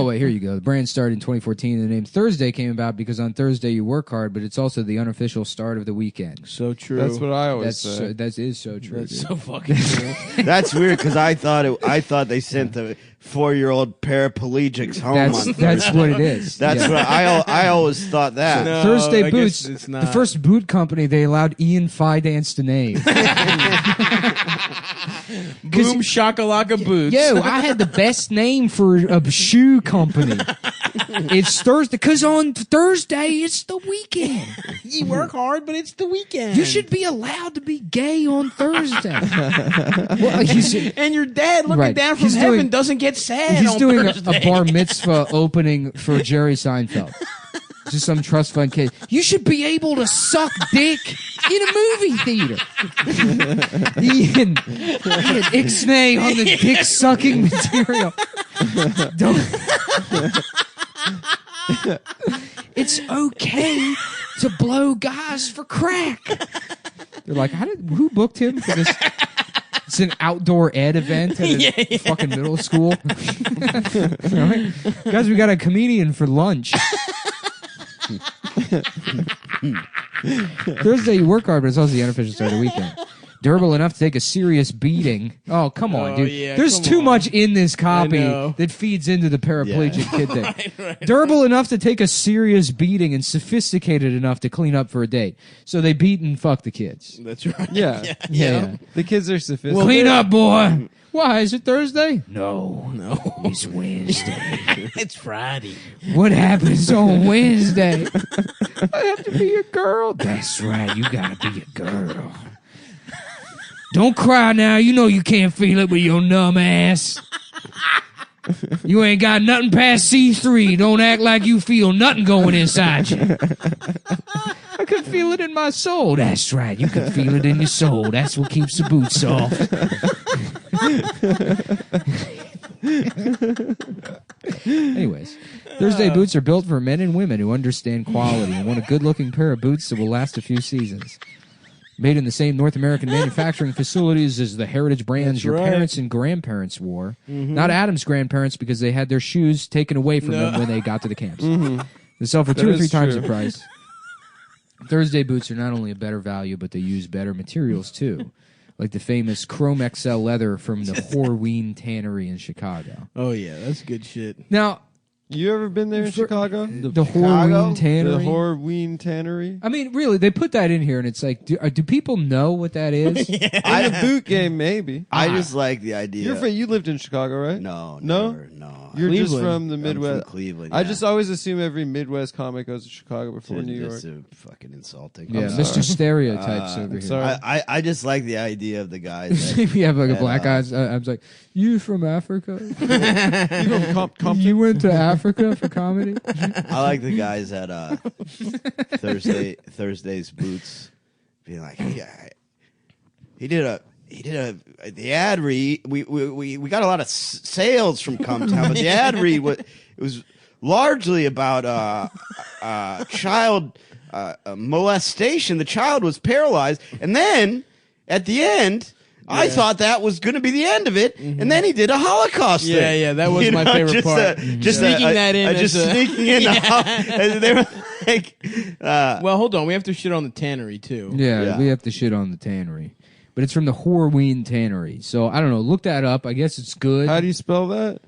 Wait, here you go. The brand started in 2014. The name Thursday came about because on Thursday you work hard, but it's also the unofficial start of the weekend. So true. That's what I always That's say. that is so true. That's dude. so fucking true. That's weird because I thought they sent the 4-year-old paraplegics home on That's Thursday. what it is. That's Yeah. what I always thought that. No, Thursday I Boots, guess it's the not. first boot company they allowed Ian Fidance to name. Boom shakalaka boots. Yo, I had the best name for a shoe company. It's Thursday, because on Thursday it's the weekend. You work hard, but it's the weekend. You should be allowed to be gay on Thursday. Well, and your dad looking Right. down from He's heaven doing- doesn't get sad he's on doing Thursday. a bar mitzvah opening for Jerry Seinfeld. Just some trust fund kid. You should be able to suck dick in a movie theater. Ian Ixnay on the dick sucking material. It's okay to blow guys for crack. They're like, who booked him for this? It's an outdoor ed event at a fucking middle school. Right? Guys, we got a comedian for lunch. Thursday you work hard, but it's also the unofficial start of the weekend. Durable enough to take a serious beating. Oh, come on, dude. yeah, There's come too on. much in this copy know. that feeds into the paraplegic kid thing. Right. Durable enough to take a serious beating and sophisticated enough to clean up for a date. So they beat and fuck the kids. That's right. Yeah. Yeah. The kids are sophisticated. Clean up, boy. Why? Is it Thursday? No. It's Wednesday. It's Friday. What happens on Wednesday? I have to be a girl. That's right. You gotta be a girl. Don't cry now. You know you can't feel it with your numb ass. You ain't got nothing past C3. Don't act like you feel nothing going inside you. I can feel it in my soul. That's right. You can feel it in your soul. That's what keeps the boots soft. Anyways, Thursday boots are built for men and women who understand quality and want a good-looking pair of boots that will last a few seasons. Made in the same North American manufacturing facilities as the heritage brands That's your right. parents and grandparents wore. Not Adam's grandparents because they had their shoes taken away from them when they got to the camps. They sell for That 2 or is 3 times true. the price. Thursday boots are not only a better value, but they use better materials too. Like the famous Chrome XL leather from the Horween Tannery in Chicago. Oh yeah, that's good shit. Now, You ever been there in Chicago? the Horween Tannery. The Horween Tannery? I mean, really, they put that in here, and it's like, do people know what that is? In the boot game, maybe. I just like the idea. You lived in Chicago, right? No, No? never, no. You're just Cleveland. from the I'm Midwest. from Cleveland. I yeah. just always assume every Midwest comic goes to Chicago before Dude, New York. This is fucking insulting. Yeah, I'm Mr. sorry. Stereotypes over here. sorry. I just like the idea of the guys. That, If you have like a that, black eye, I was like, you from Africa? You from Compton? You went to Africa for comedy? I like the guys at Thursday's Boots being like, yeah, he did the ad read. We got a lot of sales from Cumtown, but the ad read was largely about child molestation. The child was paralyzed, and then at the end. I thought that was going to be the end of it, and then he did a Holocaust thing. Yeah, that was my favorite just, part. Just Sneaking that in just as a- sneaking in. And they were like, Well, hold on. We have to shit on the tannery too. Yeah, we have to shit on the tannery. But it's from the Horween Tannery. So, I don't know. Look that up. I guess it's good. How do you spell that?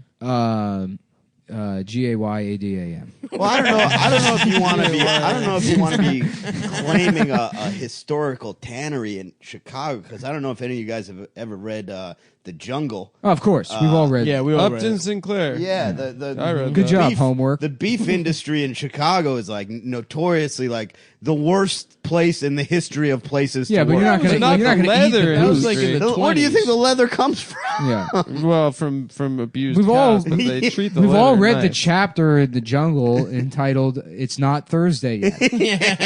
G-A-Y-A-D-A-M. well, I don't know. I don't know if you want to be. I don't know if you want to be claiming a historical tannery in Chicago, because I don't know if any of you guys have ever read The Jungle. Oh, of course. We've all read Yeah, we all read Upton it. Sinclair. Yeah, I read Good that. job, homework. The beef industry in Chicago is like notoriously like the worst place in the history of places. Yeah, to but work. you're not going Not the to eat leather the That was boots. like in the Where do you 20s. think the leather comes from? Yeah. Well, from abused We've all- cows, but they treat the We've all leather read the nice. chapter in The Jungle entitled "It's Not Thursday Yet."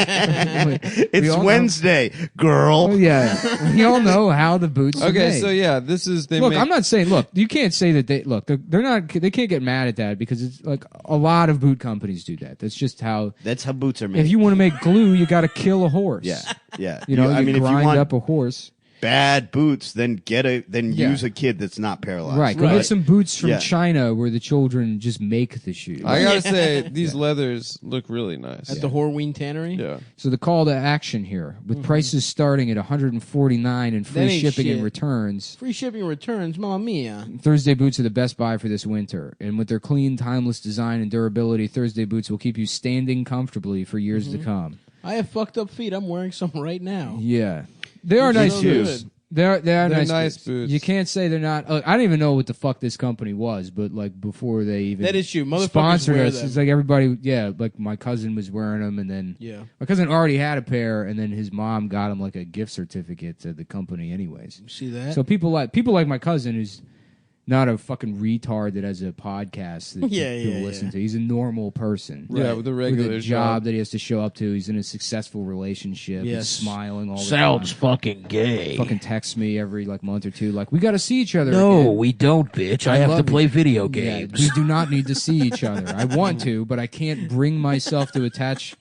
It's all know. Wednesday, girl. Oh, yeah, we all know how the boots. are Okay, made. so yeah, this is they Look, make. I'm not saying. Look, you can't say that they look. They're not. They can't get mad at that because it's like a lot of boot companies do that. That's just how. That's how boots are made. If you want to make glue, you got to kill a horse. yeah, yeah. You know, I mean, if you grind want up a horse. bad boots, then Yeah. use a kid that's not paralyzed. Right. Go get some boots from Yeah. China where the children just make the shoes. I gotta say, these leathers look really nice. At the Horween Tannery? Yeah. So the call to action here, with prices starting at $149 and That free ain't shipping and shit. returns, Free shipping and returns, mamma mia. Thursday boots are the best buy for this winter. And with their clean, timeless design and durability, Thursday boots will keep you standing comfortably for years to come. I have fucked up feet. I'm wearing some right now. Yeah. They are They're nice so shoes. good. They're They're nice, nice boots. You can't say they're not. I don't even know what the fuck this company was, but like before they even That is true. Motherfuckers sponsored wear us, them. it's like everybody. Yeah, like my cousin was wearing them, and then Yeah. my cousin already had a pair, and then his mom got him like a gift certificate to the company, anyways. See that? So people like my cousin, who's not a fucking retard that has a podcast that Yeah, people yeah, listen yeah. to. He's a normal person. Yeah, with a regular job that he has to show up to. He's in a successful relationship. Yes. He's smiling all the Sounds time. fucking gay. Fucking texts me every like month or two, like we got to see each other. No, again. we don't, bitch. I have to love play you. video Yeah, games. we do not need to see each other. I want to, but I can't bring myself to attach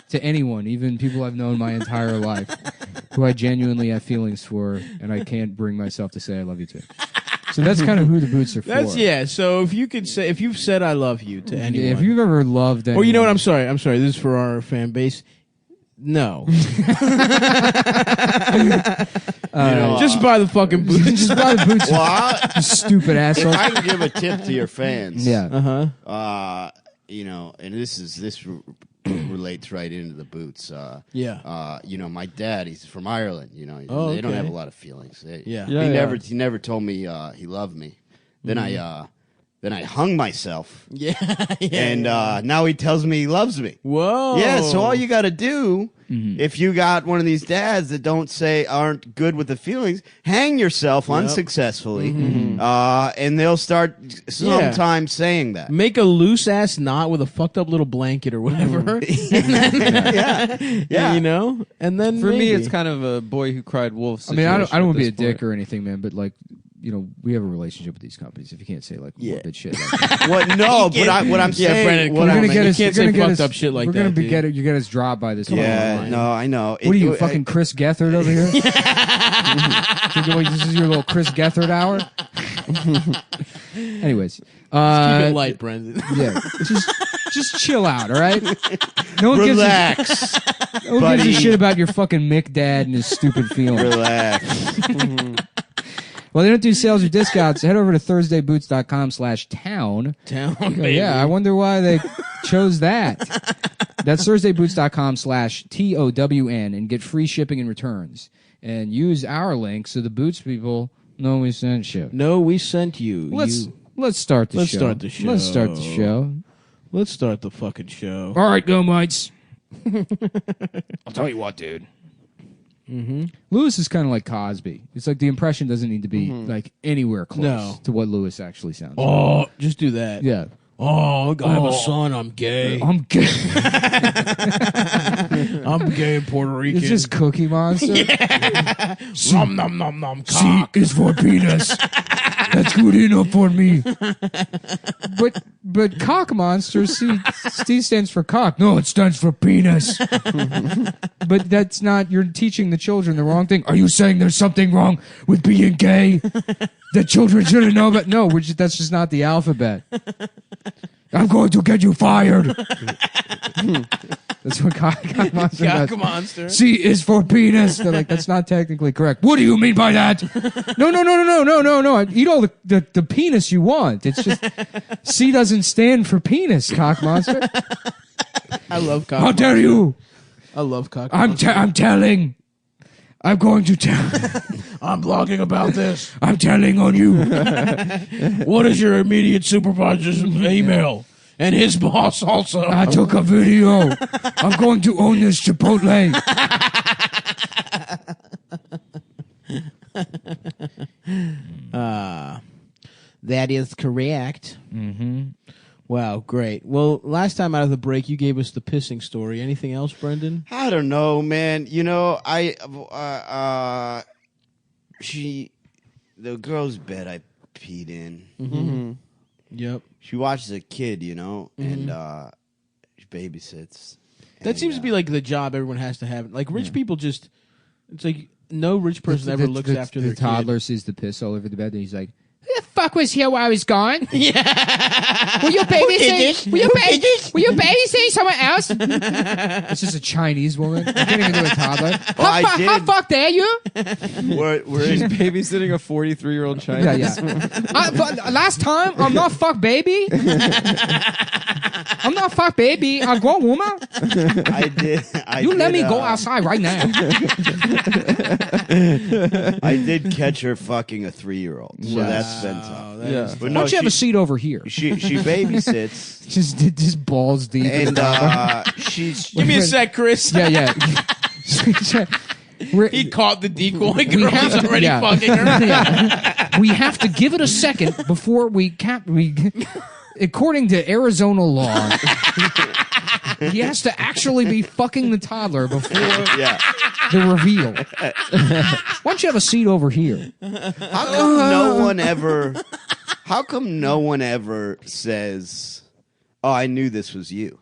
to anyone, even people I've known my entire life, who I genuinely have feelings for, and I can't bring myself to say I love you to. So that's kind of who the boots are for. That's yeah. So if you could say, if you've said "I love you" to anyone, If you've ever loved anyone, or you know what, I'm sorry. This is for our fan base. No, Just buy the fucking boots. Just buy the boots. Well, You stupid if asshole. I can give a tip to your fans, Yeah. and this relates right into the boots. My dad, he's from Ireland. They don't have a lot of feelings. He never told me he loved me. Then I hung myself. And now he tells me he loves me. Whoa. Yeah. So all you got to do. If you got one of these dads that aren't good with the feelings, hang yourself unsuccessfly, and they'll start sometimes saying that. Make a loose ass knot with a fucked up little blanket or whatever. Yeah. And then For me, maybe. it's kind of a boy who cried wolf. I mean, I don't situation want to at be a this point. dick or anything, man, but like, we have a relationship with these companies. If you can't say like morbid shit, like What? No, but what I'm saying, Brennan, what come I'm on, gonna man. get You us- can't we're say gonna get fucked us- up shit like we're that. gonna be dude. you get us dropped by this. yeah, no, I know. What are you, fucking Chris Gethard over here? This is your little Chris Gethard hour. Anyways, Keep it light, Brendan. yeah, just chill out, all right? No one Relax, gives no one buddy. gives a shit about your fucking Mick dad and his stupid feelings. Relax. Well, they don't do sales or discounts. Head over to thursdayboots.com/town. Town, Oh, baby. yeah, I wonder why they chose that. That's thursdayboots.com/TOWN and get free shipping and returns. And use our link so the Boots people know we sent you. No, we sent you. Let's start the Let's show. start the show. Let's start the show. Let's start the fucking show. All right, go mites. I'll tell you what, dude. Lewis is kind of like Cosby. It's like the impression doesn't need to be like anywhere close No. to what Lewis actually sounds like. Oh, just do that. Yeah. Oh, I have a son. I'm gay. I'm gay. I'm gay in Puerto Rican. It's just Cookie Monster. Nom nom nom nom. C Cock. is for penis. That's good enough for me. But Cock Monster, C stands for cock. No, it stands for penis. But that's not, you're teaching the children the wrong thing. Are you saying there's something wrong with being gay that children shouldn't know about? No, that's just not the alphabet. I'm going to get you fired. That's what Cock Monster does. Cock monster. C is for penis. They're like, that's not technically correct. What do you mean by that? No. Eat all the penis you want. It's just C doesn't stand for penis, Cock Monster. I love cock. How dare you? I love cock. I'm telling. I'm going to tell. I'm blogging about this. I'm telling on you. What is your immediate supervisor's email? And his boss also. I took a video. I'm going to own this Chipotle. That is correct. Mm-hmm. Wow, great. Well, last time out of the break, you gave us the pissing story. Anything else, Brendan? I don't know, man. The girl's bed I peed in. Mm-hmm. Yep. She watches a kid, and she babysits. That seems to be like the job everyone has to have. Like rich people just, it's like no rich person ever looks after their the toddler kid. sees the piss all over the bed and he's like, Who the fuck was here while I was gone? Yeah. Were you babysitting? Were you babysitting someone else? it's just a Chinese woman. I can't even do a toddler. How fuck dare you? We're She's in. babysitting a 43-year-old Chinese. Yeah. But last time, I'm not fuck baby. I'm not fuck baby. I'm grown woman. You let me go outside right now. I did catch her fucking a 3-year-old, so that's been tough. Yeah. But Why don't you have a seat over here? She babysits, just balls deep. and she's. Give me a sec, Chris. yeah. He caught the decoy girl. He's already yeah. fucking her. Yeah. We have to give it a second before we according to Arizona law, he has to actually be fucking the toddler before the reveal. Why don't you have a seat over here? How come no one ever? How come no one ever says, "Oh, I knew this was you"?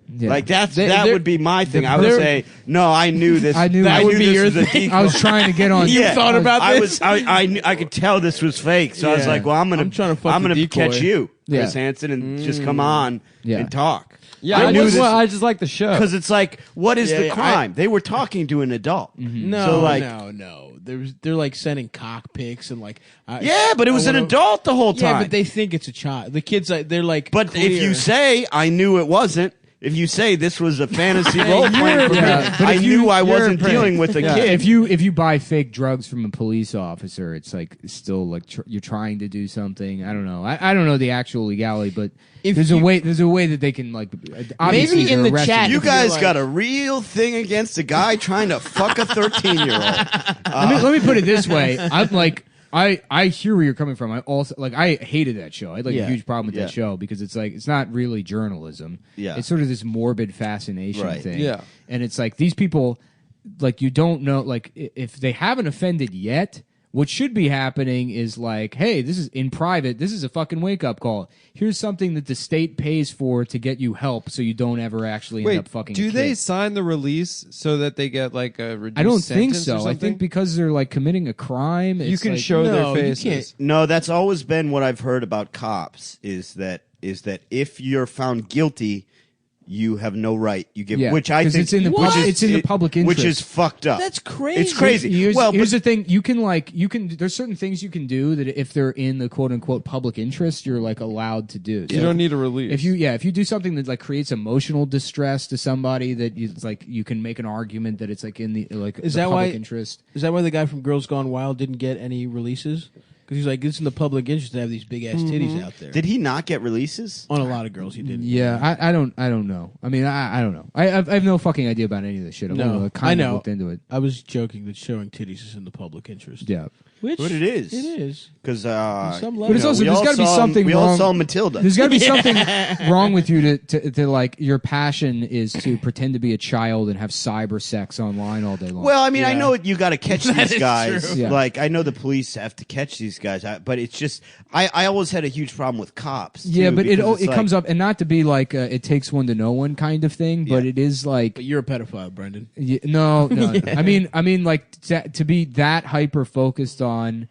Yeah. Like that They're- would be my thing. the- I would they're- say, no, I knew this. I knew I that knew would be this your was a thing. decoy. I was trying to get on. Yeah. thought about this? I could tell this was fake, so I was Yeah. like, well, I'm I'm trying to fuck the decoy. catch you, Chris Yeah. Hansen, and just come on Yeah. and talk. Yeah, I I knew just, this I just like the show. because it's like, what is Yeah, the yeah, crime? They were talking to an adult. No, So, like- no. They're like sending cock pics and like. Yeah, but it was an adult the whole time. Yeah, but they think it's a child. The kids, they're like. But if you clear. say I knew it wasn't, if you say this was a fantasy role playing for me, but I if knew I you're wasn't a prick. dealing with a Yeah. kid. If you buy fake drugs from a police officer, it's like still like you're trying to do something. I don't know. I don't know the actual legality, but there's a way that they can like obviously Maybe in they're the arrested. chat you if you're guys like- got a real thing against a guy trying to fuck a 13-year-old. Let me put it this way. I'm like I hear where you're coming from. I also like I hated that show. I had like Yeah. a huge problem with Yeah. that show because it's like it's not really journalism. Yeah. It's sort of this morbid fascination Right. thing. Yeah. And it's like these people like you don't know like if they haven't offended yet, what should be happening is like, hey, this is in private. This is a fucking wake up call. Here's something that the state pays for to get you help, so you don't ever actually end Wait, up fucking. do a they kid. sign the release so that they get like a reduced I don't think sentence or so. I something? think because they're like committing a crime, you it's can like, show No, their you faces. can't. No, that's always been what I've heard about cops is that if you're found guilty, you have no right. You give, Yeah, which I 'cause think it's in the which pub- is- it's in the public interest. which is fucked up. That's crazy. It's crazy. Here's well, the but thing: you can. There's certain things you can do that if they're in the quote unquote public interest, you're like allowed to do. You don't need a release. If you do something that like creates emotional distress to somebody, that it's like you can make an argument that it's like in the like Is the that public why? interest. Is that why the guy from Girls Gone Wild didn't get any releases? Because he's like, it's in the public interest to have these big ass titties out there. did he not get releases? On a lot of girls, he did. Yeah, I don't know. I mean, I don't know. I have no fucking idea about any of this shit. I've No, only, kind I of know. looked into it. I was joking that showing titties is in the public interest. Yeah. Which But it is. It is. Because some But it's also we there's all got to be saw- something We wrong. all saw Matilda. There's got to be something wrong with you to like your passion is to pretend to be a child and have cyber sex online all day long. Well, I mean, I Yeah. know you got to catch That these is guys. true. Yeah. Like, I know the police have to catch these guys, but it's just I always had a huge problem with cops. yeah, too, but it because it's comes like- up and not to be like it takes one to know one kind of thing, but Yeah. it is like But you're a pedophile, Brendan. no. I mean like to be that hyper focused on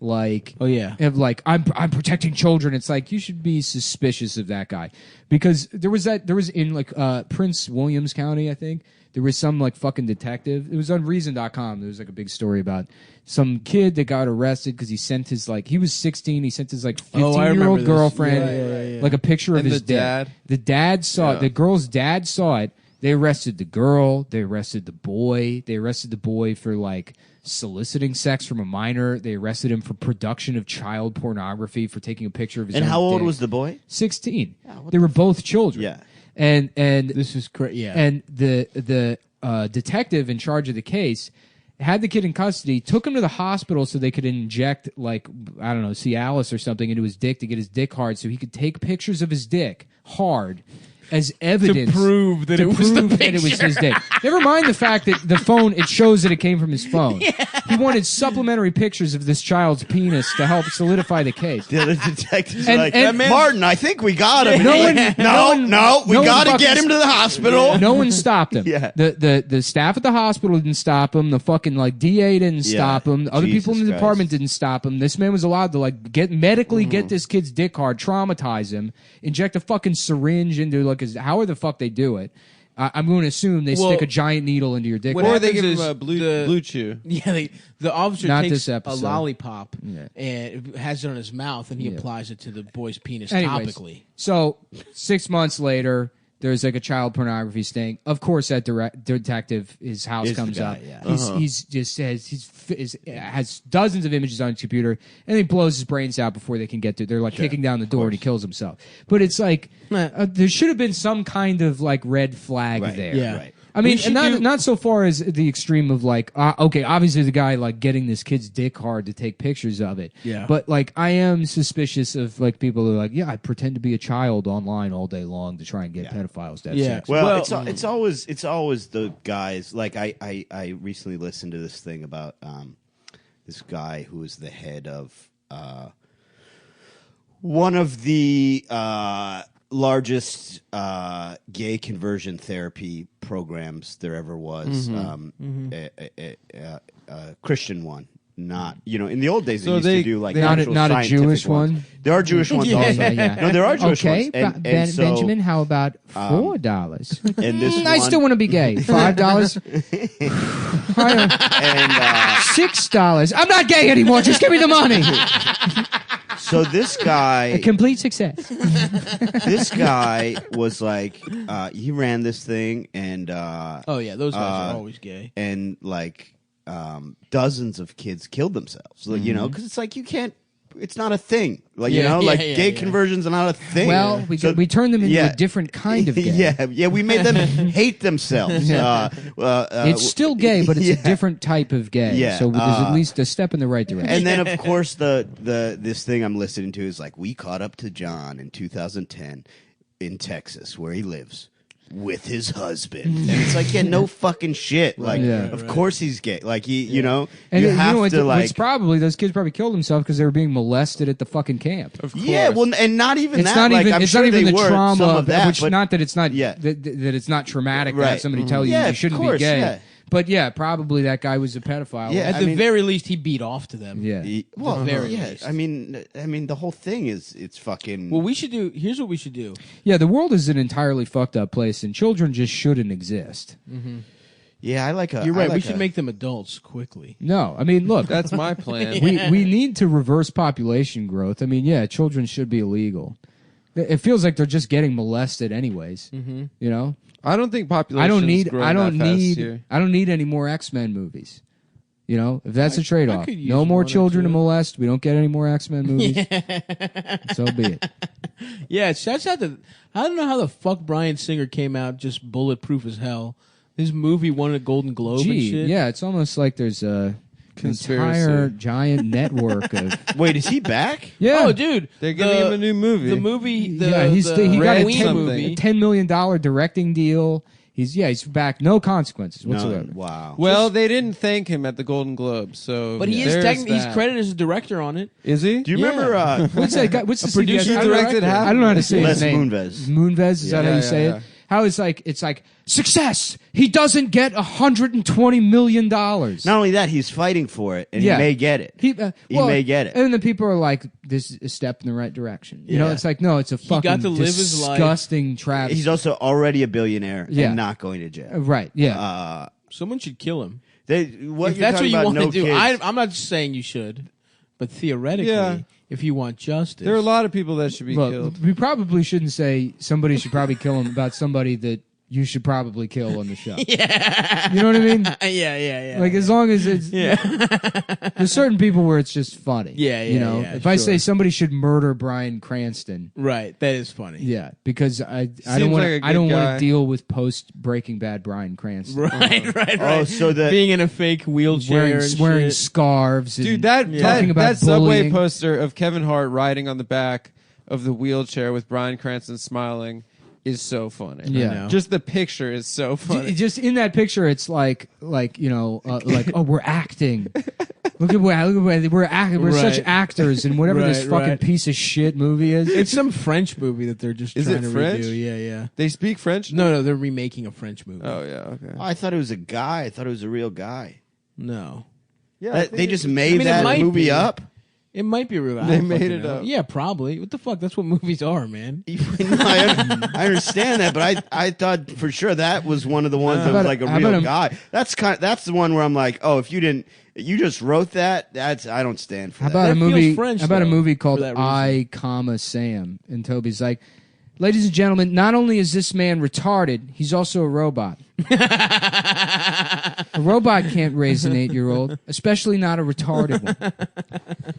like Oh yeah. of like I'm protecting children. It's like you should be suspicious of that guy because there was in like Prince Williams County, I think. There was some like fucking detective. It was on Reason.com. There was like a big story about some kid that got arrested because he sent his like he was 16. He sent his like Oh, I 15-year-old remember this. girlfriend Yeah. like a picture of And his the dad? The dad saw it. Yeah. The girl's dad saw it. They arrested the girl. They arrested the boy. They arrested the boy for like soliciting sex from a minor. They arrested him for production of child pornography for taking a picture of his And own how old dick. was the boy? 16. They were both children. Yeah. And This is crazy. Yeah. and the detective in charge of the case had the kid in custody, took him to the hospital so they could inject like I don't know Cialis or something into his dick to get his dick hard, so he could take pictures of his dick hard as evidence prove that it was the that it was his dick. Never mind the fact that the phone it shows that it came from his phone. He wanted supplementary pictures of this child's penis to help solidify the case. The other detectives And- like, and- Martin, I think we got him. No And one- he's like, no one- we no one got to fucking- get him to the hospital. No one stopped him. Yeah. The staff at the hospital didn't stop him. The fucking like DA didn't Yeah. stop him. The other people in the Jesus department Christ. didn't stop him. This man was allowed to like get this kid's dick hard, traumatize him, inject a fucking syringe into like his. How the fuck they do it? I'm going to assume they Well, stick a giant needle into your dick. what Or they happens give is him a blue the- blue chew. Yeah, the officer Not takes this a episode. lollipop Yeah. and has it on his mouth, and he applies it to the boy's penis Anyways, topically. So 6 months later, there's like a child pornography sting. Of course, that detective, his house Is the comes guy, up. yeah. He's just has dozens of images on his computer, and he blows his brains out before they can get to. They're like kicking down the door, and he kills himself. But it's like there should have been some kind of like red flag Right. there. Yeah. Right. I mean, We should not do- not so far as the extreme of like, okay, obviously the guy like getting this kid's dick hard to take pictures of it. Yeah. But like, I am suspicious of like people who are like, yeah, I pretend to be a child online all day long to try and get pedophiles to have Yeah. sex. Well, Well- it's always the guys. Like I recently listened to this thing about this guy who is the head of one of the largest gay conversion therapy programs there ever was. A Christian one. Not, in the old days they used to do like not actual a scientific Jewish ones. one. There are Jewish ones also. No, there are Jewish ones. And so, Benjamin, how about $4? And this I still want to be gay. $5. and $6. I'm not gay anymore. Just give me the money. So this guy, A complete success. this guy was like, he ran this thing, and Oh yeah, those guys are always gay. and like dozens of kids killed themselves. Like, because it's like you can't. It's not a thing. Like gay conversions are not a thing. Well, we turned them into a different kind of gay. yeah. We made them hate themselves. It's still gay, but it's a different type of gay. Yeah, So there's at least a step in the right direction. And then, of course, this thing I'm listening to is like, we caught up to John in 2010 in Texas, where he lives, with his husband. And it's like, no fucking shit. Like, of course he's gay. Like, you know, And you have to, like... It's probably, those kids probably killed themselves because they were being molested at the fucking camp. Of course. Yeah, well, and not even it's that. Not like, even, I'm it's sure not even they the were trauma some of that, which but, not that it's not that it's not traumatic to have somebody tell you you shouldn't be gay. But yeah, probably that guy was a pedophile. Yeah, at the very least, he beat off to them. Yeah. Well, very yeah. least. I mean, the whole thing it's fucking. Well, here's what we should do. Yeah, the world is an entirely fucked up place, and children just shouldn't exist. Mm-hmm. Yeah, I like a. You're right. Like we should make them adults quickly. No, I mean, look, that's my plan. we need to reverse population growth. I mean, yeah, children should be illegal. It feels like they're just getting molested anyways. Mm-hmm. You know. I don't think population. I don't need any more X-Men movies. You know, if that's a trade-off, no more children to molest. We don't get any more X-Men movies. So be it. Yeah, shouts out to. I don't know how the fuck Bryan Singer came out just bulletproof as hell. His movie won a Golden Globe and shit. Yeah, it's almost like there's a entire giant network of. Wait, is he back? Yeah. Oh, dude, they're giving him a new movie. The movie. He got a $10 million directing deal. He's back. No consequences whatsoever. Wow. Well, they didn't thank him at the Golden Globes, so. But he is he's credited as a director on it. Is he? Do you remember? What's that guy? What's the producer CBS directed? I don't know how to say his Les name. Moonves. Moonves, is that how you say it? How it's like success. He doesn't get $120 million. Not only that, he's fighting for it, and he may get it. He may get it. And then people are like, "This is a step in the right direction." You know, it's like, no, it's a fucking got to live his life. disgusting travesty. He's also already a billionaire and not going to jail. Right? Yeah. Someone should kill him. If that's what you want to do. Kids. I'm not saying you should, but theoretically, if you want justice, there are a lot of people that should be killed. We probably shouldn't say somebody should probably kill him about somebody that you should probably kill on the show. Yeah. You know what I mean? Yeah. Like, as long as it's... There's certain people where it's just funny. Yeah, you know? If I say somebody should murder Bryan Cranston... Right, that is funny. Yeah, because I don't want to deal with post-Breaking Bad Bryan Cranston. Right. Oh, so that... Being in a fake wheelchair wearing scarves. Dude, and talking about that Subway bullying. poster of Kevin Hart riding on the back of the wheelchair with Bryan Cranston smiling is so funny. Yeah. Just the picture is so funny. Just in that picture, it's like you know, like, oh, we're acting. Look at we're acting. We're such actors in whatever this fucking piece of shit movie is. It's some French movie that they're just trying to French? redo. Yeah. They speak French? No, they're remaking a French movie. Oh yeah, okay. I thought it was a guy. I thought it was a real guy. No. Yeah, They just made that movie up? It might be real. They made it up. Yeah, probably. What the fuck? That's what movies are, man. I understand that, but I thought for sure that was one of the ones that was like a real guy. That's the one where I'm like, oh, if you just wrote that, I don't stand for that. How about a movie called that I, Sam? And Toby's like, ladies and gentlemen, not only is this man retarded, he's also a robot. A robot can't raise an 8-year-old, especially not a retarded one.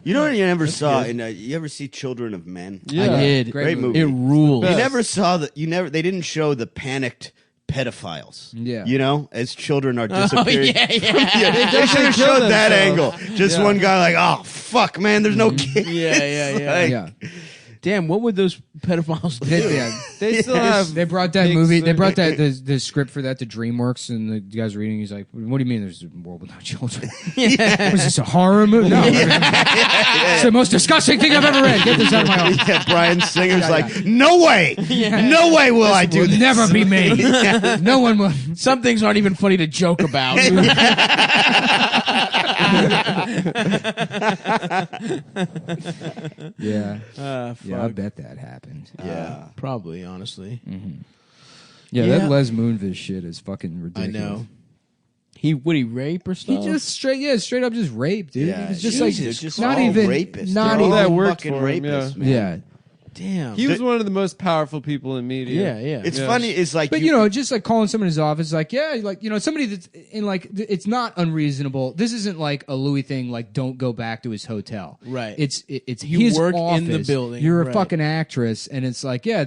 You know what you never saw? You ever see Children of Men? Yeah, I did. Great movie. It rules. You never saw that. They didn't show the panicked pedophiles. Yeah. You know, as children are disappearing. Yeah. They should have showed that angle. Just one guy like, oh fuck, man, there's no kid. Yeah. Damn, what would those pedophiles do? They still have. They brought that pigs movie. They and- brought that the script for that to DreamWorks, and the guy's reading. He's like, "What do you mean? There's a world without children? Was this a horror movie? No, it's the most disgusting thing I've ever read. Get this out of my office." Yeah, Brian Singer's like, no way, no way will I do Will this. never be made. No one will. Some things aren't even funny to joke about. Yeah, Fuck. yeah, I bet that happened. Yeah. Probably, honestly. Yeah, Yeah. that Les Moonves shit is fucking ridiculous. I know. Would he rape or He stuff? just straight up just raped, dude. Yeah, he was just Jesus, like just not all even rapists. not They're even all that worked fucking for him, rapists, man. yeah. Damn. He was one of the most powerful people in media. Yeah. It's funny. It's like, But you know, just like calling someone in his office, like somebody that's in like, it's not unreasonable. This isn't like a Louis thing. Like, don't go back to his hotel. Right. It's You his work office. in the building, You're a right. fucking actress, and it's like, yeah,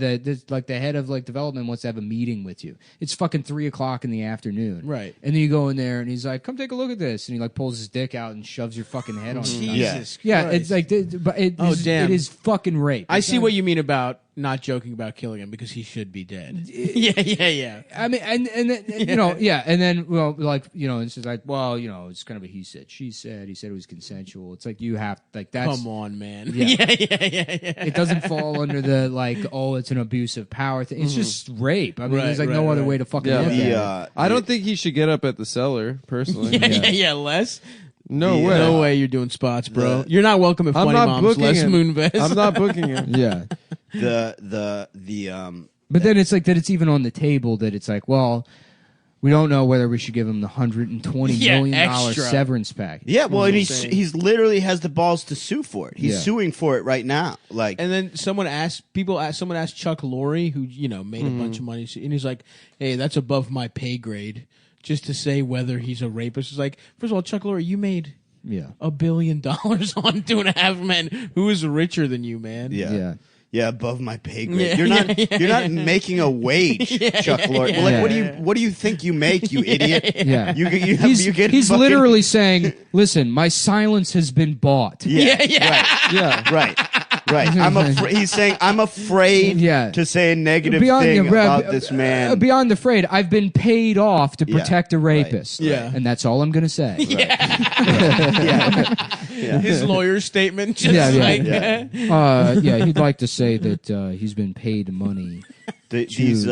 like the head of like development wants to have a meeting with you. It's fucking 3:00 in the afternoon. Right. And then you go in there, and he's like, come take a look at this, and he like pulls his dick out and shoves your fucking head on. Jesus Yeah, Christ. it's like, but damn. it is fucking rape. I It's see not- what you mean about not joking about killing him because he should be dead. yeah. I mean, and then, you know, yeah, and then, well, like, you know, it's just like, well, you know, it's kind of a he said, she said, he said it was consensual. It's like you have, like, that's. Come on, man. Yeah. Yeah. It doesn't fall under the, like, oh, it's an abusive power thing. It's just rape. I mean, Right, there's, like, no right, other right. way to fucking Yeah. look at it. I don't think he should get up at the cellar, personally. Yeah, Les. No way. No way you're doing spots, bro. You're not welcome at I'm Funny not Moms, booking Les him. Moonves. I'm not booking him. Yeah. But then it's like that it's even on the table that it's like, well, we don't know whether we should give him the $120 million extra. severance package. Yeah, well, and insane. he's literally has the balls to sue for it. He's Yeah. suing for it right now. Like, And then someone asked Chuck Lorre, who made a bunch of money, and he's like, "Hey, that's above my pay grade." Just to say whether he's a rapist is like, first of all, Chuck Lorre, you made $1 billion on 2.5 Men. Who is richer than you, man? Yeah, above my pay grade. Yeah, You're not yeah, you're not yeah. making a wage, Chuck Lorre. yeah. Like, Yeah. what do you think you make, you idiot? Yeah. You He's get he's fucking- literally saying, listen, my silence has been bought. Right. He's saying I'm afraid to say a negative thing about this man. Beyond afraid, I've been paid off to Yeah, protect a right, rapist. Yeah. And that's all I'm going to say. His lawyer's statement, just He'd like to say that he's been paid money. These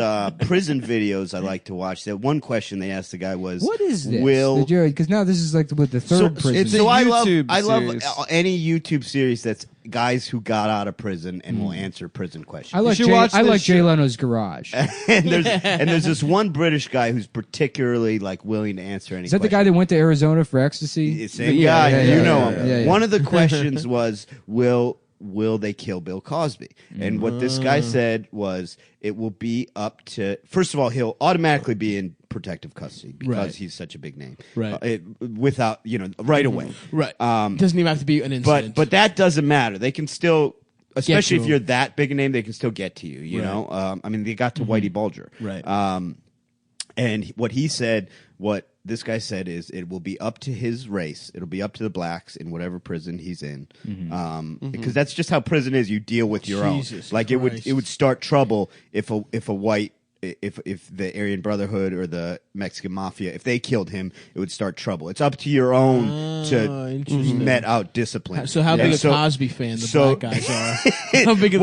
prison videos I like to watch. That one question they asked the guy was, What is this? Will Because now this is like with the third prison. So I love series. any YouTube series that's guys who got out of prison and will answer prison questions. I like Jay Leno's Garage. and there's this one British guy who's particularly like willing to answer any. Is that the guy that went to Arizona for ecstasy? Same guy, you know him. Yeah. One of the questions was, will they kill Bill Cosby? And what this guy said was, it will be up to, first of all, he'll automatically be in protective custody because he's such a big name. Right. Without, right away. Right. Doesn't even have to be an incident. But that doesn't matter. They can still, especially to if him. you're that big a name, they can still get to you, you know? I mean, they got to Whitey Bulger. Right. And what he said, what this guy said is, it will be up to his race. It'll be up to the blacks in whatever prison he's in, because that's just how prison is. You deal with your Jesus own. Like Christ. it would start trouble if a white. If the Aryan Brotherhood or the Mexican Mafia, if they killed him, it would start trouble. It's up to your own to interesting. met out discipline. So how big And a Cosby fan the black guys are? How big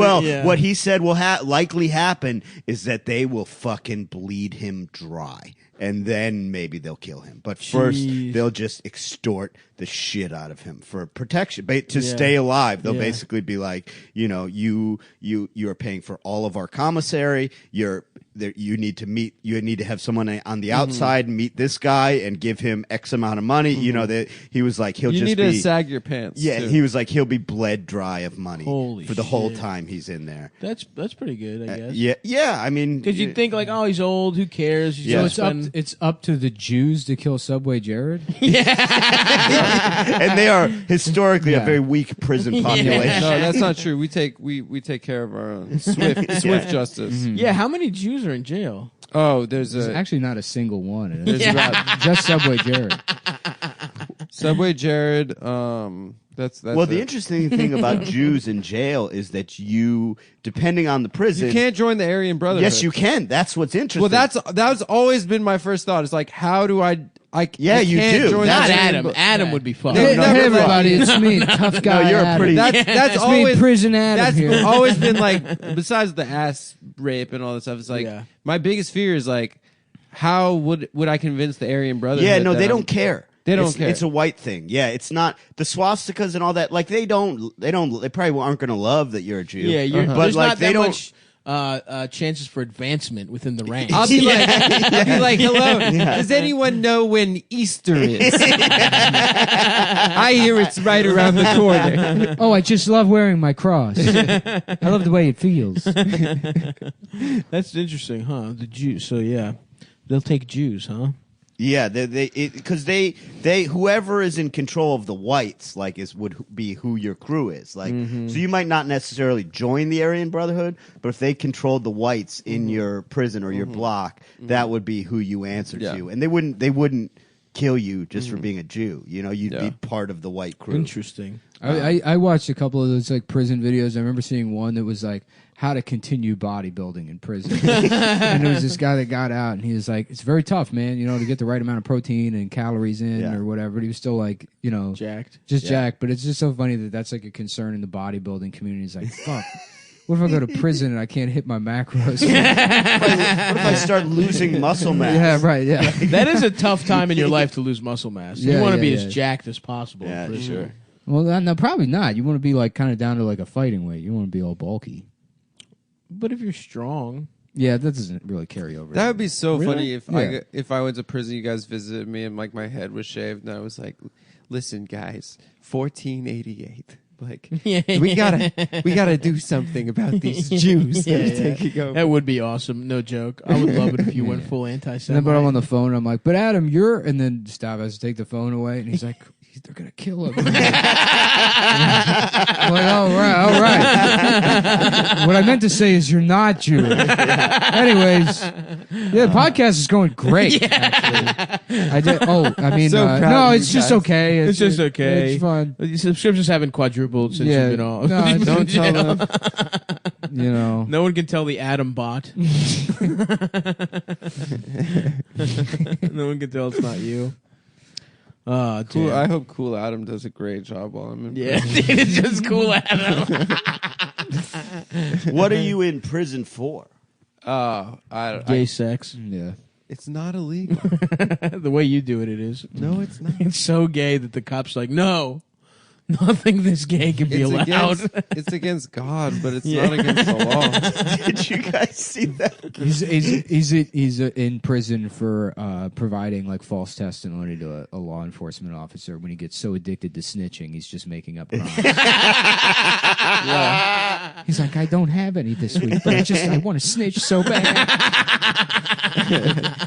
what he said will likely happen is that they will fucking bleed him dry. And then maybe they'll kill him. But first, they'll just extort the shit out of him for protection. To stay alive, they'll basically be like, you are paying for all of our commissary. You need to have someone on the outside meet this guy and give him X amount of money. He was like, You need to sag your pants. Yeah, too. he was like, he'll be bled dry of money Holy for the whole shit. time he's in there. That's pretty good, I guess. Yeah. I mean, Because you'd think like, oh, he's old. Who cares? He's So just it's up to the Jews to kill Subway Jared? and they are historically a very weak prison population. No, that's not true. We take care of our own swift justice. Yeah, how many Jews are in jail? Oh, there's actually not a single one. There's about just Subway Jared. Subway Jared. That's well, the it. interesting thing about Jews in jail is that you, depending on the prison, You can't join the Aryan Brotherhood. Yes, you can. That's what's interesting. Well, that's always been my first thought. It's like, how do I Yeah, I you can't do. Join Not the Adam. Aryan Adam would be fucked. Hey, everybody, it's me, tough guy. No, you're a Adam. pretty- That's It's always me, prison Adam That's here. always been like, besides the ass rape and all that stuff. It's like Yeah. my biggest fear is like, how would I convince the Aryan Brotherhood? Yeah, no, that they I'm- don't care. They don't care. It's a white thing. Yeah, it's not the swastikas and all that. Like they probably aren't going to love that you're a Jew. Yeah, Uh-huh. there's like, not they that don't- much chances for advancement within the ranks. I'll be like, hello. Does anyone know when Easter is? I hear it's right around the corner. Oh, I just love wearing my cross. I love the way it feels. That's interesting, huh? The Jews. So yeah, they'll take Jews, huh? Yeah, because they whoever is in control of the whites would be who your crew is. Like, so you might not necessarily join the Aryan Brotherhood, but if they controlled the whites in your prison or your block, that would be who you answer to, and they wouldn't kill you just for being a Jew. You know, you'd be part of the white crew. Interesting. I watched a couple of those like prison videos. I remember seeing one that was like how to continue bodybuilding in prison. And there was this guy that got out and he was like, it's very tough, man, to get the right amount of protein and calories in or whatever. But he was still like, jacked. Jacked. But it's just so funny that that's like a concern in the bodybuilding community. It's like, fuck. What if I go to prison and I can't hit my macros? What if I start losing muscle mass? Yeah, right, yeah. That is a tough time in your life to lose muscle mass. Yeah, you want to yeah, be yeah. as jacked as possible. Yeah, in prison. sure. Well, no, probably not. You want to be like kind of down to like a fighting weight. You want to be all bulky. But if you're strong, Yeah, that doesn't really carry over. That would be so Really? funny if I went to prison, you guys visited me, and like my head was shaved, and I was like, "Listen, guys, 1488. Like, we gotta do something about these Jews that are taking over." that would be awesome. No joke. I would love it if you went full And then, anti-Semite. but I'm on the phone. I'm like, but Adam, you're. And then Stav has to take the phone away, and he's like, they're gonna kill him. I'm like, all right. What I meant to say is you're not Jewish. Anyways, the podcast is going great. Actually, I did. Oh, I mean, So proud no, of it's you just guys. okay. It's just okay. It's fun. The subscriptions haven't quadrupled since Yeah. you've been off. No, You've been don't in tell jail. them. No one can tell the Adam bot. No one can tell it's not you. Oh, Cool. I hope Cool Adam does a great job while I'm in Yeah, prison. dude, it's just cool Adam. What are you in prison for? Gay sex. Yeah. It's not illegal. The way you do it, it is. No, it's not. It's so gay that the cop's like, no, nothing this gay can be allowed. It's against God, but it's not against the law. Did you guys see that? He's in prison for providing like false testimony to a law enforcement officer when he gets so addicted to snitching he's just making up crimes. Yeah. He's like, I don't have any this week, but I want to snitch so bad.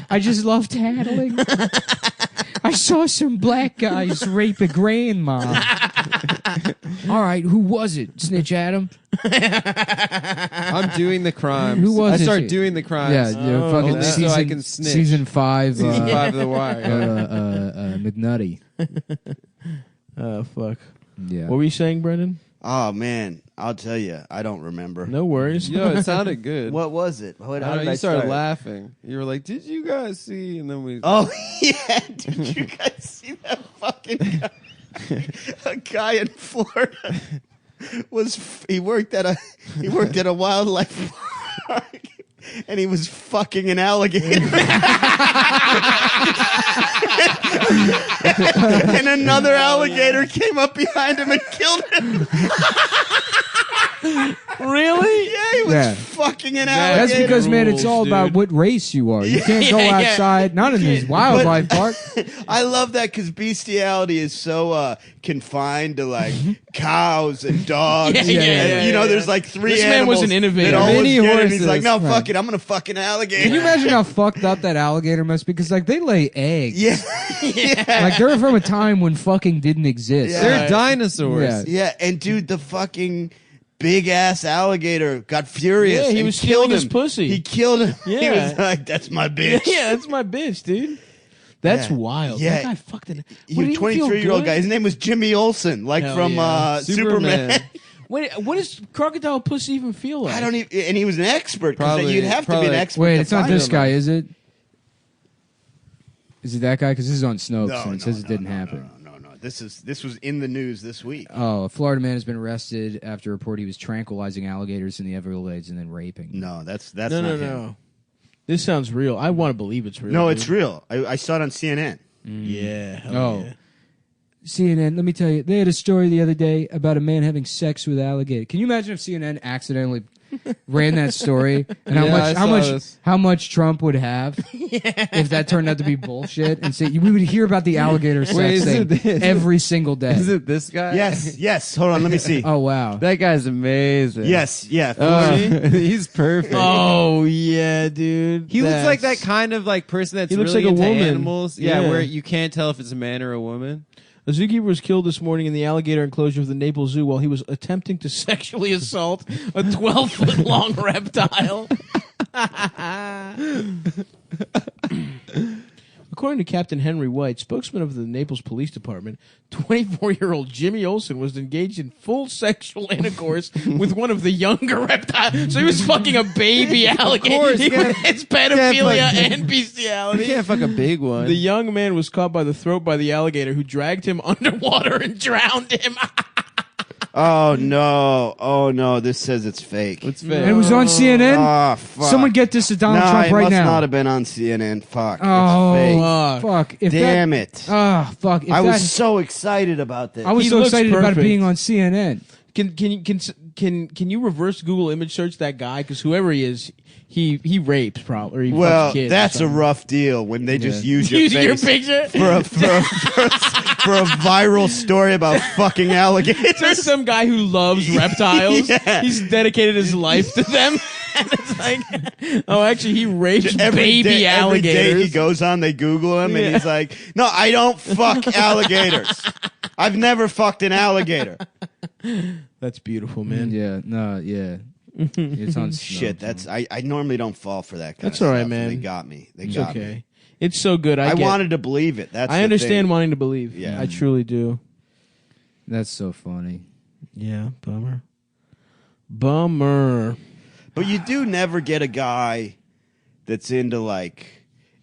I just love tattling. I saw some black guys rape a grandma. All right, who was it? Snitch Adam? I'm doing the crimes. Who was I it? start doing the crimes. Yeah, fucking only season, so I can snitch. Season 5. Season 5 of The Wire. McNutty. Oh, fuck. Yeah. What were you saying, Brendan? Oh man, I'll tell you, I don't remember. No worries. Yo, it sounded good. What was it? How I did don't know, I you started start? laughing. You were like, "Did you guys see?" And then we. Oh yeah, did you guys see that fucking guy? A guy in Florida he worked at a wildlife park. And he was fucking an alligator. And another alligator came up behind him and killed him. Really? Yeah, he was fucking an alligator. That's because, man, it's all Rules, about dude. what race you are. You can't go outside, not in this wildlife park. I love that because bestiality is so confined to like cows and dogs. Yeah, and, there's like three This man was animals an innovator. that always Many get it, and he's horses. like, no, Right. fuck it, I'm gonna fuck an alligator. Can you imagine how fucked up that alligator must be? Because, like, they lay eggs. Yeah. Like, they're from a time when fucking didn't exist. Yeah. They're dinosaurs. Yeah. Yeah, and dude, the fucking big ass alligator got furious. Yeah, he and was killed stealing his him. pussy. He killed him. He Yeah. was like, "That's my bitch." Yeah, that's my bitch, dude. That's Yeah. wild. Yeah. That guy fucked it. He was a 23-year-old guy. His name was Jimmy Olsen, like Hell from yeah. Superman. Wait, what does crocodile pussy even feel like? I don't even. And he was an expert. 'Cause Probably- you'd have to be probably- an expert. Wait, to it's not find this him. guy, is it? Is it that guy? Because this is on Snopes, No, and it says it didn't happen. No. This was in the news this week. Oh, a Florida man has been arrested after a report he was tranquilizing alligators in the Everglades and then raping. No, that's No, not no, him. no. This sounds real. I want to believe it's real. No, dude. it's real. I saw it on CNN. Yeah. hell Oh. yeah. CNN, let me tell you, they had a story the other day about a man having sex with alligator. Can you imagine if CNN accidentally ran that story and Yeah, I saw this. how much Trump would have if that turned out to be bullshit? And say we would hear about the alligator sex Wait, is thing it this? every single day. Is it this guy? Yes. Hold on, let me see. Oh wow, That guy's amazing. Yes, yeah. He's perfect. Oh yeah, dude. He looks like that That's- kind of like person that's He looks really like a into woman. animals. Yeah, Yeah. where you can't tell if it's a man or a woman. A zookeeper was killed this morning in the alligator enclosure of the Naples Zoo while he was attempting to sexually assault a 12-foot-long reptile. According to Captain Henry White, spokesman of the Naples Police Department, 24-year-old Jimmy Olsen was engaged in full sexual intercourse with one of the younger reptiles. So he was fucking a baby alligator. course, It's pedophilia and bestiality. You can't fuck a big one. The young man was caught by the throat by the alligator, who dragged him underwater and drowned him. Oh no! This says it's fake. It's and fake. it was on CNN. Oh fuck! Someone get this to Donald no, Trump it right must now. not have been on CNN. Fuck! Oh It's fake. fuck! If Damn it! Oh fuck! If I was that- so excited about this. I was He so looks excited about it perfect. being on CNN. Can you reverse Google image search that guy? Because whoever he is, he rapes probably. Or he Well, fucks kids or that's a something. rough deal when they just use your Using your face picture. for a viral story about fucking alligators. There's some guy who loves reptiles. Yeah. He's dedicated his life to them. And it's like, oh, actually, he rapes Every baby day alligators. he goes on, they Google him, and he's like, "No, I don't fuck alligators. I've never fucked an alligator." That's beautiful, man. Yeah, no, yeah. It's on Shit, Snopes. that's I normally don't fall for that kind That's of all right, stuff, and man. They got me. They It's got okay. me. It's so good. I get- wanted to believe it. That's I the understand thing. wanting to believe. Yeah. I truly do. That's so funny. Yeah, bummer. But you do never get a guy that's into like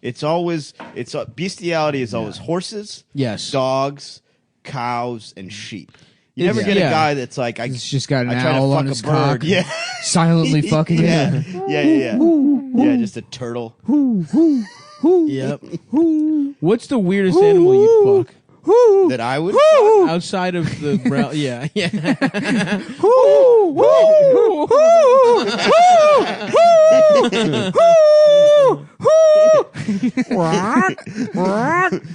bestiality is always horses, Yes. dogs, cows, and sheep. You It's- never get yeah. a guy that's like He's just got an I try to owl fuck on a his bird. cock. Yeah. Silently fucking Yeah. it. Yeah, just a turtle. Yep. What's the weirdest animal you'd fuck? That I would Outside of the yeah.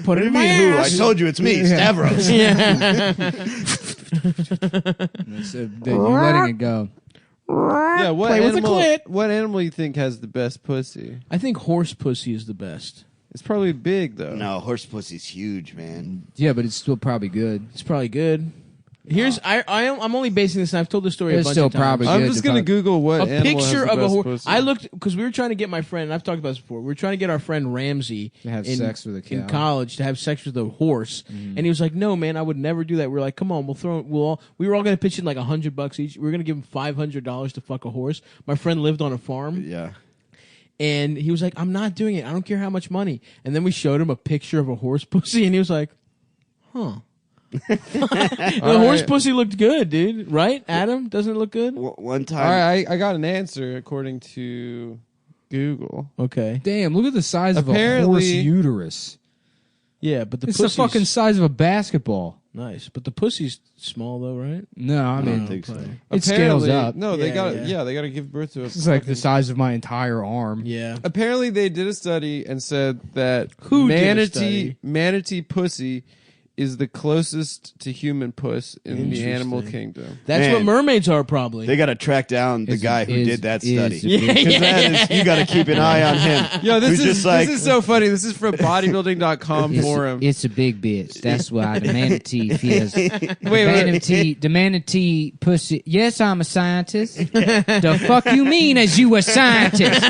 Put it in my Who? I ass. told you it's me, Stavros. You're letting it go. Yeah, what Play with the animal? clit. What animal you think has the best pussy? I think horse pussy is the best. It's probably big though. No, horse pussy's huge, man. Yeah, but it's still probably good. It's probably good. Here's I'm only basing this. And I've told this story a It's bunch still of times. probably I'm good just to gonna fuck. Google what A animal has picture the of a best horse. pussy. I looked because we were trying to get my friend. And I've talked about this before. We were trying to get our friend Ramsey To have in, sex with a in cow. college to have sex with a horse, and he was like, "No, man, I would never do that." We were like, "Come on, we were all going to pitch in like $100 each. We were going to give him $500 to fuck a horse." My friend lived on a farm. Yeah. And he was like, "I'm not doing it. I don't care how much money." And then we showed him a picture of a horse pussy, and he was like, "Huh." The horse pussy looked good, dude. Right, Adam? Doesn't it look good? One All time, right, I got an answer according to Google. Okay. Damn, look at the size of a horse Apparently- uterus. Yeah, but the It's the pussy's fucking size of a basketball. nice. But the pussy's small though, right? No, I mean, don't think so. it scales Apparently- up. No, they Yeah, got yeah. they got to give birth to a. It's like the fucking- size of my entire arm. Yeah. Apparently, they did a study and said that Who did a study? manatee pussy is the closest to human puss in the animal Interesting. kingdom. That's Man. what mermaid's are probably. they got to track down the Is- guy who is- did that is- study. Yeah, Because that is, you got to keep an eye on him. Yo, Who's just like, this is so funny. This is from bodybuilding.com forum. It's a big bitch. That's why the manatee feels. Wait, The manatee pussy. Yes, I'm a scientist. The fuck you mean as you a scientist?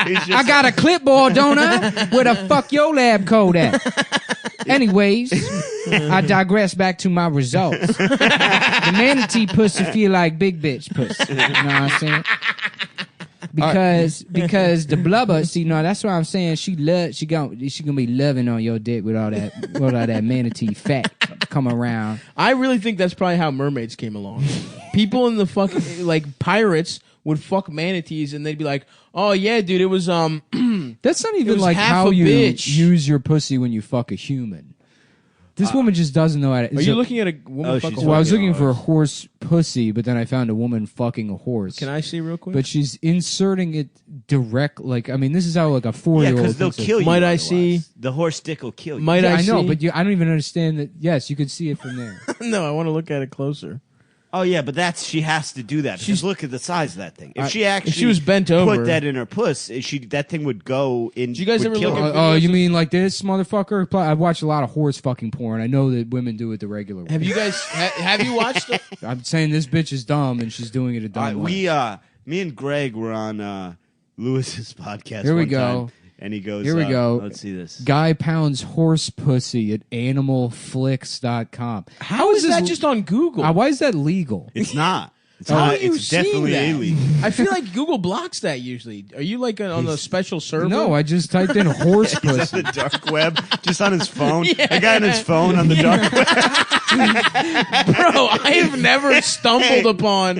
I got a clipboard, don't I? Where the fuck your lab coat at? Anyways, I digress back to my results. The manatee pussy feel like big bitch pussy. You know what I'm saying? Because the blubber, see, no, that's what I'm saying. She gonna be loving on your dick with all that manatee fat come around. I really think that's probably how mermaids came along. People in the fucking like pirates would fuck manatees and they'd be like, "Oh yeah, dude, it was That's not even was like half how a you bitch." use your pussy when you fuck a human. This woman just doesn't know how to. Are you looking at a woman fuck a Well, I was horse? looking for a horse pussy, but then I found a woman fucking a horse. Can I see real quick? But she's inserting it direct. Like, I mean, this is how like a Yeah, 4-year-old. because they'll kill you. Might I otherwise. see? The horse dick will kill you. Might Yeah, I I know, see? but I don't even understand that. Yes, you could see it from there. No, I want to look at it closer. Oh yeah, but she has to do that. Because look at the size of that thing. If she actually if she was bent over, put that in her puss, that thing would go in. Did you guys would ever kill look her. at Oh, you mean like this, motherfucker? I've watched a lot of horse fucking porn. I know that women do it the regular way. have you guys have you watched it? I'm saying this bitch is dumb and she's doing it a dumb way. Me and Greg were on Lewis's podcast. Here we one go. time, and he goes, Here we go. Let's see this. Guy pounds horse pussy at animalflix.com. How is that just on Google? Why is that legal? It's not. It's How not. are you It's seeing definitely that? illegal. I feel like Google blocks that usually. Are you like on a special server? No, I just typed in horse He's on pussy. the dark web, just on his phone. A guy on his phone on the dark web. Bro, I have never stumbled upon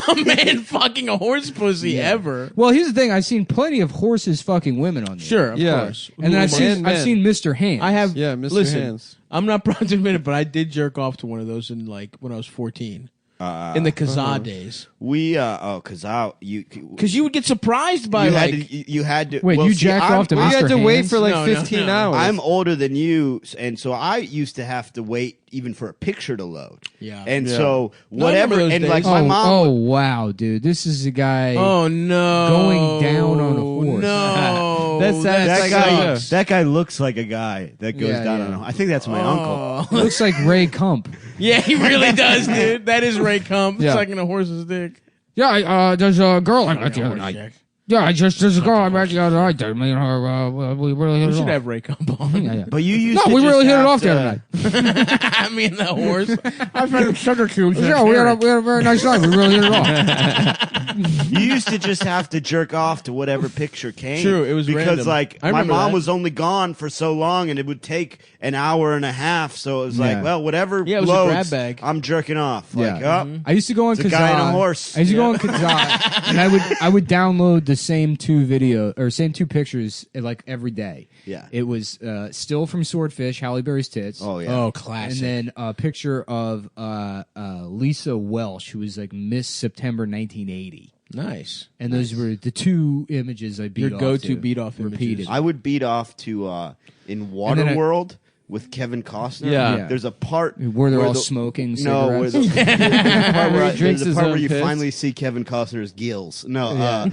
a man fucking a horse pussy ever. Well, here's the thing. I've seen plenty of horses fucking women on there. Sure, of Yeah. course. And then I've And men. seen Mr. Hands. I have. Yeah, Mr. Listen, Hands. I'm not proud to admit it, but I did jerk off to one of those in like when I was 14 in the Kazaa days. We because you would get surprised by like. you had to. Wait, well, you see, jacked off to We Mr. had to wait Hands? for like No, no, 15 no. hours. I'm older than you, and so I used to have to wait even for a picture to load. Yeah. And Yeah. so No, I remember whatever, those and days. like Oh, my mom. oh, wow, dude. This is a guy Oh no! going down on a horse. No, that guy, sucks. that guy looks like a guy that goes Yeah, down yeah. on. I think that's my uncle. looks like Ray Kump. Yeah, he really does, dude. That is Ray Kump Yeah. sucking a horse's dick. Yeah, there's a girl I met the other Horse night. jack. Yeah, there's a girl I met the other night. I mean, we really hit We it should off. have Ray Kump on. Yeah, yeah. But you used No, to we just really hit it have off the to- other night. Me and the horse. I found sugar cubes. Yeah, we had a very nice night. We really hit it off. You used to just have to jerk off to whatever picture came. True, it was because random. like I my remember mom that. was only gone for so long, and it would take an hour and a half. So it was Yeah. like, well, whatever Yeah, it was a loads, grab bag. I'm jerking off. Yeah. Like, oh, I used to go on it's a guy on a Kazaa. horse. I used to go on Kazaa, and I would download the same two pictures like every day. Yeah. It was still from Swordfish, Halle Berry's tits. Oh yeah. Oh, And classic. then a picture of Lisa Welsh, who was like Miss September 1980. Nice. And those were the two images I beat Your off go-to to, beat-off images. repeated. I would beat off to in then Waterworld with Kevin Costner. Yeah. There's a part Where they're all the- smoking No, where cigarettes. the part where, He drinks there's a his part own where you piss. finally see Kevin Costner's gills. No, Yeah.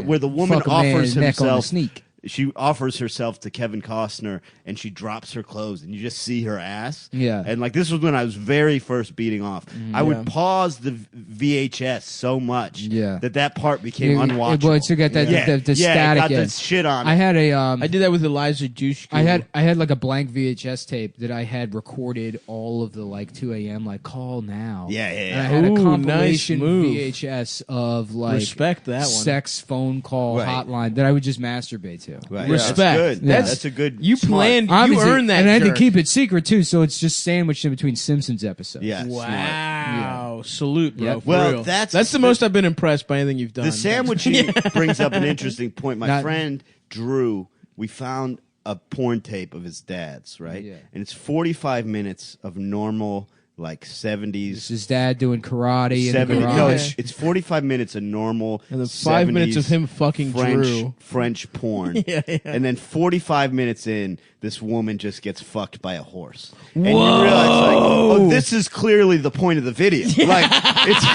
where the woman Fuck a man, offers neck on a himself. sneak. She offers herself to Kevin Costner, and she drops her clothes, and you just see her ass. Yeah. And like this was when I was very first beating off. I would pause the VHS so much Yeah. that part became unwatchable. Well, to get that the it static. got in. the shit on it. I had a I did that with Eliza Dushku. I had like a blank VHS tape that I had recorded all of the like 2 a.m. like call now. Yeah. And I had Ooh, a compilation nice move. VHS of like Respect that one. sex phone call Right. hotline that I would just masturbate to. Right. Respect. That's good. Yeah. That's a good. You smart. planned. Obviously, You earned that. and I had to jerk. keep it secret too, so it's just sandwiched in between Simpsons episodes. Yeah. Wow. Salute, bro. Yep. For Well, real. that's the most I've been impressed by anything you've done. The sandwiching brings up an interesting point. My Not- friend Drew, we found a porn tape of his dad's, right? Yeah. And it's 45 minutes of normal, like 70s. It's his dad doing karate in the 70 garage. no, it's 45 minutes of normal. And then 5 minutes of 70s him fucking Drew. French porn. Yeah. And then 45 minutes in, this woman just gets fucked by a horse. And you realize, like, oh, this is clearly the point of the video. Like, it's.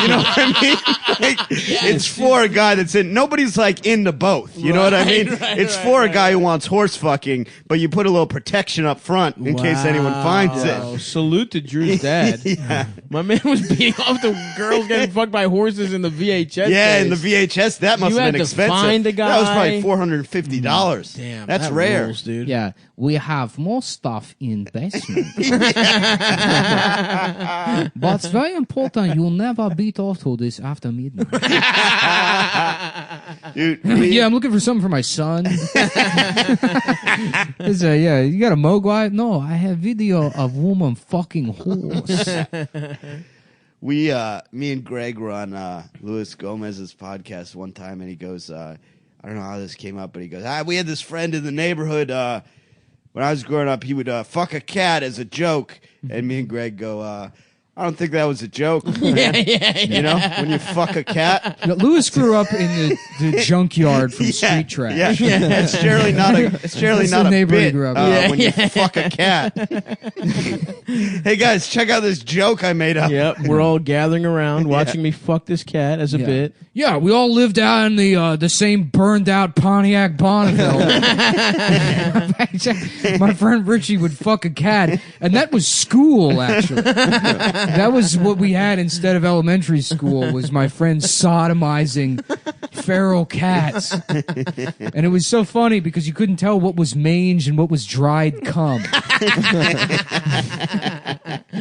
You know what I mean? Like, it's for a guy that's in. Nobody's like into both. You know what I mean? It's for a guy who wants horse fucking, but you put a little protection up front in case anyone finds it. Salute to Drew's dad. My man was beating off the girls getting fucked by horses in the VHS. Yeah, days. in the VHS, that must You have had been to expensive. find a guy. That was probably $450. Damn, that's that rare, rules, dude. Yeah, we have more stuff in basement. But it's very important you'll never beat off to this after midnight. Dude, yeah, I'm looking for something for my son. Yeah, you got a Mogwai? No, I have video of woman fucking horse. Me and Greg were on Luis Gomez's podcast one time, and he goes, I don't know how this came up, but he goes, we had this friend in the neighborhood. When I was growing up, he would fuck a cat as a joke, and me and Greg go, I don't think that was a joke. You know, when you fuck a cat. You know, Lewis grew up in the junkyard from Street Trash. Yeah, it's generally not a. It's generally not a neighborhood he bit grew up when you fuck a cat. Hey guys, check out this joke I made up. Yep, we're all gathering around watching me fuck this cat as a bit. Yeah, we all lived out in the same burned out Pontiac Bonneville. My friend Richie would fuck a cat, and that was school actually. That was what we had instead of elementary school, was my friend sodomizing feral cats. And it was so funny because you couldn't tell what was mange and what was dried cum.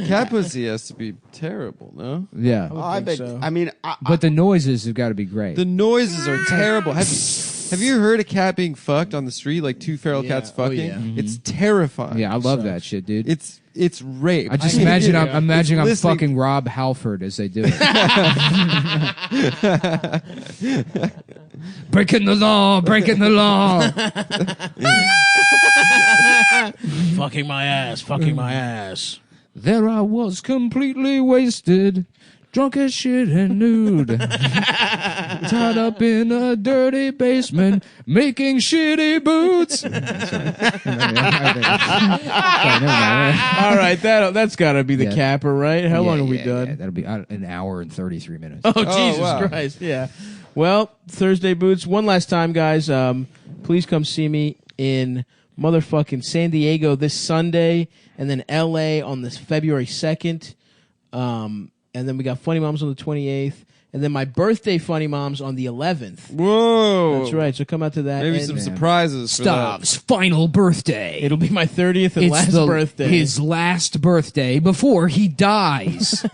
Cat pussy has to be terrible, no? Yeah. I bet. so. I mean, But the noises have got to be great. The noises are terrible. Have you heard a cat being fucked on the street, like two feral cats fucking? yeah. It's terrifying. Yeah, I love that shit, dude. It's rape. I just hate imagine it. I'm Listening- fucking Rob Halford as they do it. Breaking the law, breaking the law. Fucking my ass, fucking my ass. There I was, completely wasted, drunk as shit and nude, tied up in a dirty basement, making shitty boots. All right, that's got to be the capper, right? How long have we done? Yeah, that'll be an hour and 33 minutes. Oh, Jesus Christ, yeah. Well, Thursday Boots, one last time, guys. Please come see me in motherfucking San Diego this Sunday, and then L.A. on this February 2nd. And then we got Funny Moms on the 28th. And then my birthday Funny Moms on the 11th. Whoa. That's right. So come out to that. Maybe And some surprises for that. Stav's final birthday. It'll be my 30th and last birthday. His last birthday before he dies.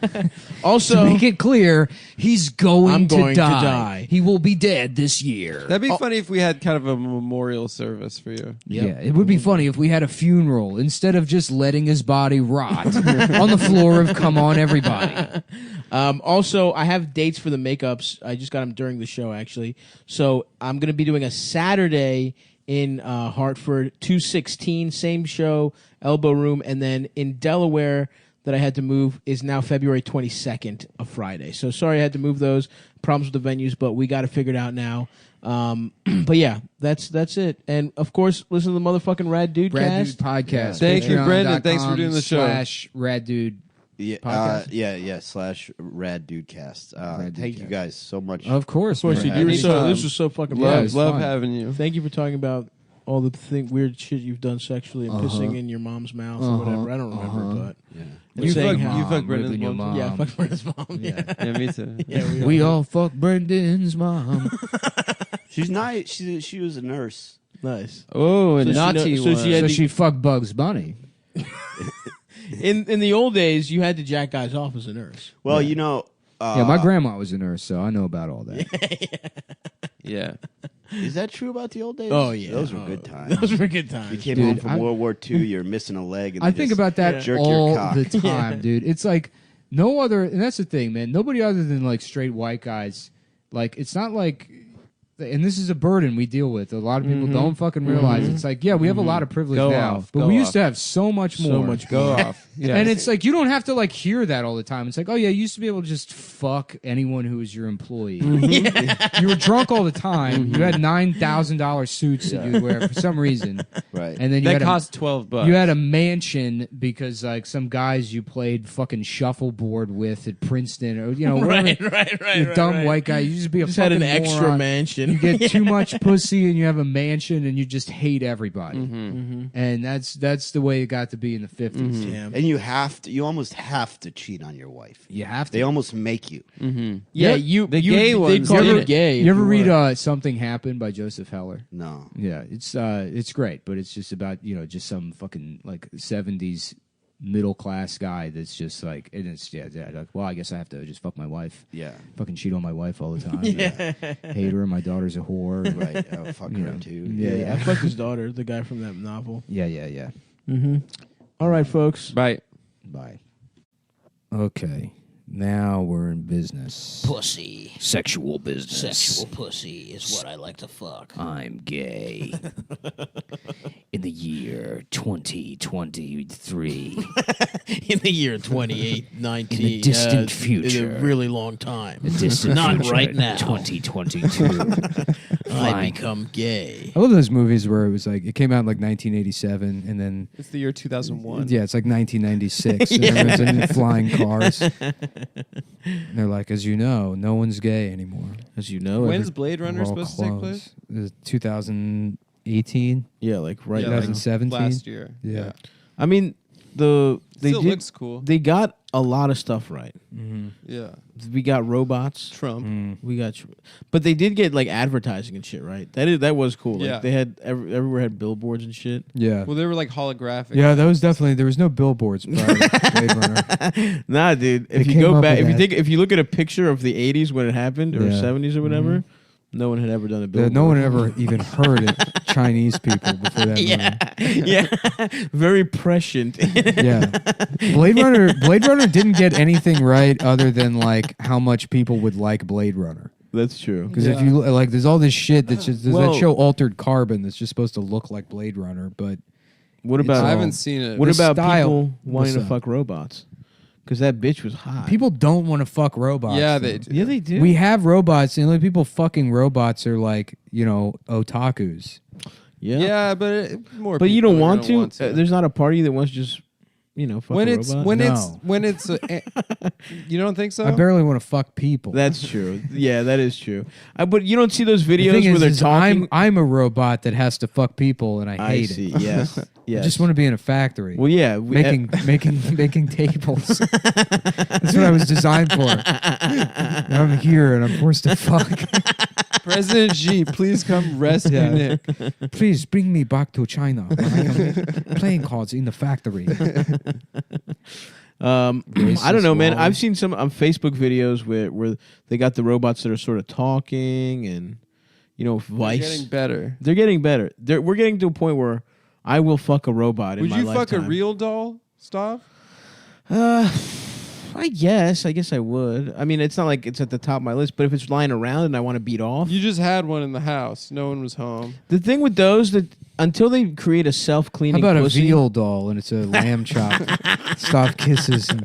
Also, to make it clear, he's going, going to to die. die. He will be dead this year. That'd be funny if we had kind of a memorial service for you. Yeah, it would be funny if we had a funeral instead of just letting his body rot on the floor of Come On Everybody. Also, I have dates for the makeups. I just got them during the show, actually. So I'm going to be doing a Saturday in Hartford, 216, same show, Elbow Room. And then in Delaware that I had to move is now February 22nd, a Friday. So sorry I had to move those. Problems with the venues, but we got it figured out now. But yeah, that's it. And of course, listen to the motherfucking Rad Dude Rad cast. Dude Podcast. Thank you, Brendan. Thanks for doing the show. /Rad Dude. Yeah, Podcast? / Rad Dudecast. Rad Thank Dudecast. you guys so much. Of course, Of course, man. you do. Anytime. This was so fucking Yeah, Love fun. having you. Thank you for talking about all the weird shit you've done sexually and pissing in your mom's mouth or whatever. I don't remember, but and You saying fuck, how- you fuck Mom, Brendan's ripping your mom. mom. yeah, fuck Brendan's mom. Yeah, Yeah, me too. yeah, We all fuck Brendan's mom. She's nice. She was a nurse. nice. Oh, and So she naughty know- so one. she had So to- she fucked Bugs Bunny. In the old days, you had to jack guys off as a nurse. Well, you know. Yeah, my grandma was a nurse, so I know about all that. Yeah. Is that true about the old days? Oh yeah, those were good times. Those were good times. You came Dude, home from I- World War II, you're missing a leg. And I they think just about that jerk all your cock. the time, dude. It's like no other, and that's the thing, man. Nobody other than like straight white guys. Like it's not like and this is a burden we deal with. A lot of people don't fucking realize. It's like, yeah, we have a lot of privilege Go now, off, but go we used off. to have so much more. So much Go more. off. Yeah. And it's like you don't have to like hear that all the time. It's like, oh yeah, you used to be able to just fuck anyone who was your employee. You were drunk all the time. You had $9,000 suits that you would wear for some reason, Right. and then you that had cost $12. you had a mansion because like some guys you played fucking shuffleboard with at Princeton or wherever. right. You dumb white guy. You just be a Just fucking had an extra moron. mansion. You get too much pussy and you have a mansion and you just hate everybody. And that's the way it got to be in the 50s. Damn. And you almost have to cheat on your wife. You have to. They almost make you. Yeah, The gay ones They call did you it. gay. You if ever read want. Something Happened by Joseph Heller? No. Yeah, it's great, but it's just about just some fucking like 70s middle class guy that's just like, and it's like, well, I guess I have to just fuck my wife. Yeah. Fucking cheat on my wife all the time. Yeah. Hate her. My daughter's a whore. Right. Oh, fuck You her know. too. Yeah. I fucked his daughter, the guy from that novel. Yeah. All right, folks. Right. Bye. Okay, now we're in business. Pussy. Sexual business. Sexual pussy is what I like to fuck. I'm gay. In the year 2023. In the year 2819. In the distant In future. a really long time. The distant Not future, right now. 2022. I become gay. I love those movies where it was like it came out in like 1987, and then It's the year 2001. yeah, it's like 1996, and everyone's in flying cars. And they're like, as you know, no one's gay anymore. As you know, When's Blade Runner We're all supposed to take place? clones. 2018, yeah, like right Yeah, now. like 2017. last year. Yeah. I mean, they Still did, looks cool. They got a lot of stuff right. Yeah. We got robots. Trump. We got, but they did get like advertising and shit, right? That was cool. Like, Yeah. they had everywhere had billboards and shit. Yeah. Well, they were like holographic. Yeah, that was definitely there was no billboards prior to Blade Runner. Nah, dude. If They you came go up back, with if you look at a picture of the '80s when it happened or Yeah. '70s or whatever, no one had ever done a Yeah, billboard. no one ever even heard it. Chinese people before that. yeah, very prescient. Yeah. Blade Runner didn't get anything right other than like how much people would like Blade Runner. That's true. Because if you like, there's all this shit that's just there's Well- that show Altered Carbon that's just supposed to look like Blade Runner, but What about I haven't seen it. What The about style- people wanting to What's up? fuck robots? Because that bitch was hot. people don't want to fuck robots. Yeah, though. they do. yeah, they do. We have robots, and the only people fucking robots are like otakus. yeah, but more. but you people don't are want gonna to. want to. There's not a party that wants to just fuck when a it's robot. when it's you don't think so? I barely want to fuck people. That's true. Yeah, that is true. But you don't see those the videos thing where is, they're is talking. I'm a robot that has to fuck people, and I I hate see. it. Yes. I Yes. just want to be in a factory. Well, yeah. making tables. That's what I was designed for. Now I'm here and I'm forced to fuck. President Xi, please come rescue Yeah. Nick. Please bring me back to China. I am playing cards in the factory. I don't know, man. Wally. I've seen some on Facebook videos where they got the robots that are sort of talking and Vice. Getting better. They're getting better. We're getting to a point where I will fuck a robot in Would my you lifetime. fuck a real doll, Stav? I guess I would. I mean, it's not like it's at the top of my list, but if it's lying around and I want to beat off. You just had one in the house. No one was home. The thing with those that until they create a How self-cleaning about pussy, a veal doll and it's a lamb chop? Stop kisses. And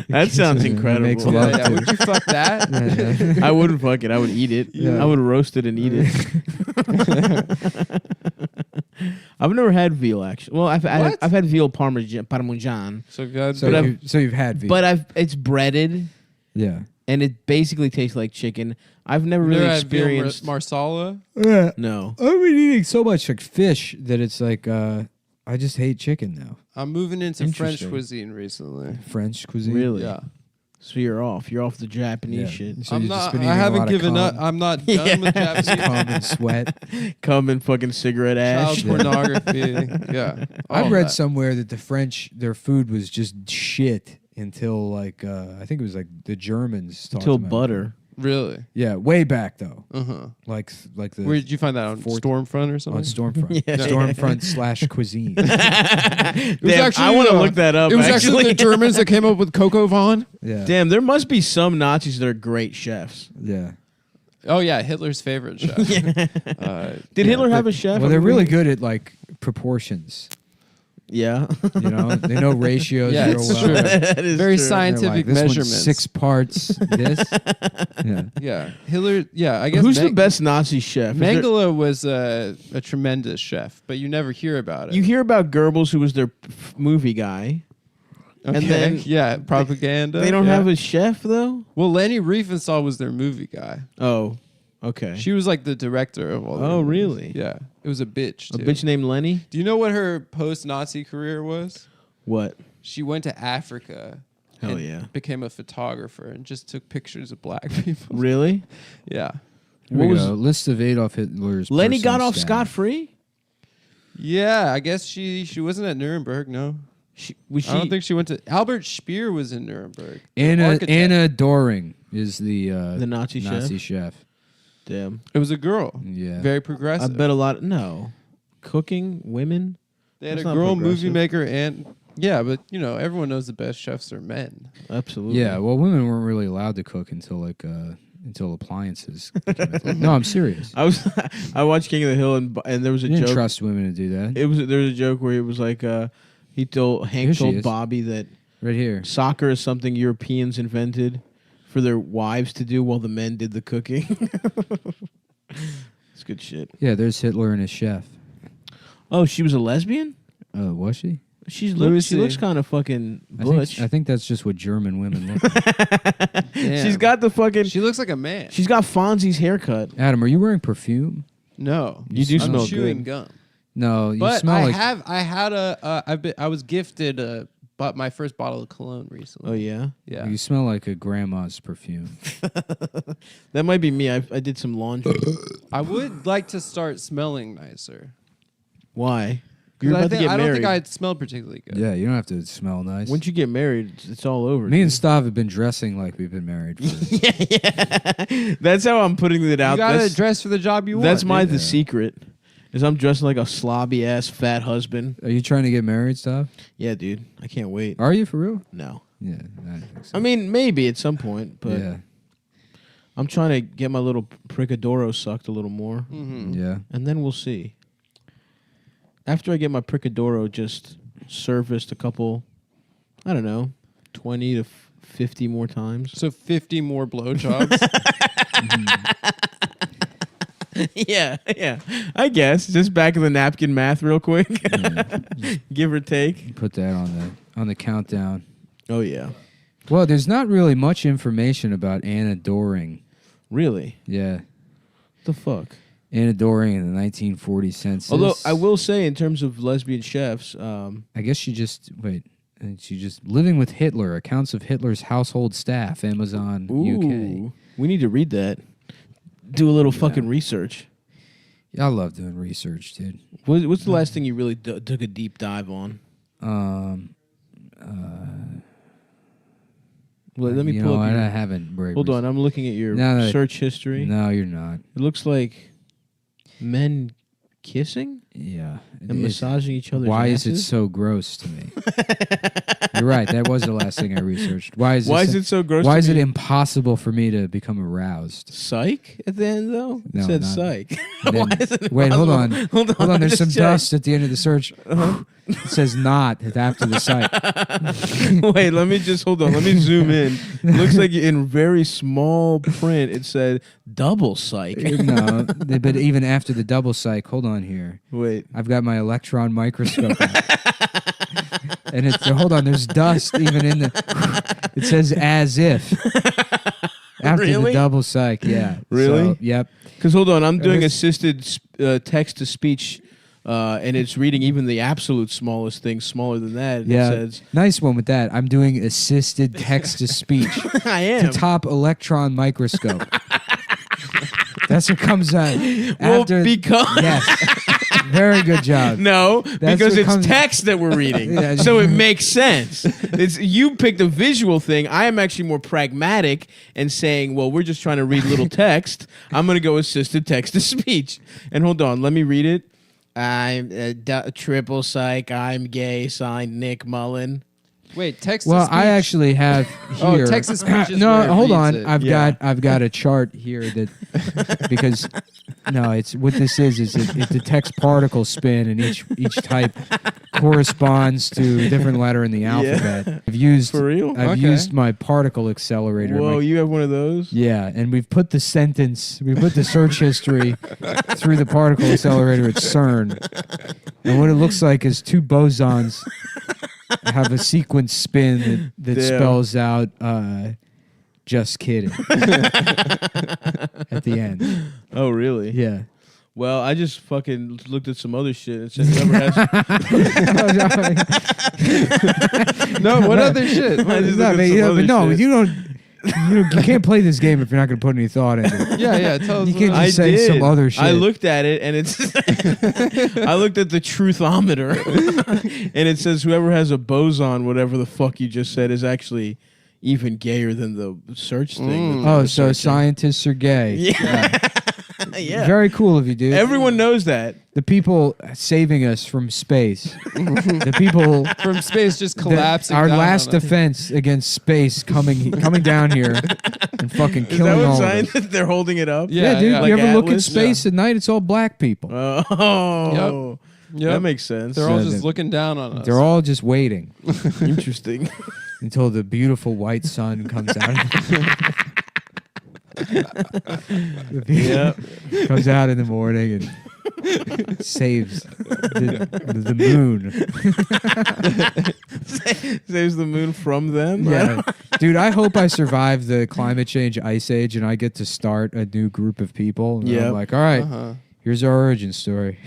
that sounds and incredible. makes love to. Would you fuck that? Yeah. I wouldn't fuck it. I would eat it. Yeah. I would roast it and eat it. I've never had veal actually. Well, I've had veal parmesan, So good. So you've had veal. but it's breaded yeah. and it basically tastes like chicken. I've never You really never had veal experienced. marsala. Yeah. No. I've been eating so much like fish that it's like I just hate chicken now. I'm moving into French Interesting. cuisine recently. French cuisine. Really? Yeah. So you're off. You're off the Japanese Yeah. shit. So I'm you've just not. been I eating a haven't lot of given up. cum. I'm not done with Japanese. Cum and sweat. Come and fucking cigarette ash. Child pornography. Yeah. I've all read that. somewhere that the French, their food was just shit until like I think it was like the Germans talked Until about it. butter. Really? Yeah, way back though. Uh-huh. Like the Where did you find that on Stormfront or something? on Stormfront. Yeah. Stormfront / cuisine. It was Damn, actually, I want to look that up. It was actually the Germans that came up with Coco Vaughn. Yeah. Damn, there must be some Nazis that are great chefs. Yeah. Oh yeah, Hitler's favorite chef. Did Hitler have a chef? Well, they're really good at like proportions. Yeah. You know, they know ratios Yeah, real it's well. true. That is Very true. scientific They're like, this one's measurements. 6 parts. This. Yeah. Yeah, Hitler. Yeah, I guess. Who's the best Nazi chef? Is there- Mengele was a tremendous chef, but you never hear about it. You hear about Goebbels, who was their movie guy. Okay. And then yeah, propaganda. They don't yeah. have a chef though. Well, Leni Riefenstahl was their movie guy. Oh, okay. She was like the director of all. Oh, the movies. really? Yeah, it was a bitch. A Too. bitch named Lenny. Do you know what her post-Nazi career was? What? She went to Africa. Hell and yeah. Became a photographer and just took pictures of black people. Really? Yeah. Here we go. List of Adolf Hitler's. Lenny got personal off staff. scot-free? Yeah, I guess she wasn't at Nuremberg. No, I don't think she went to. Albert Speer was in Nuremberg. Anna Doring is the Nazi chef. Damn. It was a girl. Yeah. Very I progressive. bet a lot. No. Cooking, women. They had That's a not girl movie progressive. maker and yeah, but you know everyone knows the best chefs are men. Absolutely. Yeah, well, women weren't really allowed to cook until appliances. became a thing. No, I'm serious. I watched King of the Hill and there was a You didn't joke. trust women to do that. There was a joke where it was like Hank Here she told is. Bobby that Right here. soccer is something Europeans invented for their wives to do while the men did the cooking. It's good shit. Yeah, there's Hitler and his chef. Oh, she was a lesbian? Oh, was she? She Let me looks see. kind of fucking I butch. think that's just what German women look like. Damn. She's got the fucking. She looks like a man. She's got Fonzie's haircut. Adam, are you wearing perfume? No, You do I'm smell chewing good. gum. No, you But smell I like. have. I had I was gifted bought my first bottle of cologne recently. Oh yeah, Yeah. You smell like a grandma's perfume. that might be me. I did some laundry. I would like to start smelling nicer. Why? 'Cause You're about to get I don't married. think I'd smell particularly good. Yeah, you don't have to smell nice. Once you get married, it's all over. Me and Stav have been dressing like we've been married. For, yeah. That's how I'm putting it out. You gotta That's- dress for the job you That's want. the secret. Is I'm dressing like a slobby ass fat husband. are you trying to get married, Stav? Yeah, dude. I can't wait. Are you for real? No. Yeah, I think so. I mean, maybe at some point, but yeah, I'm trying to get my little Pricadoro sucked a little more, yeah. and then we'll see. After I get my Pricadoro just serviced a couple, I don't know, 20 to 50 more times. So 50 more blowjobs. yeah. I guess just back of the napkin math, real quick, give or take. Put that on the countdown. Oh yeah, Well, there's not really much information about Anna Doring. really? Yeah, The fuck. Anna Doring in the 1940 census. Although I will say, in terms of lesbian chefs, I guess she just living with Hitler. Accounts of Hitler's household staff. Amazon UK. we need to read that. Do a little fucking research. Yeah, I love doing research, dude. What's the last thing you really took a deep dive on? Well, let me you pull know, up. Your, I haven't. hold on, I'm looking at your No, search history. No, you're not. It looks like men kissing Yeah. and massaging each other's Why asses. is it so gross to me? You're right. That was the last thing I researched. Why is it so gross? Why to is it me? impossible for me to become aroused? Psych at the end though? It No, said not- psych. And Why then- is it wait, hold on. impossible? Hold on. There's just some checked. dust at the end of the search. It says not after the site. Wait, let me just hold on. Let me zoom in. It looks like in very small print it said double psych. No, but even after the double psych, hold on here. Wait. I've got my electron microscope out. And it's hold on, there's dust even in the it says as if. After Really? the double psych, yeah. Really? So, yep. Because hold on, I'm doing was- assisted text to speech, and it's reading even the absolute smallest thing smaller than that. And Yeah. It says, Nice one with that. I'm doing assisted text to speech. I am. To top electron microscope. That's what comes out Well, after. because Yes. Very good job. no, That's because what it's comes- text that we're reading, Yeah. so it makes sense. It's you picked a visual thing. I am actually more pragmatic and saying, well, we're just trying to read little text. I'm going to go assisted text to speech. And hold on, let me read it. I'm triple psych. I'm gay. Signed Nick Mullen. Wait, Texas. Well, speech? I actually have here. Oh, Texas speech is no, where it hold reads on. it. I've got a chart here that because no, it's what this is it detects particle spin, and each type corresponds to a different letter in the alphabet. I've used For real? I've used my particle accelerator. Whoa, you have one of those? Yeah, and we've put the search history through the particle accelerator at CERN. And what it looks like is two bosons have a sequence spin that spells out just kidding at the end. Oh, really? Yeah. Well, I just fucking looked at some other shit and said whoever has No, what other shit? I just No, looked at but, some other no, shit. you don't. You can't play this game if you're not going to put any thought into it. Yeah. Tell us. You can't what- just say some other shit. I looked at it and it's I looked at the truthometer and it says whoever has a boson, whatever the fuck you just said, is actually even gayer than the search thing. Oh, so scientists are gay. Yeah. Yeah. Very cool of you, dude. Everyone knows that. The people saving us from space. The people from space just collapsing. Our down last on us. defense against space coming down here and fucking Is that killing what all of science us. they're holding it up? Yeah, dude. Like you ever look at Atlas? space at night? It's all black people. Oh. Yep. That makes sense. They're all So just that- looking down on us. They're all just waiting Interesting. until the beautiful white sun comes out. Comes out in the morning and saves the moon. Saves the moon from them? Yeah. Dude, I hope I survive the climate change ice age and I get to start a new group of people. And I'm like, all right, here's our origin story.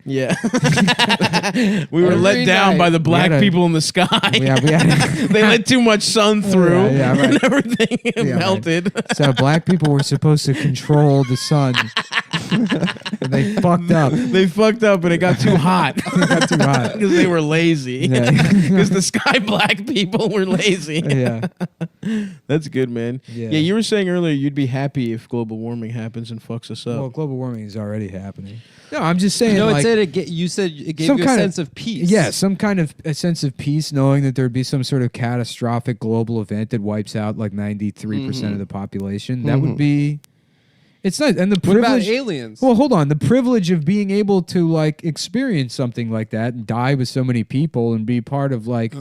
Yeah. We were let down by the black people in the sky. Yeah, we had they let too much sun through Yeah, right. and everything Yeah, melted. right. So black people were supposed to control the sun. And they fucked up. They fucked up and it got too hot. It got too hot. Because they were lazy. Yeah. Because the sky black people were lazy. Yeah. That's good, man. Yeah. You were saying earlier you'd be happy if global warming happens and fucks us up. Well, global warming is already happening. No, I'm just saying. No, like, you said it gave some you a kind sense of peace. Yeah, some kind of a sense of peace, knowing that there'd be some sort of catastrophic global event that wipes out like 93% of the population. That would be. It's not, and the What about privilege. aliens? Well, hold on. The privilege of being able to like experience something like that and die with so many people and be part of like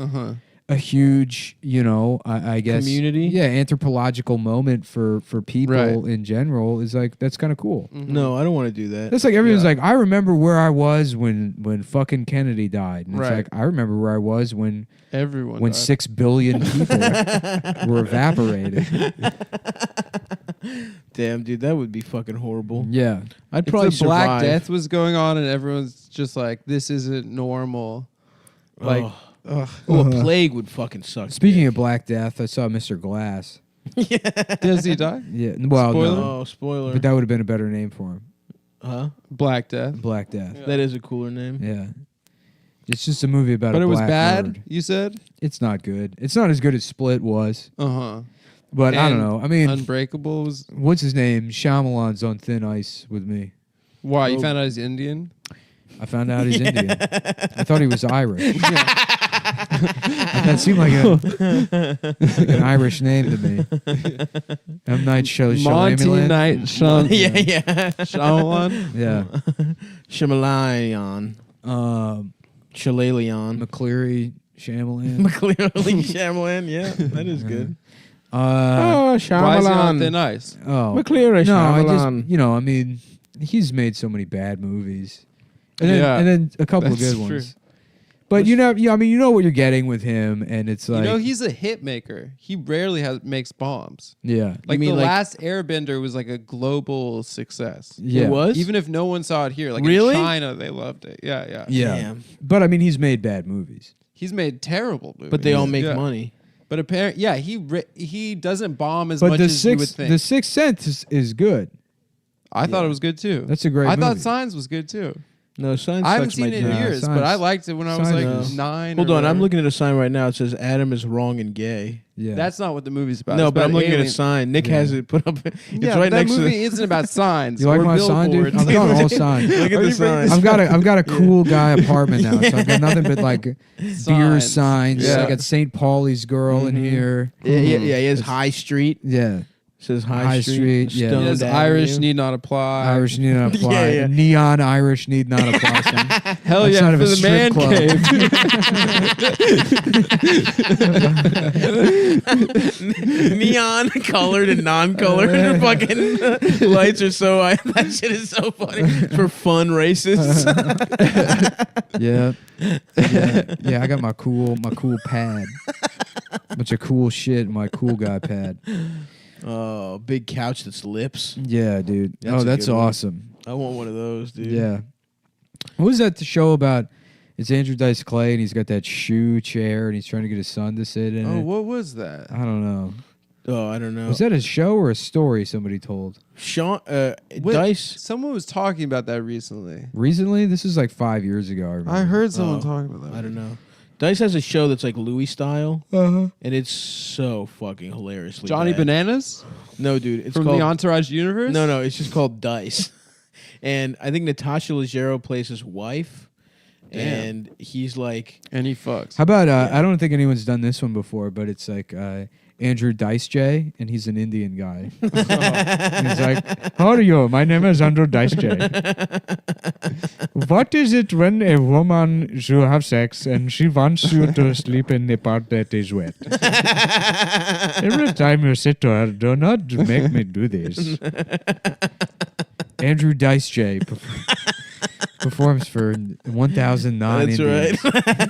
a huge, I guess community. Yeah, anthropological moment for people in general is like that's kind of cool. No, I don't want to do that. That's like everyone's like, I remember where I was when fucking Kennedy died. And it's Right. like I remember where I was when Everyone. when died. 6 billion people were evaporated. Damn, dude, that would be fucking horrible. Yeah. I'd If probably the Black survive. Death was going on and everyone's just like, this isn't normal. Like, Oh, a plague would fucking suck. Speaking of Black Death, I saw Mr. Glass. does he die? Yeah. Well, Spoiler? no. Oh, spoiler. But that would have been a better name for him. Huh? Black Death. Black Death. That is a cooler name. Yeah. It's just a movie about But a it was black bad, nerd. you said? It's not good. It's not as good as Split was. Uh-huh. But I don't And know. I mean, Unbreakable was... what's his name? Shyamalan's on thin ice with me. Why? You found out he's Indian? I found out he's Indian. I thought he was Irish. That seemed like an Irish name to me. M. Night Monty Shyamalan. Night Shyamalan. Yeah. Shyamalan? Yeah. Shyamalan. Shalalion. McCleary Shyamalan. McClearly Shyamalan. Yeah, that is good. Why is he on thin ice? Oh, McCleary no, I Shyamalan. just I mean, he's made so many bad movies, and then, Yeah, and then a couple of that's good true. ones. But you know what you're getting with him, and it's like he's a hit maker. He rarely makes bombs. yeah, Like mean the like- last Airbender was like a global success. yeah, It was? Even if no one saw it here, like Really? in China, they loved it. Yeah. yeah. Damn. But I mean, he's made bad movies. He's made terrible movies, But they all make Yeah. money. But apparently, yeah, he doesn't bomb as But much the as you would think. Sixth Sense is good. I thought it was good too. That's a great I thought movie. Signs was good too. No, Signs I haven't sucks my seen it in dick. years, but I liked it when I was like 9. Hold or on, I'm whatever. looking at a sign right now. It says Adam is wrong and gay. Yeah. That's not what the movie's about. No, It's but I'm about looking at a aliens. sign. Nick has it put up. It's Yeah, right but that next to. movie isn't about signs. You like or my sign, dude? billboards. I've got all signs. Look at the sign. I've got a cool guy apartment now, so I've got nothing but like beer signs. Yeah. I got St. Pauli's girl in here. Yeah. He has High Street. Yeah. It says High Street. Yeah. Stoned Yes, Avenue. Irish need not apply. Irish need not apply. Yeah, yeah. Neon Irish need not apply. Sign. Hell That's yeah, not for even the strip club. Neon colored and non-colored fucking lights are so. That shit is so funny for fun races. Yeah. Yeah. I got my cool pad. Bunch of cool shit in my cool guy pad. Oh, big couch that's lips. Yeah, dude. That's a That's good one. awesome. I want one of those, dude. Yeah. What was that show about? It's Andrew Dice Clay, and he's got that shoe chair, and he's trying to get his son to sit in Oh, it. what was that? I don't know. Oh, I don't know. Was that a show or a story somebody told? Sean Wait, Dice? Someone was talking about that recently. Recently? This is like 5 years ago, I remember. I heard someone talking about that. I don't know. Dice has a show that's like Louis style, Uh-huh. and it's so fucking hilariously Johnny bad. Bananas? No, dude. It's From called the Entourage universe? No, it's just called Dice. And I think Natasha Leggero plays his wife, and he's like, and he fucks. How about, I don't think anyone's done this one before, but it's like Andrew Dice J, and he's an Indian guy. And he's like, how are you? My name is Andrew Dice J. What is it when a woman should have sex and she wants you to sleep in the part that is wet? Every time you say to her, do not make me do this. Andrew Dice J performs for 1,000 non-Indians. that's right.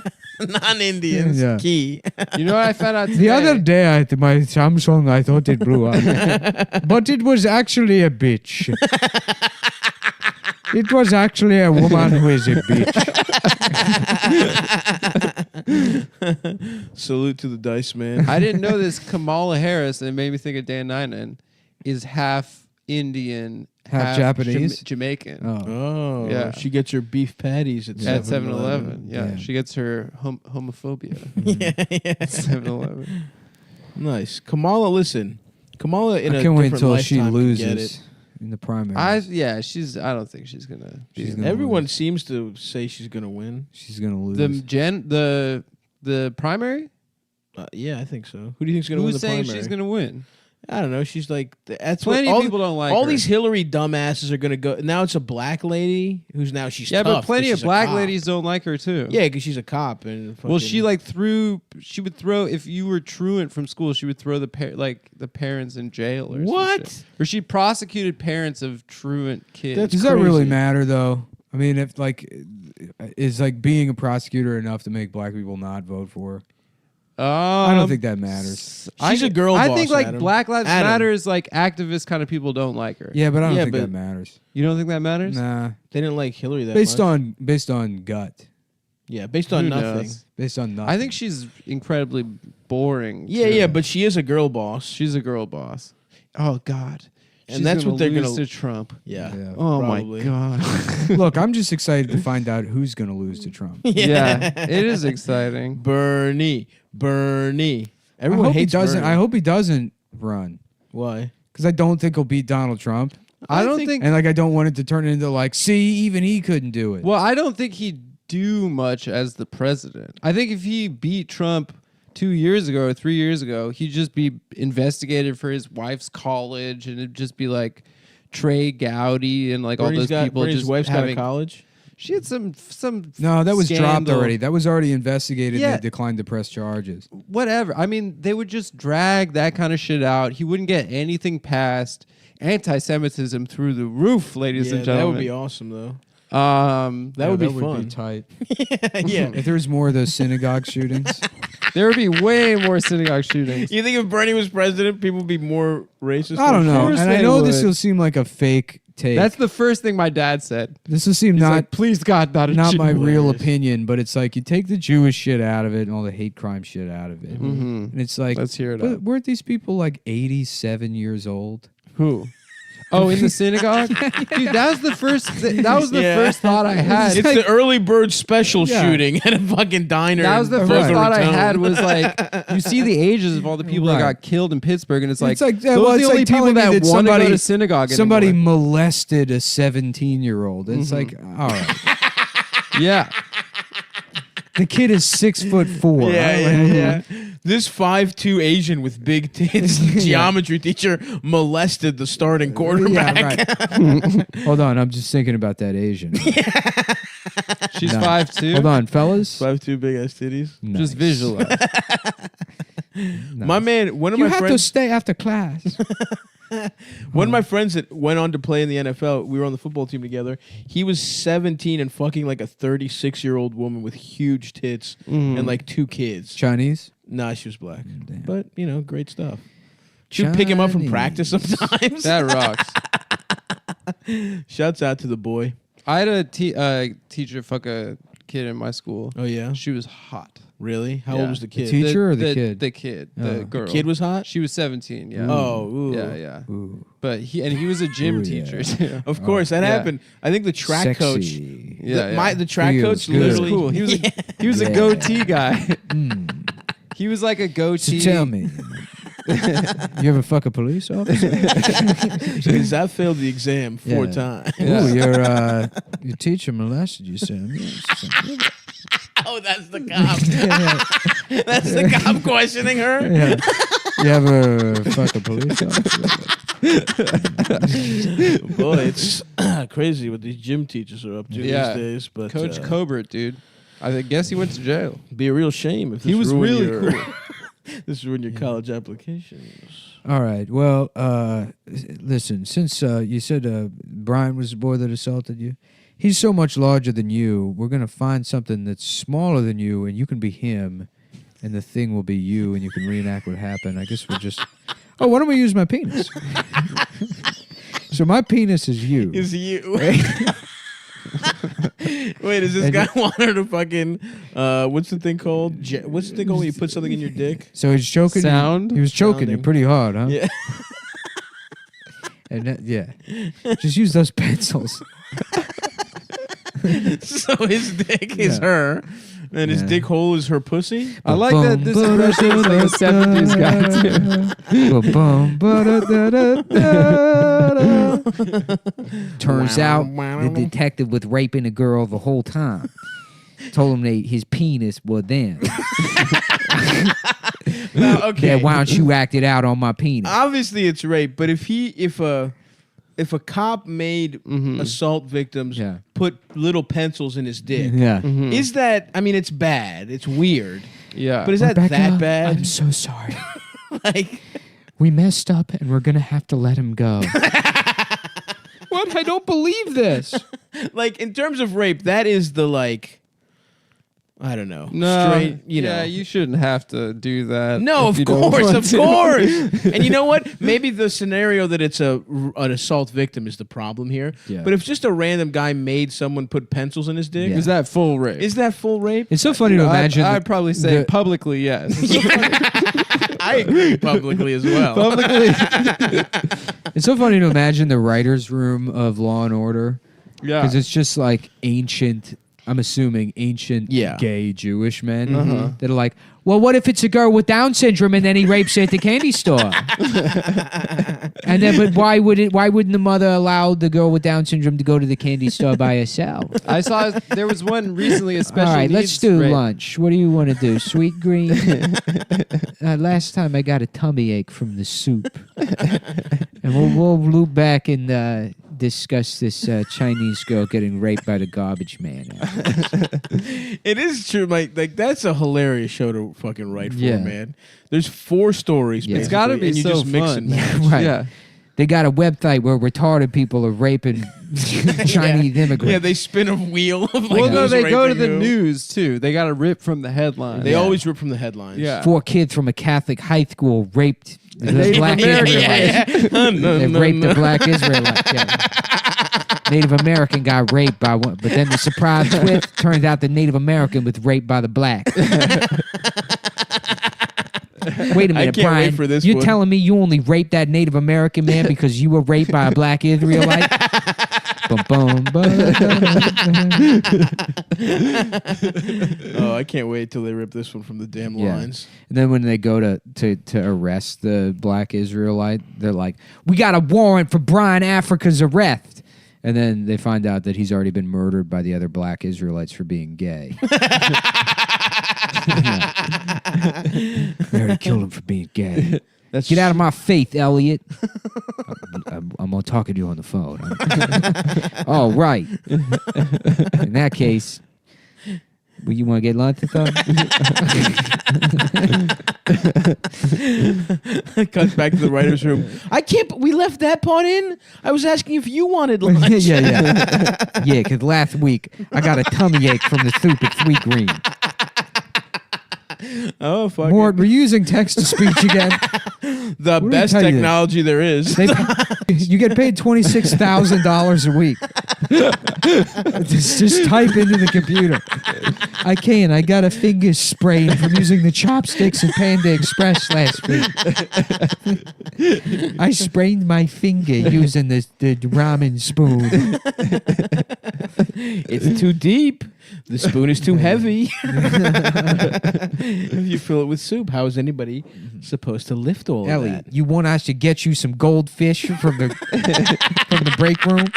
Non-Indians. Yeah. Key. You know what I found out today? The other day, my Samsung, I thought it blew up. But it was actually a bitch. It was actually a woman who is a bitch. Salute to the Dice man. I didn't know this. Kamala Harris, and it made me think of Dan Ninen, is half Indian, Half Japanese? Jamaican. Oh, Yeah. She gets her beef patties at At 7-Eleven. 7-Eleven. Yeah. Yeah. She gets her homophobia. Yeah. At 7-Eleven. Nice. Kamala, listen. Kamala in I a can't wait different until she lifetime could get loses it. in the primary. I don't think she's gonna. She's be gonna Everyone lose. seems to say she's gonna win. She's going to lose. the primary. Yeah, I think so. Who do you think's gonna win the Who's saying primary? she's gonna win? I don't know. She's like that's Plenty what of people don't like all her. these Hillary dumbasses are gonna go. Now it's a black lady who's now she's Yeah, tough but plenty 'cause of she's a black cop. ladies don't like her too. Yeah, because she's a cop and Well, fucking- she like she would throw if you were truant from school, she would throw the parents in jail or some What? shit. Or she prosecuted parents of truant kids. That's Does that really crazy. matter, though? I mean, if like, is like being a prosecutor enough to make black people not vote for her? I don't think that matters. She's a girl I boss, think like Adam. Black Lives Adam. Matter is like activist kind of people don't like her. Yeah, but I don't Yeah, think but- that matters. You don't think that matters? Nah, They didn't like Hillary that based much. on gut, Yeah, based on Who nothing. knows? based on nothing. I think she's incredibly boring. Yeah, too. yeah, but she is a girl boss. she's a girl boss. Oh God. And She's that's what they're lose gonna- to Trump. Yeah. Yeah. Oh Probably. my God. Look, I'm just excited to find out who's going to lose to Trump. Yeah, it is exciting. Bernie. Everyone I hope hates he doesn't. Bernie. I hope he doesn't run Why? because I don't think he'll beat Donald Trump, I don't think. and like I don't want it to turn into like, see, even he couldn't do it. Well, I don't think he'd do much as the president. I think if he beat Trump 2 years ago or 3 years ago, he'd just be investigated for his wife's college, and it'd just be like Trey Gowdy and like all those people Bernie's just wife's got a having. college. She had some. No, that was dropped scandal. already. That was already investigated. Yeah. And they declined to press charges. Whatever. I mean, they would just drag that kind of shit out. He wouldn't get anything past. Anti-Semitism through the roof, ladies Yeah, and that gentlemen. would be awesome though. That That would be That would fun. be tight. Yeah. If there was more of those synagogue shootings, There would be way more synagogue shootings. You think if Bernie was president, people would be more racist? I don't towards know. Trump? And I know this will seem like a fake take. That's the first thing my dad said. This will seem He's not like, please God, not a not Jew." my real opinion, but it's like you take the Jewish shit out of it and all the hate crime shit out of it, Mhm. and it's like, Let's hear it but out. weren't these people like 87 years old? Who? Oh, in the synagogue, dude. That was the first. That was the first thought I had. It's the early bird special shooting at a fucking diner. That was the in first Boca thought I Raton. had was like, you see the ages of all the people that got killed in Pittsburgh, and it's like, yeah, those are the only people that want to go to synagogue somebody anymore. molested a 17-year-old. It's like, all right. Yeah. The kid is 6'4". Yeah. This 5'2" Asian with big tits geometry teacher molested the starting quarterback. Yeah, right. Hold on, I'm just thinking about that Asian. She's 5'2". Hold on, fellas. 5'2" big ass titties. Nice. Just visualize. My man, one of You my have to friends. stay after class. One of my friends that went on to play in the NFL, we were on the football team together. He was 17 and fucking like a 36-year-old woman with huge tits and like 2 kids. Chinese? Nah, she was black. But, great stuff. She would pick him up from practice sometimes. That rocks. Shouts out to the boy. I had a teacher fuck a kid in my school. Oh, yeah? She was hot. Really? How old was the kid? teacher or the kid? The kid. The girl. The kid was hot? She was 17, yeah. Oh, ooh. Yeah. Ooh. But he was a gym teacher too. Of course, that happened. I think the track Sexy. coach, the track Feels coach good. literally Cool. He was he was a goatee guy. He was like a So goatee. tell me, you ever fuck a police officer? because I failed the exam 4 Yeah. times. Ooh, your teacher molested you, Sam. Oh, that's the cop. That's the cop questioning her. Yeah. You ever fuck a police officer? Boy, it's crazy what these gym teachers are up to these days. But Coach Cobert, dude. I guess he went to jail. Be a real shame if He this was ruined really your, cool. This ruined your college applications. All right. Well, listen, since you said Brian was the boy that assaulted you, he's so much larger than you. We're going to find something that's smaller than you, and you can be him, and the thing will be you, and you can reenact what happened. I guess we'll just... Oh, why don't we use my penis? So my penis is you. Is you? Wait, does this guy want her to fucking... what's the thing called? What's the thing called when you put something in your dick? So he's choking Sound? you. He was choking you Sounding. pretty hard, huh? Yeah. And just use those pencils. So his dick is her, and his dick hole is her pussy. I like that this impression is like a 70s guy too. Turns out the detective was raping a girl the whole time. Told him his penis was them. Now, okay. Yeah, why don't you act it out on my penis? Obviously, it's rape. But if a cop made assault victims put little pencils in his dick, is that? I mean, it's bad. It's weird. Yeah. But is that Rebecca, bad? I'm so sorry. Like, We messed up and we're going to have to let him go. What? I don't believe this. like in terms of rape, that is the I don't know. No, straight, you know. Yeah, you shouldn't have to do that. No, if of you don't course, want of to. course. And you know what? Maybe the scenario that it's an assault victim is the problem here. Yeah. But if just a random guy made someone put pencils in his dick, Is that full rape? is that full rape? It's so funny to imagine. I'd probably say publicly yes. I agree publicly as well. Publicly, It's so funny to imagine the writer's room of Law and Order. yeah. Because it's just like ancient, I'm assuming ancient Yeah. gay Jewish men that are like, well, what if it's a girl with Down syndrome and then he rapes her at the candy store? And then, but why wouldn't the mother allow the girl with Down syndrome to go to the candy store by herself? I saw there was one recently, a special All right, let's needs do rape. lunch. What do you want to do? Sweet green? Last time I got a tummy ache from the soup. And we'll loop back and discuss this Chinese girl getting raped by the garbage man. It is true, Mike. Like that's a hilarious show to fucking write for, Yeah. man. There's 4 stories. Yeah. It's basically, gotta be and you so just mix fun. and match. Right. Yeah. They got a website where retarded people are raping Chinese immigrants. Yeah, they spin a wheel of Well, no, who's they go to raping the who. news too. They got to rip from the headline. They always rip from the headlines. Yeah. 4 kids from a Catholic high school raped the Native black American. Israelites. They raped the black Israelites. Yeah. Native American got raped by one, but then the surprise twist turns out the Native American was raped by the black. Wait a I minute, can't Brian. wait for this You're one. telling me you only raped that Native American man because you were raped by a black Israelite? Bum, bum, bum. Oh, I can't wait till they rip this one from the damn lines. And then when they go to arrest the black Israelite, they're like, "We got a warrant for Brian Africa's arrest." And then they find out that he's already been murdered by the other black Israelites for being gay. They already killed him for being gay. Get out of my faith, Elliot. I'm talking to you on the phone. Oh, right. In that case, well, you want to get lunch or something? Cuts back to the writer's room. I can't. We left that part in. I was asking if you wanted lunch. Yeah, because last week I got a tummy ache from the soup at Sweet Green. Oh, fuck. Mort, we're using text to speech again. The best technology there is. You get paid $26,000 a week. just type into the computer. I can't. I got a finger sprain from using the chopsticks at Panda Express last week. I sprained my finger using the ramen spoon. It's too deep. The spoon is too heavy. If you fill it with soup, how is anybody supposed to lift all Ellie, of that? you want us to get you some goldfish from the from the break room?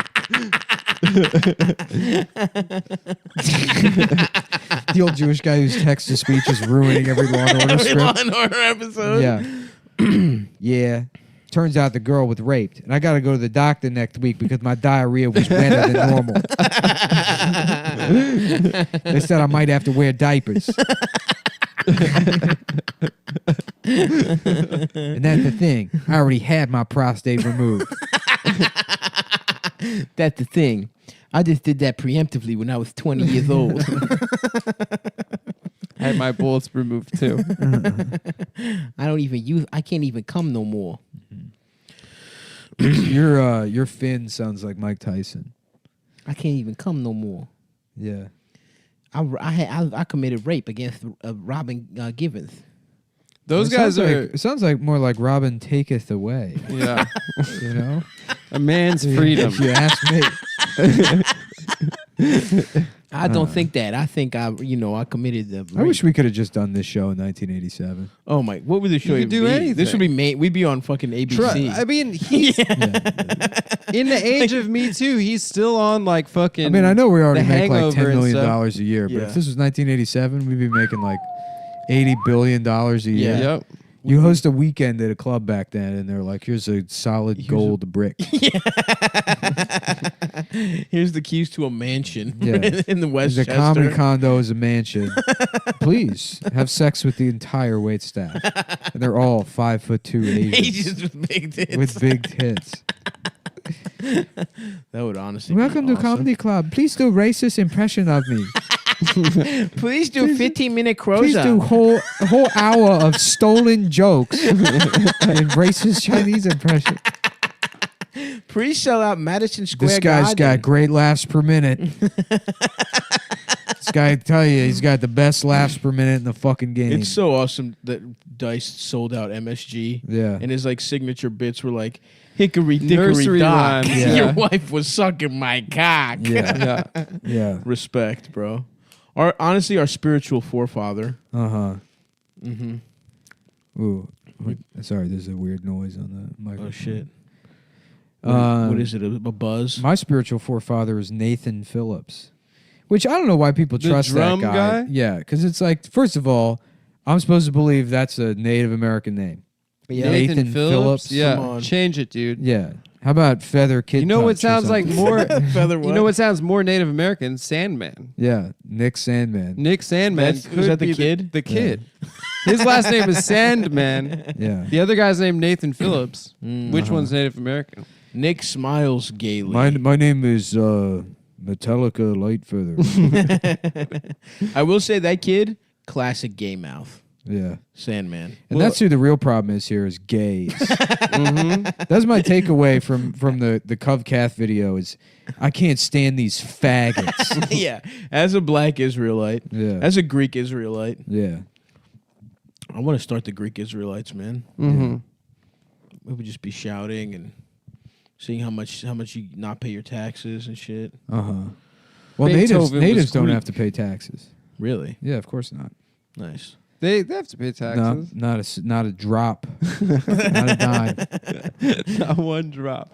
The old Jewish guy whose text to speech is ruining every Law and Order script. Law and Order episode. Yeah. Yeah. Turns out the girl was raped, and I got to go to the doctor next week because my diarrhea was wetter than normal. They said I might have to wear diapers. And that's the thing. I already had my prostate removed. That's the thing. I just did that preemptively when I was 20 years old. I had my bullets removed too. I can't even come no more. Your fin sounds like Mike Tyson. I can't even come no more. Yeah. I committed rape against Robin Givens. Those guys are. It sounds like more like Robin taketh away. Yeah. You know? A man's freedom. If you ask me. I don't think that. I think I committed the. I wish we could have just done this show in 1987. Oh my! What would the show could even do be? anything. This would be we'd be on fucking ABC. I mean, he's in the age of Me Too. He's still on like fucking. I mean, I know we already The make like Hangover $10 and million stuff. a year, but Yeah. if this was 1987, we'd be making like $80 billion a year. Yep. You host a weekend at a club back then, and they're like, "Here's a solid gold brick." Here's the keys to a mansion Yeah. in the There's Westchester. a comedy condo is a mansion. Please have sex with the entire wait staff, and they're all 5'2" Asians Asians with big tits. with big tits. That would honestly. Welcome be to Comedy Club. Please do racist impression of me. Please do 15-minute Please do a whole hour of stolen jokes and racist Chinese impression. Please sell out Madison Square This guy's got Garden. great laughs per minute. This guy, I tell you, he's got the best laughs per minute in the fucking game. It's so awesome that Dice sold out MSG. Yeah. And his like signature bits were like hickory dickory Nursery dock. rhymes, yeah. Your wife was sucking my cock. Yeah. Yeah. Yeah. Respect, bro. Honestly, our spiritual forefather. Uh-huh. Mm-hmm. Ooh. Wait, sorry, there's a weird noise on the microphone. Oh shit. What is it? A buzz? My spiritual forefather is Nathan Phillips, which I don't know why people The trust drum that guy. guy? Yeah, because it's like, first of all, I'm supposed to believe that's a Native American name. Yeah. Nathan Phillips. Come Yeah. on. Change it, dude. Yeah. How about Feather Kid? You know what Punch or sounds like something? more? Feather You know what sounds more Native American? Sandman. Yeah, Nick Sandman. Nick Sandman. Was could that the be kid? The kid. His last name is Sandman. Yeah. The other guy's named Nathan Phillips. Which Uh-huh. one's Native American? Nick smiles gaily. My name is Metallica Lightfeather. I will say that kid, classic gay mouth. Yeah. Sandman. And that's who the real problem is here is gays. That's my takeaway from the Cov Cath video is I can't stand these faggots. Yeah. As a black Israelite. Yeah. As a Greek Israelite. Yeah. I want to start the Greek Israelites, man. Mm-hmm. We would just be shouting and seeing how much you not pay your taxes and shit. Well, Beethoven natives was don't Greek. have to pay taxes. Really? Yeah, of course not. Nice. They have to pay No, taxes. not a drop, not a dime. Not one drop.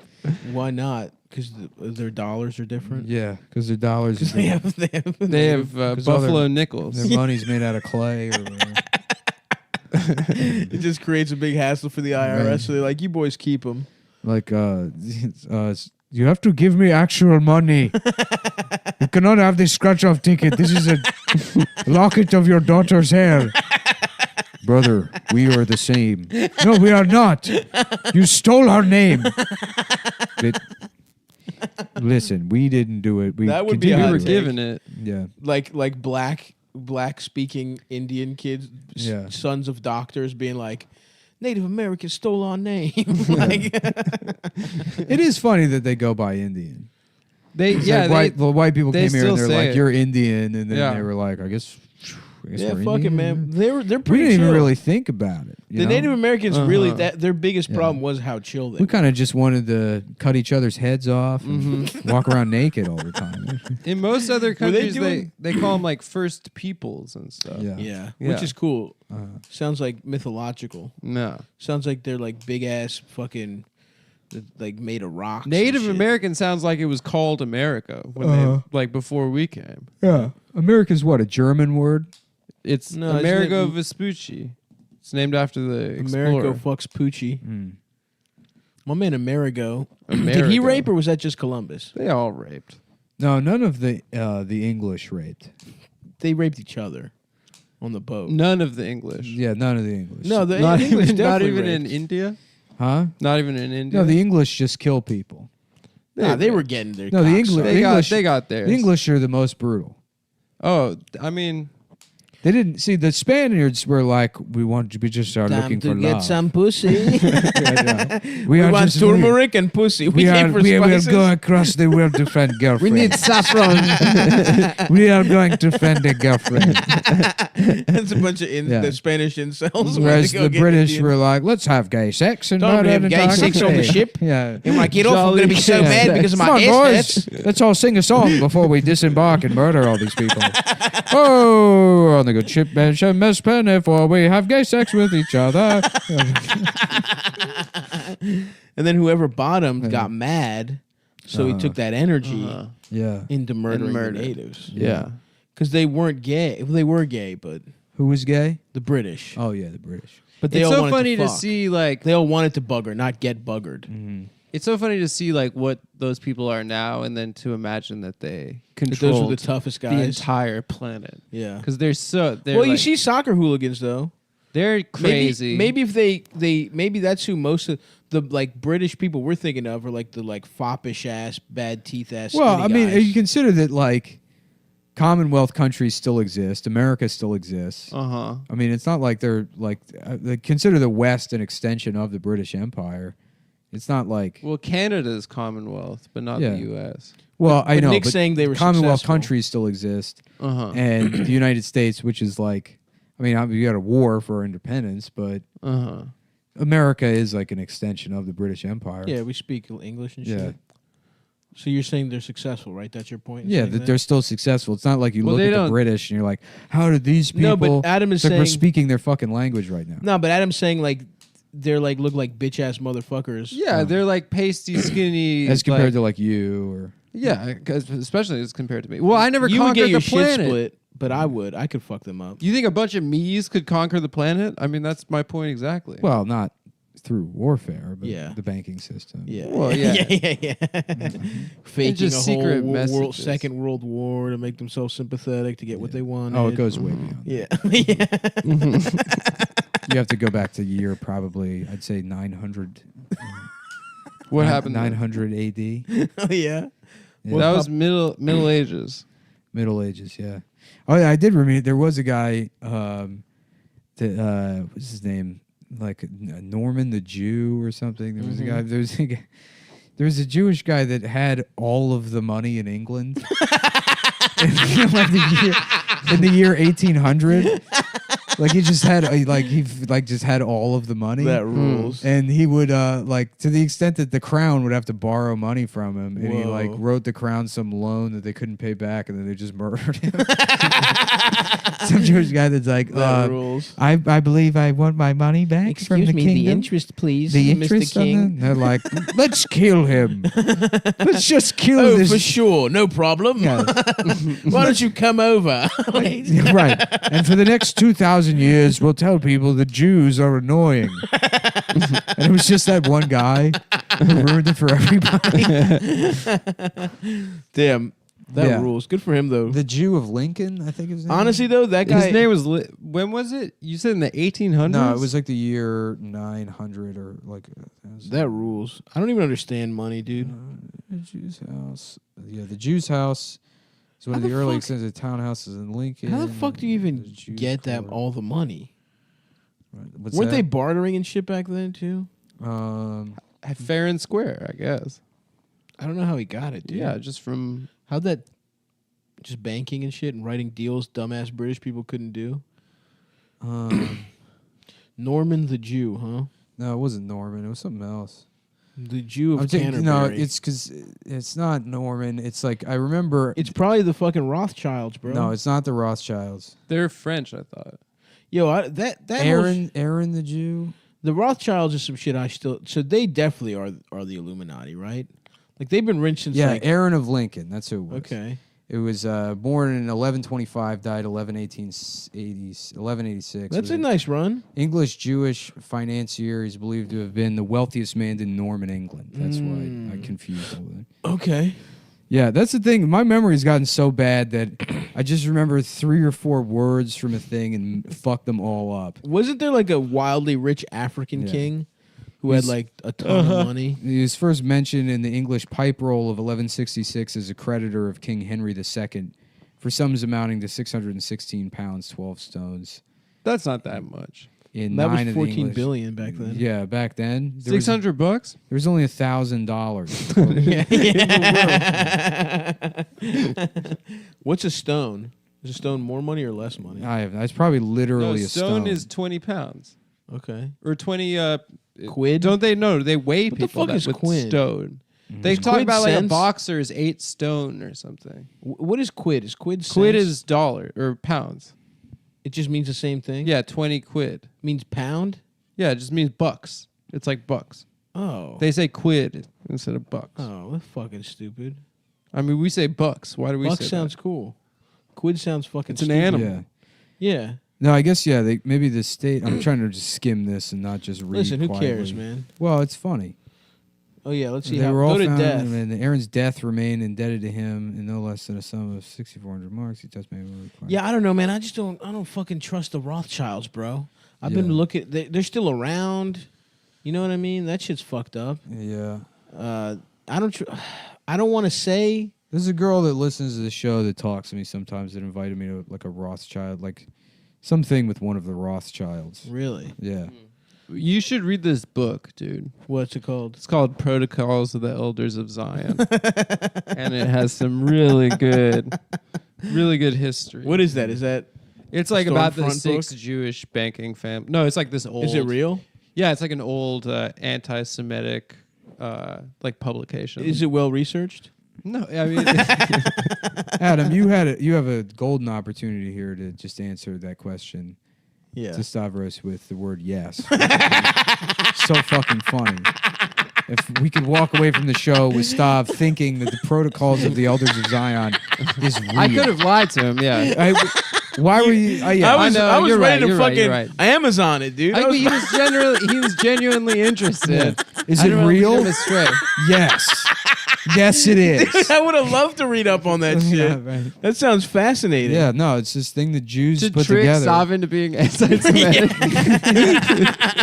Why not? Because their dollars are different. Yeah, because their dollars. They have They have 'cause all buffalo their- nickels. Their money's made out of clay or whatever. It just creates a big hassle for the IRS. Right. So they're like, you boys keep them. Like, you have to give me actual money. You cannot have this scratch-off ticket. This is a locket of your daughter's hair. Brother, we are the same. No, we are not. You stole our name. Listen, we didn't do it. We That would be continue a We hot were take. given it. Yeah. Like black speaking Indian kids, Yeah. sons of doctors, being like, Native Americans stole our name. Like, It is funny that they go by Indian. They It's yeah. like the white people they came here still and they're say like, it. "You're Indian," and then Yeah. they were like, "I guess yeah, we're fuck it, Indian." man. They're We pretty didn't even chill. really think about it. you The know? Native Americans really Uh-huh. their biggest Yeah. problem was how chill they We were. kind of just wanted to cut each other's heads off and Mm-hmm. walk around naked all the time. In most other Were they countries, doing- they call them like first peoples and stuff. Yeah. Yeah, Yeah. which is cool. Uh, Sounds like mythological. No. Sounds like they're like big ass fucking like made of rocks. and Native shit. American sounds like it was called America when they like before we came. yeah. America's what, a German word? It's No, isn't Amerigo it- Vespucci. It's named after the Amerigo explorer. fucks Poochie. Mm. My man Amerigo. Did he Amerigo. rape or was that just Columbus? They all raped. No, none of the English raped. They raped each other on the boat. None of the English. Yeah, none of the English. No, the Not English even, not definitely even in raped. India. Huh? Not even in India. No, the English just kill people. Nah, they were getting their No, the cocks English. sucked. They got theirs. The English are the most brutal. Oh, I mean, They didn't see the Spaniards were like, we want to be just are Time looking to for get love. some pussy. We are want just turmeric and pussy. We came for we will spices. go across the world to find girlfriend. We need saffron. We are going to find a girlfriend. It's a bunch of Yeah. the Spanish incels. Whereas went to go the get British Indian. were like, let's have gay sex and Don't murder have and gay sex on the intoxication. ship. Yeah. And when I get off, I'm going to be so Yeah. mad because of Come my on, ass. boys. Let's all sing a song before we disembark and murder all these people. Oh, on the good ship, Miss Penny, for we have gay sex with each other. And then whoever bottomed got mad, so he took that energy Yeah. into murdering murder. the natives. yeah. Because they weren't gay. Well, they were gay, but Who was gay? the British. Oh, yeah, the British. But they It's all so wanted funny to fuck. see like They all wanted to bugger, not get buggered. it's so funny to see like what those people are now, and then to imagine that they That control those were the toughest the guys. entire planet. Yeah. Because they're Well, you like- see soccer hooligans though. they're crazy. Maybe if they maybe that's who most of the like British people we're thinking of are like the like foppish ass, bad teeth ass. Well, I skinny mean, guys. you consider that, like, Commonwealth countries still exist. America still exists. Uh-huh. I mean, it's not like they're, like, they consider the West an extension of the British Empire. It's not like... Well, Canada's Commonwealth, but not Yeah. the U.S. Well, I but know, Nick's but saying they were Commonwealth successful. countries still exist, Uh-huh. and the United States, which is like, I mean, we got a war for our independence, but Uh-huh. America is like an extension of the British Empire. Yeah, we speak English and Yeah. shit. So you're saying they're successful, right? That's your point. in Yeah, saying that they're still successful. It's not like you Well, look they at the don't- British and you're like, how did these people? No, but Adam is it's like we're saying- speaking their fucking language right now. No, but Adam's saying like they're like look like bitch ass motherfuckers. Yeah, they're like pasty, skinny. As compared like, to like you or yeah, 'cause especially as compared to me. Well, I never you would conquered get your the planet. shit split, but I would. I could fuck them up. You think a bunch of me's could conquer the planet? I mean, that's my point exactly. well, not through warfare, but Yeah. the banking system. Yeah. Well, yeah. yeah. Faking just a secret whole messages. Second World War to make themselves sympathetic to get what they want. Oh, it goes way beyond. Yeah. yeah. You have to go back to year probably I'd say 900. What happened then? 900 AD, Oh yeah. Yeah. That was Middle Ages. Middle Ages. Yeah. Oh, yeah, I did remember there was a guy. That what's his name? Like Norman the Jew or something. There was a guy. There was a Jewish guy that had all of the money in England. in the year 1800. Like he just had just had all of the money. That rules. And he would like to the extent that the crown would have to borrow money from him, and he like wrote the crown some loan that they couldn't pay back, and then they just murdered him. Some Jewish guy that's like, rules. I believe I want my money back from the kingdom. the interest, please, The Mr. interest on King. it? They're like, let's kill him. Let's just kill Oh, this. for sure, no problem. Yeah. Why don't you come over? Right. And for the next 2,000 years, we'll tell people the Jews are annoying. And it was just that one guy who ruined it for everybody. Damn, that Yeah. rules. Good for him though. The Jew of Lincoln, I think his name. Honestly though, that guy. His name was when was it? You said in the 1800s? No, it was like the year 900 or like that rules. I don't even understand money, dude. The Jew's house. Yeah, the Jew's house is one How of the the early fuck- extensive townhouses in Lincoln. How the fuck do you even Jews get that Court. all the money? Right. What's Weren't that? they bartering and shit back then too? Fair and square, I guess. I don't know how he got it, dude. Yeah, just from How'd that just banking and shit and writing deals dumbass British people couldn't do? Norman the Jew, huh? No, it wasn't Norman. It was something else. The Jew of Canterbury. No, it's because it's not Norman. It's like I remember. It's probably the fucking Rothschilds, bro. No, it's not the Rothschilds. they're French, I thought. Yo, that Aaron the Jew. the Rothschilds is some shit I still. So they definitely are the Illuminati, right? Like they've been rich since. Yeah, like, Aaron of Lincoln. That's who it was. Okay. It was born in 1125, died 1186. That's a nice run. English Jewish financier. He's believed to have been the wealthiest man in Norman England. That's why I confused all that. Okay. Yeah, that's the thing. My memory's gotten so bad that I just remember 3 or 4 words from a thing and fuck them all up. Wasn't there like a wildly rich African king who had like a ton of money? He was first mentioned in the English Pipe Roll of 1166 as a creditor of King Henry II for sums amounting to 616 pounds, 12 stones. That's not that much. In That 9 was of the 14 English- billion back then. Yeah, back then. There was- $600 bucks? There was only $1,000. What's a stone? Is a stone more money or less money? I have. That's probably literally No, a stone stone. is 20 pounds. Okay. Or 20 quid? Don't they know? They weigh What the people fuck is with quid? stone. Mm-hmm. They Is talk quid about like a cents? boxer is 8 stone or something. What is quid? Is quid cents? Quid is dollar or pounds. It just means the same thing? Yeah, 20 quid. Means pound? Yeah, it just means bucks. It's like bucks. Oh. They say quid instead of bucks. Oh, that's fucking stupid. I mean, we say bucks. Why do we Buck say sounds cool. Quid sounds fucking It's an stupid. animal. Yeah. No, I guess, yeah, maybe the state. I'm trying to just skim this and not just read. Listen, who quietly. cares, man? Well, it's funny. Oh, yeah, let's see They how. were all Go to found, death. and Aaron's death remained indebted to him in no less than a sum of 6,400 marks. He just made Yeah, I don't know, man. I don't fucking trust the Rothschilds, bro. I've been Yeah. looking. They're still around. You know what I mean? That shit's fucked up. Yeah. I don't want to say. There's a girl that listens to the show that talks to me sometimes that invited me to like a Rothschild, like something with one of the Rothschilds. Really? Yeah. You should read this book, dude. What's it called? It's called Protocols of the Elders of Zion. And it has some really good history. What is that? Is that? It's like about the Stormfront 6 book? Jewish banking family. No, it's like this old. Is it real? Yeah, it's like an old anti-Semitic like publication. Is it well researched? No, I mean, Adam, you have a golden opportunity here to just answer that question. Yeah. To Stavros with the word yes. So fucking funny. If we could walk away from the show with Stav thinking that the Protocols of the Elders of Zion is real. I could have lied to him. Yeah. Why were you? Yeah, I was you're ready right, to you're right, fucking you're right. Amazon it, dude. He was genuinely interested. Yeah. Is I it don't wanna lead real? him astray. Yes. Yes, it is. Dude, I would have loved to read up on that shit. Yeah, right. That sounds fascinating. Yeah, no, it's this thing that Jews To put trick together. Sav into being anti-Semitic.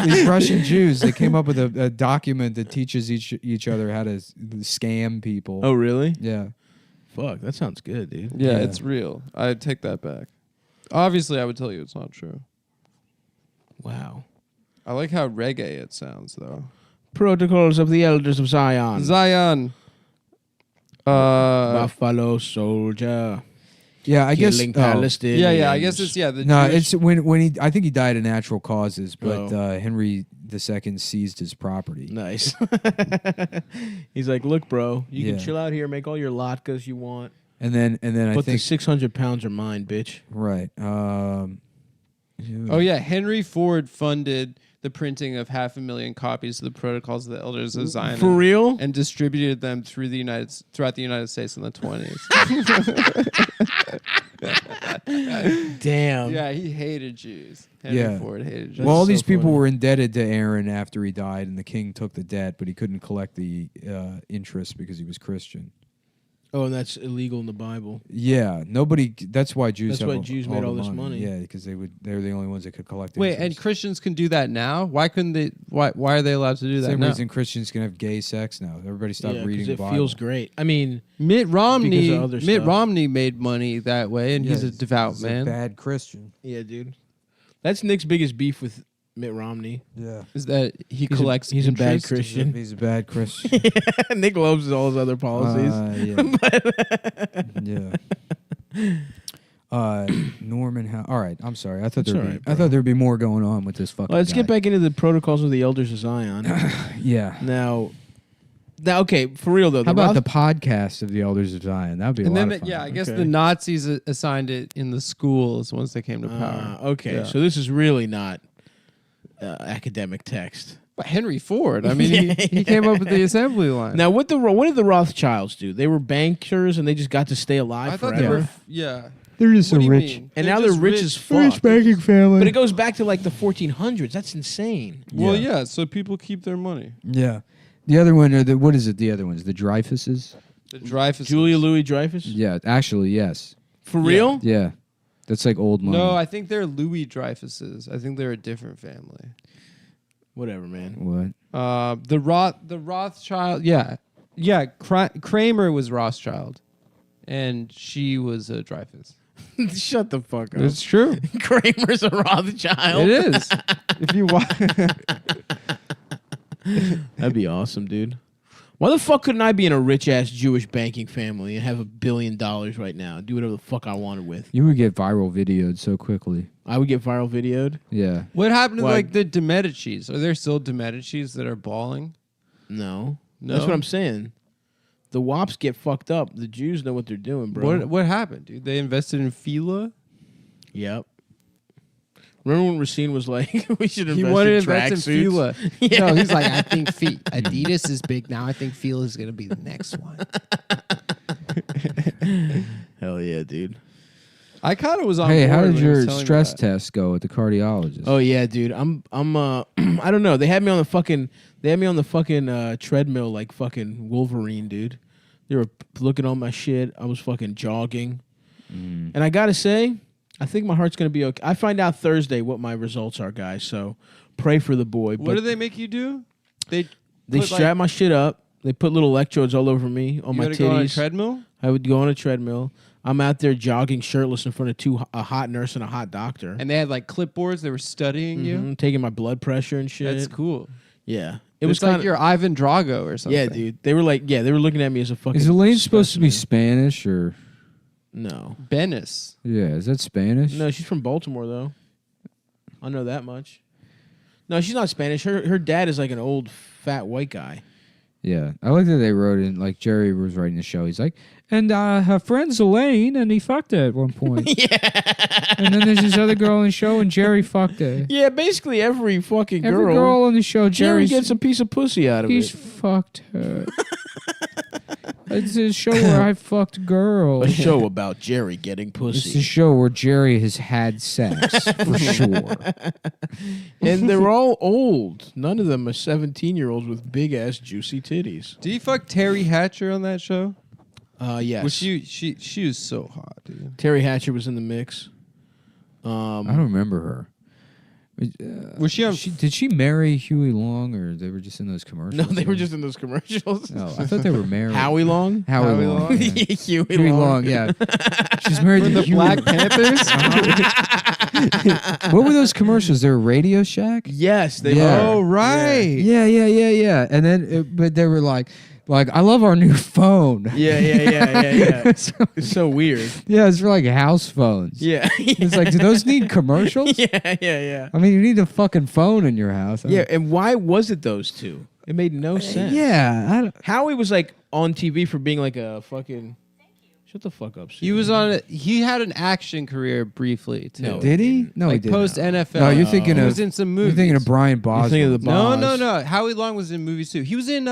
These Russian Jews, they came up with a document that teaches each other how to scam people. Oh, really? Yeah. Fuck, that sounds good, dude. Yeah, it's real. I take that back. Obviously, I would tell you it's not true. Wow. I like how reggae it sounds, though. Protocols of the Elders of Zion. Zion. Buffalo Soldier. Yeah, I guess. Killing Oh, Palestinians. Yeah, I guess it's the no, Jewish- it's when he. I think he died of natural causes, but Henry II seized his property. Nice. He's like, look, bro, you Yeah. can chill out here, make all your latkes you want. And then I But the think 600 pounds are mine, bitch. right. Oh yeah, Henry Ford funded the printing of 500,000 copies of the Protocols of the Elders of Zion. For real? And distributed them throughout the United States in the 20s. Damn. Yeah, he hated Jews. Henry Ford hated Jews. Well, all these people were indebted to Aaron after he died, and the king took the debt, but he couldn't collect the interest because he was Christian. Oh, and that's illegal in the Bible. Yeah, nobody. That's why Jews. That's why have Jews all made the all this money. Yeah, because they were the only ones that could collect. The Wait, interest. and Christians can do that now? Why couldn't they? Why are they allowed to do that Same now? reason Christians can have gay sex now. Everybody stop reading the it Bible. feels great. I mean, Mitt Romney. because of other Mitt stuff. Romney made money that way, and he's a devout he's man. A bad Christian. Yeah, dude. That's Nick's biggest beef with Mitt Romney. Yeah. Is that he collects? He's a bad interest? Christian. He's a bad Christian. Nick loves all his other policies. Norman. All right. I'm sorry. I thought It's there'd all be. right, I thought there'd be more going on with this fucking. Let's guy. get back into the Protocols of the Elders of Zion. Yeah. Now, okay, for real though. How about the podcast of the Elders of Zion? That'd be a And lot then, of fun. I guess Okay. the Nazis assigned it in the schools once they came to power. Okay, Yeah. so this is really not academic text. But Henry Ford, I mean, he came up with the assembly line. Now, what did the Rothschilds do? They were bankers and they just got to stay alive I thought forever. they were, yeah. They're just What so do you rich. mean? And now they're just rich as fuck. banking family. But it goes back to like the 1400s. That's insane. Well, yeah, so people keep their money. Yeah. The other one, what is it? The other ones, the Dreyfuses. The Dreyfus. Julia Louis Dreyfus? Yeah, actually, yes. For real? Yeah, that's like old money. No, I think they're Louis Dreyfuses. I think they're a different family. Whatever, man. What? The Rothschild. Yeah. Kramer was Rothschild, and she was a Dreyfus. Shut the fuck up. It's true. Kramer's a Rothschild. It is. If you watch. That'd be awesome, dude. Why the fuck couldn't I be in a rich ass Jewish banking family and have $1 billion right now? Do whatever the fuck I wanted with. You would get viral videoed so quickly. I would get viral videoed. Yeah. What happened to Why? like the de Medicis? Are there still de Medicis that are balling? No. No? That's what I'm saying. The wops get fucked up. The Jews know what they're doing, bro. What happened, dude? They invested in Fila. Yep. Remember when Racine was like, we should invest He wanted in to invest in tracksuits? Fila. Yeah. No, he's like, I think Adidas is big now. I think Fila is going to be the next one. Hell yeah, dude. I kind of was on. Hey, board how did when he was your telling me stress that. test go at the cardiologist? Oh yeah, dude. I'm I don't know. They had me on the fucking treadmill like fucking Wolverine, dude. They were looking on my shit. I was fucking jogging. And I gotta say, I think my heart's gonna be okay. I find out Thursday what my results are, guys. So pray for the boy. What But do they make you do? They they put, strap like, my shit up. They put little electrodes all over me on you my gotta go on a titties. treadmill. I would go on a treadmill. I'm out there jogging shirtless in front of a hot nurse and a hot doctor. And they had like clipboards. They were studying you. Mhm, taking my blood pressure and shit. That's cool. Yeah. It It was was like kinda, you're Ivan Drago or something. yeah, dude. They were like, they were looking at me as a fucking. Is Elaine supposed to be specimen. Spanish or? No. Bennis. Yeah, is that Spanish? No, she's from Baltimore though. I know that much. No, she's not Spanish. Her dad is like an old fat white guy. Yeah, I like that they wrote in, like Jerry was writing the show. He's like, and her friend's Elaine, and he fucked her at one point. Yeah. And then there's this other girl in the show, and Jerry fucked her. Yeah, basically every fucking Every girl. girl on the show, Jerry Jerry's gets a piece of pussy out of he's it. fucked her. It's a show where I fucked girls. A show about Jerry getting It's a pussy. show where Jerry has had sex for sure. And they're all old. None of them are 17-year-olds with big ass juicy titties. Did you fuck Terry Hatcher on that show? Yes. Was she was so hot, dude. Terry Hatcher was in the mix. I don't remember her. Was she on? Did she marry Huey Long, or they were just in those commercials? No, they were just in those commercials. Oh, I thought they were married. Howie Long? Howie Long. Yeah. Huey Long, yeah. She's married From to the Huey. Black Panthers? What were those commercials? They were Radio Shack? Yes, they Yeah. were. Oh, right. Yeah. And then, but they were like, Like, I love our new phone. Yeah. It's so weird. Yeah, it's for like house phones. Yeah. It's like, do those need commercials? Yeah. I mean, you need a fucking phone in your house. Yeah, and why was it those two? It made no sense. Yeah. Howie was like on TV for being like a fucking. Shut the fuck up. He was on. He had an action career briefly too. No, Did he? No, he like didn't. post NFL. No, you're thinking He of. was in some You're movies. thinking of Brian Boswell. thinking of the No. Howie Long was in movies too. He was in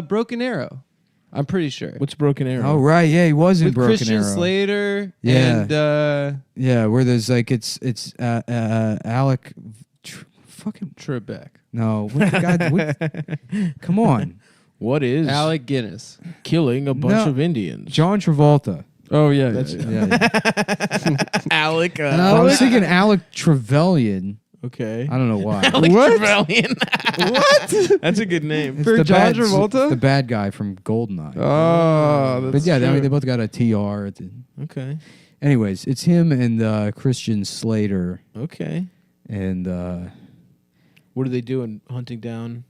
Broken Arrow. I'm pretty sure. What's Broken Arrow? Oh right, yeah, he was in With Broken Christian Arrow. Slater. Yeah. And Yeah, where there's like it's Alec, fucking Trebek. no, what the guy? Come on, What is Alec Guinness. killing a bunch No. of Indians? John Travolta. Oh yeah. That's Yeah. Alec. I was thinking Alec Trevelyan. Okay. I don't know why. Alec What? Trevelyan. What? That's a good name. It's For the John bad, Travolta? the bad guy from Goldeneye. Oh, but that's yeah, I true. mean, they both got a TR. At the, Okay. anyways, it's him and Christian Slater, Okay. and What are they doing? Hunting down?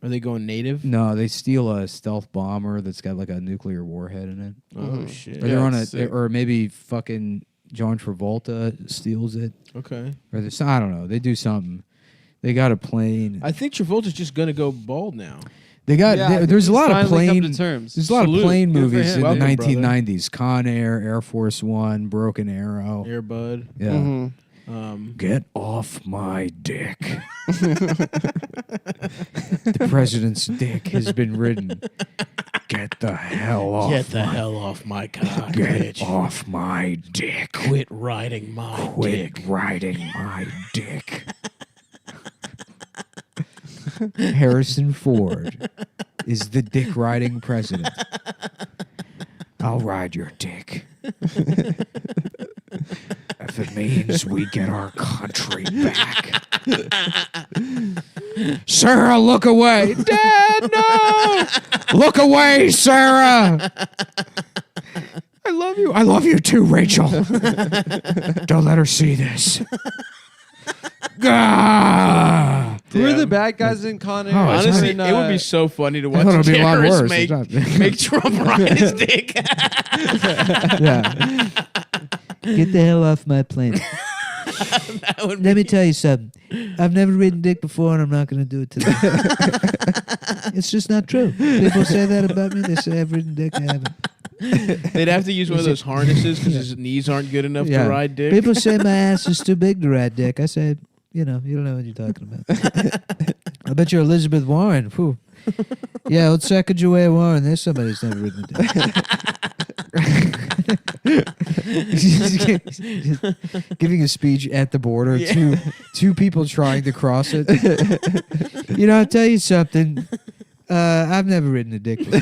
Are they going native? no, they steal a stealth bomber that's got like a nuclear warhead in it. Oh shit. Or they're on it's sick. or maybe fucking John Travolta steals it. Okay. Or there's, I don't know. They do something. They got a plane. I think Travolta's just gonna go bald now. They got Yeah, I think there's a he's lot of finally come plane. to terms. There's a lot Salute. of plane Good for movies him. in Welcome, the brother. 1990s. Con Air, Air Force One, Broken Arrow. Airbud. Yeah. Mhm. Get off my dick. The president's dick has been ridden. Get the hell off. Get the hell off my cock, Get bitch. off my dick. Quit riding my Quit dick. riding my dick. Harrison Ford is the dick riding president. I'll ride your dick. If it means we get our country back. Sarah, look away. Dad, no! Look away, Sarah! I love you. I love you too, Rachel. Don't let her see this. Ah! Who are the bad guys in Con Air? Oh, it's Honestly, not- it would be so funny to I watch thought it'd be a lot terrorists worse. make, It's not- make Trump ride his dick. Yeah. Get the hell off my plane. Let me tell you something. I've never ridden dick before, and I'm not going to do it today. It's just not true. People say that about me. They say I've ridden dick. I haven't. They'd have to use one of those harnesses because his knees aren't good enough to ride dick. People say my ass is too big to ride dick. I say, you know, you don't know what you're talking about. I bet you're Elizabeth Warren. Whew. Yeah, old Sacagawea Warren. There's somebody who's never ridden dick. Giving a speech at the border. Two people trying to cross it. You know, I'll tell you something. I've never ridden a dick before.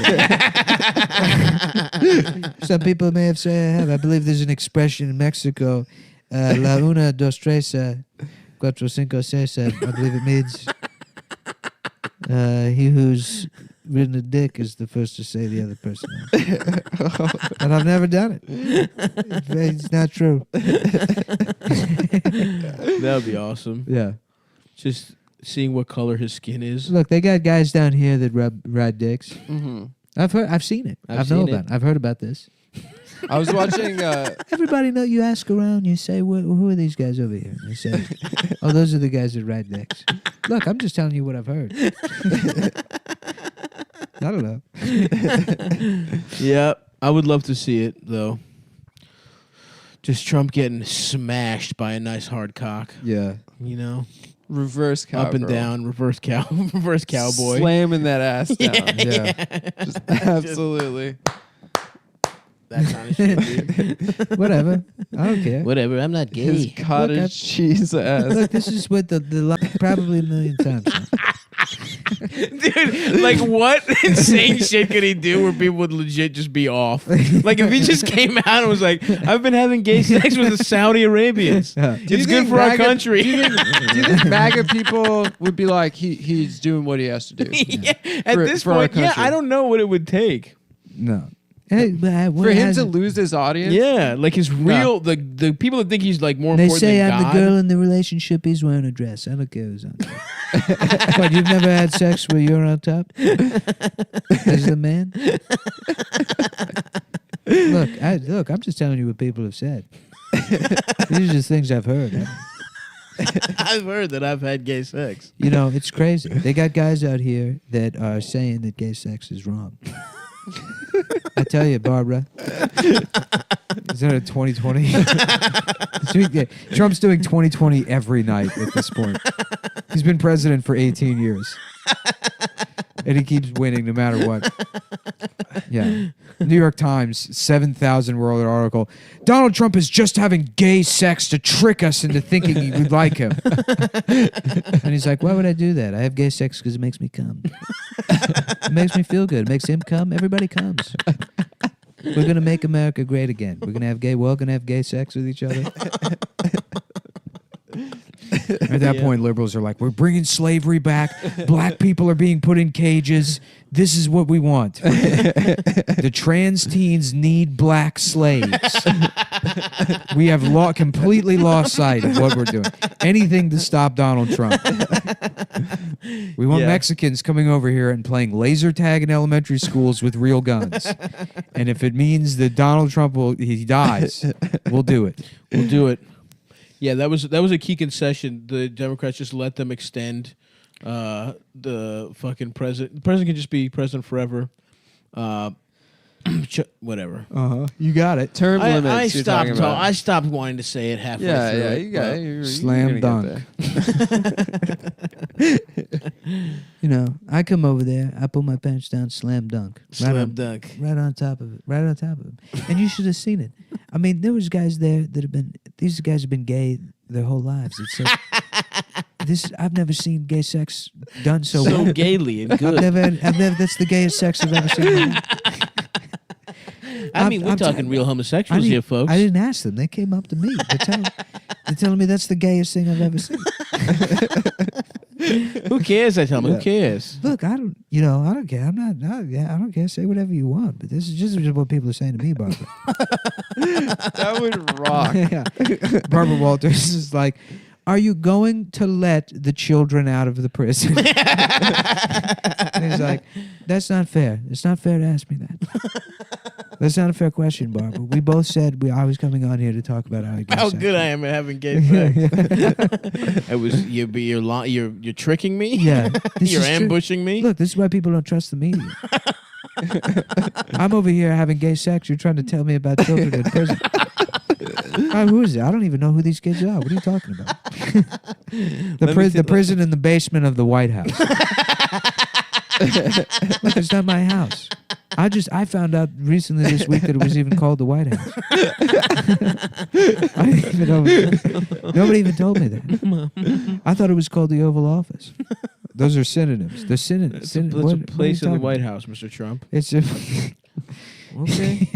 Some people may have said I have. I believe there's an expression in Mexico, la una, dos, tres, cuatro, cinco, seis. I believe it means he who's ridden a dick is the first to say the other person. And I've never done it. It's not true. That would be awesome. Yeah. Just seeing what color his skin is. Look, they got guys down here that ride dicks. Mm-hmm. I've seen it. I've I've known seen about it. it. I've heard about this. I was watching. Everybody know. You ask around. You say, "Who are these guys over here?" And they say, "Oh, those are the guys that ride dicks." Look, I'm just telling you what I've heard. I don't know. Yeah, I would love to see it though. Just Trump getting smashed by a nice hard cock. Yeah. You know, reverse cowgirl. up and down, reverse cowboy, slamming that ass down. Yeah. Just absolutely. That kind of shit, dude. Whatever. I don't care. Whatever. I'm not His gay. cottage cheese ass. Look, this is what the probably a million times. Dude, like what insane shit could he do where people would legit just be off? Like if he just came out and was like, I've been having gay sex with the Saudi Arabians. It's good for our country. Do you think MAGA people would be like, he's doing what he has to do? Yeah. At For- this for our point, yeah, country. I don't know what it would take. No. Hey, but For him to lose his audience? Yeah, like his real the people that think he's like more They important say than I'm God. the girl in the relationship. He's wearing a dress. I don't care who's on. What, you've never had sex where you're on top? As the man? Look, I'm just telling you what people have said. These are just things I've heard. I've heard that I've had gay sex. You know, it's crazy. They got guys out here that are saying that gay sex is wrong. I tell you, Barbara. Is that a 2020? Trump's doing 2020 every night at this point. He's been president for 18 years. And he keeps winning no matter what. Yeah. New York Times, 7,000 word article. Donald Trump is just having gay sex to trick us into thinking we'd like him. And he's like, why would I do that? I have gay sex because it makes me come. It makes me feel good. It makes him come. Everybody comes. We're going to make America great again. We're going to have gay sex with each other. At that point, liberals are like, we're bringing slavery back. Black people are being put in cages. This is what we want. The trans teens need black slaves. We have completely lost sight of what we're doing. Anything to stop Donald Trump. We want Mexicans coming over here and playing laser tag in elementary schools with real guns. And if it means that Donald Trump he dies, we'll do it. We'll do it. Yeah, that was a key concession. The Democrats just let them extend the fucking president. The president can just be president forever. Whatever. You got it. Term limits. I stopped wanting to say it halfway through. Yeah, it, you got it. Slam dunk. You know, I come over there, I put my pants down, slam dunk. Dunk. Right on top of it. Right on top of him. And you should have seen it. I mean, there was guys there that these guys have been gay their whole lives. It's so, I've never seen gay sex done so well. Gaily and good. I've never, that's the gayest sex I've ever seen. I mean, we're talking real homosexuals here, folks. I didn't ask them. They came up to me. They're telling me that's the gayest thing I've ever seen. Who cares? I tell them. Who cares? Look, I don't care. I don't care. Say whatever you want. But this is just what people are saying to me, Barbara. That would rock. Yeah. Barbara Walters is like, are you going to let the children out of the prison? And he's like, that's not fair. It's not fair to ask me that. That's not a fair question, Barbara. We both said I was coming on here to talk about how good I am at having gay sex. It was you're tricking me. Yeah, you're ambushing me. Look, this is why people don't trust the media. I'm over here having gay sex. You're trying to tell me about children in prison. Who is it? I don't even know who these kids are. What are you talking about? The prison in the basement of the White House. Look, it's not my house. I found out recently this week that it was even called the White House. I didn't even know. Nobody even told me that. I thought it was called the Oval Office. Those are synonyms. They're synonyms. It's a place in the White House, Mr. Trump. It's a okay.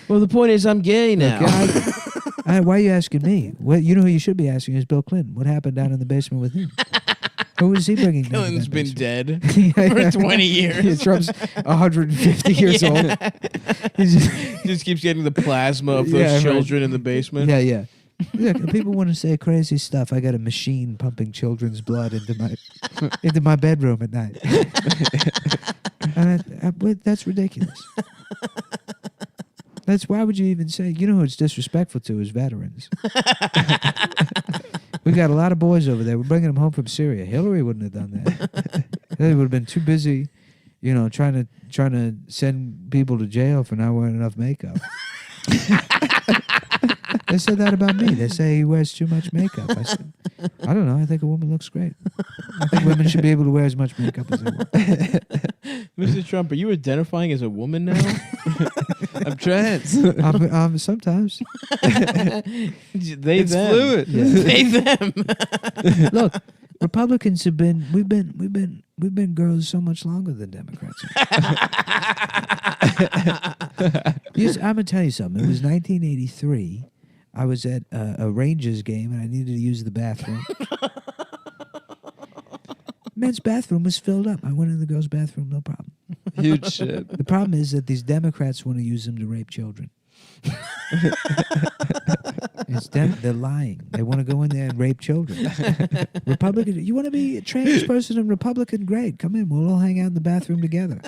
Well, the point is, I'm gay now. Why are you asking me? Well, you know who you should be asking is Bill Clinton. What happened down in the basement with him? Who is he bringing? Clinton's been dead for 20 years. Yeah, Trump's 150 years old. He just keeps getting the plasma of those children in the basement. Yeah. Look, people want to say crazy stuff. I got a machine pumping children's blood into my bedroom at night. And that's ridiculous. Why would you even say? You know who it's disrespectful to is veterans. We got a lot of boys over there. We're bringing them home from Syria. Hillary wouldn't have done that. They would have been too busy, trying to send people to jail for not wearing enough makeup. They said that about me. They say he wears too much makeup. I said, I don't know. I think a woman looks great. I think women should be able to wear as much makeup as they want. Mr. Trump, are you identifying as a woman now? I'm trans. Sometimes. It's fluid. Yeah. They them. Look, Republicans we've been girls so much longer than Democrats. I'm gonna tell you something. It was 1983. I was at a Rangers game and I needed to use the bathroom. Men's bathroom was filled up. I went in the girls' bathroom, no problem. Huge shit. The problem is that these Democrats want to use them to rape children. It's them. They're lying. They want to go in there and rape children. Republican. You want to be a trans person and Republican? Great. Come in. We'll all hang out in the bathroom together.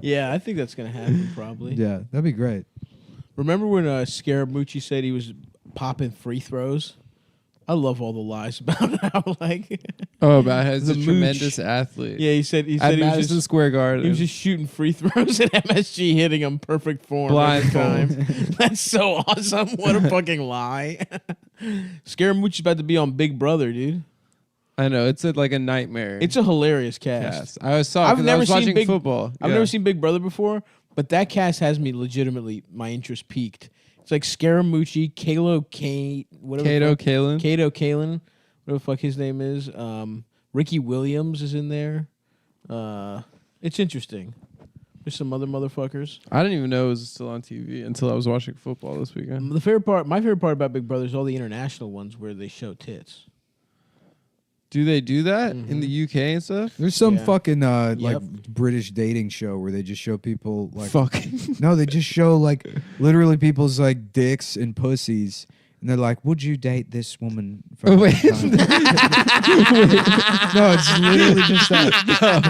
Yeah, I think that's gonna happen probably. Yeah, that'd be great. Remember when Scaramucci said he was popping free throws? I love all the lies about how about how he's the a mooch. tremendous athlete. Yeah, he said at he was Madison just, Square Garden. He was just shooting free throws at MSG, hitting them perfect form every Blindfold. time. That's so awesome! What a fucking lie. Scaramucci's about to be on Big Brother, dude. I know it's like a nightmare. It's a hilarious cast. I was I was watching football. I've never seen Big Brother before, but that cast has me legitimately my interest peaked. It's like Scaramucci, Cato Kalin, whatever the fuck his name is. Ricky Williams is in there. It's interesting. There's some other motherfuckers. I didn't even know it was still on TV until I was watching football this weekend. My favorite part about Big Brother is all the international ones where they show tits. Do they do that in the UK and stuff? There's some fucking like British dating show where they just show people like fucking. No, they just show like literally people's like dicks and pussies, and they're like, "Would you date this woman?" Oh, wait. No, it's literally just that. No.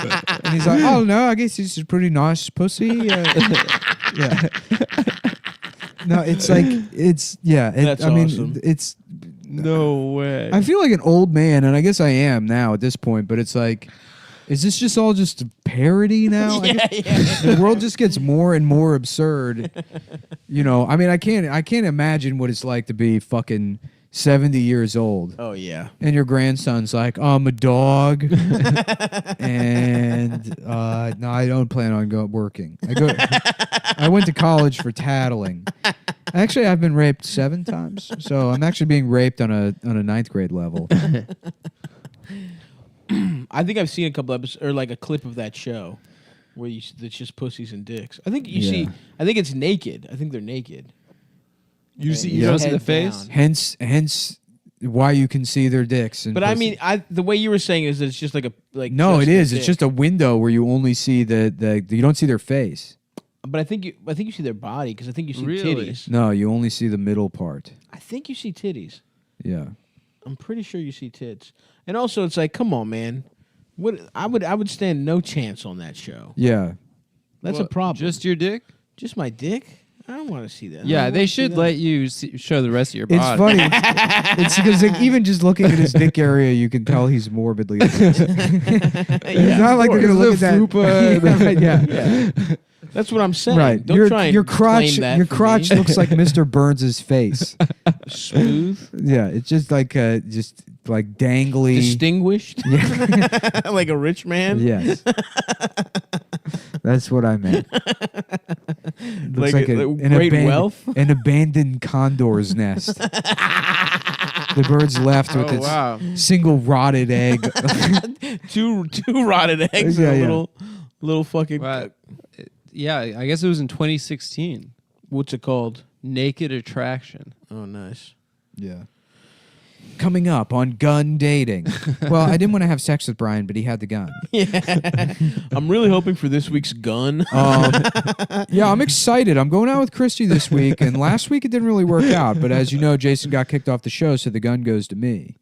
And he's like, "Oh no, I guess this is a pretty nice pussy." Yeah. No, it's like That's I mean, awesome. it's. No way. I feel like an old man, and I guess I am now at this point, but it's like, is this just all just a parody now? The world just gets more and more absurd. You know, I mean, I can't imagine what it's like to be fucking 70 years old. Oh, yeah. And your grandson's like, I'm a dog. And no, I don't plan on working. I went to college for tattling. Actually, I've been raped 7 times, so I'm actually being raped on a 9th grade level. I think I've seen a couple episodes or like a clip of that show where it's just pussies and dicks. I think you see. I think it's naked. I think they're naked. You don't see the face. Hence, why you can see their dicks. And But I mean, the way you were saying is that it's just like no, just it is. a It's dick. just a window where you only see the you don't see their face. But I think you see their body because I think you see Really? titties. No, you only see the middle part. I think you see titties. Yeah. I'm pretty sure you see tits. And also, it's like, come on, man. What I would stand no chance on that show. Yeah. That's a problem. Just your dick? Just my dick? I don't want to see that. Yeah, they should let you show the rest of your body. It's funny. It's because like, even just looking at his dick area, you can tell he's morbidly obese. It's not like they're gonna look at that. Yeah. That's what I'm saying. Right. Don't try and your crotch. claim that Your for crotch me. looks like Mr. Burns' face. Smooth. Yeah, it's just like dangly, Distinguished. Yeah. Like a rich man. Yes. That's what I meant. Looks Like great wealth? An abandoned condor's nest. The bird's left with its single rotted egg. two rotted eggs Yeah, and yeah. a little fucking. Yeah, I guess it was in 2016. What's it called? Naked Attraction. Oh, nice. Yeah. Coming up on gun dating. Well, I didn't want to have sex with Brian, but he had the gun. Yeah. I'm really hoping for this week's gun. Yeah, I'm excited. I'm going out with Christy this week, and last week it didn't really work out. But as you know, Jason got kicked off the show, so the gun goes to me.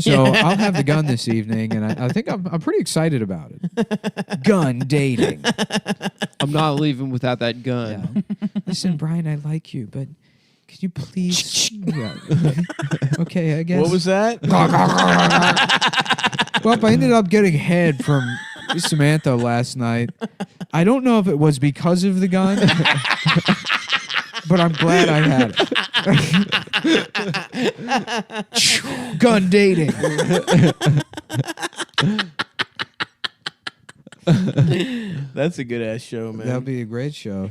So I'll have the gun this evening, and I think I'm pretty excited about it. Gun dating. I'm not leaving without that gun. Yeah. Listen, Brian, I like you, but could you please? Yeah. Okay, I guess. What was that? Well, I ended up getting head from Samantha last night. I don't know if it was because of the gun, but I'm glad I had it. Gun dating. That's a good ass show, man. That'd be a great show.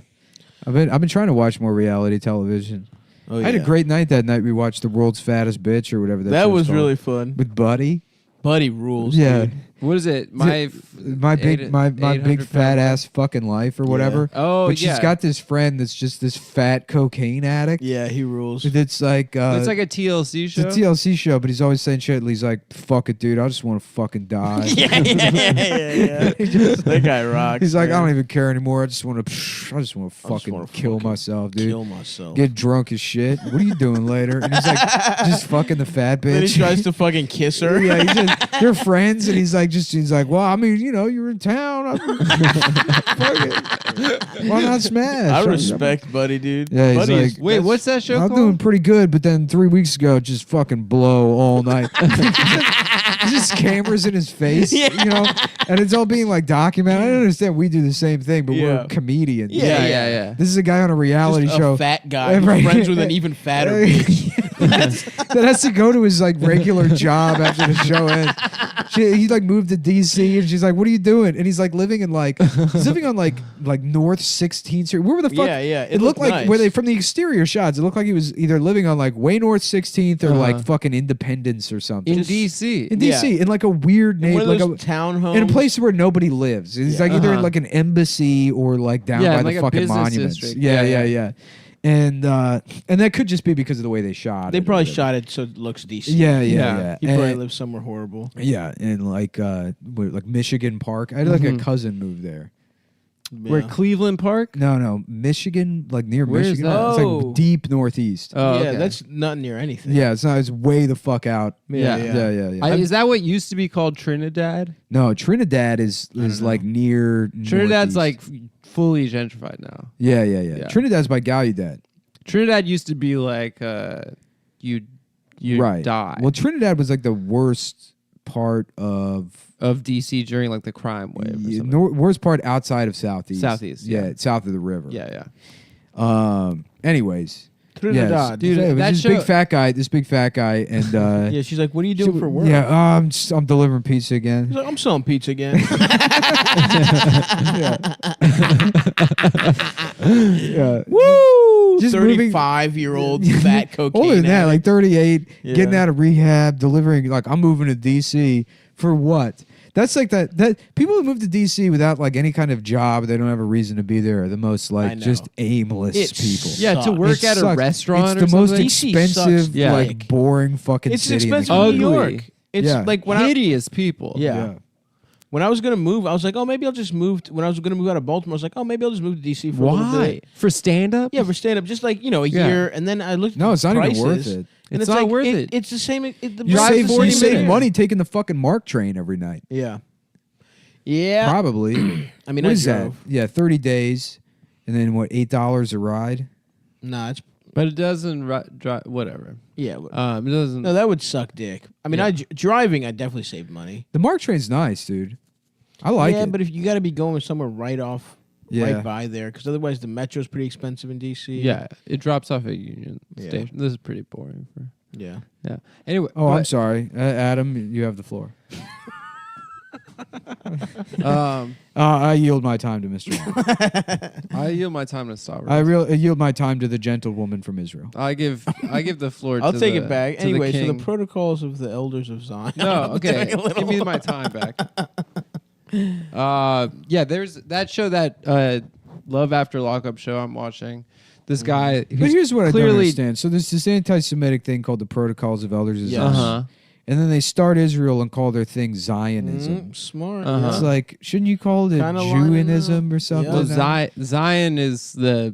I've been trying to watch more reality television. Oh, I had a yeah. great night that night. We watched The World's Fattest Bitch or whatever that That show's was called. really fun. With Buddy. Buddy rules. Yeah. Dude. What is it? my big 800 fat pound ass fucking life or whatever. Oh, but yeah. she's got this friend that's just this fat cocaine addict. Yeah, he rules. It's like It's like a TLC show. It's a TLC show, but he's always saying shit. He's like, "Fuck it, dude. I just want to fucking die." yeah. That guy rocks. He's like, man. "I don't even care anymore. I just want to fucking kill myself, dude. Kill myself. Get drunk as shit. What are you doing later?" And he's like, just fucking the fat bitch. Then he tries to fucking kiss her. Yeah, they're friends, and he's like, well, I mean, you're in town. Fuck it. Why not smash? I respect Buddy, dude. Yeah, he's Buddy's, like, Wait, what's that show I'm called? doing pretty good, but then 3 weeks ago, just fucking blow all night. Just cameras in his face, and it's all being like documented. I don't understand. We do the same thing, but we're comedians. Yeah. This is a guy on a reality just show. a fat guy who's friends with an even fatter bitch. that has to go to his like regular job after the show ends. He like moved to DC, and she's like, "What are you doing?" And he's like living on like North 16th Street. Where the fuck? Yeah. It looked like where they from the exterior shots. It looked like he was either living on like way North 16th or like fucking Independence or something in DC. In DC, in like a weird name, One of like those a townhomes. in a place where nobody lives. It's like either in like an embassy or like down by like the a fucking business monuments. district. Yeah. And that could just be because of the way they shot They it. probably shot it so it looks decent. Yeah. He probably And- lives somewhere horrible. Yeah, and like Michigan Park. I had like a cousin move there. Where Cleveland Park? No, Michigan, like near Where's Michigan. that? It's Oh. like deep northeast. Oh, Yeah, okay. that's not near anything. Yeah, it's not. It's way the fuck out. Yeah. Yeah. Is that what used to be called Trinidad? No, Trinidad is like near. Trinidad's northeast. like fully gentrified now. Yeah. Trinidad's by Gallaudet. Trinidad used to be like you Right. die. Well, Trinidad was like the worst part of DC during like the crime wave. Or something. worst part outside of southeast. Southeast, yeah. south of the river. Yeah. Anyways, Trinidad. yes, Dude, it was that this show- big fat guy, and Yeah, she's like, "What are you doing for work?" yeah, I'm delivering pizza He's again. like, "I'm selling pizza again." Yeah. Woo! Just moving- 35-year-old fat cocaine. Older than that, like addict. 38, Yeah. getting out of rehab, delivering. Like, I'm moving to DC for what? That's like that people who move to DC without like any kind of job, they don't have a reason to be there, are the most I like know. just aimless It people. Yeah, to sucks. work It at a sucks. restaurant It's or the most something. DC expensive, sucks Yeah. like boring fucking It's city. in the expensive country. in New Ugly. York. It's Yeah. like when Hideous people. Yeah. When I was gonna move, I was like, "Oh, maybe I'll just move." When I was gonna move out of Baltimore, I was like, "Oh, maybe I'll just move to DC for a little Why? bit." For stand up? Yeah, for stand up, just like a Yeah. year, and then I looked. No, at it's the not even prices, worth it. And It's not like, worth it. It's the same. The You price save, is you the save same. money taking the fucking Mark train every night. Yeah. Yeah. Probably. I mean, What I is that? drove. Yeah, 30 days, and then what? $8 a ride. Nah, it's But it doesn't drive. Whatever. yeah. It doesn't. No, that would suck dick. I mean, Yeah. driving, I definitely saved money. The Mark train's nice, dude. I like yeah, it. but if you got to be going somewhere right off, Yeah. right by there, because otherwise the metro's pretty expensive in DC. Yeah, it drops off at Union Yeah. Station. This is pretty boring. Yeah. Yeah. Anyway. Oh, I'm but, sorry, Adam. You have the floor. Um, I yield my time to Mr. Mark. I yield my time to Sovereign. I yield my time to the gentlewoman from Israel. I give the floor. I'll to take the, it back. to the Anyway, so king. the protocols of the elders of Zion. No, okay. Doing a little- Give me my time back. Yeah, there's that show, that Love After Lockup show I'm watching. This guy, But here's what I don't clearly, understand. So there's this anti-Semitic thing called the Protocols of Elders of Yes. Zion, and then they start Israel and call their thing Zionism. Smart. Uh-huh. It's like, shouldn't you call it Kinda lining Jewism up. or something? well, Yeah. Zion is a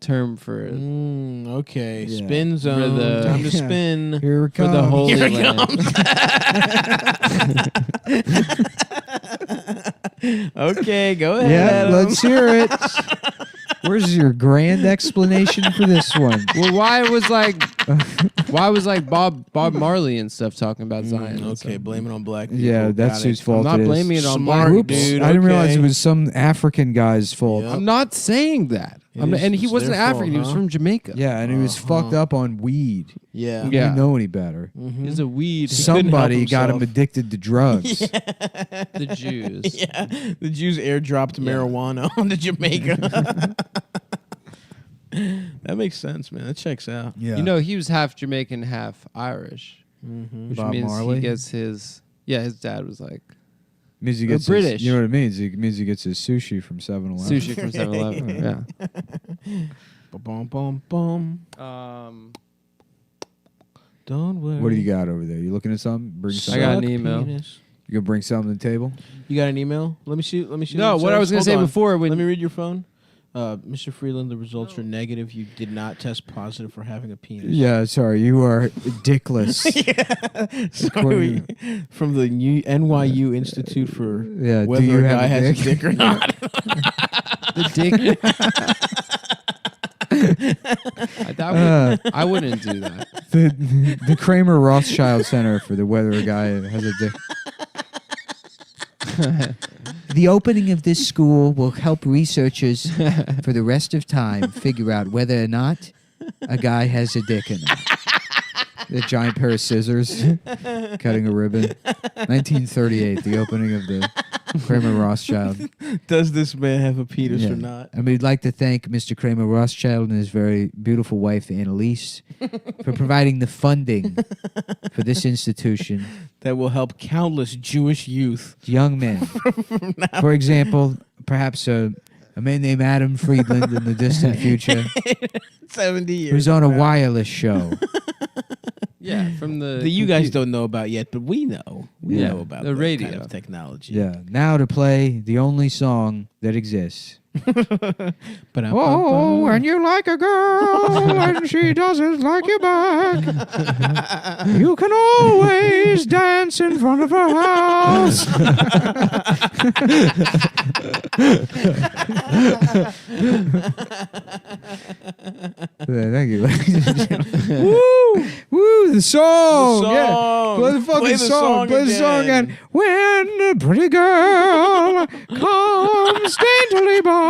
term for Okay. Yeah. Spin zone. the- Time to Yeah. spin. Here it for comes. the Holy Here it Land. Okay, go ahead. Yeah, Adam. let's hear it. Where's your grand explanation for this one? Well, why was like Bob Marley and stuff talking about Zion? and Okay, stuff? blame it on black people. Yeah, that's Got it. whose fault I'm not it is. blaming it on Smart, black Oops, dude. I didn't realize okay. it was some African guy's fault. Yep. I'm not saying that. It And is- he it's wasn't their fault, African. He was huh? from Jamaica. Yeah, and he was fucked up on weed. Yeah. He didn't know any better. He's a weed. Somebody got him himself. addicted to drugs. The Jews. Yeah. The Jews airdropped marijuana onto Jamaica. That makes sense, man. That checks out. Yeah. You know, he was half Jamaican, half Irish, which Bob means Marley? he gets his. Yeah, his dad was like Means he They're gets British. You know what it means? It means he gets his sushi from 7-Eleven. Sushi from 7-Eleven. Yeah. Bum, bum, bum. Don't worry. What do you got over there? You looking at something? Bring I something. got an email. Penis. You gonna bring something to the table? You got an email? Let me see. No, what I was going to say before. Let me read your phone. Mr. Freeland, the results are negative. You did not test positive for having a penis. Yeah, sorry. You are dickless. Sorry. From the NYU Institute for Yeah, whether do you a have guy a has a dick? dick or not. The dick. I wouldn't do that. The Kramer Rothschild Center for whether a guy has a dick. The opening of this school will help researchers for the rest of time figure out whether or not a guy has a dick or not. The giant pair of scissors cutting a ribbon. 1938, the opening of the Kramer Rothschild. Does this man have a penis Yeah. or not? And we'd like to thank Mr. Kramer Rothschild and his very beautiful wife, Annalise, for providing the funding for this institution. That will help countless Jewish youth. Young men. For example, perhaps a man named Adam Friedland in the distant future 70 years. who's on a wireless show. Yeah, from the. That you guys don't know about yet, but we know. We Yeah. know about The that radio. kind of technology. Yeah. Now to play the only song that exists. Oh, and you like a girl and she doesn't like you back. You can always dance in front of her house. Thank you, ladies and gentlemen. Woo! Woo! The song! The Yeah. song. Play the fucking Play the song Play the song again. again. When a pretty girl comes daintily by,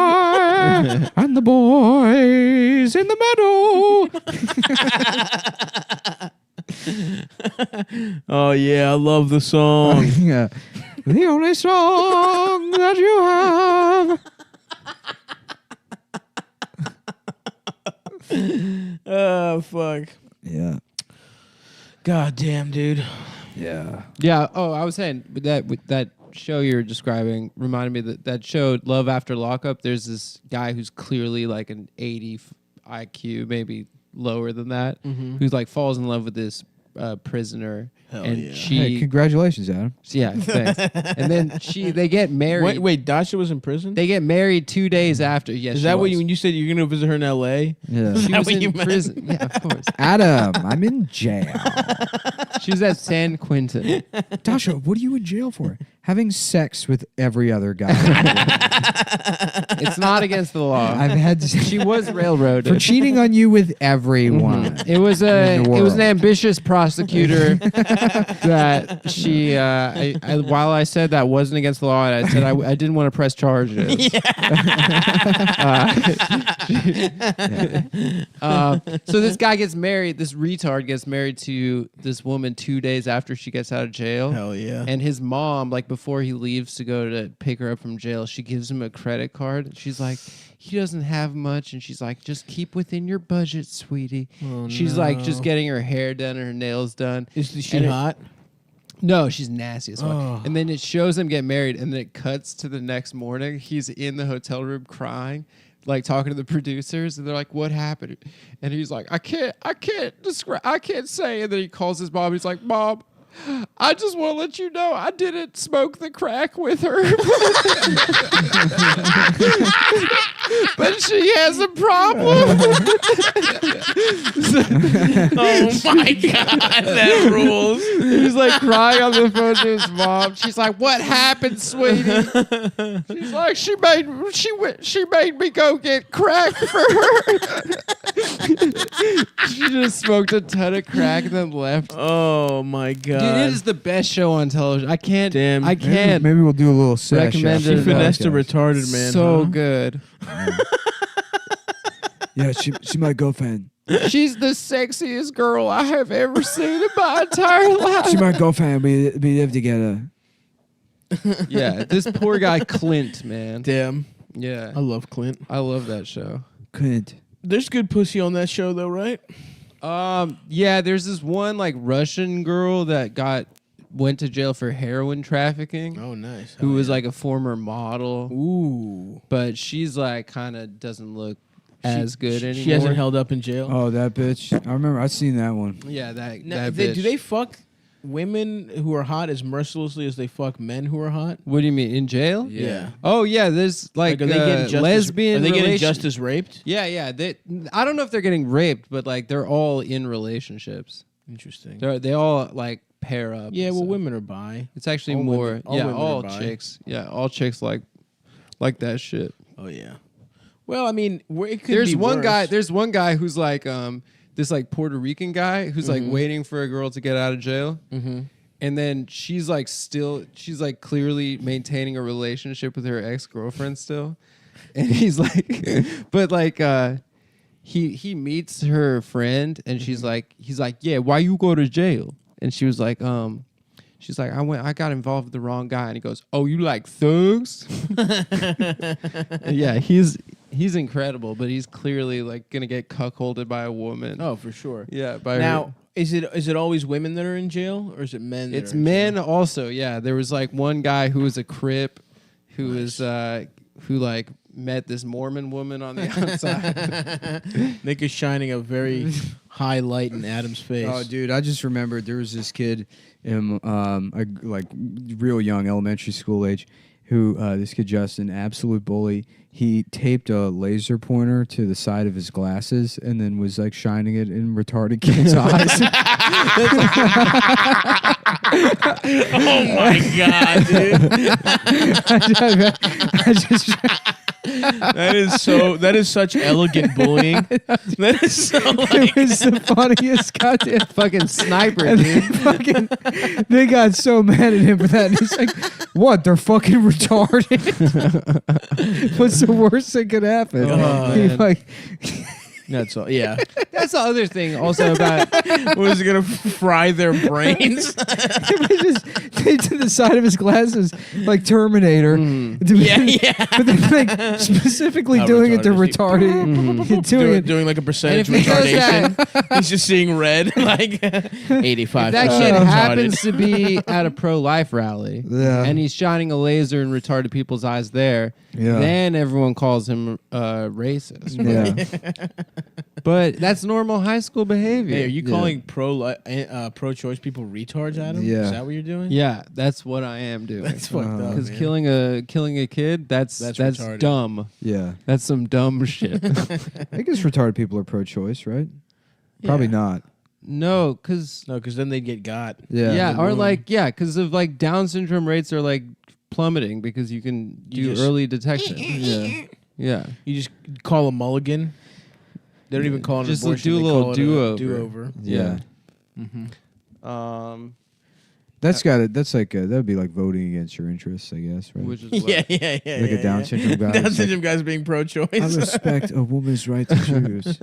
and the boys in the meadow. Oh, yeah, I love the song. Yeah. The only song that you have. Oh, fuck. Yeah. God damn, dude. Yeah. Yeah. Oh, I was saying with that show you're describing reminded me that show Love After Lockup. There's this guy who's clearly like an 80 IQ, maybe lower than that, who's like falls in love with this prisoner, Hell and yeah. she. Hey, congratulations, Adam. Yeah, thanks. And then they get married. Wait, Dasha was in prison? They get married 2 days after. Yes, Is she that what was. you, when you said you're going to visit her in L.A.? Yeah. She that was what in you meant? prison. Yeah, of course. Adam, I'm in jail. She was at San Quentin. Dasha, what are you in jail for? Having sex with every other guy. It's not against the law. I've had She was railroaded. for cheating on you with everyone. It was in the an world. ambitious prosecutor that she while I said that wasn't against the law, and I said I didn't want to press charges. So this guy gets married. This retard gets married to this woman 2 days after she gets out of jail. Hell yeah. And his mom, like before he leaves to go to pick her up from jail, she gives him a credit card. She's like, he doesn't have much, and she's like, just keep within your budget, sweetie. She's like just getting her hair done and her nails done. Is she And hot? No, she's nasty as fuck. Oh. And then it shows them get married, and then it cuts to the next morning. He's in the hotel room crying, like talking to the producers, and they're like, "What happened?" And he's like, "I can't describe, I can't say." And then he calls his mom. He's like, "Mom, I just want to let you know I didn't smoke the crack with her, but she has a problem." Oh my God, that rules. He's like crying on the phone to his mom. She's like, "What happened, sweetie?" She's like, "She made me go get crack for her." She just smoked a ton of crack and then left. Oh my God. Dude, it is the best show on television. I can't. Damn. I can't Maybe we'll do a little sesh. recommend after it. She the finessed a podcast. retarded man. So huh? good. Yeah, she might go fan. She's the sexiest girl I have ever seen in my entire life. She might go fan. We live together. Yeah, this poor guy Clint, man. Damn. Yeah, I love Clint. I love that show. Couldn't. There's good pussy on that show, though, right? Yeah, there's this one like Russian girl that got went to jail for heroin trafficking. Oh, nice. Who was like a former model. Ooh. But she's like kind of doesn't look as good anymore. She hasn't held up in jail. Oh, that bitch. I remember. I've seen that one. Yeah, that Do bitch. they fuck women who are hot as mercilessly as they fuck men who are hot? What do you mean, in jail? Yeah. Oh yeah, there's like, are they getting just lesbian. Are they getting relation- just as raped? Yeah. I don't know if they're getting raped, but like they're all in relationships. Interesting. They all like pair up. Yeah, and well, stuff. women are bi. It's actually All more. women- all yeah, women are all bi. chicks. Yeah, all chicks like that shit. Oh yeah. Well, I mean, it could There's be one worse. guy. There's one guy who's like this like Puerto Rican guy who's like waiting for a girl to get out of jail. Mm-hmm. And then she's like clearly maintaining a relationship with her ex-girlfriend still. And he's like, but like, he meets her friend and he's like, yeah, why you go to jail? And she was like, she's like, I got involved with the wrong guy. And he goes, oh, you like thugs? Yeah, he's incredible, but he's clearly like gonna get cuckolded by a woman. Oh, for sure. Yeah, by now. her. Is it always women that are in jail, or is it men? It's men also. Yeah, there was like one guy who was a Crip, who was who like met this Mormon woman on the outside. Nick is shining a very high light in Adam's face. Oh, dude, I just remembered there was this kid in like real young elementary school age who this kid Justin, absolute bully. He taped a laser pointer to the side of his glasses and then was like shining it in retarded kids' eyes. Oh my god, dude! I just That is such elegant bullying. That is so like it was the funniest goddamn fucking sniper, and dude. they got so mad at him for that. And he's like, "What? They're fucking retarded." What's the worst that could happen? Oh, He, man. like, that's all. Yeah, That's the other thing also about was it gonna fry their brains? it was just taped to the side of his glasses like Terminator. Yeah. But then like specifically How doing it to retarded is he? doing it. doing like a percentage And if he does retardation. He's just seeing red, like 85. that kid happens to be at a pro-life rally, Yeah. and he's shining a laser in retarded people's eyes there. Yeah. Then everyone calls him racist. Yeah. But that's normal high school behavior. Hey, are you calling pro-choice people retards, Adam? Yeah. Is that what you're doing? Yeah, that's what I am doing. That's fucked up. Because man. killing a kid, that's retarded. dumb. Yeah. That's some dumb shit. I guess retarded people are pro-choice, right? Probably not. No, because then they'd get got. Yeah. or like because of like Down syndrome rates are like plummeting because you can do early detection. Yeah. You just call a mulligan. They don't even call it Just an abortion. do a they little call it do-over. do-over. Yeah. Mm-hmm. That's got it. That's like that'd be like voting against your interests, I guess, right? Which is Yeah. Like a Down syndrome guy. Down It's syndrome guys being pro-choice. I respect a woman's right to choose.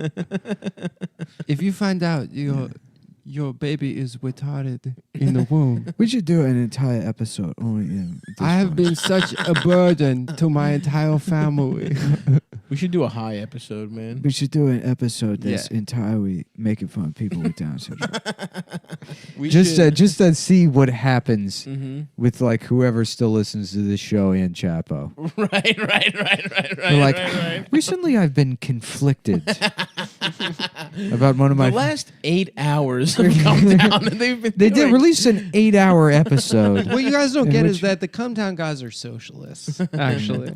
if you find out your baby is retarded in the womb, We should do an entire episode only in. This I have one. been such a burden to my entire family. We should do a high episode, man. We should do an episode that's Yeah. entirely making fun of people with Down syndrome. We just should- to see what happens Mm-hmm. with like whoever still listens to this show and Chapo. Right. They're like, recently I've been conflicted about one of my. The last 8 hours have come down, and they've been. They did doing- release an 8-hour episode. What you guys don't In get which- is that the Cumtown guys are socialists, actually.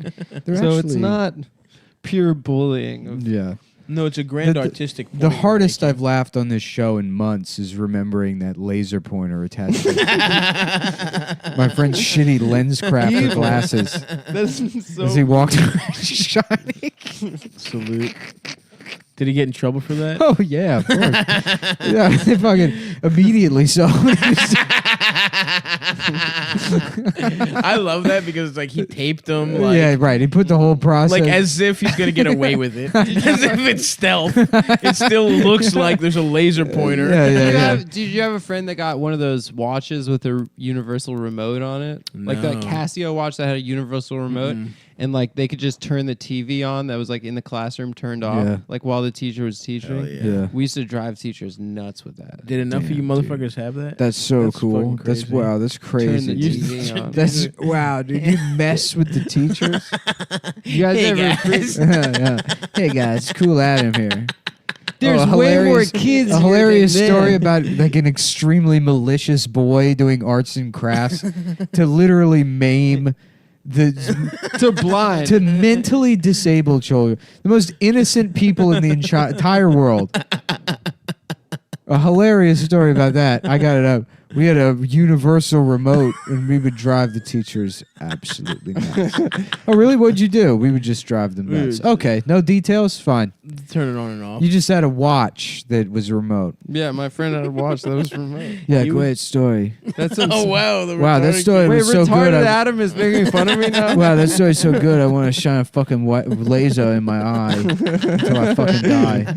They're So it's actually- not pure bullying. Of Yeah. No, it's a grand The- artistic. The point hardest we're I've laughed on this show in months is remembering that laser pointer attached to my friend's shitty lens crafter glasses That's so as he walked around shining. making. Salute. Did he get in trouble for that? Oh, yeah, of course. Yeah, they fucking immediately so. I love that because it's like he taped them. Like, yeah, right. He put the whole process. Like as if he's gonna get away with it, as if it's stealth. It still looks like there's a laser pointer. Did you have a friend that got one of those watches with a universal remote on it? Like that No. Casio watch that had a universal remote? and like they could just turn the TV on that was like in the classroom turned off, Yeah. like while the teacher was teaching. Yeah. We used to drive teachers nuts with that. Did enough of you motherfuckers have that? That's so cool. fucking That's crazy. wow. That's crazy. Turn the TV on. That's wow, dude. You mess with the teachers. You guys Hey, ever? guys. Yeah. Hey guys, cool Adam here. There's a way more hilarious- kids A here hilarious than story men. about like an extremely malicious boy doing arts and crafts to literally maim to blind to mentally disabled children, the most innocent people in the entire world. A hilarious story about that. I got it up. We had a universal remote, and we would drive the teachers absolutely nuts. Oh, really? What'd you do? We would just drive them nuts. Okay, no details? Fine. Turn it on and off. You just had a watch that was remote. Yeah, my friend had a watch that was remote. Yeah, great story. That's Oh wow! The Wow, that story Wait, was so retarded good. Adam is making fun of me now. Wow, that story's so good. I want to shine a fucking laser in my eye until I fucking die.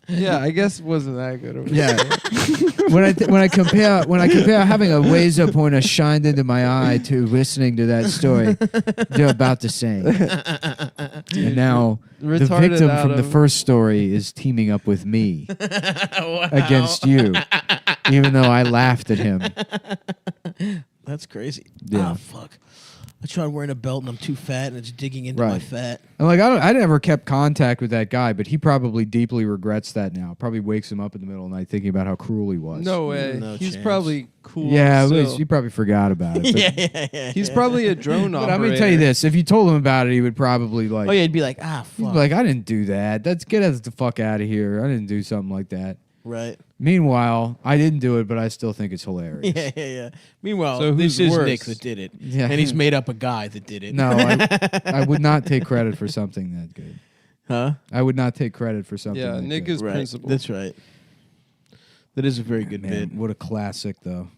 Yeah, I guess it wasn't that good. Yeah. when I compare having a laser pointer shined into my eye to listening to that story, they're about the same. And now the Retarded victim from the Adam. first story is teaming up with me against you, even though I laughed at him. That's crazy. Yeah. Ah, fuck. I tried wearing a belt and I'm too fat and it's digging into my Right. fat. And like I never kept contact with that guy, but he probably deeply regrets that now. Probably wakes him up in the middle of the night thinking about how cruel he was. No way. No He's chance. probably cool. Yeah, still. he probably forgot about it. But, yeah. He's probably a drone but operator. I'm gonna tell you this: if you told him about it, he would probably like. Oh yeah, he'd be like, ah, He'd fuck. be like, I didn't do that. Let's get us the fuck out of here. I didn't do something like that. Right. Meanwhile, I didn't do it, but I still think it's hilarious. Yeah. Meanwhile, So this who's is worse? Nick that did it, Yeah. and he's made up a guy that did it. No, I would not take credit for something that good. Huh? I would not take credit for something. Yeah, that Nick good. is Right. principal. That's right. That is a very good Man, bit. what a classic, though.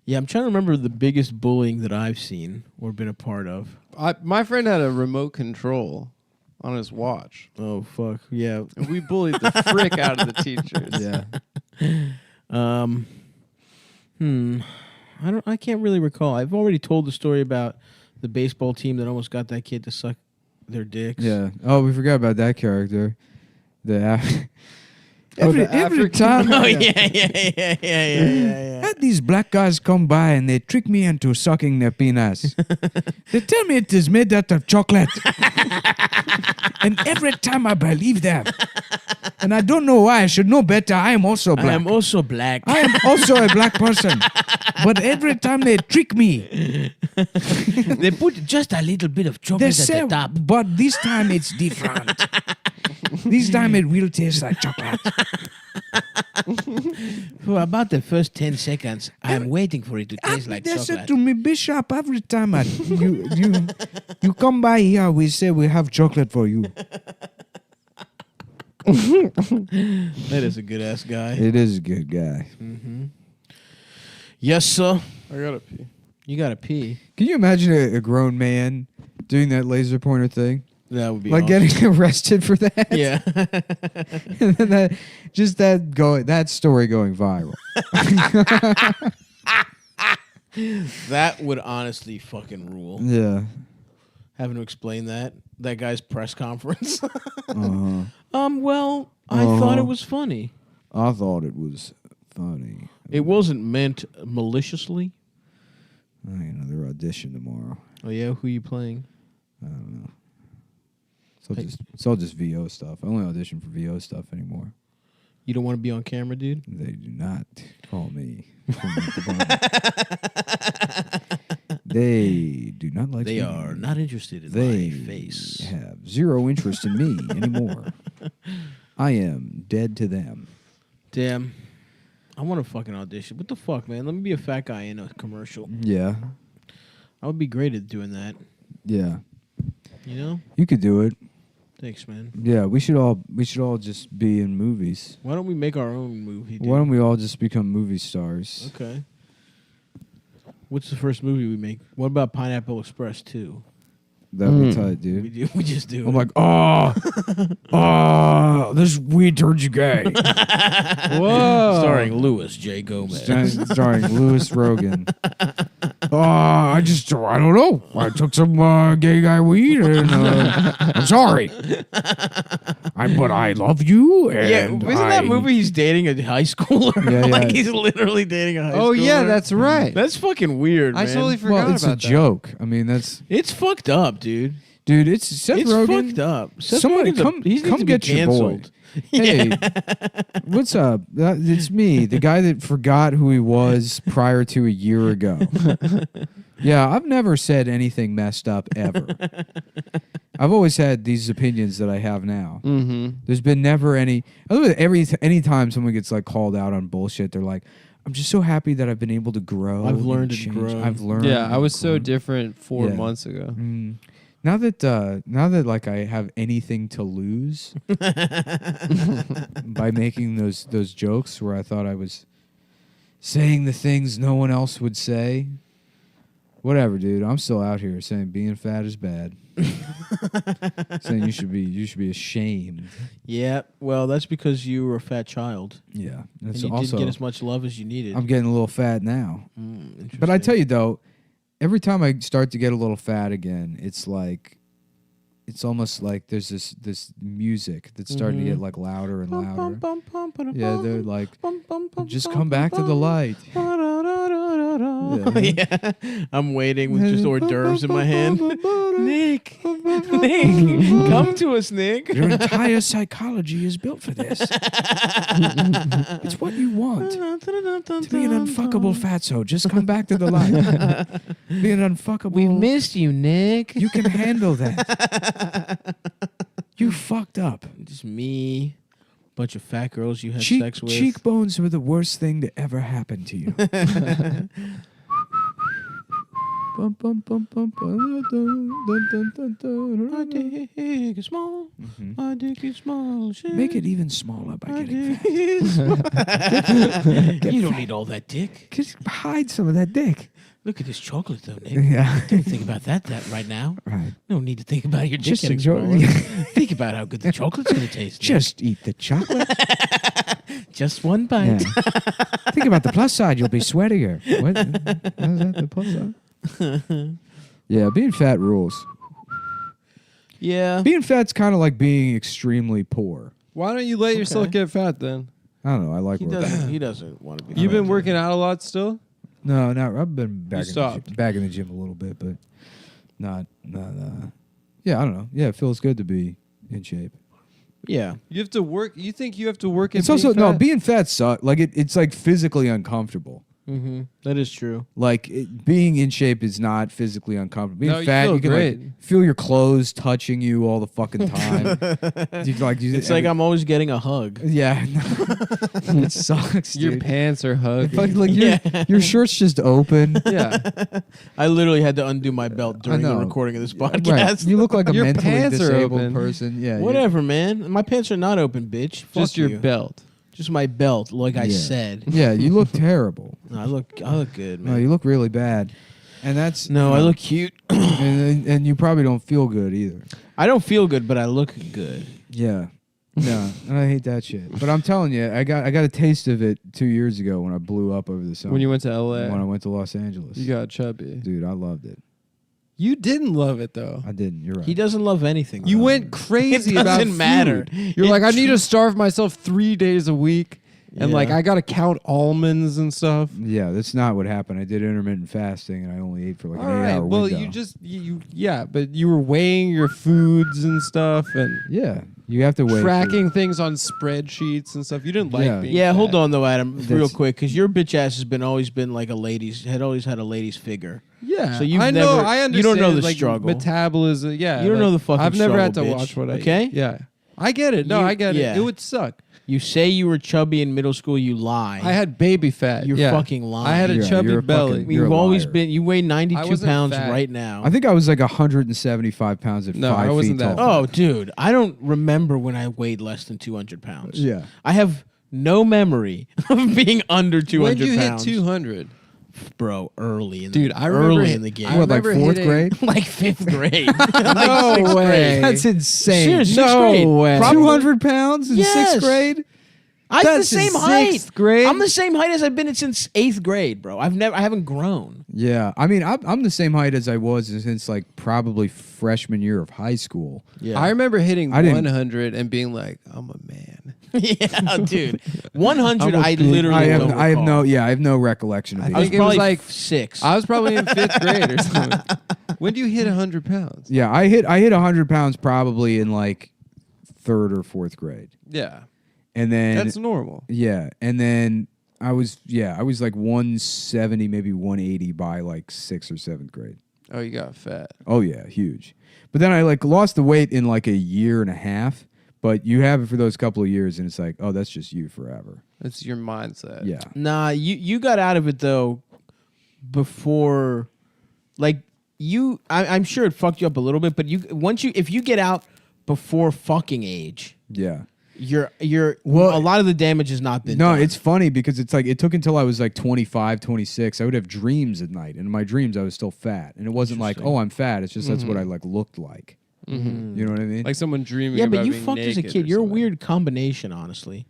Yeah, I'm trying to remember the biggest bullying that I've seen or been a part of. My friend had a remote control on his watch. Oh fuck. Yeah. And we bullied the frick out of the teachers. Yeah. I can't really recall. I've already told the story about the baseball team that almost got that kid to suck their dicks. Yeah. Oh, we forgot about that character. The the every African- time. Oh yeah. These black guys come by and they trick me into sucking their penis. They tell me it is made out of chocolate. And every time I believe them. And I don't know why. I should know better. I am also black. I am also black. I am also a black person. But every time they trick me, They put just a little bit of they chocolate say, at the top. but this time it's different. This time it will taste like chocolate. For about the first 10 seconds, I'm waiting for it to taste like They said chocolate. to me, Bishop, every time you come by here, we say we have chocolate for you. That is a good ass guy. It is a good guy. Yes, sir. I gotta pee. You gotta pee. Can you imagine a grown man doing that laser pointer thing? That would be Like awesome. getting arrested for that? Yeah. And then that story going viral. That would honestly fucking rule. Yeah. Having to explain that guy's press conference. Uh-huh. Well, I thought it was funny. I thought it was funny. It wasn't meant maliciously. I got another audition tomorrow. Oh yeah, who you playing? I don't know. It's all just VO stuff. I only audition for VO stuff anymore. You don't want to be on camera, dude? They do not call me. They do not like They me. are not interested in They my face. have zero interest in me anymore. I am dead to them. Damn. I want to fucking audition. What the fuck, man? Let me be a fat guy in a commercial. Yeah. I would be great at doing that. Yeah. You know? You could do it. Thanks, man. Yeah, we should all just be in movies. Why don't we make our own movie, dude? Why don't we all just become movie stars? Okay. What's the first movie we make? What about Pineapple Express 2? That'd be tight, dude. We just do. I'm like, oh, this weird turd you gay. Whoa. Starring Louis J. Gomez. Starring Louis Rogan. I don't know. I took some gay guy weed, and I'm sorry. But I love you. And isn't that movie he's dating a high schooler? Yeah, Like yeah. he's literally dating a high schooler. Oh yeah, that's right. That's fucking weird, I man. totally forgot Well, it's about a that. joke. I mean, that's It's fucked up, dude. dude. It's Seth It's Rogen. fucked up. Seth Somebody Rogen's come, he needs come to be get your boy. canceled. Hey, what's up? It's me, the guy that forgot who he was prior to a year ago. Yeah, I've never said anything messed up ever. I've always had these opinions that I have now. Mm-hmm. There's been never any. Anytime someone gets like called out on bullshit, they're like, "I'm just so happy that I've been able to grow. I've and learned and change. grown." I've learned. Yeah, I and was so grown." different 4 Yeah. months ago. Now that like I have anything to lose by making those jokes where I thought I was saying the things no one else would say. Whatever, dude. I'm still out here saying being fat is bad. Saying you should be ashamed. Yeah, well, that's because you were a fat child. Yeah, And that's you also didn't get as much love as you needed. I'm getting a little fat now. Interesting. But I tell you though, every time I start to get a little fat again, it's almost like there's this music that's starting to get like louder and louder. Yeah, they're like, just come back to the light. Yeah. I'm waiting with just hors d'oeuvres in my hand. Nick, come to us, Nick. Your entire psychology is built for this. It's what you want. To be an unfuckable fatso, just come back to the light. Be an unfuckable. We missed you, Nick. You can handle that. You fucked up. Just me, bunch of fat girls you had sex with. Cheekbones were the worst thing to ever happen to you. Bum, bum, bum, bum, bum, dun, dun, dun, dun, My dun. dick is small. My dick is small. Make it even smaller by My getting dick fat. is small. You don't need all that dick. Just hide some of that dick. Look at this chocolate, though, Nick. Yeah. Don't think about that right now. Right. No need to think about your dick Just getting enjoy. smaller. Think about how good the chocolate's going to taste. Nick. Just eat the chocolate. Just one bite. Yeah. Think about the plus side. You'll be sweatier. What? How's that the plus side? Yeah, being fat rules. Yeah. Being fat's kind of like being extremely poor. Why don't you let yourself get fat then? I don't know. I like working. He doesn't want to be. You've fat. been working out a lot still? No, I've been back stopped. back in the gym a little bit, but not. Yeah, I don't know. Yeah, it feels good to be in shape. Yeah. You have to work. You think you have to work at It's also being fat? no being fat sucks. Like it's like physically uncomfortable. Mm-hmm. That is true. Like being in shape is not physically uncomfortable. Being No, you fat, feel you can great. like feel your clothes touching you all the fucking time. It's like I'm always getting a hug. Yeah, it sucks. Your Dude. pants are hugged. Like your shirt's just open. Yeah. I literally had to undo my belt during the know. recording of this Right. podcast. You look like a Your mentally pants are disabled open. person. Yeah. Whatever, man. My pants are not open, bitch. Fuck Just your you. belt. Just my belt, like I Yeah. said. Yeah, you look terrible. No, I look good, man. No, you look really bad. And that's No, I look cute. and you probably don't feel good either. I don't feel good, but I look good. Yeah. No, and I hate that shit. But I'm telling you, I got a taste of it 2 years ago when I blew up over the summer. When you went to LA. When I went to Los Angeles. You got chubby. Dude, I loved it. You didn't love it though. I didn't. You're right. He doesn't love anything. You though. went crazy It about doesn't matter. food. You're It like, I need tr- to starve myself 3 days a week. And Yeah. like I gotta count almonds and stuff. Yeah, that's not what happened. I did intermittent fasting and I only ate for like All an 8 right. hour Well, window. you just yeah, but you were weighing your foods and stuff and Yeah, you have to wait. tracking things on spreadsheets and stuff. You didn't like Yeah. being Yeah, hold fat. on though, Adam, real That's- quick, because your bitch ass has always been like always had a lady's figure. Yeah, So you've I know. never- I you understand. don't know the like, struggle. Metabolism. Yeah, You don't like, know the fucking I've never had to struggle, bitch. watch what I Okay? eat. Yeah, I get it. No, You- I get yeah. it. It would suck. You say you were chubby in middle school, you lie. I had baby fat. You're yeah. fucking lying. I had a Yeah, chubby you're a belly. fucking- You're You've a always liar. been. You weigh I 92 wasn't pounds fat. right now. I think I was like 175 pounds at No, 5 I wasn't feet that tall. Oh, dude, I don't remember when I weighed less than 200 pounds. Yeah. I have no memory of being under 200 When you pounds. hit 200, bro, early in dude, the, I remember early in the game. I What, like remember 4th hitting- grade? like 5th grade. No way. That's insane. Seriously, No 6th grade. way. Probably- 200 pounds in Yes. 6th grade? I'm the That's same in height. 6th grade? I'm the same height as I've been since 8th grade, bro. I haven't grown. Yeah, I mean, I'm the same height as I was since like probably freshman year of high school. Yeah. I remember hitting I didn't- 100 and being like, I'm a man. Yeah, dude. 100. I'm a I big- literally. I don't have recall. no, yeah, I have no recollection of I it. I was think it was probably like 6. I was probably in 5th grade or something. When do you hit 100 pounds? Yeah, I hit 100 pounds probably in like 3rd or 4th grade, Yeah. and then That's normal. yeah, and then I was like 170, maybe 180 by like 6th or 7th grade. Oh, you got fat. Oh yeah, huge. But then I like lost the weight in like a year and a half. But you have it for those couple of years, and it's like, oh, that's just you forever. That's your mindset. Yeah. Nah, you got out of it though before, like I'm sure it fucked you up a little bit, but if you get out before fucking age, Yeah. Well, a lot of the damage has not been No, done. it's funny because it's like it took until I was like 25, 26. I would have dreams at night, and in my dreams I was still fat, and it wasn't like, oh, I'm fat. It's just that's what I like looked like. Mm-hmm. You know what I mean? Like someone dreaming Yeah, about but you being fucked as a naked kid. or You're a something. weird combination, honestly,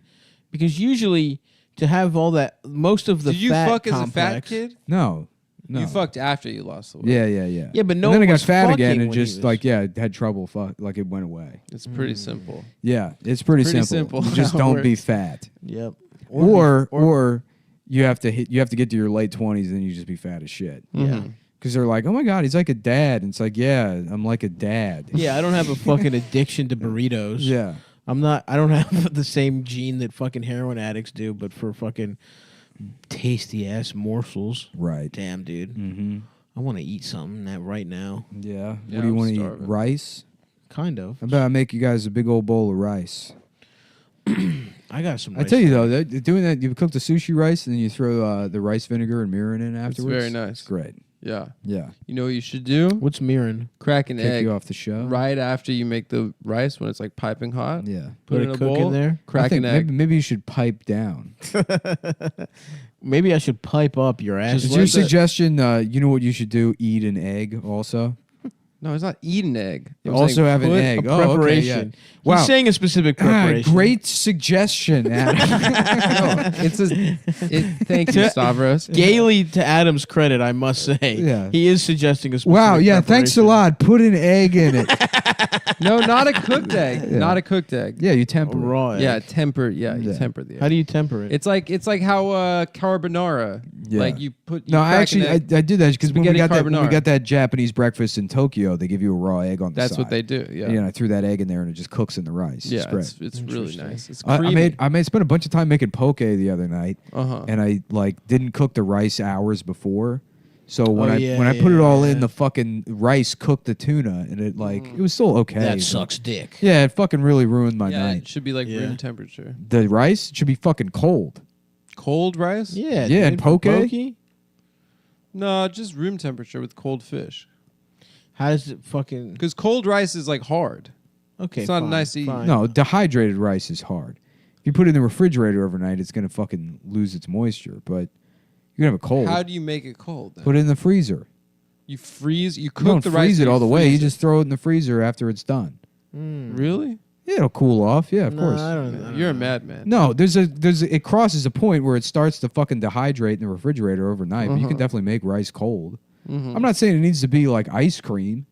because usually to have all that, most of the Did you fat fuck as a fat complex- kid? No. You fucked after you lost the weight. Yeah. Yeah, but no And then one I got was fat again fucking and when he just was- like had trouble. Like it went away. It's pretty simple. Yeah, it's pretty Pretty simple. simple You just how it don't be works. fat. Yep. Or you have to get to your late 20s and you just be fat as shit. Yeah. Because they're like, oh my God, he's like a dad. And it's like, yeah, I'm like a dad. Yeah, I don't have a fucking addiction to burritos. Yeah. I don't have the same gene that fucking heroin addicts do, but for fucking tasty ass morsels. Right. Damn, dude. Mm-hmm. I want to eat something right now. Yeah. Yeah, What do you I'm want to eat? starving. Rice? Kind of. How about I make you guys a big old bowl of rice? I got some. I tell you though, doing that, you cook the sushi rice and then you throw the rice vinegar and mirin in afterwards. very nice. It's great. Yeah. Yeah. You know what you should do? What's mirin? Crack an Kick egg you off the show. right after you make the rice when it's like piping hot. Yeah. Put Let it in it a cook in bowl. there? I Crack think an egg. maybe you should pipe down. Maybe I should pipe up your ass. Is your suggestion, you know what you should do? Eat an egg also? No, it's not eat an egg. I'm Also saying have an put egg. a Oh, okay, yeah. preparation. Wow. He's saying a specific preparation. Great suggestion, Adam. Thank you, Stavros. Gaily, to Adam's credit, I must say, Yeah. he is suggesting a specific Wow, yeah, thanks a preparation. lot. Put an egg in it. No, not a cooked egg. Yeah. Not a cooked egg. Yeah, you temper it. Raw egg. Yeah, temper. Yeah, you Yeah. temper the egg. How do you temper it? It's like how carbonara. Yeah. Like you put. You No, I crack actually an egg. I did that because when we Spaghetti got carbonara. that Japanese breakfast in Tokyo, they give you a raw egg on the That's side. what they do. Yeah. And I threw that egg in there and it just cooks in the rice. Yeah, it's great. it's really nice. It's I creamy. spent a bunch of time making poke the other night, Uh-huh. and I like didn't cook the rice hours before. So when Oh, I put it all in, yeah. the fucking rice cooked the tuna, and it it was still okay. that but- sucks dick. Yeah, it fucking really ruined my Yeah, night. it should be like Yeah. room temperature. The rice should be fucking cold. Cold rice? Yeah, Yeah, and dude, for poke? No, just room temperature with cold fish. How does it fucking? Because cold rice is like hard. Okay, It's not fine, nice to eat. fine. No, dehydrated rice is hard. If you put it in the refrigerator overnight, it's gonna fucking lose its moisture. But you're gonna have it cold. How do you make it cold? Then? Put it in the freezer. You freeze. You You cook don't the rice. freeze it and all the way. freeze You it. just throw it in the freezer after it's done. Really? Yeah, it'll cool off. Yeah, of No, course. I don't You're a know. madman. No, it crosses a point where it starts to fucking dehydrate in the refrigerator overnight. But you can definitely make rice cold. I'm not saying it needs to be like ice cream.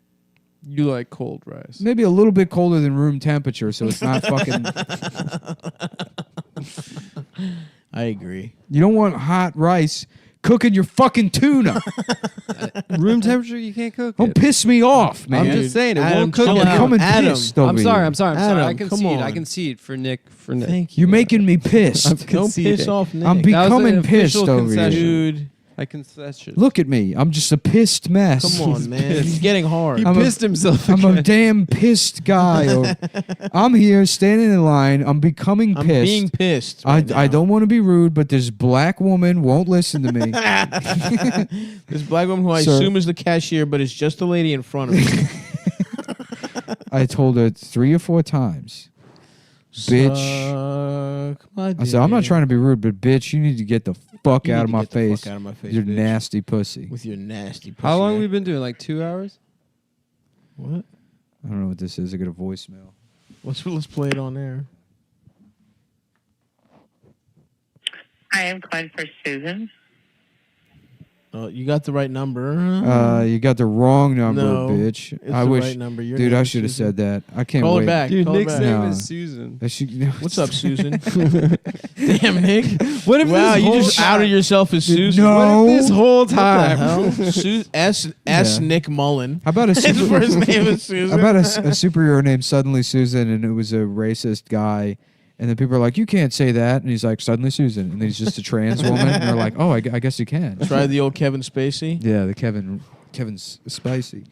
You like cold rice. Maybe a little bit colder than room temperature, so it's not fucking. I agree. You don't want hot rice cooking your fucking tuna. Room temperature, you can't cook Don't it. piss me off, man. I'm just saying it Adam, won't cook. chill it. out. I'm coming Adam, pissed over I'm sorry. here. I'm sorry. Adam, I come concede. on. I concede for Nick. For Nick. Thank you. You're making me pissed. I'm Don't conceding. piss off, Nick. I'm That was an becoming pissed official over here. concession. dude. I concession. Look at me. I'm just a pissed mess. Come on, man. He's getting hard. He I'm pissed himself. I'm a again. damn pissed guy. I'm here standing in line. I'm becoming I'm pissed. being pissed. I right now. don't want to be rude, but this black woman won't listen to me. This black woman who I Sir. assume is the cashier, but is just the lady in front of me. I told her 3 or 4 times. Bitch. Suck my I said, I'm not dick trying to be rude, but bitch, you need to get the fuck You out need of to my get the fuck face. out of my face, Your bitch. nasty pussy. with your nasty pussy. How long there. we been doing? Like 2 hours? What? I don't know what this is. I got a voicemail. Let's play it on there. Hi, I'm calling for Susan. You got the right number. You got the wrong number, No, bitch. it's I the wish, right number. Your dude. name I is should have Susan. said that. I can't Call her wait. back. Dude, Call her Nick's back. name No. is Susan. What's up, Susan? Damn, Nick. What if wow, this you whole just time- outed yourself as Susan? No. What if this whole What the time? hell? S Yeah. Nick Mullen. How about a His super- first name is Susan. How about a superhero named Suddenly Susan, and it was a racist guy, and then people are like, "You can't say that," and he's like, "Suddenly Susan," and then he's just a trans woman, and they're like, "Oh, I guess you can." Try the old Kevin Spacey. Yeah, the Kevin's spicy.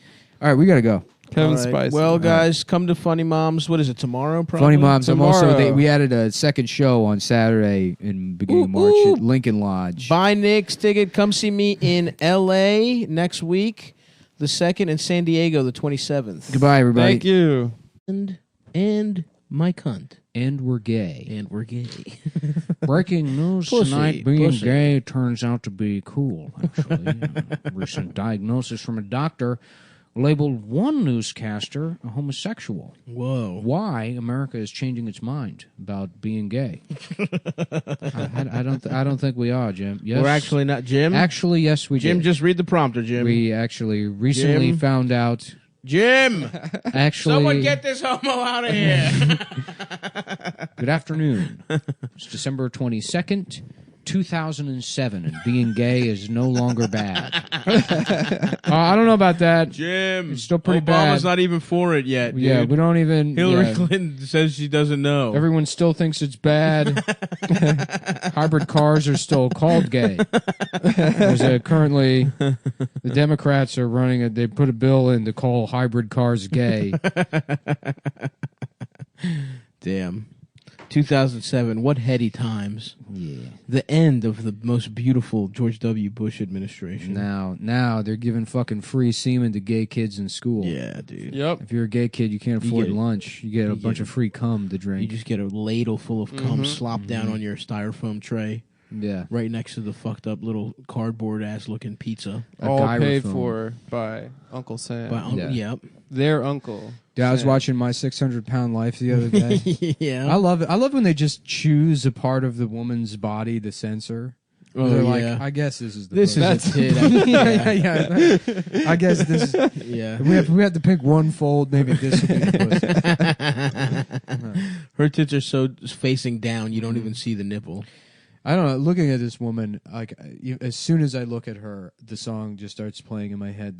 All right, we gotta go. Kevin All right. Spicy. Well, guys, come to Funny Moms. What is it, tomorrow? Probably? Funny Moms. I'm also Tomorrow. we added a second show on Saturday in beginning of March at Lincoln Lodge. Buy Nick's ticket. Come see me in L.A. next week, the 2nd, and San Diego, the 27th. Goodbye, everybody. Thank you. And my cunt. And we're gay. And we're gay. Breaking news Pussy, tonight, being pussy. gay turns out to be cool, actually. A recent diagnosis from a doctor labeled one newscaster a homosexual. Whoa. Why America is changing its mind about being gay. I don't think we are, Jim. Yes. We're actually not Jim. Actually, yes, we Jim, did. just read the prompter, Jim. We actually recently Jim? found out. Jim! Actually, Someone get this homo out of here. good afternoon. It's December 22nd, 2007, and being gay is no longer bad. I don't know about that. Jim. It's still pretty Obama's bad. not even for it yet, dude. Yeah, we don't even. Hillary yeah. Clinton says she doesn't know. Everyone still thinks it's bad. Hybrid cars are still called gay. There's currently the Democrats are running. They put a bill in to call hybrid cars gay. Damn. 2007, what heady times. Yeah. The end of the most beautiful George W. Bush administration. Now they're giving fucking free semen to gay kids in school. Yeah, dude. Yep. If you're a gay kid, you can't You afford get- lunch. You get a bunch of free cum to drink. You just get a ladle full of cum slopped down on your styrofoam tray. Yeah. Right next to the fucked up little cardboard ass looking pizza. All paid for by Uncle Sam. By Yep. Their uncle. Yeah, I was Sam. watching My 600-Pound Life the other day. Yeah. I love it. I love when they just choose a part of the woman's body to censor. Oh, They're yeah. like, I guess this is the This pussy. is a tit. yeah. I guess this is. Yeah. If we have to pick one fold, maybe this would be the pussy. Her tits are so facing down, you don't even see the nipple. I don't know. Looking at this woman, like as soon as I look at her, the song just starts playing in my head.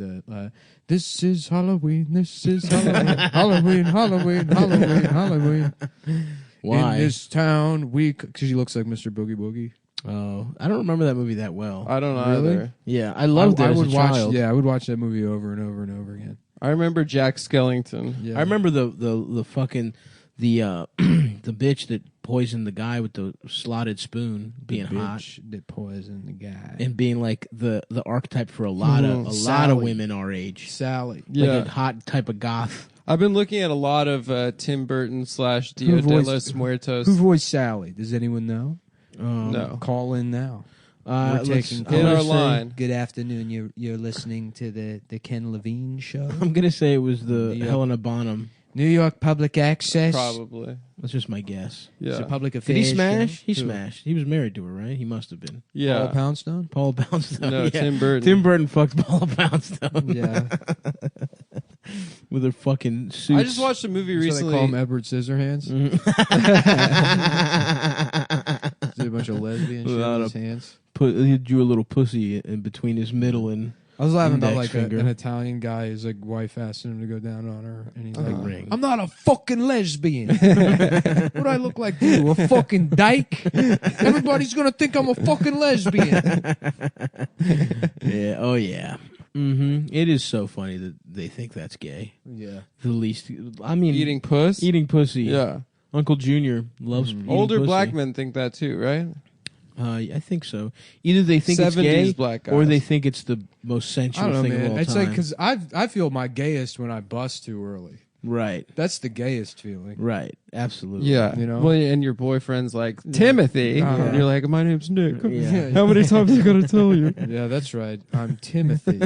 This is Halloween. This is Halloween. Halloween. Halloween. Halloween. Halloween. Why? In this town, because she looks like Mr. Boogie Boogie. Oh, I don't remember that movie that well. I don't Really? either. Yeah, I loved it I as would a watch. child. Yeah, I would watch that movie over and over and over again. I remember Jack Skellington. Yeah. I remember the fucking the the bitch that poisoned the guy with the slotted spoon being hot Bitch that poisoned the guy. and being like the archetype for a lot of Sally. women our age. Sally. Yeah. Like a hot type of goth. I've been looking at a lot of Tim Burton / Dia de los Muertos. Who voiced Sally? Does anyone know? No. Call in now. Let's- We're taking Hit our calls. line. Good afternoon. You're listening to the Ken Levine show. I'm gonna say it was the Yeah. Helena Bonham. New York Public Access. Probably. That's just my guess. It's a Yeah. public Did affairs. he smash? show. He Who? smashed. He was married to her, right? He must have been. Yeah. Paul Poundstone. Paul Poundstone. No, yeah. Tim Burton. Tim Burton fucked Paul Poundstone. Yeah. With her fucking suits. I just watched a movie So they recently. call him Edward Scissorhands. Mm-hmm. Did a bunch of lesbian shit Without with his a- hands. He drew a little pussy in between his middle and I was laughing about index like finger. an Italian guy. His like wife asked him to go down on her, and he's like, ring. "I'm not a fucking lesbian. What do I look like to you? A fucking dyke? Everybody's gonna think I'm a fucking lesbian." Yeah. Oh yeah. Mm-hmm. It is so funny that they think that's gay. Yeah. The least. I mean, Eating puss? Eating pussy. Yeah. Uncle Junior loves eating Older pussy. black men think that too, right? I think so. Either they think it's 70s gay, black or guys. they think it's the most I sensual don't know, thing of man. all It's time. like because I feel my gayest when I bust too early. Right. That's the gayest feeling. Right. Absolutely. Yeah. You know? Well, and your boyfriend's like, Timothy. Uh-huh. And you're like, my name's Nick. Yeah. How many times I gotta tell you? Yeah, that's right. I'm Timothy.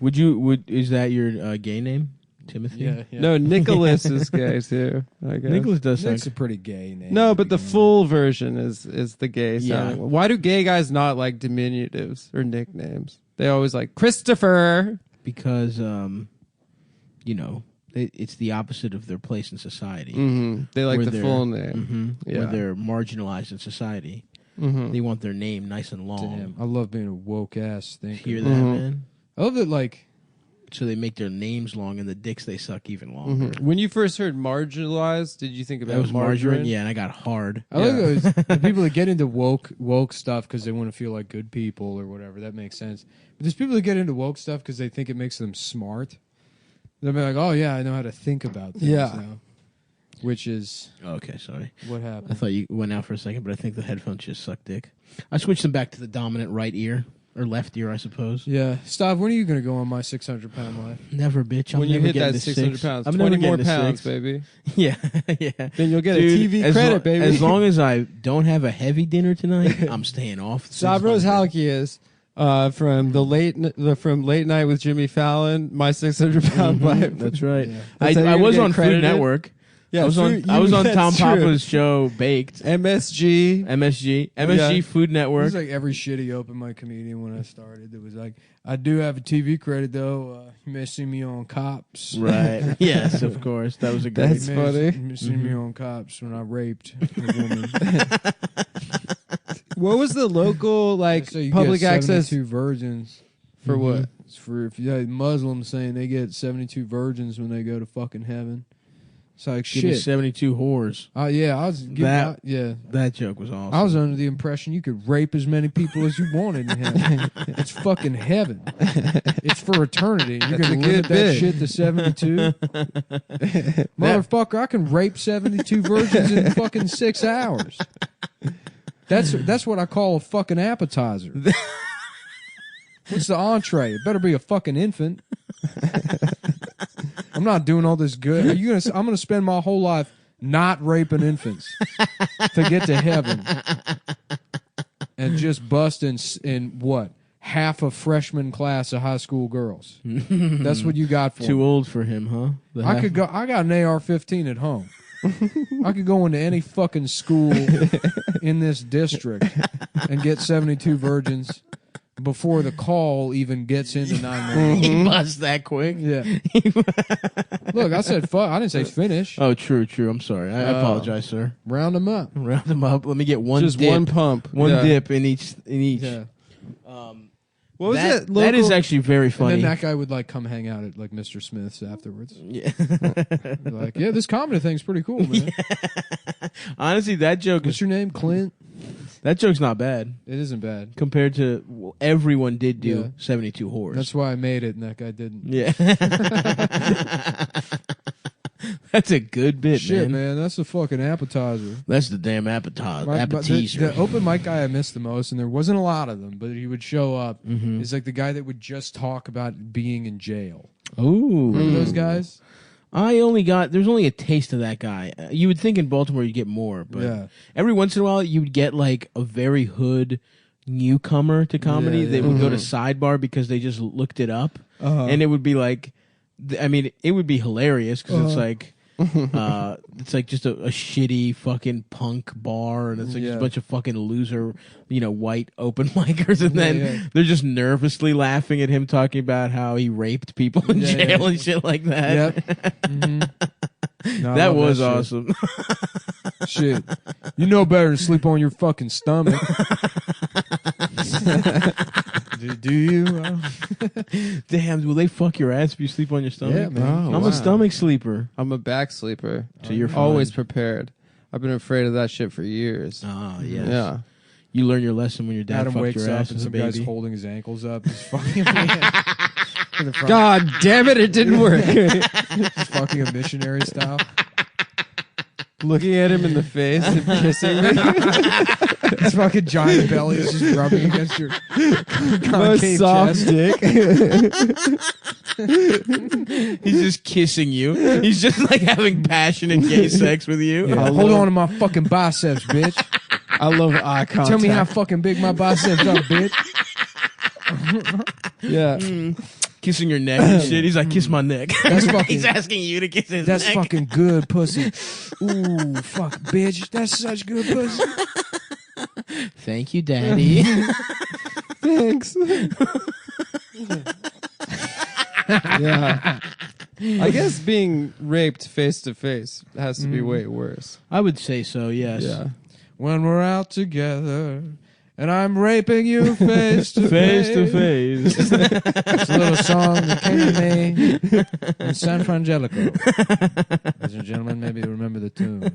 Is that your gay name? Timothy. Yeah. No, Nicholas is gay too. I guess. Nicholas does Nick's sound. a pretty gay name. No, but the full version is the gay Yeah. sounding one. Why do gay guys not like diminutives or nicknames? They always like Christopher. Because you know, it's the opposite of their place in society. Mm-hmm. They like Where the they're- full name. Where they're marginalized in society. Mm-hmm. They want their name nice and long. Damn, I love being a woke ass thinker. Hear that, man? I love that, like. So they make their names long and the dicks they suck even longer. Mm-hmm. When you first heard marginalized, did you think about That was margarine? margarine, yeah, and I got hard. I like those the people that get into woke stuff because they want to feel like good people or whatever. That makes sense. But there's people that get into woke stuff because they think it makes them smart. They'll be like, "Oh yeah, I know how to think about things now," which is Okay, sorry. what I happened. thought you went out for a second, but I think the headphones just suck dick. I switched them back to the dominant right ear. Or left ear, I suppose. Yeah, Stav, when are you going to go on my 600-pound life? Never, bitch. I'm When you never hit getting that to 600 six. pounds, I'm 20 never more getting to pounds, six. baby. Yeah, yeah. Then you'll get Dude, a TV as credit, baby. As long as I don't have a heavy dinner tonight, I'm staying off. Stavros Halkias from late night with Jimmy Fallon, my 600-pound life. That's right. That's how I you're was gonna on get Food credited? Network. Yeah, I was on that's Tom true. Papa's show, Baked. MSG. MSG Food It Network. was like every shitty open mic comedian when I started. It was like, I do have a TV credit though. You may see me on Cops. Right. Yes, of course. That was a great. That's You funny. may see me on Cops when I raped a woman. What was the local So you public get access 72 virgins. for what? It's for if you had Muslims saying they get 72 virgins when they go to fucking heaven. It's like Give me shit. 72 whores. Yeah, I was yeah. That joke was awesome. I was under the impression you could rape as many people as you wanted in heaven. It's fucking heaven. It's for eternity. You're That's gonna a limit good that bit. shit to 72. Motherfucker, I can rape 72 virgins in fucking 6 hours. That's what I call a fucking appetizer. What's the entree? It better be a fucking infant. I'm not doing all this good. I'm gonna spend my whole life not raping infants to get to heaven and just bust in what? Half a freshman class of high school girls. That's what you got for Too me. old for him, huh? I could go. I got an AR-15 at home. I could go into any fucking school in this district and get 72 virgins before the call even gets into 911. He busts that quick. Yeah. Look, I said fuck. I didn't say finish. Oh, true. I'm sorry. I apologize, sir. Round them up. Round them up. Let me get one Just dip. one pump. One Yeah. dip in each. Yeah. What was that, it? That is Local- actually very funny. And then that guy would like come hang out at like Mr. Smith's afterwards. Yeah. Be like, yeah, this comedy thing's pretty cool, man. Honestly, that joke What's is your name, Clint? that joke's not bad It isn't bad. compared to everyone did do Yeah. 72 whores. That's why I made it, and that guy didn't. Yeah. That's a good bit, Shit, man. man, that's a fucking appetizer. That's the damn appetizer. But appetizer. the open mic guy I missed the most, and there wasn't a lot of them, but he would show up. Mhm. Is like the guy that would just talk about being in jail. Ooh. Remember those guys? There's only a taste of that guy. You would think in Baltimore you'd get more, but Yeah. every once in a while you'd get like a very hood newcomer to comedy. Yeah, They yeah. would go to Sidebar because they just looked it up. Uh-huh. And it would be like, it would be hilarious because it's like, it's like just a shitty fucking punk bar, and it's like just a bunch of fucking loser, white open micers, and then they're just nervously laughing at him talking about how he raped people in jail and shit like that. Yep. Mhm. No, I That love was shit. awesome. Shit. You know better than sleep on your fucking stomach. do you? Damn, will they fuck your ass if you sleep on your stomach? Yeah, man. Oh, I'm wow. a stomach sleeper. I'm a back sleeper. So you're always fine. prepared. I've been afraid of that shit for years. Ah, yes. Yeah. You learn your lesson when your dad Adam fucked wakes your up ass and as a some guy's baby. holding his ankles up. He's fucking in the front. God damn it didn't work. He's fucking a missionary style. Looking at him in the face and kissing me. His fucking giant belly is just rubbing against your Most concave soft chest. dick. He's just kissing you. He's just like having passionate gay sex with you. Yeah, hold on to my fucking biceps, bitch. I love eye contact. Tell me how fucking big my biceps are, bitch. Yeah. kissing your neck and shit. He's like, kiss my neck. That's fucking. He's asking you to kiss his That's neck. fucking good pussy. Ooh, fuck, bitch. That's such good pussy. Thank you, Daddy. Thanks. Yeah. I guess being raped face to face has to be way worse. I would say so, yes. Yeah. When we're out together and I'm raping you face to face. Face to face. It's a little song that came to me in San Frangelico. Ladies and gentlemen, maybe you remember the tune.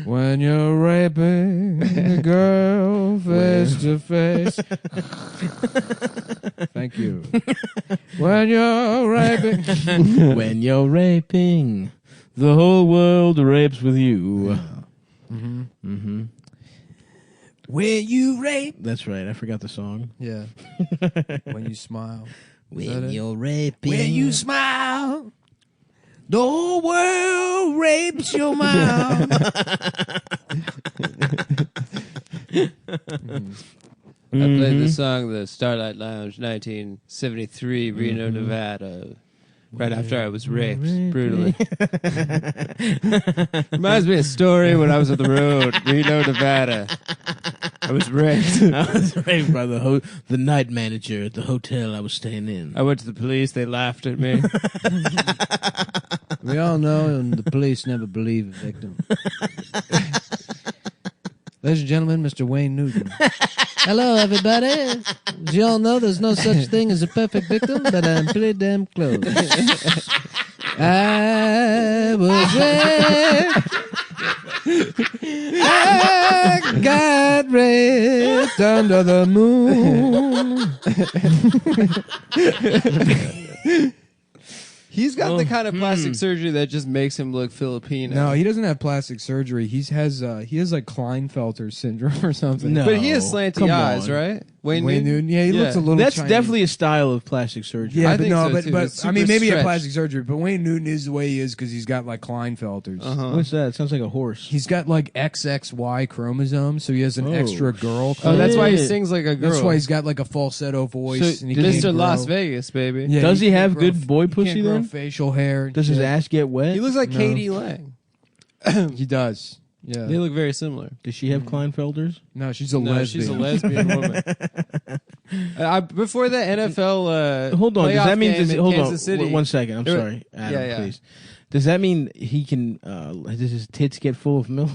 When you're raping a girl face to face. Thank you. When you're raping. When you're raping, the whole world rapes with you. Mm-hmm. Mm-hmm. When you rape. That's right. I forgot the song. Yeah. When you smile. When you're raping. When you smile. The whole world rapes your mouth. I played the song The Starlight Lounge, 1973, Reno, Nevada, right after I was raped brutally. Reminds me of a story when I was on the road, Reno, Nevada. I was raped. I was raped by the night manager at the hotel I was staying in. I went to the police. They laughed at me. We all know the police never believe a victim. Ladies and gentlemen, Mr. Wayne Newton. Hello, everybody. As you all know, there's no such thing as a perfect victim, but I'm pretty damn close. I was raped. I got raped under the moon. He's got the kind of plastic surgery that just makes him look Filipino. No, he doesn't have plastic surgery. He has like Klinefelter syndrome or something. No. But he has slanty Come eyes, on. right? Wayne Newton. Yeah, he looks a little. That's Chinese. definitely a style of plastic surgery. Yeah, I but think no, so, too. It's but I mean, super maybe a stretched. plastic surgery. But Wayne Newton is the way he is because he's got like Klinefelters. What's that? It sounds like a horse. He's got like XXY chromosomes, so he has an extra girl. Oh, that's why he Shit. sings like a girl. That's why he's got like a falsetto voice. So, and he can't Mr. grow. Las Vegas, baby. Yeah, Does he can't have grow good boy he pussy can't grow then? facial hair. and Does his shit. ass get wet? He looks like No. Katie Lang. He does. Yeah. They look very similar. Does she have Kleinfelders? No, she's a No, lesbian. she's a lesbian woman. Before the NFL Hold on. Does playoff that mean? game in Hold on. Kansas City, 1 second. I'm there- sorry, Adam. Yeah, yeah. Please. Does that mean he can? Does his tits get full of milk?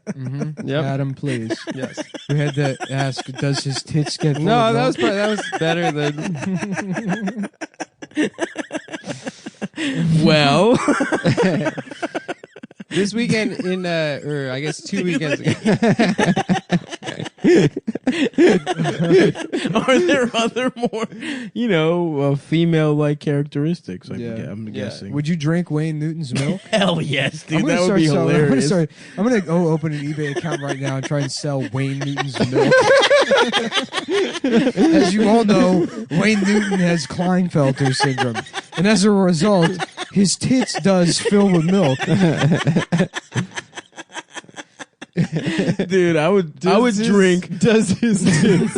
Mm-hmm. Yep. Adam, please. Yes. We had to ask, does his tits get full No, of that milk? was better than. Well, This weekend or I guess 2 weekends ago. are there other more, female-like characteristics? I'm guessing. Would you drink Wayne Newton's milk? Hell yes, dude. I'm gonna That would start be selling- hilarious. I'm gonna go open an eBay account right now and try and sell Wayne Newton's milk. As you all know, Wayne Newton has Klinefelter syndrome, and as a result, his tits does fill with milk. Dude, I would drink. Does his tits?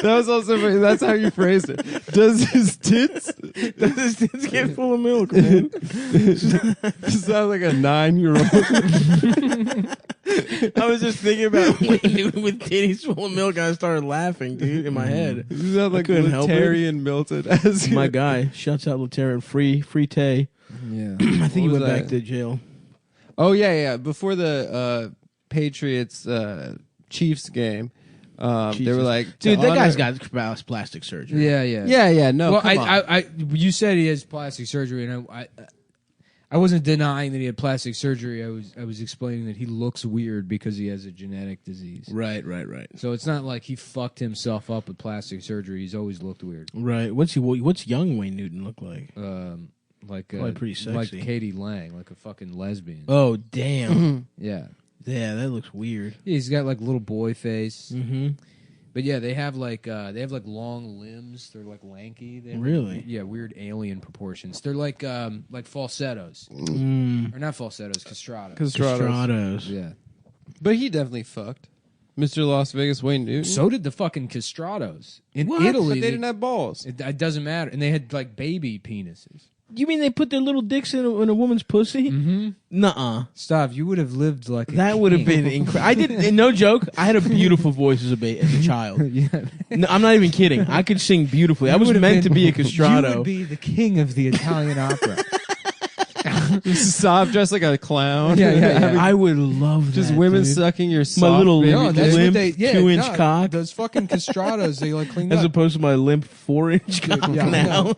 That was also funny. That's how you phrased it. Does his tits? Does his tits get full of milk, man? You sound like a 9-year-old. I was just thinking about Wayne Newton with titties full of milk, and I started laughing, dude, in my head. You sound like couldn't help it. Letarian Milton. As My guy, shouts out Letarian, free Tay. Yeah, I think he What went was back that? to jail. Oh yeah. Before the Patriots Chiefs game, they were Jesus. like, Dude, to that honor- guy's got plastic surgery. Yeah. No, Well, come on. you said he has plastic surgery, and I wasn't denying that he had plastic surgery. I was explaining that he looks weird because he has a genetic disease. Right. So it's not like he fucked himself up with plastic surgery. He's always looked weird. Right. What's young Wayne Newton look like? Probably pretty sexy. like Katie Lang, like a fucking lesbian. Oh, damn. Yeah. Yeah, that looks weird. Yeah, he's got like little boy face. Mm-hmm. But yeah, they have like long limbs. They're like lanky. They have, Really? Yeah, weird alien proportions. They're like falsettos. Mm. Or not falsettos, castratos. Castratos. Yeah. But he definitely fucked. Mr. Las Vegas Wayne Newton. So did the fucking castratos in What? Italy. But they didn't have balls. It doesn't matter, and they had like baby penises. You mean they put their little dicks in a woman's pussy? Mm-hmm. Nuh-uh. Stop. You would have lived like That would have been incredible. I did. No joke. I had a beautiful voice as a child. Yeah. No, I'm not even kidding. I could sing beautifully. I was meant to be a castrato. You would be the king of the Italian opera. Soft, dressed like a clown. Yeah. I would love that. Just women dude. sucking your My soft little baby No, that's limp what they. Yeah, 2-inch no, cock. Those fucking castratos, they like cleaned As up. opposed to my limp 4-inch cock Yeah, I now. know.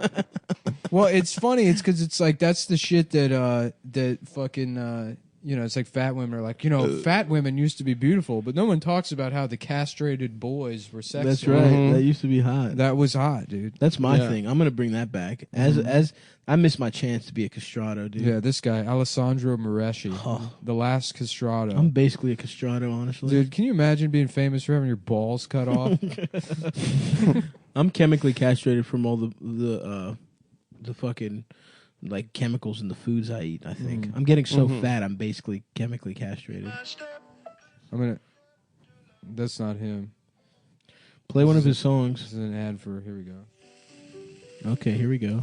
Well, it's funny. It's because it's like that's the shit that fucking it's like fat women are like fat women used to be beautiful, but no one talks about how the castrated boys were sexy. That's right. That used to be hot. That was hot, dude. That's my thing. I'm gonna bring that back. As I missed my chance to be a castrato, dude. Yeah, this guy Alessandro Moreschi, the last castrato. I'm basically a castrato, honestly. Dude, can you imagine being famous for having your balls cut off? I'm chemically castrated from all the fucking like chemicals in the foods I eat. I think I'm getting so fat. I'm basically chemically castrated. That's not him. Play one of his This songs. is an ad for. Here we go. Okay, here we go.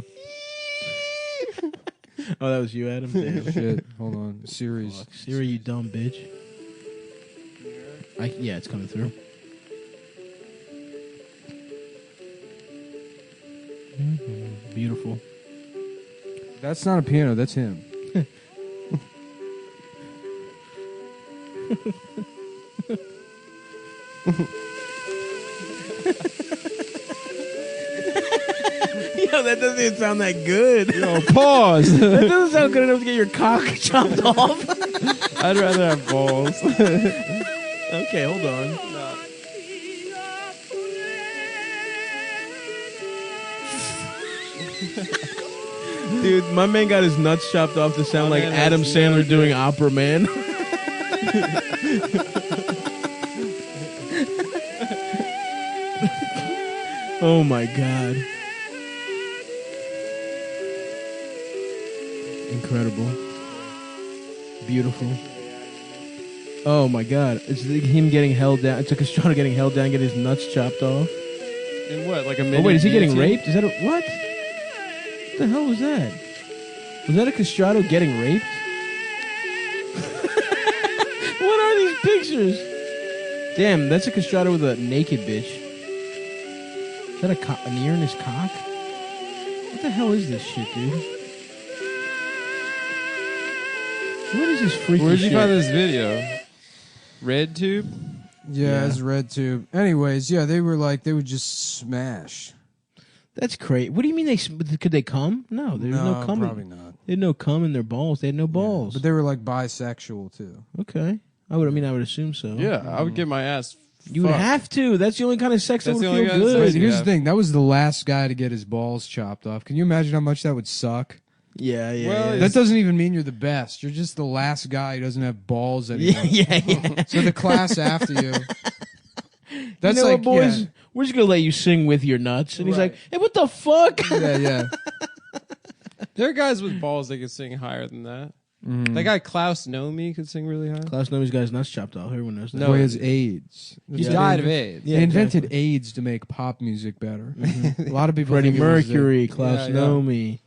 Oh, that was you, Adam. Damn. Shit. Hold on. Series. Fuck. Siri, you dumb bitch. Yeah, it's coming through. Beautiful. That's not a piano. That's him. Yo, that doesn't even sound that good. Yo, pause. That doesn't sound good enough to get your cock chopped off. I'd rather have balls. Okay, hold on. Dude, my man got his nuts chopped off to sound My like man Adam has Sandler no doing Opera Man. Oh my god. Incredible. Beautiful. Oh my god. It's him getting held down. It's like a castrato getting held down, getting his nuts chopped off. And what? Like a Oh mini wait, is he getting guillotine? raped? Is that what? What the hell was that? Was that a castrato getting raped? What are these pictures? Damn, that's a castrato with a naked bitch. Is that an ear in his cock? What the hell is this shit, dude? What is this freaky Where'd shit? you find this video? RedTube? Yeah, it's RedTube. Anyways, yeah, they would just smash. That's crazy. What do you mean could they come? No, there's no cum. Probably not. They had no cum in their balls. They had no balls. But they were like bisexual too. Okay. I would assume so. Yeah, I would get my ass. You would have to. That's the only kind of sex that That's would the only feel kind of good. sex- Here's Yeah. the thing. That was the last guy to get his balls chopped off. Can you imagine how much that would suck? Yeah. Well, That doesn't even mean you're the best. You're just the last guy who doesn't have balls anymore. Yeah. So the class after you. That's you know like, what, boys? yeah. We're just gonna let you sing with your nuts. And he's Right. like, "Hey, what the fuck?" Yeah. There are guys with balls that can sing higher than that. Mm-hmm. That guy Klaus Nomi could sing really high. Klaus Nomi's got his nuts chopped off. Everyone knows that. No, Boy has AIDS. He Yeah. died of AIDS. They invented AIDS to make pop music better. A lot of people. Freddie think it was Mercury, Klaus Yeah. Nomi.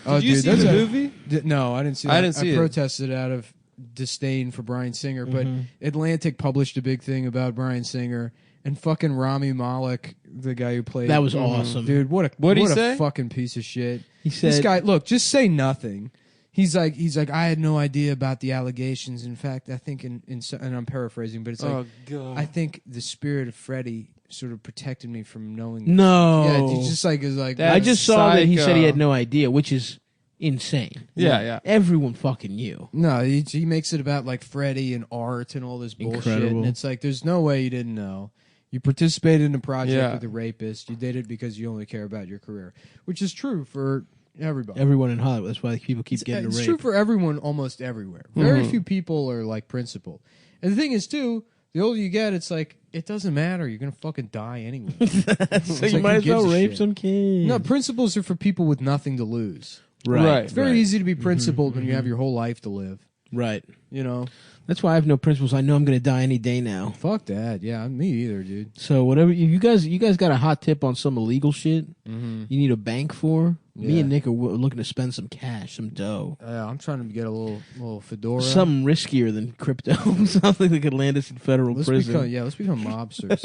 Oh, Did you dude, see that's the a- movie? No, I didn't see that. I didn't see it. protested out of disdain for Bryan Singer, but Atlantic published a big thing about Bryan Singer and fucking Rami Malek, the guy who played. That was awesome. Dude, What'd what he a say? fucking piece of shit. He This said, guy, look, just say nothing. He's like, I had no idea about the allegations. In fact, I think and I'm paraphrasing, but it's like, Oh god. I think the spirit of Freddie sort of protected me from knowing. "No." Yeah, he just like is like. That- I just saw that he said he psycho. had no idea, which is insane. Yeah. Everyone fucking knew. No, he makes it about like Freddie and art and all this bullshit, Incredible. and it's like there's no way you didn't know. You participated in a project Yeah. with a rapist. You did it because you only care about your career, which is true for everybody. Everyone in Hollywood. That's why people keep getting It's raped. true for everyone almost everywhere. Very few people are like principled. And the thing is too, the older you get, it's like it doesn't matter. You're gonna fucking die anyway. So you like, might who as well gives a rape shit? some kids. No, principles are for people with nothing to lose. Right. It's very easy to be principled when you have your whole life to live. Right. You know, That's why I have no principles. I know I'm going to die any day now. fuck that. Yeah, me either, dude. So whatever you guys got a hot tip on some illegal shit Mm-hmm. you need a bank for? Me Yeah. and Nick are looking to spend some cash, some dough. I'm trying to get a little fedora. Something riskier than crypto. Something that could land us in federal Let's prison. let's become mobsters.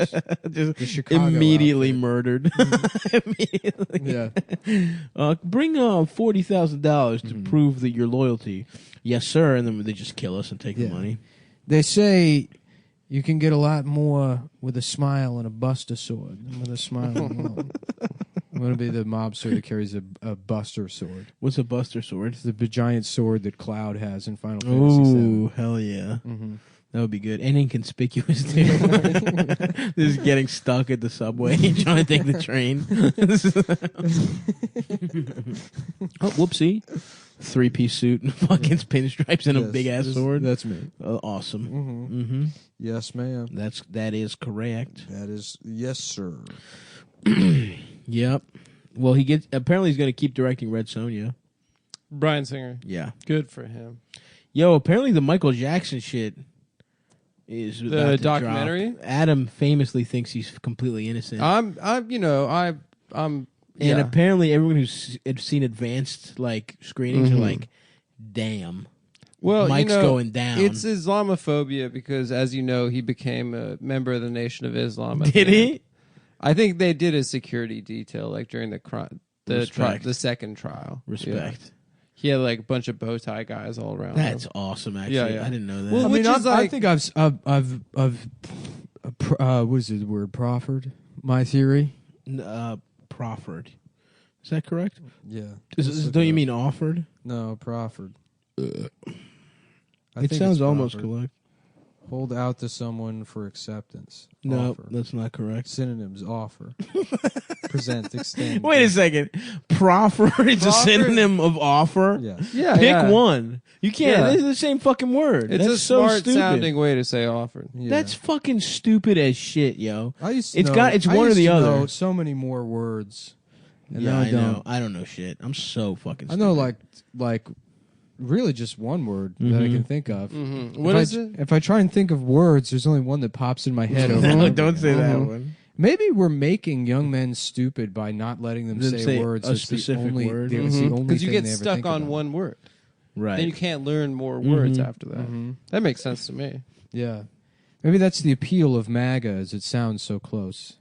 Just The Chicago immediately outfit. murdered. Immediately. Yeah. Bring $40,000 to prove that your loyalty. Yes, sir. And then they just kill us and take the money. They say you can get a lot more with a smile and a buster sword than with a smile alone. I'm going to be the mobster that carries a buster sword. What's a buster sword? It's the giant sword that Cloud has in Final Fantasy VII. Ooh, hell yeah. Mm-hmm. That would be good. And inconspicuous, too. Just getting stuck at the subway trying to take the train. Oh, whoopsie. 3-piece suit and fucking pinstripes and a big-ass sword. That's me. Awesome. Mm-hmm. Mm-hmm. Yes, ma'am. That is correct. That is, yes, sir. Yep. Well, apparently he's going to keep directing Red Sonja. Bryan Singer. Yeah. Good for him. Yo, apparently the Michael Jackson shit is about The to documentary? drop. Adam famously thinks he's completely innocent. I'm And apparently everyone who's seen advanced screenings are like, damn. Well, Mike's going down. It's Islamophobia because, as you know, he became a member of the Nation of Islam. Did he? I think they did a security detail during Respect. the second trial. Respect. Yeah. He had a bunch of bow tie guys all around. That's him. awesome, actually. Yeah, yeah. I didn't know that. Well, I which mean, is I think I've what is the word? Proffered my theory. Proffered. Is that correct? Yeah. Don't you mean offered? No, proffered. It sounds almost correct. Hold out to someone for acceptance. No, Offer. that's not correct. Synonyms: offer, present, extend. Wait a second. Proffer is a synonym of offer? Yeah. Yeah. Pick one. You can't. Yeah. It's the same fucking word. It's That's a so smart stupid. sounding way to say offered. Yeah. That's fucking stupid as shit, yo. I used to It's know, got- it's I one or used the to other. know so many more words. And Yeah, now I know. don't. I don't know shit. I'm so fucking I stupid. know like really just one word that I can think of. Mm-hmm. What is it? If I try and think of words, there's only one that pops in my head. Over and over Don't again. say that Mhm. one. Maybe we're making young men stupid by not letting them say words. a It's specific the only, word. It's the only Because you thing get they ever stuck think on about. one word. Right. Then you can't learn more words Mhm. after that. Mhm. That makes sense to me. Yeah. Maybe that's the appeal of MAGA, as it sounds so close.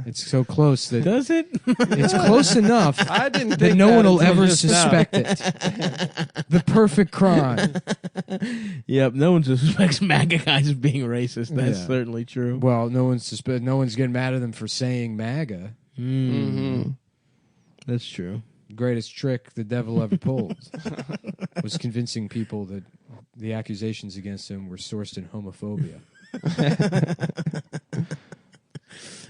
It's so close that Does it? it's close enough I didn't that think no that one will until ever just now. suspect it. The perfect crime. Yep. No one suspects MAGA guys of being racist. That's Yeah. certainly true. Well, no one's getting mad at them for saying MAGA. Mm-hmm. That's true. Greatest trick the devil ever pulled was convincing people that the accusations against him were sourced in homophobia.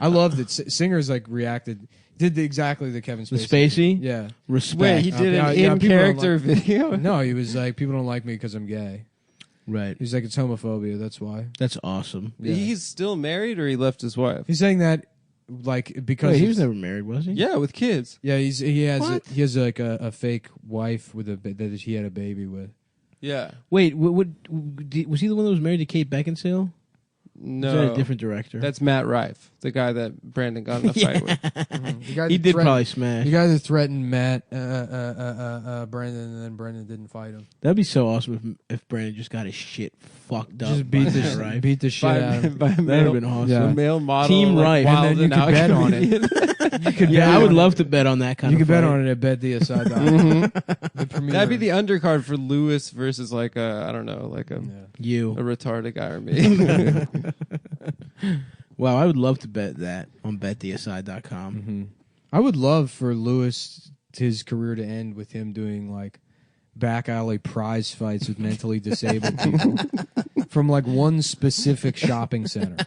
I love that Singer's reacted, did exactly the Kevin The Spacey. Spacey? Yeah. Respect. Wait, he did an people don't in-character like- video? No, he was like, people don't like me because I'm gay. Right. He's like, it's homophobia. That's why. That's awesome. Yeah. He's still married or he left his wife? He's saying that because Wait, he was never married, was he? Yeah, with kids. Yeah, he has What? he has a fake wife with that he had a baby with. Yeah. Wait, was he the one that was married to Kate Beckinsale? No. Is that a different director? That's Matt Rife, the guy that Brandon got in a fight with. The guy He that did threatened- probably smash. The guy that threatened Matt, Brandon, and then Brandon didn't fight him. That'd be so awesome if Brandon just got his shit fucked up. Just beat by the Matt Rife. beat the shit out of him. By a That'd male, have been awesome. Yeah. a male model. Team like, Rife. wild And then you and could bet on it. out-comedian. You could Yeah, bet I would on love to bet on that kind You of could bet fight. on it at BetDSI. The premiere. That'd be the undercard for Lewis versus I don't know, You. a retarded guy or me. Wow, I would love to bet that on betdsi.com. Mm-hmm. I would love for Lewis his career to end with him doing back alley prize fights with mentally disabled people from one specific shopping center.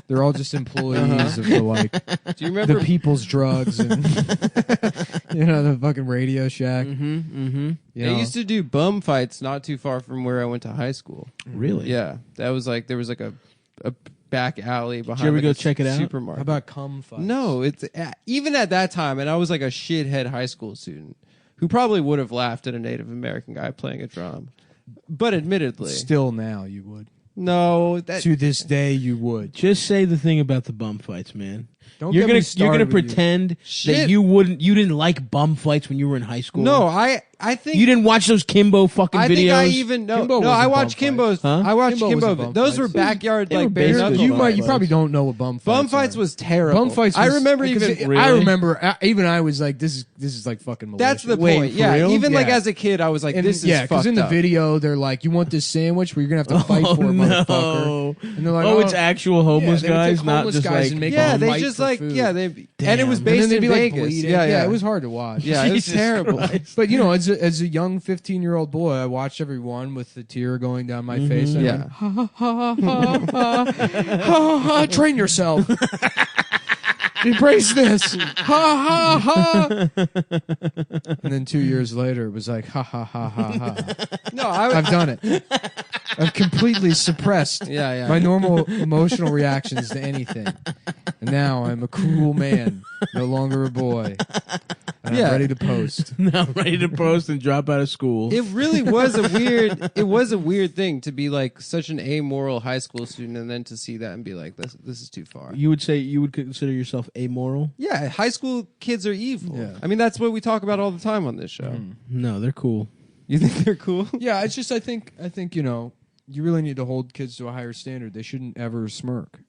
They're all just employees of Do you remember the People's Drugs and the fucking Radio Shack. Mm-hmm. They used to do bum fights not too far from where I went to high school. Really? Yeah, that was there was a back alley behind. Did you ever go a check it out? Supermarket. How about cum fights? No, it's even at that time, and I was like a shithead high school student who probably would have laughed at a Native American guy playing a drum. But admittedly, Still now you would. no. That To this day you would. Just say the thing about the bum fights, man. Don't You're get me gonna started with you. pretend Shit. that you didn't like bum fights when you were in high school. no. I think you didn't watch those Kimbo fucking I videos. think I even no. Kimbo No, wasn't I watched bum Kimbo's. Huh? I watched Kimbo wasn't Kimbo. bum Those were fights. backyard They were like bare basically knuckle You fights. probably don't know what bum fights Bum fights are. was terrible. Bum fights. I was- remember because even. I remember even I was like, this is like fucking malicious. That's the Wait, point. for Yeah, real? even like Yeah. as a kid, I was like, And this is yeah, because fucked in the up. video they're like, you want this sandwich where you're gonna have to fight Oh, for it, no. motherfucker. And they're like, Oh, it's actual homeless they would guys, take not homeless just guys like and make Yeah, them they fight just for like food. and it was And then based they'd in be like Vegas. bleeding. Yeah, it was hard to watch. Yeah, it was Jesus terrible. Christ. But you know, as a young 15-year-old boy, I watched every one with the tear going down my face. And I Yeah. went, ha ha ha ha ha ha ha. Train yourself. Embrace this. Ha ha ha. And then 2 years later, it was like ha ha ha ha ha. No, I've done it. I've completely suppressed Yeah. my normal emotional reactions to anything. And now I'm a cruel man, no longer a boy. And Yeah. I'm ready to post. Now ready to post and drop out of school. It really was a weird thing to be like such an amoral high school student and then to see that and be like, this is too far. You would say you would consider yourself amoral? Yeah, high school kids are evil. Yeah. I mean, that's what we talk about all the time on this show. No, they're cool. You think they're cool? Yeah, it's just I think you know, you really need to hold kids to a higher standard. They shouldn't ever smirk.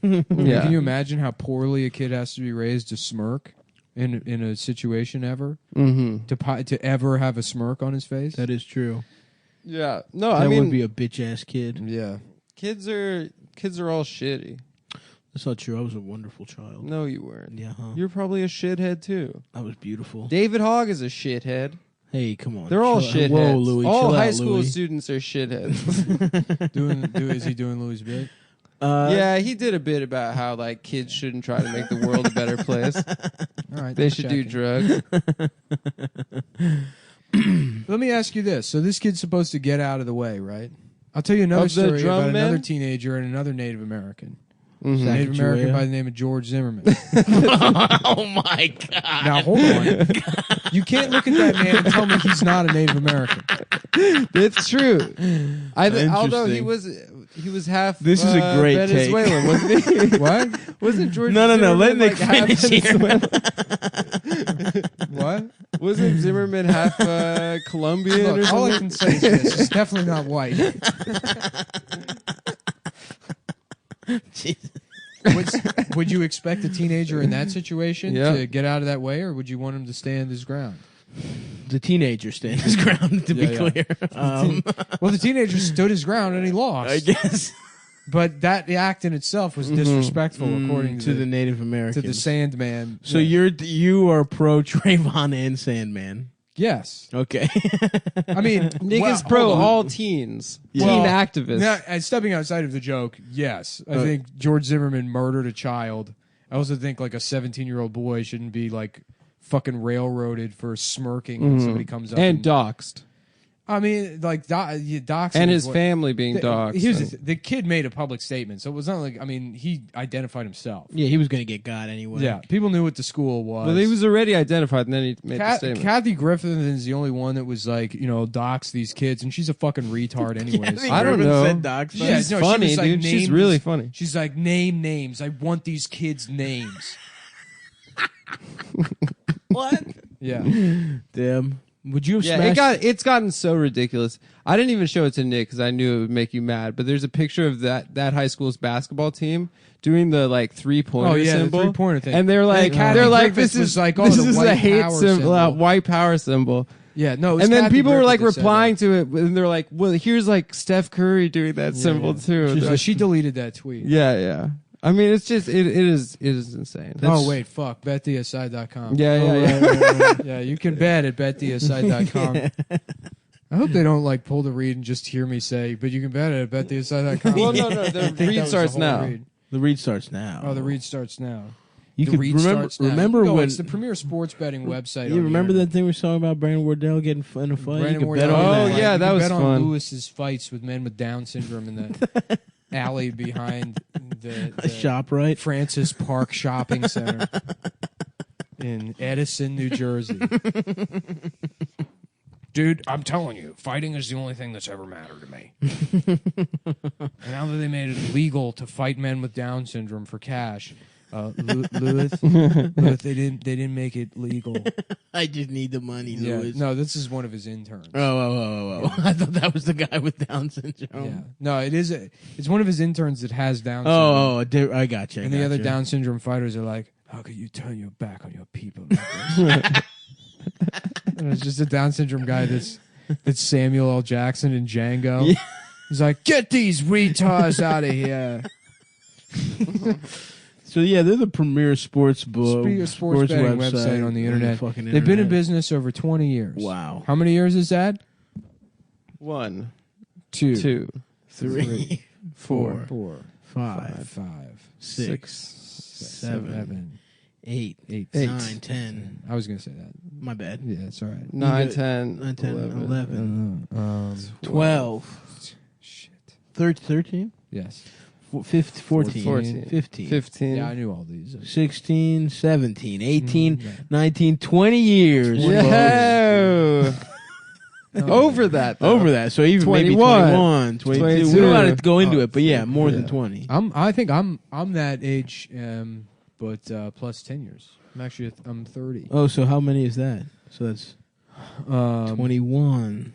Yeah. Can you imagine how poorly a kid has to be raised to smirk in a situation ever? Mm-hmm. To ever have a smirk on his face? That is true. Yeah. No, That I mean, would be a bitch ass kid. Yeah. kids are all shitty. That's not true. I was a wonderful child. No, you weren't. Yeah, huh? You're probably a shithead too. I was beautiful. David Hogg is a shithead. Hey, come on. They're all Chill- shitheads. Whoa, Louis. All chill high out, school Louis. students are shitheads. Is he doing Louis' bit? Yeah, he did a bit about how like kids shouldn't try to make the world a better place. All right. They just should do checking. drugs. Let me ask you this. So this kid's supposed to get out of the way, right? I'll tell you another Of the story drum about men? another teenager and another Native American. Mhm. Native Sacagawea? American by the name of George Zimmerman. Oh my god! Now hold on. You can't look at that man and tell me he's not a Native American. It's true. Although he Interesting. was half. This is a great take. Venezuelan, wasn't he? What? Wasn't George? No. Zimmerman Let Nick like half finish here. Venezuelan? What? Wasn't Zimmerman half Colombian or Look, all I something? can say is this: he's definitely not white. Would you expect a teenager in that situation Yeah. to get out of that way, or would you want him to stand his ground? The teenager stands his ground, to be Yeah, yeah. clear. Well, the teenager stood his ground and he lost. I guess. But that the act in itself was disrespectful, according to the Native Americans. to the Sandman. So Yeah. you are pro Trayvon and Sandman. Yes. Okay. I mean, Nick well, is pro hold on. all teens, teen Well, activists. Now, and stepping outside of the joke, yes, I think George Zimmerman murdered a child. I also think like a 17-year-old boy shouldn't be like fucking railroaded for smirking when somebody comes up and doxxed. I mean, like doxing And is his what- family being doxxed. Here's the kid made a public statement, so it was not like he identified himself. Yeah, he was going to get got anyway. Yeah, people knew what the school was. Well, he was already identified, and then he made the statement. Kathy Griffin is the only one that was like, dox these kids, and she's a fucking retard anyways. Kathy I don't Griffin know. said dox them. Yeah, She's no, funny, she was like, dude. She's name really these- funny. She's like, name names. I want these kids' names. What? Yeah. Damn. Would you have Yeah, smashed? it's gotten so ridiculous. I didn't even show it to Nick because I knew it would make you mad. But there's a picture of that high school's basketball team doing the like 3-pointer Oh, yeah, the symbol, 3-pointer thing. and they're like, Kathy this Griffiths was is like, oh, this the is white a hate power symbol, symbol. white power symbol. Yeah, no. It was And then Kathy people were like Griffith that said replying to it, and they're like, well, here's like Steph Curry doing that symbol too. She deleted that tweet. Yeah. I mean, it's just it is insane. Oh wait, fuck. BetDSI.com. Yeah. Yeah, you can bet at BetDSI.com. I hope they don't like pull the read and just hear me say, but you can bet it at BetDSI.com. Well, no, the I think read that was starts whole now. read. The read starts now. Oh, the read starts now. You The could read remember. starts now. Remember No, when? it's the premier sports betting website. You remember that thing we saw about Brandon Wardell getting in a fight? Brandon You could Wardell. bet on Oh, that. yeah, You that can was bet on fun. Lewis's fights with men with Down syndrome in the alley behind the Shop right. Francis Park Shopping Center in Edison, New Jersey. Dude, I'm telling you, fighting is the only thing that's ever mattered to me. And now that they made it legal to fight men with Down syndrome for cash, Lewis, they didn't make it legal. I just need the money, Lewis. No, this is one of his interns. Oh. Yeah. I thought that was the guy with Down syndrome. Yeah. No, it's one of his interns that has Down syndrome. I got you. And the other Down syndrome fighters are like, how could you turn your back on your people like this? And it's just a Down syndrome guy that's Samuel L. Jackson in Django. Yeah. He's like, get these retards out of here. So yeah, they're the premier sports betting website on the internet. They've been in business over 20 years. Wow. How many years is that? 1, 2, 3, 4, 5, 6, 7, 8, 9, 10. I was going to say that. My bad. Yeah, it's all right. 9, 10, 11, 12. Shit. 13? Yes. 14, 15. Yeah, I knew all these. 16, 17, 18, 19, 20 years. Yeah. Over that, though. Over that. So even 21, maybe 22. We don't want to go into it, but yeah, more than 20. I think I'm that age, but plus 10 years. I'm 30. Oh, so how many is that? So that's 21.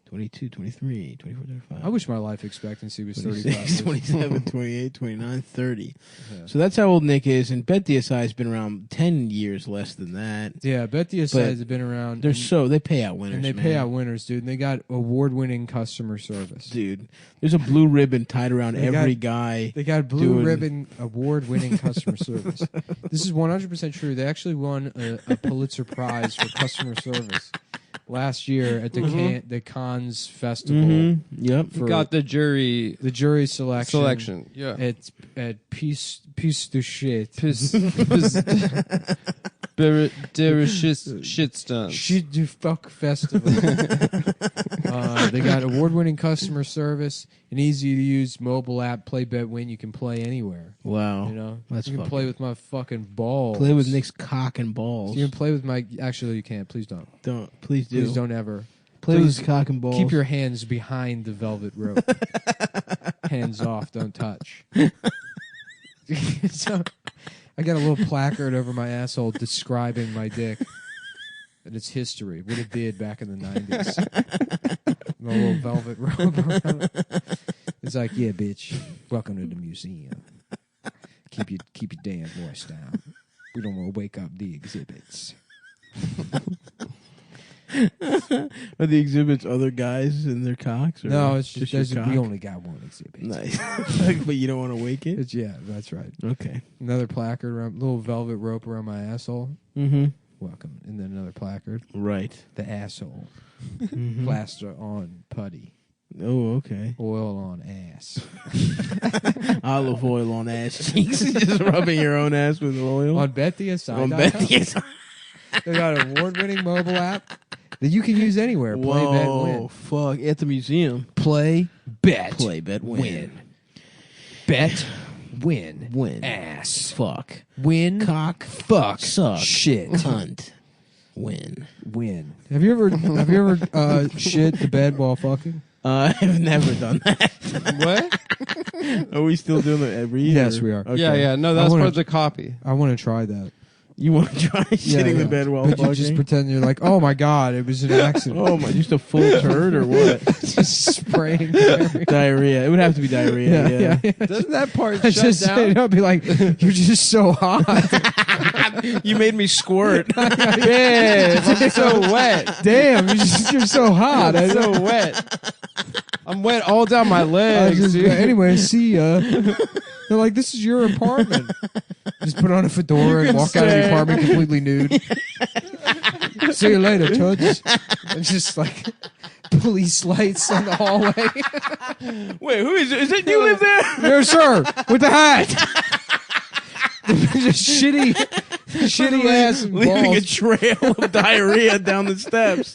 22, 23, 24, 25. I wish my life expectancy was 26, 35. 27, 28, 29, 30. Yeah. So that's how old Nick is, and Bet DSI has been around 10 years less than that. Yeah, Bet DSI has been around. They pay out winners, and they pay out winners, dude. And they got award-winning customer service, dude. There's a blue ribbon tied around every guy. They got blue ribbon award-winning customer service. This is 100% true. They actually won a Pulitzer Prize for customer service last year at the Cannes Festival. Yep, got the jury selection. Yeah, at Piece de Shit. Shitstone. Shit du fuck festival. They got award-winning customer service, an easy-to-use mobile app. Play Bet Win. You can play anywhere. Wow, you know, you can play with my fucking balls. Play with Nick's cock and balls. You can play with my. Actually, you can't. Please don't. Please do. Please don't ever. Play with his cock and balls. Keep your hands behind the velvet rope. Hands off. Don't touch. So, I got a little placard over my asshole describing my dick and its history, what it did back in the 90s. My little velvet robe around it. It's like, yeah, bitch, welcome to the museum. Keep your damn voice down. We don't want to wake up the exhibits. Are the exhibits other guys and their cocks? Or no, it's just your we cock? only got one exhibit. Nice. But you don't want to wake it? Yeah, that's right. Okay. Another placard, little velvet rope around my asshole. Mm-hmm. Welcome. And then another placard. Right. The asshole. Mm-hmm. Plaster on putty. Oh, okay. Oil on ass. Olive oil on ass cheeks. Just rubbing your own ass with oil. On BetDSI. On BetDSI. They got an award-winning mobile app that you can use anywhere. Play, bet, win. Oh, fuck. At the museum. Play, bet. Play, bet, win. Bet, win. Win. Ass. Fuck. Win. Cock. Fuck. Suck. Shit. Cunt. Win. Win. Have you ever shit the bed while fucking? I've never done that. What? Are we still doing it every year? Yes, we are. Okay. Yeah. No, that's part of the copy. I want to try that. You want to try shitting the bed while but fucking? You just pretend you're like, oh my god, it was an accident. Oh my, just a full turd or what? Just spraying diarrhea. It would have to be diarrhea. Yeah. Doesn't that part I shut just down? I'd be like, you're just so hot. You made me squirt. Yeah, I'm so wet. Damn, you're so hot. I'm so wet. I'm wet all down my legs. Anyway, see ya. They're like, this is your apartment. Just put on a fedora and walk out of the apartment completely nude. See you later, Toots. And just like police lights in the hallway. Wait, who is it? Is it you live there? No, sir. With the hat. Just shitty ass and leaving balls. a trail of diarrhea down the steps.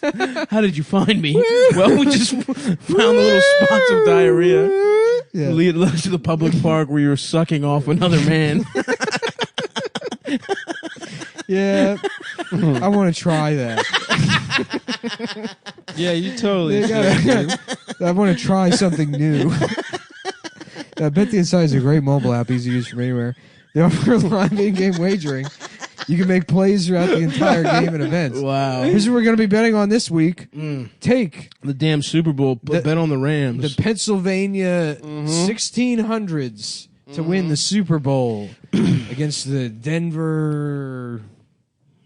How did you find me? Well, we just found little spots of diarrhea. Yeah. Lead us to the public park where you were sucking off another man. Yeah, I want to try that. Yeah, you totally Yeah, should. I want to try something new. I bet the Inside is a great mobile app, easy to use from anywhere. They offer live in-game wagering. You can make plays throughout the entire game and events. Wow. Here's what we're going to be betting on this week. Take the damn Super Bowl. Bet on the Rams. The Pennsylvania 1600s to win the Super Bowl against the Denver...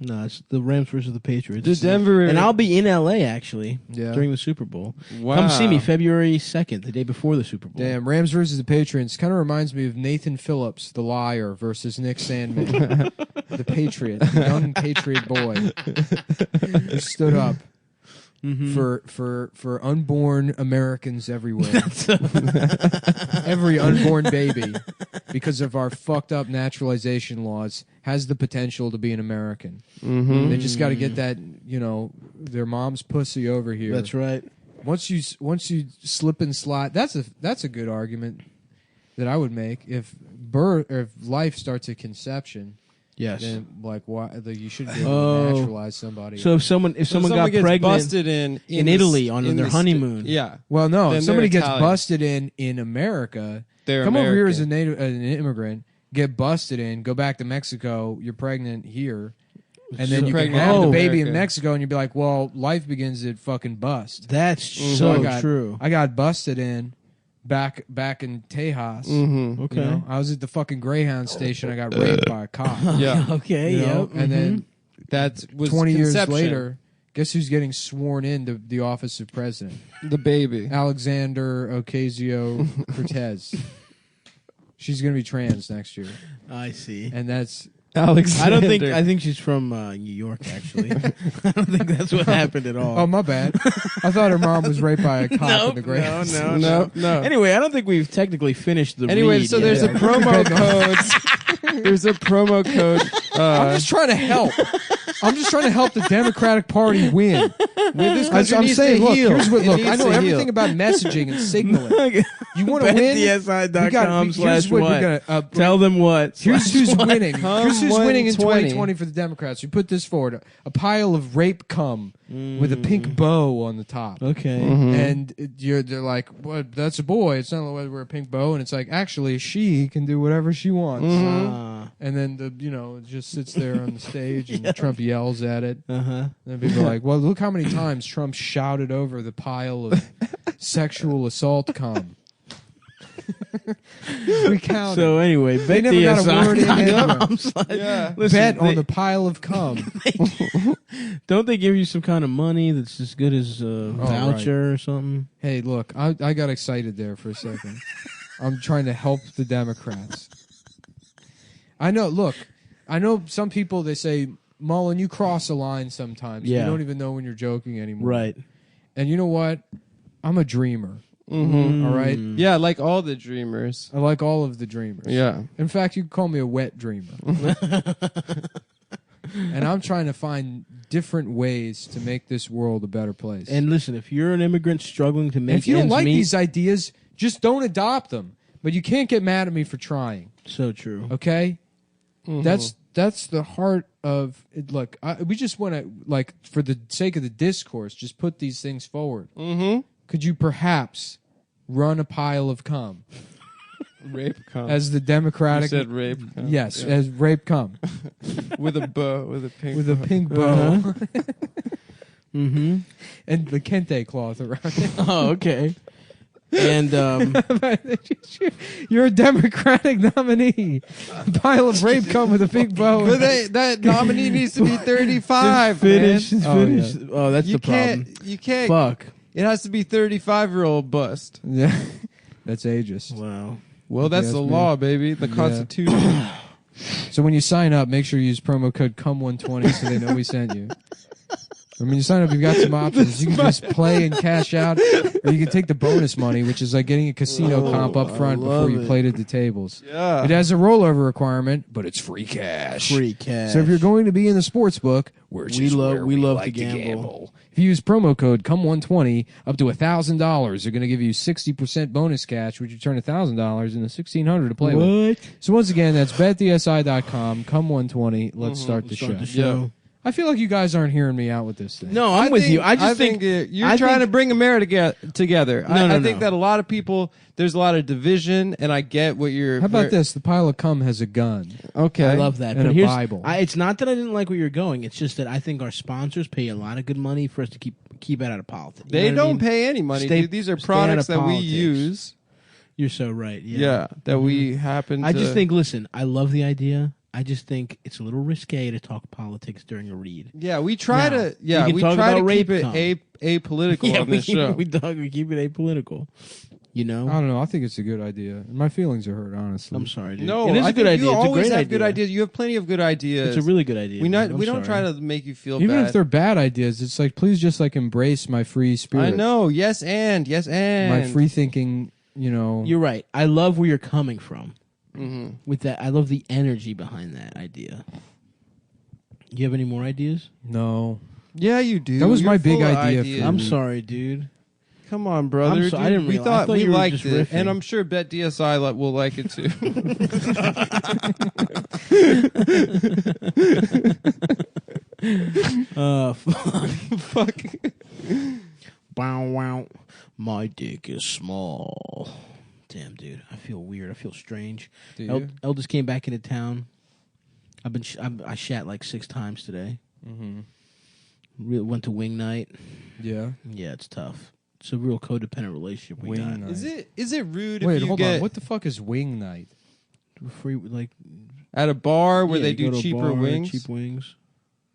No, it's the Rams versus the Patriots. The Denver... And I'll be in L.A., actually, Yeah. during the Super Bowl. Wow. Come see me February 2nd, the day before the Super Bowl. Damn, Rams versus the Patriots kind of reminds me of Nathan Phillips, the liar, versus Nick Sandman, the Patriot, the young Patriot boy who stood up for unborn Americans everywhere. Every unborn baby, because of our fucked up naturalization laws, has the potential to be an American. They just got to get that, their mom's pussy over here. That's right. Once you slip and slide, that's a good argument that I would make. If life starts at conception, Yes. then why you should be able to naturalize somebody. So if someone got gets pregnant busted in Italy on their honeymoon, well, no, then if somebody they're gets Italian. busted in America, They're come over here as American. an immigrant, get busted in, go back to Mexico, you're pregnant here. And then you can Pregnant have the in baby in America. Mexico, and you'd be like, "Well, life begins at fucking bust." That's so true. I got busted in back in Tejas. Okay. I was at the fucking Greyhound station. I got raped by a cop. Yeah. Okay. Yep. And then That was 20 years conception. later, guess who's getting sworn into the office of president? The baby. Alexander Ocasio-Cortez. She's going to be trans next year, I see. and that's. Alexander. I think she's from New York. Actually, I don't think that's what happened at all. Oh, my bad. I thought her mom was raped by a cop in the Greyhound. No. Anyway, I don't think we've technically finished the. Anyway, read so yet. there's a promo code. There's a promo code. I'm just trying to help. I'm just trying to help the Democratic Party win. This I'm country needs saying, to look, heal. here's what. It Look, needs I know to everything heal. about messaging and signaling. You want to win? BetDSI.com/what. Tell them what. Here's who's winning. Come Here's who's winning in 120. 2020 for the Democrats. We put this forward: a pile of rape cum with a pink bow on the top. Okay. And they're like, "What? That's a boy. It's not like we're a pink bow." And it's like, actually, she can do whatever she wants. And then it just sits there on the stage, and Trump yells at it. And then people are like, "Well, look how many times Trump shouted over the pile of sexual assault cum." We counted. So anyway, They never got a word in BetDSI.com. Yeah. Listen, Bet on the pile of cum. Don't they give you some kind of money that's as good as a voucher or something? Hey, look, I got excited there for a second. I'm trying to help the Democrats. I know some people, they say, Mullen, you cross a line sometimes. Yeah. You don't even know when you're joking anymore. Right. And you know what? I'm a dreamer. All right? Yeah, like all the dreamers. I like all of the dreamers. Yeah. In fact, you can call me a wet dreamer. And I'm trying to find different ways to make this world a better place. And listen, if you're an immigrant struggling to make if you don't ends like meet, these ideas, just don't adopt them. But you can't get mad at me for trying. so true. Okay? That's the heart of it. Look, we just want to, for the sake of the discourse, just put these things forward. Could you perhaps run a pile of cum Rape cum. as the Democratic? You said rape cum. Yes, Yeah. as rape cum With a bow. With a pink with a bow. pink bow and the kente cloth around it. Oh, okay. And You're a Democratic nominee. A pile of rape cum with a pink bow. But that nominee needs to be 35, finish. man. Finish. Oh, that's You the problem. You can't. Fuck. It has to be 35-year-old bust. Yeah, that's ageist. Wow. Well, that's Yes, the man. law, baby. The Constitution. So when you sign up, make sure you use promo code CUM120 so they know we sent you. I mean, you sign up, you've got some options. You can just play and cash out, or you can take the bonus money, which is like getting a casino comp up front before you played at the tables. Yeah. It has a rollover requirement, but it's free cash. Free cash. So if you're going to be in the sports book, which We is love- where we love like to gamble. If you use promo code CUM120, up to $1,000, they're going to give you 60% bonus cash, which you turn $1,000 into $1,600 to play with. So once again, that's betdsi.com, CUM120. Let's start the show. Yeah. I feel like you guys aren't hearing me out with this thing. No, I'm with you. I just think you're trying to bring America together. I think that a lot of people, there's a lot of division, and I get what you're. How about this? The pile of cum has a gun. Okay. I love that. And but a here's, Bible. it's not that I didn't like where you're going. It's just that I think our sponsors pay a lot of good money for us to keep it out of politics. You They know what I don't mean? pay any money, Stay- dude. These are stay out products of that we politics. use. You're so right. Yeah. Yeah, that we happen to. I just think, listen, I love the idea. I just think it's a little risque to talk politics during a read. Yeah, we try Now, to. Yeah, we we can talk try about to keep rape it apolitical on this show. We keep it apolitical. You know? I don't know. I think it's a good idea. My feelings are hurt, honestly. I'm sorry, dude. No, it is I a good think idea. You It's a always great have idea. good ideas. You have plenty of good ideas. It's a really good idea. We man. I'm don't try sorry. to make you feel Even bad. if they're bad ideas, it's like, please just like embrace my free spirit. I know. Yes, and My free thinking, you know. You're right. I love where you're coming from. Mhm. With that, I love the energy behind that idea. You have any more ideas? No. Yeah, you do. That was You're my big full of idea. ideas. I'm sorry, dude. Come on, brother. I'm so- I didn't we realize- I thought thought we you were liked just it, riffing. and I'm sure Bet DSI will like it too. Fuck. Bow wow. My dick is small. Damn, dude. I feel weird. I feel strange. Do you? Eldest came back into town. I shat like 6 times today. Mm-hmm. Went to wing night. Yeah. Yeah, it's tough. It's a real codependent relationship we Wing got. night. Is it rude Wait, if you hold get on. What the fuck is wing night? Free, like, at a bar where yeah, they you go do to a cheaper bar, wings? cheap wings.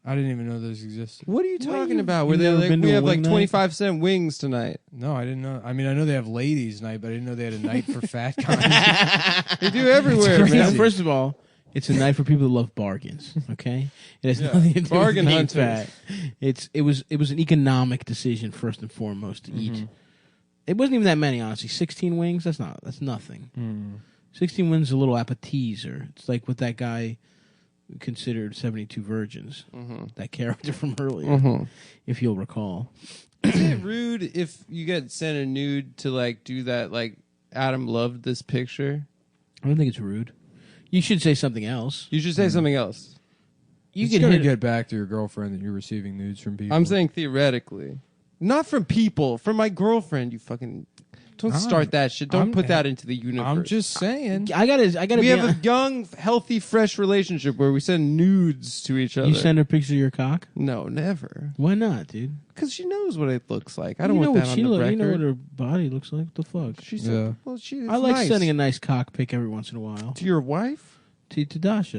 I didn't even know those existed. What are you talking about? Where you've they never like, been to we a have like wing night? 25-cent wings tonight. No, I didn't know. I mean, I know they have ladies' night, but I didn't know they had a night for fat guys. They do everywhere, crazy. man. First of all, it's a night for people that love bargains. Okay, it has Yeah, nothing to do bargain with being hunters. fat. It was an economic decision first and foremost to eat. It wasn't even that many, honestly. 16 wings. That's nothing. 16 wings is a little appetizer. It's like what that guy considered 72 virgins. That character from earlier, if you'll recall. Is it rude if you get sent a nude to like do that? Like Adam loved this picture. I don't think it's rude. You should say something else. You should say something else. You You can got to hit get back to your girlfriend that you're receiving nudes from people. I'm saying theoretically, not from people, from my girlfriend. You fucking don't start that shit. Don't put that into the universe. I'm just saying. I gotta. We be have hon- a young, healthy, fresh relationship where we send nudes to each other. You send her a picture of your cock? No, never. Why not, dude? Because she knows what it looks like. I don't You know want what that she on the look. record. You know what her body looks like. What the fuck? She's Yeah. well, she. I like nice. sending a nice cock pic every once in a while. to your wife. To Dasha.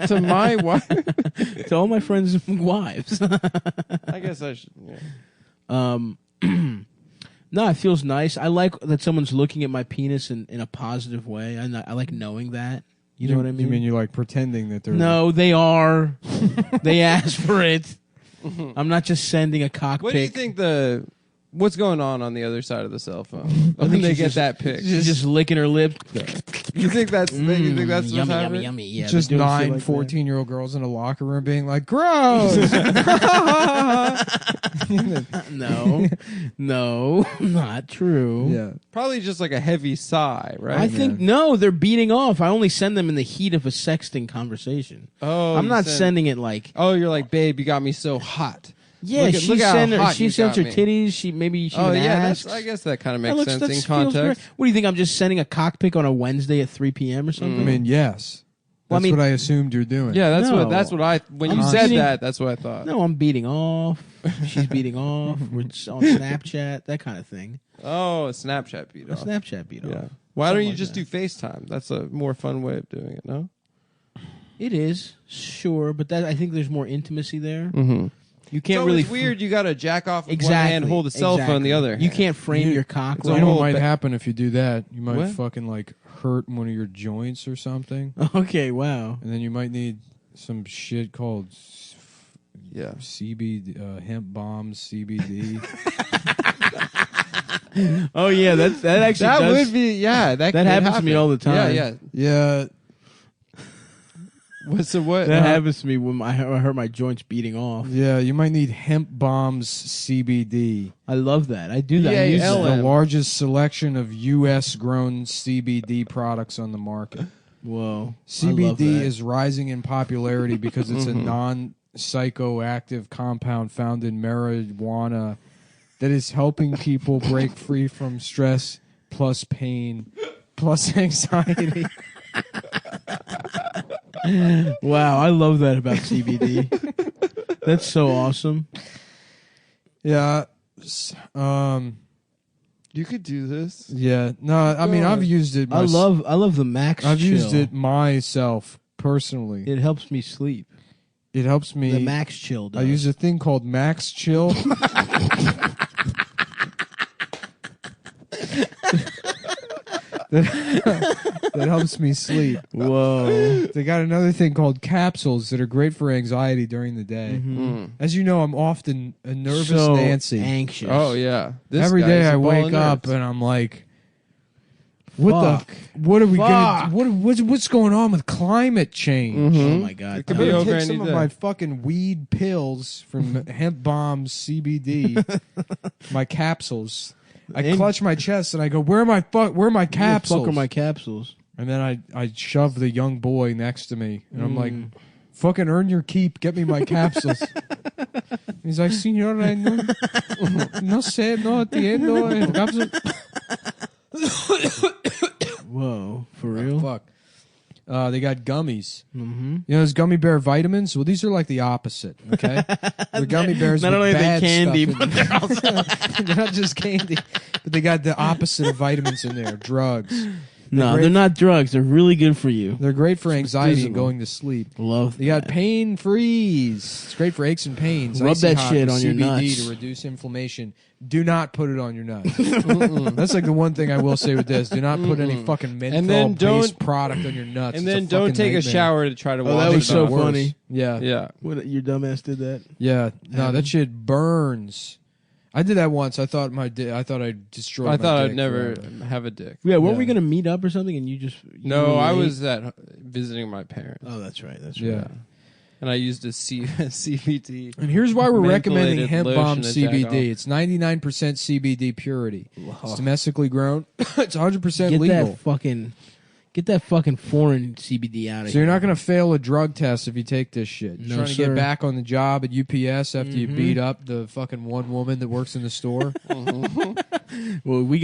To my wife. To all my friends' wives. I guess I should. Yeah. No, it feels nice. I like that someone's looking at my penis in a positive way. I like knowing that. You know what I mean? You mean you're like pretending that they're No, they are. They asked for it. I'm not just sending a cock What pic. do you think what's going on the other side of the cell phone? I When think they she's get just- that pic. She's just licking her lips. You think that's yummy, what's yummy, happening? yummy. Yeah, just they're doing shit 9 like that. 14-year-old girls in a locker room being like, gross. No, not true. Yeah. Probably just like a heavy sigh, right? I think no, they're beating off. I only send them in the heat of a sexting conversation. Oh, I'm you not send- sending it like. Oh, you're like, babe, you got me so hot. Yeah, Look at- she look how sends her. hot She you sends her got me. titties. She maybe she. Oh even yeah, asks. I guess that kind of That makes sense in feels context. great. What do you think? I'm just sending a cock pic on a Wednesday at 3 p.m. or something. I mean, yes. Well, I That's mean- what I assumed you're doing. Yeah, that's No. what I when I'm you said beating- that, that's what I thought. No, I'm beating off. She's beating off. We're on Snapchat, that kind of thing. Oh, a Snapchat beat A off. Snapchat beat Yeah. off. Why don't Something you like just that. do FaceTime? That's a more fun way of doing it, no? It is, sure, but that I think there's more intimacy there. Mm-hmm. You can't so really it's weird. You got to jack off with exactly one hand, hold the cell phone in the other. You hand. can't frame your cock. It's You a right. know whole what might ba- happen if you do that? You might What? fucking like hurt one of your joints or something. Okay, wow. And then you might need some shit called Yeah. CBD, hemp bombs, CBD. Oh yeah, that actually That does, would be that happens to me all the time. Yeah. What? That happens to me when I hurt my joints beating off. Yeah, you might need hemp bombs CBD. I love that. I do that. I use The that. largest selection of U.S. grown CBD products on the market. Whoa. CBD is rising in popularity because it's a non-psychoactive compound found in marijuana that is helping people break free from stress plus pain plus anxiety. Wow, I love that about CBD. That's so awesome. Yeah. You could do this. Yeah. No, I mean, I've used it. I love the Max I've Chill. used it myself personally. It helps me sleep. It helps me. The Max Chill does. I use a thing called Max Chill. that helps me sleep. Whoa. They got another thing called capsules that are great for anxiety during the day. Mm-hmm. As you know, I'm often a nervous So Nancy. anxious. Oh yeah. Every day I wake up and I'm like, what are we gonna? What's going on with climate change? Oh my god. It could I'm be gonna over take any some of day. my fucking weed pills from Hemp Bombs CBD, my capsules. I clutch my chest and I go, "Where are my capsules? Where the fuck are my capsules? And then I shove the young boy next to me, and I'm like, "Fucking earn your keep. Get me my capsules." He's like, "Señor, no sé, no entiendo el capsule." Whoa, for real? Fuck. They got gummies. Mm-hmm. You know those gummy bear vitamins? Well, these are like the opposite. Okay, the gummy bears. Not with only are they bad candy, stuff in but them. they're also they're not just candy, but they got the opposite of vitamins in there. Drugs. No, great they're not drugs. They're really good for you. They're great for anxiety and visible. going to sleep. Love. You got Pain Freeze. It's great for aches and pains. Rub Icy that hot shit with on your CBD nuts. to reduce inflammation. Do not put it on your nuts. That's like the one thing I will say with this. Do not put any fucking menthol-based product on your nuts. And It's then a don't fucking take a nightmare. shower to try to wash Oh, that was it so off. funny. Yeah. Yeah. What, your dumbass did that? Yeah. No, that shit burns. I did that once. I thought I'd destroy. I thought my I'd dick never forever. have a dick. Yeah, weren't Yeah. we gonna meet up or something? And you just No, were I late? was visiting my parents. Oh, that's right. That's Yeah. right. And I used a CBD. And here's why we're recommending mentholated Hemp Bomb lotion to jack CBD. off. It's 99% CBD purity. It's domestically grown. It's 100% Get legal. get that fucking foreign CBD out of So here. you're not going to fail a drug test if you take this shit. You're No, trying to sir. get back on the job at UPS after you beat up the fucking one woman that works in the store. Well, we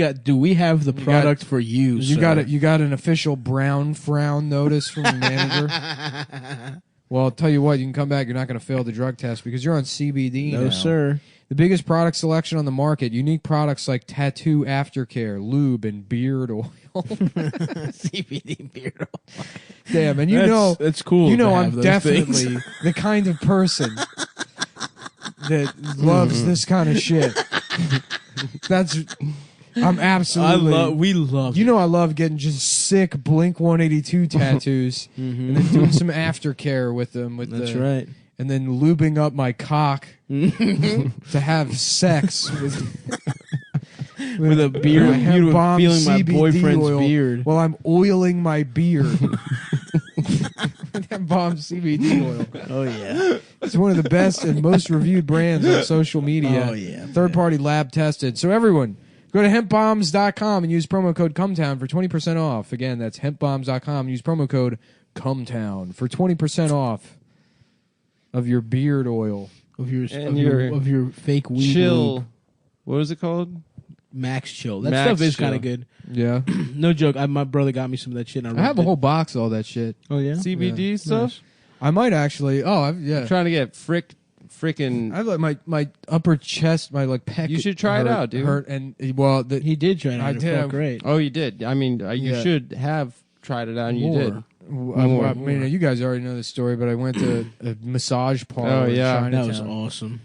have the product for you. You sir. got it. You got an official brown frown notice from the manager. Well, I'll tell you what. You can come back. You're not going to fail the drug test because you're on CBD No, now. sir. The biggest product selection on the market. Unique products like tattoo aftercare, lube, and beard oil. CBD beard oil. Damn, and that's cool. You know, to I'm have those definitely things. the kind of person that loves this kind of shit. I'm absolutely. We love. You know, I love getting just sick Blink 182 tattoos and then doing some aftercare with them. That's right. And then lubing up my cock to have sex with a beard. my hemp You bomb feeling my CBD boyfriend's oil beard. while I'm oiling my beard. Hemp bomb CBD oil. Oh yeah. It's one of the best and most reviewed brands on social media. Oh, yeah, Third-party lab tested. So everyone, go to hempbombs.com and use promo code Cumtown for 20% off. Again, that's hempbombs.com. Use promo code Cumtown for 20% off of your beard oil. Of your fake weed chill. lube. What is it called? Max Chill. That Max stuff is Chill. kind of good. Yeah. No joke. My brother got me some of that shit. And I have a rubbed whole box of all that shit. it. Oh yeah. CBD Yeah. stuff? Nice. I might actually. Yeah. I'm trying to get freaking. I have like my upper chest, my like pec. You should try it out, dude. Hurt and well, He did try it. I out. It did. felt great. Oh, you did. I mean, you Yeah. should have tried it out, and you did. I mean, you guys already know the story, but I went to a massage parlor. Oh, in yeah. Chinatown. That was awesome.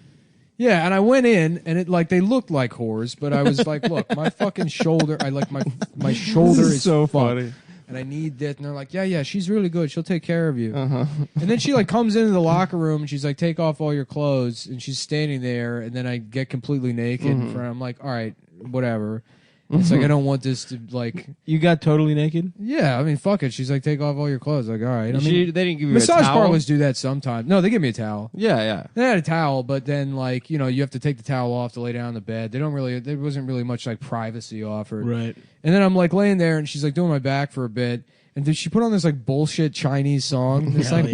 Yeah, and I went in, and they looked like whores, but I was like, look, my fucking shoulder, my shoulder is so fucked. funny. and I need this. And they're like, yeah, she's really good. She'll take care of you. Uh-huh. And then she like comes into the locker room and she's like, take off all your clothes. And she's standing there. And then I get completely naked in front. I'm like, all right, whatever. It's like, I don't want this to like. You got totally naked? Yeah, I mean, fuck it. She's like, take off all your clothes. Like, all right. I mean, They didn't give you a massage towel? parlors do that sometimes. No, they give me a towel. Yeah. They had a towel, but then like you have to take the towel off to lay down on the bed. They don't really. There wasn't really much like privacy offered. Right. And then I'm like laying there, and she's like doing my back for a bit, and then she put on this like bullshit Chinese song. It's like.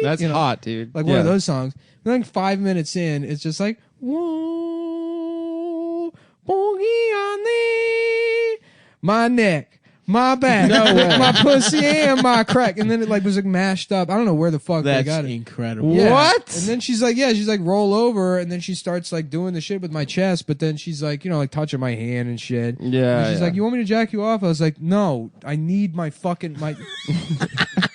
That's hot, dude. Like one of those songs. And then 5 minutes in, it's just like, whoa, boogie on me, my neck, my back, my pussy, and my crack. And then it like was like mashed up. I don't know where the fuck they got it. That's incredible. Yeah. What? And then she's like, roll over, and then she starts like doing the shit with my chest, but then she's like, like touching my hand and shit. Yeah. And she's like, you want me to jack you off? I was like, no, I need my fucking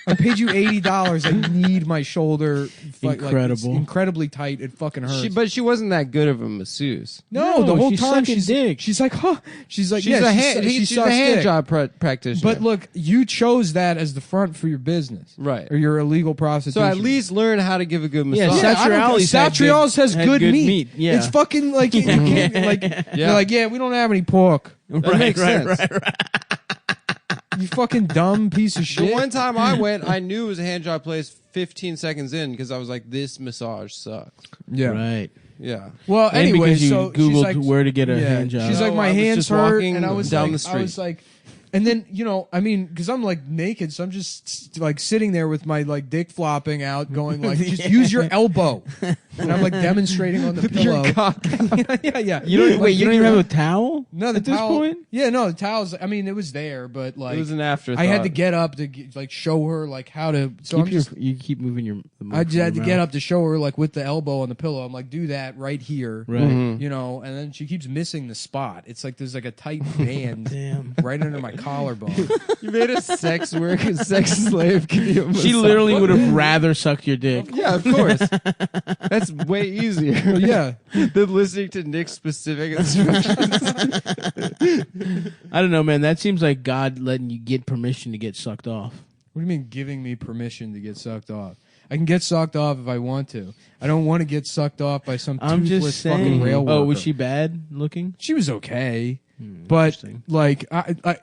I paid you $80. I need my shoulder. Incredible. It's incredibly tight. It fucking hurts. But she wasn't that good of a masseuse. No, the whole she's time sucking she's dick. She's like, huh? She's like, She's yeah, a hand. She's a hand job practitioner. But look, you chose that as the front for your business, right? Or your illegal prostitution. So at least learn how to give a good massage. Satriale's has good meat. Yeah. It's fucking like you can't, like they're like, yeah, we don't have any pork. That makes sense. You fucking dumb piece of shit. The one time I went, I knew it was a hand job place 15 seconds in because I was like, this massage sucks. Yeah. Right. Yeah. Well, And anyway, because you so Googled she's like, where to get a hand job. She's like, No, my I was hands just hurt, walking and I was down like, the street. I was like, and then I mean, because I'm like naked, so I'm just like sitting there with my like dick flopping out, going like, just use your elbow, and I'm like demonstrating on the pillow. Your cock. yeah. You don't you don't even have a towel? No, the at this towel. point? Yeah, no, the towels. I mean, it was there, but like It was an afterthought. I had to get up to like show her like how to. So You keep moving your. I just had to get up to show her like with the elbow on the pillow. I'm like, do that right here, Right. Mm-hmm. and then she keeps missing the spot. It's like there's like a tight band Damn. right under my collarbone. You made a sex slave give you a She massage. literally would have rather sucked your dick. Yeah, of course. That's way easier. Yeah. Than listening to Nick's specific instructions. I don't know, man. That seems like God letting you get permission to get sucked off. What do you mean giving me permission to get sucked off? I can get sucked off if I want to. I don't want to get sucked off by some I'm toothless just fucking saying. rail worker. Oh, was she bad looking? She was okay, but interesting. like,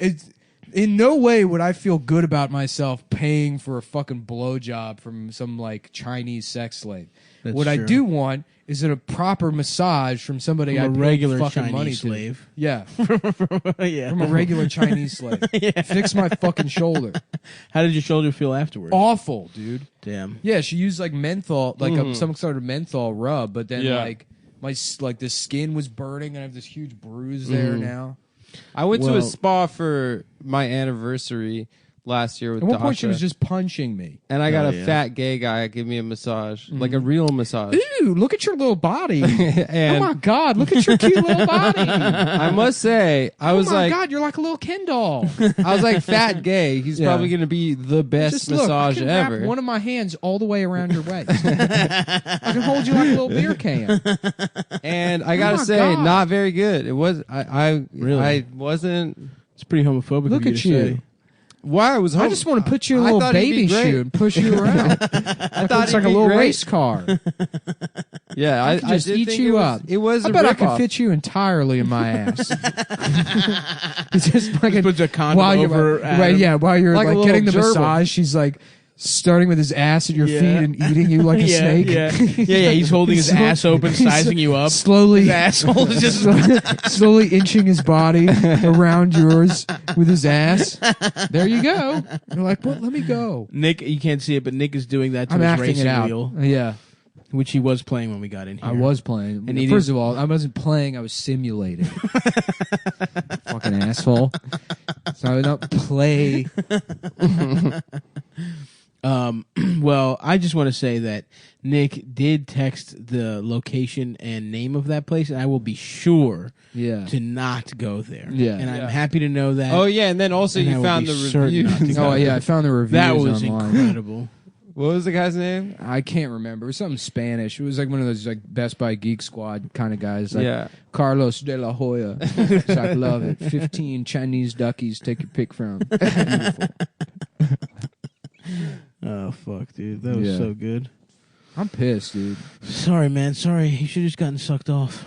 it's in no way would I feel good about myself paying for a fucking blowjob from some like Chinese sex slave. That's what I true. do want is a proper massage from somebody From I a paid regular fucking Chinese money slave. to. Yeah, Yeah. from a regular Chinese slave. Fix my fucking shoulder. How did your shoulder feel afterwards? Awful, dude. Damn. Yeah, she used like menthol, like some sort of menthol rub, but then Yeah. like the skin was burning, and I have this huge bruise there now. I went to Well- a spa for my anniversary last year with At one point, Dasha, she was just punching me. and I got Oh, a yeah. fat gay guy give me a massage, like a real massage. Ooh, look at your little body. And Oh my God, look at your cute little body. I must say, I was oh my like, God, you're like a little Ken doll. I was like, fat gay. He's Yeah. probably going to be the best Just look, I massage can wrap ever. one of my hands all the way around your waist. I can hold you like a little beer can. And I gotta my say, God. not very good. It was. I Really? I wasn't. It's pretty homophobic. Look of you at to you. say. Why I was home. I just want to put you in a I little thought he'd be baby great. shoe and push you around. I thought It's like he'd a be little great. race car. Yeah, I could just did eat think you it was, up. It was. I a bet I could ripoff. fit you entirely in my ass. It's just fucking Puts a condom while you're over right, Adam. yeah, while you're Like a like getting the little gerbil. massage, she's like starting with his ass at your Yeah. feet and eating you like a Yeah, snake. yeah. He's holding his ass open, sizing you up. Slowly, His asshole is just slowly inching his body around yours with his ass. There you go. You're like, what? Let me go. Nick. You can't see it, but Nick is doing that to I'm his acting racing it out. wheel, Yeah, which he was playing when we got in here. I was playing. And he First didn't- of all, I wasn't playing. I was simulating. Fucking asshole. So I would not play. Well, I just want to say that Nick did text the location and name of that place, and I will be sure Yeah. to not go there. Yeah. And I'm Yeah. happy to know that. Oh yeah, and then also And I you will found be the certain not to reviews. go. Oh yeah, I found the reviews that was online. incredible. What was the guy's name? I can't remember. It was something Spanish. It was like one of those like Best Buy Geek Squad kind of guys. Like Yeah. Carlos de la Hoya. So I love it. 15 Chinese duckies. Take your pick from. Beautiful. Oh fuck, dude, that was so good. I'm pissed, dude. Sorry, man. Sorry, you should have just gotten sucked off.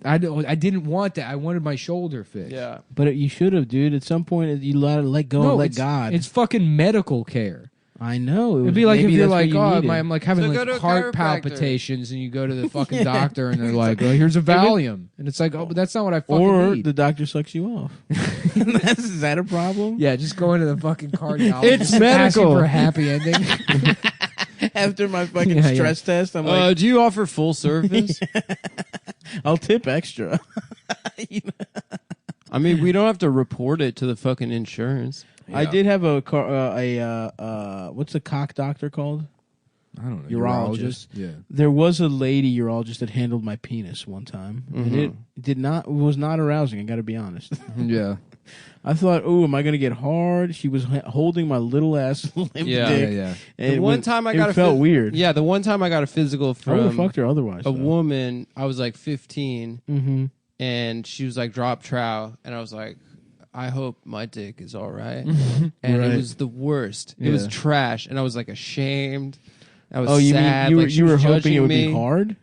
I didn't want that. I wanted my shoulder fixed. Yeah. But you should have, dude. At some point, you let go and let God. It's fucking medical care. I know. It'd be like if maybe you're that's what like, you oh, needed. I'm like having So go to like a heart chiropractor. palpitations, and you go to the fucking doctor, and they're like, well, here's a Valium, and it's like, oh, but that's not what I fucking or need. the doctor sucks you off. Is that a problem? Yeah, just go into the fucking cardiologist. It's asking medical. for a happy ending. After my fucking stress test, I'm like, Do you offer full service? I'll tip extra. I mean, we don't have to report it to the fucking insurance. I did have a what's the cock doctor called? I don't know. Urologist. Yeah. There was a lady urologist that handled my penis one time, and it was not arousing. I got to be honest. Yeah. I thought, oh, am I going to get hard? She was holding my little ass limp dick. Yeah. And The one time I got it felt weird. Yeah, the one time I got a physical I would have from fucked her otherwise. a woman, I was like 15, Mm-hmm. and she was like drop trow, and I was like, I hope my dick is all right. And Right. it was the worst. It was Yeah. trash, and I was like ashamed. I was Oh, you sad. mean like, she you was were hoping judging it would me. be hard?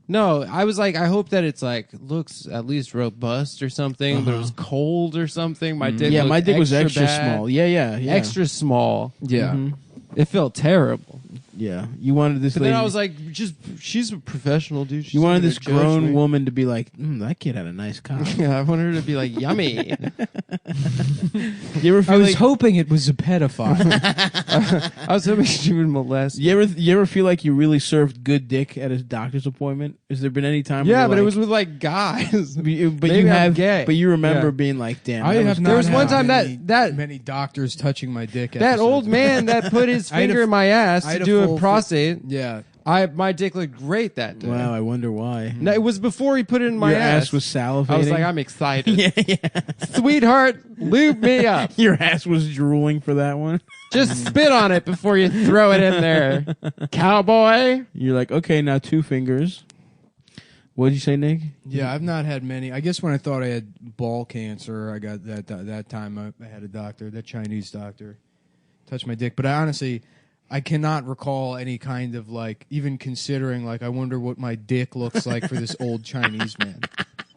No, I was like, I hope that it's like looks at least robust or something, but it was cold or something. My dick, Yeah, looked my dick was extra bad. small. Yeah. Extra small. Yeah. Mhm. It felt terrible. Yeah. You wanted this But lady. then I was like, she's a professional, dude. She's you wanted not this gonna judge grown me. woman to be like, that kid had a nice cock. Yeah, I wanted her to be like, yummy. You ever feel I was like hoping it was a pedophile. I was hoping she would molest. you ever feel like you really served good dick at a doctor's appointment? Has there been any time? Yeah, where but it like- was with like guys. But Maybe you I'm have, gay. but you remember Yeah. being like, damn. I that have was not There was had one time many, that many doctors touching my dick. that episodes. old man that put his I had a finger f- in my ass I had to a do a full- prostate. Yeah. My dick looked great that day. Wow, I wonder why. No, it was before he put it in my Your ass was salivating. I was like, I'm excited. yeah. Sweetheart, lube me up. Your ass was drooling for that one. Just spit on it before you throw it in there. Cowboy. You're like, okay, now 2 fingers. What did you say, Nick? Yeah, I've not had many. I guess when I thought I had ball cancer, I got that time I had a doctor, that Chinese doctor, touch my dick. But I honestly, I cannot recall any kind of like even considering like I wonder what my dick looks like for this old Chinese man.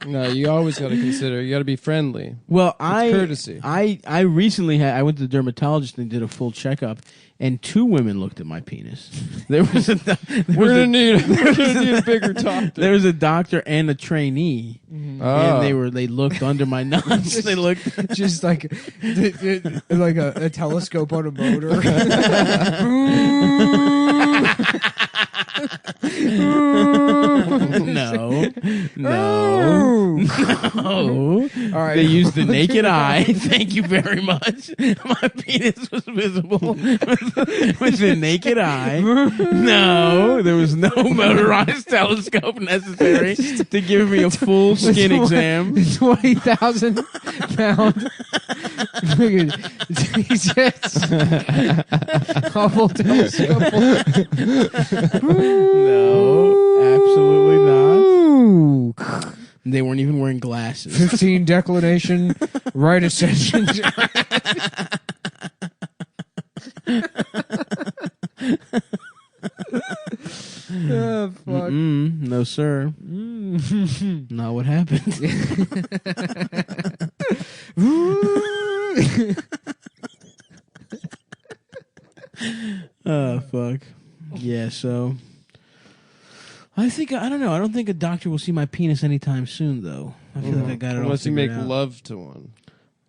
No, you always got to consider. You got to be friendly. Well, courtesy. I recently I went to the dermatologist and did a full checkup, and 2 women looked at my penis. There was a We're gonna need a bigger doctor. There was a doctor and a trainee, Oh. and they looked under my nuts. They looked Just like like a telescope on a motor. no. All right. They used the naked eye. Thank you very much. My penis was visible with the naked eye. No, there was no motorized telescope necessary to give me a full skin exam. 20,000 pound. Hubble telescope. No, absolutely not. They weren't even wearing glasses. 15 declination, right ascension. Oh, fuck. No, sir. Not what happened. Oh, fuck. Yeah, so I don't know. I don't think a doctor will see my penis anytime soon, though. I feel like I got it all Unless you figured make out. love to one.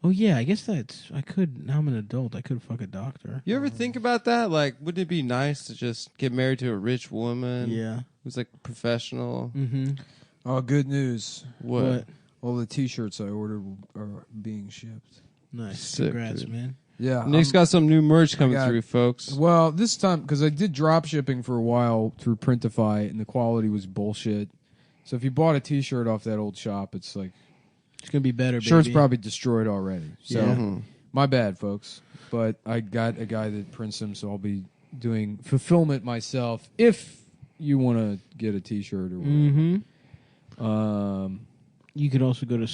Oh yeah, I guess I could. Now I'm an adult. I could fuck a doctor. You ever think about that? Like, wouldn't it be nice to just get married to a rich woman? Yeah. Who's like professional. Mm-hmm. Oh, good news. What? All the T-shirts I ordered are being shipped. Nice. Sick, Congrats, dude. man. Yeah. Nick's got some new merch coming got- through, folks. Well, this time, because I did drop shipping for a while through Printify, and the quality was bullshit. So if you bought a T-shirt off that old shop, it's like... It's gonna be better. Shirt's baby. probably destroyed already. So Yeah. my bad, folks. But I got a guy that prints them, so I'll be doing fulfillment myself. If you want to get a T-shirt or whatever. Mm-hmm. You could also go to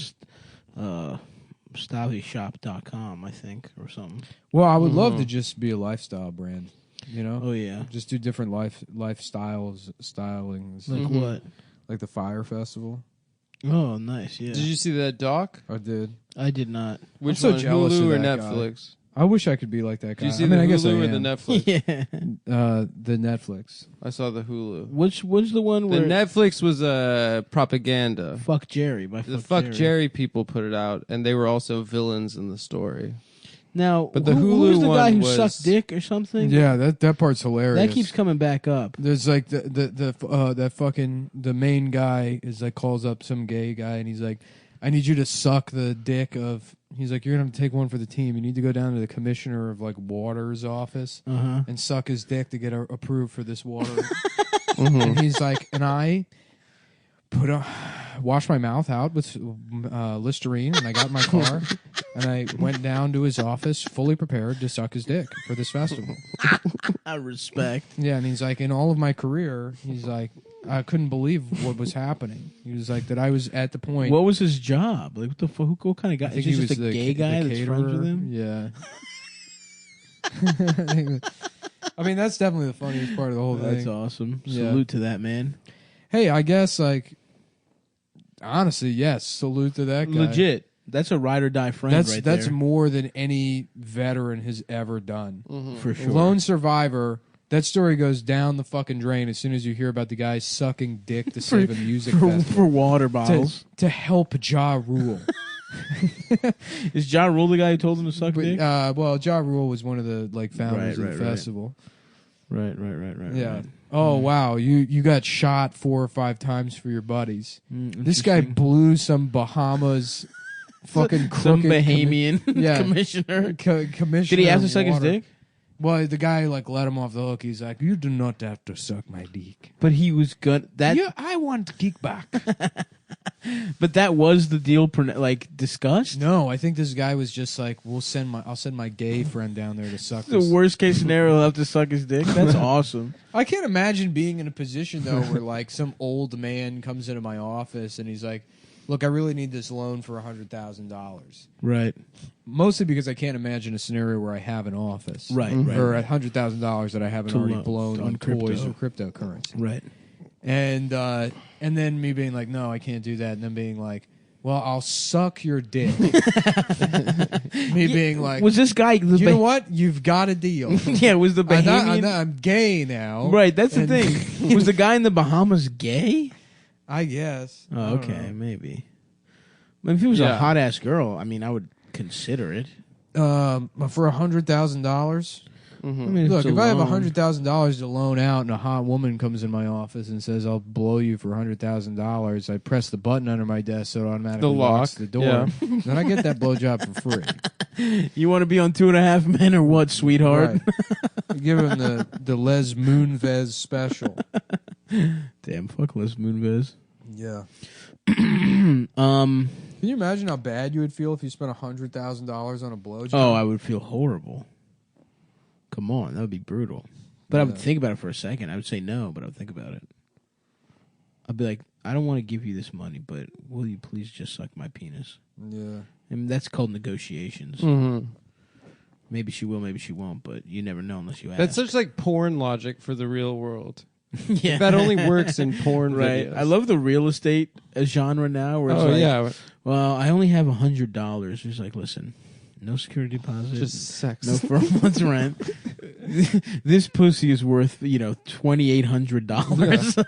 stylyshop.com, I think, or something. Well, I would love to just be a lifestyle brand. You know? Oh yeah. Just do different lifestyles, stylings. Like what? Like the Fire Festival. Oh, nice. Yeah. Did you see that doc? I did. I did not. Which so one, jealous Hulu of or that Netflix? I wish I could be like that guy. Did you see I mean, the I guess Hulu I or the am. Netflix? Yeah. The Netflix. I saw the Hulu. Which the one The where Netflix was propaganda. Fuck Jerry by The Fuck Jerry people put it out, and they were also villains in the story. Now, but the who was Hulu the one guy who was sucked dick or something? Yeah, that part's hilarious. That keeps coming back up. There's like that fucking the main guy is like calls up some gay guy and he's like, I need you to suck the dick of. He's like, you're gonna have to take one for the team. You need to go down to the commissioner of like water's office and suck his dick to get approved for this water. And he's like, and I washed my mouth out with Listerine, and I got in my car, and I went down to his office fully prepared to suck his dick for this festival. I respect. Yeah, and he's like, in all of my career, he's like, I couldn't believe what was happening. He was like, that I was at the point. What was his job? Like, what the fuck? What kind of guy? I think Is he he just was a the gay guy that's friends with caterer. him? Yeah. I mean, that's definitely the funniest part of the whole thing. That's awesome. Yeah. Salute to that man. Hey, I guess, like, honestly, yes, salute to that guy. Legit. That's a ride or die friend right That's there. more than any veteran has ever done. For sure. Lone survivor. That story goes down the fucking drain as soon as you hear about the guy sucking dick to save a music festival. For water bottles. To help Ja Rule. Is Ja Rule the guy who told him to suck dick? Well, Ja Rule was one of the like founders of the right. festival. Right. Yeah. Right. Oh wow, you got shot 4 or 5 times for your buddies. This guy interesting. blew some Bahamas fucking Some crooked Bahamian commissioner. Commissioner. Did he have to of suck his water. dick? Well, the guy like let him off the hook. He's like, "You do not have to suck my dick." But he was good. That. Yeah, I want kickback. But that was the deal. Like discussed. No, I think this guy was just like, I'll send my gay friend down there to suck. The worst case scenario, he'll have to suck his dick. That's awesome. I can't imagine being in a position though where like some old man comes into my office and he's like, "Look, I really need this loan for $100,000." Right. Mostly because I can't imagine a scenario where I have an office, Right. or $100,000 that I haven't To already loan blown on on crypto. toys or cryptocurrency. Right. And then me being like, "No, I can't do that," and then being like, "Well, I'll suck your dick." Me being like, Was this guy? "You know what? You've got a deal." Yeah. Was the Bahamian? I'm gay now. Right. That's the And- thing. Was the guy in the Bahamas gay? I guess. I Oh, don't okay, know. maybe. I mean, if he was a Yeah. hot ass girl, I mean, I would consider it. For $100,000. I mean, Look, it's if I have loan. $100,000 to loan out and a hot woman comes in my office and says, "I'll blow you for $100,000," I press the button under my desk so it automatically The lock, locks the door. yeah. Then I get that blowjob for free. You want to be on 2.5 Men or what, sweetheart? Right. Give him the Les Moonves special. Damn, fuck Les Moonves. Yeah. Um. Can you imagine how bad you would feel if you spent $100,000 on a blowjob? Oh, I would feel horrible. Come on, that would be brutal. But I would Yeah. think about it for a second. I would say no, but I would think about it. I'd be like, I don't want to give you this money, but will you please just suck my penis? Yeah. And that's called negotiations. Mm-hmm. Maybe she will, maybe she won't, but you never know unless you ask. That's such like porn logic for the real world. Yeah. That only works in porn Right. videos. I love the real estate genre now where it's Oh like, yeah, well, I only have $100. It's like, listen, no security deposit, just sex. no 4 months rent. This pussy is worth, $2,800.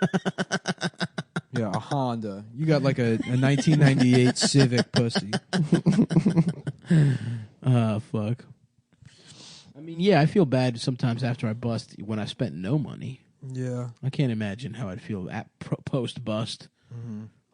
Yeah, a Honda. You got like a 1998 Civic pussy. Fuck. I mean, yeah, I feel bad sometimes after I bust when I spent no money. Yeah. I can't imagine how I'd feel at post bust.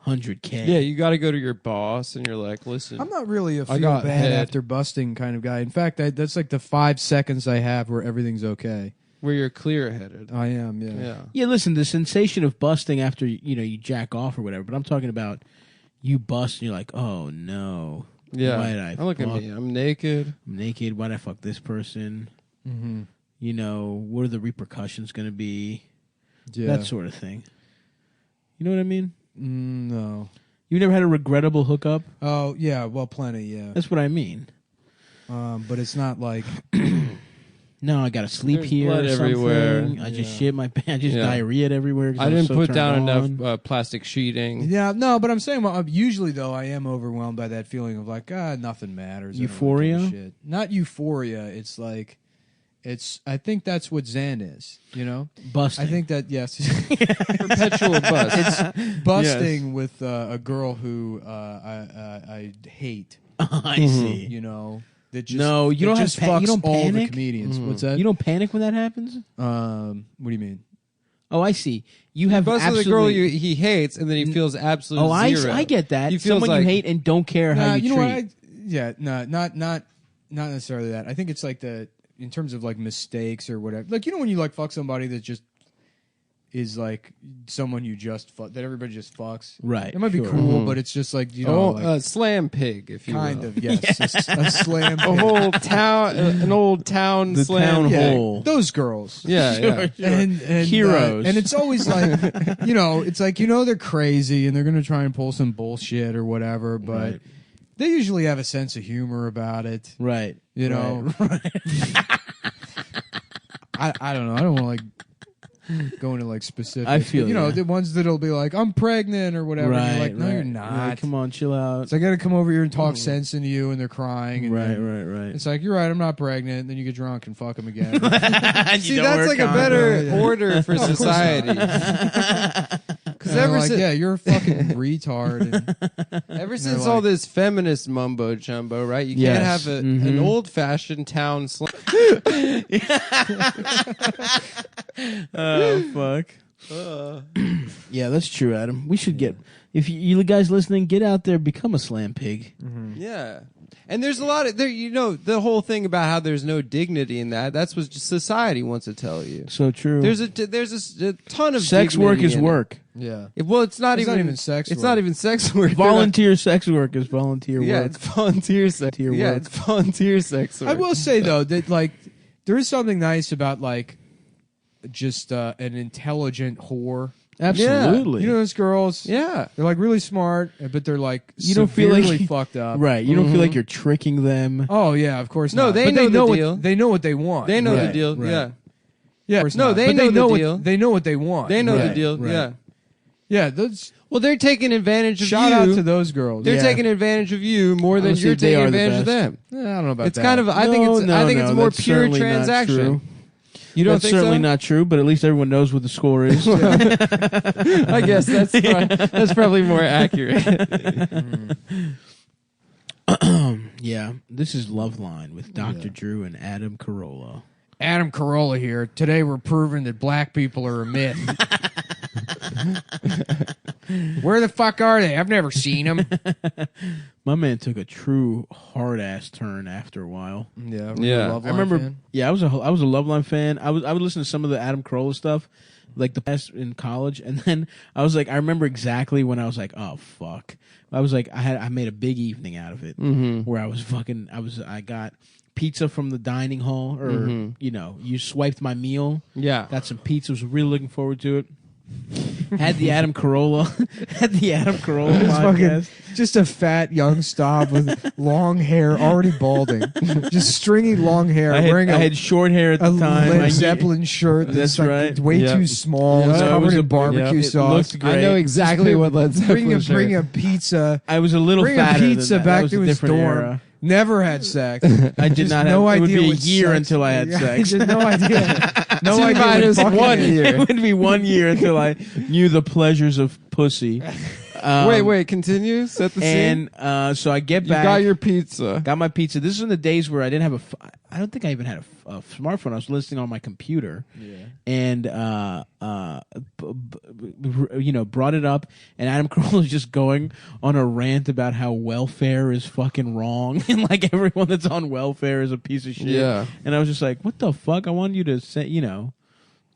$100K. Yeah, you got to go to your boss and you're like, listen, I'm not really a I feel got bad head. after busting kind of guy. In fact, that's like the 5 seconds I have where everything's okay. where you're clear headed. I am, yeah. Yeah. Yeah, listen, the sensation of busting after you jack off or whatever, but I'm talking about you bust and you're like, oh no. Yeah. Why did I Look at fuck? me. I'm naked. I'm naked. Why'd I fuck this person? Mm-hmm. You know, what are the repercussions going to be? Yeah. That sort of thing. You know what I mean? No. You never had a regrettable hookup? Oh yeah, well, plenty. Yeah. That's what I mean. But it's not like. No, I got to sleep There's here blood or something. everywhere. I just shit my pants. Just Yeah. diarrhea everywhere. 'cause I was didn't so put turned down on. enough plastic sheeting. Yeah, no, but I'm saying usually though I am overwhelmed by that feeling of like nothing matters. I don't really give a Euphoria? shit. Not euphoria. It's like I think that's what Zen is. You know, Busting. I think that yes, Perpetual bust. It's busting with a girl who I hate. I see. You know. That just, No, you don't have just you fucks don't all the panic? comedians. What's that? You don't panic when that happens? What do you mean? Oh, I see. You have Busts with absolutely... the girl he hates, and then he feels absolute Oh, zero. I get that. He feels Someone like, you hate and don't care how you know treat. what? Not necessarily that. I think it's like in terms of like mistakes or whatever. Like when you like fuck somebody that just is like someone you just fuck that everybody just fucks. Right. It might be sure. cool, but it's just like like, slam pig, if you kind will. of yes, a slam. A whole town, an old town The slam. town Yeah. hole. Those girls. Yeah, yeah. And Heroes. and it's always like it's like they're crazy and they're gonna try and pull some bullshit or whatever, but Right. they usually have a sense of humor about it. Right. You know. Right. I don't know. I don't want to like go into like specifics. I feel but, ya. the ones that'll be like, I'm pregnant or whatever. and Right. you're like, no, right. you're You're not. like, come on, chill out. So I got to come over here and talk sense into you, and they're crying. And Right, then right. It's like, you're right, I'm not pregnant. And then you get drunk and fuck them again. See, that's like a better order for society. Because They're ever like, since yeah, you're a fucking retard. And ever they're since like- all this feminist mumbo jumbo, right? You Yes. can't have an old fashioned town slam. Oh, fuck. Yeah, that's true, Adam. We should get... If you guys listening, get out there, become a slam pig. Yeah. And there's a lot of the whole thing about how there's no dignity in that. That's what society wants to tell you. So true. There's a ton of Sex work dignity is in it. work. yeah. Well, it's not It's even not even sex It's work. not even sex work. Volunteer sex work is volunteer Yeah, work. it's volunteer sex. Volunteer Yeah, work. it's volunteer sex work. I will say, though, that like there is something nice about like just an intelligent whore. Absolutely. You know those girls? Yeah. They're like really smart, but they're like You don't feel like severely fucked up. Right. You don't feel like you're tricking them. Oh yeah, of course No, not. they But know the what, deal. they know what they want. They know the Right, deal. right. Yeah. Yeah, of course No, not. they But know the know deal. They know what they want. They know the Right, deal. right. Yeah. Yeah, those. Well, they're taking advantage of Shout you. out to those girls. They're Yeah. taking advantage of you more than Honestly, you're they taking are the advantage of best. them. I don't know about It's that. kind of. I think it's a more that's pure certainly not transaction. true. You don't That's think certainly so? not true, but at least everyone knows what the score is. I guess that's probably more accurate. Yeah, this is Loveline with Dr. Drew and Adam Carolla. Adam Carolla here. Today we're proving that black people are a myth. Where the fuck are they? I've never seen them. My man took a true hard ass turn after a while. Yeah, Yeah. I remember. Yeah, I was a Loveline fan. I would listen to some of the Adam Carolla stuff, like the past in college, and then I was like, I remember exactly when I was like, oh fuck. I was like, I made a big evening out of it, where I got pizza from the dining hall, or you swiped my meal. Yeah. Got some pizza. Was really looking forward to it. Had the Adam Carolla podcast. Just a fat young stop with long hair, already balding, just stringy long hair, I wearing had short hair at a the time. Led Zeppelin shirt That's like right. way Yep. too small, Yeah, it covered was in a- barbecue it sauce. looked great. I know exactly what Led Zeppelin Bring a pizza. I was a little Bring fatter a pizza than that. back That was to a his different dorm. era. Never had sex. I did Just not no have. It would idea be a what year sex- until I had Yeah, sex. just no idea. No T idea. minus what fucking 1 is. year. It would be 1 year until I knew the pleasures of pussy. Wait, continue. Set the scene. And so I get You back. got your pizza. Got my pizza. This is in the days where I didn't have I don't think I even had a smartphone. I was listening on my computer. Yeah. And brought it up, and Adam Carolla was just going on a rant about how welfare is fucking wrong, and like everyone that's on welfare is a piece of shit. Yeah. And I was just like, what the fuck? I wanted you to say,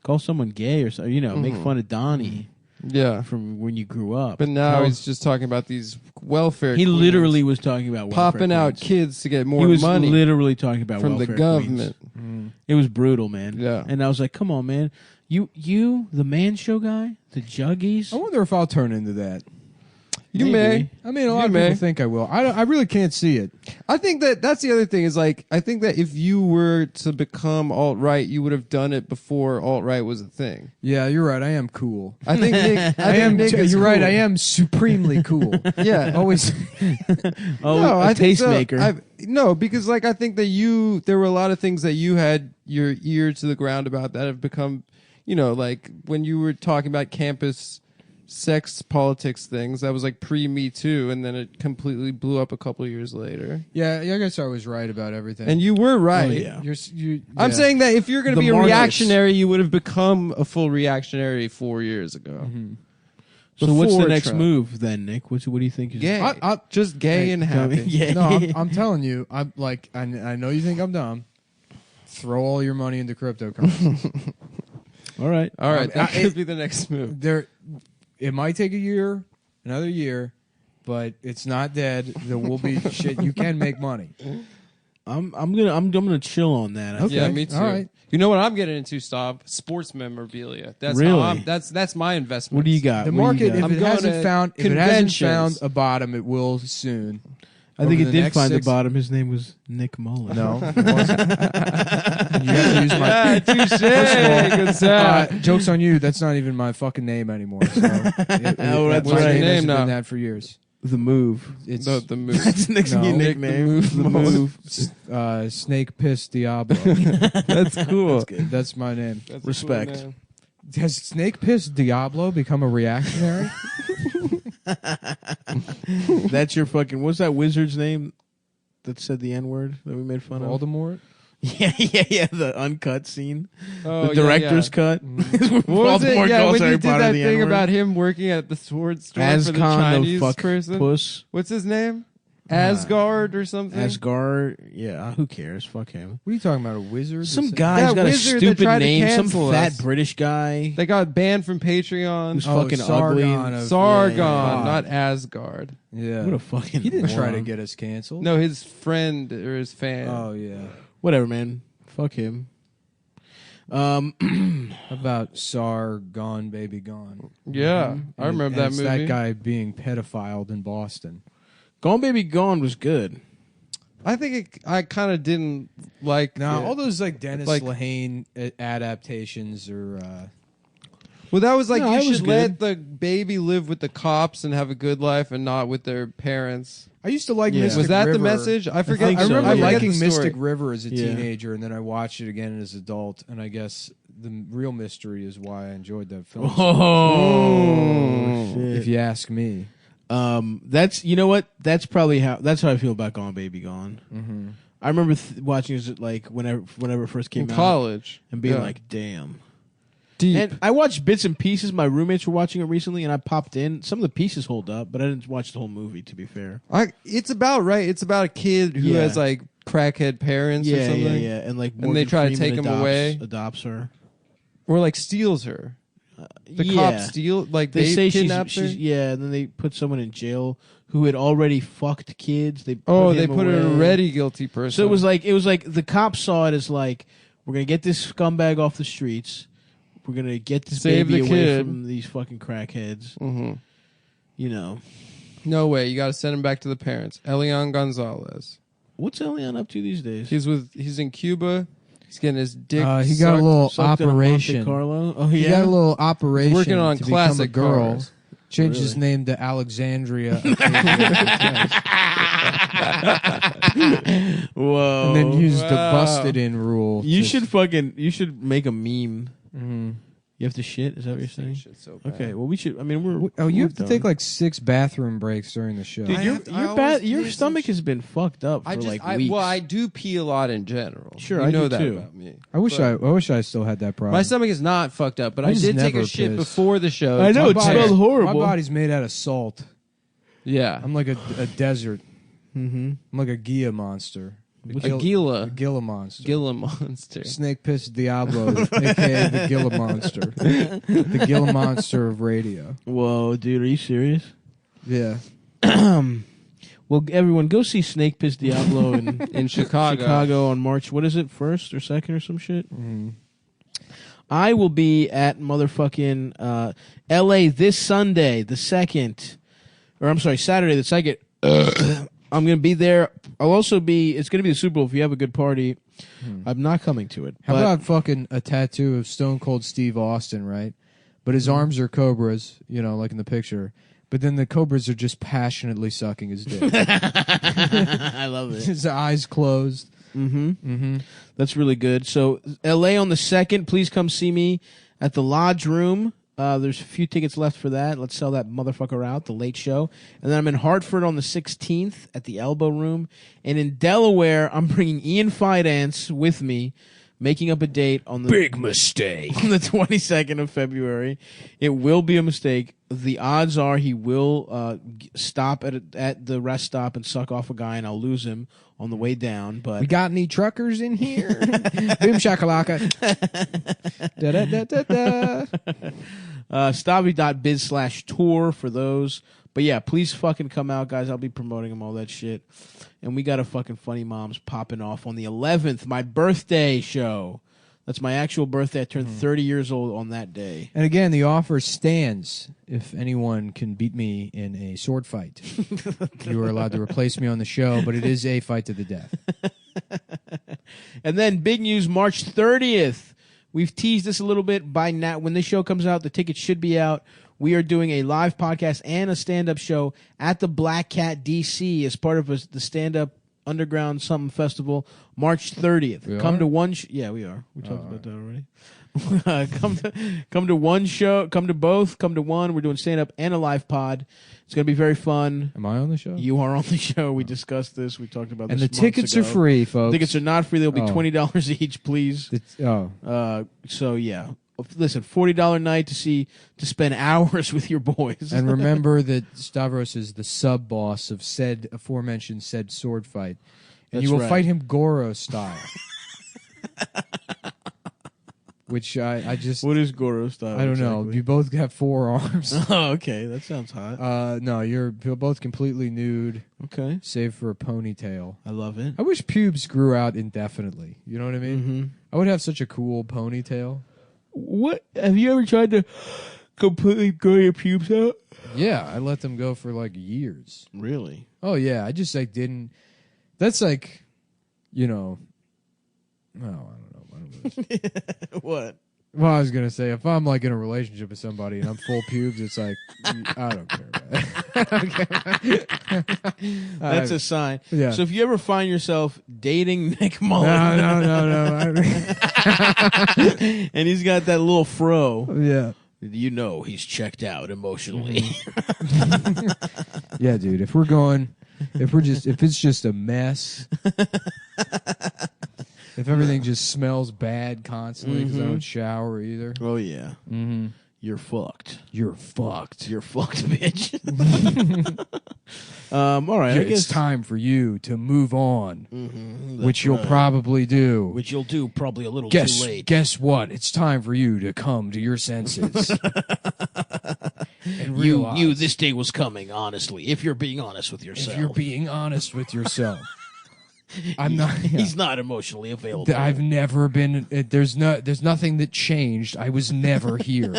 call someone gay or something, make fun of Donnie. Yeah. From when you grew up. But now he's just talking about these welfare. He queens literally was talking about welfare popping out queens. kids to get more He was money. literally talking about from the welfare government. queens. It was brutal, man. Yeah. And I was like, come on, man. You, the Man Show guy, the Juggies. I wonder if I'll turn into that. You Maybe. may. I mean, a lot of people think I will. I really can't see it. I think that's the other thing is like I think that if you were to become alt right, you would have done it before alt right was a thing. Yeah, you're right. I am cool. I think Nick. You're right. I am supremely cool. Yeah, always. Oh, a tastemaker. No, because like I think that there were a lot of things that you had your ear to the ground about that have become, like when you were talking about campus sex politics things, that was like pre-Me Too, and then it completely blew up a couple of years later. Yeah, I guess I was right about everything. And you were right. Oh, yeah. I'm saying that if you're going to be a markets. reactionary, you would have become a full reactionary 4 years ago. Mm-hmm. So what's the Before next Trump. move then, Nick? What do you think is Gay. Just gay and happy. Yeah. No, I'm telling you, I'm like, I know you think I'm dumb. Throw all your money into cryptocurrency. All right. That could be the next move. It might take another year, but it's not dead. There will be shit. You can make money. I'm gonna chill on that. Okay. Yeah, me too. All right. You know what I'm getting into, Stav? Sports memorabilia. That's Really? how that's my investment. What do you got? The What do you market, got? if it hasn't found conventions. a bottom, it will soon. I think Over it the did next find the 6 bottom. His name was Nick Mullen. No, it wasn't. You have to use my touche. Good sound. Joke's on you. That's not even my fucking name anymore. So Oh, that's my right. name Name hasn't now. been that for years. The Move. It's The move. That's Nick's No. new Nick, nickname. the Move. Snake Piss Diablo. That's cool. That's my name. That's a Respect. cool name. Has Snake Piss Diablo become a reactionary? That's your fucking. What's that wizard's name that said the N word that we made fun of? Voldemort? Yeah. The uncut scene, Oh, the director's cut. What was it? Voldemort Yeah, calls when you Harry did Potter that the thing N-word. about him working at the sword store for the Ascon, Chinese the fuck person. puss. What's his name? Asgard or something? Asgard. Yeah, who cares? Fuck him. What are you talking about? A wizard? Some Or guy's That got a wizard that stupid tried to name. Some cancel fat us. British guy They got banned from Patreon. who's Oh, fucking Sargon ugly. of- Sargon, yeah. not Asgard. Yeah. What a fucking. He didn't try to moron. get us canceled. No, his friend or his fan. Oh, yeah. Whatever, man. Fuck him. How about Sar Gone Baby Gone? Yeah, I remember And that it's movie. that guy being pedophiled in Boston. Gone Baby Gone was good. I think I kind of didn't like. Now, it. all those like Dennis Like- Lehane adaptations are. Well, that was like No, you it was should let the baby live with the cops and have a good life and not with their parents. I used to like Yeah. Mystic Was that River. the message? I forget. think I so, remember yeah. liking the story. Mystic River as a Yeah. teenager, and then I watched it again as an adult, and I guess the real mystery is why I enjoyed that film. Oh, shit. If you ask me. That's you know what? That's probably how I feel about Gone Baby Gone. Mm-hmm. I remember watching it like whenever it first came In out college and being Yeah. like, damn. deep. And I watched bits and pieces. My roommates were watching it recently, and I popped in. Some of the pieces hold up, but I didn't watch the whole movie. To be fair, It's about right. It's about a kid who Yeah. has like crackhead parents or something, and like And they Morgan try to Freeman take him away. adopts her. or like steals her. The cops steal, like They say kidnaps her. she's and then they put someone in jail who had already fucked kids. They They put an away. already guilty person. So it was like the cops saw it as like, we're gonna get this scumbag off the streets. We're gonna get this Save baby the away kid. from these fucking crackheads. Mm-hmm. You know, No way. You got to send him back to the parents. Elian Gonzalez. what's Elian up to these days? He's in Cuba. He's getting his dick. He got a sucked. little Sucked in a Monte operation. Carlo. Oh He yeah, got a little operation. He's working on to classic become a girl. cars. Changed his Really? name to Alexandria. Whoa. And then used the Wow. busted in rule. You to- should make a meme. Mhm. You have to shit. Is that what you're saying? Shit so bad. Okay. Well, we should. I mean, we're. Oh, you we're have to done. take like 6 bathroom breaks during the show. Dude, your stomach has been fucked up for like weeks. I do pee a lot in general. Sure, you I know do that too. about me. I wish I still had that problem. My stomach is not fucked up, but I I just did take a never shit piss. before the show. I know, My it body- smells horrible. My body's made out of salt. Yeah, I'm like a desert. Mm-hmm. I'm like a Gia monster. a Gila, A Gila monster. Gila monster. Snake Piss Diablo, a.k.a. the Gila monster. The Gila monster of radio. Whoa, dude, are you serious? Yeah. Well, everyone, go see Snake Piss Diablo in Chicago. Chicago on March, what is it, 1st or 2nd or some shit? I will be at motherfucking L.A. this Sunday, the 2nd. Or, I'm sorry, Saturday the 2nd. I'm going to be there. I'll also be, it's going to be the Super Bowl if you have a good party. I'm not coming to it. How about fucking a tattoo of Stone Cold Steve Austin, right? But his arms are cobras, you know, like in the picture. But then the cobras are just passionately sucking his dick. I love it. His eyes closed. That's really good. So, L.A. on the 2nd, please come see me at the Lodge Room. There's a few tickets left for that. Let's sell that motherfucker out, the late show. And then I'm in Hartford on the 16th at the Elbow Room. And in Delaware, I'm bringing Ian Fidance with me, making up a date on the Big mistake. on the 22nd of February. It will be a mistake. The odds are he will stop at the rest stop and suck off a guy, and I'll lose him on the way down. But We got any truckers in here? Boom shakalaka. Da da da da da. Stavi.biz/tour for those. But yeah, please fucking come out, guys. I'll be promoting them, all that shit. And we got a fucking Funny Moms popping off on the 11th, my birthday show. That's my actual birthday. I turned 30 years old on that day. And again, the offer stands if anyone can beat me in a sword fight. You are allowed to replace me on the show, but it is a fight to the death. And then big news, March 30th. We've teased this a little bit by now. When this show comes out, the tickets should be out. We are doing a live podcast and a stand-up show at the Black Cat DC as part of the stand-up underground something festival, March 30th. We Come are? to one. Yeah, we are. We talked about that already. Come to one show. Come to both. Come to one. We're doing stand-up and a live pod. It's going to be very fun. Am I on the show? You are on the show. We discussed this. We talked about And this the tickets months are ago. free, folks. Tickets are not free. They'll be Oh. $20 each, please. So yeah. Listen, $40 night to spend hours with your boys. And remember that Stavros is the sub-boss of said aforementioned said sword fight. And That's you will right. fight him Goro style. Which I just... What is Goro style? I don't know. exactly? You both have 4 arms. Oh, okay. That sounds hot. No, you're both completely nude. Okay. Save for a ponytail. I love it. I wish pubes grew out indefinitely. You know what I mean? Mm-hmm. I would have such a cool ponytail. What? Have you ever tried to completely grow your pubes out? Yeah, I let them go for like years. Really? Oh yeah, I just like didn't. That's like, you know. Oh, I don't know. What? Well, I was gonna say if I'm like in a relationship with somebody and I'm full pubes, it's like I don't care about it. That's a sign. Yeah. So if you ever find yourself dating Nick Mullen, No. and he's got that little fro, Yeah. you know he's checked out emotionally. Yeah, dude. If it's just a mess, if everything just smells bad constantly because I don't shower either. Oh yeah. Mm-hmm. You're fucked. You're fucked. You're fucked, bitch. All right. I It's guess time for you to move on, which you'll right. probably do. Which you'll do probably a little too late. Guess what? It's time for you to come to your senses. And You realize knew this day was coming, honestly, if you're being honest with yourself. if you're being honest with yourself. I'm not. He's not emotionally available. I've never been. There's nothing that changed. I was never here.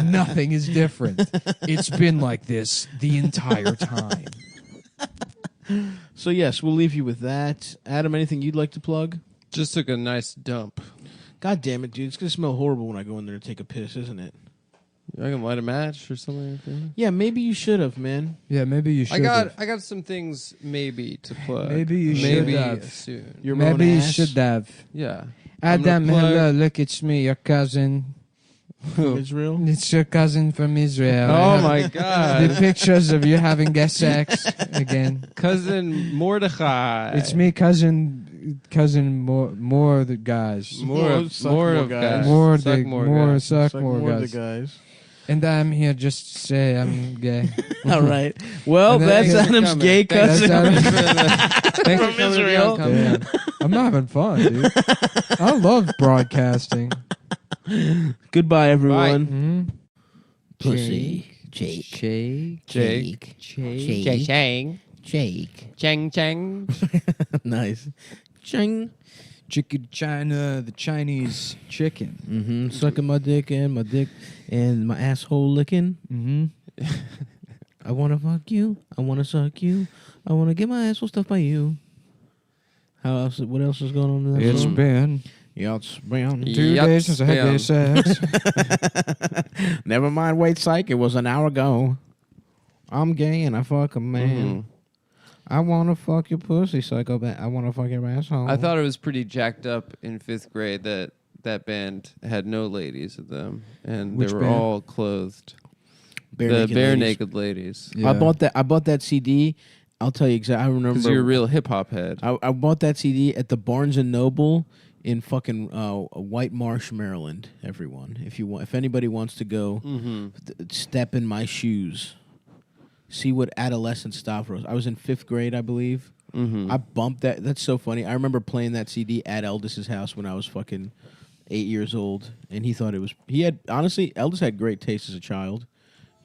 Nothing is different. It's been like this the entire time. So yes, we'll leave you with that. Adam, anything you'd like to plug? Just took a nice dump. God damn it, dude! It's gonna smell horrible when I go in there to take a piss, isn't it? I can light a match or something like that. Yeah, maybe you should have, man. Yeah, maybe you should. I got some things maybe to plug. Maybe you should have. soon. Your Maybe own you ass? should have. Yeah. Adam, I'm gonna plug- hello. Look, it's me, your cousin. Israel. It's your cousin from Israel. Oh I have my the god. pictures of you having sex again. Cousin Mordechai. It's me, cousin more the guys. More of guys. More Suck the more more guys. suck Suck more more of guys. the guys. And I'm here just to say I'm gay. All right. Well, And that's thanks for Adam's coming. gay Thanks cousin. Thanks for From Israel. Yeah. I'm having fun, dude. I love broadcasting. Goodbye, everyone. Mm-hmm. Pussy. Jake. Jake. Jake. Chang. Jake. Chang Chang. Nice. Chang. Chicken China, the Chinese chicken. Mm-hmm. Sucking my dick and my asshole licking. Mm-hmm. I wanna fuck you. I wanna suck you. I wanna get my asshole stuffed by you. How else? What else is going on in that It's song? been Yeah, it's been 2 days since I had this sex. Never mind, wait, psych. It was an hour ago. I'm gay and I fuck a man. I want to fuck your pussy, psychopath. I want to fuck your asshole. I thought it was pretty jacked up in 5th grade that band had no ladies in them, and Which they were band? all clothed. Bare Naked Ladies. Yeah. I bought that CD. I'll tell you exactly. I remember. Because you're a real hip hop head. I bought that CD at the Barnes and Noble in fucking White Marsh, Maryland. Everyone, if anybody wants to go, step in my shoes. See what adolescent Stavros. I was in 5th grade, I believe. I bumped that. That's so funny. I remember playing that CD at Eldis's house when I was fucking 8 years old, and he thought it was. He had honestly, Eldis had great taste as a child.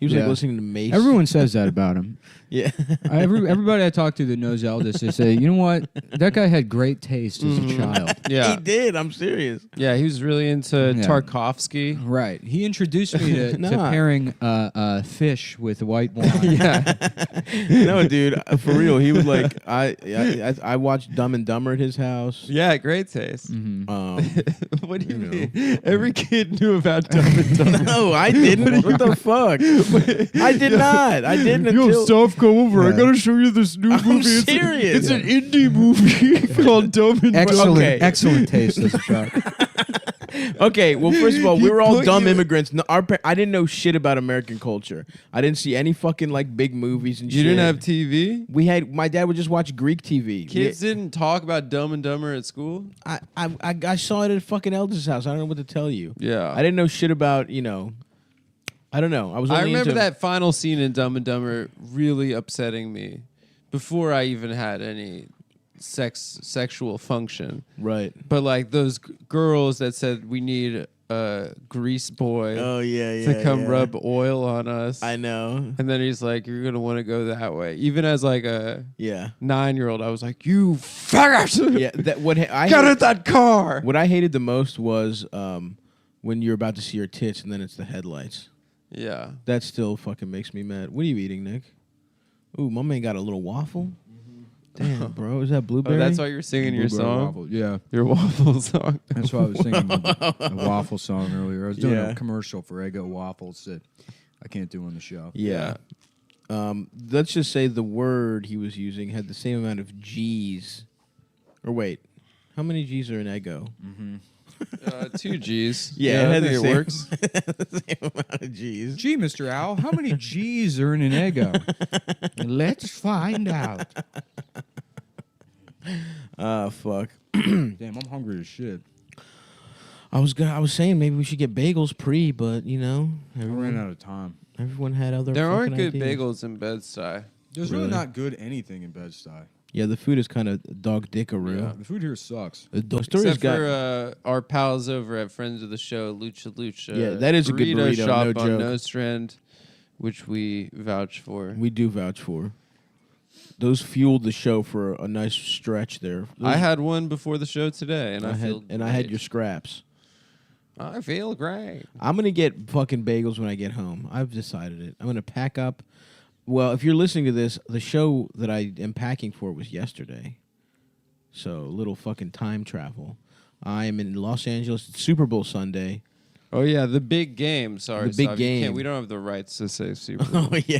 He was like listening to Mace. Everyone says that about him. Yeah. Everybody I talk to that knows Eldest, they say, you know what? That guy had great taste as a child. Yeah. He did. I'm serious. Yeah, he was really into Tarkovsky. Right. He introduced me to pairing fish with white wine. Yeah. No, dude, for real. He was like, I watched Dumb and Dumber at his house. Yeah, great taste. What do you mean? Every kid knew about Dumb and Dumber. No, I didn't. What the fuck? I did not. I didn't until... Stop, come over. I gotta show you this new movie. I'm serious. It's an indie movie called Dumb and Excellent, Okay. excellent taste as a child. Okay, well, first of all, we were all put dumb you- immigrants. No, I didn't know shit about American culture. I didn't see any fucking like big movies and You shit. didn't have TV? My dad would just watch Greek TV. Kids didn't talk about Dumb and Dumber at school? I saw it at fucking Elders' house. I don't know what to tell you. Yeah. I didn't know shit about, I don't know. I remember that final scene in Dumb and Dumber really upsetting me before I even had any sexual function. Right. But like those girls that said we need a grease boy to come rub oil on us. I know. And then he's like, you're going to want to go that way. Even as like a 9-year-old, I was like, you faggot! Yeah, Get in that car! What I hated the most was when you're about to see your tits and then it's the headlights. Yeah. That still fucking makes me mad. What are you eating, Nick? Ooh, my man got a little waffle. Damn, bro. Is that blueberry? Oh, that's why you're singing your Blueberry song? waffle, yeah. Your waffle song. That's why I was singing a waffle song earlier. I was doing Yeah. a commercial for Eggo waffles that I can't do on the show. Yeah. Let's just say the word he was using had the same amount of G's. Or wait, how many G's are in Eggo? 2 G's. Yeah, I it think it same- works. the same amount of G's. Gee, Mr. Owl, how many G's are in an Eggo? Let's find out. Fuck. Damn, I'm hungry as shit. I was saying maybe we should get bagels but I ran out of time. Everyone had other. There aren't fucking good ideas. bagels in Bed-Stuy. There's really not good anything in Bed-Stuy. Yeah, the food is kind of dog dickaroo. Yeah, the food here sucks. The story's Except got. for our pals over at Friends of the Show, Lucha Lucha. Yeah, that is a good burrito, shop no on joke. Nostrand, which we vouch for. We do vouch for. Those fueled the show for a nice stretch there. I had one before the show today, and I feel I had great. your scraps. I feel great. I'm gonna get fucking bagels when I get home. I've decided it. I'm gonna pack up. Well, if you're listening to this, the show that I am packing for was yesterday. So little fucking time travel. I am in Los Angeles. It's Super Bowl Sunday. Oh yeah, the big game. Sorry, The big Sav, you can't- game. We don't have the rights to say Super Bowl. Oh yeah.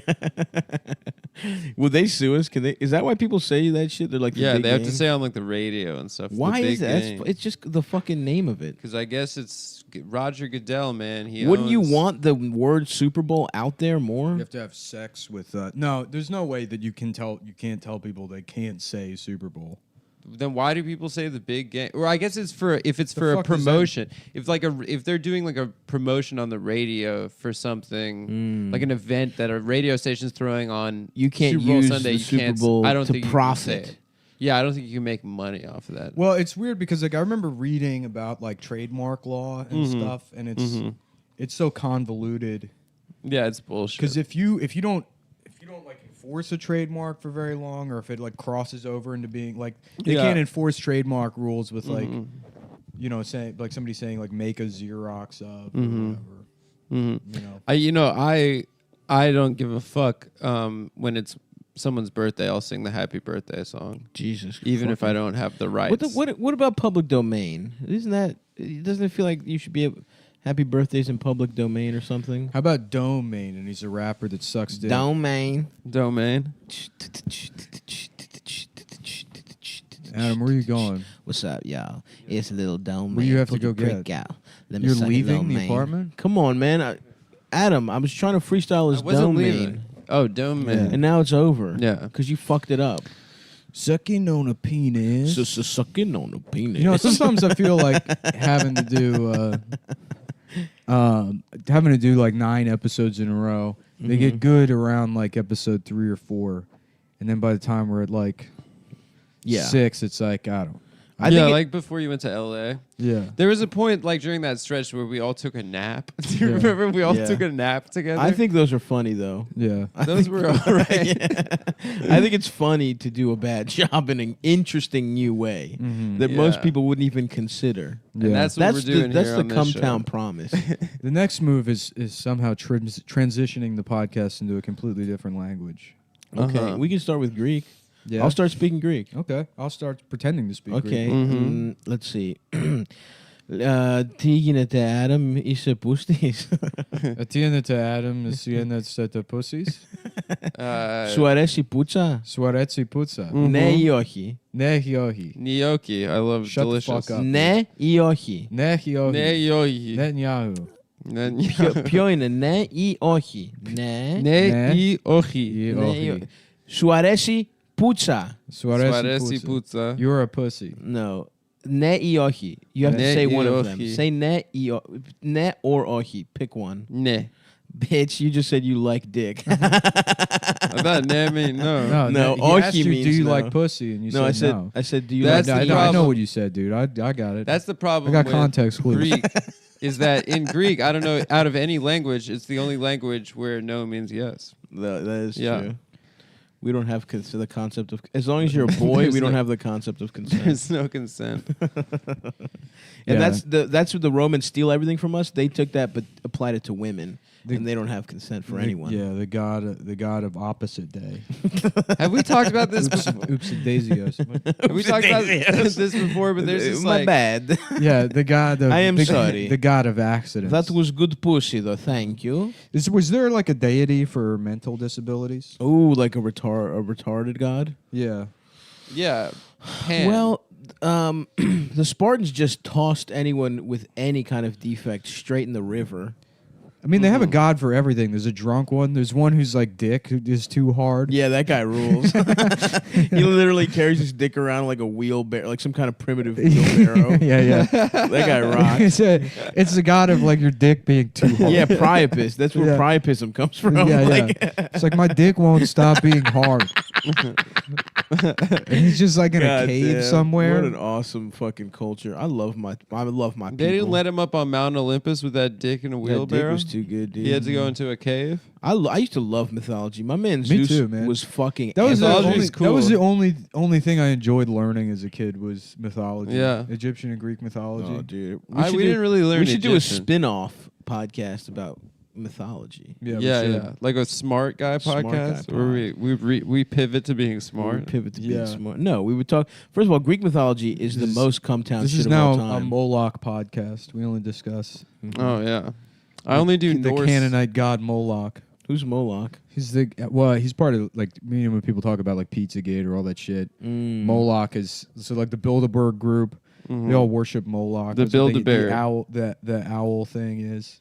Will they sue us? Can they? Is that why people say that shit? They're like, the Yeah, big they have to game? say on like the radio and stuff. Why the is big that? game. It's just the fucking name of it. Because I guess it's Roger Goodell, man. He Wouldn't you owns- want the word Super Bowl out there more? You have to have sex with. No, there's no way that you can't tell people they can't say Super Bowl. Then why do people say the big game? Or I guess it's for if it's for a fuck does that- promotion. If they're doing like a promotion on the radio for something like an event that a radio station's throwing on, You can't Super Bowl use Sunday. the You Super can't. Bowl I don't to think profit. You can say it. Yeah, I don't think you can make money off of that. Well, it's weird because like I remember reading about like trademark law and stuff, and it's so convoluted Yeah, it's bullshit. Because if you don't like enforce a trademark for very long, or if it like crosses over into being like they Yeah. can't enforce trademark rules with like saying like somebody saying like make a Xerox of or whatever. You know. I don't give a fuck when it's someone's birthday. I'll sing the happy birthday song. Jesus. Even if I don't have the rights. What about public domain? Doesn't it feel like you should be happy birthdays in public domain or something? How about Domain? And he's a rapper that sucks dick. Domain. Adam, where are you going? What's up, y'all? It's a little Domain. Where you have to Put go your get? prick out. Let me You're suck it, leaving the Domain. apartment? Come on, man. Adam, I was trying to freestyle his I wasn't Domain. leaving. Oh, Domain. And now it's over. Yeah. Because you fucked it up. Sucking on a penis. Sucking on a penis. You know, sometimes I feel like having to do like 9 episodes in a row. They get good around like episode 3 or 4, and then by the time we're at like 6, it's like I don't. I think like before you went to LA. Yeah. There was a point like during that stretch where we all took a nap. Do you remember we all took a nap together? I think those are funny though. Yeah. Those were all right. I think it's funny to do a bad job in an interesting new way that most people wouldn't even consider. Yeah. And that's what we're doing That's here the on this Cumtown show. promise. The next move is somehow transitioning the podcast into a completely different language. Okay, we can start with Greek. Yeah. I'll start speaking Greek. Okay, I'll start pretending to speak Okay, Greek. let's see. Τι γίνεται, Adam, είσαι πούστης? Atienete Adam, atienete pussies. Σου αρέσει πουτσα? Σου αρέσει πουτσα. Ναι ή όχι? Ναι ή όχι. Gnocchi, I love Shut the delicious. fuck up. Ναι ή όχι? Ναι ή όχι. Ναι ή όχι. Netanyahu. Ποιο είναι, ναι ή όχι? Ναι. Ναι ή όχι. Ή Ναι ή όχι. όχι. Σου αρέσει πουτσα? Σου αρέσει Suaresi πουτσα. puzza. You're a pussy. No. Ναι ή όχι? You have to Ναι say ή one of them. όχι. Say ναι ή όχι. Ναι or όχι. Pick one. Ναι. Bitch, you just said you like dick. I thought ναι mean no. No, he ohi asked you, means do you no. like pussy? And you No, said I no. said, do you That's like the dick? I know problem. what you said, dude. I got it. That's the problem. I got with context clues. Greek is that in Greek, I don't know, out of any language, it's the only language where no means yes. That is Yeah. true. We don't have the concept of... As long as you're a boy, we don't have the concept of consent. There's no consent. And Yeah. that's what the Romans steal everything from us. They took that but applied it to women. And they don't have consent for anyone. Yeah, the god of opposite day. Have we talked about this before? Oops, daisios. Have we talked about this before? But there's this My like... bad. Yeah, the god of... I am the, sorry. The god of accidents. That was good pussy, though. Thank you. Was there like a deity for mental disabilities? Ooh, like a retarded god? Yeah. Yeah. Pan. Well, the Spartans just tossed anyone with any kind of defect straight in the river. I mean, they have a god for everything. There's a drunk one. There's one who's like Dick, who is too hard. Yeah, that guy rules. He literally carries his dick around like a wheelbarrow, like some kind of primitive wheelbarrow. Yeah. That guy rocks. It's the god of like your dick being too hard. Yeah, priapus. That's where Yeah. priapism comes from. Yeah, Like- It's like my dick won't stop being hard. And he's just like in a God cave damn, somewhere. What an awesome fucking culture. I love my people. They didn't let him up on Mount Olympus with that dick in a That dick wheelbarrow. was too good, dude. He had to go into a cave. I used to love mythology. My man Me Zeus too, man. was fucking. That was the Mythology only. is That was cool. the only thing I enjoyed learning as a kid was mythology. Yeah. Egyptian and Greek mythology. Oh, dude. We didn't really learn We should do a Egyptian. spin-off podcast about mythology. Yeah, Yeah. Like a smart guy Smart podcast guy where we pivot to being We smart. pivot to being Yeah. smart. No, we would talk. First of all, Greek mythology is the This is- most Cumtown This shit is of now all a time. Moloch podcast. We only discuss Oh yeah. I only do the Norse. Canaanite god Moloch. Who's Moloch? He's he's part of like when people talk about like Pizzagate or all that shit. Mm. Moloch is so like the Bilderberg group. They all worship Moloch. The That's what they- Bilderberg. the owl, the owl thing is.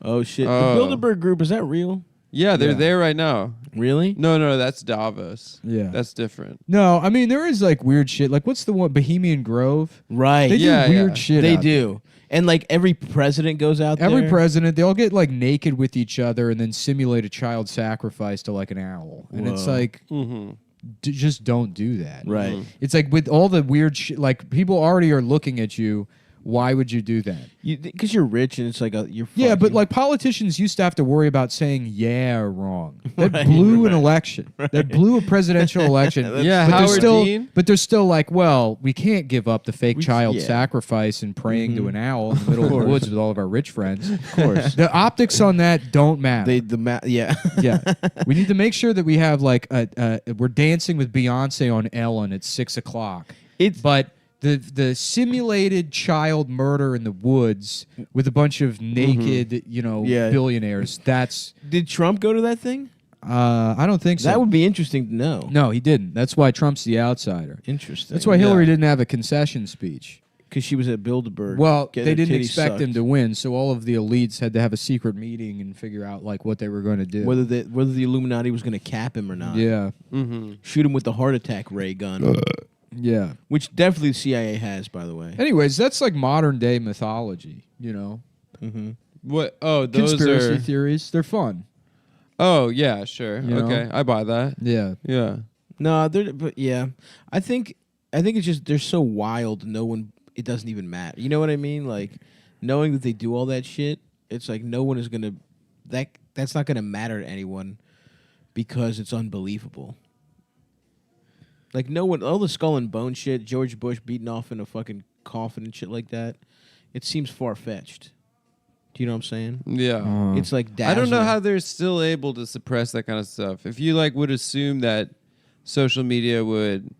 Oh shit! Oh. The Bilderberg group, is that real? Yeah, they're Yeah. there right now. Really? No, that's Davos. Yeah. That's different. No, I mean there is like weird shit. Like what's the one Bohemian Grove? Right. They Yeah, do weird yeah. shit. They out there. do. And like every president goes out Every there. president, they all get like naked with each other and then simulate a child sacrifice to like an owl. And it's Whoa. like, Mm-hmm. just don't do that. Right. It's like with all the weird shit, like people already are looking at you Why would you do that? Because you're rich and it's like you're. Yeah, but fucking- like politicians used to have to worry about saying yeah or wrong. That blew an election. That blew a presidential election. Yeah, but Howard they're Dean. But they're still like, well, we can't give up the fake child yeah. sacrifice and praying to an owl in the middle of the woods with all of our rich friends. Of course. The optics on that don't matter. Yeah. Yeah, we need to make sure that we have like we're dancing with Beyonce on Ellen at 6:00. But the simulated child murder in the woods with a bunch of naked, billionaires. That's Did Trump go to that thing? I don't think so. That would be interesting to know. No, he didn't. That's why Trump's the outsider. Interesting. That's why Hillary didn't have a concession speech. Because she was at Bilderberg. Well, getting they her didn't titties expect sucked. him to win, so all of the elites had to have a secret meeting and figure out like what they were going to do. Whether the Illuminati was going to cap him or not. Yeah. Shoot him with the heart attack ray gun. Yeah. Which definitely the CIA has, by the way. Anyways, that's like modern day mythology, you know. What? Oh, those Conspiracy are theories. They're fun. Oh yeah, sure. You know? Okay, I buy that. Yeah. Yeah. No, but yeah, I think it's just they're so wild. It doesn't even matter. You know what I mean? Like knowing that they do all that shit, it's like no one is gonna that's not gonna matter to anyone because it's unbelievable. Like no one, all the skull and bone shit, George Bush beaten off in a fucking coffin and shit like that. It seems far fetched. Do you know what I'm saying? Yeah. It's like I don't know dazzling. how they're still able to suppress that kind of stuff. If you like would assume that social media would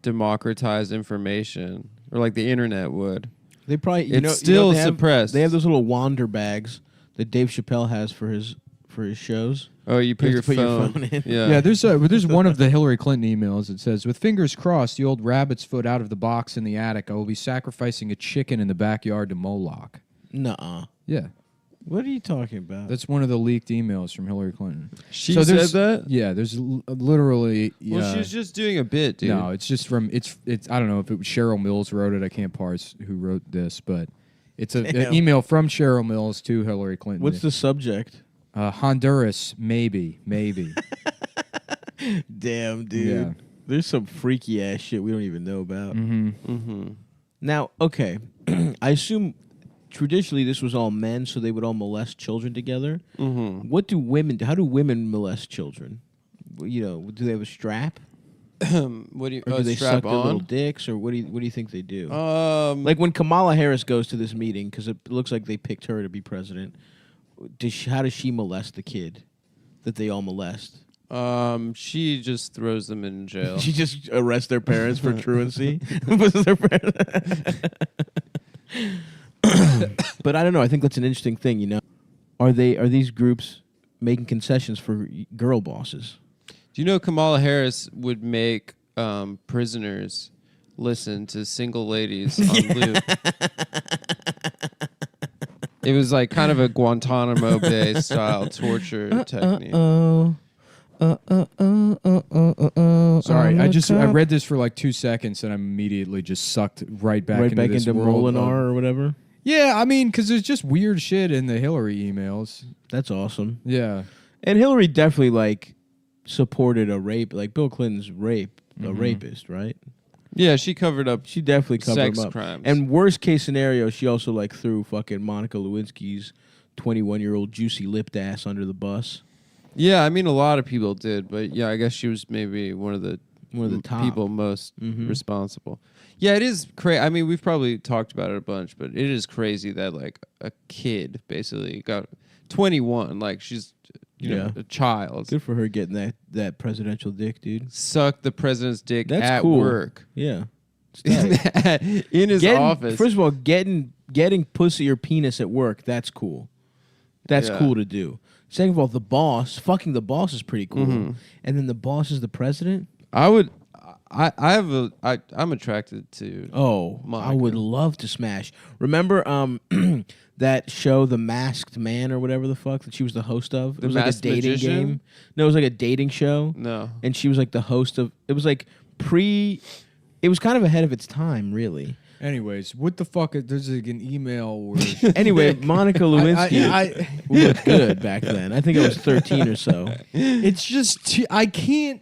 democratize information or like the internet would. They probably It's still they have- suppressed. They have those little wander bags that Dave Chappelle has for his shows. Oh, you put, You your, have to put your phone. phone in. Yeah. Yeah, there's one of the Hillary Clinton emails that says, "With fingers crossed, the old rabbit's foot out of the box in the attic, I will be sacrificing a chicken in the backyard to Moloch." Nuh-uh. Yeah. What are you talking about? That's one of the leaked emails from Hillary Clinton. She there's- said that? Yeah, there's literally. Well, she's just doing a bit, dude. No, it's just from it's. I don't know if it was Cheryl Mills wrote it. I can't parse who wrote this, but it's an email from Cheryl Mills to Hillary Clinton. What's the subject? Honduras, maybe. Damn, dude. Yeah. There's some freaky ass shit we don't even know about. Mm-hmm. Now, okay, I assume traditionally this was all men, so they would all molest children together. Mm-hmm. What do women? How do women molest children? You know, do they have a strap? What do you? Or do they strap suck their little on? dicks, or what do you think they do? Like when Kamala Harris goes to this meeting, because it looks like they picked her to be president. How does she molest the kid that they all molest? She just throws them in jail. She just arrests their parents for truancy. Puts their parents- But I don't know. I think that's an interesting thing. You know, are these groups making concessions for girl bosses? Do you know Kamala Harris would make prisoners listen to single ladies on loop? It was like kind of a Guantanamo Bay style torture technique. Sorry, I read this for like 2 seconds and I'm immediately just sucked right back into this world Molinar of- or whatever. Yeah, I mean, because there's just weird shit in the Hillary emails. That's awesome. Yeah, And Hillary definitely like supported a rape, like Bill Clinton's rape, a rapist, right? Yeah, she covered up. She definitely covered sex him up. crimes. And worst case scenario, she also like threw fucking Monica Lewinsky's 21-year-old juicy lipped ass under the bus. Yeah, I mean a lot of people did, but yeah, I guess she was maybe one of the top. people most responsible. Yeah, it is crazy. I mean, we've probably talked about it a bunch, but it is crazy that like a kid basically got 21, like she's you know, a child. Good for her getting that presidential dick, dude. Sucked the president's dick That's at cool. work. Yeah. In his office. First of all, getting pussy or penis at work, that's cool. That's Yeah. cool to do. Second of all, fucking the boss is pretty cool. And then the boss is the president? I'm attracted to Monica. I would love to smash. Remember that show, The Masked Man or whatever the fuck that she was the host of? It The was like a Masked dating Magician? game. No, it was like a dating show. No. And she was like the host of it was like it was kind of ahead of its time, really. Anyways, what the fuck? There's like an email where Anyway, Monica Lewinsky I looked good back then. I think I was 13 or so. It's just I can't.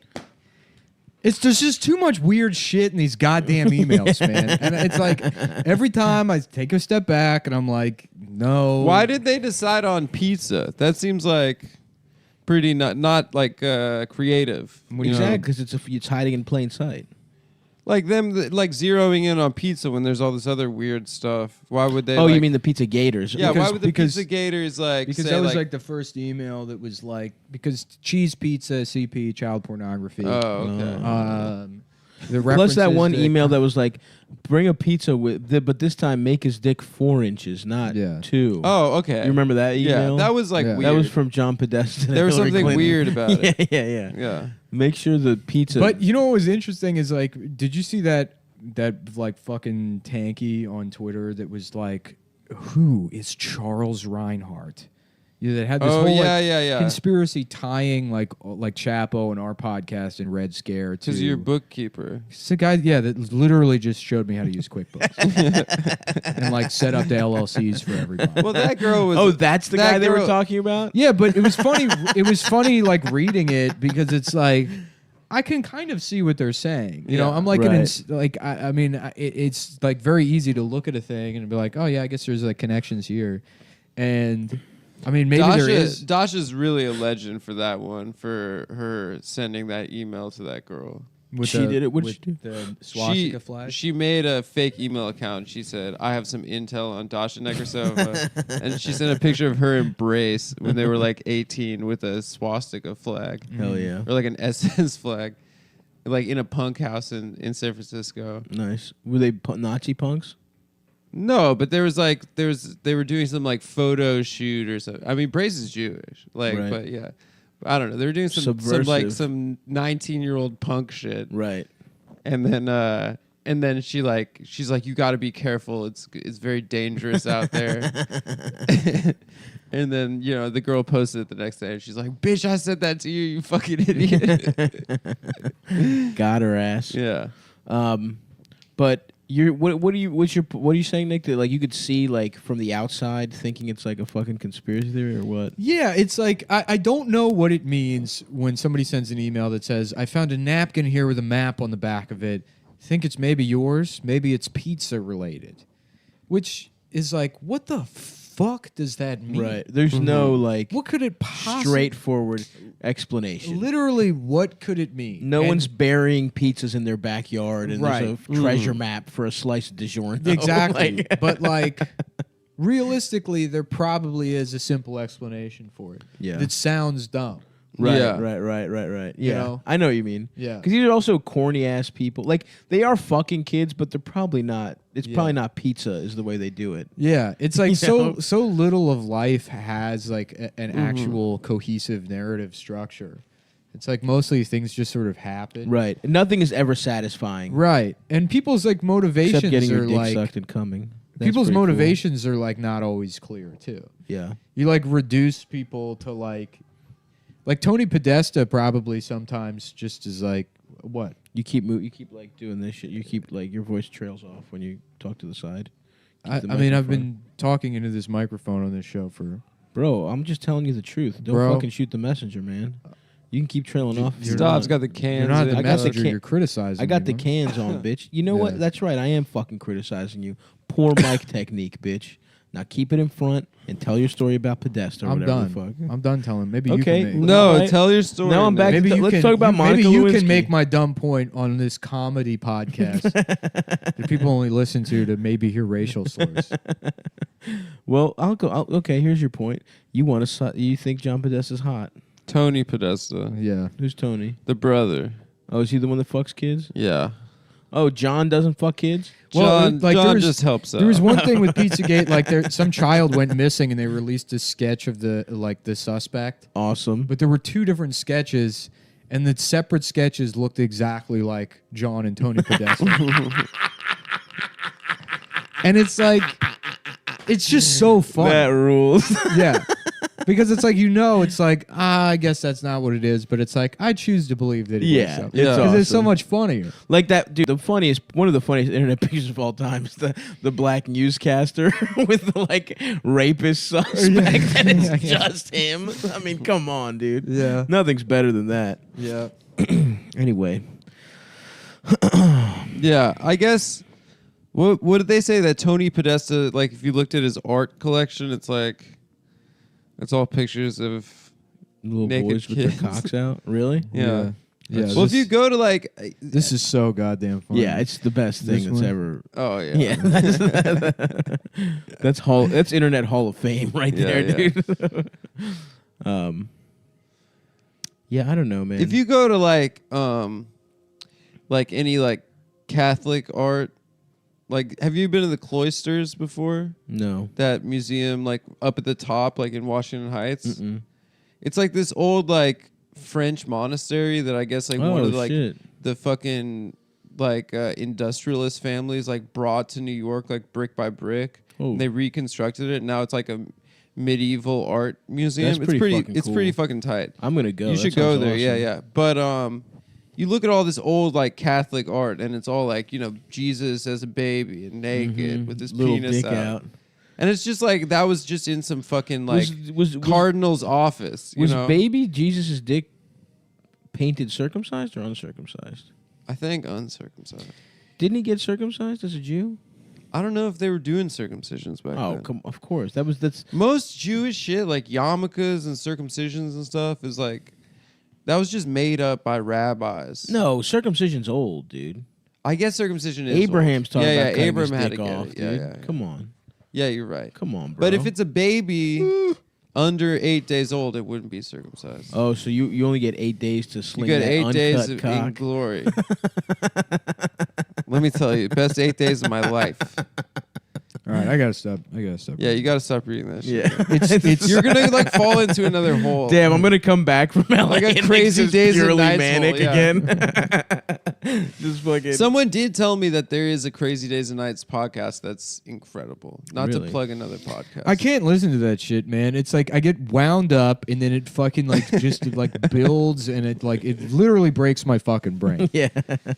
There's just too much weird shit in these goddamn emails, man. And it's like every time I take a step back and I'm like, no. Why did they decide on pizza? That seems like pretty not like creative. Exactly, because it's hiding in plain sight. Like them, like zeroing in on pizza when there's all this other weird stuff. Why would they? Oh, like, you mean the Pizza Gators? Yeah, why would the Pizza Gators like? Because say, that was like the first email that was like because cheese pizza, CP, child pornography. Oh, okay. The Plus that references one to- email that was like, bring a pizza but this time make his dick 4 inches, not 2. Oh, okay. You remember that email? Yeah, that was like weird. That was from John Podesta. There was Hillary something Clinton. weird about it. Yeah. Make sure the pizza. But you know what was interesting is like, did you see that like fucking tanky on Twitter that was like, who is Charles Reinhardt? Yeah, that had this whole like, conspiracy tying like Chapo and our podcast and Red Scare to Because you're a bookkeeper. It's a guy, that literally just showed me how to use QuickBooks and like set up the LLCs for everybody. Well, that girl was. Oh, that's the guy they were talking about? Yeah, but it was funny. It was funny like reading it because it's like I can kind of see what they're saying. You know, I'm like I mean, it's like very easy to look at a thing and be like, oh yeah, I guess there's like connections here, and. I mean, maybe there is. Dasha's really a legend for that one, for her sending that email to that girl. She did it. What did she do? The swastika flag? She made a fake email account. She said, I have some intel on Dasha Nekrasova. And she sent a picture of her embrace when they were like 18 with a swastika flag. Hell yeah. Or like an SS flag. Like in a punk house in San Francisco. Nice. Were they Nazi punks? No, but they were doing some like photo shoot or something. I mean, Brace is Jewish, like, Right. but yeah, I don't know. They were doing some Subversive. 19-year-old punk shit, right? And then she's like, you got to be careful. It's very dangerous out there. And then the girl posted it the next day, and she's like, "Bitch, I said that to you, you fucking idiot." Got her ass. Yeah. But what are you saying, Nick? That like you could see like from the outside thinking it's like a fucking conspiracy theory or what? Yeah, it's like I don't know what it means when somebody sends an email that says, I found a napkin here with a map on the back of it. Think it's maybe yours, maybe it's pizza related. Which is like, what the fuck does that mean? Right. There's no like what could it possibly straightforward explanation. Literally, what could it mean? No one's burying pizzas in their backyard and there's a treasure map for a slice of DiGiorno. Exactly. But like realistically, there probably is a simple explanation for it. Yeah. That sounds dumb. Right, Yeah. right. You Yeah, know? I know what you mean. Yeah. Because these are also corny ass people. Like they are fucking kids, but they're probably not. It's probably not pizza is the way they do it. Yeah, it's like You know? so little of life has like an actual cohesive narrative structure. It's like mostly things just sort of happen. Right. Nothing is ever satisfying. Right. And people's like motivations Except getting are your dick like sucked and coming. That's people's pretty cool. motivations are like not always clear too. Yeah. You like reduce people to like Tony Podesta probably sometimes just is like what? You keep like doing this shit. You keep like your voice trails off when you talk to the side. I mean, I've been talking into this microphone on this show for. Bro, I'm just telling you the truth. Don't fucking shoot the messenger, man. You can keep trailing off. Stav's got the cans. You're not the in. messenger. You're criticizing. I got me, the man. cans on, bitch. You know what? Yeah. That's right. I am fucking criticizing you. Poor mic technique, bitch. Now keep it in front and tell your story about Podesta or I'm whatever done. the fuck. I'm done telling. Maybe Okay. you can make. No, Alright. tell your story. Now I'm back. Maybe Let's can, talk about Monica Maybe you Lewinsky. can make my dumb point on this comedy podcast that people only listen to maybe hear racial slurs. Well, I'll go. Okay, here's your point. You think John Podesta's hot? Tony Podesta, Yeah. Who's Tony? the brother. Oh, is he the one that fucks kids? Yeah. Oh, John doesn't fuck kids? John, like, John there was- just helps out. There was one thing with Pizzagate, like some child went missing and they released a sketch of the suspect. Awesome. But there were two different sketches, and the separate sketches looked exactly like John and Tony Podesta. And it's like, it's just so fun. That rules. Yeah. Because it's like, it's like, I guess that's not what it is, but it's like, I choose to believe that it is. Yeah, So. it's Because it's so awesome. much funnier. Like that, dude. One of the funniest internet pictures of all time is the black newscaster with the like rapist suspect, and it's just him. I mean, come on, dude. Yeah. Nothing's better than that. Yeah. Anyway, Yeah, I guess. What did they say that Tony Podesta? Like, if you looked at his art collection, it's like it's all pictures of Little naked boys with kids. their cocks out. Really? Yeah. Yeah. Well, if you go to like, this is so goddamn funny. Yeah, it's the best thing This that's one? ever. Oh yeah. That's Internet Hall of Fame right Yeah, there, yeah. dude. Yeah, I don't know, man. If you go to like any like Catholic art, like have you been to the Cloisters before? No. That museum, like up at the top, like in Washington Heights. Mm-mm. It's like this old like French monastery that I guess like one Oh, of the, like shit. the fucking like industrialist families like brought to New York like brick by brick. Oh. And they reconstructed it. Now it's like a medieval art museum. That's pretty fucking it's cool. pretty fucking tight. I'm gonna go. You That should go sounds there. Yeah, awesome. yeah. But you look at all this old like Catholic art, and it's all like Jesus as a baby and naked with his Little penis dick out. and it's just like that was just in some fucking like Was cardinal's office. Was you know? baby Jesus' dick painted circumcised or uncircumcised? I think uncircumcised. Didn't he get circumcised as a Jew? I don't know if they were doing circumcisions back Oh, then. of course. That's Most Jewish shit like yarmulkes and circumcisions and stuff is like that was just made up by rabbis. no circumcision's old, dude. I guess circumcision is Abraham's old. talking yeah, about yeah, cutting Abraham his had dick to get off, it. dude. Yeah, yeah. Come on. Yeah, you're right. Come on, bro. But if it's a baby under 8 days old, it wouldn't be circumcised. Oh, so you only get 8 days to sling You get that 8 uncut days in cock. glory. Let me tell you, best 8 days of my life. All right, I gotta stop. Yeah, you got to stop reading that shit. Yeah. It's You're gonna like fall into another hole. Damn, I'm gonna come back from LA. Like a and crazy it's just days and purely nights manic hole, yeah. again. Just fucking. Someone did tell me that there is a Crazy Days and Nights podcast that's incredible. Not Really? to plug another podcast. I can't listen to that shit, man. It's like I get wound up and then it fucking like just like builds and it literally breaks my fucking brain. Yeah.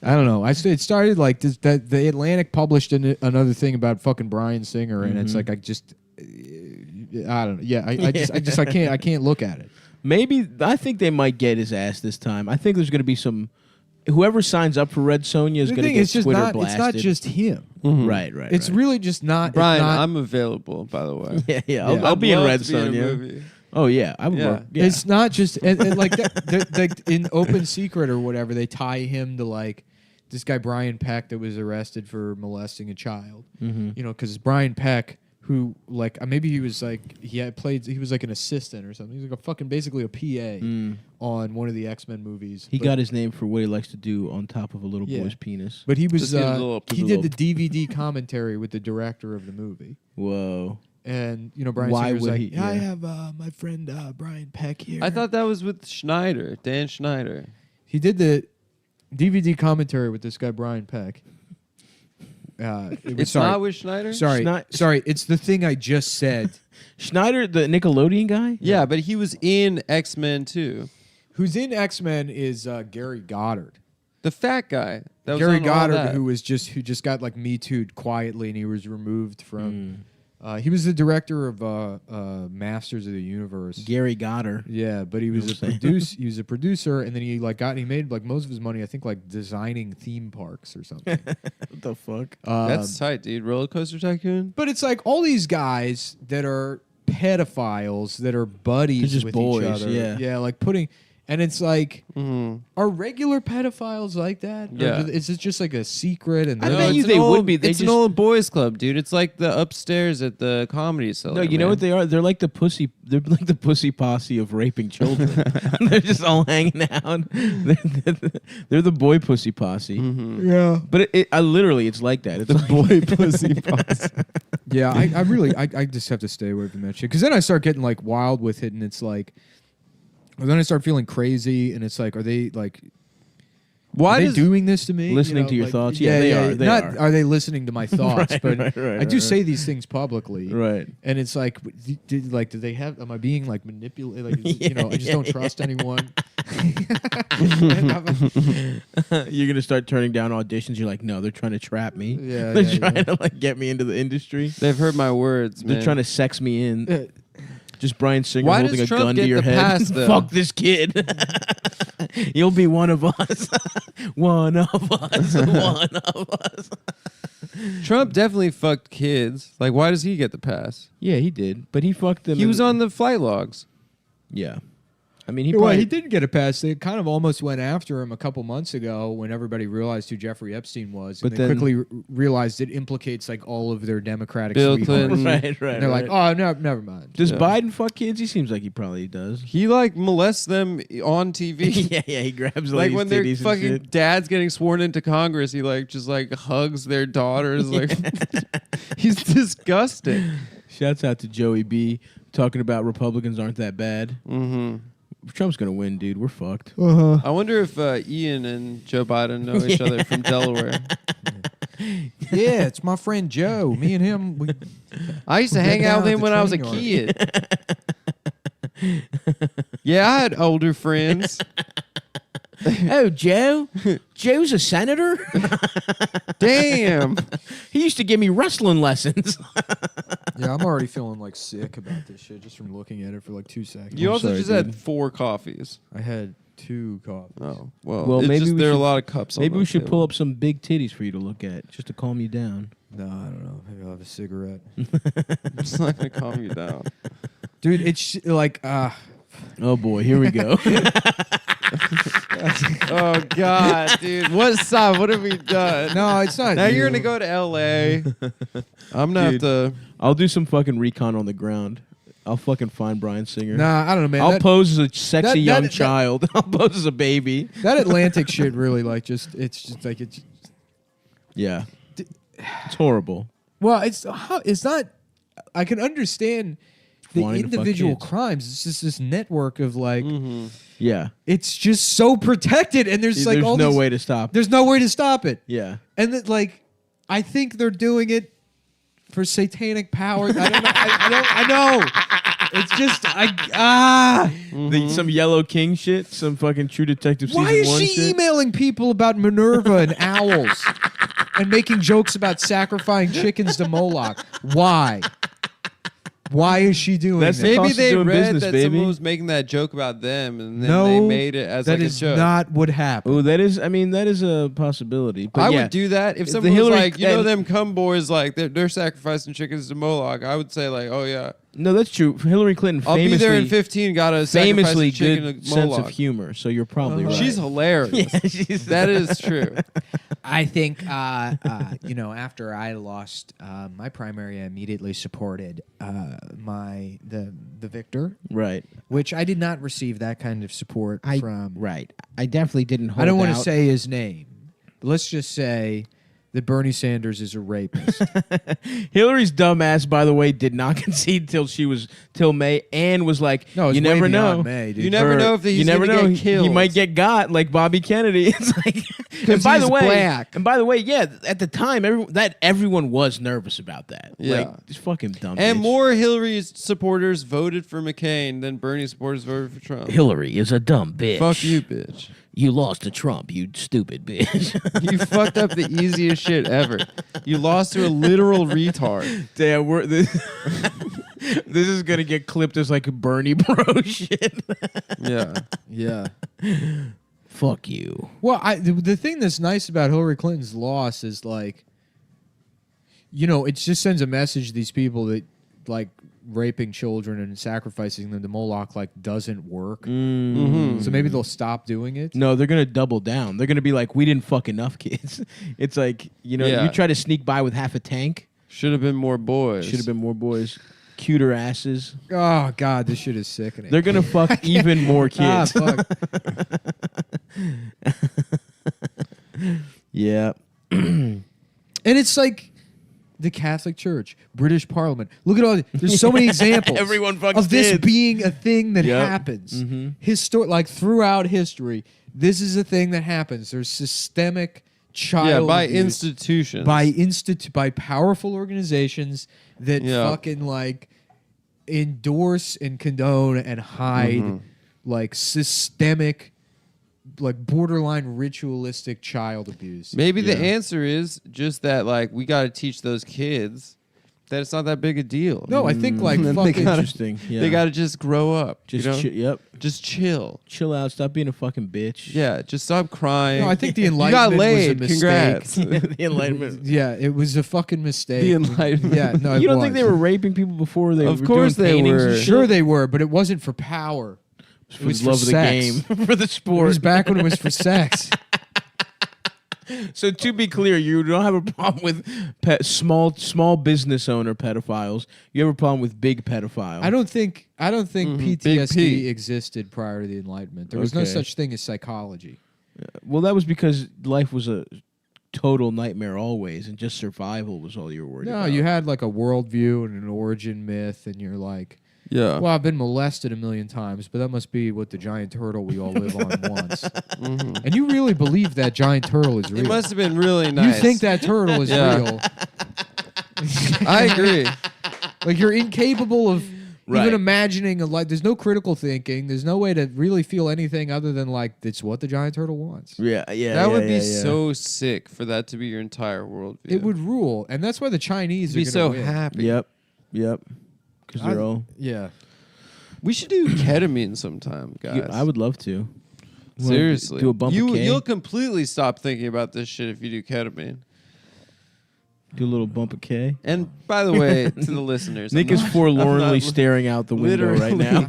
I don't know. It started like this, that the Atlantic published another thing about fucking Bryan Singer and it's like I don't know. Yeah, I can't look at it. Maybe I think they might get his ass this time. I think there's going to be whoever signs up for Red Sonja is The going to thing get is, just Twitter not. blasted. It's not just him. Right. It's really just not. it's Brian, not- I'm available, by the way. Yeah. Yeah. I'll be in love Red to be in a Sonja. movie. Oh yeah, I would. Yeah. Work. Yeah. It's not just and like that, in Open Secret or whatever. They tie him to like this guy Brian Peck that was arrested for molesting a child. Mm-hmm. You know, because Brian Peck, who like maybe he was like he was like an assistant or something. He's like a fucking basically a PA on one of the X-Men movies. He But- got his name for what he likes to do on top of a little Yeah. boy's penis. But he was Just get a little- he did the DVD commentary with the director of the movie. Whoa. And Brian Why Singer was would like, he- I yeah. have my friend Brian Peck here. I thought that was with Schneider, Dan Schneider. He did the DVD commentary with this guy Brian Peck. It's not with Schneider? Sorry. It's the thing I just said. Schneider, the Nickelodeon guy. Yeah, but he was in X-Men too. Who's in X-Men is Gary Goddard. The fat guy. That was Gary on all Goddard, that. who just got like Me Too'd quietly, and he was removed from. He was the director of Masters of the Universe. Gary Goddard. Yeah, but he was he was a producer, and then he made like most of his money, I think, like designing theme parks or something. What the fuck? That's tight, dude. Roller Coaster Tycoon. But it's like all these guys that are pedophiles that are buddies They're just with boys, each other. yeah. Like putting. And it's like, are regular pedophiles like that? Yeah. Or is it just like a secret? And I they're bet like- you they would be. They It's just, an old boys club, dude. It's like the upstairs at the Comedy Cellar. no, you know what they are? They're like the pussy. They're like the pussy posse of raping children. They're just all hanging out. They're the boy pussy posse. Yeah. But I literally, it's like that. It's the boy pussy posse. Yeah, I just have to stay away from that shit. Because then I start getting like wild with it, and it's like, or then I start feeling crazy, and it's like, are they like, Why are they does doing this to me? Listening to your thoughts? Yeah, they are. They Not are. they listening to my thoughts, Right, but right, I do right. say these things publicly, Right. And it's like, do they have? Am I being like manipulated? Like, I just don't trust anyone. You're gonna start turning down auditions. You're like, no, they're trying to trap me. Yeah, they're yeah, trying yeah. to like get me into the industry. They've heard my words, man. They're trying to sex me in. Just Brian Singer Why holding does a Trump gun get to your the head. pass, though? Fuck this kid. You'll be one of us. One of us. One of us. Trump definitely fucked kids. Like, why does he get the pass? Yeah, he did, but he fucked them. He was on the flight logs. Yeah. I mean, he Well, probably... he didn't get a pass. They kind of almost went after him a couple months ago when everybody realized who Jeffrey Epstein was. But And they then- quickly realized it implicates like all of their Democratic Bill sweethearts. Clinton. Right. And they're like, oh, no, never mind. Does Yeah. Biden fuck kids? He seems like he probably does. He like molests them on TV. yeah, he grabs Like when their titties and fucking shit. dad's getting sworn into Congress, he like just like hugs their daughters. Like he's disgusting. Shouts out to Joey B talking about Republicans aren't that bad. Mm-hmm. Trump's gonna win, dude. We're fucked. I wonder if Ian and Joe Biden know each other from Delaware. Yeah, it's my friend Joe. Me and him, I used to hang out with him when I was a kid. Yeah, I had older friends. Oh, Joe? Joe's a senator? Damn. He used to give me wrestling lessons. Yeah, I'm already feeling like sick about this shit just from looking at it for like 2 seconds. You also just had 4 coffees. I had 2 coffees. Oh, well, Well, it's maybe just, we there are a should- lot of cups on Maybe we the should table. pull up some big titties for you to look at, just to calm you down. No, I don't know. Maybe I'll have a cigarette. It's not going to calm you down. Dude, it's like, Oh, boy. Here we go. Oh, God, dude. What have we done? no, it's not. Now you. you're going to go to L.A. I'm going to have Dude. to... I'll do some fucking recon on the ground. I'll fucking find Brian Singer. Nah, I don't know, man. I'll That- pose as a sexy that- young that- child. I'll pose as a baby. That Atlantic shit really like it's just like it's. Yeah. It's horrible. Well, it's not. I can understand the Wanting to fuck individual kids. crimes. It's just this network of like. Yeah. It's just so protected, and there's like There's all no these- way to stop. There's no way to stop it. Yeah. And that, like, I think they're doing it for satanic power. I don't know. I know. It's just Some Yellow King shit. Some fucking True Detective Why season is 1 she shit. emailing people about Minerva and owls and making jokes about sacrificing chickens to Moloch? Why? Why is she doing That's that? the Maybe cost of they doing read business, that baby. someone was making that joke about them, and then No, they made it as that like is a joke. not what happened. Oh, that is a possibility. But I yeah, would do that if the someone was Hillary- like, you know, and- them cum boys, like they're sacrificing chickens to Moloch. I would say like, oh yeah, No, that's true. Hillary Clinton I'll famously be there in 15. Got to famously sacrifice a chicken good to sense Moloch. of humor. So you're probably right. She's hilarious. Yeah, that is true. I think, after I lost my primary, I immediately supported the victor, right. which I did not receive that kind of support from. Right. I definitely didn't hold I don't want to out. say his name. But let's just say that Bernie Sanders is a rapist. Hillary's dumbass, by the way, did not concede till May, and was like, No, it's you way never beyond know. May, dude. You never know if you he's never gonna know. get killed. He might get got like Bobby Kennedy. It's like, and by the he's way, black. and by the way, yeah, at the time, everyone was nervous about that. Yeah. Like, it's fucking dumb. And bitch. more Hillary's supporters voted for McCain than Bernie supporters voted for Trump. Hillary is a dumb bitch. Fuck you, bitch. You lost to Trump, you stupid bitch. You fucked up the easiest shit ever. You lost to a literal retard. Damn, this is gonna get clipped as like a Bernie bro shit. Yeah. Fuck you. Well, the thing that's nice about Hillary Clinton's loss is like, it just sends a message to these people that like raping children and sacrificing them to Moloch like doesn't work. Mm-hmm. So maybe they'll stop doing it. No, they're gonna double down. They're gonna be like, we didn't fuck enough kids. It's like, you try to sneak by with half a tank. Should have been more boys. Should have been more boys. Cuter asses. Oh God, this shit is sickening. They're gonna fuck even more kids. Fuck. Yeah. And it's like the Catholic Church, British Parliament. Look at all. There's so many examples. Everyone fucks of this kids. being a thing that Yep. happens. Mhm. Like throughout history, this is a thing that happens. There's systemic child by abuse institutions. by powerful organizations that Yeah. fucking like endorse and condone and hide Mhm. like systemic, like borderline ritualistic child abuse. Maybe the answer is just that, like, we got to teach those kids that it's not that big a deal. No, I think like And then fucking. Interesting. Yeah. They got to just grow up. just you know? Just chill. chill out. Stop being a fucking bitch. Yeah, just stop crying. No, I think the you got Enlightenment laid. was a mistake. Congrats. The Enlightenment. Yeah, it was a fucking mistake. The Enlightenment. Yeah, no, You it don't think was. they were raping people before they Of were course doing they paintings and were. shit? Sure, they were, but it wasn't for power. It It was love for of the sex. game, for the It sport. was back when it was for sex. So to be clear, you don't have a problem with small business owner pedophiles. You have a problem with big pedophiles. I don't think Big PTSD P. existed prior to the Enlightenment. There was no Okay. such thing as psychology. Well, that was because life was a total nightmare always, and just survival was all you were worried No, about. you had like a worldview and an origin myth, and you're like, Yeah. well, I've been molested a million times, but that must be what the giant turtle we all live on wants. And you really believe that giant turtle is real. It must have been really nice. You think that turtle is Yeah. real. I agree. Like you're incapable of Right. even imagining a like. There's no critical thinking. There's no way to really feel anything other than like it's what the giant turtle wants. Yeah. That would be so sick for that to be your entire worldview. It would rule, and that's why the Chinese be are so gonna win. happy. Yep. Because they're all. Yeah. We should do ketamine sometime, guys. I would love to. Seriously. Do a bump of K? You'll completely stop thinking about this shit if you do ketamine. Do a little bump of K. And by the way, to the listeners, Nick I'm is not- forlornly I'm not staring out the window right now.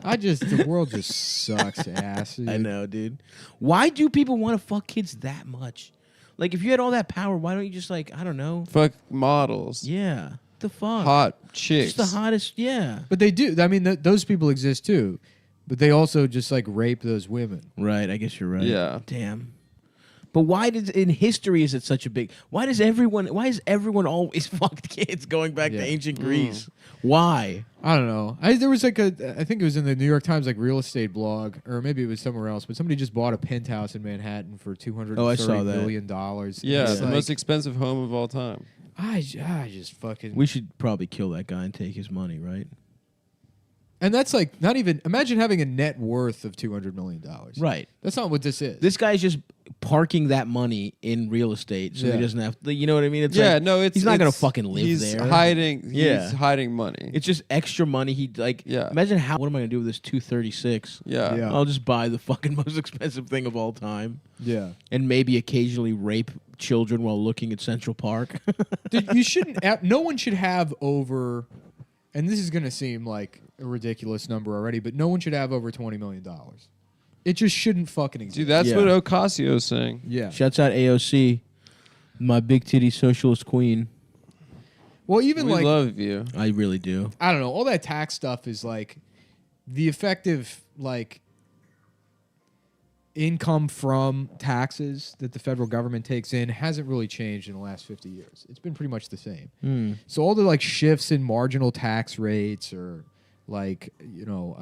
The world just sucks ass. Dude. I know, dude. Why do people want to fuck kids that much? Like, if you had all that power, why don't you just, like, I don't know. Fuck models. Yeah. The fuck? Hot chicks. Just the hottest, yeah. But they do. I mean, those people exist too. But they also just like rape those women. Right, I guess you're right. Yeah. Damn. But why in history is it such a big? Why is everyone always fucked kids going back to ancient Greece? Why? I don't know. There was like I think it was in the New York Times like real estate blog, or maybe it was somewhere else. But somebody just bought a penthouse in Manhattan for $230 million. Yeah, It's the like, most expensive home of all time. I just fucking. We should probably kill that guy and take his money, right? And that's like not even. Imagine having a net worth of $200 million. Right. That's not what this is. This guy's just parking that money in real estate, so Yeah. he doesn't have. You know what I mean? It's Yeah, like, no, he's not gonna fucking live he's there. Hiding. Yeah. He's hiding money. It's just extra money. He like. Yeah. Imagine how. What am I gonna do with this 236? Yeah. Yeah. I'll just buy the fucking most expensive thing of all time, Yeah. and maybe occasionally rape children while looking at Central Park. Dude, you shouldn't. No one should have over. And this is going to seem like a ridiculous number already, but no one should have over $20 million. It just shouldn't fucking exist. Dude, that's Yeah. what Ocasio's saying. Yeah. Shouts out AOC, my big titty socialist queen. Well, even We like love you. I really do. I don't know, all that tax stuff is like the effective like income from taxes that the federal government takes in hasn't really changed in the last 50 years. It's been pretty much the same. So all the like shifts in marginal tax rates or like, you know,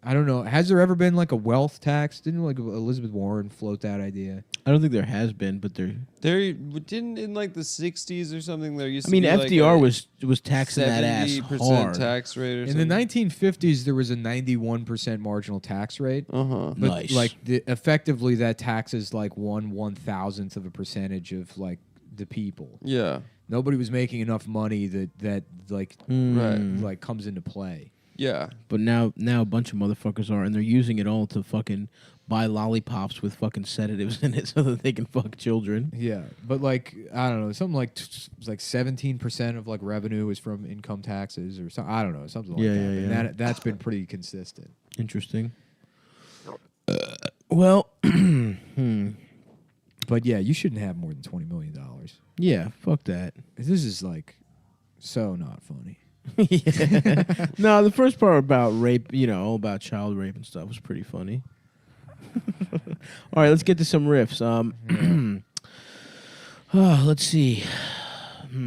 I don't know. Has there ever been like a wealth tax? Didn't like Elizabeth Warren float that idea? I don't think there has been, but there. There didn't in like the 60s or something. There used I to mean, be FDR like was taxing that ass 70% hard. tax rate or In something. the 1950s, there was a 91% marginal tax rate. Uh-huh. But Nice. like effectively, that taxes like 1/1000th of a percentage of like the people. Yeah. Nobody was making enough money that like Right. like comes into play. Yeah. But now a bunch of motherfuckers are, and they're using it all to fucking buy lollipops with fucking sedatives in it so that they can fuck children. Yeah, but like I don't know, something like 17% of like revenue is from income taxes or something. I don't know, something like Yeah, that. yeah, And yeah. that's been pretty consistent. Interesting. Well, But yeah, you shouldn't have more than $20 million. yeah, fuck that. This is like so not funny. Yeah. No, the first part about rape, all about child rape and stuff was pretty funny. All right, let's get to some riffs. Let's see.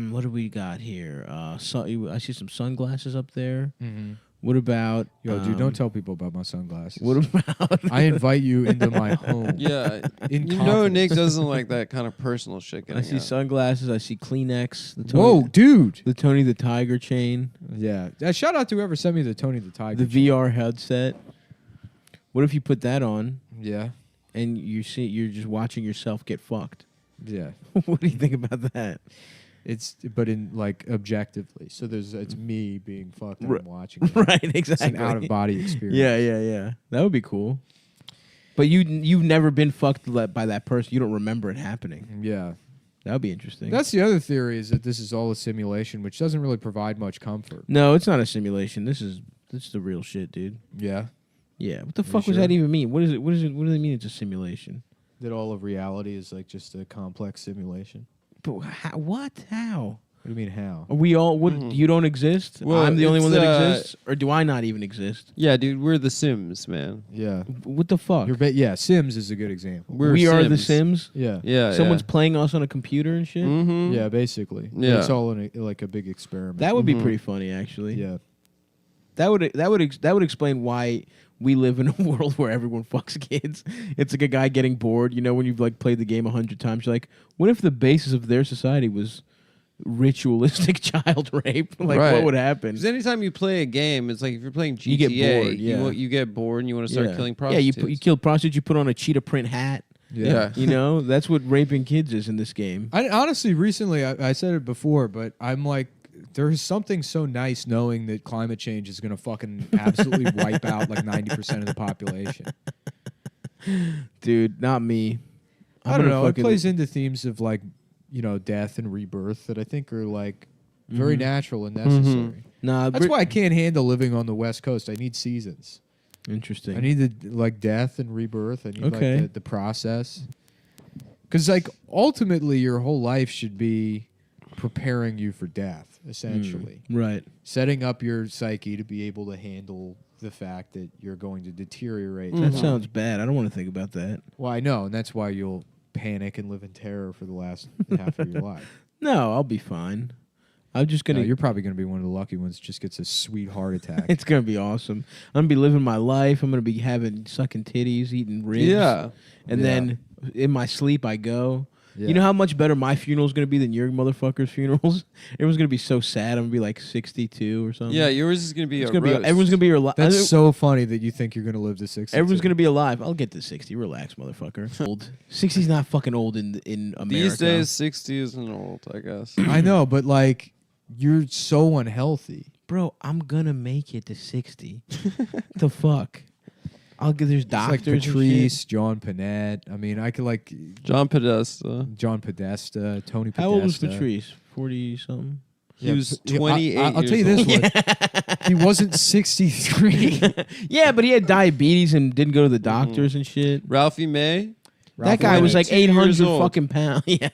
What do we got here? I see some sunglasses up there. Mm-hmm. What about... Yo, dude, don't tell people about my sunglasses. What about... I invite you into my home. Yeah. In you know confidence. Nick doesn't like that kind of personal shit. I see out. sunglasses. I see Kleenex. The Whoa, dude. The Tony the Tiger chain. Yeah. Shout out to whoever sent me the Tony the Tiger. The VR headset. What if you put that on Yeah. and you're just watching yourself get fucked? Yeah. What do you think about that? But in like objectively. So it's me being fucked and I'm watching it. Right, It's exactly. an out of body experience. Yeah. That would be cool. But you've never been fucked by that person. You don't remember it happening. Yeah. That would be interesting. That's the other theory, is that this is all a simulation, which doesn't really provide much comfort. No, it's not a simulation. This is the real shit, dude. Yeah. Yeah. What the fuck does that even mean? What is it? What do they mean it's a simulation? That all of reality is like just a complex simulation. But what? How? What do you mean how? Are we all? What? You don't exist? Well, I'm the only one that it's, exists, or do I not even exist? Yeah, dude, we're the Sims, man. Yeah. What the fuck? Yeah, Sims is a good example. We are the Sims. Yeah. Yeah. Someone's playing us on a computer and shit. Mm-hmm. Yeah, basically. Yeah. It's all in like a big experiment. That would be pretty funny, actually. Yeah. That would explain why we live in a world where everyone fucks kids. It's like a guy getting bored. You know, when you've like played the game 100 times, you're like, what if the basis of their society was ritualistic child rape? Like, what would happen? Because anytime you play a game, it's like if you're playing GTA, You get bored, yeah. you get bored and you want to start killing Yeah, prostitutes. you kill prostitutes. You put on a cheetah print hat. Yeah. You know, that's what raping kids is in this game. I honestly, recently, I said it before, but I'm like, there's something so nice knowing that climate change is going to fucking absolutely wipe out like 90% of the population. Dude, not me. I don't know. It plays into themes of like, death and rebirth that I think are like very natural and necessary. Nah, That's why I can't handle living on the West Coast. I need seasons. Interesting. I need the like death and rebirth. I need like the process. Because like ultimately your whole life should be preparing you for death, essentially. Right. Setting up your psyche to be able to handle the fact that you're going to deteriorate. That sounds bad. I don't want to think about that. Well, I know, and that's why you'll panic and live in terror for the last half of your life. No, I'll be fine. I'm just gonna. No, you're probably gonna be one of the lucky ones. Just gets a sweet heart attack. It's gonna be awesome. I'm gonna be living my life. I'm gonna be sucking titties, eating ribs. Yeah. And then in my sleep, I go. Yeah. You know how much better my funeral's gonna be than your motherfuckers' funerals? Everyone's gonna be so sad. I'm gonna be like 62 or something. Yeah, yours is going to be everyone's gonna be alive. That's so funny that you think you're gonna live to 60. Everyone's gonna be alive. I'll get to 60. Relax, motherfucker. Old. 60's not fucking old in America. These days, 60 isn't old, I guess. I know, but like you're so unhealthy. Bro, I'm gonna make it to 60. The fuck? There's doctors. It's like Patrice, John Panette. I mean, I could like John Podesta, Tony Podesta. How old was Patrice? 40 something. He was 28. I'll tell you this one. He wasn't 63. Yeah, but he had diabetes and didn't go to the doctors and shit. Ralphie May. That guy was like 2 years 800 old. fucking pounds. Yeah.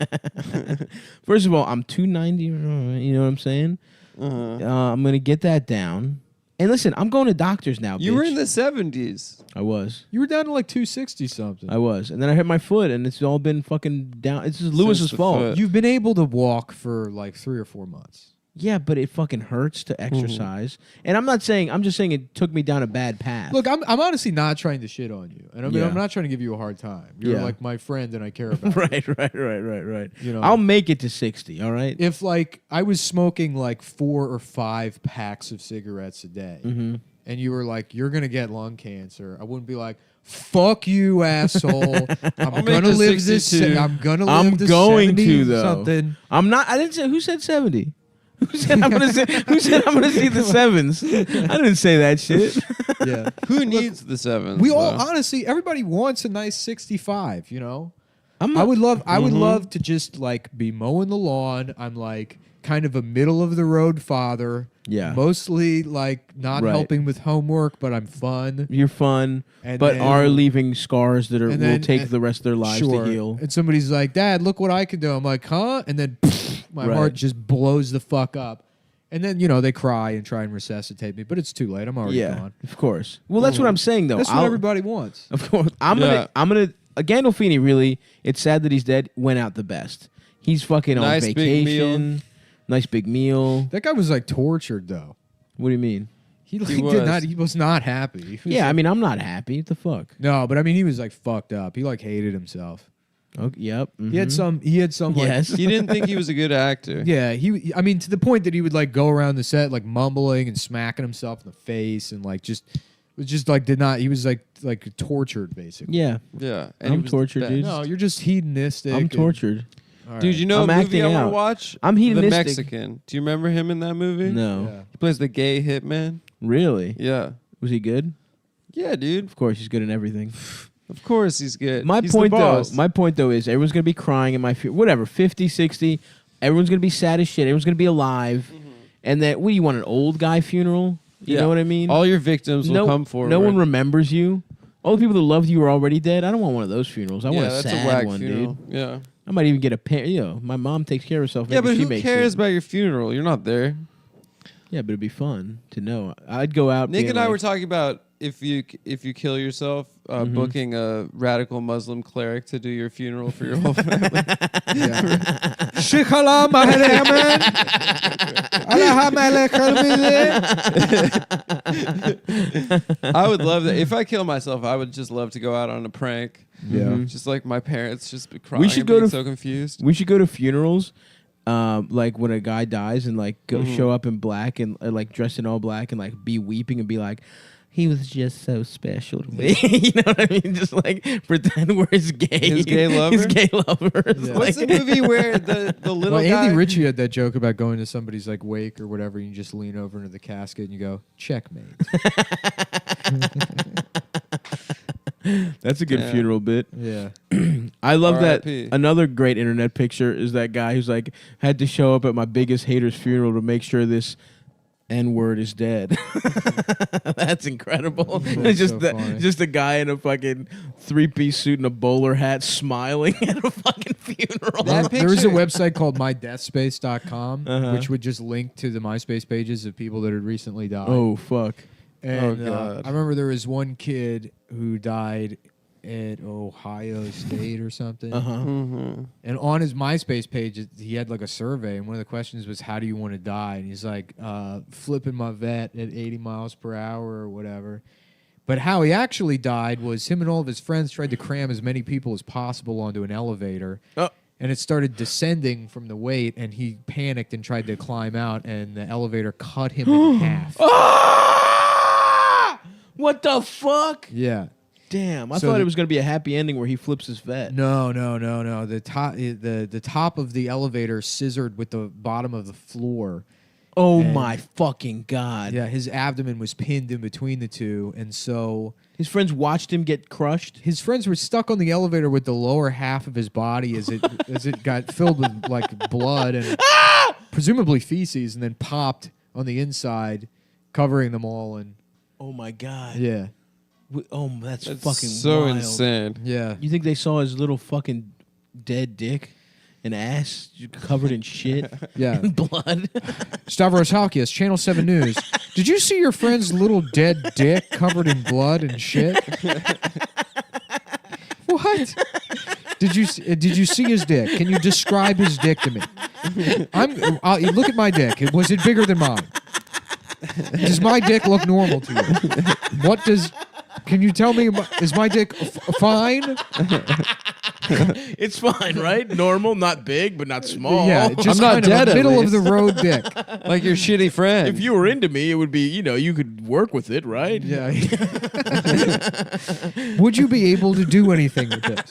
First of all, I'm 290. You know what I'm saying? I'm gonna get that down. And listen, I'm going to doctors now. You were bitch. in the 70s. I was. You were down to like 260 something. I was, and then I hit my foot, and it's all been fucking down. It's just Lewis's the fault. foot. You've been able to walk for like 3 or 4 months. Yeah, but it fucking hurts to exercise. And I'm just saying it took me down a bad path. Look, I'm honestly not trying to shit on you, and I mean Yeah. I'm not trying to give you a hard time. You're Yeah. like my friend, and I care about you. right. You know, I'll make it to 60. All right. if like I was smoking like 4 or 5 packs of cigarettes a day, and you were like, "You're gonna get lung cancer," I wouldn't be like, "Fuck you, asshole! I'm make gonna it live this. 62. I'm gonna live I'm to going 70 to though. something." I'm not. I didn't say. Who said 70? Who said I'm gonna say? Who said I'm gonna see the sevens? I didn't say that shit. Yeah, Who needs the 7s? we all though? honestly, everybody wants a nice 65. You know, I'm I would love to just like be mowing the lawn. I'm like kind of a middle of the road father. Yeah. Mostly like not Right. helping with homework, but I'm fun. You're fun, And but then- are leaving scars that and will then- take and- the rest of their lives Sure. to heal. And somebody's like, "Dad, look what I can do." I'm like, "Huh?" And then my Right. heart just blows the fuck up. And then, they cry and try and resuscitate me, but it's too late. I'm already Yeah, gone. of course. Well, that's what I'm saying though. That's what everybody wants. Of course, I'm Yeah. gonna. Gandolfini really. It's sad that he's dead. Went out the best. He's fucking Nice on big meal. vacation. Nice big meal. That guy was like tortured though. What do you mean? He was. He was not happy. He was Yeah, I like- mean, I'm not happy. What the fuck? no, but I mean, he was like fucked up. He like hated himself. Okay, yep. He had some. Like, Yes. He didn't think he was a good actor. Yeah, I mean, to the point that he would like go around the set like mumbling and smacking himself in the face and like just was just like did not. He was like tortured basically. Yeah. Yeah. And he I'm was tortured, the best. dude. No, you're just hedonistic. I'm and- tortured. All Dude, right. you know I'm a movie acting I want out. to watch? I'm The hedonistic. Mexican. Do you remember him in that movie? No. Yeah. He plays the gay hitman. Really? Yeah. Was he good? Yeah, dude. Of course, he's good in everything. Of course he's good. My He's point the though, boss. my point though is everyone's gonna be crying in my whatever 50, 60. Everyone's gonna be sad as shit. Everyone's gonna be alive, and that what do you want, an old guy funeral? You Yeah. know what I mean? All your victims will come forward. No one remembers you. All the people that loved you are already dead. I don't want one of those funerals. I want a that's sad a whack one, funeral. dude. Yeah. I might even get a pair. You know, my mom takes care of herself. Yeah, maybe but she who makes cares it. about your funeral? You're not there. Yeah, but it'd be fun to know. I'd go out. Nick being and I like, were talking about if you kill yourself, booking a radical Muslim cleric to do your funeral for your whole family. Shikhala Maharaman. I would love that. If I kill myself, I would just love to go out on a prank. Yeah. Just like my parents just be crying. We should and go being to so confused. We should go to funerals, like when a guy dies and like go show up in black and like dressed in all black and like be weeping and be like, he was just so special to me. You know what I mean? Just like pretend we're his gay, His gay lover? his gay lover. What's the movie where the little Well, guy? Andy Ritchie had that joke about going to somebody's like wake or whatever, and you just lean over into the casket and you go, checkmate. That's a good Yeah. funeral bit. Yeah. I love that. R.I.P.. Another great internet picture is that guy who's like had to show up at my biggest hater's funeral to make sure this N-word is dead. That's incredible. It's just so funny. just a guy in a fucking 3-piece suit and a bowler hat smiling at a fucking funeral. That There is a picture- website called mydeathspace.com, Uh-huh. which would just link to the MySpace pages of people that had recently died. Oh fuck. And, Oh, God. I remember there was one kid who died at Ohio State or something. Uh-huh. And on his MySpace page, he had like a survey, and one of the questions was, "How do you want to die?" And he's like, "Flipping my vet at 80 miles per hour or whatever." But how he actually died was him and all of his friends tried to cram as many people as possible onto an elevator. Oh. And it started descending from the weight, and he panicked and tried to climb out, and the elevator cut him in half. Ah! What the fuck? Yeah. Damn, I So thought the- it was gonna be a happy ending where he flips his vet. No. The top of the elevator scissored with the bottom of the floor. Oh And- my fucking god. Yeah, his abdomen was pinned in between the two, and so His friends watched him get crushed. his friends were stuck on the elevator with the lower half of his body as it got filled with like blood and presumably feces, and then popped on the inside, covering them all. And Oh my god. yeah, Oh, that's That's fucking so wild. insane. yeah. You think they saw his little fucking dead dick and ass covered in shit Yeah. and blood? Stavros Halkias, Channel 7 News. Did you see your friend's little dead dick covered in blood and shit? What? Did you see his dick? Can you describe his dick to me? Look at my dick. Was it bigger than mine? Does my dick look normal to you? Can you tell me? Is my dick fine? It's fine, right? Normal, not big, but not small. Yeah, just I'm not kind of dead, a at middle of least. the road dick. Like your shitty friend. If you were into me, it would be, you could work with it, right? Yeah. Would you be able to do anything with this?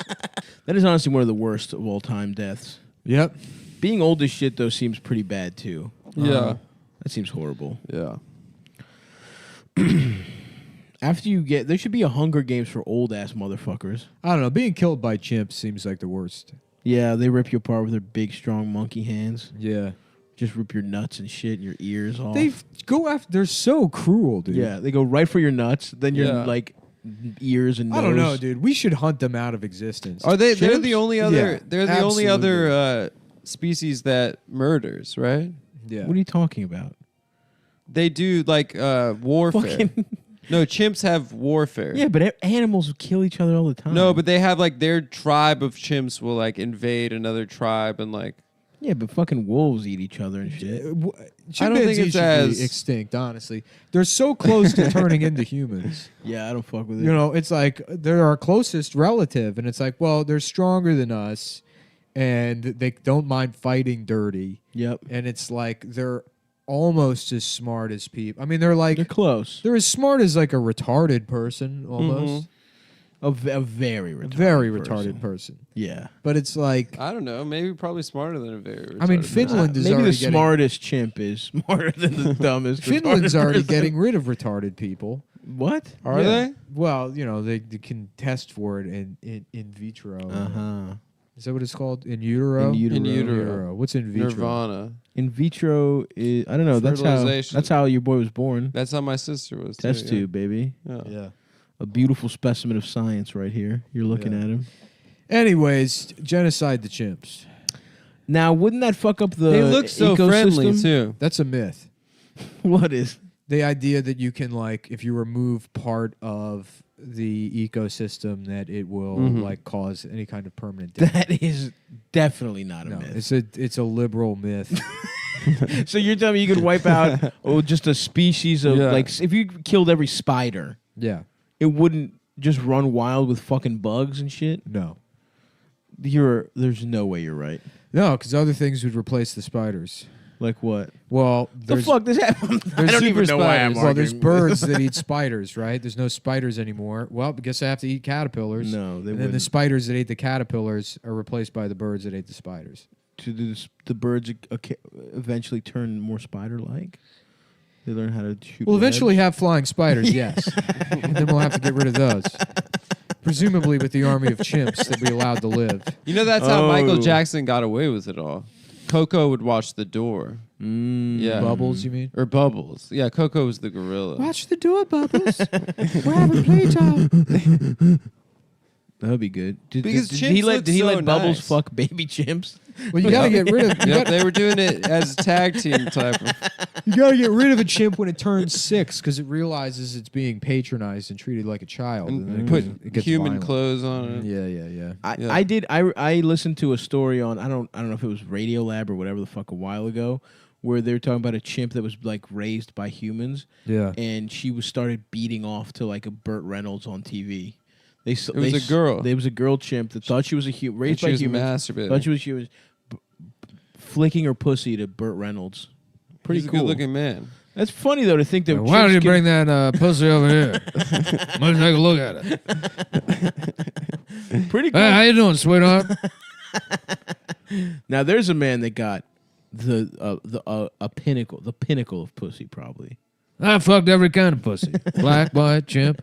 That is honestly one of the worst of all time deaths. Yep. Being old as shit, though, seems pretty bad, too. Yeah. That seems horrible. Yeah. After you get, there should be a Hunger Games for old ass motherfuckers. I don't know. Being killed by chimps seems like the worst. Yeah, they rip you apart with their big, strong monkey hands. Yeah. Just rip your nuts and shit and your ears off. They go after. They're so cruel, dude. Yeah, they go right for your nuts, then your Yeah. like ears and nose. I don't know, dude. We should hunt them out of existence. Are they? They're Chimps? the only other. Yeah, they're the only absolutely. other species that murders, right? Yeah. What are you talking about? They do like warfare. Fucking- No, chimps have warfare. Yeah, but animals kill each other all the time. No, but they have like their tribe of chimps will like invade another tribe and like. yeah, but fucking wolves eat each other and shit. I don't think Chimpanzees it's should as- be extinct. Honestly, they're so close to turning into humans. Yeah, I don't fuck with it. You know, it's like they're our closest relative, and it's like, well, they're stronger than us, and they don't mind fighting dirty. Yep. And it's like they're almost as smart as people. I mean, they're close. They're as smart as like a retarded person almost. A very retarded Very retarded person. Yeah. But it's like, I don't know. Maybe probably smarter than a very retarded I mean, person. Finland is maybe already the getting, smartest chimp is smarter than the dumbest. Finland's retarded already person. getting rid of retarded people. What? Are they? Well, they can test for it in vitro. Uh-huh. Is that what it's called? In utero? In utero. What's in vitro? Nirvana. In vitro is I don't know. Fertilization. That's how your boy was born. That's how my sister was. Test too, tube, baby. Yeah. A beautiful specimen of science right here. You're looking at him. Anyways, genocide the chimps. Now, wouldn't that fuck up the They look so ecosystem? friendly too. That's a myth. What is? The idea that you can, like, if you remove part of the ecosystem, that it will like cause any kind of permanent damage. That is definitely not a No, myth. it's a liberal myth. So you're telling me you could wipe out just a species of Yeah. like if you killed every spider, Yeah. it wouldn't just run wild with fucking bugs and shit? No. There's no way you're right. No, because other things would replace the spiders. Like what? Well, The fuck does that? I there's don't even know why I'm Well, arguing. there's birds that eat spiders, right? There's no spiders anymore. Well, I guess I have to eat caterpillars. No, they and then the wouldn't. spiders that ate the caterpillars are replaced by the birds that ate the spiders. Do the birds eventually turn more spider-like? They learn how to shoot. We'll webs? eventually have flying spiders, yes. And then we'll have to get rid of those. Presumably with the army of chimps that we allowed to live. You know, that's how Michael Oh. Jackson got away with it all. Coco would watch the door. Yeah. Bubbles, you mean? Or Bubbles. Yeah, Coco was the gorilla. Watch the door, Bubbles. We're having playtime. That would be good. Because did he chimps let look did he so let Bubbles nice. fuck baby chimps? Well, you got to get rid of. Yep, they were doing it as a tag team type of. You got to get rid of a chimp when it turns 6 because it realizes it's being patronized and treated like a child. And then And it put goes- it gets human violent. clothes on it. Yeah. I listened to a story on I don't know if it was Radiolab or whatever the fuck a while ago where they were talking about a chimp that was like raised by humans. Yeah. And she was started beating off to like a Burt Reynolds on TV. It was a girl. There was a girl chimp that thought she was raised she by was humans. masturbating. Thought she was flicking her pussy to Burt Reynolds. Pretty He's a cool. good-looking man. That's funny though to think that. Why don't chimps you can- bring that pussy over here? Let's take a look at it. Pretty cool. Hey, how you doing, sweetheart? Now there's a man that got the pinnacle of pussy probably. I fucked every kind of pussy. Black, white, chimp.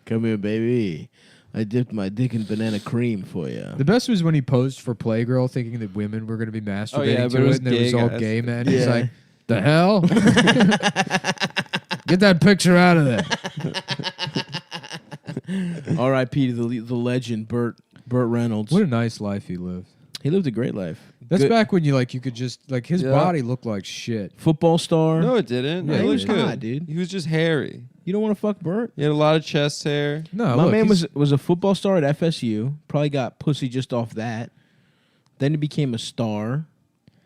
Come here, baby. I dipped my dick in banana cream for you. The best was when he posed for Playgirl thinking that women were going to be masturbating yeah, but to it it, was and it was gay all guys. gay men. He's Yeah. like, The hell? Get that picture out of there. R.I.P. to the legend Burt Reynolds. what a nice life he lived. He lived a great life. That's Good back when you could just his Yeah. body looked like shit. football star. No, it didn't. Yeah, He he looked was good, hot, dude. He was just hairy. You don't want to fuck Burt? He had a lot of chest hair. No, My look, man he's- was a football star at FSU. Probably got pussy just off that. Then he became a star.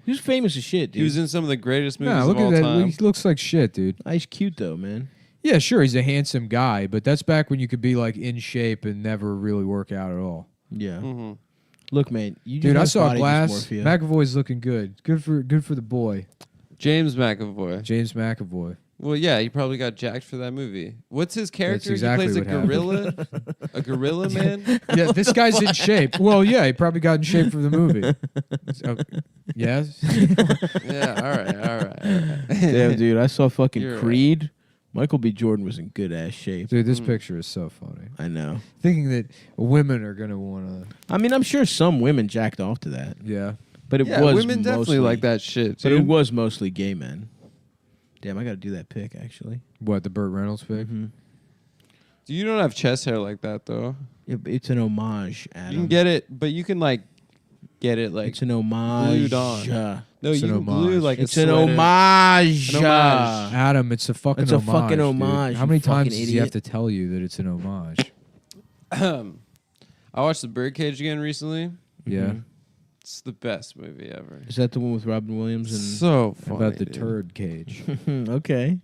He was famous as shit, dude. He was in some of the greatest movies Nah, look of all at that. time. He looks like shit, dude. He's cute though, man. Yeah, sure, he's a handsome guy, but that's back when you could be like in shape and never really work out at all. Yeah. Mm-hmm. Look, man. You Dude, I just have saw body Glass. dysmorphia. McAvoy's looking good. Good for the boy, James McAvoy. James McAvoy. Well, yeah, he probably got jacked for that movie. What's his character? exactly he plays a what happened. gorilla. A gorilla man. Yeah, this guy's in shape. Well, yeah, he probably got in shape for the movie. Yes. Yeah. All right. Damn, dude. I saw fucking You're right. Creed. Michael B. Jordan was in good ass shape. Dude, this picture is so funny. I know. Thinking that women are gonna want to. I mean, I'm sure some women jacked off to that, Yeah. but it Yeah, was women definitely mostly, like that shit. But it Dude. was mostly gay men. Damn, I got to do that pic actually. What, the Burt Reynolds pic? You don't have chest hair like that though. It's an homage, Adam. You can get it, but you can like get it like It's an homage. glued on. No, It's you an can glue homage. like It's a an sweater. homage. An homage. Adam, it's a fucking It's a homage. fucking dude. homage, How many you fucking times does he have idiot. to tell you that it's an homage? I watched The Birdcage again recently. Yeah. It's the best movie ever. Is that the one with Robin Williams and? So How funny. about the dude. turd cage? Okay.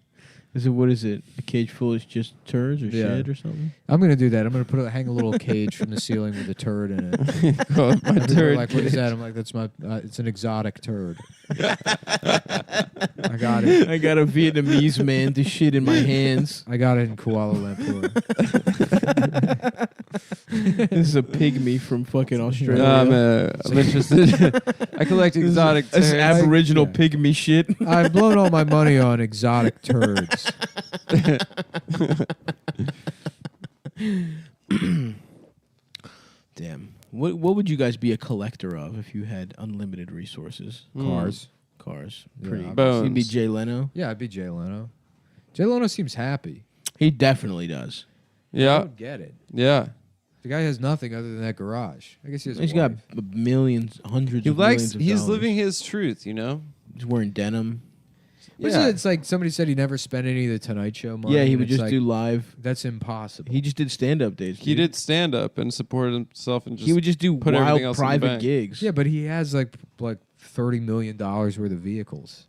What is it? A cage full of just turds or Yeah. shit or something? I'm gonna do that. I'm gonna hang a little cage from the ceiling with a turd in it. Call it my And people are turd like, what is cage. that? I'm like, that's my. It's an exotic turd. I got it. I got a Vietnamese man to shit in my hands. I got it in Kuala Lumpur. This is a pygmy from fucking Australia. I'm interested. I collect exotic This is turds. Aboriginal pygmy shit. I've blown all my money on exotic turds. Damn. What would you guys be a collector of if you had unlimited resources? Cars. Cars. Yeah, Pretty. Bones. You'd be Jay Leno. Yeah, I'd be Jay Leno. Jay Leno seems happy. He definitely does. I Yeah. don't get it. Yeah. The guy has nothing other than that garage. I guess he has. He's a got wife. millions, hundreds He of likes. millions of He's dollars. living his truth. You know. He's wearing denim. Isn't it- It's like somebody said he never spent any of the Tonight Show money. Yeah, he and would it's just like, do live. That's impossible. He just did stand-up days. He dude. did stand up and supported himself and just. He would just do put everything wild else in the private bank. gigs. Yeah, but he has like $30 million worth of vehicles.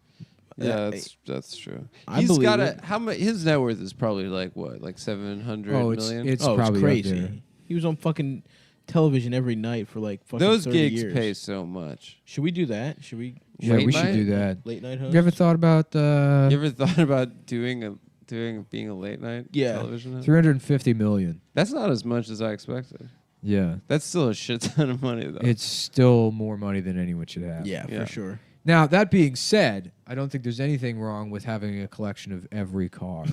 Yeah, that's true. I He's believe got it. how much? His net worth is probably like what, like 700 Oh, million? it's Oh, probably it's up there. crazy. He was on fucking television every night for like fucking Those 30 gigs years. pay so much. Should we do that? Should we? Yeah, Late we should night? do that. Late night Have host? you ever thought about You ever thought about being a late night television host? 350 million? That's not as much as I expected. Yeah, That's still a shit ton of money though. it's still more money than anyone should have. Yeah, Yeah. for sure. Now, that being said, I don't think there's anything wrong with having a collection of every car.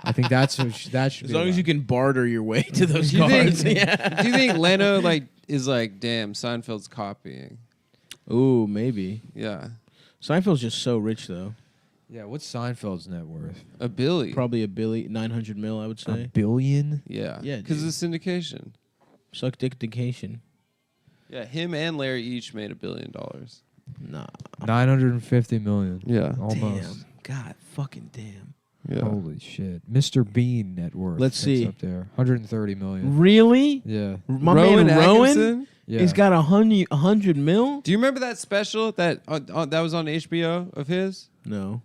I think that should As be long as you can barter your way to those do you cars. think, Yeah. do you think Leno is like, damn, Seinfeld's copying? Ooh, maybe. Yeah. Seinfeld's just so rich though. Yeah, what's Seinfeld's net worth? A billion. Probably 900 mil, I would A say. billion? Yeah. Yeah, Because dude. of syndication. Suck dick dictation. Yeah, him and Larry each made $1 billion. Nah. 950 million. Yeah. Almost. Damn. God fucking damn. Yeah. Holy shit. Mr. Bean net worth. Let's That's see. up there. 130 million. Really? Yeah. My Rowan man Rowan? Atkinson? Yeah. He's got 100 mil? Do you remember that special that that was on HBO of his? No.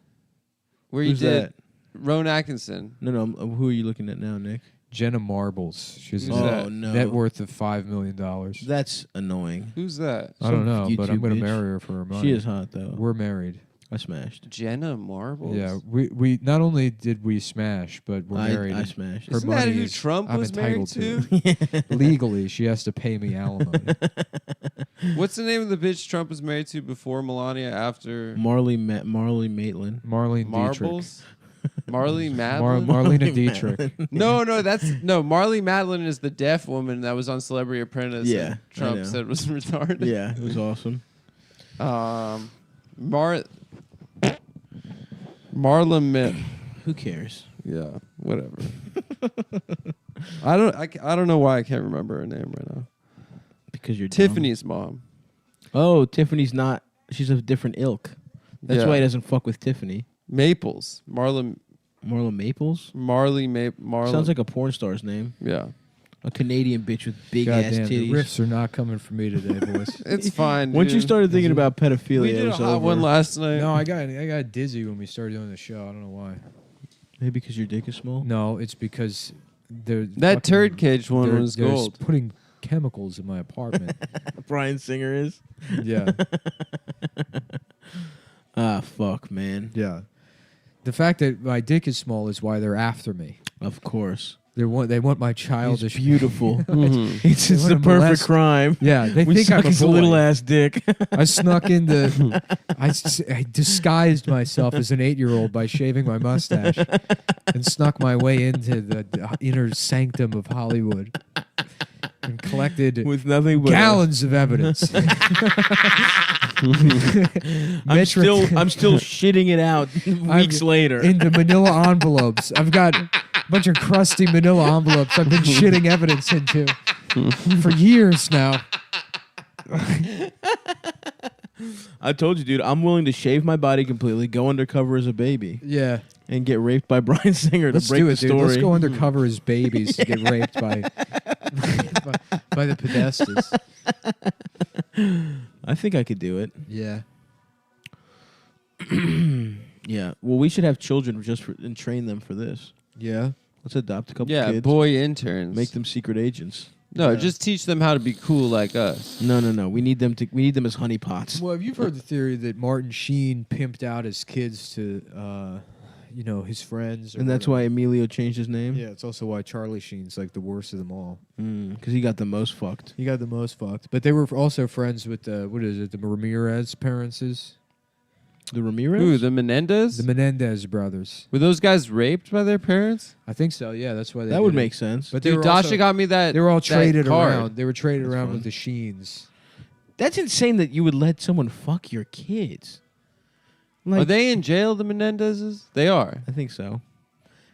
Where Who's you did that? Rowan Atkinson. No. Who are you looking at now, Nick? Jenna Marbles. She's Who's a that? no. net worth of $5 million. That's annoying. Who's that? I don't know, Some but I'm YouTube going to bitch. marry her for her money. She is hot though. We're married. I smashed. Jenna Marbles? Yeah, we not only did we smash, but we're married. I and smashed. Her Isn't that money who is- Trump I'm was married entitled to? it. Legally, she has to pay me alimony. What's the name of the bitch Trump was married to before Melania, after Marley Maitland. Marlene Marbles? Marley Madeline? Marlena Dietrich. No, Marley Madeline is the deaf woman that was on Celebrity Apprentice. Yeah, and I Trump know. said was retarded. Yeah, it was awesome. Marla Mitt. Who cares? Yeah, whatever. I don't know why I can't remember her name right now. Because you're dumb. Tiffany's mom. Oh, Tiffany's not. She's of different ilk. That's Yeah. why he doesn't fuck with Tiffany. Maples. Marla Maples? Marla. Sounds like a porn star's name. Yeah. A Canadian bitch with big ass Goddamn, titties. the riffs are not coming from me today, boys. It's fine. Once you dude. started thinking about pedophilia, we did it a was hot over. one last night. No, I got dizzy when we started doing the show. I don't know why. Maybe because your dick is small? No, it's because they're That fucking- turd cage one they're- was they're gold. Putting chemicals in my apartment. Brian Singer is? Yeah. Ah, fuck, man. Yeah. The fact that my dick is small is why they're after me. Of course. They want my childish. He's beautiful. Mhm. It's They the wanna perfect molest- crime. Yeah, they We think suck I'm a his boy. little ass dick. I snuck into. I disguised myself as an 8-year-old by shaving my mustache, and snuck my way into the inner sanctum of Hollywood, and collected With nothing but gallons of evidence. I'm still shitting it out weeks later. into manila envelopes. I've got a bunch of crusty manila envelopes I've been shitting evidence into for years now. I told you, dude, I'm willing to shave my body completely, go undercover as a baby, Yeah. and get raped by Brian Singer Let's to break do the it, dude. story. Let's go undercover as babies to get raped by the Podestas. I think I could do it. Yeah. Yeah. Well, we should have children and train them for this. Yeah. Let's adopt a couple Yeah, kids. boy interns. Make them secret agents. No, just teach them how to be cool like us. No. We need them as honeypots. Well, have you heard the theory that Martin Sheen pimped out his kids to, his friends? And that's why Emilio changed his name? Yeah, it's also why Charlie Sheen's like the worst of them all. Because he got the most fucked. He got the most fucked. But they were also friends with, the Ramirez parents? The Ramirez? Who, the Menendez? The Menendez brothers. Were those guys raped by their parents? I think so, yeah. That's why they That would did make it. sense. But Dude, they were Dasha also, got me that. They were all that traded card. around. They were traded That's around fun. with the Sheens. That's insane that you would let someone fuck your kids. Are they in jail, the Menendezes? They are. I think so.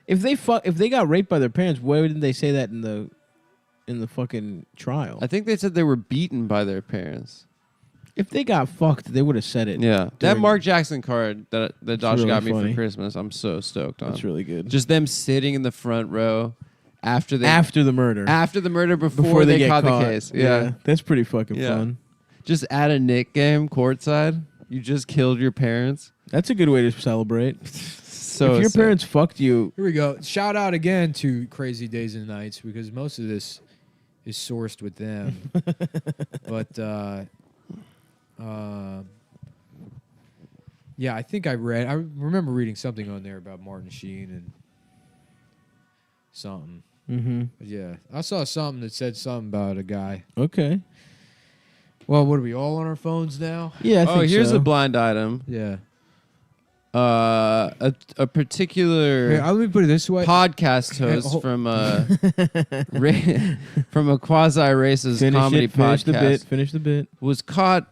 If they got raped by their parents, why didn't they say that in the fucking trial? I think they said they were beaten by their parents. If they got fucked, they would have said it. Yeah. That during- Mark Jackson card that Dasha really got me funny. for Christmas, I'm so stoked on. That's really good. Just them sitting in the front row after the murder. After the murder, before they get caught caught. the case. Yeah. That's pretty fucking Yeah. fun. Just at a Knick game courtside. You just killed your parents. That's a good way to celebrate. So if your sick. parents fucked you, Here we go. Shout out again to Crazy Days and Nights because most of this is sourced with them. But yeah, I think I remember reading something on there about Martin Sheen and something. Mm-hmm. But yeah, I saw something that said something about a guy. Okay. Well, what are we all on our phones now? Yeah. I think here's so. a blind item. Yeah. A particular Here, let me put it this way. podcast host from from a quasi-racist comedy podcast Finish the bit. was caught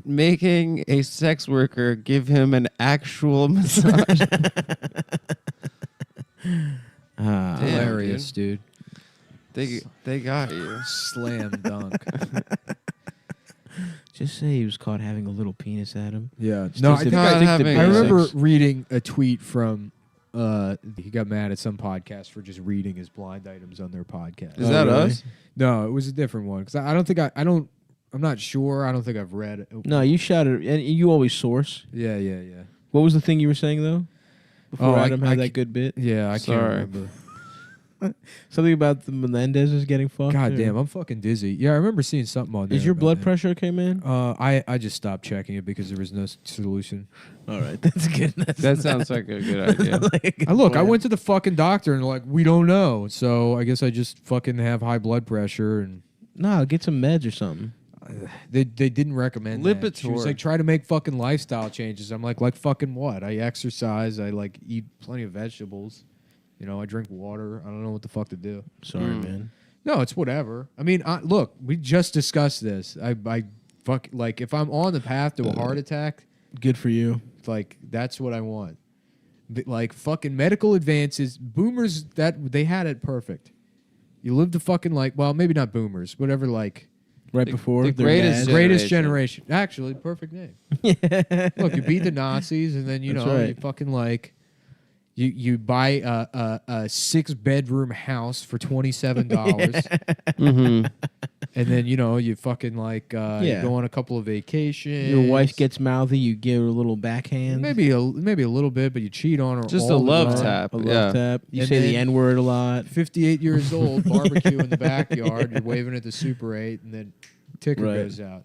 making a sex worker give him an actual massage. Damn, Hilarious, dude. They got you. Slam dunk. Just say he was caught having a little penis at him. Yeah. Just No, as I if- think Not having I a remember sex. reading a tweet from he got mad at some podcast for just reading his blind items on their podcast. Is that really? us? No, it was a different one because I don't think I'm not sure. I don't think I've read it. No, you shouted, and you always source. Yeah. What was the thing you were saying though? Before I- Adam I had c- that good bit. Yeah, I Sorry. can't remember. Something about the Menendezes getting fucked. God or- damn, I'm fucking dizzy. Yeah, I remember seeing something on there. Is your about blood that. pressure okay, man? I just stopped checking it because there was no solution. All right, that's good. That sounds like a good idea. I went to the fucking doctor and like we don't know, so I guess I just fucking have high blood pressure and Nah, get some meds or something. they didn't recommend that. She was Lipitor. like, try to make fucking lifestyle changes. I'm like fucking what? I exercise. I like eat plenty of vegetables. You know, I drink water. I don't know what the fuck to do. Sorry, man. No, it's whatever. I mean, look, we just discussed this. I fuck like if I'm on the path to a heart attack, Good for you. like that's what I want. But, like fucking medical advances, boomers that they had it perfect. You lived the fucking like, well, maybe not boomers, whatever. Like Right before the their greatest dad. greatest generation. Actually, perfect name. Look, you beat the Nazis, and then you That's know right. you fucking like. You buy a 6-bedroom house for $27, Mm-hmm. and then you know you fucking like you Yeah. go on a couple of vacations. Your wife gets mouthy, you give her a little backhand. maybe a little bit, but you cheat on her. Just all a the love time. tap. a love Yeah. tap. You And say the then- N-word a lot. 58 years old, barbecue in the backyard. You're waving at the Super 8, and then ticker Right. goes out,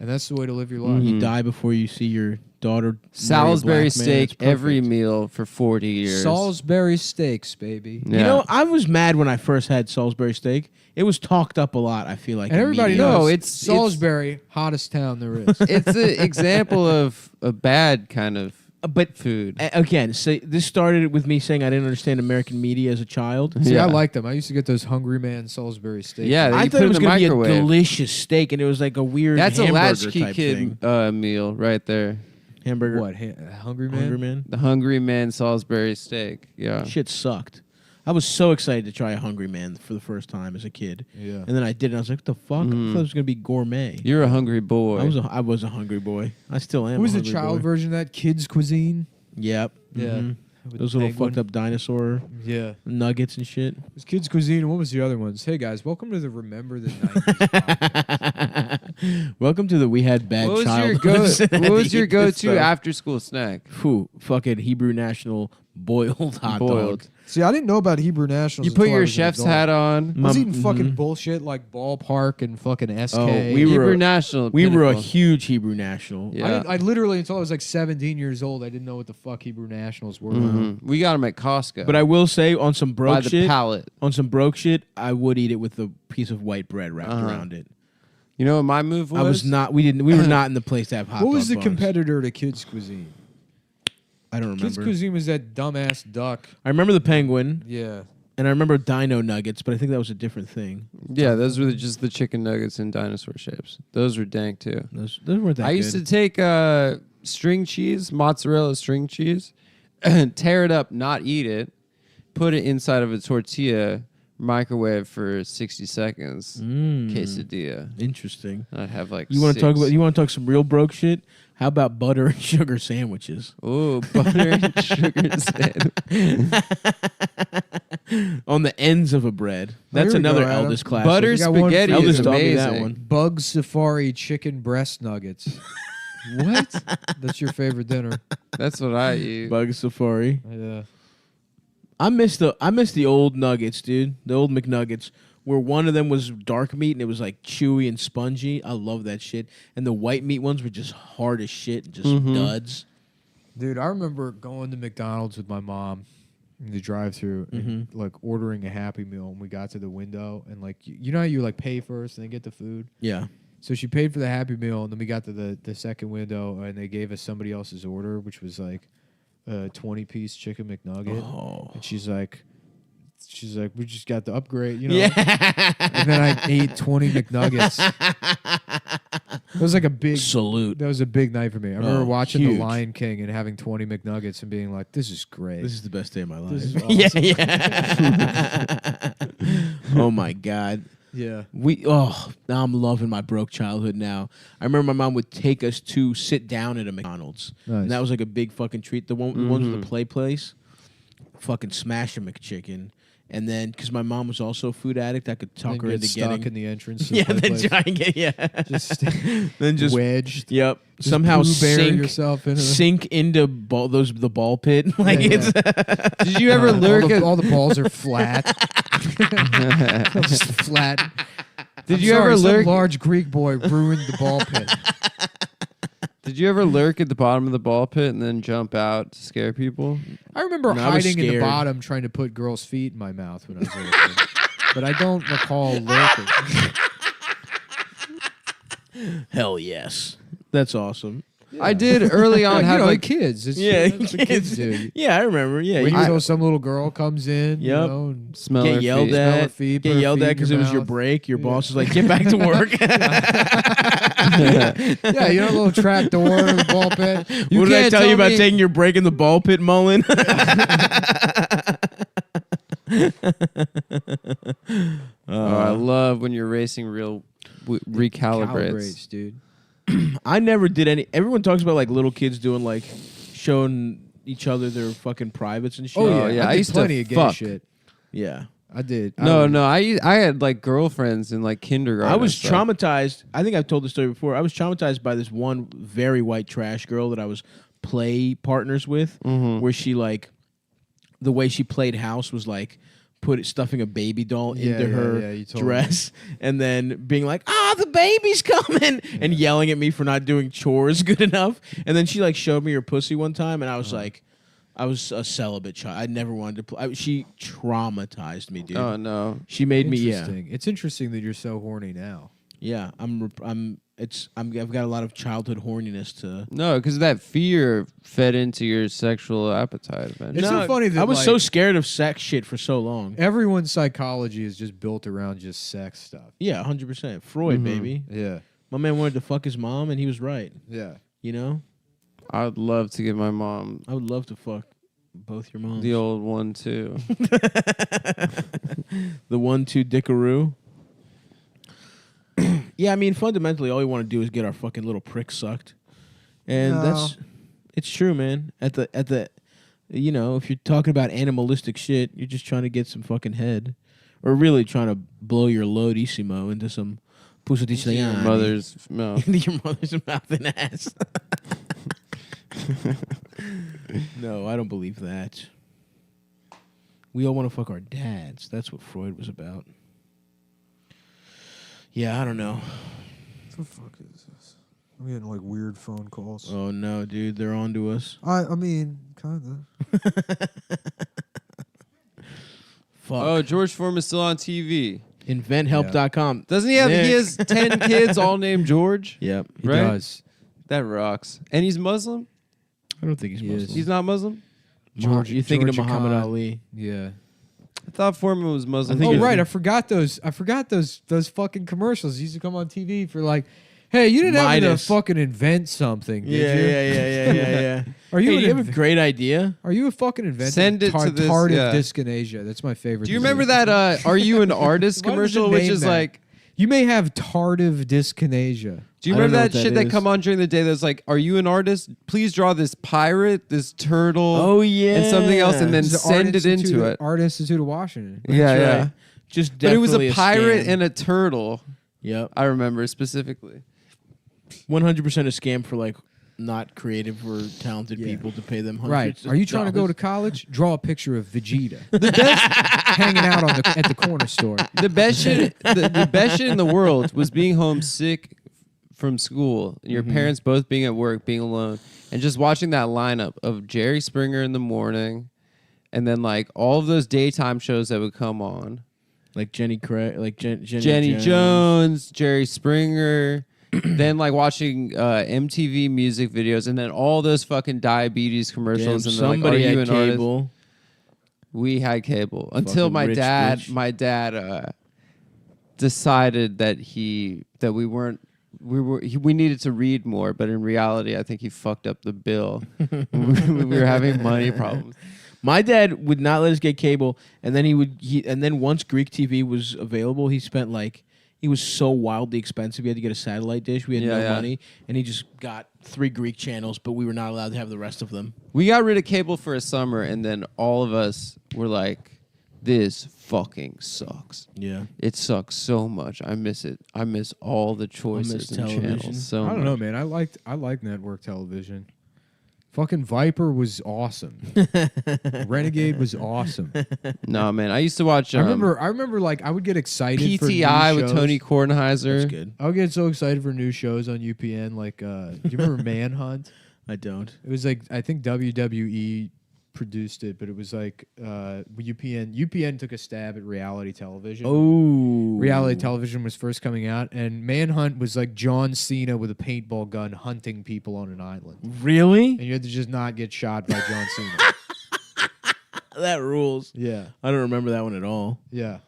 and that's the way to live your life. You die before you see your daughter. marry a Salisbury black man. steak It's every perfect. meal for 40 years. Salisbury steaks, baby. Yeah. You know, I was mad when I first had Salisbury steak. It was talked up a lot, I feel like. And in everybody media. knows No, it's it's- Salisbury, hottest town there is. it's an example of a bad kind of But food. again, so this started with me saying I didn't understand American media as a child. See, Yeah. I like them. I used to get those Hungry Man Salisbury steaks. Yeah, I you thought put it in was the going to be a microwave. delicious steak, and it was like a weird That's a hamburger latchkey type thing. kid meal right there. Hamburger. What? Hungry Man? Hungry Man? The Hungry Man Salisbury steak. Yeah. Shit sucked. I was so excited to try a Hungry Man for the first time as a kid. Yeah. And then I did, and I was like, what the fuck? I thought it was going to be gourmet. You're a hungry boy. I was a hungry boy. I still am. What was a the hungry child boy. version of that? Kids Cuisine? Yep. Yeah. Mhm. With Those the little penguin. fucked up dinosaur Yeah. nuggets and shit. It was Kids Cuisine, and what was the other ones? Hey, guys, welcome to the Remember the 90s podcast. Welcome to the We Had Bad What was Childhoods. what was your Good go-to stuff. after school snack? Phew, fucking Hebrew National boiled hot Boiled. dog. See, I didn't know about Hebrew Nationals. You put until I your was an chef's adult. hat on. I was eating Mhm. fucking bullshit like Ballpark and fucking SK. Oh, Hebrew National. We were a pinnacle. huge Hebrew National. Yeah. I literally, until I was like 17 years old, I didn't know what the fuck Hebrew Nationals were. Mhm. We got them at Costco. But I will say, on some broke by the shit, pallet. I would eat it with a piece of white bread wrapped around it. You know what my move was? I was not. We were not in the place to have hot. What was the dog buns. competitor to Kids Cuisine? I don't Kids remember. Cuisine was that dumbass duck. I remember the penguin. Yeah. And I remember dino nuggets, but I think that was a different thing. Yeah, those were just the chicken nuggets in dinosaur shapes. Those were dank too. Those weren't that I good. used to take string cheese, mozzarella string cheese, and tear it up, not eat it, put it inside of a tortilla, microwave for 60 seconds. Quesadilla. Interesting. I'd have like You want to 6. talk about? You want to talk some real broke shit? How about butter and sugar sandwiches? Oh, butter and sugar sandwich. On the ends of a bread. That's here we another go, Adam. eldest classic. Butter We got one spaghetti for you. is Eldest taught me amazing. that one. Bug Safari chicken breast nuggets. What? That's your favorite dinner. That's what I eat. Bug Safari. Yeah. I miss the old nuggets, dude. The old McNuggets, where one of them was dark meat and it was like chewy and spongy. I love that shit. And the white meat ones were just hard as shit and just duds. Dude, I remember going to McDonald's with my mom in the drive-thru and like ordering a Happy Meal, and we got to the window and like you know how you like pay first and then get the food. Yeah. So she paid for the Happy Meal, and then we got to the second window, and they gave us somebody else's order, which was like a 20-piece chicken McNugget. Oh. And she's like, we just got the upgrade, you know. Yeah. And then I ate 20 McNuggets. It was like a big salute. That was a big night for me. I remember watching huge. The Lion King and having 20 McNuggets and being like, "This is great. This is the best day of my life. This is awesome." Yeah. Oh my God. Yeah. Now I'm loving my broke childhood now. I remember my mom would take us to sit down at a McDonald's. Nice. And that was like a big fucking treat. The ones with the play place, fucking smash a McChicken. And then, because my mom was also a food addict, I could talk her Get into stuck getting in the entrance. to yeah, the then place. try and get Just then just wedged. Yep. Just Somehow Pooh Bear sink yourself into the- sink into the ball pit. Like Yeah, it's Did you ever lurk at all the balls are flat. Just flat. Did you ever some lurk? large Greek boy ruined the ball pit. Did you ever lurk at the bottom of the ball pit and then jump out to scare people? I remember No, I was hiding in the scared. bottom trying to put girls' feet in my mouth when I was a little kid. But I don't recall lurking. hell yes. That's awesome. I did early on you have know, like kids. It's, Yeah, that's what kids do. Yeah, I remember. Yeah, Wait you until some little girl comes in, you Yep. know, and smell get her yelled feet. smell her at. feet, Get put her yelled feet at in because your it was your mouth. break. Your boss is like, "Get back to work." Yeah, you know, a little trap door in the ball pit. You What did I can't tell you about me- taking your break in the ball pit, Mullen? I love when you're racing real recalibrates. Calibrates, dude. I never did any. Everyone talks about like little kids doing like showing each other their fucking privates and shit. Oh, yeah. I did used to plenty of gay fuck. shit. Yeah. I did. No, I had like girlfriends in like kindergarten. I was and stuff. traumatized. I think I've told the story before. I was traumatized by this one very white trash girl that I was play partners with, where she like the way she played house was like stuffing a baby doll into her you told me. dress and then being like, the baby's coming and yelling at me for not doing chores good enough. And then she like showed me her pussy one time and I was like, I was a celibate child. I never wanted to play. She traumatized me, dude. Oh no. She made me, yeah. Interesting. It's interesting that you're so horny now. Yeah, I've got a lot of childhood horniness to. No, because that fear fed into your sexual appetite, man. It's so funny that I was like, so scared of sex shit for so long. everyone's psychology is just built around just sex stuff. Yeah, 100%. Freud, baby. Yeah. My man wanted to fuck his mom, and he was right. Yeah. You know, I would love to give my mom I would love to fuck both your moms. the old one too. The 1-2 dickaroo. Yeah, I mean, fundamentally, all we want to do is get our fucking little prick sucked, and it's true, man. At the, you know, if you're talking about animalistic shit, you're just trying to get some fucking head, or really trying to blow your loadissimo into some Puso di Your Slayani. mother's mouth. Your mother's mouth and ass. No, I don't believe that. We all want to fuck our dads. That's what Freud was about. Yeah, I don't know. What the fuck is this? I'm getting like weird phone calls. Oh no, dude, they're on to us. I mean, kind of. Fuck. Oh, George Foreman's still on TV. InventHelp.com. Doesn't he have? Nick. He has 10 kids, all named George. Yep, he does. That rocks. And he's Muslim. I don't think he's Muslim. He's not Muslim. George, you're thinking of Georgia Muhammad Khan. Ali. Yeah. I thought Foreman was Muslim. Oh right, I forgot those. I forgot those fucking commercials used to come on TV for like, hey, you didn't have to Midas. fucking invent something, did Yeah, you? yeah. Are you? Hey, an do you have a inv- great idea? Are you a fucking inventor? Send it to this, Tardive yeah. dyskinesia. That's my favorite. Do you remember that? Are you an artist Why does it commercial, which name is that? like? You may have tardive dyskinesia. Do you I don't remember know that what shit that that is. come on during the day? That's like, are you an artist? Please draw this pirate, this turtle, Oh, yeah. and something else, and then It's the send it into it. Art Institute of Washington. Yeah, That's yeah. right. Just But it was definitely a pirate scam. and a turtle. Yep. I remember specifically. 100% a scam for like not creative or talented people to pay them Right. hundreds of Are you trying to go to dollars. college? Draw a picture of Vegeta hanging out at the corner store. The best shit, the best shit in the world was being homesick from school, and your parents both being at work, being alone, and just watching that lineup of Jerry Springer in the morning, and then like all of those daytime shows that would come on, like Jenny Craig, like Jenny Jones, Jerry Springer. Then like watching MTV music videos, and then all those fucking diabetes commercials. Damn, and they're like, somebody are you had an artist? cable. We had cable until Fucking my rich dad. bitch. My dad decided that we needed to read more, but in reality, I think he fucked up the bill. we were having money problems. My dad would not let us get cable, and then and then once Greek TV was available, he was so wildly expensive. He had to get a satellite dish. We had no money, and he just got 3 Greek channels, but we were not allowed to have the rest of them. We got rid of cable for a summer, and then all of us were like, "This fucking sucks. Yeah, it sucks so much. I miss it. I miss all the choices and television. channels. So I don't know, much." man. I liked network television. Fucking Viper was awesome. Renegade was awesome. No, man. I used to watch. I remember like I would get excited for new PTI with shows. Tony Kornheiser. That's good. I would get so excited for new shows on UPN. Like, do you remember Manhunt? I don't. It was like I think WWE produced it, but it was like UPN took a stab at reality television. Oh, reality television was first coming out, and Manhunt was like John Cena with a paintball gun hunting people on an island. Really? And you had to just not get shot by John Cena. That rules. Yeah, I don't remember that one at all. yeah,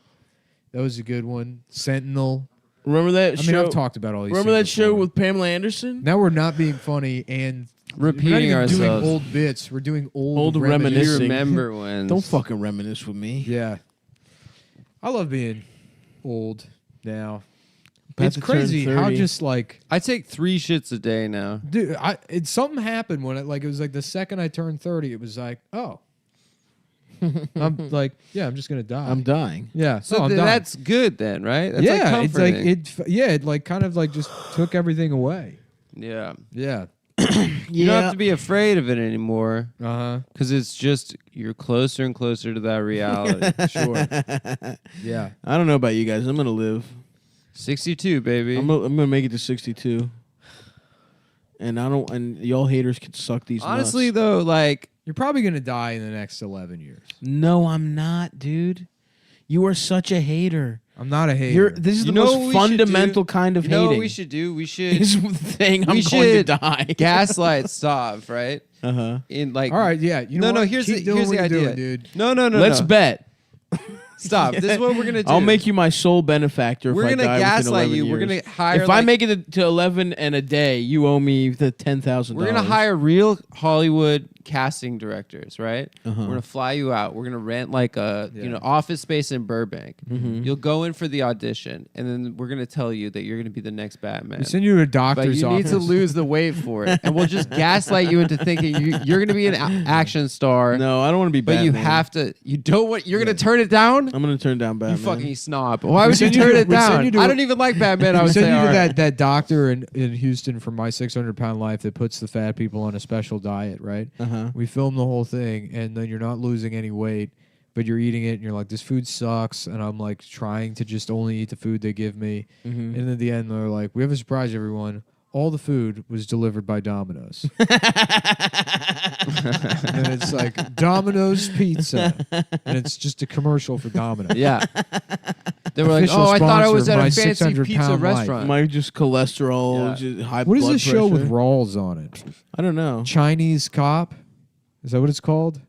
that was a good one. Sentinel. Remember that I show? mean, I've talked about all these. Remember that things show before. with Pamela Anderson? Now we're not being funny and Repeating we're not even ourselves. doing old bits. We're doing Old You reminiscing. remember when? Don't fucking reminisce with me. Yeah, I love being old now. About It's to turn crazy how 30. just like I take 3 shits a day now. dude, something happened when it was like the second I turned 30, it was like, oh, I'm like, yeah, I'm just gonna die. I'm dying. Yeah, So I'm dying. that's good then, right? That's yeah, like it's like comforting. it like kind of like just took everything away. Yeah. Yeah. You don't have to be afraid of it anymore. Uh-huh. Because it's just, you're closer and closer to that reality. Sure. Yeah. I don't know about you guys. I'm gonna live. 62, baby. I'm gonna make it to 62. And and y'all haters can suck these Honestly, nuts. though, like, You're probably gonna die in the next 11 years. No, I'm not, dude. You are such a hater. I'm not a hater. This is You the know what most we should fundamental do? kind of you know hating. what we should do? We should is saying I'm we going to should die. gaslight Stav, right? Uh-huh. In like, All right, yeah. You know no, what? here's Keep the doing here's what the you're idea, doing, dude. No, Let's no. bet. Stop. This is what we're gonna do. I'll make you my sole benefactor. We're if gonna I die within gaslight 11 you. Years. We're gonna hire. If I make it to 11 and a day, you owe me the $10,000. We're gonna hire real Hollywood casting directors, right? Uh-huh. We're gonna fly you out. We're gonna rent like a office space in Burbank. Mhm. You'll go in for the audition, and then we're gonna tell you that you're gonna be the next Batman. We send you to a But doctor's you need office. to lose the weight for it, and we'll just gaslight you into thinking you're going to be an action star. No, I don't want to be but Batman. you have to. You don't want. You're going to turn it down. I'm going to turn down Batman. You fucking snob. Why would you send you turn to- it we send down? you to I a- don't even like Batman. I We would send say you to all right. that doctor in Houston for My 600-Pound Life that puts the fat people on a special diet, right? Uh-huh. We film the whole thing, and then you're not losing any weight, but you're eating it, and you're like, this food sucks, and I'm like trying to just only eat the food they give me. Mhm. And at the end, they're like, we have a surprise, everyone. All the food was delivered by Domino's. And it's like Domino's Pizza, and it's just a commercial for Domino's. Yeah. They were like, Official "Oh, I thought I sponsor was of at My a fancy 600 pizza pound life. restaurant." Might just cholesterol, Yeah. just high What is blood this show with pressure. Rawls on it? I don't know. Chinese Cop? Is that what it's called?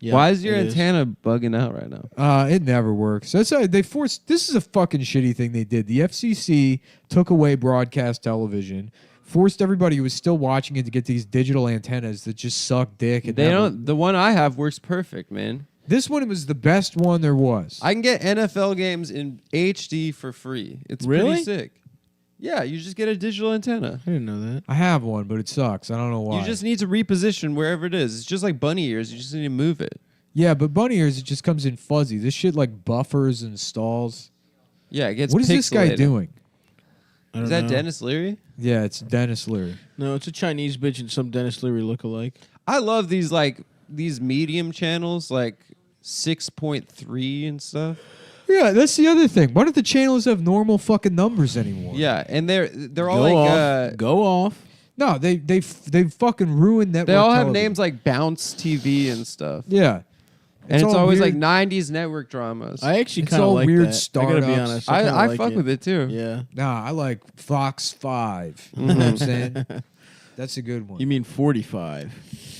Yeah, Why is your it antenna bugging out right now? It never works. That's how they forced. This is a fucking shitty thing they did. The FCC took away broadcast television, forced everybody who was still watching it to get these digital antennas that just suck dick. And They never- don't. The one I have works perfect, man. This one was the best one there was. I can get NFL games in HD for free. It's Really? pretty sick. Yeah, you just get a digital antenna. I didn't know that. I have one, but it sucks. I don't know why. You just need to reposition wherever it is. It's just like bunny ears. You just need to move it. Yeah, but bunny ears, it just comes in fuzzy. This shit like buffers and stalls. Yeah, it gets What is this guy pixelated. doing? I don't Is that know. Dennis Leary? Yeah, it's Dennis Leary. No, it's a Chinese bitch and some Dennis Leary lookalike. I love these medium channels like 6.3 and stuff. Yeah, that's the other thing. Why don't the channels have normal fucking numbers anymore? Yeah, and they're all Go like off. Go off. No, they fucking ruined that. they all have names like Bounce TV and stuff. Yeah, And it's all always weird. like 90s network dramas. I actually It's kind of all like weird that. I gotta be startups. honest. kinda I like fuck with it too. Yeah. Nah, I like Fox 5. You know what I'm saying? That's a good one. You mean 45?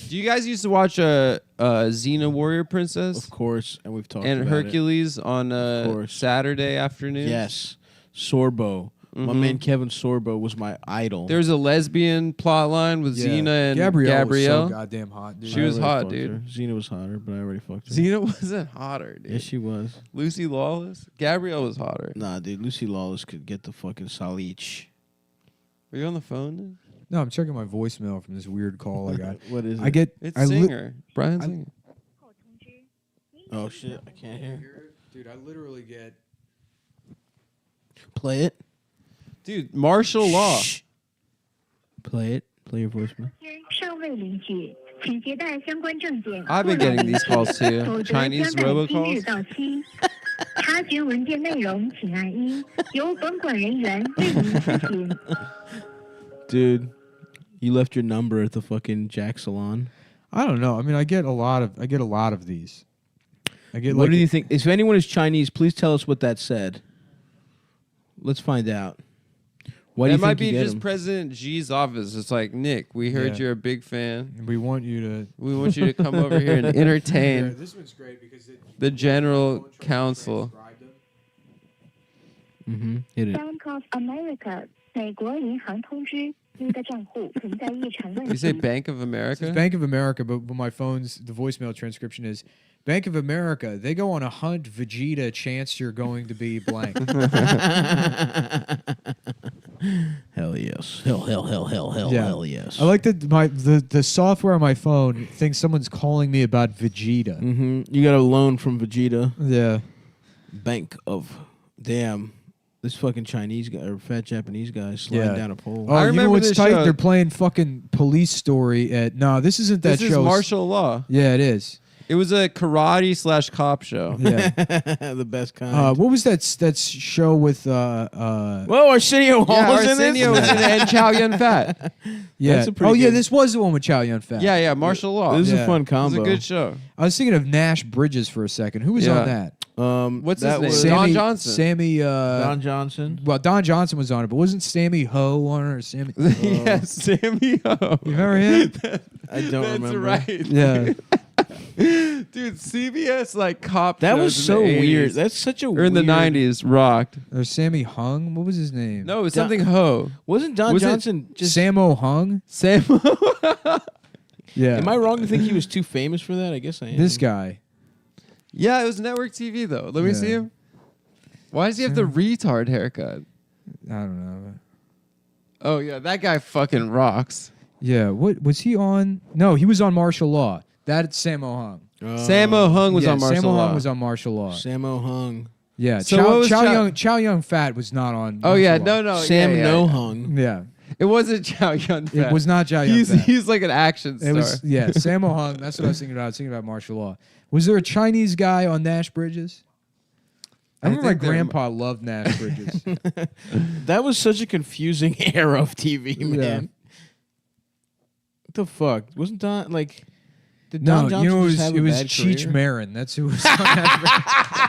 Do you guys used to watch Xena Warrior Princess Of course, and we've talked and about Hercules on course. Saturday it. afternoons? Yes. Sorbo. My Mhm. man Kevin Sorbo was my idol. There's a lesbian plot line with Yeah. Xena and Gabrielle Gabrielle. was so goddamn hot, dude. She was I already hot, fucked dude. her. Xena was hotter, but I already fucked her. Xena wasn't hotter, dude. Yes, she was. Lucy Lawless? Gabrielle was hotter. Nah, dude. Lucy Lawless could get the fucking salich. Were you on the phone then? No, I'm checking my voicemail from this weird call I got. What is it? I get. It's I li- Singer. Brian Singer. Oh shit! I can't hear. Dude, I literally get. Play it. Dude, martial law. Play it. Play your voicemail. I've been getting these calls too. Chinese robocalls. 查询文件内容，请按一，由本管人员为您咨询。 Dude, you left your number at the fucking Jack Salon. I don't know. I mean, I get a lot of these. I get. What like, do you think? If anyone is Chinese, please tell us what that said. Let's find out. Why do That you might think be you get just 'em? President Xi's office. It's like, Nick, we heard Yeah. you're a big fan. We want you to. We want you to come over here and entertain Yeah, this one's great because the general council. Mm-hmm. Hit it. Bank of America 美国银行通知，您的账户存在异常问 You say 题。 Bank of It's America? Bank of America, but my phone's the voicemail transcription is Bank of America. They go on a hunt. Vegeta, chance you're going to be blank. Hell yes. Hell Yeah. yes. I like that the software on my phone thinks someone's calling me about Vegeta. Mm-hmm. You got a loan from Vegeta. Yeah. Bank of. Damn. This fucking Chinese guy or fat Japanese guy sliding Yeah. down a pole. Oh, you know remember what's this tight? show. They're playing fucking Police Story at. No, this isn't that This show. is martial law. Yeah, it is. It was a karate / cop show. Yeah. The best kind. What was that show with Whoa, Arsenio Hall Yeah, was in Arsenio this? was in it and Chow Yun Fat. Yeah. That's a pretty Oh yeah, good- this was the one with Chow Yun Fat. Yeah, martial law. This is Yeah. a fun It was combo. a good show. I was thinking of Nash Bridges for a second. Who was Yeah. on that? What's that his was name? Don Johnson. Sammy. Don Johnson. Well, Don Johnson was on it, but wasn't Sammy Ho on it or Sammy? Yeah, Sammy O. You remember him? I don't That's remember. right. Yeah. Dude, CBS like cop That shows was in so the 80s. weird. That's such a or in the weird- 90s rocked. Or Sammy Hung? What was his name? No, it was something Ho. Wasn't Don Was it Johnson just Sammo Hung? Sam Yeah. Am I wrong to think he was too famous for that? I guess I am. This guy. Yeah, it was network TV though. Let me see him. Why does he have the retard haircut? I don't know. Oh yeah, that guy fucking rocks. Yeah, what was he on? No, he was on martial law. That's Sammo Hung. Sammo Hung was on martial Sammo law. Hung was on martial law. Sammo Hung. Yeah, So what was Chow Yun Fat was not on. Oh yeah, martial law. no, Sam yeah, No yeah. Hung. Yeah, It wasn't Chow Yun Fat. it was not Chow Yun Fat. He's like an action star. It was Sammo Hung. That's what I was thinking about. I was thinking about martial law. Was there a Chinese guy on Nash Bridges? I remember my think there- grandpa loved Nash Bridges. That was such a confusing era of TV, man. What the fuck? Wasn't Don like? Did Don Johnson just have a it was bad Cheech career? Marin. That's who was on Nash Bridges.